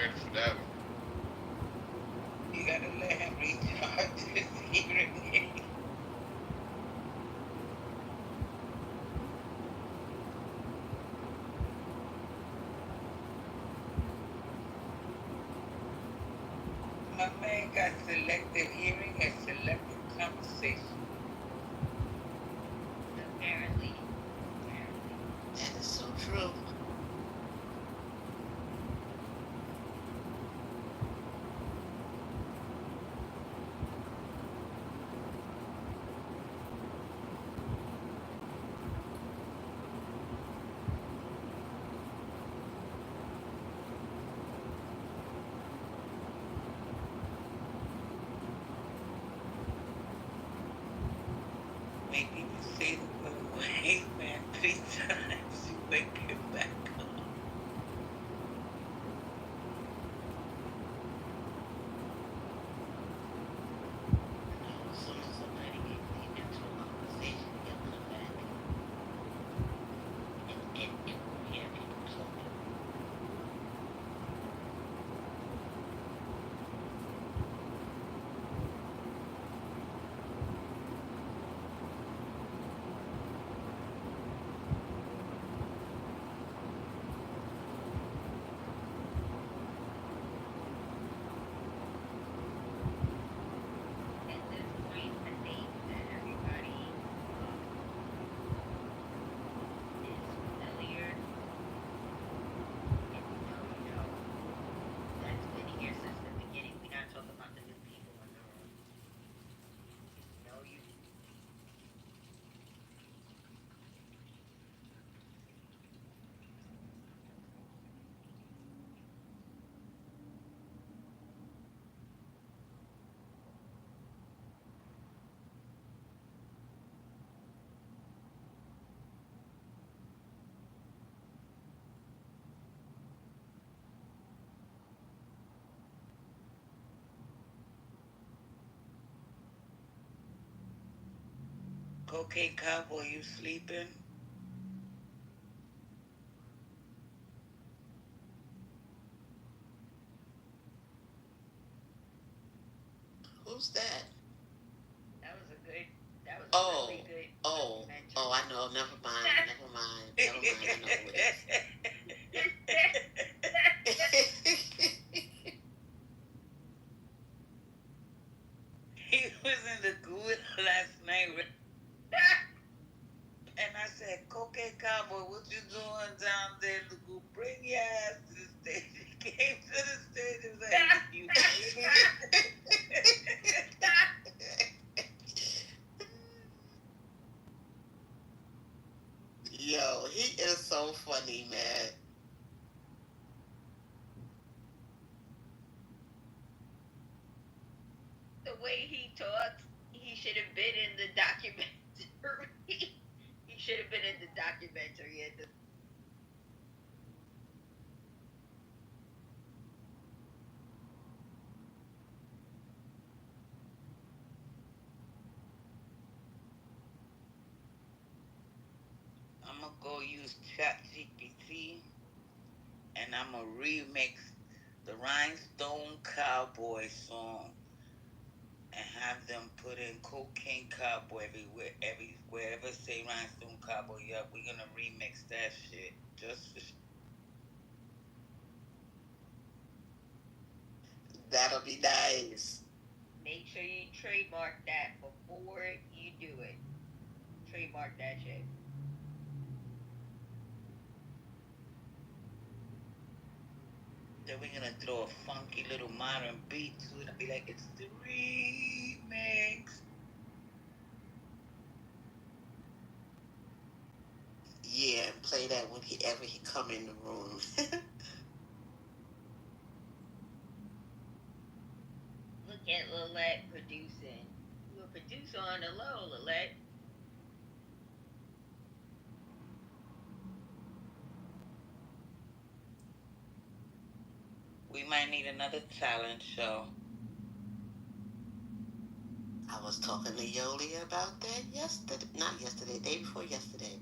ready for that one.
You gotta let him recharge his hearing aid. My man got selective hearing and selective conversation.
Apparently.
That is so true.
Make people say the word wait, man, 3 times. You wake him back up.
As soon as somebody gets deep into a conversation, you'll come back and hear people talking.
At this point, I think that everybody is familiar. If you know, you know. That's been here since the beginning. We're not talking about the new people in the room. If you know, you.
Cocaine Cowboy, you sleeping?
Who's that?
That was a good. That was a
Oh,
really good
oh,
documentary.
I know. Never mind. Never mind. Never mind. I know who it is.
He was in the good last night. And I said, Cocaine Cowboy, what you doing down there? To go bring your ass to the stage. He came to the stage and was like, you
Yo, he is so funny, man.
The way he talks, he should have been in the documentary. He should have been in the documentary. And the,
I'm going to go use ChatGPT and I'm going to remix the Rhinestone Cowboy song and have them put in Cocaine Cowboy wherever say Rhinestone Cowboy. Yeah, we're going to remix that shit just for
That'll be nice.
make sure you trademark that before you do it. Trademark that shit.
Then we're gonna throw a funky little modern beat to it and be like, it's the remix.
Yeah, and play that whenever he come in the room.
Look at Lillette producing. You a producer on the low, Lillette.
We might need another talent show.
I was talking to Yoli about that yesterday. Not yesterday, day before yesterday.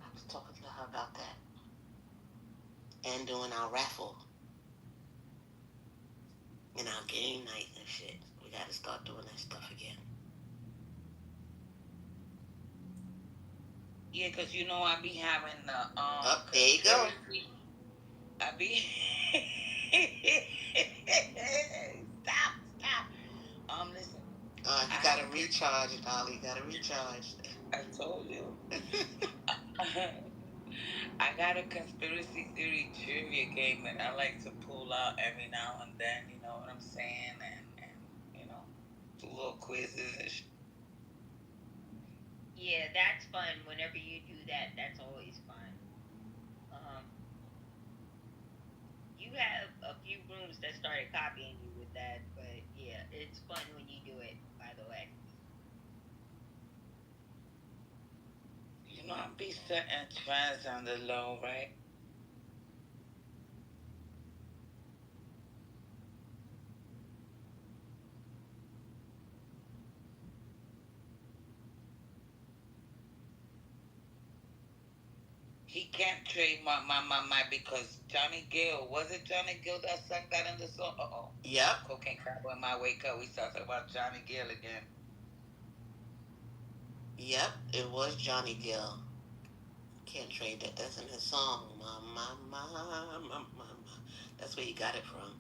I was talking to her about that. and doing our raffle and our game night and shit. We gotta start doing that stuff again.
Yeah, 'cause you know I be having the
There you go.
I be stop. Listen.
You gotta recharge, Dolly. You gotta recharge.
I told you. I got a conspiracy theory trivia game that I like to pull out every now and then. You know what I'm saying? And you know, do little quizzes and shit.
Yeah, that's fun. Whenever you do that, that's always fun. You have a few rooms that started copying you with that, but yeah, it's fun when you do it. By the way.
You know, I be setting trends on the low, right? He can't trademark my because Johnny Gill, was it Johnny Gill that sang that in the song?
Yep.
Cocaine Cowboy, my wake up. We talking about Johnny Gill again.
Yep, it was Johnny Gill. Can't trade that. That's in his song. Ma. That's where he got it from.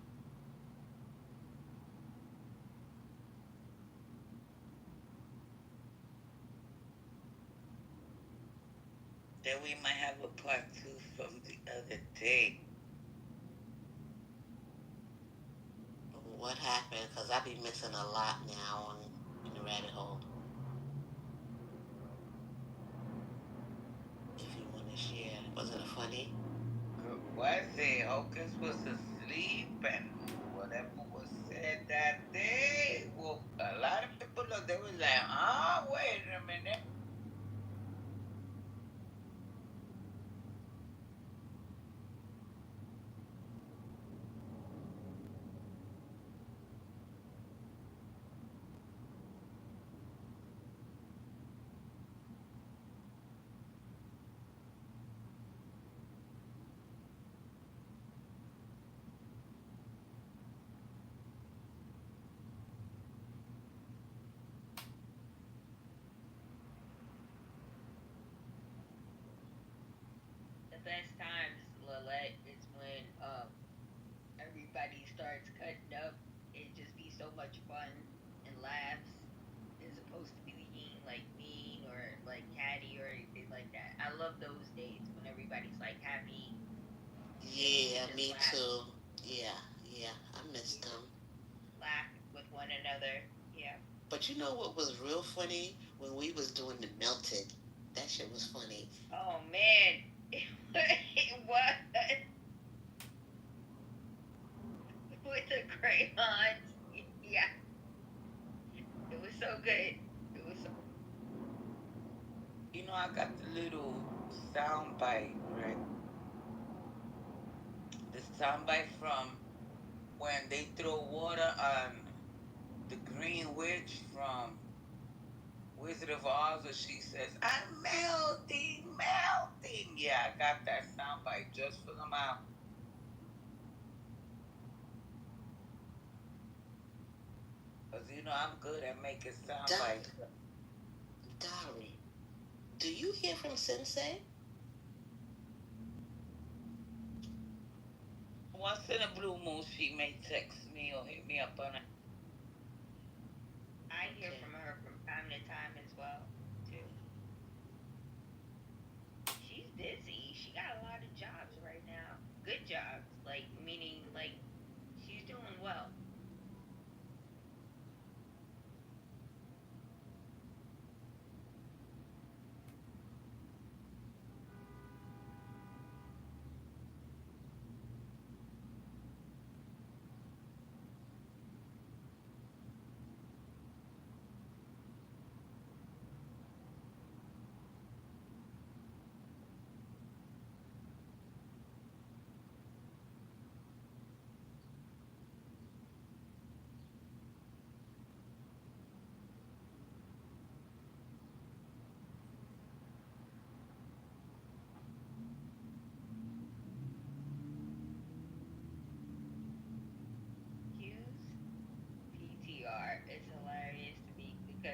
Then we might have a part 2 from the other day.
What happened? Because I be missing a lot now in the rabbit hole. If you want to share. Was it funny?
Was it? Hocus was asleep and whatever was said that day. Well, a lot of people, they was like, wait a minute.
The best times, Lilette, is when everybody starts cutting up. It just be so much fun and laughs, as opposed to being like mean or like catty or anything like that. I love those days when everybody's like happy.
Yeah, me too. Yeah, I missed them.
Laugh with one another. Yeah.
But you know what was real funny? When we was doing the melted. That shit was funny.
Oh man. It was. With the crayons. Yeah. It was so good. It was so.
You know, I got the little sound bite, right? The sound bite from when they throw water on the Green Witch from Wizard of Oz, where she says, "I'm melting, melting." Yeah, I got that sound bite just for the mouth. Because, you know, I'm good at making sound bites.
Dolly, do you hear from Sensei?
Once in a blue moon, she may text me or hit me up on it.
I hear from her from time to time as well, too. She's busy. She got a lot of jobs right now. Good jobs. Like, meaning, like, she's doing well.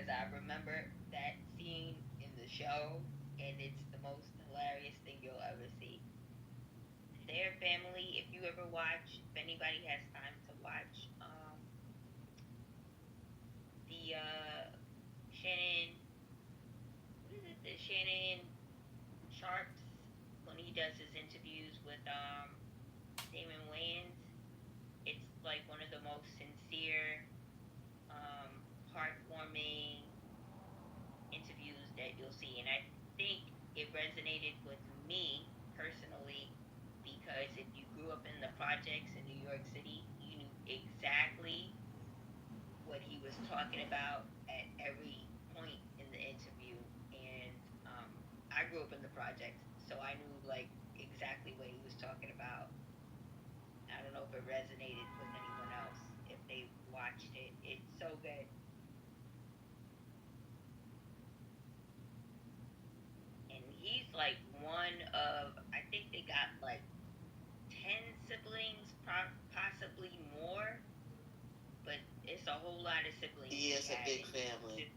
because I remember that scene in the show, and it's the most hilarious thing you'll ever see. Their family, if you ever watch, if anybody has time to watch, the Shannon, what is it? The Shannon Sharps, when he does his interviews with Damon Wayans, it's like one of the most sincere, heartwarming interviews that you'll see. And I think it resonated with me personally because if you grew up in the projects in New York City, you knew exactly what he was talking about at every point in the interview. And I grew up in the projects, so I knew like exactly what he was talking about. I don't know if it resonated with anyone else if they watched it. It's so good. And he's like one of, I think they got like 10 siblings, possibly more, but it's a whole lot of siblings
He
he
is a
had.
big
And
family.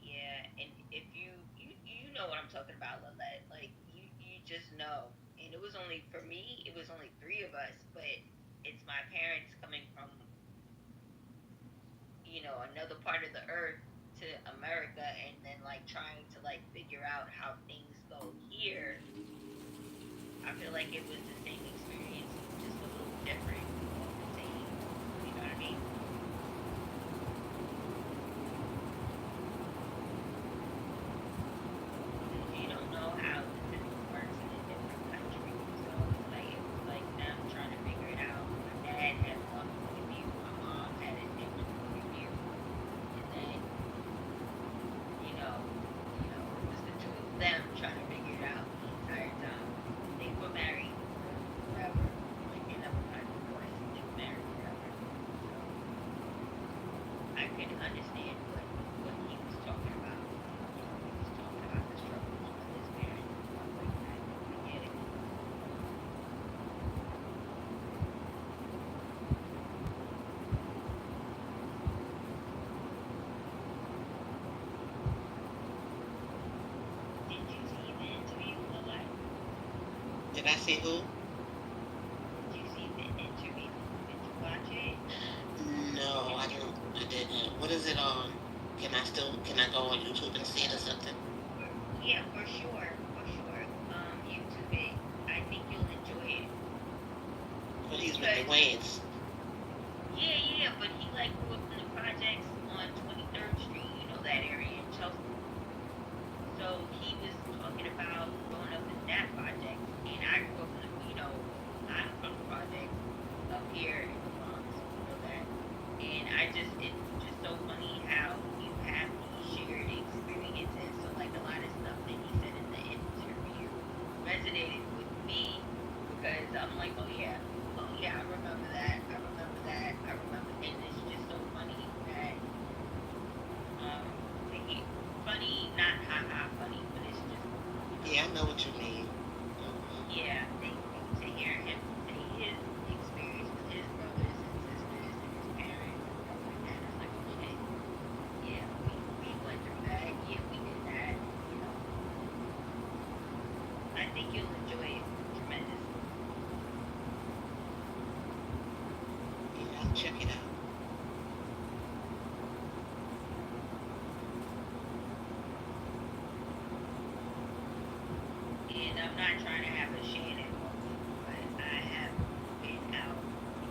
yeah, and if you know what I'm talking about, Lillette, like you just know. And it was only, for me, it was only three of us, but it's my parents coming from, another part of the earth to America, and then like trying to like figure out how things go here. I feel like it was the same experience, just a little different, all the same. You know what I mean? Because you don't know how the system works in a different country. So it's like it was like them trying to figure it out. My dad had one point of view, my mom had a different point of view, and then it was the two of them trying to figure it out the entire time. They were married forever. Like they never got divorced. They were married forever. So I could understand what he was talking about. He was talking about the struggles with his parents and stuff like that. I get it. Did you see the interview, Lilette?
Did I see who?
Did you see the interview? Did you watch it?
No, I didn't. I didn't. What is it on? Can I go on YouTube and see it or something?
Yeah, for sure, for sure. YouTube it. I think you'll enjoy it.
But he's with the
Because
Wayans.
yeah, but he like grew up in the projects on 23rd Street. You know that area in Chelsea. So he was talking about growing up in that project, and I grew up in I'm from the projects up here in the Bronx. You know that, and it's just so funny how you have these shared experiences. So like a lot of stuff that he said in the interview resonated with me because I'm like, oh yeah, I remember that, I remember that, I remember, and it's just so funny that um, funny, not ha funny, but it's just
Yeah, I know what you mean.
yeah, to hear him say his experience with his brothers and sisters and his parents and stuff like that. It's like, okay, yeah, we went through that. Yeah, we did that. I think you'll enjoy it tremendously.
Yeah, I'll check it out.
And I'm not trying to have a Shannon moment, but I have been out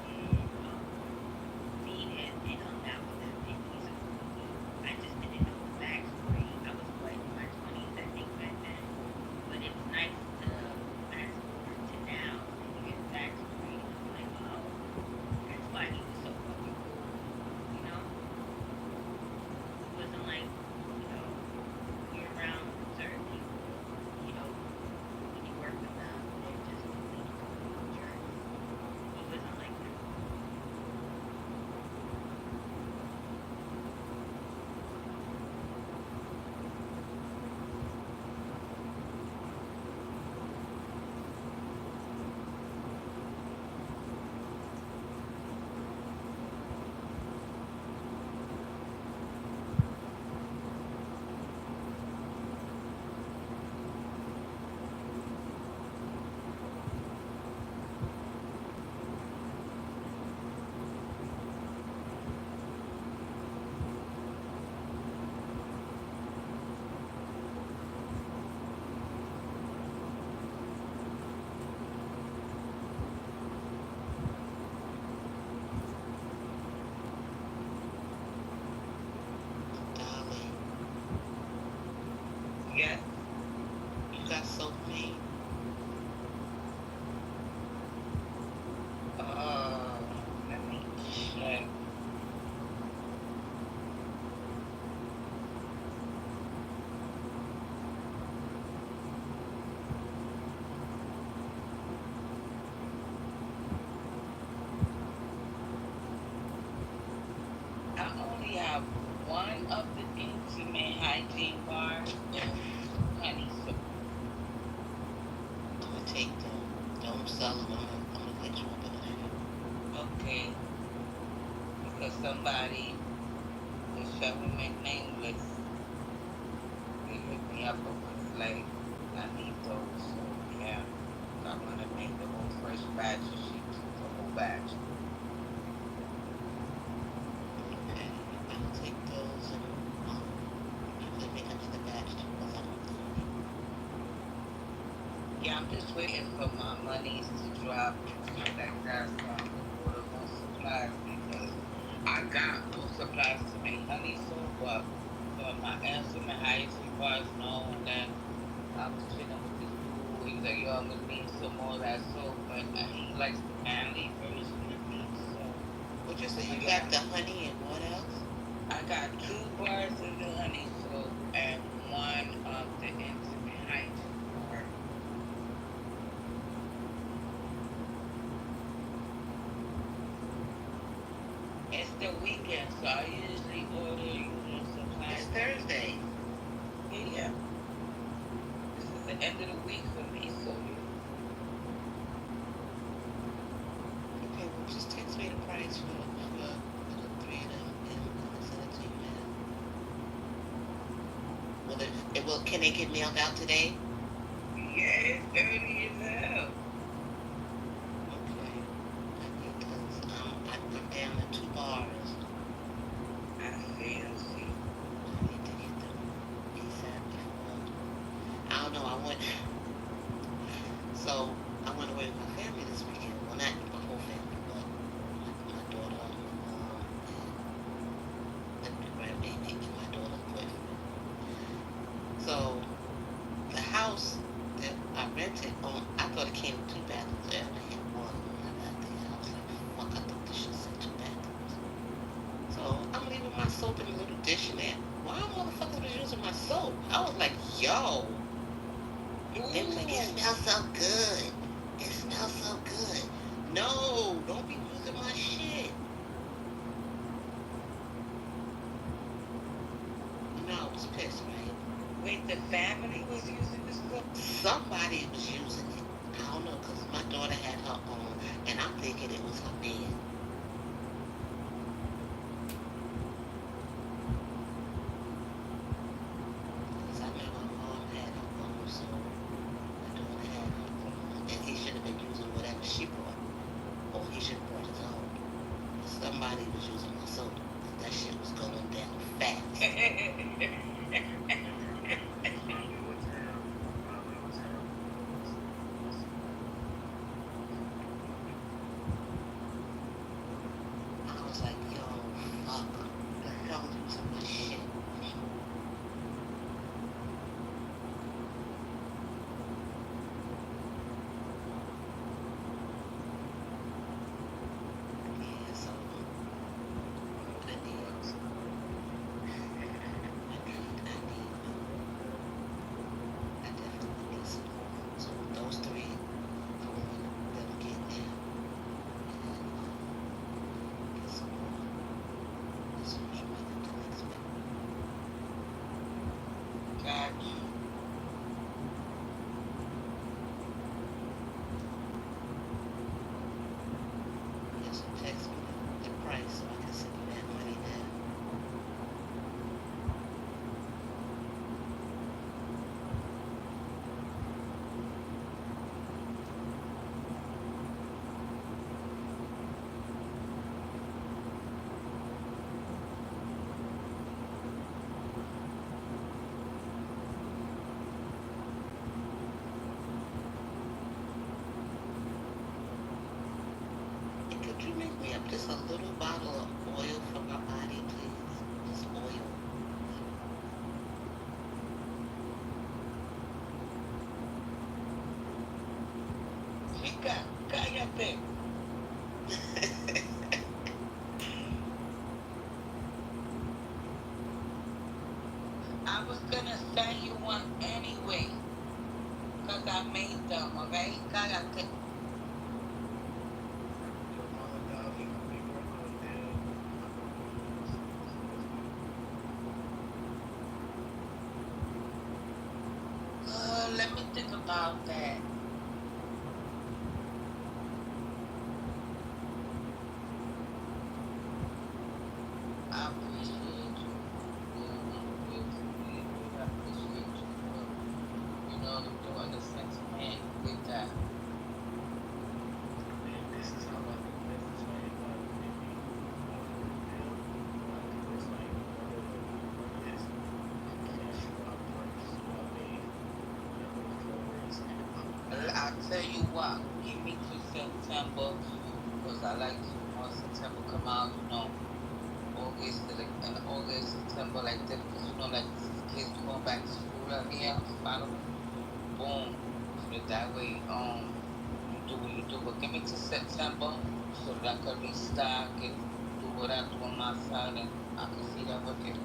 and seen him and hung out with him, and he's a cool dude. I just didn't know his backstory. I was what, in my 20s, I think, back then. But it's nice to fast forward to now and hear his backstory. And I'm like, oh, that's why he was so fucking cool. You know? It wasn't like, you're around certain people, when you work with them, they're
Yes.
You got soap made?
Let me check. I only have one of the intimate hygiene bars and honey soap.
I'm gonna take them. Don't sell them. I'm gonna let you up in there.
Okay. Because somebody is showing me nameless. They hit me up and was like, I need those. So yeah. So I'm gonna make the whole fresh batch of sheets. The whole batch.
Okay. I'll take those and hopefully make another batch because I want them.
Yeah, I'm just waiting for my monies to drop and stuff like that so I can order more supplies because I got more supplies to make honey soap, but for my instrument hygiene bars, no. And then I was chilling with this dude. He was like, yo, I'm gonna need some more of that soap, but he likes the manly version of me, so.
What you say? You
Yeah.
got the honey and what else?
I got 2 bars of the honey soap and one of the intimate hygiene bar. It's the weekend, so I usually order supplies.
It's Thursday.
Yeah. This is the end of the week for me, so
Okay, well just text me the price for the 3 of them and I'll send it to you, man. Can they get mailed out today?
yeah, it's early as hell.
Okay. Because I'm down to 2 bars.
I see.
I need to get them ASAP before. I don't know, so I went away with my family this weekend. Well, not my whole family, but my daughter, my mom, and the grandbaby, and my daughter's boyfriend. So the house that I rented I thought it came with 2 bathrooms. I only had one when I got there. I was like, fuck, I thought this should say 2 bathrooms. So I'm leaving my soap in a little dish in there. Why motherfuckers was using my soap? I was like, yo. They was like, it smells so good. It smells so good. No, don't be using my shit. You know, I was pissed, right?
Wait, the family was using the soap?
Somebody was using it. I don't know, because my daughter had her own, and I'm thinking it was her man. Because I know my mom had her own, so my daughter had her own. And he should have been using whatever she brought. Or he should have brought his own. Somebody was using my soap. That shit was going down fast. I was like, yo, fuck. The hell is using my shit? Yeah, so what I need, I definitely need some more. So those 3, I want them to get now. And get some more as soon as you make it to next week.
Gotcha.
Yeah, so text me the price so I can send you that money now. And could you make me up just a little bottle of oil for my body, please? Just oil.
Cállate. I was gonna send you one anyway. Cause I made them, okay? Cállate. Let me think about that. I appreciate you. Yeah, I appreciate you for, doing the sentiment with that.
This is how I do business, man. It's like whatever it is, cash you out first. You know what I mean? Whatever the flow is, and
I'll tell you what, give me to September, because I like to, when September come out, August, and August, September, like that, because like kids going back to school out here, finally, boom. So that way, you do what you do. But give me to September so that I can restock and do what I do on my side, and I can see that working.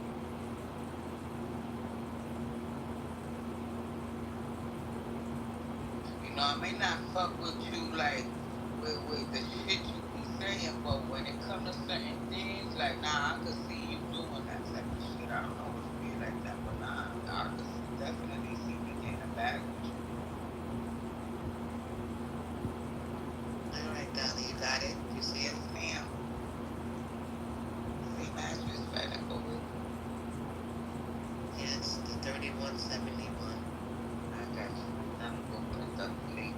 I may not fuck with you like with the shit you be saying, but when it comes to certain things, like nah, I could see you doing that type of shit. I don't know if it be like that, but nah, I could definitely see me getting a bag with you.
All right, darling, you got it. You see it?
Yes, ma'am. Same address, right? I go with.
Yes, the 3171.
I got you. I'm gonna put the plate.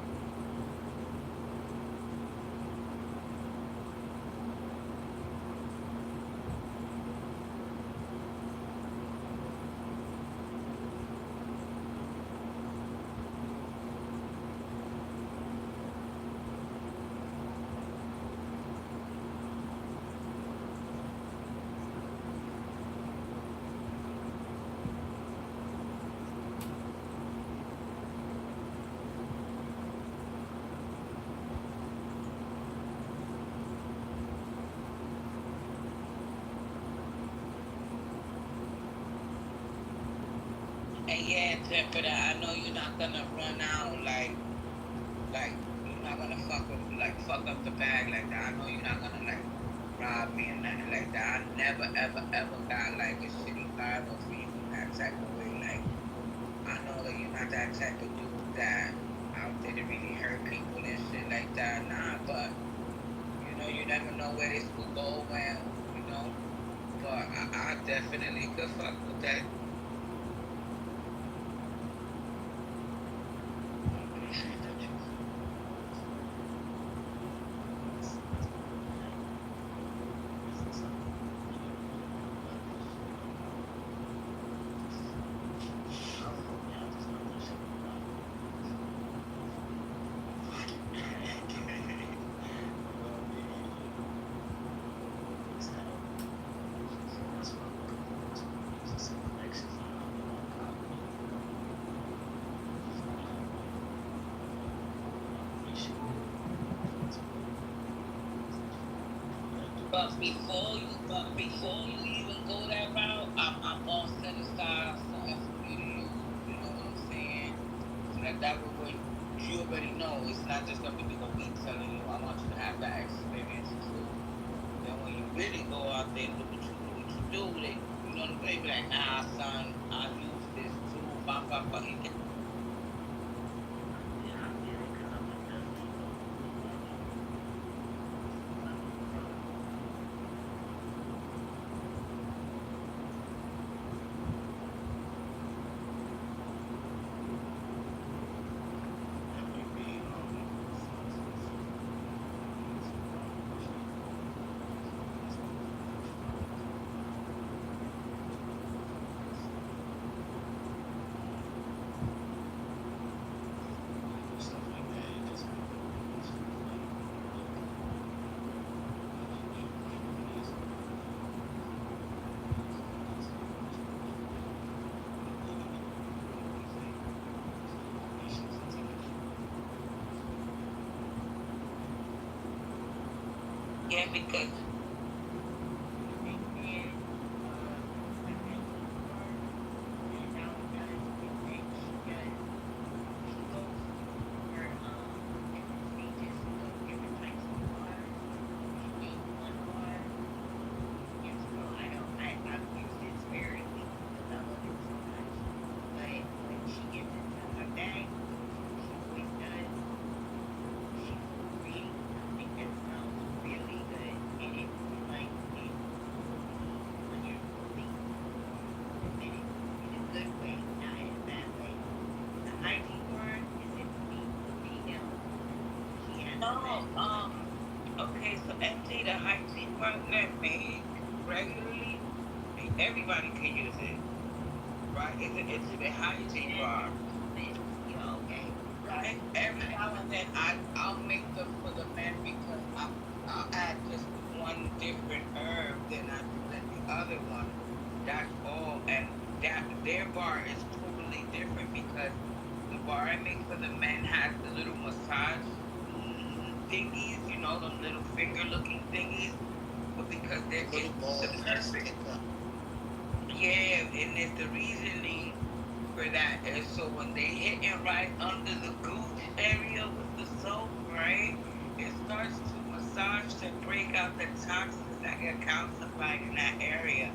And yeah, Jupiter, I know you're not gonna run out like you're not gonna fuck up the bag like that. I know you're not gonna like rob me and nothing like that. I never ever got like a shitty vibe off of you in that type of way. Like I know that you're not that type of dude that out there to really hurt people and shit like that. Nah, but you never know where this could go and but I definitely could fuck with that. But before you even go that route, I'm gonna set aside something for you to use. You know what I'm saying? So that way, when you already know, it's not just gonna be me telling you. I want you to have that experience too. Then when you really go out there and do what you do, they, they be like, nah, son, I use this too. Blah blah blah. Yeah, because
And then I had seen her, and now it does, and then she goes through her different stages of different types of bars. She named one bar. Yes, girl, I know. I've used it sparingly because I love it so much. But when she gets into her bag, which she always does, she will read something that smells really good, and it will be on your clothing for a minute, in a good way, not in a bad way. The hygiene word is it for me, for females. She has the
no,
best.
okay, so MJ, the hygiene bar that I make regularly, everybody can use it, right? It's an intimate hygiene
And
bar,
yeah, okay.
right? Every now and then I'll make them for the men because I'll add just one different herb than I do than the other one. That's all, and that their bar is totally different because the bar I make for the men has the little massage thingies, you know, them little finger looking thingies, but because
The
they're
little
it's the
balls that you
perfect.
stick up.
Yeah, and it's the reasoning for that is so when they hitting right under the gooch area with the soap, right? It starts to massage to break out the toxins that get calcified in that area.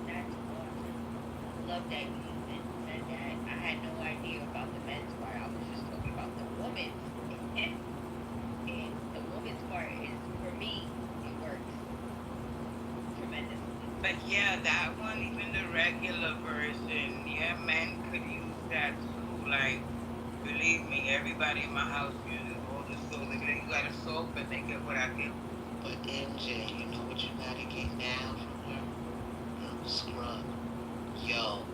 That's awesome. I love that you even said that. I had no idea about the men's part. I was just talking about the women's. And the women's part is, for me, it works tremendously.
But yeah, that one, even the regular version, yeah, men could use that too. Like, believe me, everybody in my house uses all the soap. If they got a soap and they get what I give.
But MJ, you know what you gotta get now from her? Scrub. Yo,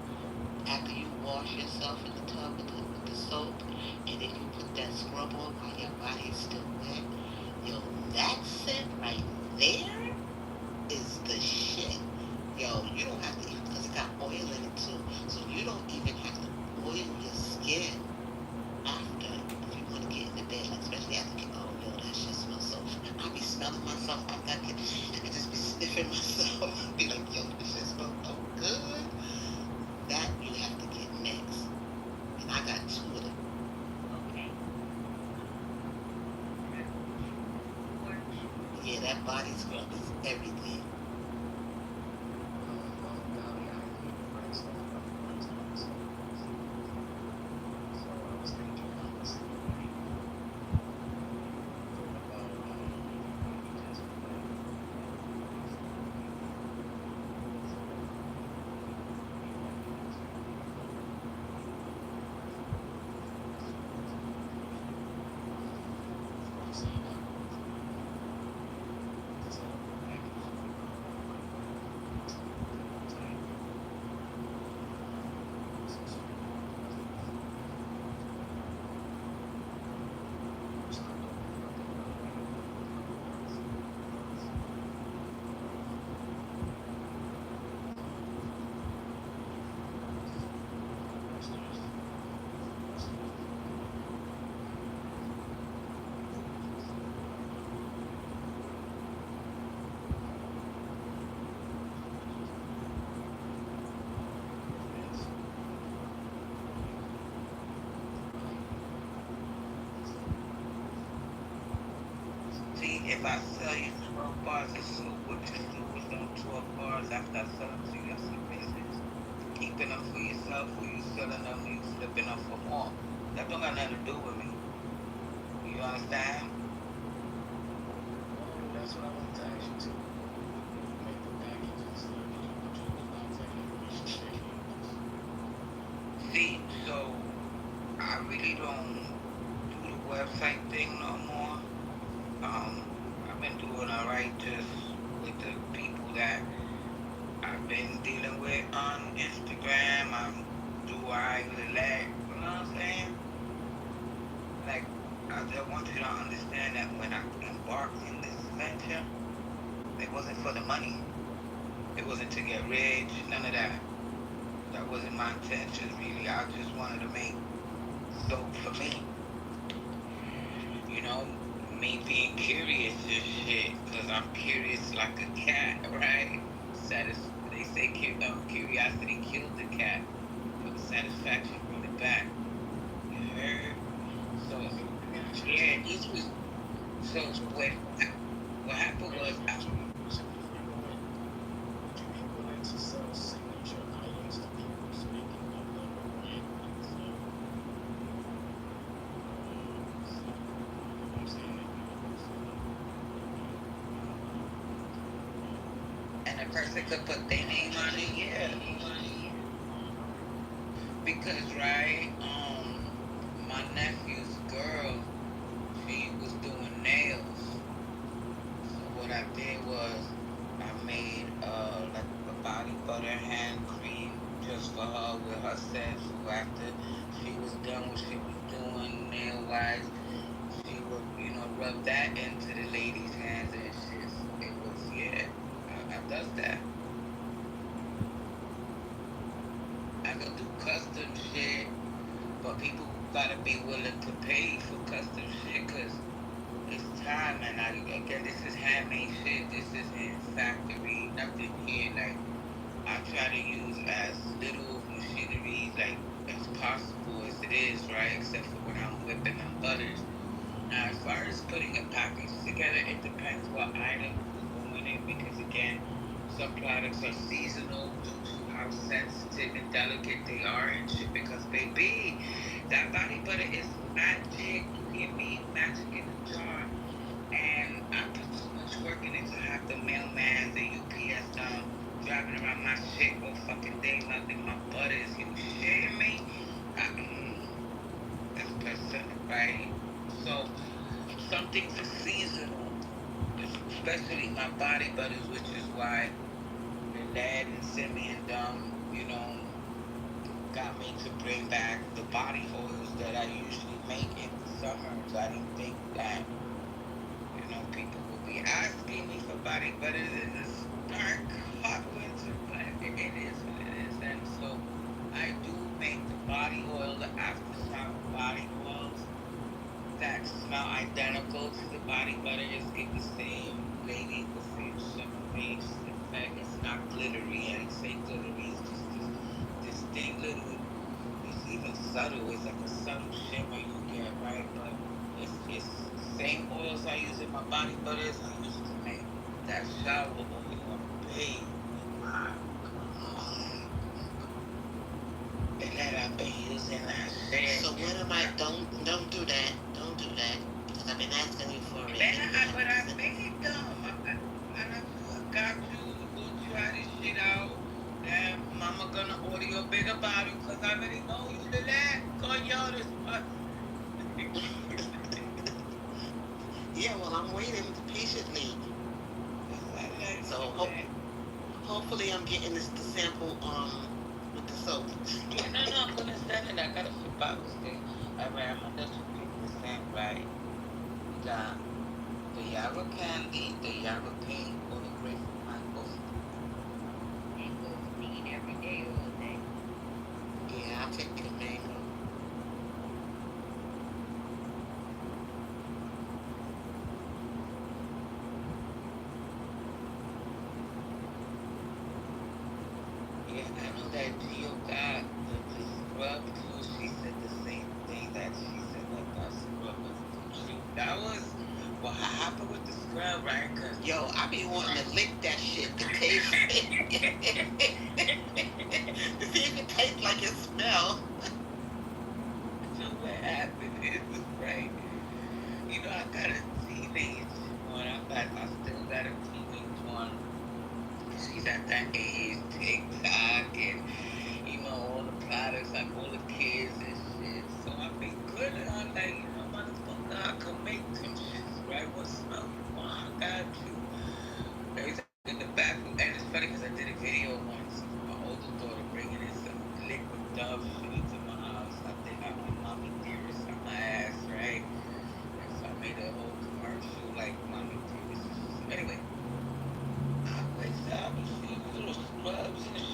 after you wash yourself in the tub with the soap, and then you put that scrub on while your body's still wet, yo, that scent right there is the shit. Yo, you don't have to even, because it got oil in it too, so you don't even have to oil your skin after, if you want to get in the bed, like especially after you, oh yo, that shit smells so, I be smelling myself after I can just be sniffing myself, be like, yo, this shit smells so good. That you have to get mixed. And I got two of them.
Okay. Works.
Yeah, that body scrub is everything.
See, if I sell you 12 bars of soap, what you do with them 12 bars after I sell them to you, that's your business. You keeping them for yourself, or you selling them, you flipping them for more. That don't got nothing to do with me. You understand?
That's what I wanted to ask you too. Make the packages,
See, so I really don't do the website thing no more. I've been doing alright just with the people that I've been dealing with on Instagram. I'm do I relax, you know what I'm saying? Like, I just want you to understand that when I embarked in this venture, it wasn't for the money. It wasn't to get rich, none of that. That wasn't my intention, really. I just wanted to make dope for me. you know, me being curious and shit, cause I'm curious like a cat, right? They say curiosity killed the cat, but satisfaction brought it back. You heard? So yeah, these was so what happened was I,
So would you be willing to sell signature items to people so they can know them or brand? So, I'm saying that
and a person could put their name on it, yeah. Because right, my nephew's girl, she was doing nails. So what I did was I made like a body butter hand cream just for her with her scent. So after she was done what she was doing nail wise, she would, you know, rub that into the lady's hands and shit. So it was, yeah, I does that. I could do custom shit, but people gotta be willing to pay for custom shit, cause it's time. And again, this is handmade shit. This isn't factory, nothing here. Like I try to use as little machinery like as possible as it is, right? Except for when I'm whipping them butters. Now, as far as putting a package together, it depends what items will go in it because, again, some products are seasonal due to how sensitive and delicate they are and shit. Because, baby, that body butter is magic. You hear me? Magic in a jar. And I put too much work in it to have the mailman, the UPS driving around my shit all fucking day loving my butters. You shitting me? That's pathetic, right? So, some things are seasonal, especially my body butters, which is why the lad and Simeon you know, got me to bring back the body oils that I usually make in the summers. I didn't think that, you know, people would be asking me for body butters in this dark, hot winter, but it is what it is. And so I do make the body oil, the after shower body oils that smell identical to the body butters, give the same lady, the same shimmery effect. It's not glittery. I didn't say glittery. It's just this thing little. It's even subtle. It's like a subtle shimmer you get, right? But it's the same oils I use in my body butters I use to make that shower oil. Baby, my God. And that I've been using that shit.
So what am I? Don't do that. Don't do that. Because I've been asking you for it.
Man, but I made them. I got you. Go try this shit out. Then mama gonna order you a bigger bottle because I already know you the lad. Coño, this
Yeah, well, I'm waiting patiently. So hopefully I'm getting the sample with the soap.
Yeah, no, I'm gonna send it. I got a few bottles there. Alright, I'm gonna let you pick the scent, right? We got the Yarrow candy, the Yarrow pink, or the grapefruit mango.
Mango's need every day, all day.
Yeah, I'll take the mango.
Yeah, I know that Gio got the scrub too. She said the same thing that she said that scrub was the truth. That was what happened with the scrub, right? Cause
Yo, I be wanting to lick that shit to taste it. To see if it tastes like it smell.
so what happened is right. You know, I got a teenage one. I still got a teenage one. She's at that age, TikTok and you know all the products, like all the kids and shit. So I be good. I'm like, you know, motherfucker, I can make them shits, right? What smell you want? I got you. Every time in the bathroom, and it's funny because I did a video once of my older daughter bringing in some liquid Dove shit into my house. I think I'm a mommy dearest on my ass, right? And so I made a whole commercial like mommy dearest. Anyway, I was little scrubs and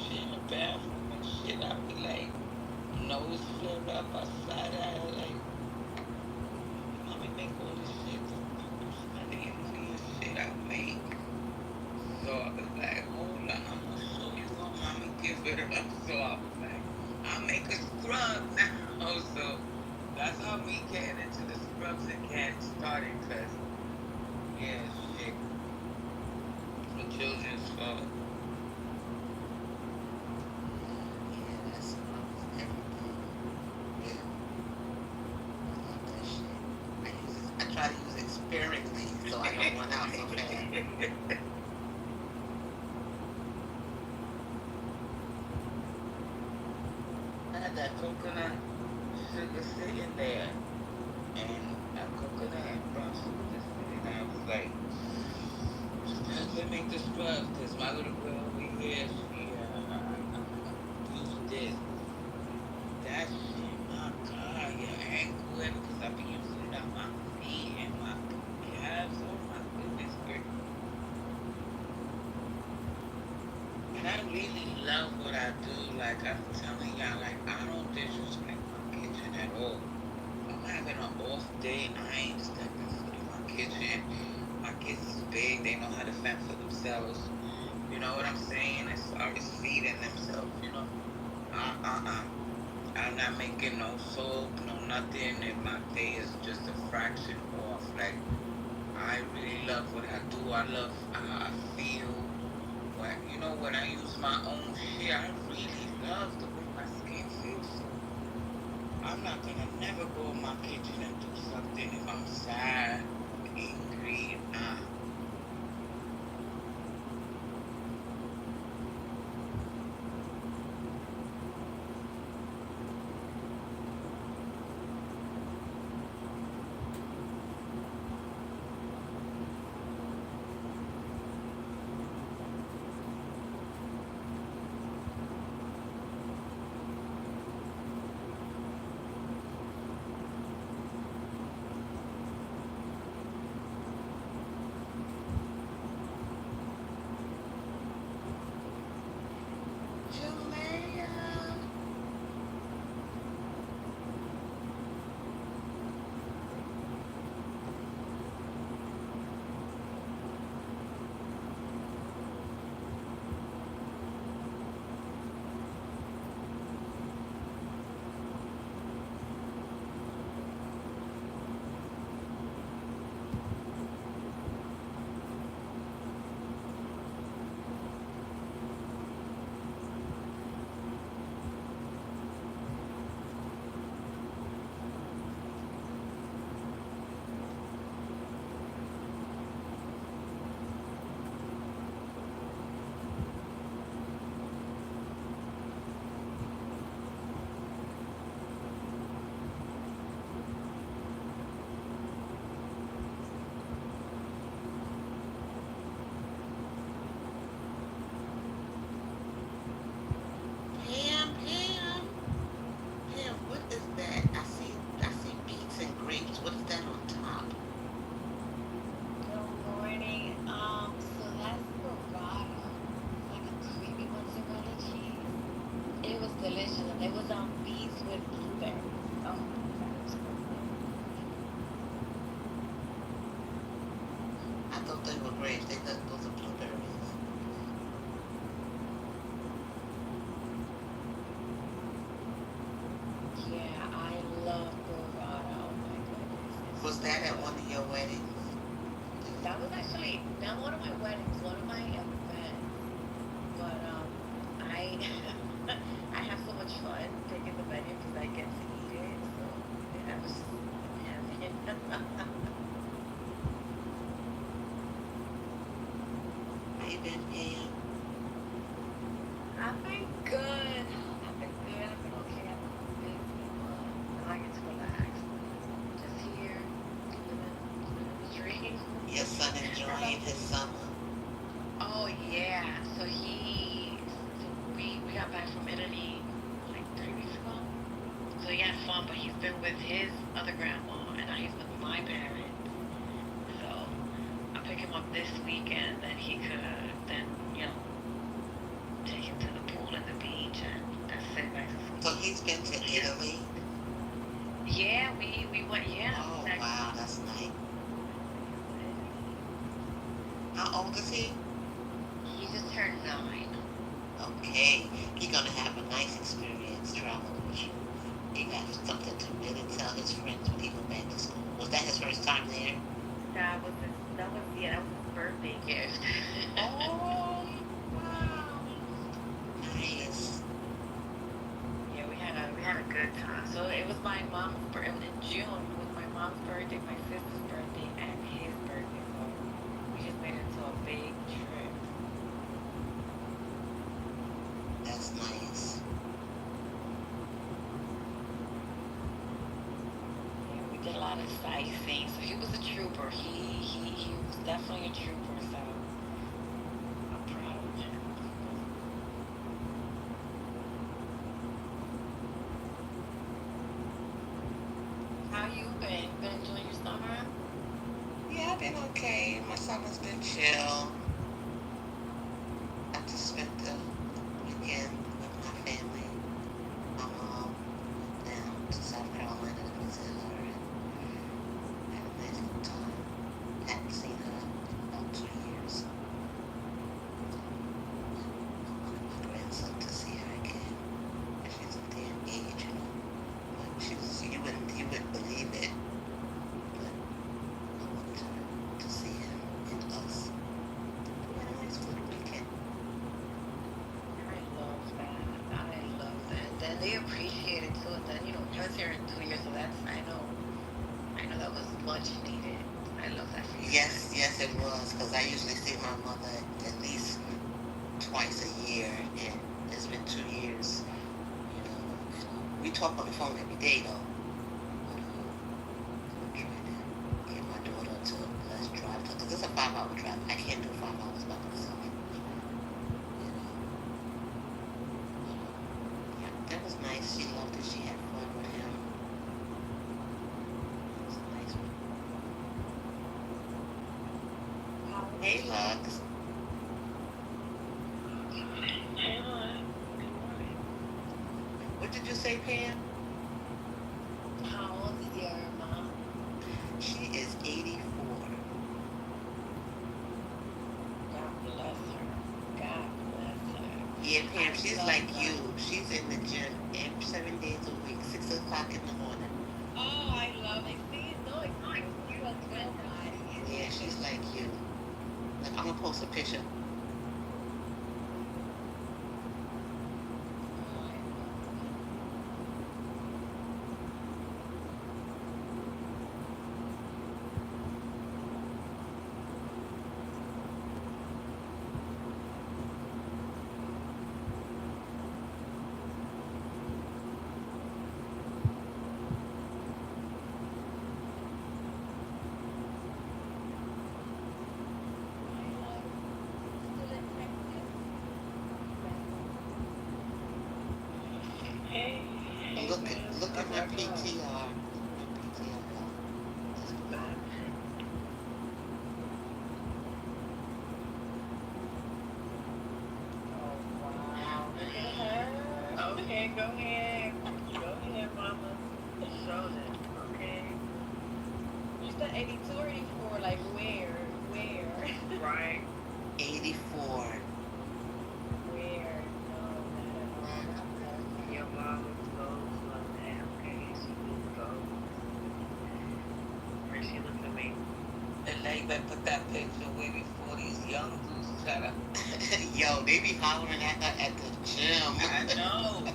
I was like, hold on, I'm gonna show you how mommy give it up. So I was like, I'll make a scrub now. So that's how me getting into the scrubs again started. Cause yeah, shit, the children's fault.
Yeah, that's everything. Yeah, I love that shit. I try to use it sparingly so I don't run out so fast.
I had that coconut sugar sitting there, and that coconut and brown sugar just sitting there. I was like, let me make the scrubs, cause my little girl over here, she used this. That shit, my God, your ankle, because I be using it on my feet and my calves. Oh my goodness, girl. And I really love what I do. Like I'm telling y'all, like I don't disrespect my kitchen at all. If I'm having an off day, I ain't stepping foot in my kitchen. My kids is big, they know how to fend for themselves. You know what I'm saying? As far as feeding themselves, you know. I'm not making no soap, no nothing, and my day is just a fraction off. Like I really love what I do. I love how I feel. When you know when I use my own shit, I really love the way my skin feels. So I'm not gonna never go in my kitchen and do something if I'm sad, angry.
Julia. Pam. Pam, what is that? I see beets and grapes. What is that on top?
Good morning. So that's burrata, like a creamy mozzarella cheese. It was delicious, and it was on beets with blueberries. Oh my God, it was so good.
I thought they were grapes. Those are blueberries.
Yeah, I love burrata. Oh my goodness, it's
Was
so
that at one
good.
of your weddings?
That was actually not one of my weddings, one of my events. But I I have so much fun picking the menu because I get to eat it. So yeah, I was just having it.
How you been, Pam?
I've been good. I've been good. I've been okay. I've been busy, but now I get to relax. Just here, living the dream.
Your son
What about
enjoying his
you?
summer?
Oh yeah. So we got back from Italy like 3 weeks ago. So he had fun, but he's been with his other grandma, and now he's with my parents. So I pick him up this weekend, and he could then take him to the pool and the beach, and that's it, back to
So
sleep.
he's been to Italy?
Yeah, we went. Yeah,
Oh,
he's
wow,
actually
that's nice.
he went to Italy.
How old is he? okay. He's gonna have a nice experience traveling with you. He got something to really tell his friends when he go back to school. Was that his first time there?
That was his birthday gift.
Oh, wow. Nice.
Yeah, we had a good time. So it was my mom's birthday. It was in June. It was my mom's birthday, my sister's birthday, and his birthday. So we just made it to a big trip.
That's nice.
Yeah, we did a lot of sightseeing. So he was a trooper. He was definitely a trooper. So I'm proud of him. How you been? Been enjoying your summer?
Yeah, I've been okay. My summer's been chill. I just spent the weekend with my family. My mom went down to South Carolina to visit her and had a nice little time. Hadn't seen her in about 2 years. I wanted my grandson to see her again. And she's a damn age, you know. But you wouldn't believe it. But I wanted her to see him and us. We had a nice little weekend.
I love that. I love that. Then they appreciate it too. And then he was here in 2 years, so I know that was much needed. I love that for you.
Yes, it was. Because I usually see my mother at least twice a year, and it's been 2 years. We talk on the phone every day though. I'm trying to get my daughter to let's drive because it's a 5-hour drive. I can't do 5 hours by myself. Yeah, that was nice. She loved it. She had fun with him. It was a nice one. Hey, Lux. What did you say, Pam?
How old is your mom?
She is 84.
God bless her. God bless her.
Yeah, Pam, she's like
her.
you. She's in the gym 7 days a week, 6 o'clock in the morning.
Oh, I love it. See, no, it's nice. You are good, guys.
Yeah, she's like you. Look, I'm gonna post a picture. Look at my PTR.
Okay, go ahead. Go ahead, mama. Show them, okay? You said 82 or 84, like where? Right.
84.
Where? No, not at all. Your mom goes like that, okay? She just goes. Where she look at me.
And they put that picture way before these young dudes try to.
Yo, they be hollering at her at the gym.
I know.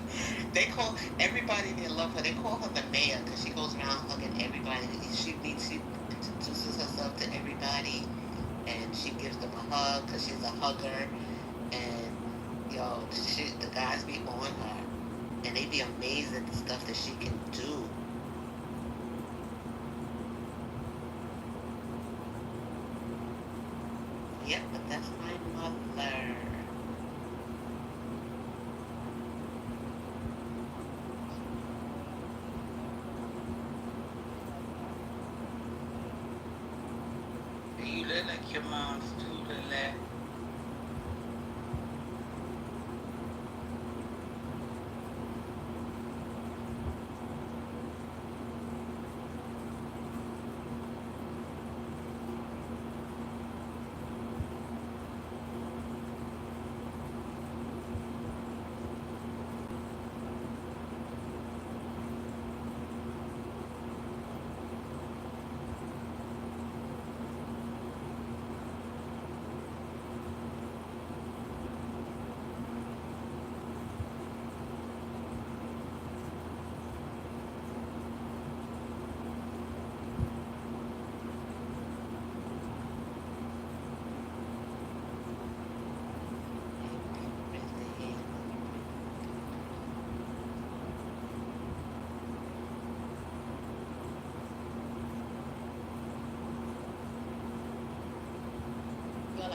They call everybody they love her. They call her the mayor because she goes around hugging everybody. She introduces herself to everybody, and she gives them a hug because she's a hugger. And yo, the guys be on her, and they be amazed at the stuff that she can do. Yep, but that's my mother.
You look like your mom's too, Lynette.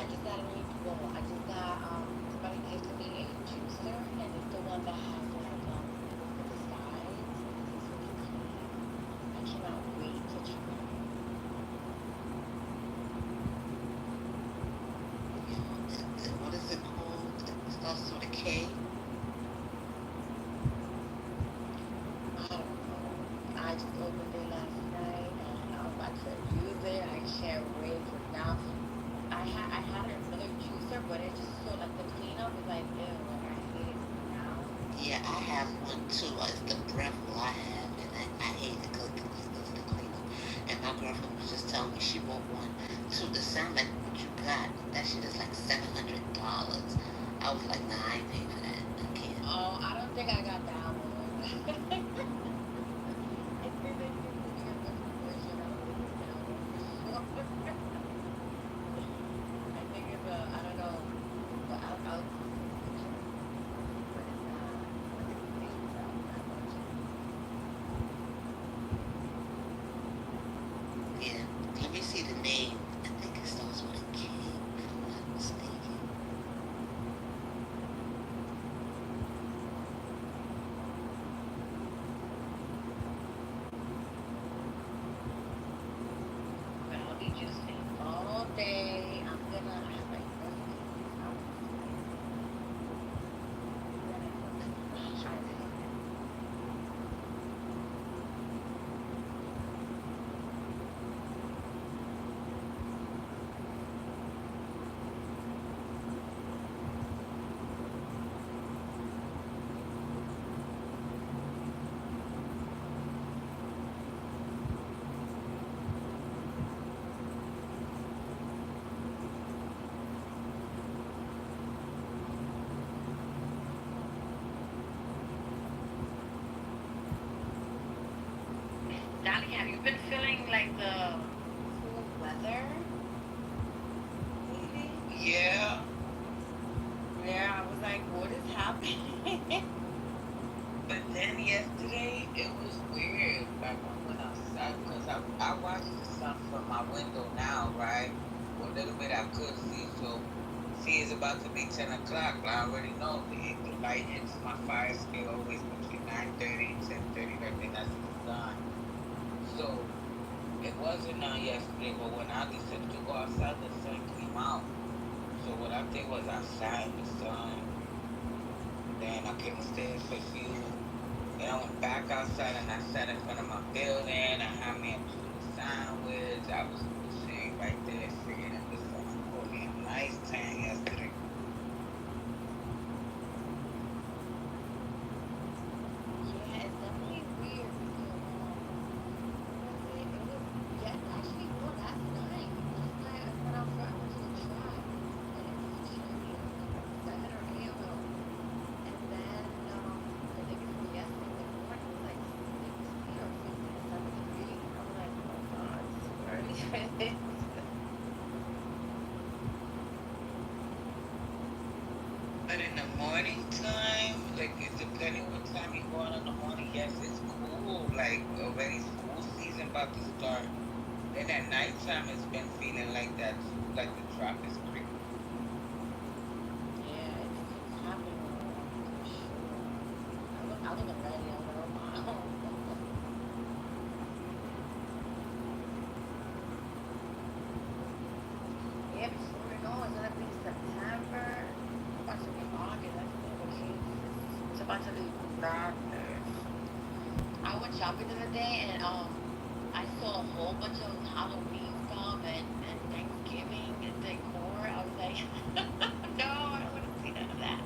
I just got a new, well, I just got, somebody gifted me a juicer, and it's the one that has like, the sides, and it's really clean. I cannot wait to try it.
What is it called? It starts with a K.
I don't know. I just opened it last night, and I'm about to use it. I can't wait for now. I had another juicer, but it's just so like the cleanup is like ew, like I hate it now.
Yeah, I have one too. It's the Breville I have, and I hate it because of the cleanup. And my girlfriend was just telling me she want one too. To sound like what you got, that shit is like $700. I was like, nah, I ain't paying for that. I can't.
Oh, I don't think I got that one. I think they give me the different version of it now for sure. I think it's a, I don't know, but I'll see the picture. But it's not, I think it's $8,000 that much.
Yeah, let me see the name. I think it starts with a K, if I'm not mistaken.
But I'll be juicing all day. I'm gonna, I have like recipes. I'm gonna try this. Dolly, have you been feeling like the cool weather lately?
Yeah.
Yeah, I was like, what is happening?
But then yesterday, it was weird. Like I went outside because I watched the sun from my window now, right? What little bit I could see. So, see, it's about to be 10 o'clock. I already know the light hits my fire scale always between 9:30 and 10:30. Right then, that's the sun. So, it wasn't yesterday, but when I decided to go outside, the sun came out. So, what I did was I sat in the sun. Then I came upstairs for a few. Then I went back outside and I sat in front of my building. I had me a tuna sandwich. I was sitting right there, sitting in the sun. I caught me a nice tan yesterday.
Yeah, it's definitely weird because what was it? It was yeah, actually no, last night. Last night I went outside, I went to the track and it was chilly. It was like 7 or 8 of them. And then the day before yesterday in the morning it was like 60 or 57 degrees. I'm like, oh god, it's too early for this.
But in the morning time, like it's depending what time you go out in the morning, yes, it's cool. Like already school season about to start. Then at nighttime, it's been feeling like that too, like the drop is creeping.
Yeah, it's happening for sure. I wasn't ready. I was like, oh wow. Yeah, before we know, it's gonna be September. It's about to be August. I think okay, it's about to be madness. I went shopping the other day and I saw a whole bunch of Halloween stuff and Thanksgiving and decor. I was like, no, I don't want to see none of that.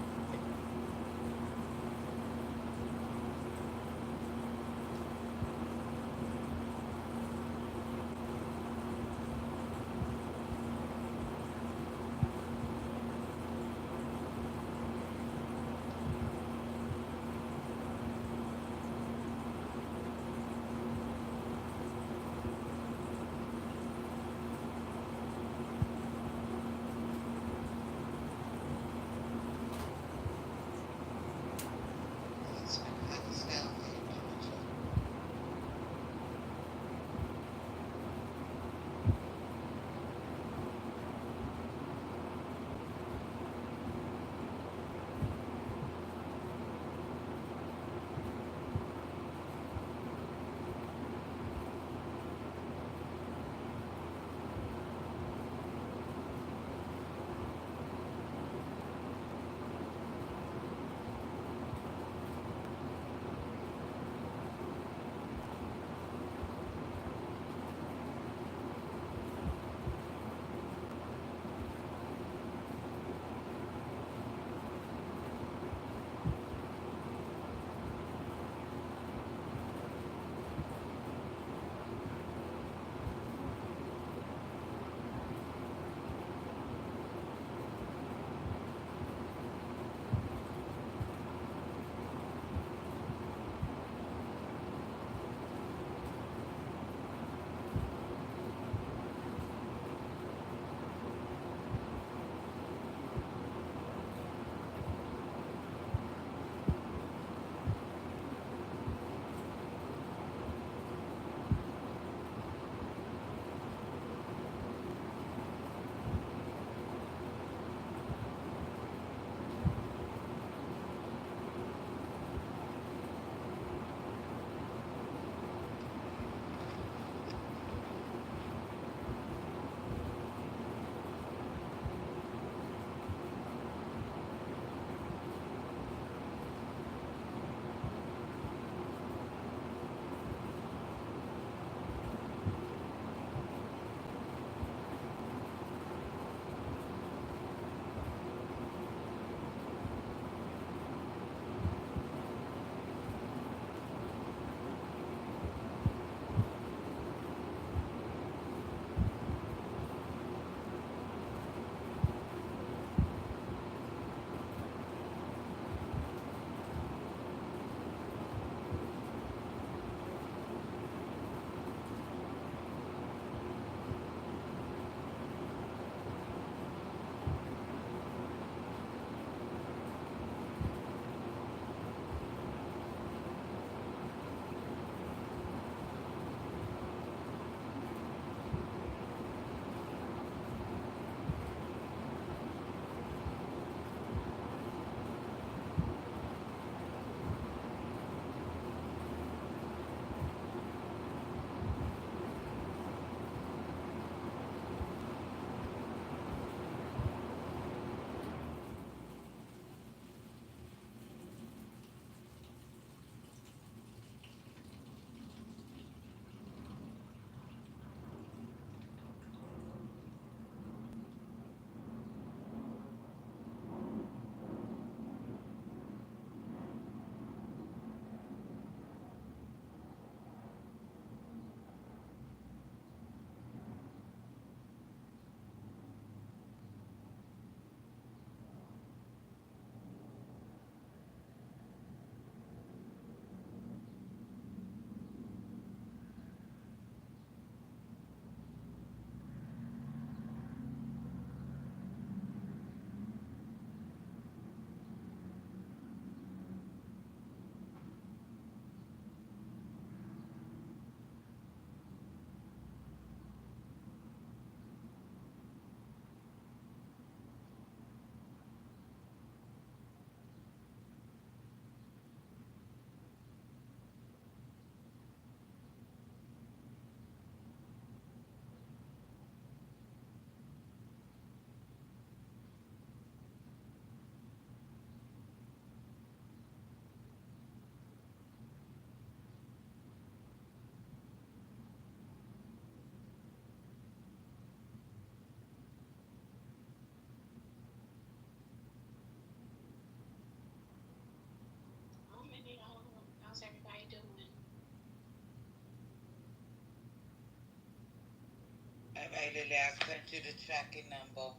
Hey, Lily, I sent you the tracking number.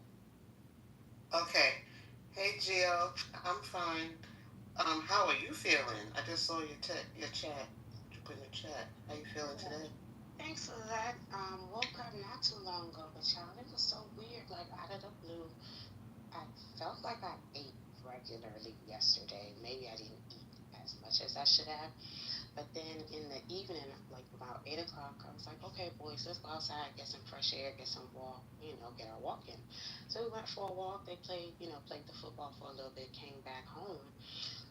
Okay. Hey, Jill. I'm fine. How are you feeling? I just saw your chat. You put in the chat. How you feeling today?
Thanks for that. Woke up not too long ago, but y'all, it was so weird. Like out of the blue, I felt like I ate regularly yesterday. Maybe I didn't eat as much as I should have. But then in the evening, like about 8 o'clock, I was like, okay, boys, let's go outside, get some fresh air, get some walk, get our walk in. So we went for a walk. They played the football for a little bit, came back home.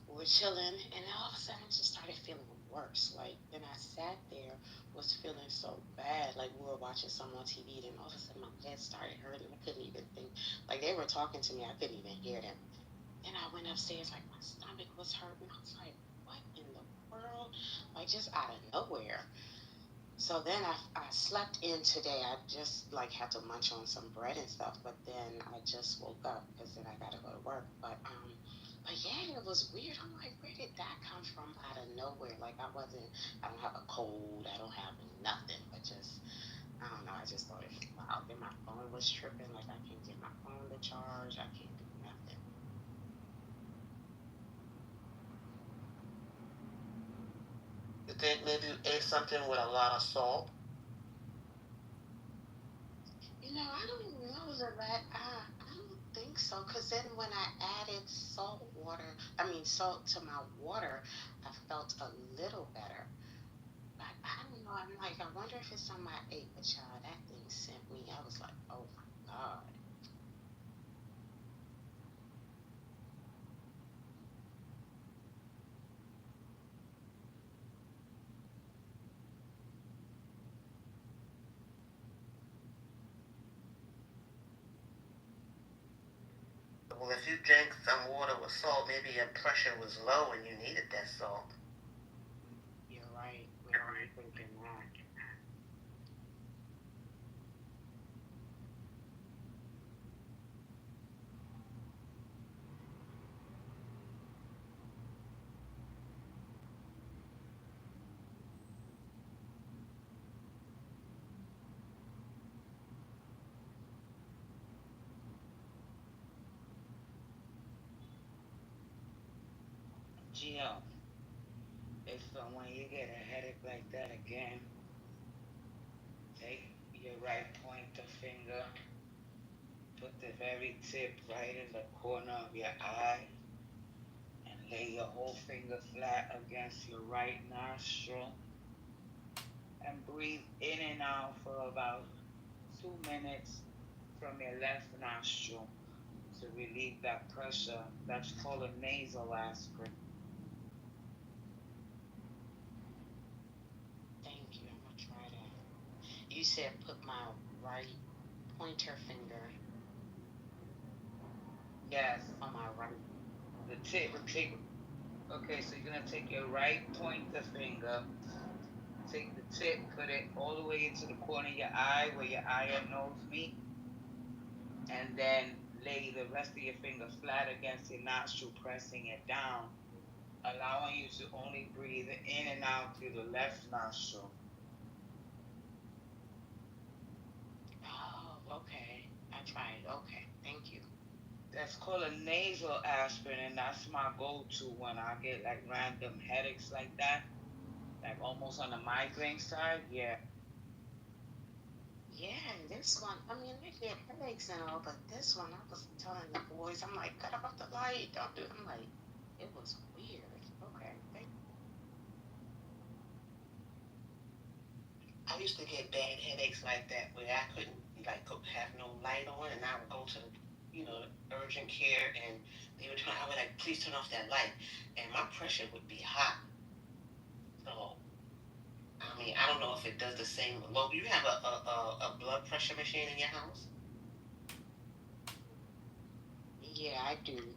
We were chilling, and then all of a sudden, I just started feeling worse. Like, then I sat there, was feeling so bad. Like, we were watching some on TV, then all of a sudden, my head started hurting. I couldn't even think. Like, they were talking to me, I couldn't even hear them. Then I went upstairs, like, my stomach was hurting. I was like, what in the world? Like, just out of nowhere. So then I slept in today. I just like had to munch on some bread and stuff, but then I just woke up because then I gotta go to work. But yeah, it was weird. I'm like, where did that come from out of nowhere? Like I don't have a cold, I don't have nothing, but just I don't know. I just thought it was wild. Then my phone was tripping. Like I can't get my phone to charge. I can't do nothing.
You think maybe you ate something with a lot of salt?
I don't even know that. I don't think so. Cause then when I added salt to my water, I felt a little better. But I don't know. I'm like, I wonder if it's something I ate. But y'all, that thing sent me. I was like, oh my god.
Well, if you drank some water with salt, maybe your pressure was low and you needed that salt.
You're right. You're thinking that.
Gio, if when you get a headache like that again, take your right pointer finger, put the very tip right in the corner of your eye, and lay your whole finger flat against your right nostril, and breathe in and out for about 2 minutes from your left nostril to relieve that pressure. That's called a nasal aspirin.
Thank you. I'm gonna try that. You said put my right pointer finger
Yes,
on my right.
the tip. Okay, so you're gonna take your right pointer finger, take the tip, put it all the way into the corner of your eye where your eye and nose meet, and then lay the rest of your finger flat against your nostril, pressing it down, allowing you to only breathe in and out through the left nostril.
Oh, okay. I tried. Okay. Thank you.
That's called a nasal aspirin, and that's my go-to when I get like random headaches like that, like almost on the migraine side. Yeah.
Yeah, this one, I mean, I get headaches and all, but this one, I was telling the boys, I'm like, cut off the light, don't do it. I'm like, it was weird. Okay.
I used to get bad headaches like that where I couldn't have no light on, and I would go to urgent care, and I would like, please turn off that light, and my pressure would be hot. So I mean, I don't know if it does the same. Well, you have a blood pressure machine in your house?
Yeah, I do.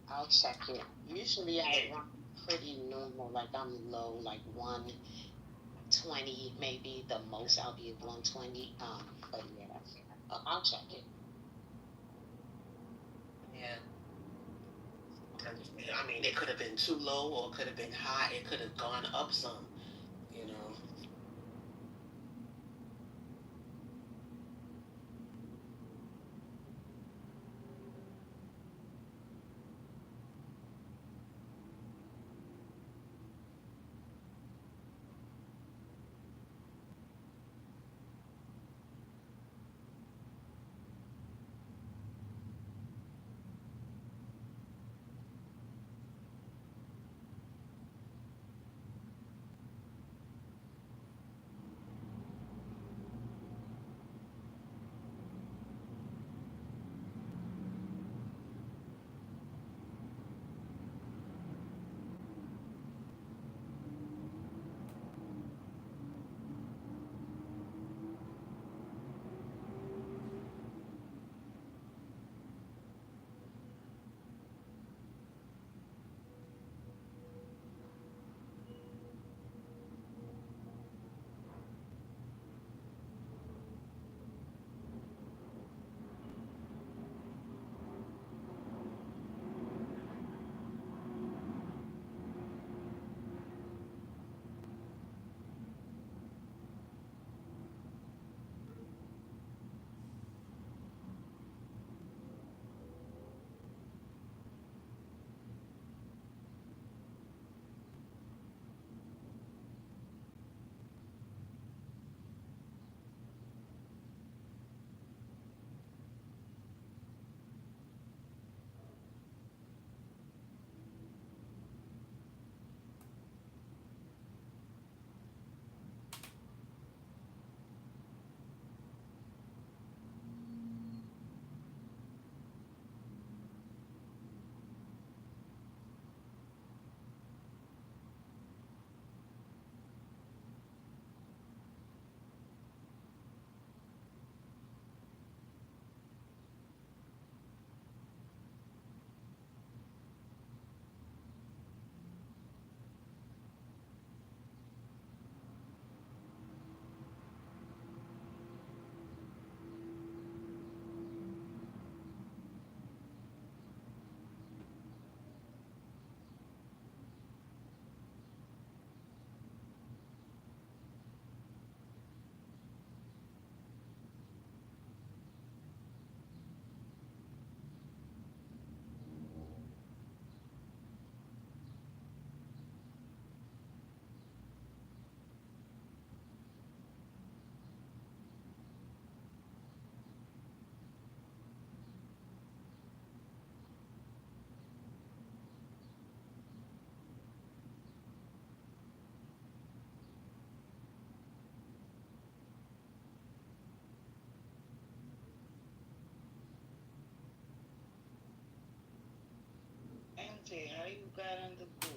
I'll check it. Usually I run pretty normal, like I'm low, like 120, maybe the most I'll be at 120. But yeah, I'll check it.
Yeah. I mean, it could have been too low or it could have been high. It could have gone up some, you know.
you got on the go?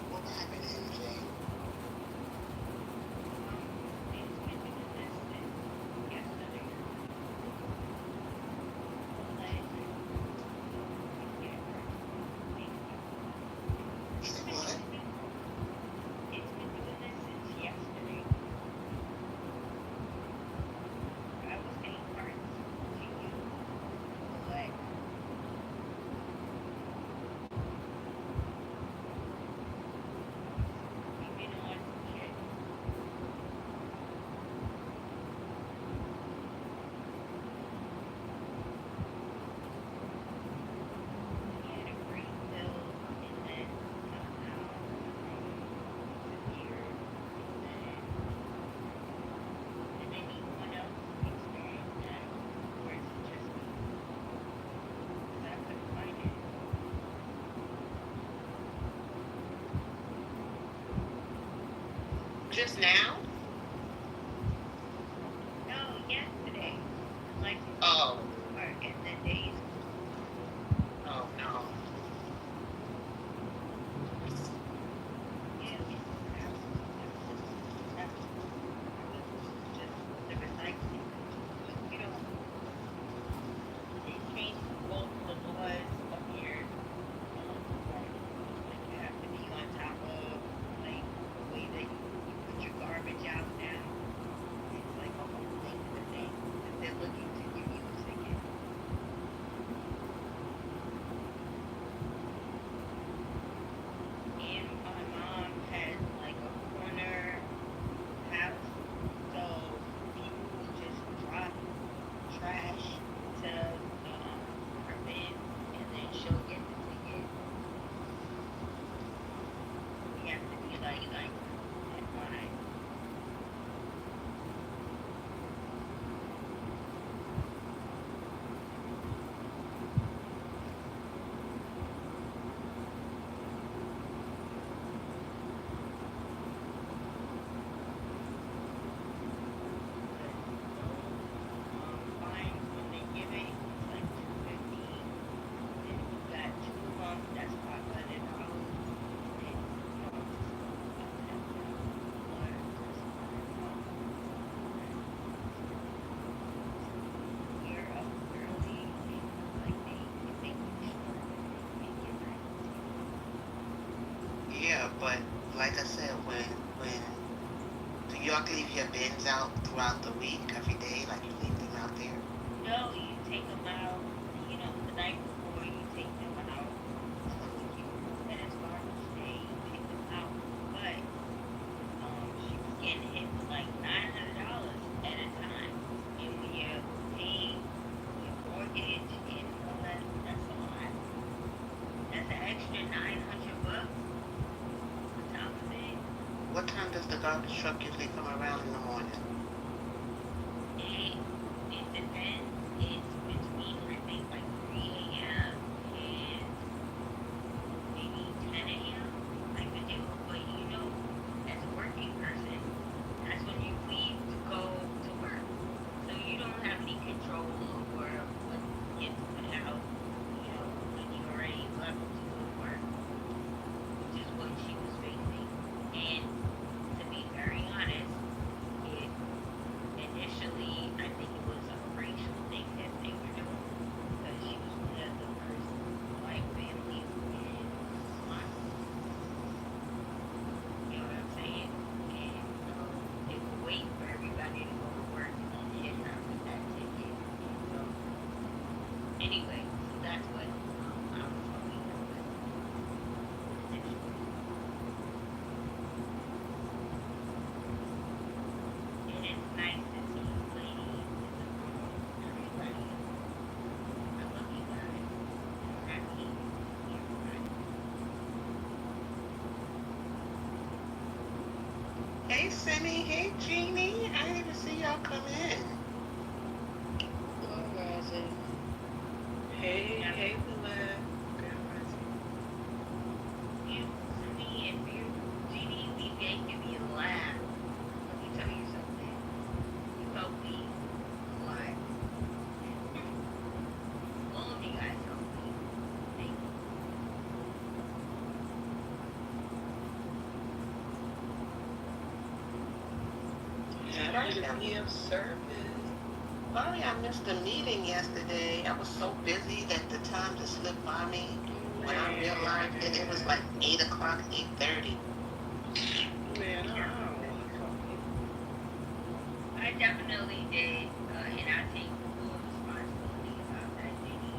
What happened, MJ? Say what?
It's been doing this since yesterday. I was getting cards to you, but you've been on shit. He had a great build, and then somehow disappeared, and then anyone else experienced that, or is it just me? 'Cause I couldn't find it.
Just now?
No, yesterday. Like the day
Oh,
before, and the days
oh no.
yeah, I was just the recycling. You know, they changed both the laws up here. Like you have to be on top of like the way that you put your garbage out now. It's like a whole thing for thing. That they're looking to give you a ticket. And my mom has like a corner house, so people will just drop trash to her bin, and then she'll get the ticket. We have to be like at line. Fines when they give it, it's like $250. And if you got 2 months, that's $500. And you're up early, and like they make you sure that you get back.
Yeah, but like I said, when do y'all leave your bins out throughout the week, every day? Like you leave them out there?
No, you take them out, the night before you take them out. When you when it's garbage day, you take them out. But she was getting hit with like $900 at a time. And when you're paying your mortgage and all that, that's a lot. That's an extra $900 on top of it.
What time does the garbage truck usually come around in the morning?
It it depends. It's between I think like 3 a.m. and maybe 10 a.m. type of deal. But as a working person, that's when you leave to go to work. So you don't have any control over what gets put out, when you already left to go to work, which is what she was facing. And to be very honest, it initially I think it was a racial thing that they were doing because she was one of the first white families in Swanson. You know what I'm saying? And they would wait for everybody to go to work and then hit her with that ticket. And so anyway, so that's what I was helping her with initially. And it's nice to see you ladies in the room. Everybody, I love you guys. I'm happy to see everybody.
Hey, Simi. Hey, Jeannie. I didn't even see y'all come in.
Grand Rising.
Hey,
Now,
hey, beloved. Grand Rising.
you, me, and you, Jeannie, we
Finally, I missed the meeting yesterday. I was so busy that the time just slipped by me. When I realized it was like 8 o'clock, 8:30.
Man, I definitely did, and I take full responsibility about that, Jenny.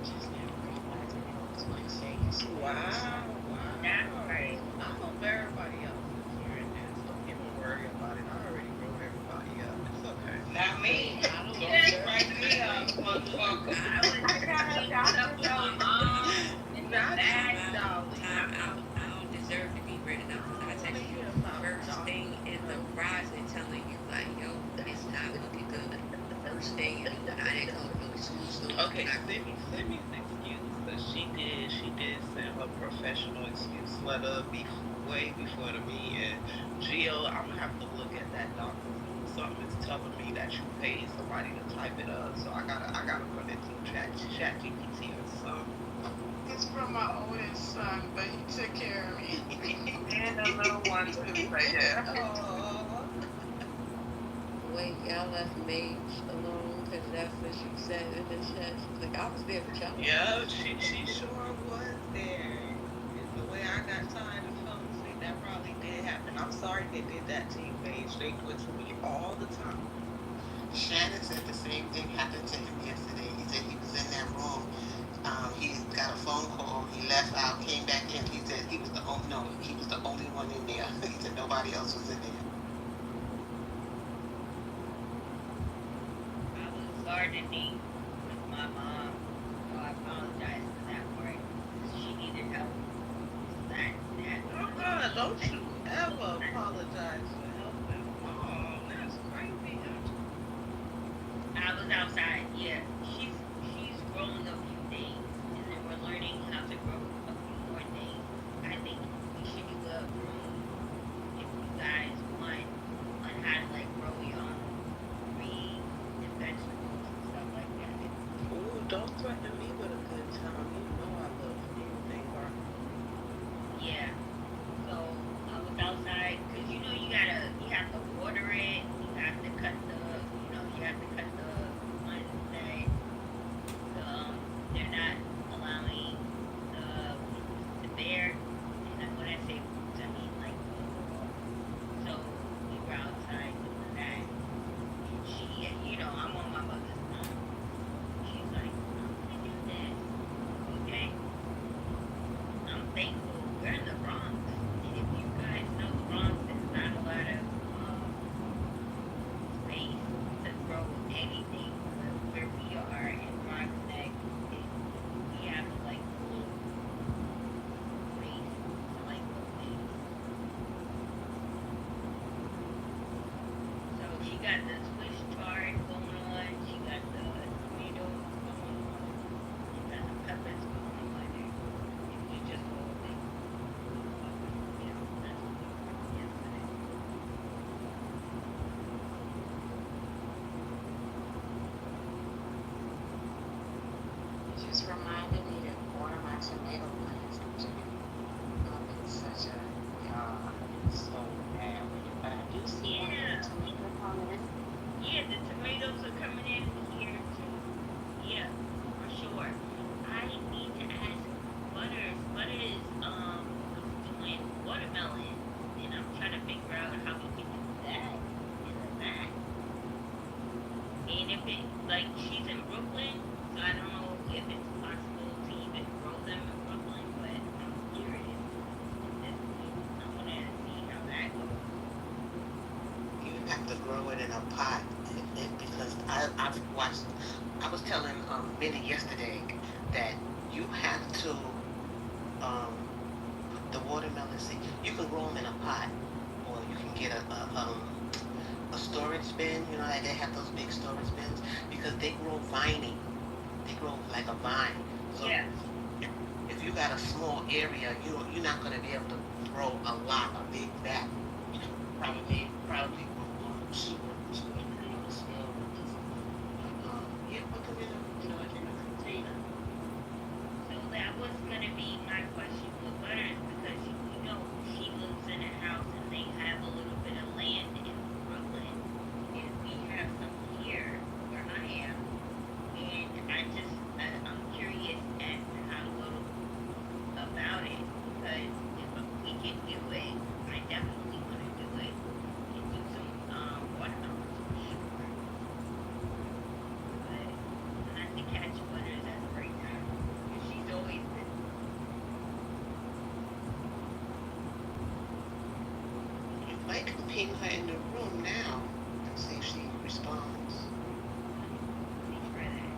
Just now realizing it was Wednesday yesterday.
Wow. That's right.
I hope everybody else is hearing this. Don't even worry about it. I already wrote everybody up. It's okay.
Not me.
Just write me up, motherfucker.
I was trying to talk to my mom and the bad dog.
Time out. I don't deserve to be written up because I text you first thing in the rising telling you like, yo, it's not looking good. First thing, and I didn't come no excuse.
Okay, send me an excuse. But she did send her professional excuse letter way before the meeting. Gio, I'm gonna have to look at that document. Something is telling me that you paid somebody to type it up, so I gotta run it through ChatGPT or something.
It's from my oldest son, but he took care of me.
And the little one too, but yeah.
Wait, y'all left Mage alone because that's what she said in the chat. She's like, I was there for y'all.
Yeah, she sure was there. It's the way I got tired of fell asleep. That probably did happen. I'm sorry they did that to you, Paige. They do it to me all the time.
Shannon said the same thing happened to him yesterday. He said he was in that room. He got a phone call. He left out, came back in. He said he was the only one in there. He said nobody else was in there.
I was gardening with my mom, so I apologize for that part. She needed help.
Don't you ever apologize for helping mom. That's crazy.
I was outside, yeah. She's grown a few things, and then we're learning how to grow a few more things. I think we should do a room if you guys want on how to like grow your own greens and vegetables and stuff like that.
Ooh, don't threaten me with a good time. You know I love anything garden.
Yeah. So I was outside because you have to water it. You have to cut the ones that they're not allowing the bear. And when I say roots, I mean like so we were outside doing that. And she, I'm on my mother's phone. She's like, I'm gonna do this. Okay. I'm thankful we're in the Bronx. And if you guys know the Bronx, there's not a lot of space to grow anything. But where we are in Bronx Neck, we have like full space to like grow things. So she got the Swiss chard going on. She got the tomatoes going on. She got the peppers going on. And we just all things. That's what we were yesterday.
It just reminded me to water my tomato plants. I'm in such a it's so bad. But I do see one
Yeah.
tomato coming in.
Yeah, the tomatoes are coming in here too. Yeah, for sure. I need to ask Butters. Butters doing watermelon, and I'm trying to figure out how we can do that in the back. And if it like she's in Brooklyn, so I don't know if it's possible to even grow them in Brooklyn, but I'm curious. I want to see how that goes.
You have to grow it in a pot because I was telling Minnie yesterday that you have to the watermelon seed. You can grow them in a pot, or you can get a storage bin. You know, like they have those big storage bins because they grow viney. They grow like a vine. So
Yeah.
if you got a small area, you're not going to be able to grow a lot, a big vat. Probably grow super small. Yeah, put them in a container.
So that was gonna be my question with Butters because she lives in a house and they
her in the room now and see if she responds.
Let me try that.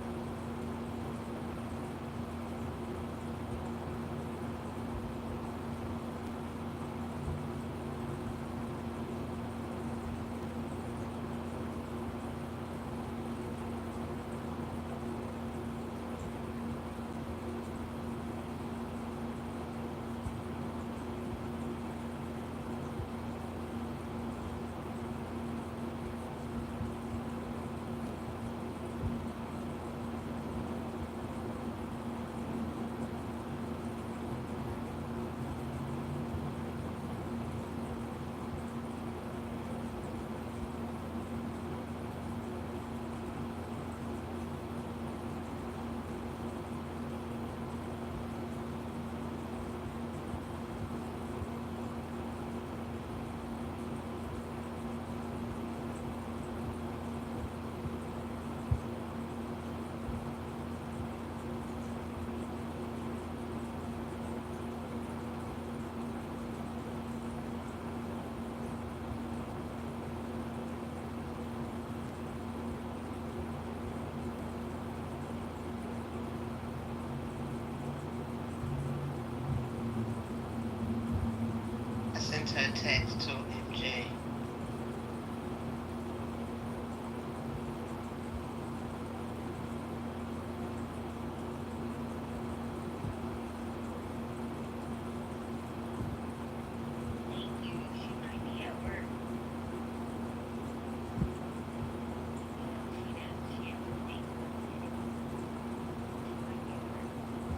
I sent her a text to MJ.
Thank you. She might be at work. She has to take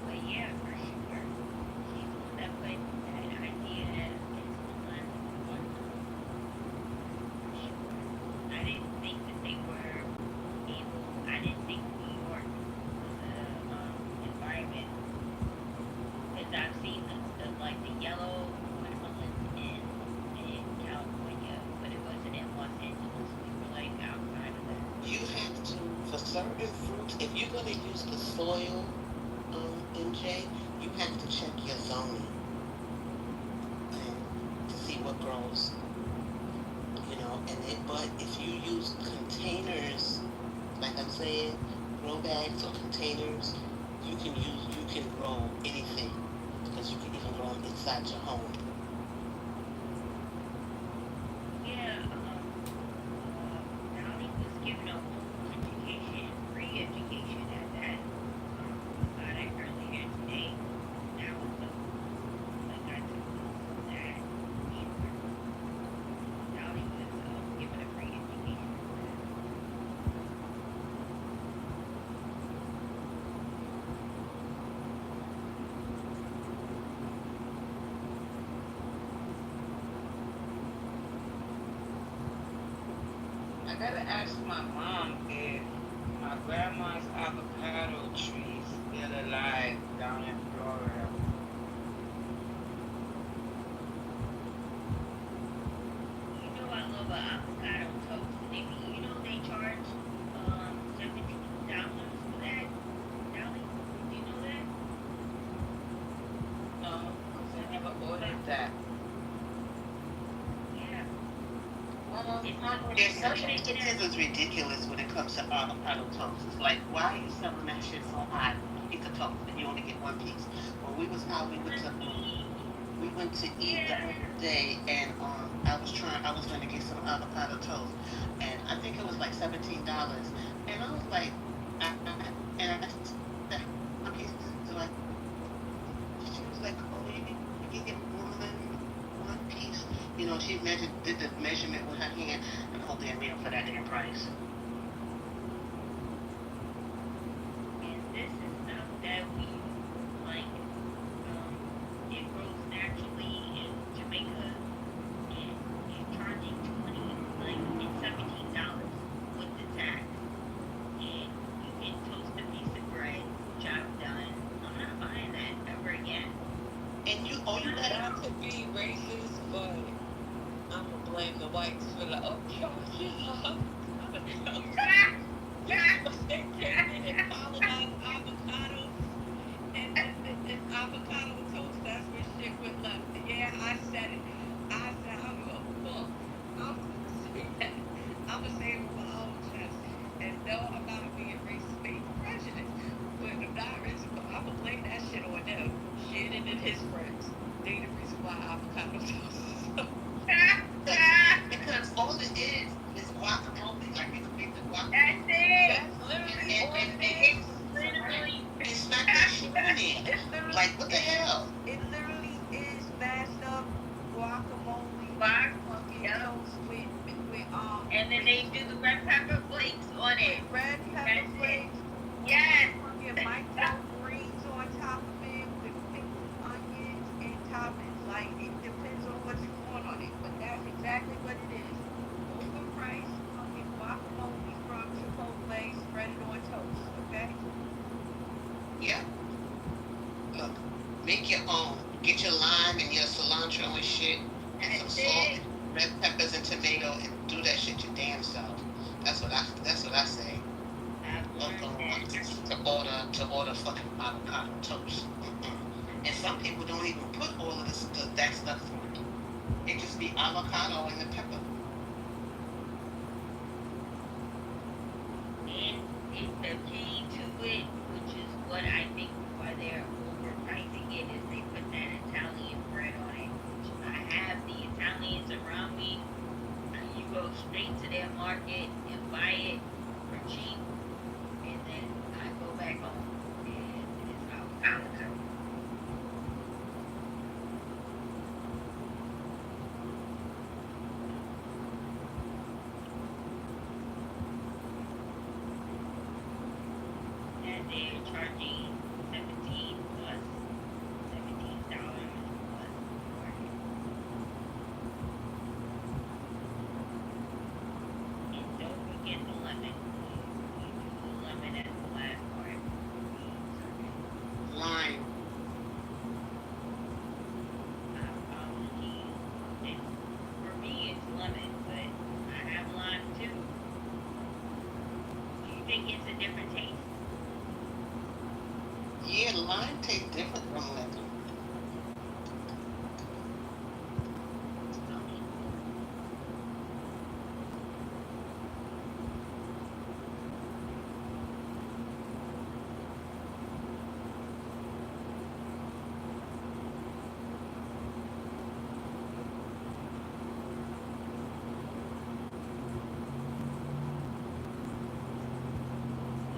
but yeah, for sure. She's the one that put that idea into my mind. For sure. I didn't think that they were able. I didn't think New York was a environment because I've seen like the yellow watermelons in California, but it wasn't in Los Angeles. We were like outside of that.
You have to, for certain fruits, if you're going to use the soil, MJ, you have to check your zoning to see what grows, but if you use containers, like I'm saying, grow bags or containers, you can grow anything, because you can even grow them inside your home.
Yeah, Dolly was given a whole education, free education at that. Got it earlier today. That was like I took notes on that. Sure. Dolly was given a free education on that.
I gotta ask my mom if my grandma's avocado trees still alive down in Florida.
You know I love an avocado toast. You know they charge $17 for that. Dolly, do you know that?
No, because I never ordered that.
Yeah.
There's something that is ridiculous when it comes to avocado toast. It's like, why are you selling that shit so high? Piece of toast, and you only get one piece. When we was out, we went to eat the other day, and I was going to get some avocado toast, and I think it was like $17, and I was like, and I said, one piece, so she was like, oh, you get one piece. She did the measurement with her hand, and the whole damn meal for that damn price.
And this is stuff that we like. It grows naturally in Jamaica, and it's charging it's $17 with the tax, and you can toast a piece of bread. Job done. I'm not buying that ever again.
And you
Not to be racist, but I'm gonna blame the whites for the avocado. They came in and colonized avocados, and then this avocado toast, that's where shit went left. Yeah, I said it. I said, I don't give a fuck.
friends. They the reason why avocado toast.
Because all it is guacamole. Like you can make the guacamole.
That's it.
That's literally
And-
all
and-
it
and
is.
Literally.
It's not that shit in there.
It literally
Like, what the hell?
It literally is mashed up guacamole,
Guac,
fucking
yep.
toast with
And then they do the red pepper flakes on it.
red pepper
That's it.
flakes.
Yes.
Fucking microgreens on top of it with pickled onions and toppings. Like it depends on what you want on it, but that's exactly what it is. Overpriced fucking guacamole from Chipotle spread it on toast. Okay.
Yeah. Look, make your own. Get your lime and your cilantro and shit, and some salt, red peppers and tomato, and do that shit your damn self. That's what I say. Don't go to order fucking avocado toast. And some people don't even put all of that stuff on it. It just be avocado and the pepper.
And the key to it, which is what I think why they're overpricing it, is they put that Italian bread on it. Which I have the Italians around me. You go straight to their market and buy it for cheap, and then I go back home and it's avocado. And they're charging $17 plus $17 plus for it. And don't forget the lemon. You do the lemon at the last part.
Lime.
For me, it's lemon, but I have lime too. Do you think it's a different taste?
Yeah, lime tastes different from lemon.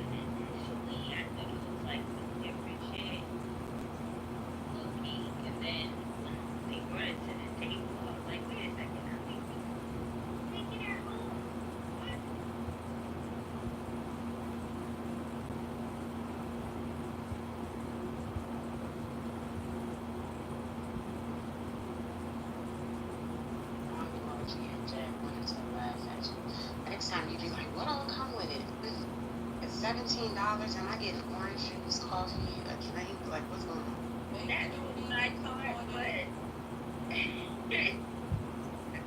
Initially, I thought it was like some different shit. Low-key. And then they brought it to the table. I was like, wait a second, I think we make it at home. What?
Next time you be like, what all come with it? It's $17 and I get orange juice, coffee, a drink. Like, what's going on?
That's what I thought, but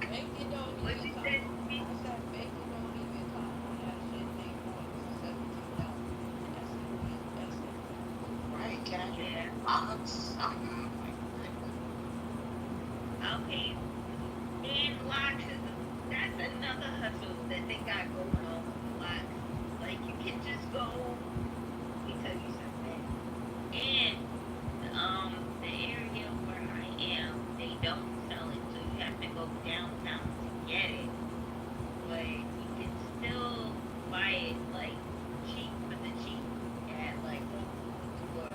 Bacon don't
what
even
you
come.
said to me?
I said bacon don't even come on that shit they want for $17. That's it.
Right? Can I get
Yeah.
something?
Okay. And locks is that's another hustle that they got going on with locks. Like you can just go. Let me tell you something. And the area where I am, they don't sell it, so you have to go downtown to get it. But you can still buy it like cheap for the cheap at like Whole Foods or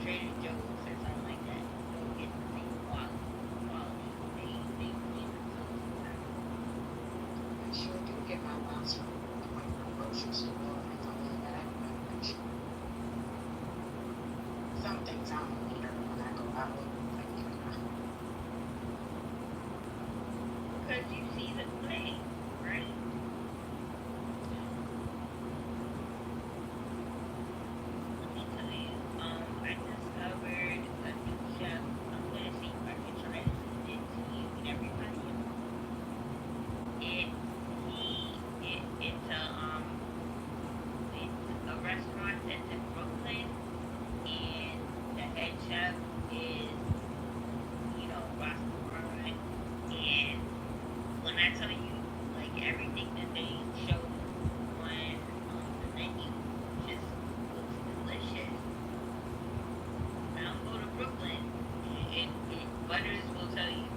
Trader Joe's or something like that. You'll get the same quality. They
I sure do get my lots from the grocery store and something like that. Some things I don't need when I go out.
because you see the play, right? Let me tell you, I discovered a new chef. I'm gonna see if I can try to send it to you and everybody. It's a restaurant that's in Brooklyn, and the head chef is butters will tell you,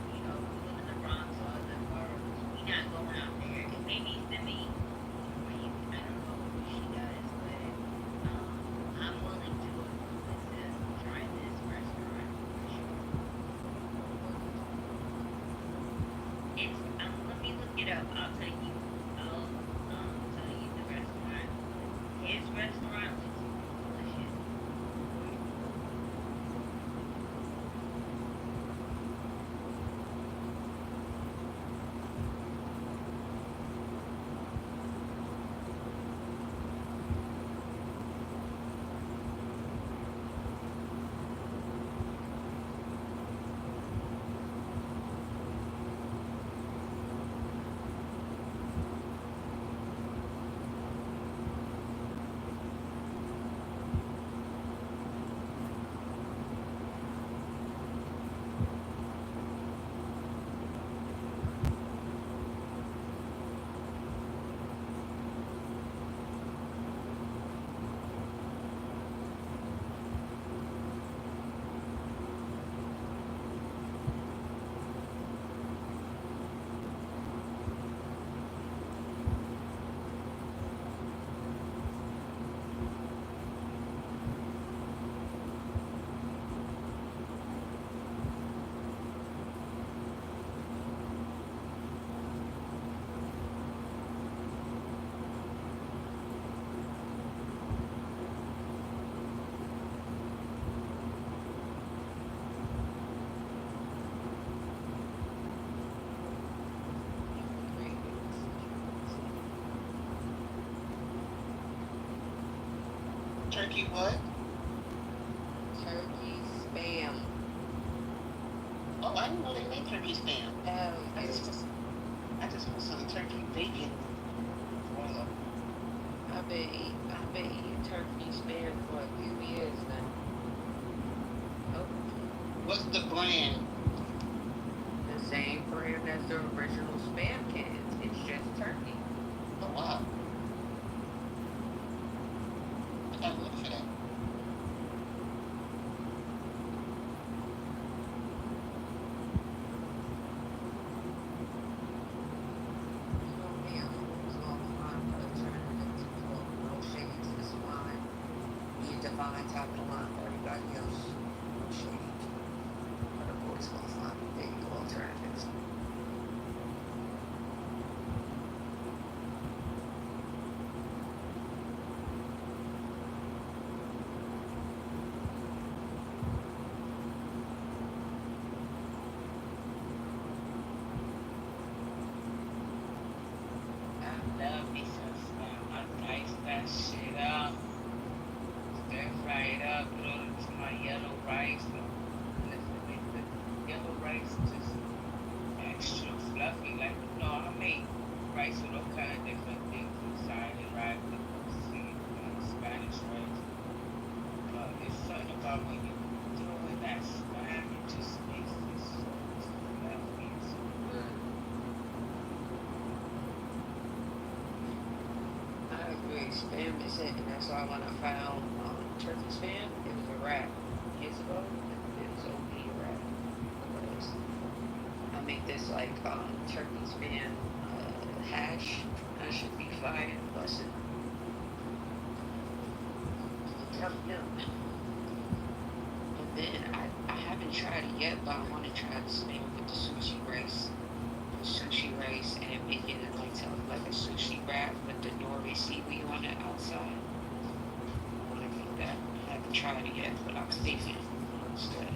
we live in the Bronx or the boroughs. We not going out there. And maybe Simi, I don't know what she does, but I'm willing to go to try this restaurant for sure. It's let me look it up. I'll tell you. I'll tell you the restaurant. His restaurant looks delicious.
Turkey what?
Turkey spam.
Oh, I didn't know they made turkey spam.
Oh,
I just want some turkey bacon broiler.
I've been eating turkey spam for a few years now. Oh,
What's the brand?
the same brand as the original spam cans. It's just turkey.
Oh wow. I gotta look for that.
Me, I'm always gonna find alternatives to pork. No shades is fine. You divine top of the line for everybody else. No shades. But I'm always gonna find big alternatives.
I love me some spam. I dice that shit up. Stir fry it up. Throw it into my yellow rice. Listen, make the yellow rice just extra fluffy. Like, I make rice with all kind of different things inside it, right? Spanish rice. But it's something about when you throw in that spam, it just makes it so fluffy and so good.
I agree. Spam is it, and that's why when I found turkey spam, it was a wrap. Years ago, it was only a wrap. Because I make this like turkey spam hash. That should be fire. Busted. Yum yum. And then I haven't tried it yet, but I want to try the spam with the sushi rice. Sushi rice and making it like a sushi wrap with the nori seaweed on it outside. I want to make that. I haven't tried it yet, but I'm thinking it's good.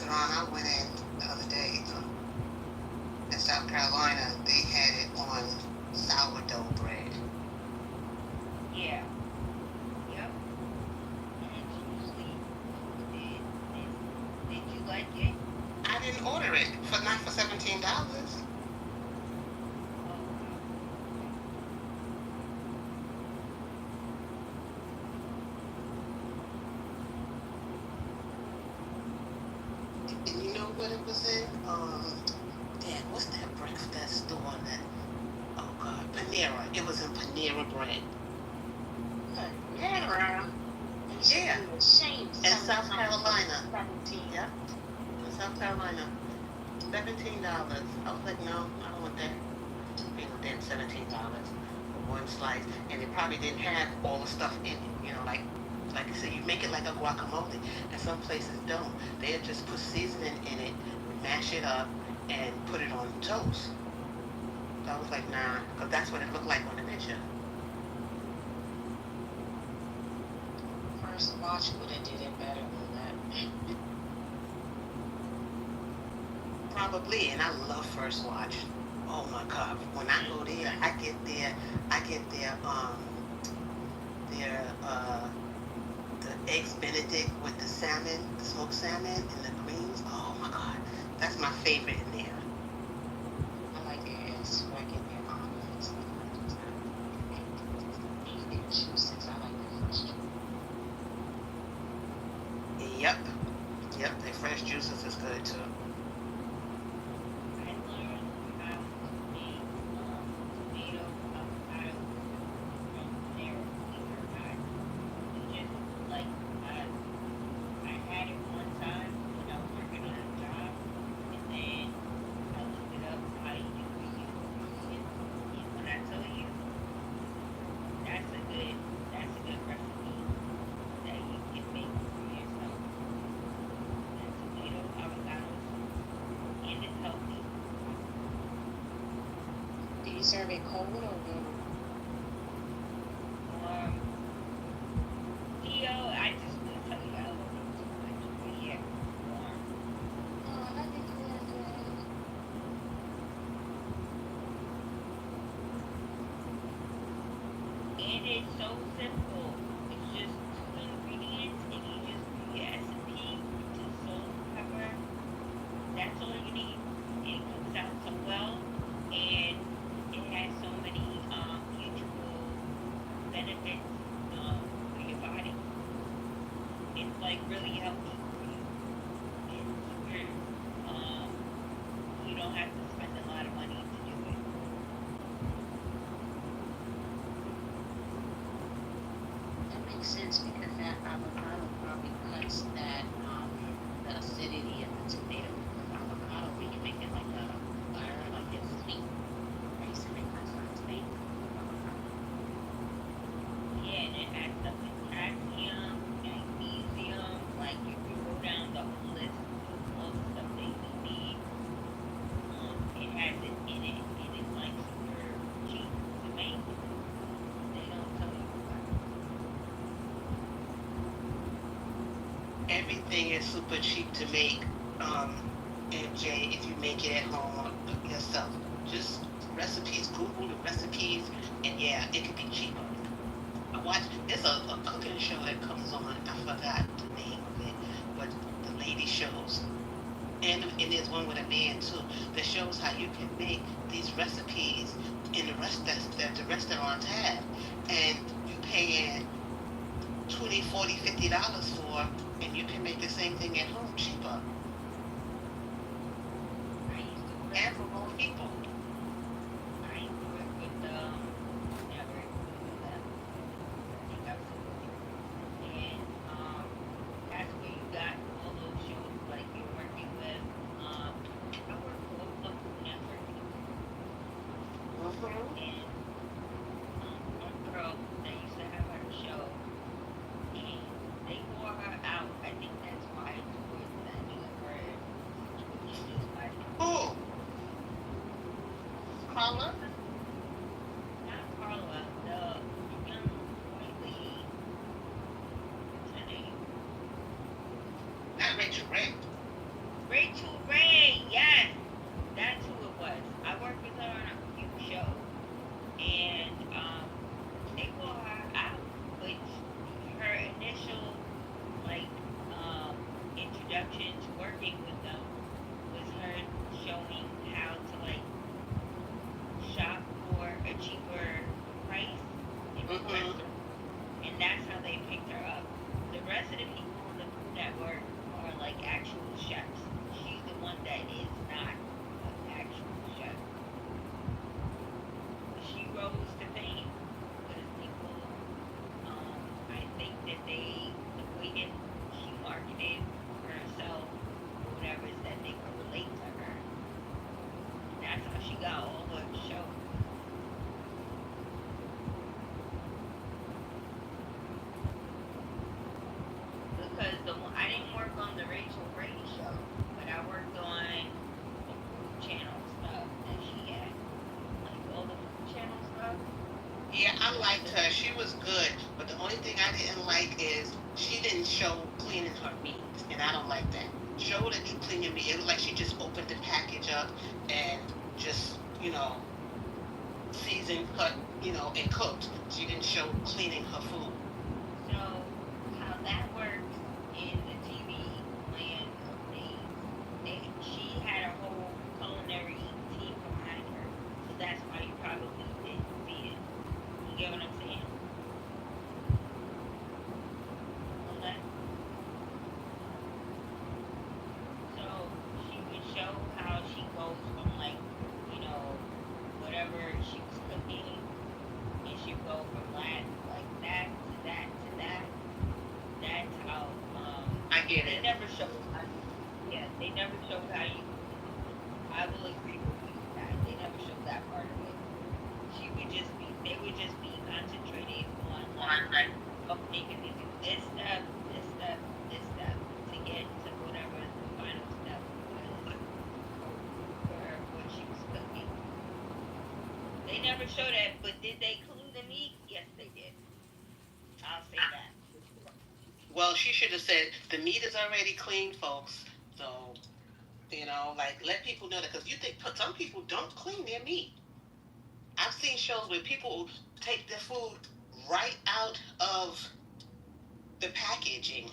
restaurant I went in the other day in South Carolina, they had it on sourdough bread.
Yeah. Yep. Absolutely. Did you like it?
I didn't order it not for $17. And you know what it was in? Dad, what's that breakfast store that? Oh God, Panera. It was in Panera bread.
Panera.
Yeah.
Shame.
In South Carolina. Yep. In South Carolina. $17. I was like, no, I don't want that. Ain't no damn $17 for one slice. And they probably didn't have all the stuff in it. You know, like I said, you make it like a guacamole. And some places don't. They just put seasoning in it, mash it up, and put it on toast. So I was like, nah, because that's what it looked like on the picture.
First watch would have did it better than that.
Probably, and I love First Watch. Oh my God! When I go there, I get their the eggs Benedict with the salmon, the smoked salmon, and the greens. Oh my God, that's my favorite in there.
I like their eggs. I get their omelets. Their juices. I like their fresh juice.
Yep, their fresh juices is good too.
I learned how to make tomato avocado from there. Just like I had it one time when I was working on a job, and then I looked it up how you do it. And when I tell you, that's a good recipe that you can make for yourself. And tomato avocados, and it's healthy.
Do you serve it cold or warm?
I just will tell you I love it too much. But yeah, warm.
Oh, I think that's good.
And it's so simple. It's just 2 ingredients, and you just do your S&P, just salt, pepper. That's all you need. It cooks out so well, and it has so many mutual benefits for your body. It's like really healthy for you. It's super. You don't have to spend a lot of money to do it.
That makes sense because that avocado probably cuts that the acidity of the tomato. Because avocado, when you make it like a butter, like it's sweet. I used to make my son's steak with avocado.
Yeah, and it has stuff with calcium, magnesium. Like if you go down the whole list of all the stuff that you need, it has it in it, and it's like super cheap to make. They don't tell you about it.
Everything is super cheap to make. MJ, if you make it at home yourself, just recipes. Google the recipes, and yeah, it could be cheaper. I watch. It's a cooking show that comes on. I forgot the name of it, but the lady shows. And there's one with a man too that shows how you can make these recipes in the that the restaurants have, and you pay in $20, $40, $50 for, and you can make the same thing at home cheaper.
I used to work.
And for more people.
I used to work with network with them. I think I was and that's where you got all those shows like you're working with. I work for a Food Network, and one girl that used to have her show, and they wore her out. I think that's why towards the end of her situation is like
Who? Carla?
not Carla, the young white lady. What's her name?
Not Rachel Ray.
Rachel Ray, yes, that's who it was. I worked with her on a few shows, and they brought her out, but her initial like introduction to working with them was her showing how to like shop for a cheaper price in the
Mm-hmm.
restaurant, and that's how they picked her up. The rest of the people on the Food Network are like actual chefs. She's the one that is not an actual chef. She rose to fame because people, I think that they, the way that she marketed herself or whatever, is that they could relate to her, and that's how she got all her shows. Because I didn't work on the Rachel Ray show, but I worked on the Food Channel stuff that she had, like all the Food Channel stuff.
Yeah, I
Those
liked
were
her. She was good, but the only thing I didn't like is she didn't show cleaning her meat, and I don't like that. Show the cleaning meat. It was like she just opened the package up and just, seasoned, cut, and cooked. She didn't show cleaning her food.
so how that works in the TV land of things. She had a whole culinary team behind her, so that's why you probably didn't see it. You get what I'm saying? Unless so she would show how she goes from like, you know, whatever she was cooking, and she would go from like that to that to that. That's how
I get
they
it.
never showed how you, yeah, they never showed how you I will agree with you with that. They never showed that part of it. They would just be concentrated on like, okay, you're gonna do this step, this step, this step to get to whatever the final step was for what she was cooking. They never showed that, but did they clean the meat? Yes, they did. I'll say that for sure.
Well, she should have said the meat is already clean, folks. So, like let people know that because you think some people don't clean their meat. I've seen shows where people take their food right out of the packaging.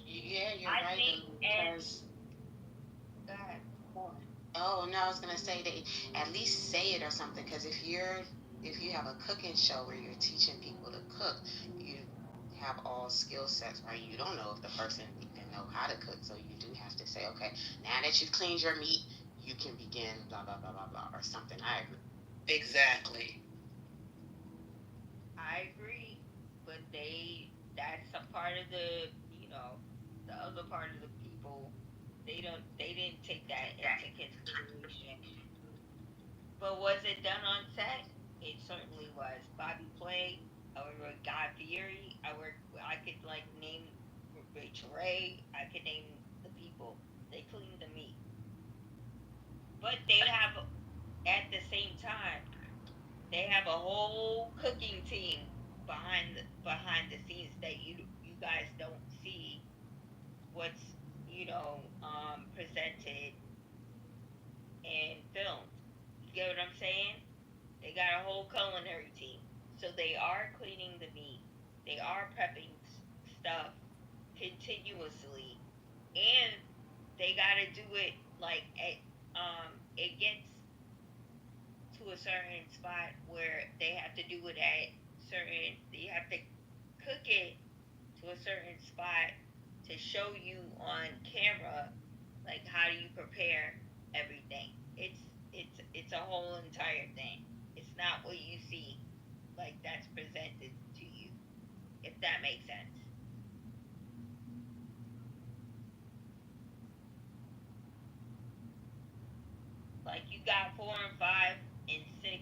Yeah, you're
I
right,
think, and
because
go ahead.
oh no, I was gonna say that at least say it or something. Because if you have a cooking show where you're teaching people to cook, you have all skill sets, right? You don't know if the person even know how to cook, so you do have to say, okay, now that you've cleaned your meat, you can begin blah blah blah blah blah or something. I agree.
Exactly.
I agree, but that's a part of the other part of the people, they didn't take that into consideration. But was it done on set? It certainly was. Bobby Flay, I worked with Guy Fieri, I could like name Rachel Ray, I could name the people. They cleaned the meat. But they have, at the same time, they have a whole cooking team behind the scenes that you guys don't see what's presented and filmed. You get what I'm saying? They got a whole culinary team, so they are cleaning the meat. They are prepping stuff continuously, and they got to do it like it gets to a certain spot where they have to do it at certain. You have to cook it to a certain spot to show you on camera, like how do you prepare everything. It's a whole entire thing. It's not what you see like that's presented to you, if that makes sense. Like you got 4 and 5 and 6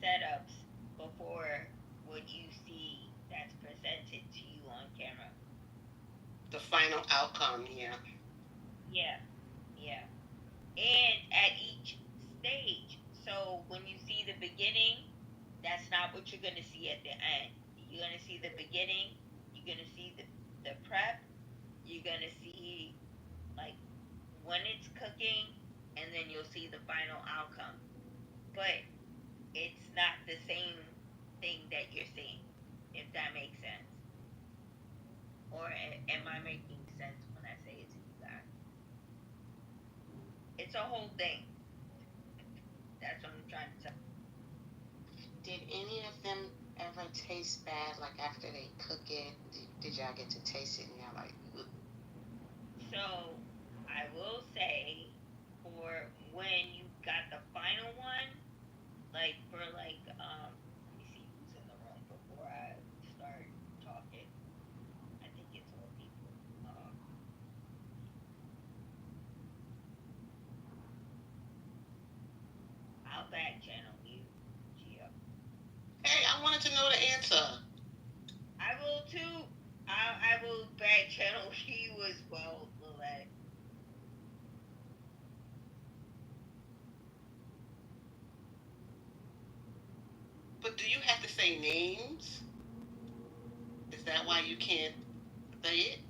setups before what you see that's presented to you on camera.
The final outcome, yeah.
Yeah, yeah. And at each stage. So when you see the beginning, that's not what you're going to see at the end. You're going to see the beginning. You're going to see the prep, you're gonna see like when it's cooking, and then you'll see the final outcome. But it's not the same thing that you're seeing, if that makes sense. Or am I making sense when I say it to you guys? It's a whole thing. That's what I'm trying to tell.
Did any of them ever taste bad? Like after they cook it, did y'all get to taste it and y'all like? Ugh.
So I will say, for when you got the final one, like for like let me see who's in the room before I start talking. I think it's all people. I'll back channel you, Gio.
Hey, I wanted to know the answer.
I will too. I will back channel you as well, Lilette.
But do you have to say names? Is that why you can't say it?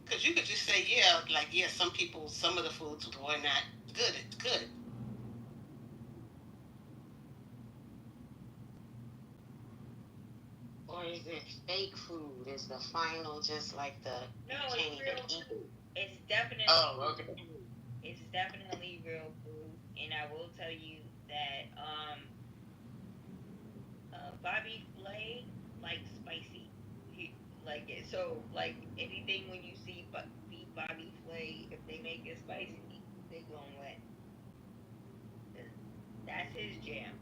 Because you could just say, yeah, like, yeah, some people, some of the foods were not good. It's good. Or is it fake food? Is the final just like the
No,
you can't even eat it?
It's definitely.
Oh, okay.
It's definitely real food, and I will tell you that Bobby Flay likes spicy. He like it. So like anything when you see Bobby Flay, if they make it spicy, they gonna win. That's his jam.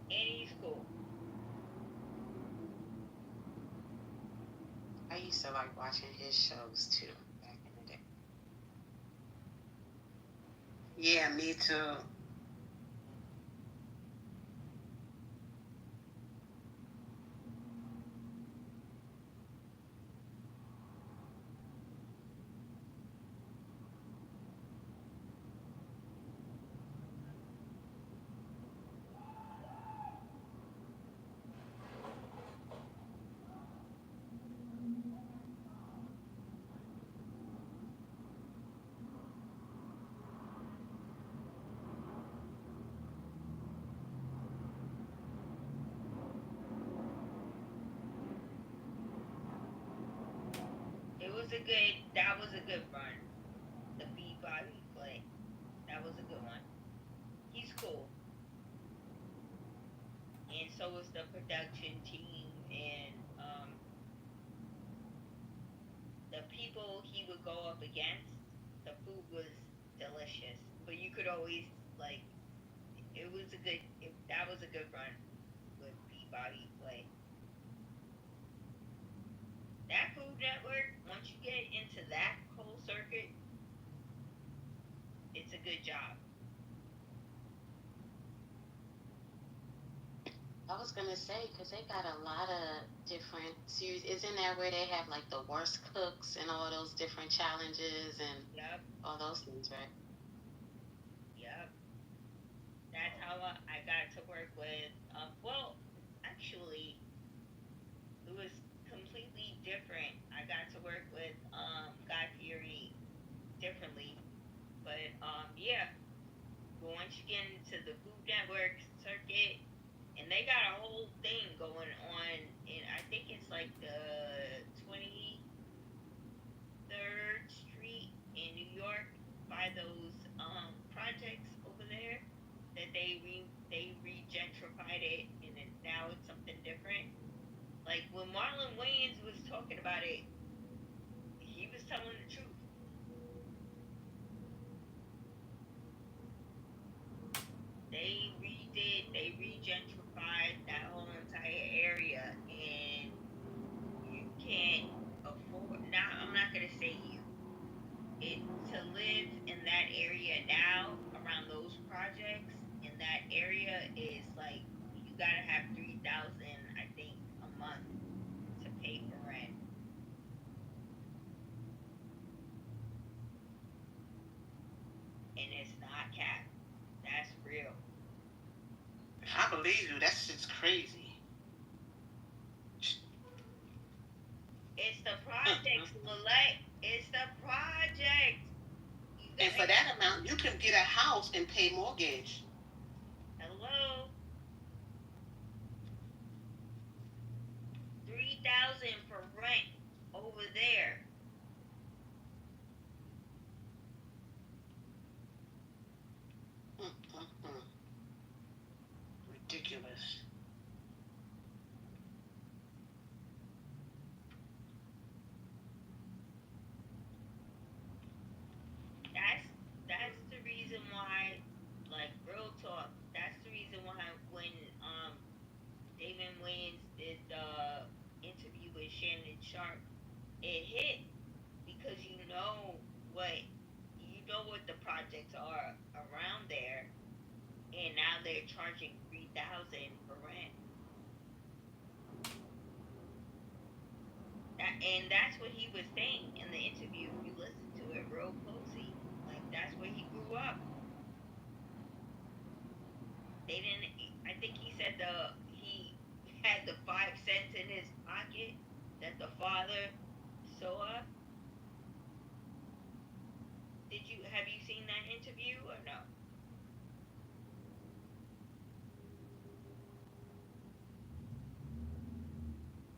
And he's cool.
I used to like watching his shows too back in the day. Yeah, me too.
That was a good run. The B Bobby Flay. That was a good one. He's cool. And so was the production team, and the people he would go up against. The food was delicious, but you could always like it was a good. That was a good run with B Bobby Flay. That Food Network, once you get into that whole circuit, it's a good job.
I was gonna say because they got a lot of different series. Isn't that where they have like the worst cooks and all those different challenges and all those things, right?
Yep. That's how I got to work with. Well, actually, it was completely different. I got to work with Guy Fieri differently, but yeah. But once you get into the Food Network circuit, and they got a whole thing going on, and I think it's like the 23rd Street in New York by those projects over there that they regentrified it, and now it's something different. Like when Marlon Wayans was talking about it, he was telling the truth. They regentrified that whole entire area, and you can't afford. Now, I'm not gonna say you. It to live in that area now around those projects in that area is like you gotta have 3,000, I think, a month to pay for rent, and it's not capped. That's real.
believe you. That shit's crazy.
It's the project, Lillette. It's the project.
And for that amount, you can get a house and pay mortgage.
Hello. 3,000 for rent over there.
Ridiculous.
That's the reason why, like, real talk. That's the reason why when Damon Wayans did the interview with Shannon Sharp, it hit because what the projects are around there, and now they're charging 3,000 for rent. And that's what he was saying in the interview. If you listen to it real closely, like that's where he grew up. They didn't. I think he said he had the 5 cents in his pocket that the father saw. Have you seen that interview or no?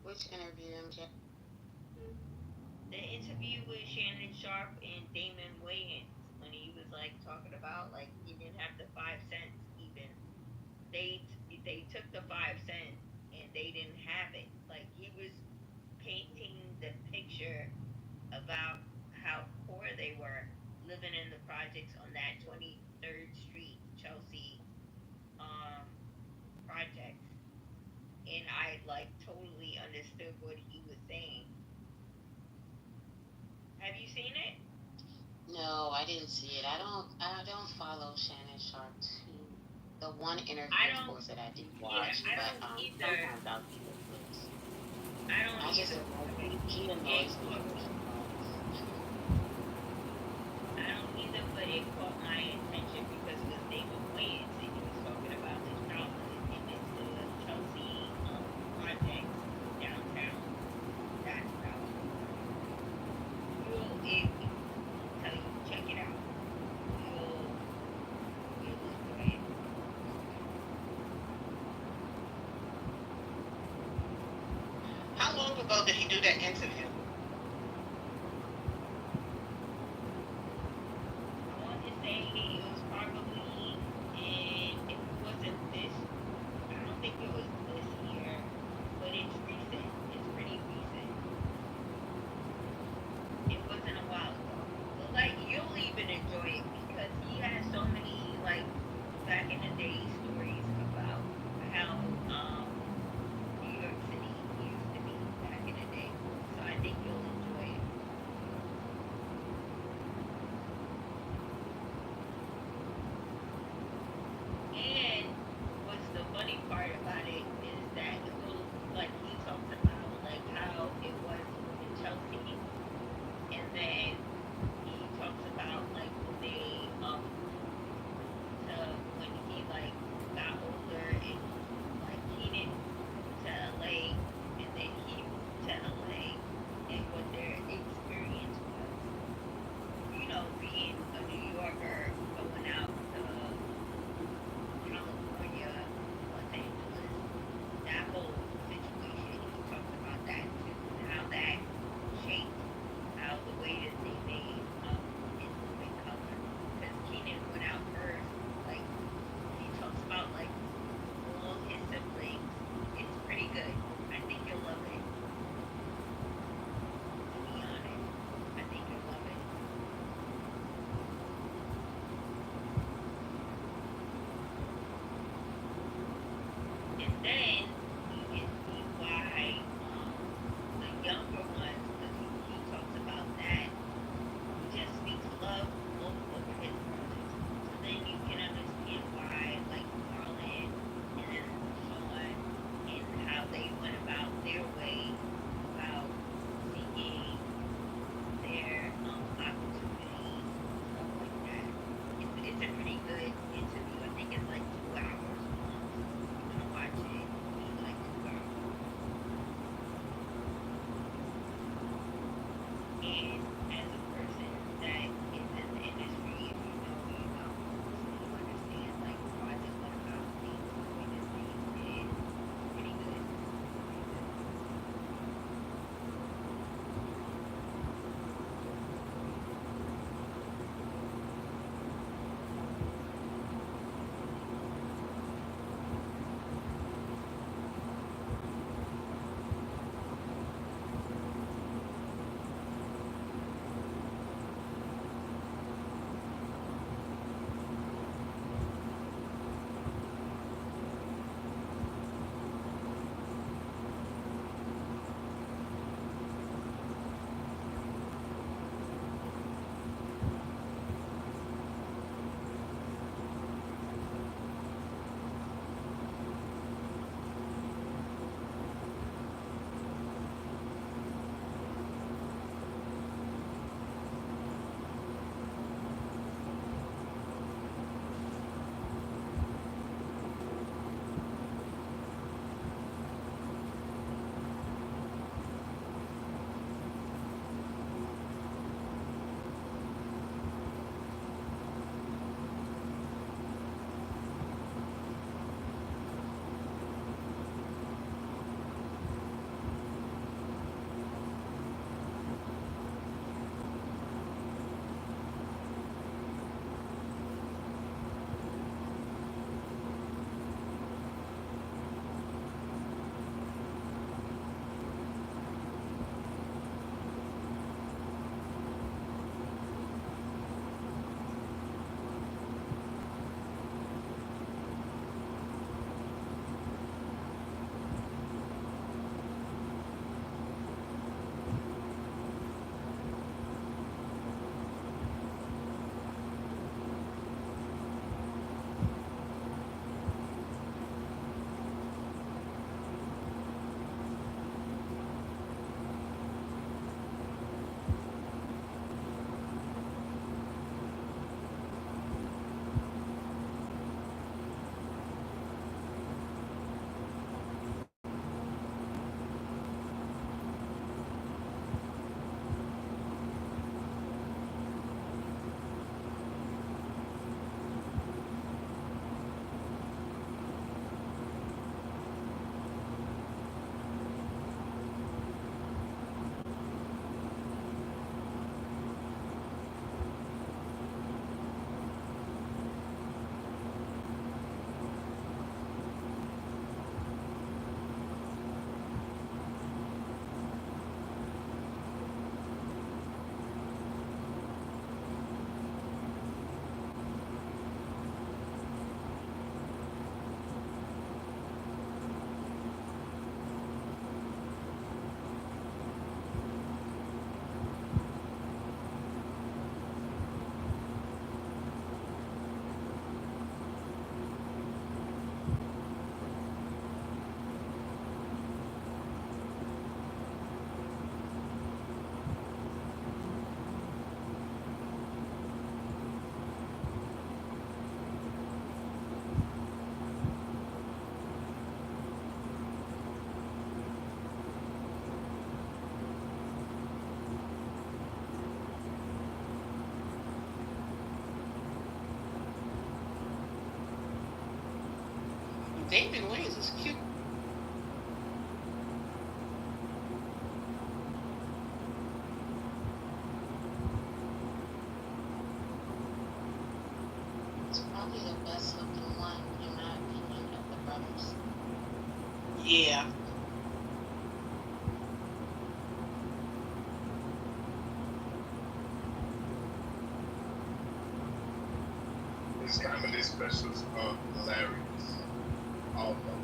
Which interview, MJ?
The interview with Shannon Sharp and Damon Wayans when he was like talking about like he didn't have the 5 cents even. They took the 5 cents and they didn't have it. Like he was painting the picture about how poor they were living in the projects on that 23rd Street Chelsea project. And I like totally understood what he was saying. Have you seen it?
No, I didn't see it. I don't follow Shannon Sharp too. The one interview, of course, that I did watch,
I don't
but
either.
sometimes I'll see the clips.
I don't
I just he annoys me.
I don't either, but it caught my attention because it was Damon Wayans and he was talking about his childhood and it's the Chelsea project downtown. That's how you'll tell you check it out. You'll enjoy it.
How long ago did he do that interview?
I want to say it was probably if it wasn't this, I don't think it was this year, but it's recent. It's pretty recent. It wasn't a while ago. But like you'll even enjoy it because he has so many like back in the day stories about how New York City used to be back in the day. So I think you'll enjoy it. And what's the funny part about it is that it will, like he talks about like how it was in Chelsea, and then he talks about like when they to when he like got older and like Keenan to LA, and then he moved to LA, and what their experience was. You know, being a New Yorker going out to California, Los Angeles, that whole situation. He talks about that too, and how that shaped how the way that they made in Living Color. Because Keenan went out first, like he talks about like all his siblings. It's pretty good. I think you'll love it. To be honest, I think you'll love it. And then you can see why the younger ones, because he talks about that, he just speaks love over his brothers. So then you can understand why, like Marlon and then Sean, and how they went about their way about seeking their opportunities, stuff like that. It's a pretty good interview. I think it's like 2 hours long.
David Wayans is cute.
It's probably the best looking one, in my opinion, of the brothers.
Yeah.
His comedy specials are hilarious. All of them.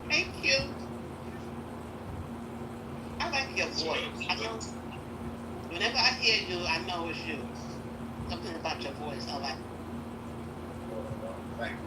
Hey, cute. I like your voice. I know. Whenever I hear you, I know it's you. Something about your voice I like.
Thank you.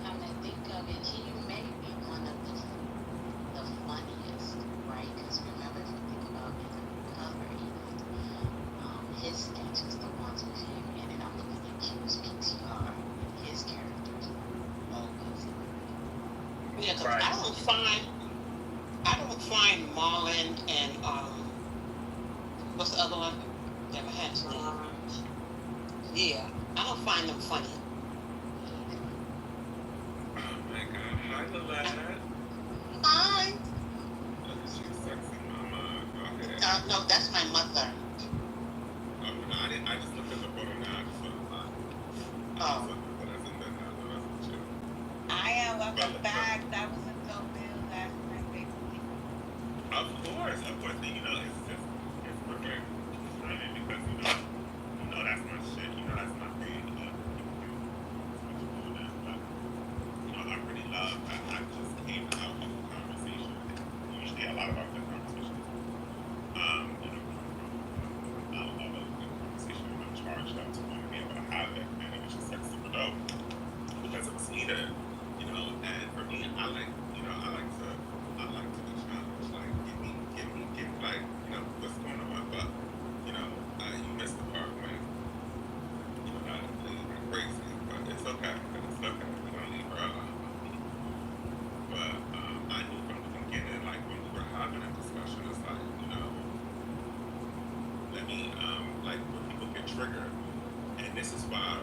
Come to think of it, he may be one of the funniest, right? Because remember, if you think about even cover, even his sketches, the ones with him in it, I'm looking at Q's PTR, and his characters are always hilarious.
Yeah, 'cause I don't find Marlon and what's the other one? Never had his name. Yeah, I don't find them funny.
Oh my god. Hi, Lilette.
Hi.
Look at you, sexy mama. Go ahead.
No, that's my mother.
Oh, no, I just looked at the photo now. I just saw the line.
Oh.
But I think that that's you.
I welcome back. That was a dope bill last night, baby.
Of course. You know, it's perfect timing because, you know that's my shit. You know that's my thing. I really love that I just came out of a conversation. Usually a lot of our good conversations. I love a good conversation and I'm charged up to want to be able to have it. And it was just like super dope because it was needed, and for me, I like to be challenged. Like, give me, like, what's going on? But, you missed the part when, that went crazy. But it's okay. It's okay. We're going to leave her alone. But I knew from the beginning, like, when we were having a discussion, it's like, let me, like, when people get triggered, and this is why,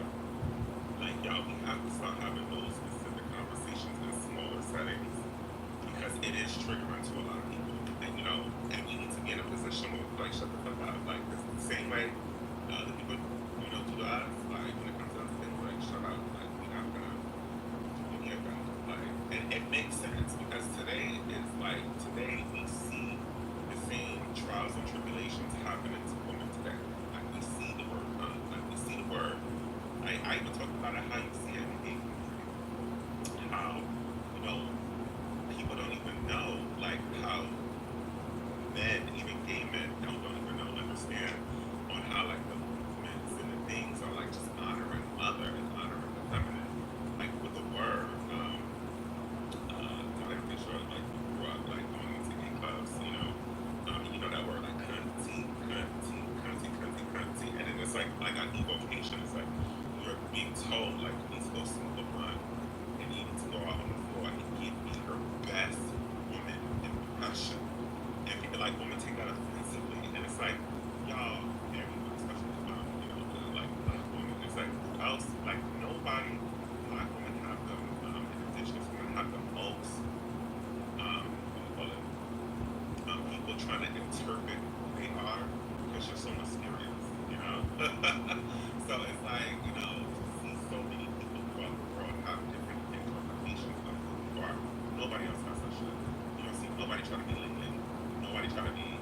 like, y'all, we have to start having those specific conversations in smaller settings because it is triggering to a lot of people. And we need to be in a position where we're like, shut the fuck up. Like, it's the same way the people, do to us. Like, when it comes down to things like, shut up. Like, we're not gonna do any of that. Like, and it makes sense because today we see the same trials and tribulations happening to women today. Like, we see the word, I even talked about it, how you see it in the gay community. How, people don't even know, like, how men, even gay men, don't even understand on how, like, the movements and the things are, like, just honoring mother and honoring the feminine. Like, with the word, I'm pretty sure, like, we grew up, like, going into gay clubs, that word, like, cunty, and then it's like on evocation, it's like, you're being told, like, you need to go smoke a blunt, and you need to go out on the floor and give me her best woman impression. And people like women take that offensively, and it's like, y'all, everyone, especially like black women, it's like, who else? Like, nobody, black women have the, indigenous women have the most, people trying to interpret who they are because you're so mysterious, So it's like, to see so many people throughout the world have different interpretations of who you are. Nobody else has that shit. You don't see nobody try to be Lincoln. Nobody try to be,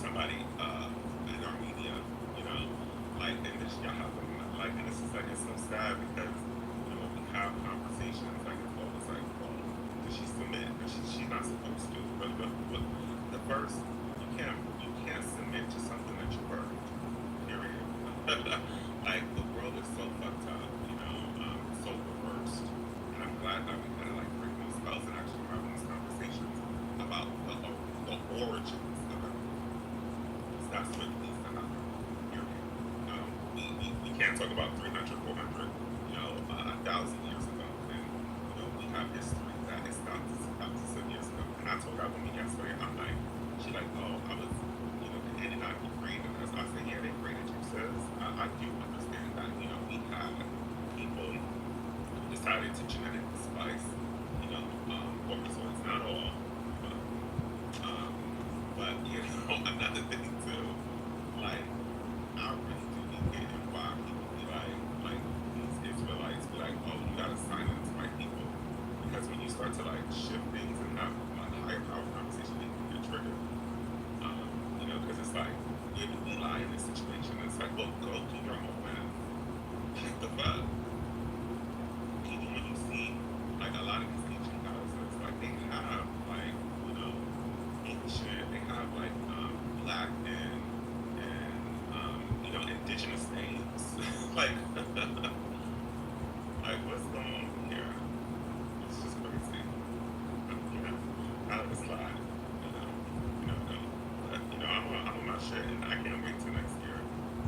somebody in Armenia, you know, like, and this y'all have them, like, and this is like, it's so sad because, you know, when we have conversations, like, it's always like, well, did she submit? And she's not supposed to. But the first, you can't submit to something that you birthed. Period. Like, the world is so fucked up, you know, so reversed. And I'm glad that we kind of like break those spells and actually having these conversations about the origins of everything. Because that's what needs to happen. Period. We can't talk about 300, 400, you know, 1,000 years ago. And, you know, we have history that is thousands of years ago. And I told that woman yesterday, I'm like, she like, oh, I was, you know, the Anunnaki created us. I said, yeah, they created you, sis. I do understand that, you know, we had people who decided to genetically spice, you know, organisms, not all, but, um, but, you know, another thing too, like, I really do be getting why people be like these Israelites be like, oh, you gotta sign into white people. Because when you start to like shift things and have like higher power conversation, they can get triggered. You know, because it's like, yeah, we lie in this situation. It's like, well, go do your own math. What the fuck? Even when you see like a lot of these ancient houses, like they have like, you know, ancient, they have like black and you know, indigenous names. like like what's going on here? It's just crazy. You know, out of the slide. No. But you know, I'm on my shit and I can't wait till next year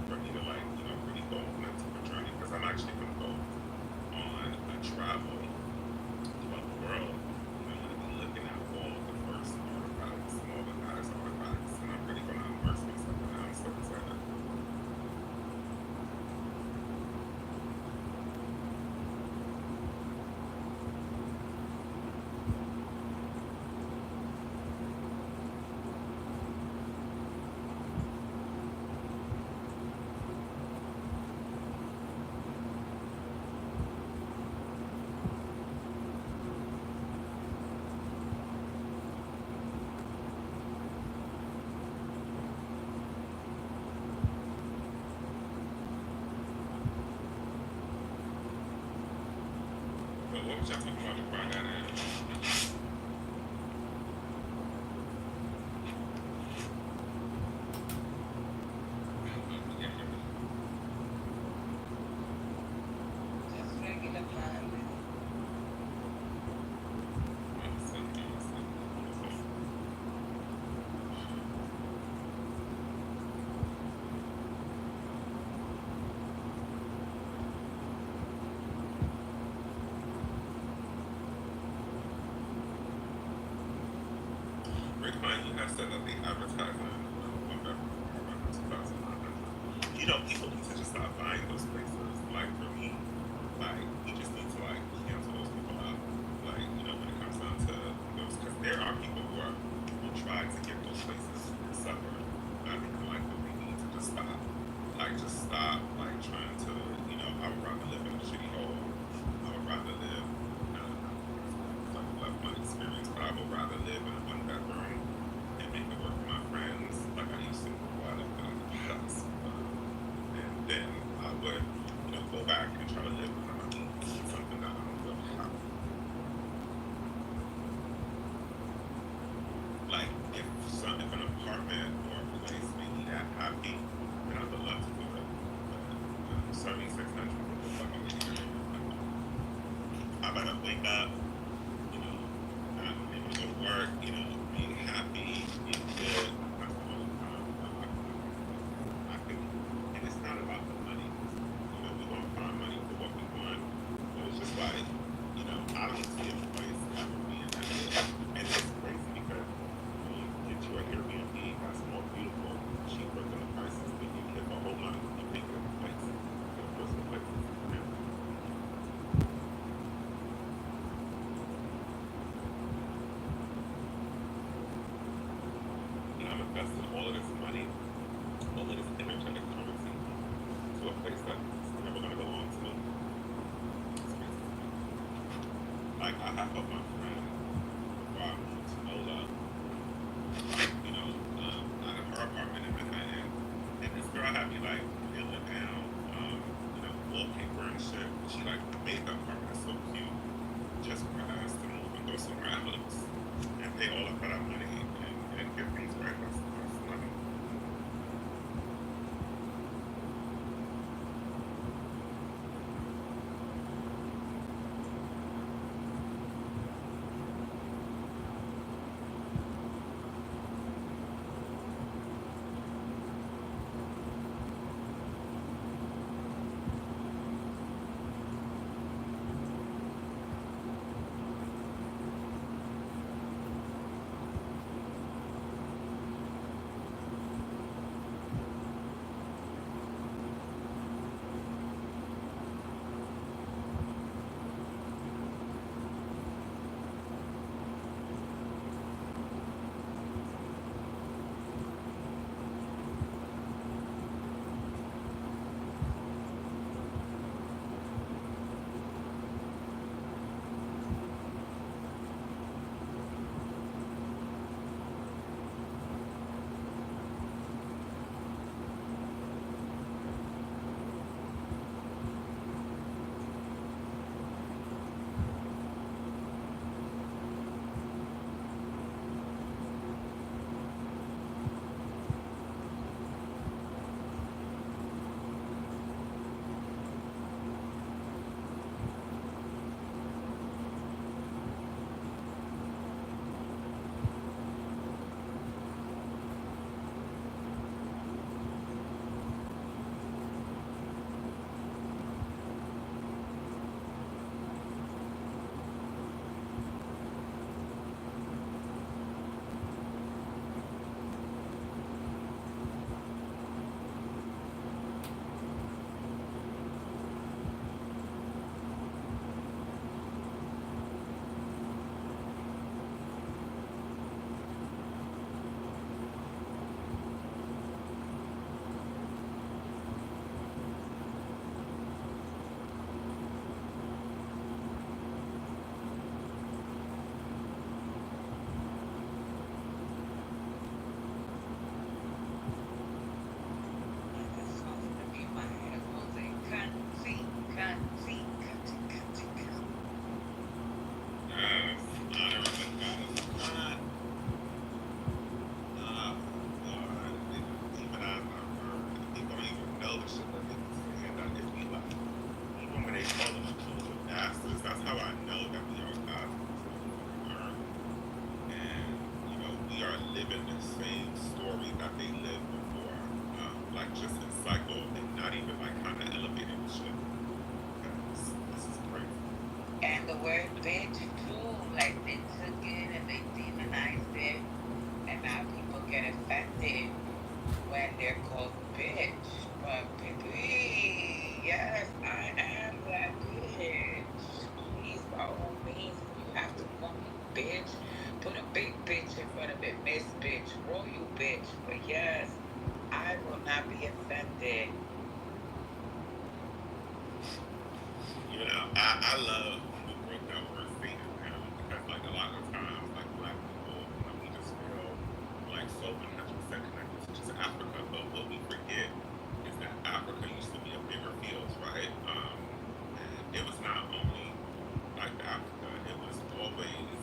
for me to like, you know, really go on that type of journey because I'm actually gonna go on a travel throughout the world. You know, I'm gonna be looking at all the first artifacts and all the goddess artifacts and I'm really gonna immerse myself in that. I'm so excited. But what was y'all talking about before I got in?
Just regular vibing.
Rick Mine, you have said that the advertising whatever, 2,900. You know, people need to just stop buying those places. Like for me, like you just need to like cancel those people out. Like, you know, when it comes down to those, because there are people who try to get those places and suffer. I think like that we need to just stop. Like just stop like trying to, you know, I would rather live in a shitty hole. I would rather live like a love my experience, but I would rather live in a one bedroom and make it work for my friends like I used to before I lived in the house. And then I would, you know, go back and try to live without something that I don't feel happy. Like if an apartment or a place made me that happy, then I would love to do it. But 7,600 what the fuck I'm getting. I better wake up, you know, I'm able to go to work, you know, being happy, being good. That's all the time. I think, and it's not about the money. You know, we're gonna find money for what we want. But it's just like, you know, I don't see a place ever being that good. And it's crazy because when you get you an Airbnb that's more beautiful, cheaper than the prices that you get for a whole month, you pay for the place. For the personal places. Yeah. And I'm investing all of this money, all of this energetic currency to a place that's never gonna belong to me. It's crazy. Like I have helped my friend before I moved to NOLA, you know, out of her apartment friendship. She like made the apartment so cute just for us to move and go somewhere else and pay all of that money and get things right. That's money. Yes, honor of the goddess. Lord, demonize our word. People don't even know the shit that they be saying that if we like, even when they call them the tools of bastards, that's how I know that we are God's tools on the earth. And, we are living the same story that they lived before. Like just in cycle and not even like kind of elevating the shit. Because this is crazy.
And the word bitch too, like they took it and they demonized it, and now people get offended when they're called bitch. But baby, yes, I am that bitch. Please, by all means, if you have to call me bitch, put a big bitch in front of it, Miss Bitch, Royal Bitch. But yes, I will not be offended.
I love when we broke that word Satan down because, like, a lot of times, like, black people, we just feel like so 100% connected to just Africa. But what we forget is that Africa used to be a bigger field, right? And it was not only like Africa, it was always,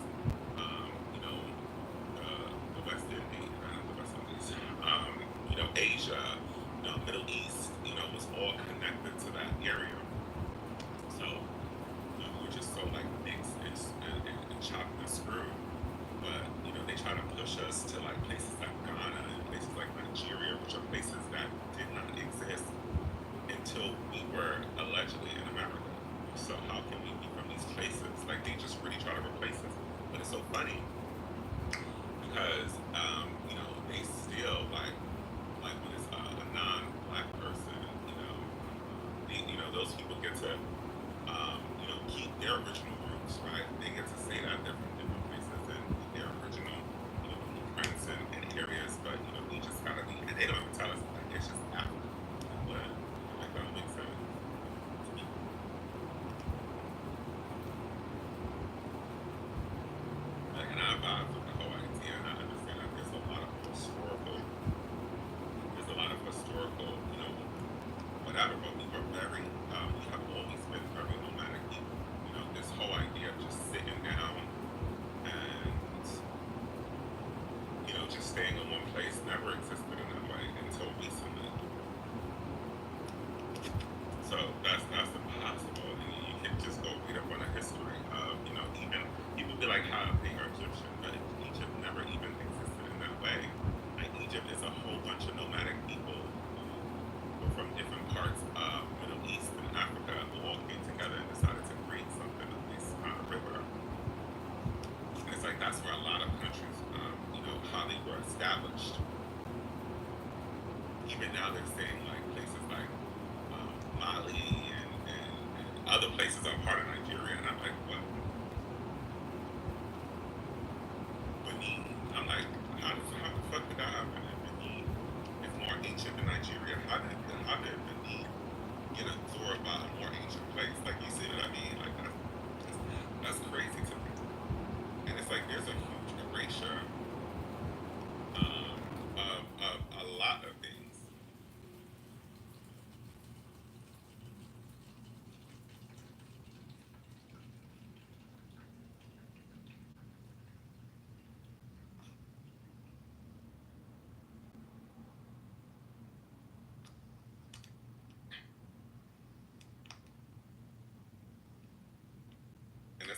the West Indies, the West Indies, Asia, Middle East, was all connected to that area. So we're just so like mixed and chopped and screwed. But they try to push us to like places like Ghana and places like Nigeria, which are places that did not exist until we were allegedly in America. So how can we be from these places? Like they just really try to replace us. But it's so funny because they still like when it's a non-black person, those people get to keep their original roots, right? They get to say that they're from different places and their original, blueprints and areas, but we just gotta be, and they don't even tell us like it's just Africa. Like what? Like that don't make sense to me. Like, and I vibe with the whole idea, and I understand that there's a lot of historical, whatever, but we were very, we have always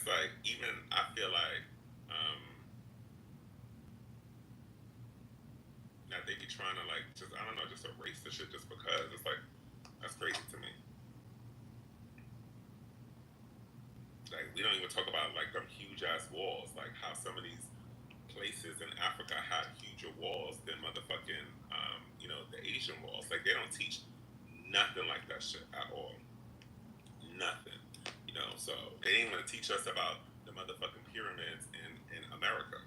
it's like, even I feel like that they be trying to like just, I don't know, just erase the shit just because. It's like, that's crazy to me. Like, we don't even talk about like them huge ass walls, like how some of these places in Africa had huger walls than motherfucking the Asian walls. Like, they don't teach nothing like that shit at all. Nothing. So they ain't gonna teach us about the motherfucking pyramids in America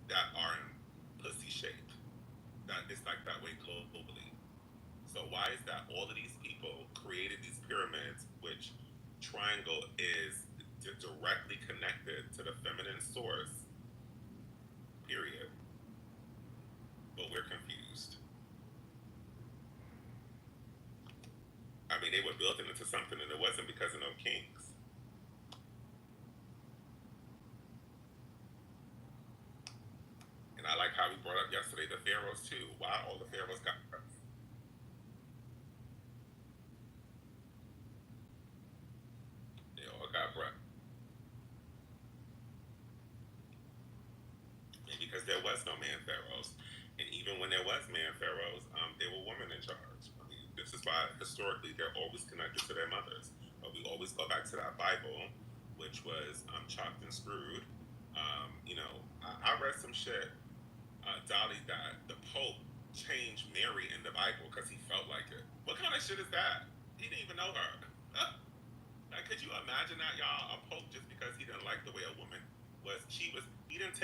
that are in pussy shaped. That it's like that way globally. So why is that all of these people created these pyramids, which triangle is directly connected to the feminine source, period, but we're confused. I mean, they were building into something, and it wasn't because of no kings. And I like how we brought up yesterday the pharaohs too. Why all the pharaohs got breasts? They all got breasts. Because there was no man pharaohs, and even when there was man pharaohs, there were women in charge. I mean, this is why historically they're always connected to their mothers. But we always go back to that Bible, which was chopped and screwed. I read some shit, Dolly, that the Pope changed Mary in the Bible because he felt like it. What kind of shit is that? He didn't even know her. Like, could you imagine that, y'all? A Pope, just because he didn't like the way a woman was, he didn't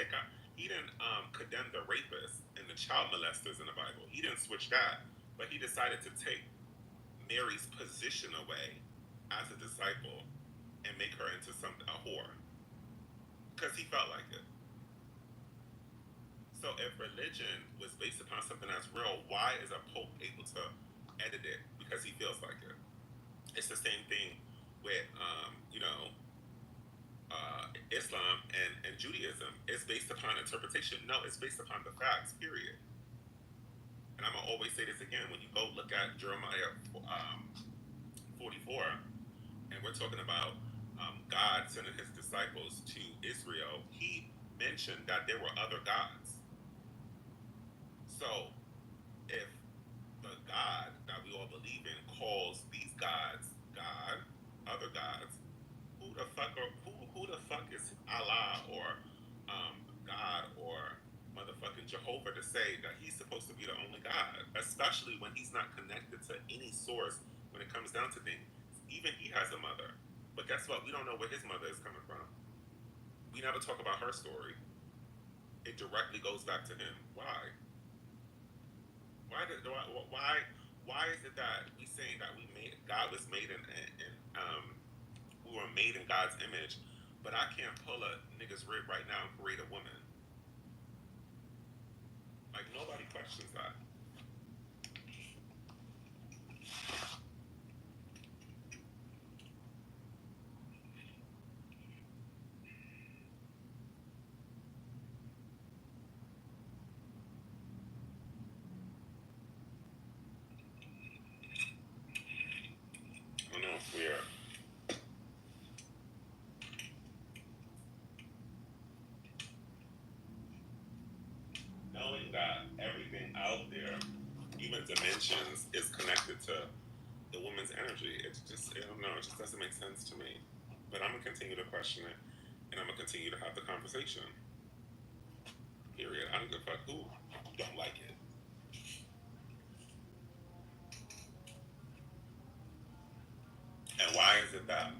condemn the rapists and the child molesters in the Bible. He didn't switch that, but he decided to take Mary's position away as a disciple and make her into a whore because he felt like it. So if religion was based upon something that's real, why is a Pope able to edit it because he feels like it? It's the same thing with Islam and Judaism. It's based upon interpretation. No, it's based upon the facts, period. And I'm going to always say this again. When you go look at Jeremiah 44, and we're talking about God sending his disciples to Israel, he mentioned that there were other gods. So if the God that we all believe in calls these gods God, other gods, who the fuck is Allah or God or motherfucking Jehovah to say that he's supposed to be the only God, especially when he's not connected to any source when it comes down to things. Even he has a mother, but guess what? We don't know where his mother is coming from. We never talk about her story. It directly goes back to him. Why? Why is it that we saying that God was made in we were made in God's image, but I can't pull a nigga's rib right now and create a woman? Like, nobody questions that. I don't know if we're knowing that everything out there, even dimensions, is connected to the woman's energy. It's just, I don't know, it just doesn't make sense to me. But I'm gonna continue to question it, and I'm gonna continue to have the conversation. Period. I don't give a fuck who don't like it. And why is it that,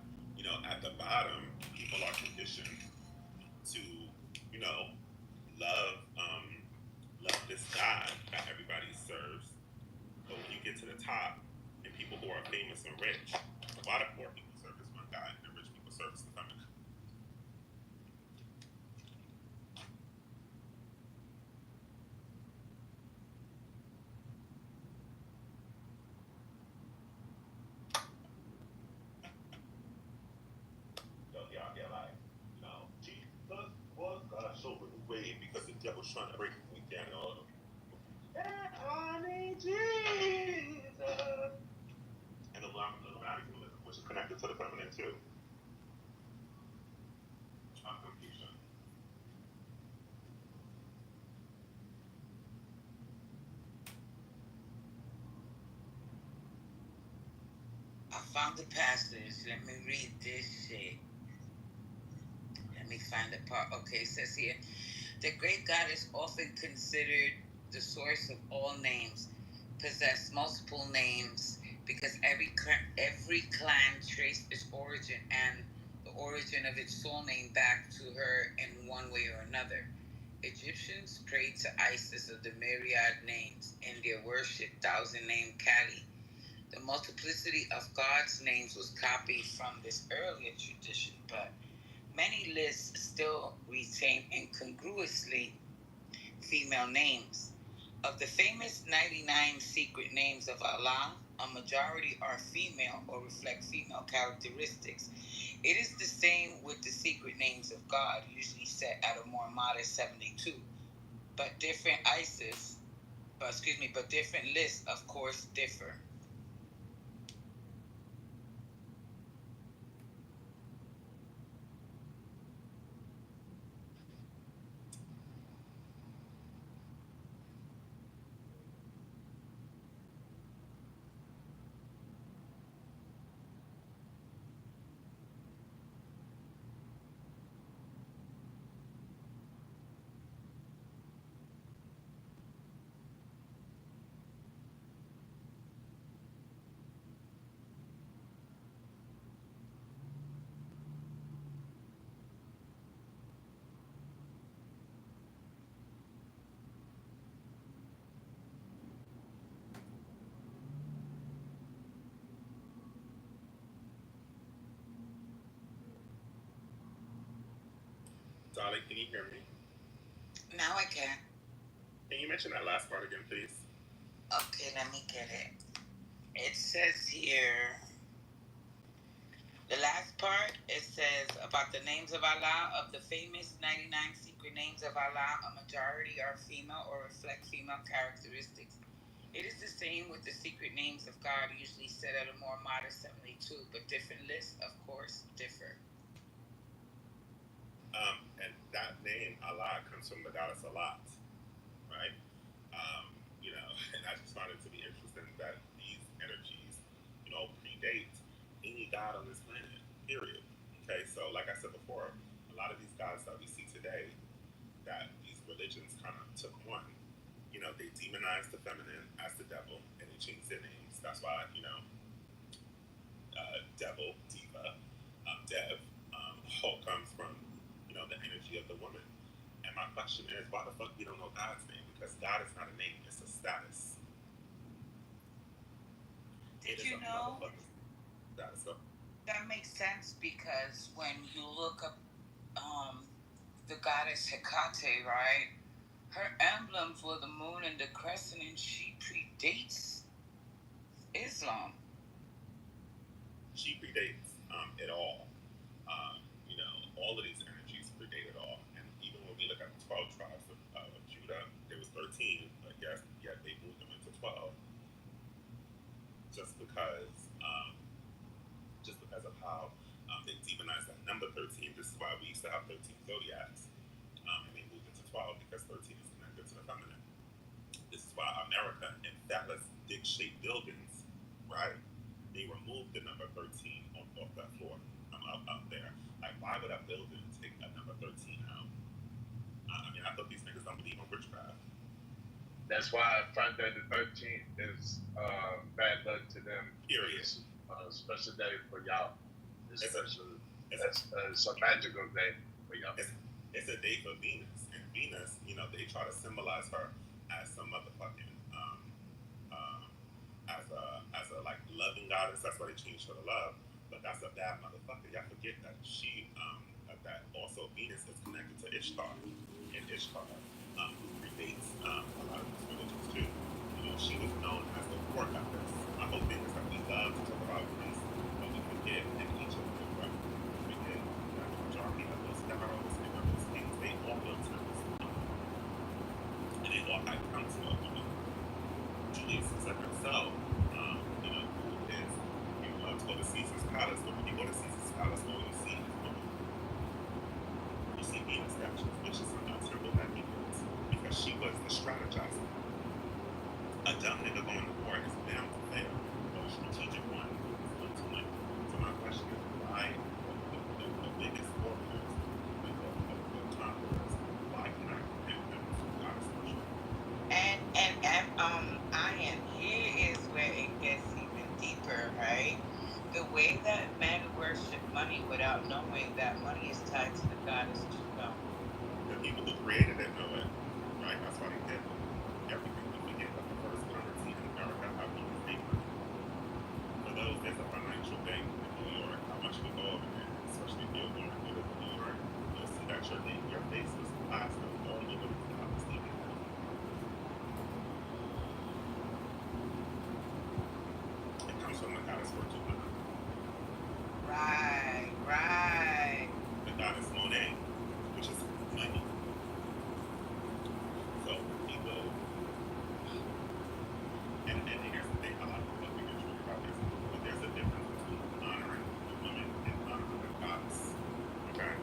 at the bottom, people are conditioned to, love, love this God that everybody serves. But when you get to the top, and people who are famous and rich, a lot of poor people serve this one God, and the rich people serve the feminine. So yeah, they're like, Jesus was God showed the way because the devil's trying to break me down. I need Jesus. And the Illuminati, which is connected to the feminine too.
found the passage. Let me read this shit. Let me find the part. Okay, it says here, the great god is often considered the source of all names, possess multiple names because every clan traced its origin and the origin of its soul name back to her in one way or another. Egyptians prayed to Isis of the myriad names. India worshipped thousand named Kali. The multiplicity of God's names was copied from this earlier tradition, but many lists still retain incongruously female names. Of the famous 99 secret names of Allah, a majority are female or reflect female characteristics. It is the same with the secret names of God, usually set at a more modest 72, but but different lists, of course, differ.
Dolly, can you hear me?
Now I can.
Can you mention that last part again, please?
Okay, let me get it. It says here, the last part, it says about the names of Allah. Of the famous 99 secret names of Allah, a majority are female or reflect female characteristics. It is the same with the secret names of God, usually set at a more modest 72, but different lists, of course, differ.
And that name, Allah, comes from the goddess Alat, right? And I just found it to be interesting that these energies, predate any god on this planet, period. Okay, so like I said before, a lot of these gods that we see today, that these religions kind of took on, they demonized the feminine as the devil, and they changed their names. That's why, devil, diva, dev, all comes from, the energy of the woman. And my question is, why the fuck we don't know God's name? Because God is not a name; it's a status.
Did you know? That makes sense because when you look up the goddess Hecate, right? Her emblems were the moon and the crescent, and she predates Islam.
She predates it all. All of these energies predate it all. And even when we look at the 12 tribes of Judah, there was 13, but yet they moved them into 12. Just because of how they demonized that number 13. This is why we used to have 13 zodiacs. And they moved into 12 because 13 is connected to the feminine. This is why America and Dallas dick-shaped buildings, right? They removed the number 13 off that floor up there. Like, why would a building take a number 13 out? I thought these niggas don't believe in witchcraft.
That's why I find that the 13th is bad luck to them.
Period.
It's a special day for y'all. It's a magical day for y'all.
It's a day for Venus. And Venus, they try to symbolize her as some motherfucking as a like loving goddess. That's why they changed her to love. But that's a bad motherfucker. Y'all forget that that also Venus is connected to Ishtar, and Ishtar who predates a lot of these religions too. She was known as the war goddess. My whole thing is that we love to talk about Greece, but we forget in Egypt and Rome, we forget that the majority of those pharaohs and those kings, they all built temples, and they all had council of women. Julius Caesar himself, who is, to go to Caesar's palace, but when you go to Caesar's palace, all you see is women. You see Venus statues, which is a temple that he built, because she was the strategizer. A dumb nigga going to war is bound to fail, but a strategic one is going to win.
money without knowing that money is tied to the goddess as well.
The people who created it know it, right? That's why they did it. Everything we forget that the first currency in America happened with paper. For those, there's a financial thing in New York. I want you to go over there, especially if you're going to live in New York. You'll see that your face was plastered all over the dollars they did. It comes from the goddess Fortuna.
Right, right.
The goddess Monet, which is money. So people, and here's the thing, a lot of people think it's true about this, but there's a difference between honoring the woman and honoring the goddess. Okay?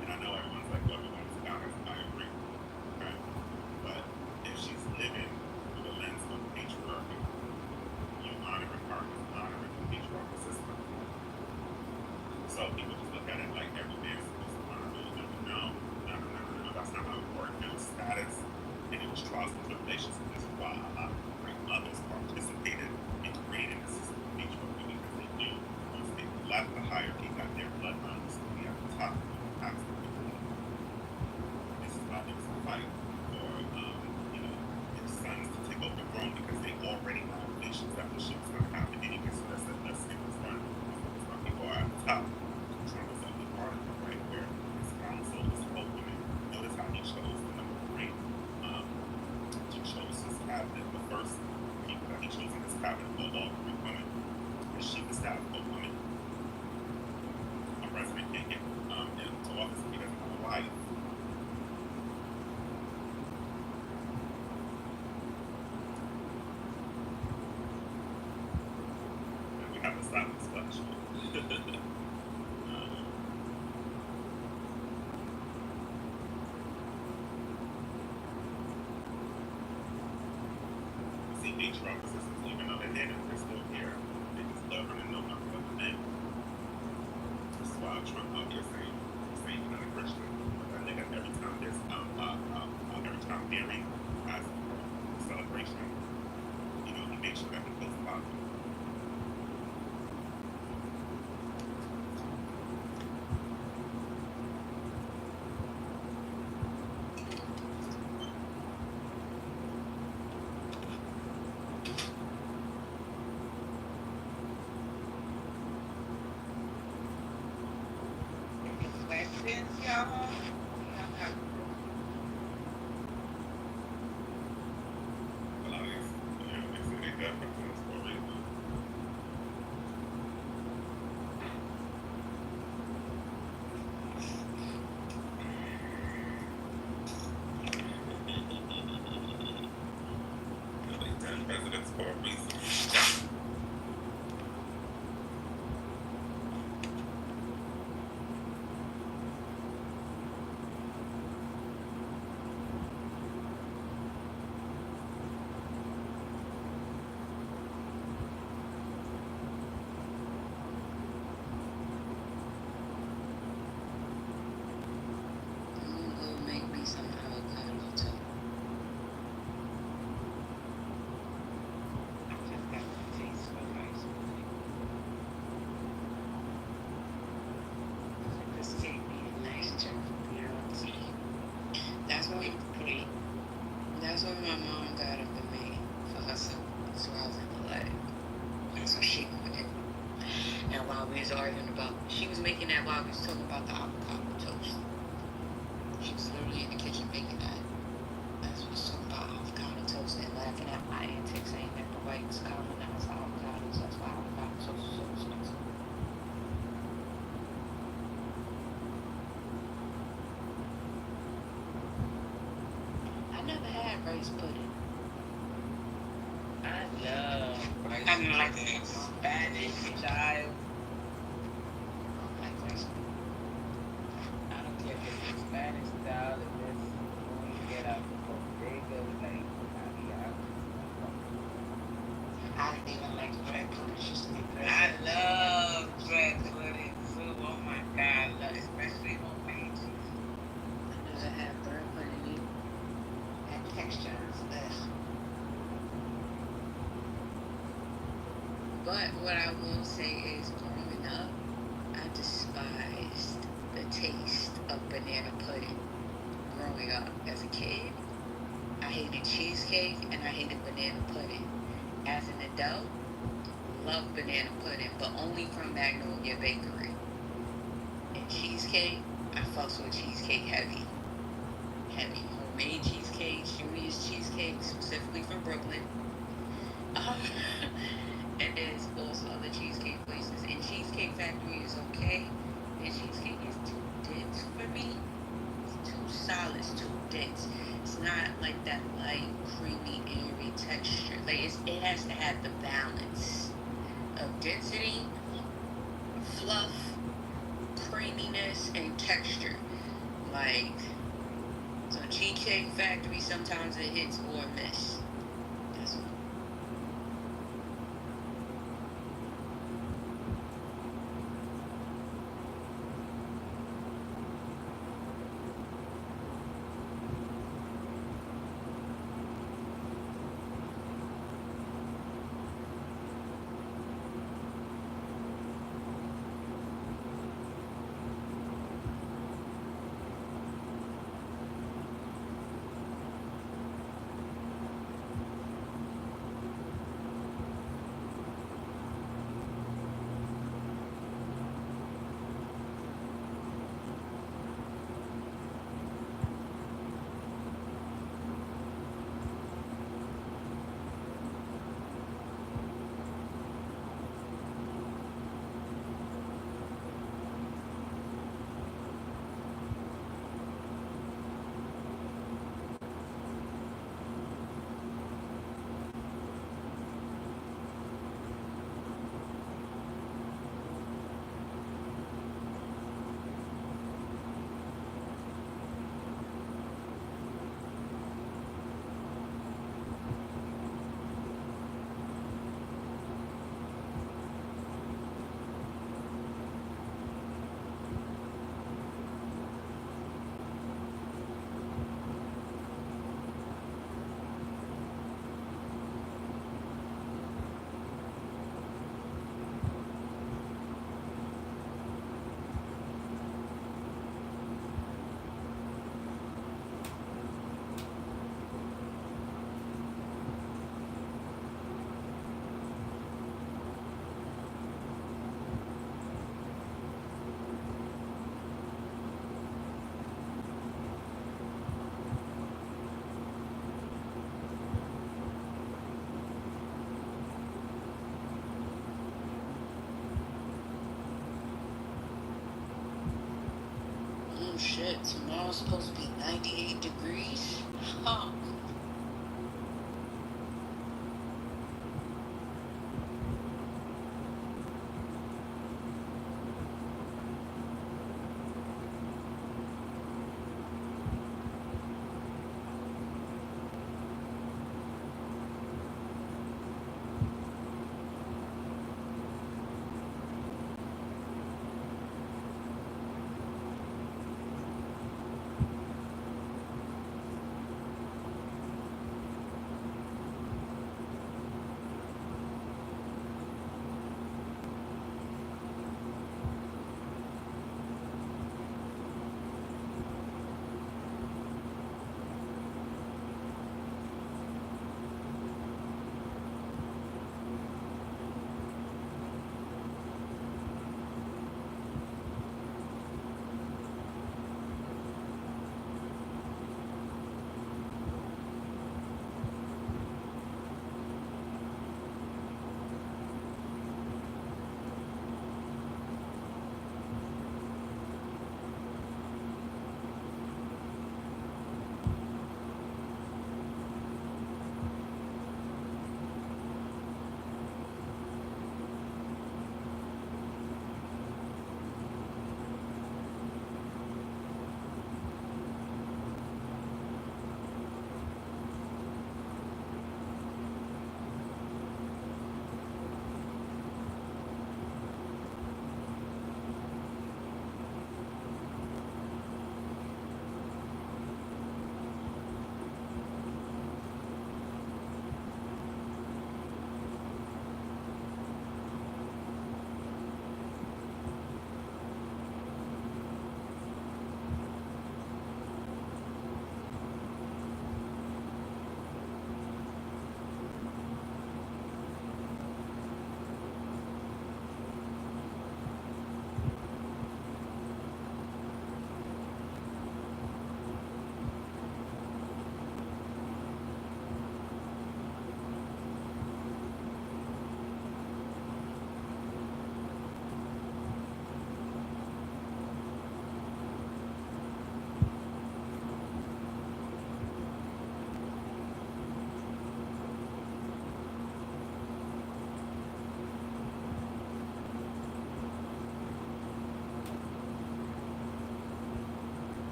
And I know everyone's like, well, everyone's a goddess. I agree. Okay? But if she's living through the lens of patriarchy, you honoring her is honoring the patriarchal system. So people just look at it like every man's supposed to honor the woman. No. That's not how it worked. It was status and it was trials and tribulations. And this is why a lot of great mothers participated in creating the system of patriarchy because they knew once they left the hierarchy, got their bloodlines to be at the top, that's the people. This is why there was a fight for, their sons to take over the throne because they already had visions that the shit was going to happen anyway. So that's let's get this done. That's why people are at the top. Trump was only part of it, right? Where his council was both women. Notice how he chose the number 3. He chose his cabinet. The first people that he chose in his cabinet were all 3 women. And she was that of women. A president can't get into office if he doesn't have a wife. And we have to stop this fluctuation. See, patriarchal systems, even though they're hidden, they're still here. They just govern and know nothing but the name. This is why Trump out here saying he's not a Christian. But that nigga, every time there's every time Mary has a celebration, he makes sure that he goes about it.
Questions, y'all?
A lot of these, they say they got presidents for a reason. They 10 presidents for a reason.
I'm gonna go make me some avocado toast. I just got the taste for rice. This gave me a nice chunk of reality. That's what my mom got up in me for herself. So I was in the leg. And so she wanted. And while we was arguing about, she was making that while we was talking about the avocado toast. She was literally in the kitchen making that. As we was talking about avocado toast and laughing at my antics, saying that the whites colonized avocados. That's why avocado toast is so expensive. I never had rice pudding.
I love rice
I mean, like
pudding. Spanish style.
I don't like rice pudding.
I don't care if it's Spanish style, if it's when you get out the bodega, like,
I didn't even like bread pudding. She used to make bread
I
pudding.
love bread pudding too. Oh my God, I love, especially homemade.
I never had bread pudding either. That texture is ugh. But what I will say is, growing up, I despise taste of banana pudding growing up as a kid. I hated cheesecake and I hated banana pudding. As an adult, love banana pudding, but only from Magnolia Bakery. And cheesecake, I fucks with cheesecake heavy. Heavy. Homemade cheesecake, Junior's cheesecake, specifically from Brooklyn. Um, and there's also other cheesecake places. And Cheesecake Factory is okay. And cheesecake is too dense for me. It's too solid, it's too dense. It's not like that light, creamy, airy texture. Like it has to have the balance of density, fluff, creaminess, and texture. Like, so Cheesecake Factory, sometimes it hits or miss. That's all. Oh shit, tomorrow's supposed to be 98 degrees? Huh.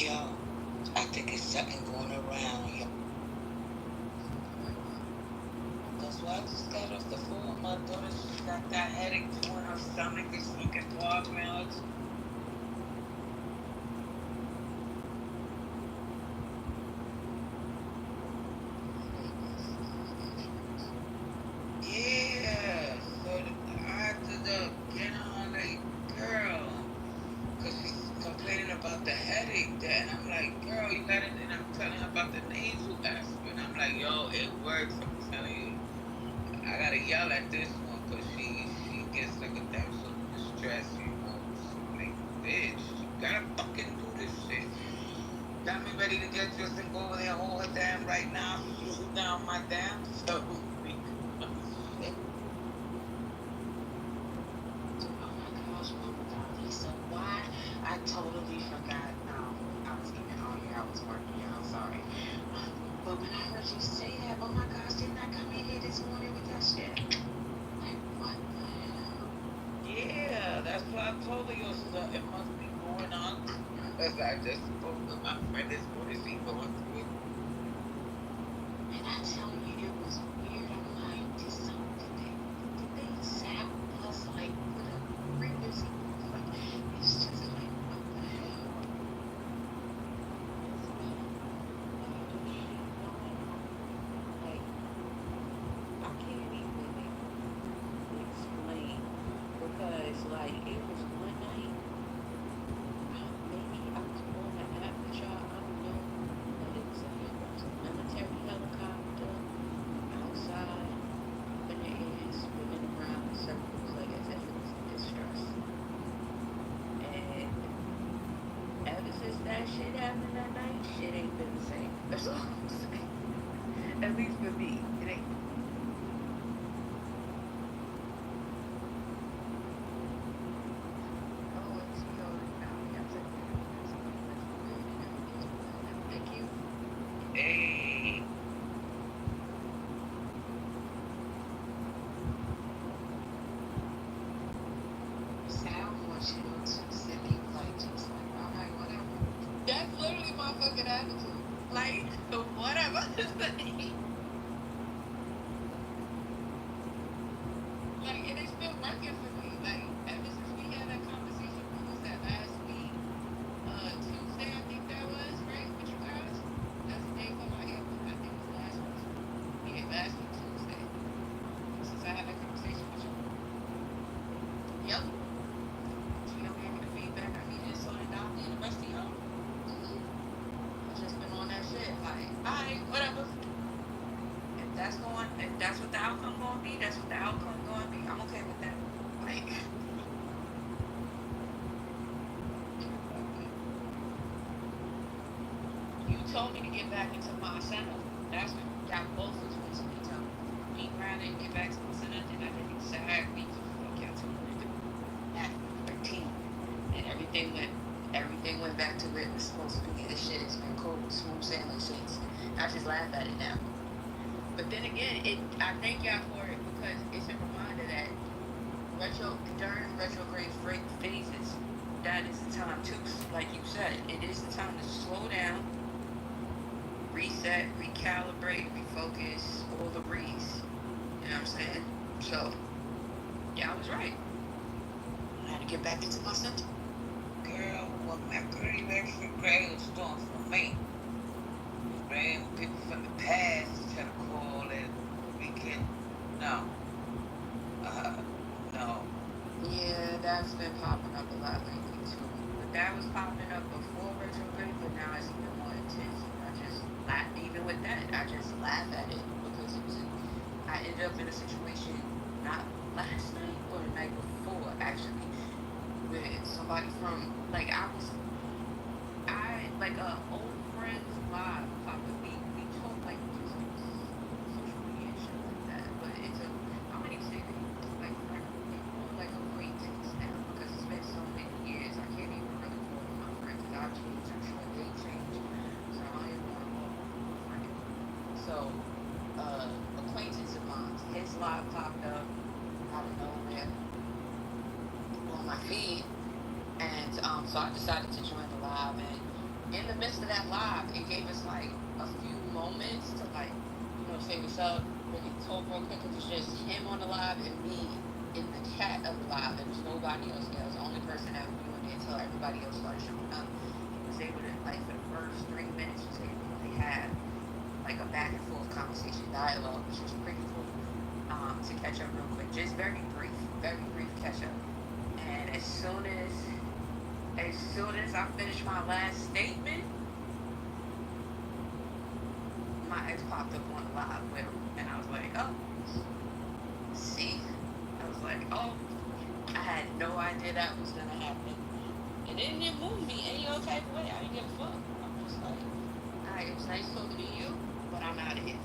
Yo, I think it's something going around, yo.
That's why I just got off the phone with my daughter. She's got that headache too, and her stomach is looking blocked now. Yeah, so I had to get on like, girl, because she's complaining about the headache there. And I'm like, girl, you got it. And I'm telling her about the nasal aspirin. I'm like, yo, it works. I'm telling you. I gotta yell at this one because she gets like a damn so distressed, you know. I'm like, bitch, you gotta fucking do this shit. Got me ready to get dressed and go over there and hold her damn right now. Slow down my damn self. Shit.
Oh my gosh, Mama Dolly. So why? I totally forgot. I was getting all here. I was working, y'all. Sorry. But when I heard you say that, oh my gosh, didn't I come in here this morning with that shit? Like, what the hell?
Yeah, that's why I told her your stuff. It must be going on. Because I just spoke to my friend this morning. She going through it.
And I tell you, it was weird. I'm like, did they zap us like with a frequency? Like, it's just like, what the hell?
Like, I can't even explain because, like, it was one night. Maybe I was on the app with y'all. I don't know, but it was a military helicopter outside in the air, spinning around in circles like as if it was in distress. And ever since that shit happened that night, shit ain't been the same. That's all I'm saying. At least for me, it ain't. Oh, it's yours now. Yes, thank you.
Hey.
Sal wants you to send me like, just like, all right, whatever.
That's literally my fucking attitude. Like, whatever. Like, and it's been working for me. Like, ever since we had that conversation, what was that last week? Tuesday, I think that was, right? With you guys? That's the day for my hair. I think it was last week. Yeah, last week, Tuesday. Since I had that conversation with you. Yep. Gino gave me the feedback I needed, so did Dr. and the rest of y'all. I've just been on that shit. Like, alright, whatever. If that's what the outcome gonna be, that's what the outcome gonna be. I'm okay with that. Like, you told me to get back into my center. That's what y'all both was supposed to be telling me. Me around and get back to my center, then I did exactly what y'all told me to do. At 13. And everything went back to where it was supposed to be. This shit has been cool, smooth sailing since. I just laugh at it now. But then again, I thank y'all for it because it's a reminder that during retrograde phases, that is the time to, like you said, it is the time to slow down, reset, recalibrate, refocus, all the breeze. You know what I'm saying? So, y'all was right. I had to get back into my center.
Girl, what Mercury retrograde was doing for me. Bring people from the past to try to call it weekend. No. No.
Yeah, that's been popping up a lot lately too. But that was popping up before retrograde, but now it's even more intense. I just laugh, even with that, I just laugh at it because I ended up in a situation not last night or the night before actually, with somebody from like a old friends live popped up. We talk like just social media and shit like that, but it's a I wouldn't even say that like friend, more like acquaintance now because it's been so many years. I can't even really call them my friends because I've changed. I'm sure they changed, so I don't even want to call them my friend. So, acquaintance of mine, his live popped up out of nowhere on my feed, and so I decided to join the live, and in the midst of that live, it gave us like a few moments to like, say what's up, really talk real quick. It was just him on the live and me in the chat of the live. There was nobody else there. I was the only person that was doing it until everybody else started showing up. He was able to, like, for the first 3 minutes, was able to like have like a back and forth conversation dialogue, which was pretty cool. To catch up real quick, just very brief catch up. And as soon as I finished my last statement, my ex popped up on the live with him, and I was like, oh, see, I was like, oh, I had no idea that was gonna happen, and it didn't move me any other type of way. I didn't give a fuck. I'm just like, all right, it was nice talking to you, but I'm out of here.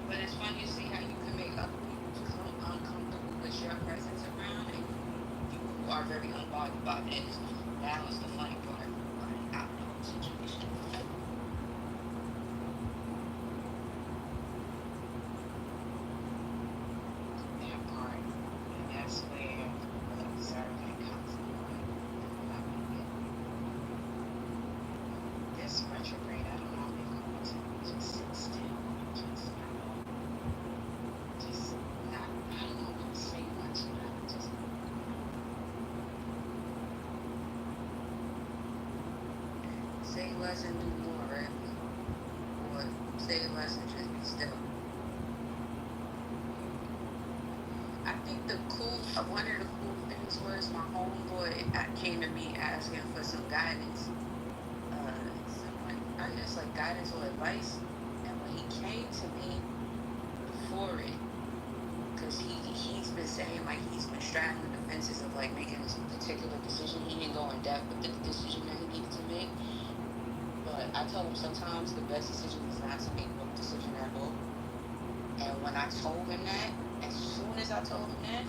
But it's funny to see how you can make other people become uncomfortable with your presence around, and you are very unbothered by this. That was the funny part. Like, out of the whole situation.
That part. And that's where the observant comes in. Like, this retrograde, I don't know if they're going to just sit still and just not, I don't know, not say much, but just
Say less and do more, right? Or say less and just be still. I think one of the cool things was my homeboy came to me asking for some guidance, I guess like guidance or advice. And when he came to me for it, because he's been saying like he's been straddling the fences of like making this particular decision. He didn't go in depth with the decision that he needed to make. But I told him sometimes the best decision is not to make no decision at all. And when I told him that, as soon as I told him that,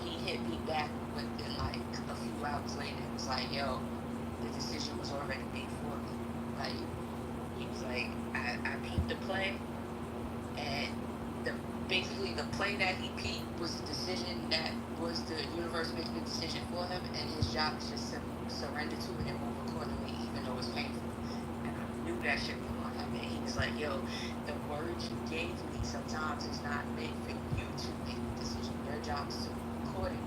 he hit me back within like a few hours later. It was like, yo, the decision was already made for me. Like, he was like, I peeped the play, and basically the play that he peeped was the decision that was the universe making the decision for him, and his job is just to surrender to it and move accordingly, even though it's painful. And I knew that shit was gonna happen. He was like, yo, the words you gave me sometimes is not meant for you to make the decision. Your job is to move accordingly.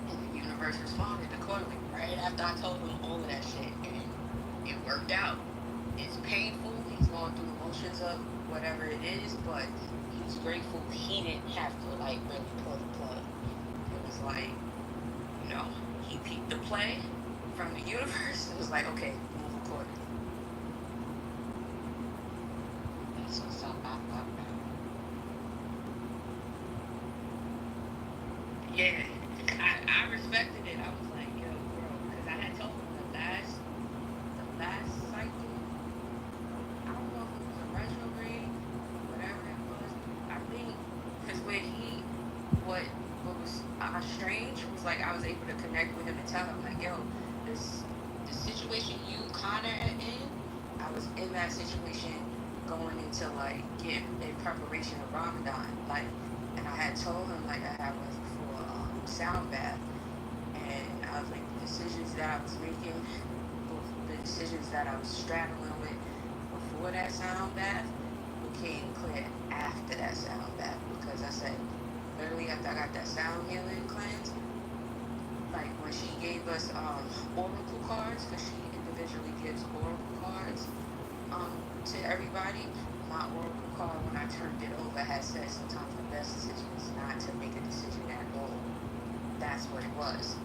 And the universe responded accordingly right after I told him all of that shit, and it worked out. It's painful. He's going through emotions of whatever it is, but he's grateful he didn't have to like really pull the plug. It was like, he peeped the play from the universe. It was like, okay, move accordingly.
that's what's up. I love that.
Yeah, I respected it. I was like, yo, bro, because I had told him the last cycle. I don't know if it was a retrograde, whatever it was. I think because what was strange was like I was able to connect with him and tell him like, yo, the situation you kind of in, I was in that situation going into like getting in preparation of Ramadan, like, and I had told him like I had went for sound bath, and I was like the decisions that I was making, the decisions that I was straddling with before that sound bath became clear after that sound bath, because I said literally after I got that sound healing cleanse, like when she gave us oracle cards, because she individually gives oracle cards to everybody. My oracle card, when I turned it over, had said sometimes the best decision is not to make a decision at all. That's what it was,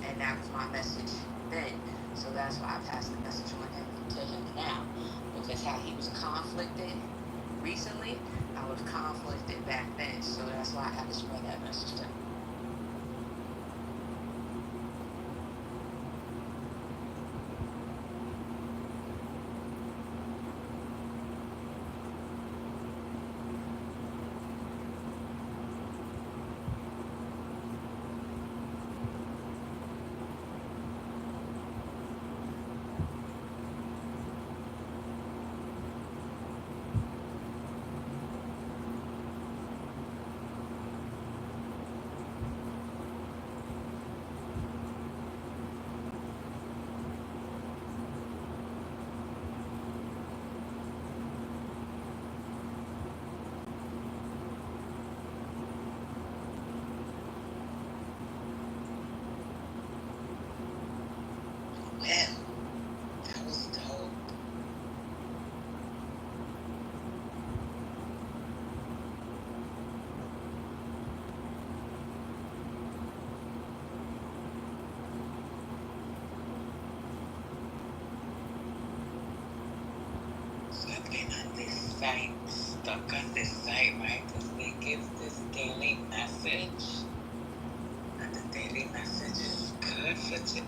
and that was my message then. So that's why I passed the message on to him now, because how he was conflicted recently, I was conflicted back then. So that's why I had to spread that message to him.
been on this site, stuck on this site, right? Because they give this daily message, and the daily message is good for today.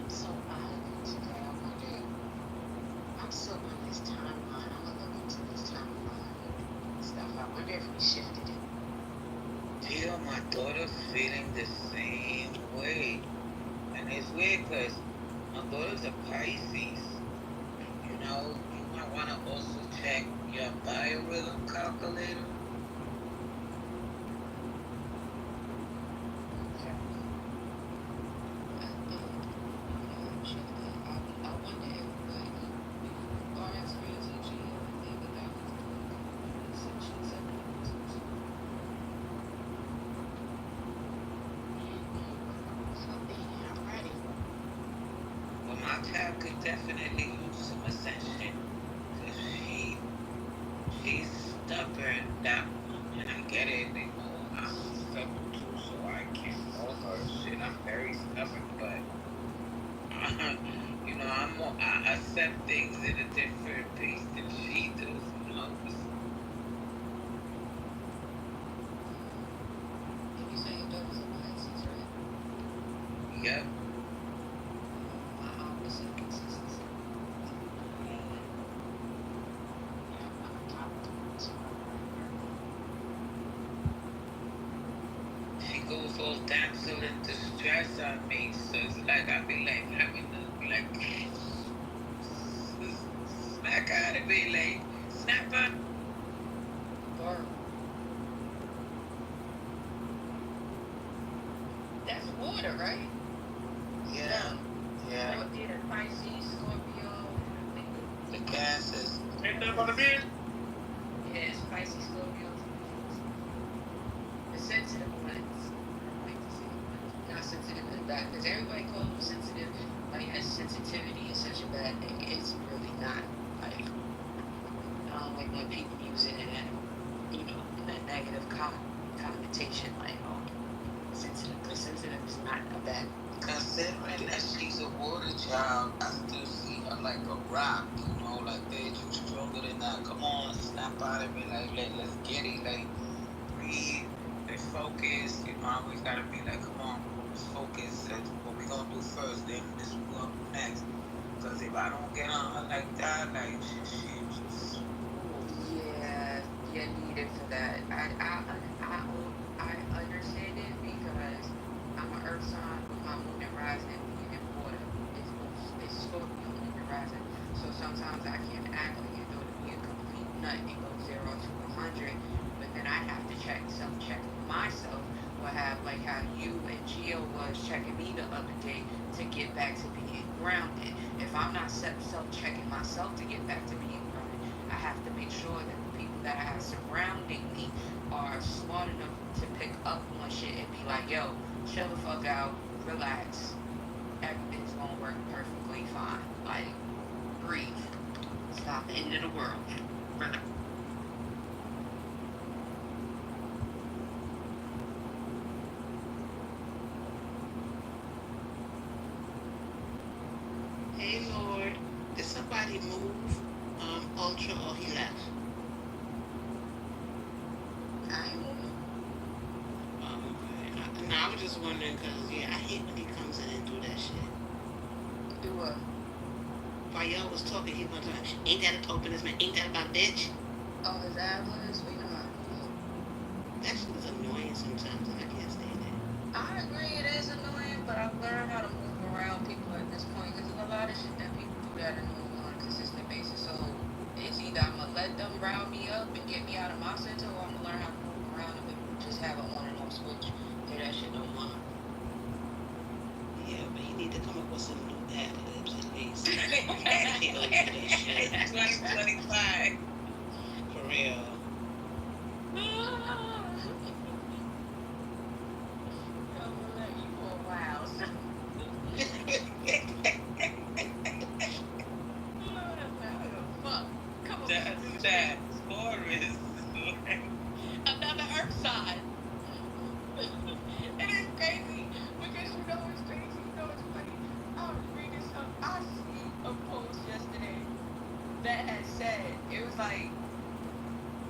I'm so ugly today. I wonder. I'm still on this timeline. I'm gonna look into this timeline stuff. I wonder if we shifted it.
Dear, my daughter feeling the same way. And it's weird because my daughter's a Pisces. You know, you might want to also check your biorhythm calculator. Well, my child could definitely use some ascension. Because she's stubborn that, and I get it, you know, I'm stubborn too, so I can't hold her shit. I'm very stubborn, but you know, I accept things at a different pace than she does, you know.
You say your daughter's a Pisces, right?
Yep.
My opposite consistency.
She goes all damsel in distress on me, so it's like I be like having to like smack her to be like snap her.
That's water, right?
Yeah. Yeah.
What did a Pisces, Scorpio,
The Cancers.
Ain't that about a bit?
yes, Pisces, Scorpio, the sensitive ones. I like to say, not sensitive and bad, because everybody calls them sensitive. Like, yes, sensitivity is such a bad thing. It's really not. Like, I don't like when people use it in that, you know, in that negative connotation. Like, oh, sensitive, because sensitive is not a bad.
Considering that she's a water child, I still see her like a rock, you know, like bitch, you stronger than that. Come on, snap out of it, like let's get it, like breathe, let's focus. You know, I always gotta be like, come on, let's focus. That's what we gonna do first, then this is what we gonna do next. Cause if I don't get on her like that, like she
Yeah, you need it for that. I understand it because I'm an earth sign with my moon and rising being in water. It's Scorpio in the rising. So sometimes I can act like your daughter being complete nothing. It goes 0 to 100. But then I have to self-check myself. Or have like how you and Gio was checking me the other day to get back to being grounded. If I'm not self-checking myself to get back to being grounded, I have to make sure that the people that I have surrounding me are smart enough to pick up on shit and be like, yo, chill the fuck out, relax, everything's gonna work perfectly fine. Like, breathe. It's not the end of the world. Relax.
Hey Lord, did somebody move Ultra or he left?
I ain't moving.
Okay. No, I was just wondering because, yeah, I hate when he comes in and do that shit.
Do what?
While y'all was talking, he went like, ain't that a open this man? Ain't that about bitch?
Oh, his ad-libs? We know.
That shit is annoying sometimes and I can't stand it.
I agree it is annoying, but I've learned how to move around people at this point because there's a lot of shit that people do that annoy me on a consistent basis. So it's either I'm going to let them round me up and get me out of my center or I'm going to learn how to move around them and just have an on and off switch. Hear that shit no more.
Yeah, but you need to come up with some new ad-libs at least. He owes you that shit.
2025.
For real.
That Taurus, another Earth sign. It is crazy because you know it's crazy. You know it's funny. I was reading something. I see a post yesterday that had said it was like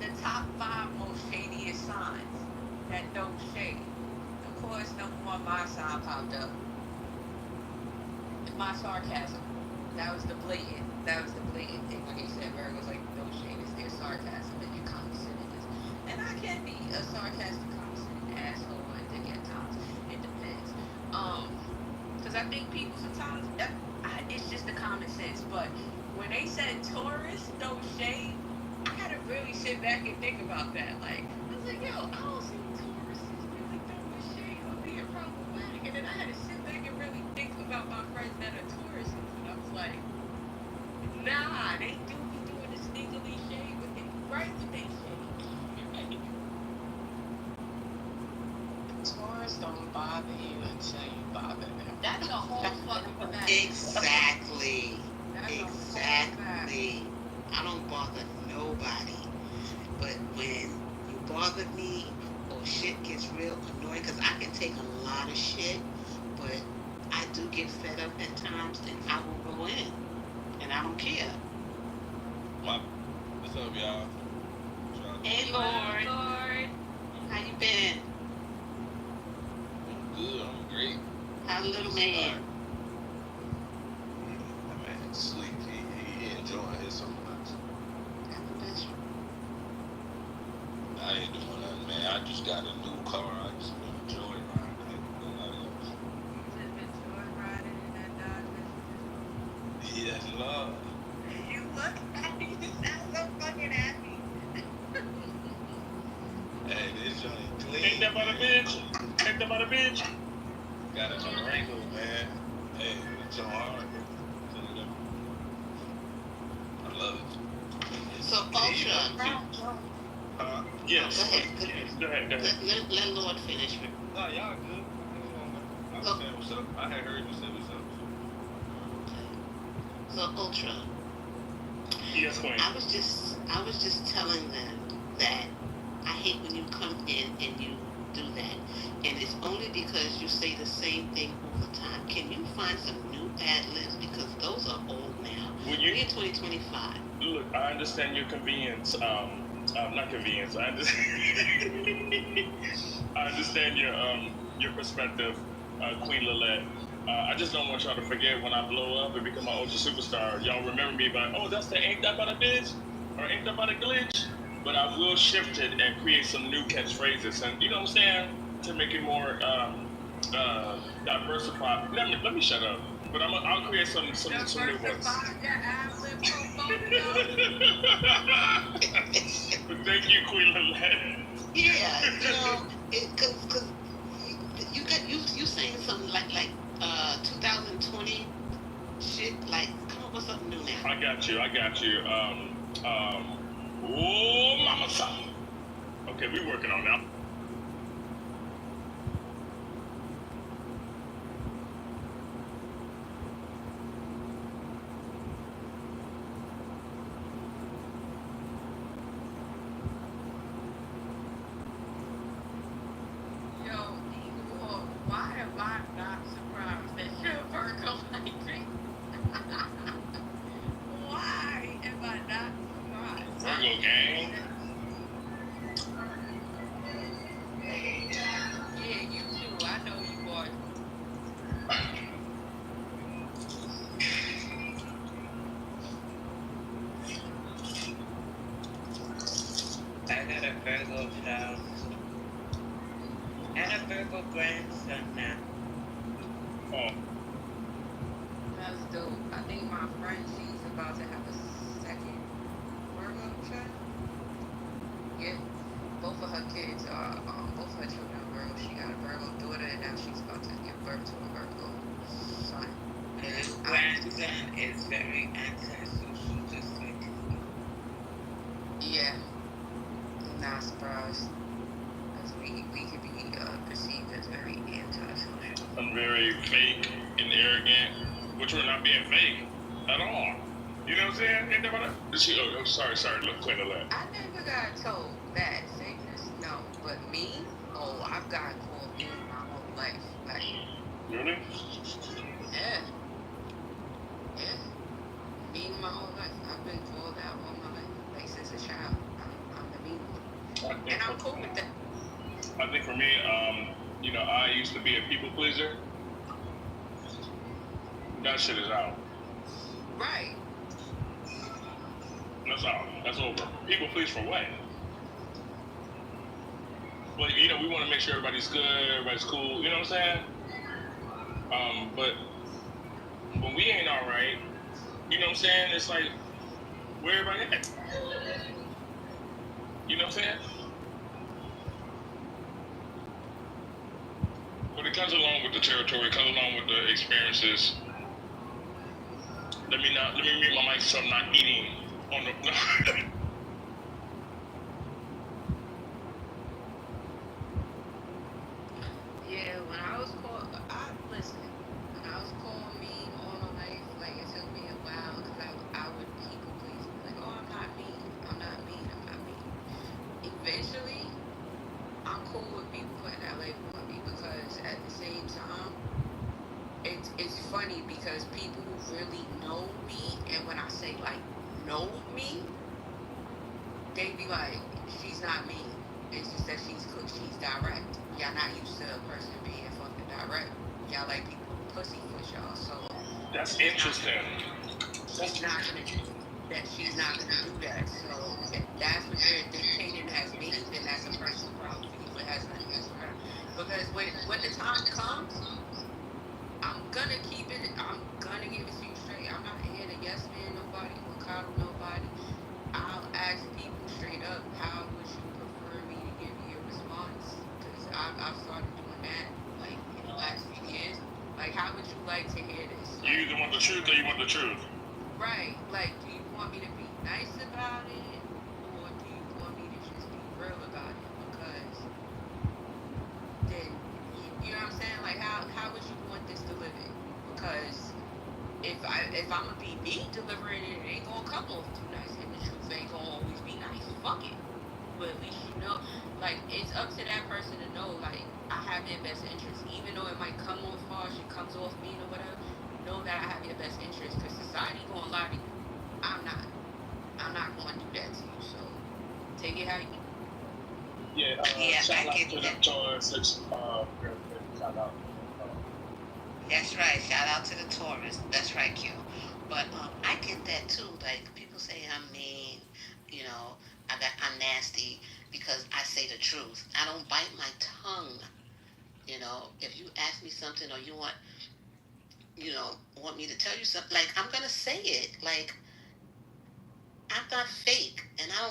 the top 5 most shadiest signs that don't shade. Of course, number 1, my sign popped up. My sarcasm. That was the blatant thing. Like I said, Virgo's like, don't shade. It's their sarcasm and their condescending. And I can be a sarcastic, condescending asshole at times. It depends. Because I think people sometimes, it's just the common sense. But when they said Taurus, don't shade, I had to really sit back and think about that. Like, I was like, yo, I don't see Taurus as really throwing shade or being problematic. And then I had to sit back and really think about my friends that are Tauruses. And I was like, nah, they do be doing the sneakily shade, but they right with they shade.
Taurus don't bother you until you bother them.
That's a whole fucking fact.
Exactly. Exactly. I don't bother nobody. But when you bother me or shit gets real annoying, because I can take a lot of shit, but I do get fed up at times and I will go in. And I don't care.
What's up, y'all?
Hey, Lord. How you been?
I'm good. I'm great.
How's little man?
That man sleep. He enjoying it so much. I ain't doing nothing, man. I just got a new car. I just been enjoying riding. I ain't doing nothing else. Yes, Lord.
You look happy. You sound so fucking happy.
Hey, this joint clean.
Ain't that about a bitch? Ain't that about a bitch?
Got a Durango, man. Hey, it's so hard. I love it.
So, Ultra.
Yes.
Go ahead. Let Lord finish.
Nah, y'all good. I was saying what's up. I had heard you say what's up.
So, Ultra.
Yes, Queen.
I was just telling them that I hate when you come in and you do that. And it's only because you say the same thing all the time. Can you find some new ad-libs? Because those are old now. We're in 2025.
Look, I understand your convenience. Not convenience. I understand your perspective, Queen Lilette. I just don't want y'all to forget when I blow up and become an ultra superstar. Y'all remember me by, oh, that's the ain't that about a bitch or ain't that about a glitch. But I will shift it and create some new catchphrases, and you know what I'm saying, to make it more diversified. Let me shut up. But I'll create some new ones. you, Queen Lynette.
Yeah, cause you saying something like 2020 shit. Like, come up with something new now.
I got you. Oh, mama son. Okay, we working on that.
Yo, Igor, why am I not surprised that you're a Virgo like me? Why am I not surprised?
Virgo gang.
Yeah, you too. I know you are.
I got a Virgo child and a Virgo grandson now.
Oh.
That's dope. I think my friend, she's about to have a second Virgo child. Yeah. Both of her kids are, both of her children are Virgo. She got a Virgo daughter, and now she's about to give birth to a Virgo son.
The little grandson is very antisocial, just like you.
Yeah. I'm not surprised. Because we could be perceived as very antisocial.
I'm very fake and arrogant, which we're not being fake at all. You know what I'm saying? Ain't that about it? Oh, sorry, look, Queen Lynette.
I never got told that fakeness, no. But me, oh, I've gotten called mean my whole life. Like,
Really?
yeah. Yeah. Mean my whole life. I've been called out all my life. Like, since a child. I'm the mean one. And I'm cool with that.
I think for me, I used to be a people pleaser. That shit is out.
Right.
That's out. That's over. People please for what? Well, we want to make sure everybody's good, everybody's cool. You know what I'm saying? But when we ain't all right, you know what I'm saying? It's like, where everybody at? You know what I'm saying? But it comes along with the territory, it comes along with the experiences. Let me mute my mic so I'm not eating on the.
Yeah, when I was called, listen, when I was called mean all my life, like, it took me a while because I would people please me. Like, oh, I'm not mean. Eventually, I'm cool with people putting that label on me because at the same time, it's funny because people who really know me, and when I say like know me, they be like, she's not mean. It's just that she's direct. Y'all not used to a person being fucking direct. Y'all like people pussyfoot y'all. So
that's interesting.
She's not gonna do that. So if that's what you're dictating as mean, then that's a personal problem for you. It has nothing to do with her. Because when the time comes, I'm gonna keep it. I'm gonna give it to you straight. I'm not here to yes man nobody or coddle nobody. I'll ask people straight up, how would you prefer me to give you a response? Because I've started doing that like in the last few years. Like, how would you like to hear this?
You either want the truth or you want the truth.
Right. Like, do you want me to be nice about it, or do you want me to just be real about it? Because then, you know what I'm saying? Like, how would you want this delivered? Because if I'm gonna be me delivering it, it ain't gonna come off too nice, and the truth ain't gonna always be nice. Fuck it. But at least you know, like, it's up to that person to know, like, I have their best interest, even though it might come off harsh, it comes off mean or whatever. Know that I have your best interest, because society gonna lie to you. I'm not going to do that to you. So take it how you.
Yeah. Shout out to the Taurus. Shout out.
That's right. Shout out to the Taurus. That's right, Q. But I get that too. Like, people say I'm mean. I'm nasty because I say the truth. I don't bite my tongue. If you ask me something or you want me to tell you something, like, I'm gonna say it. Like, I'm not fake, and I don't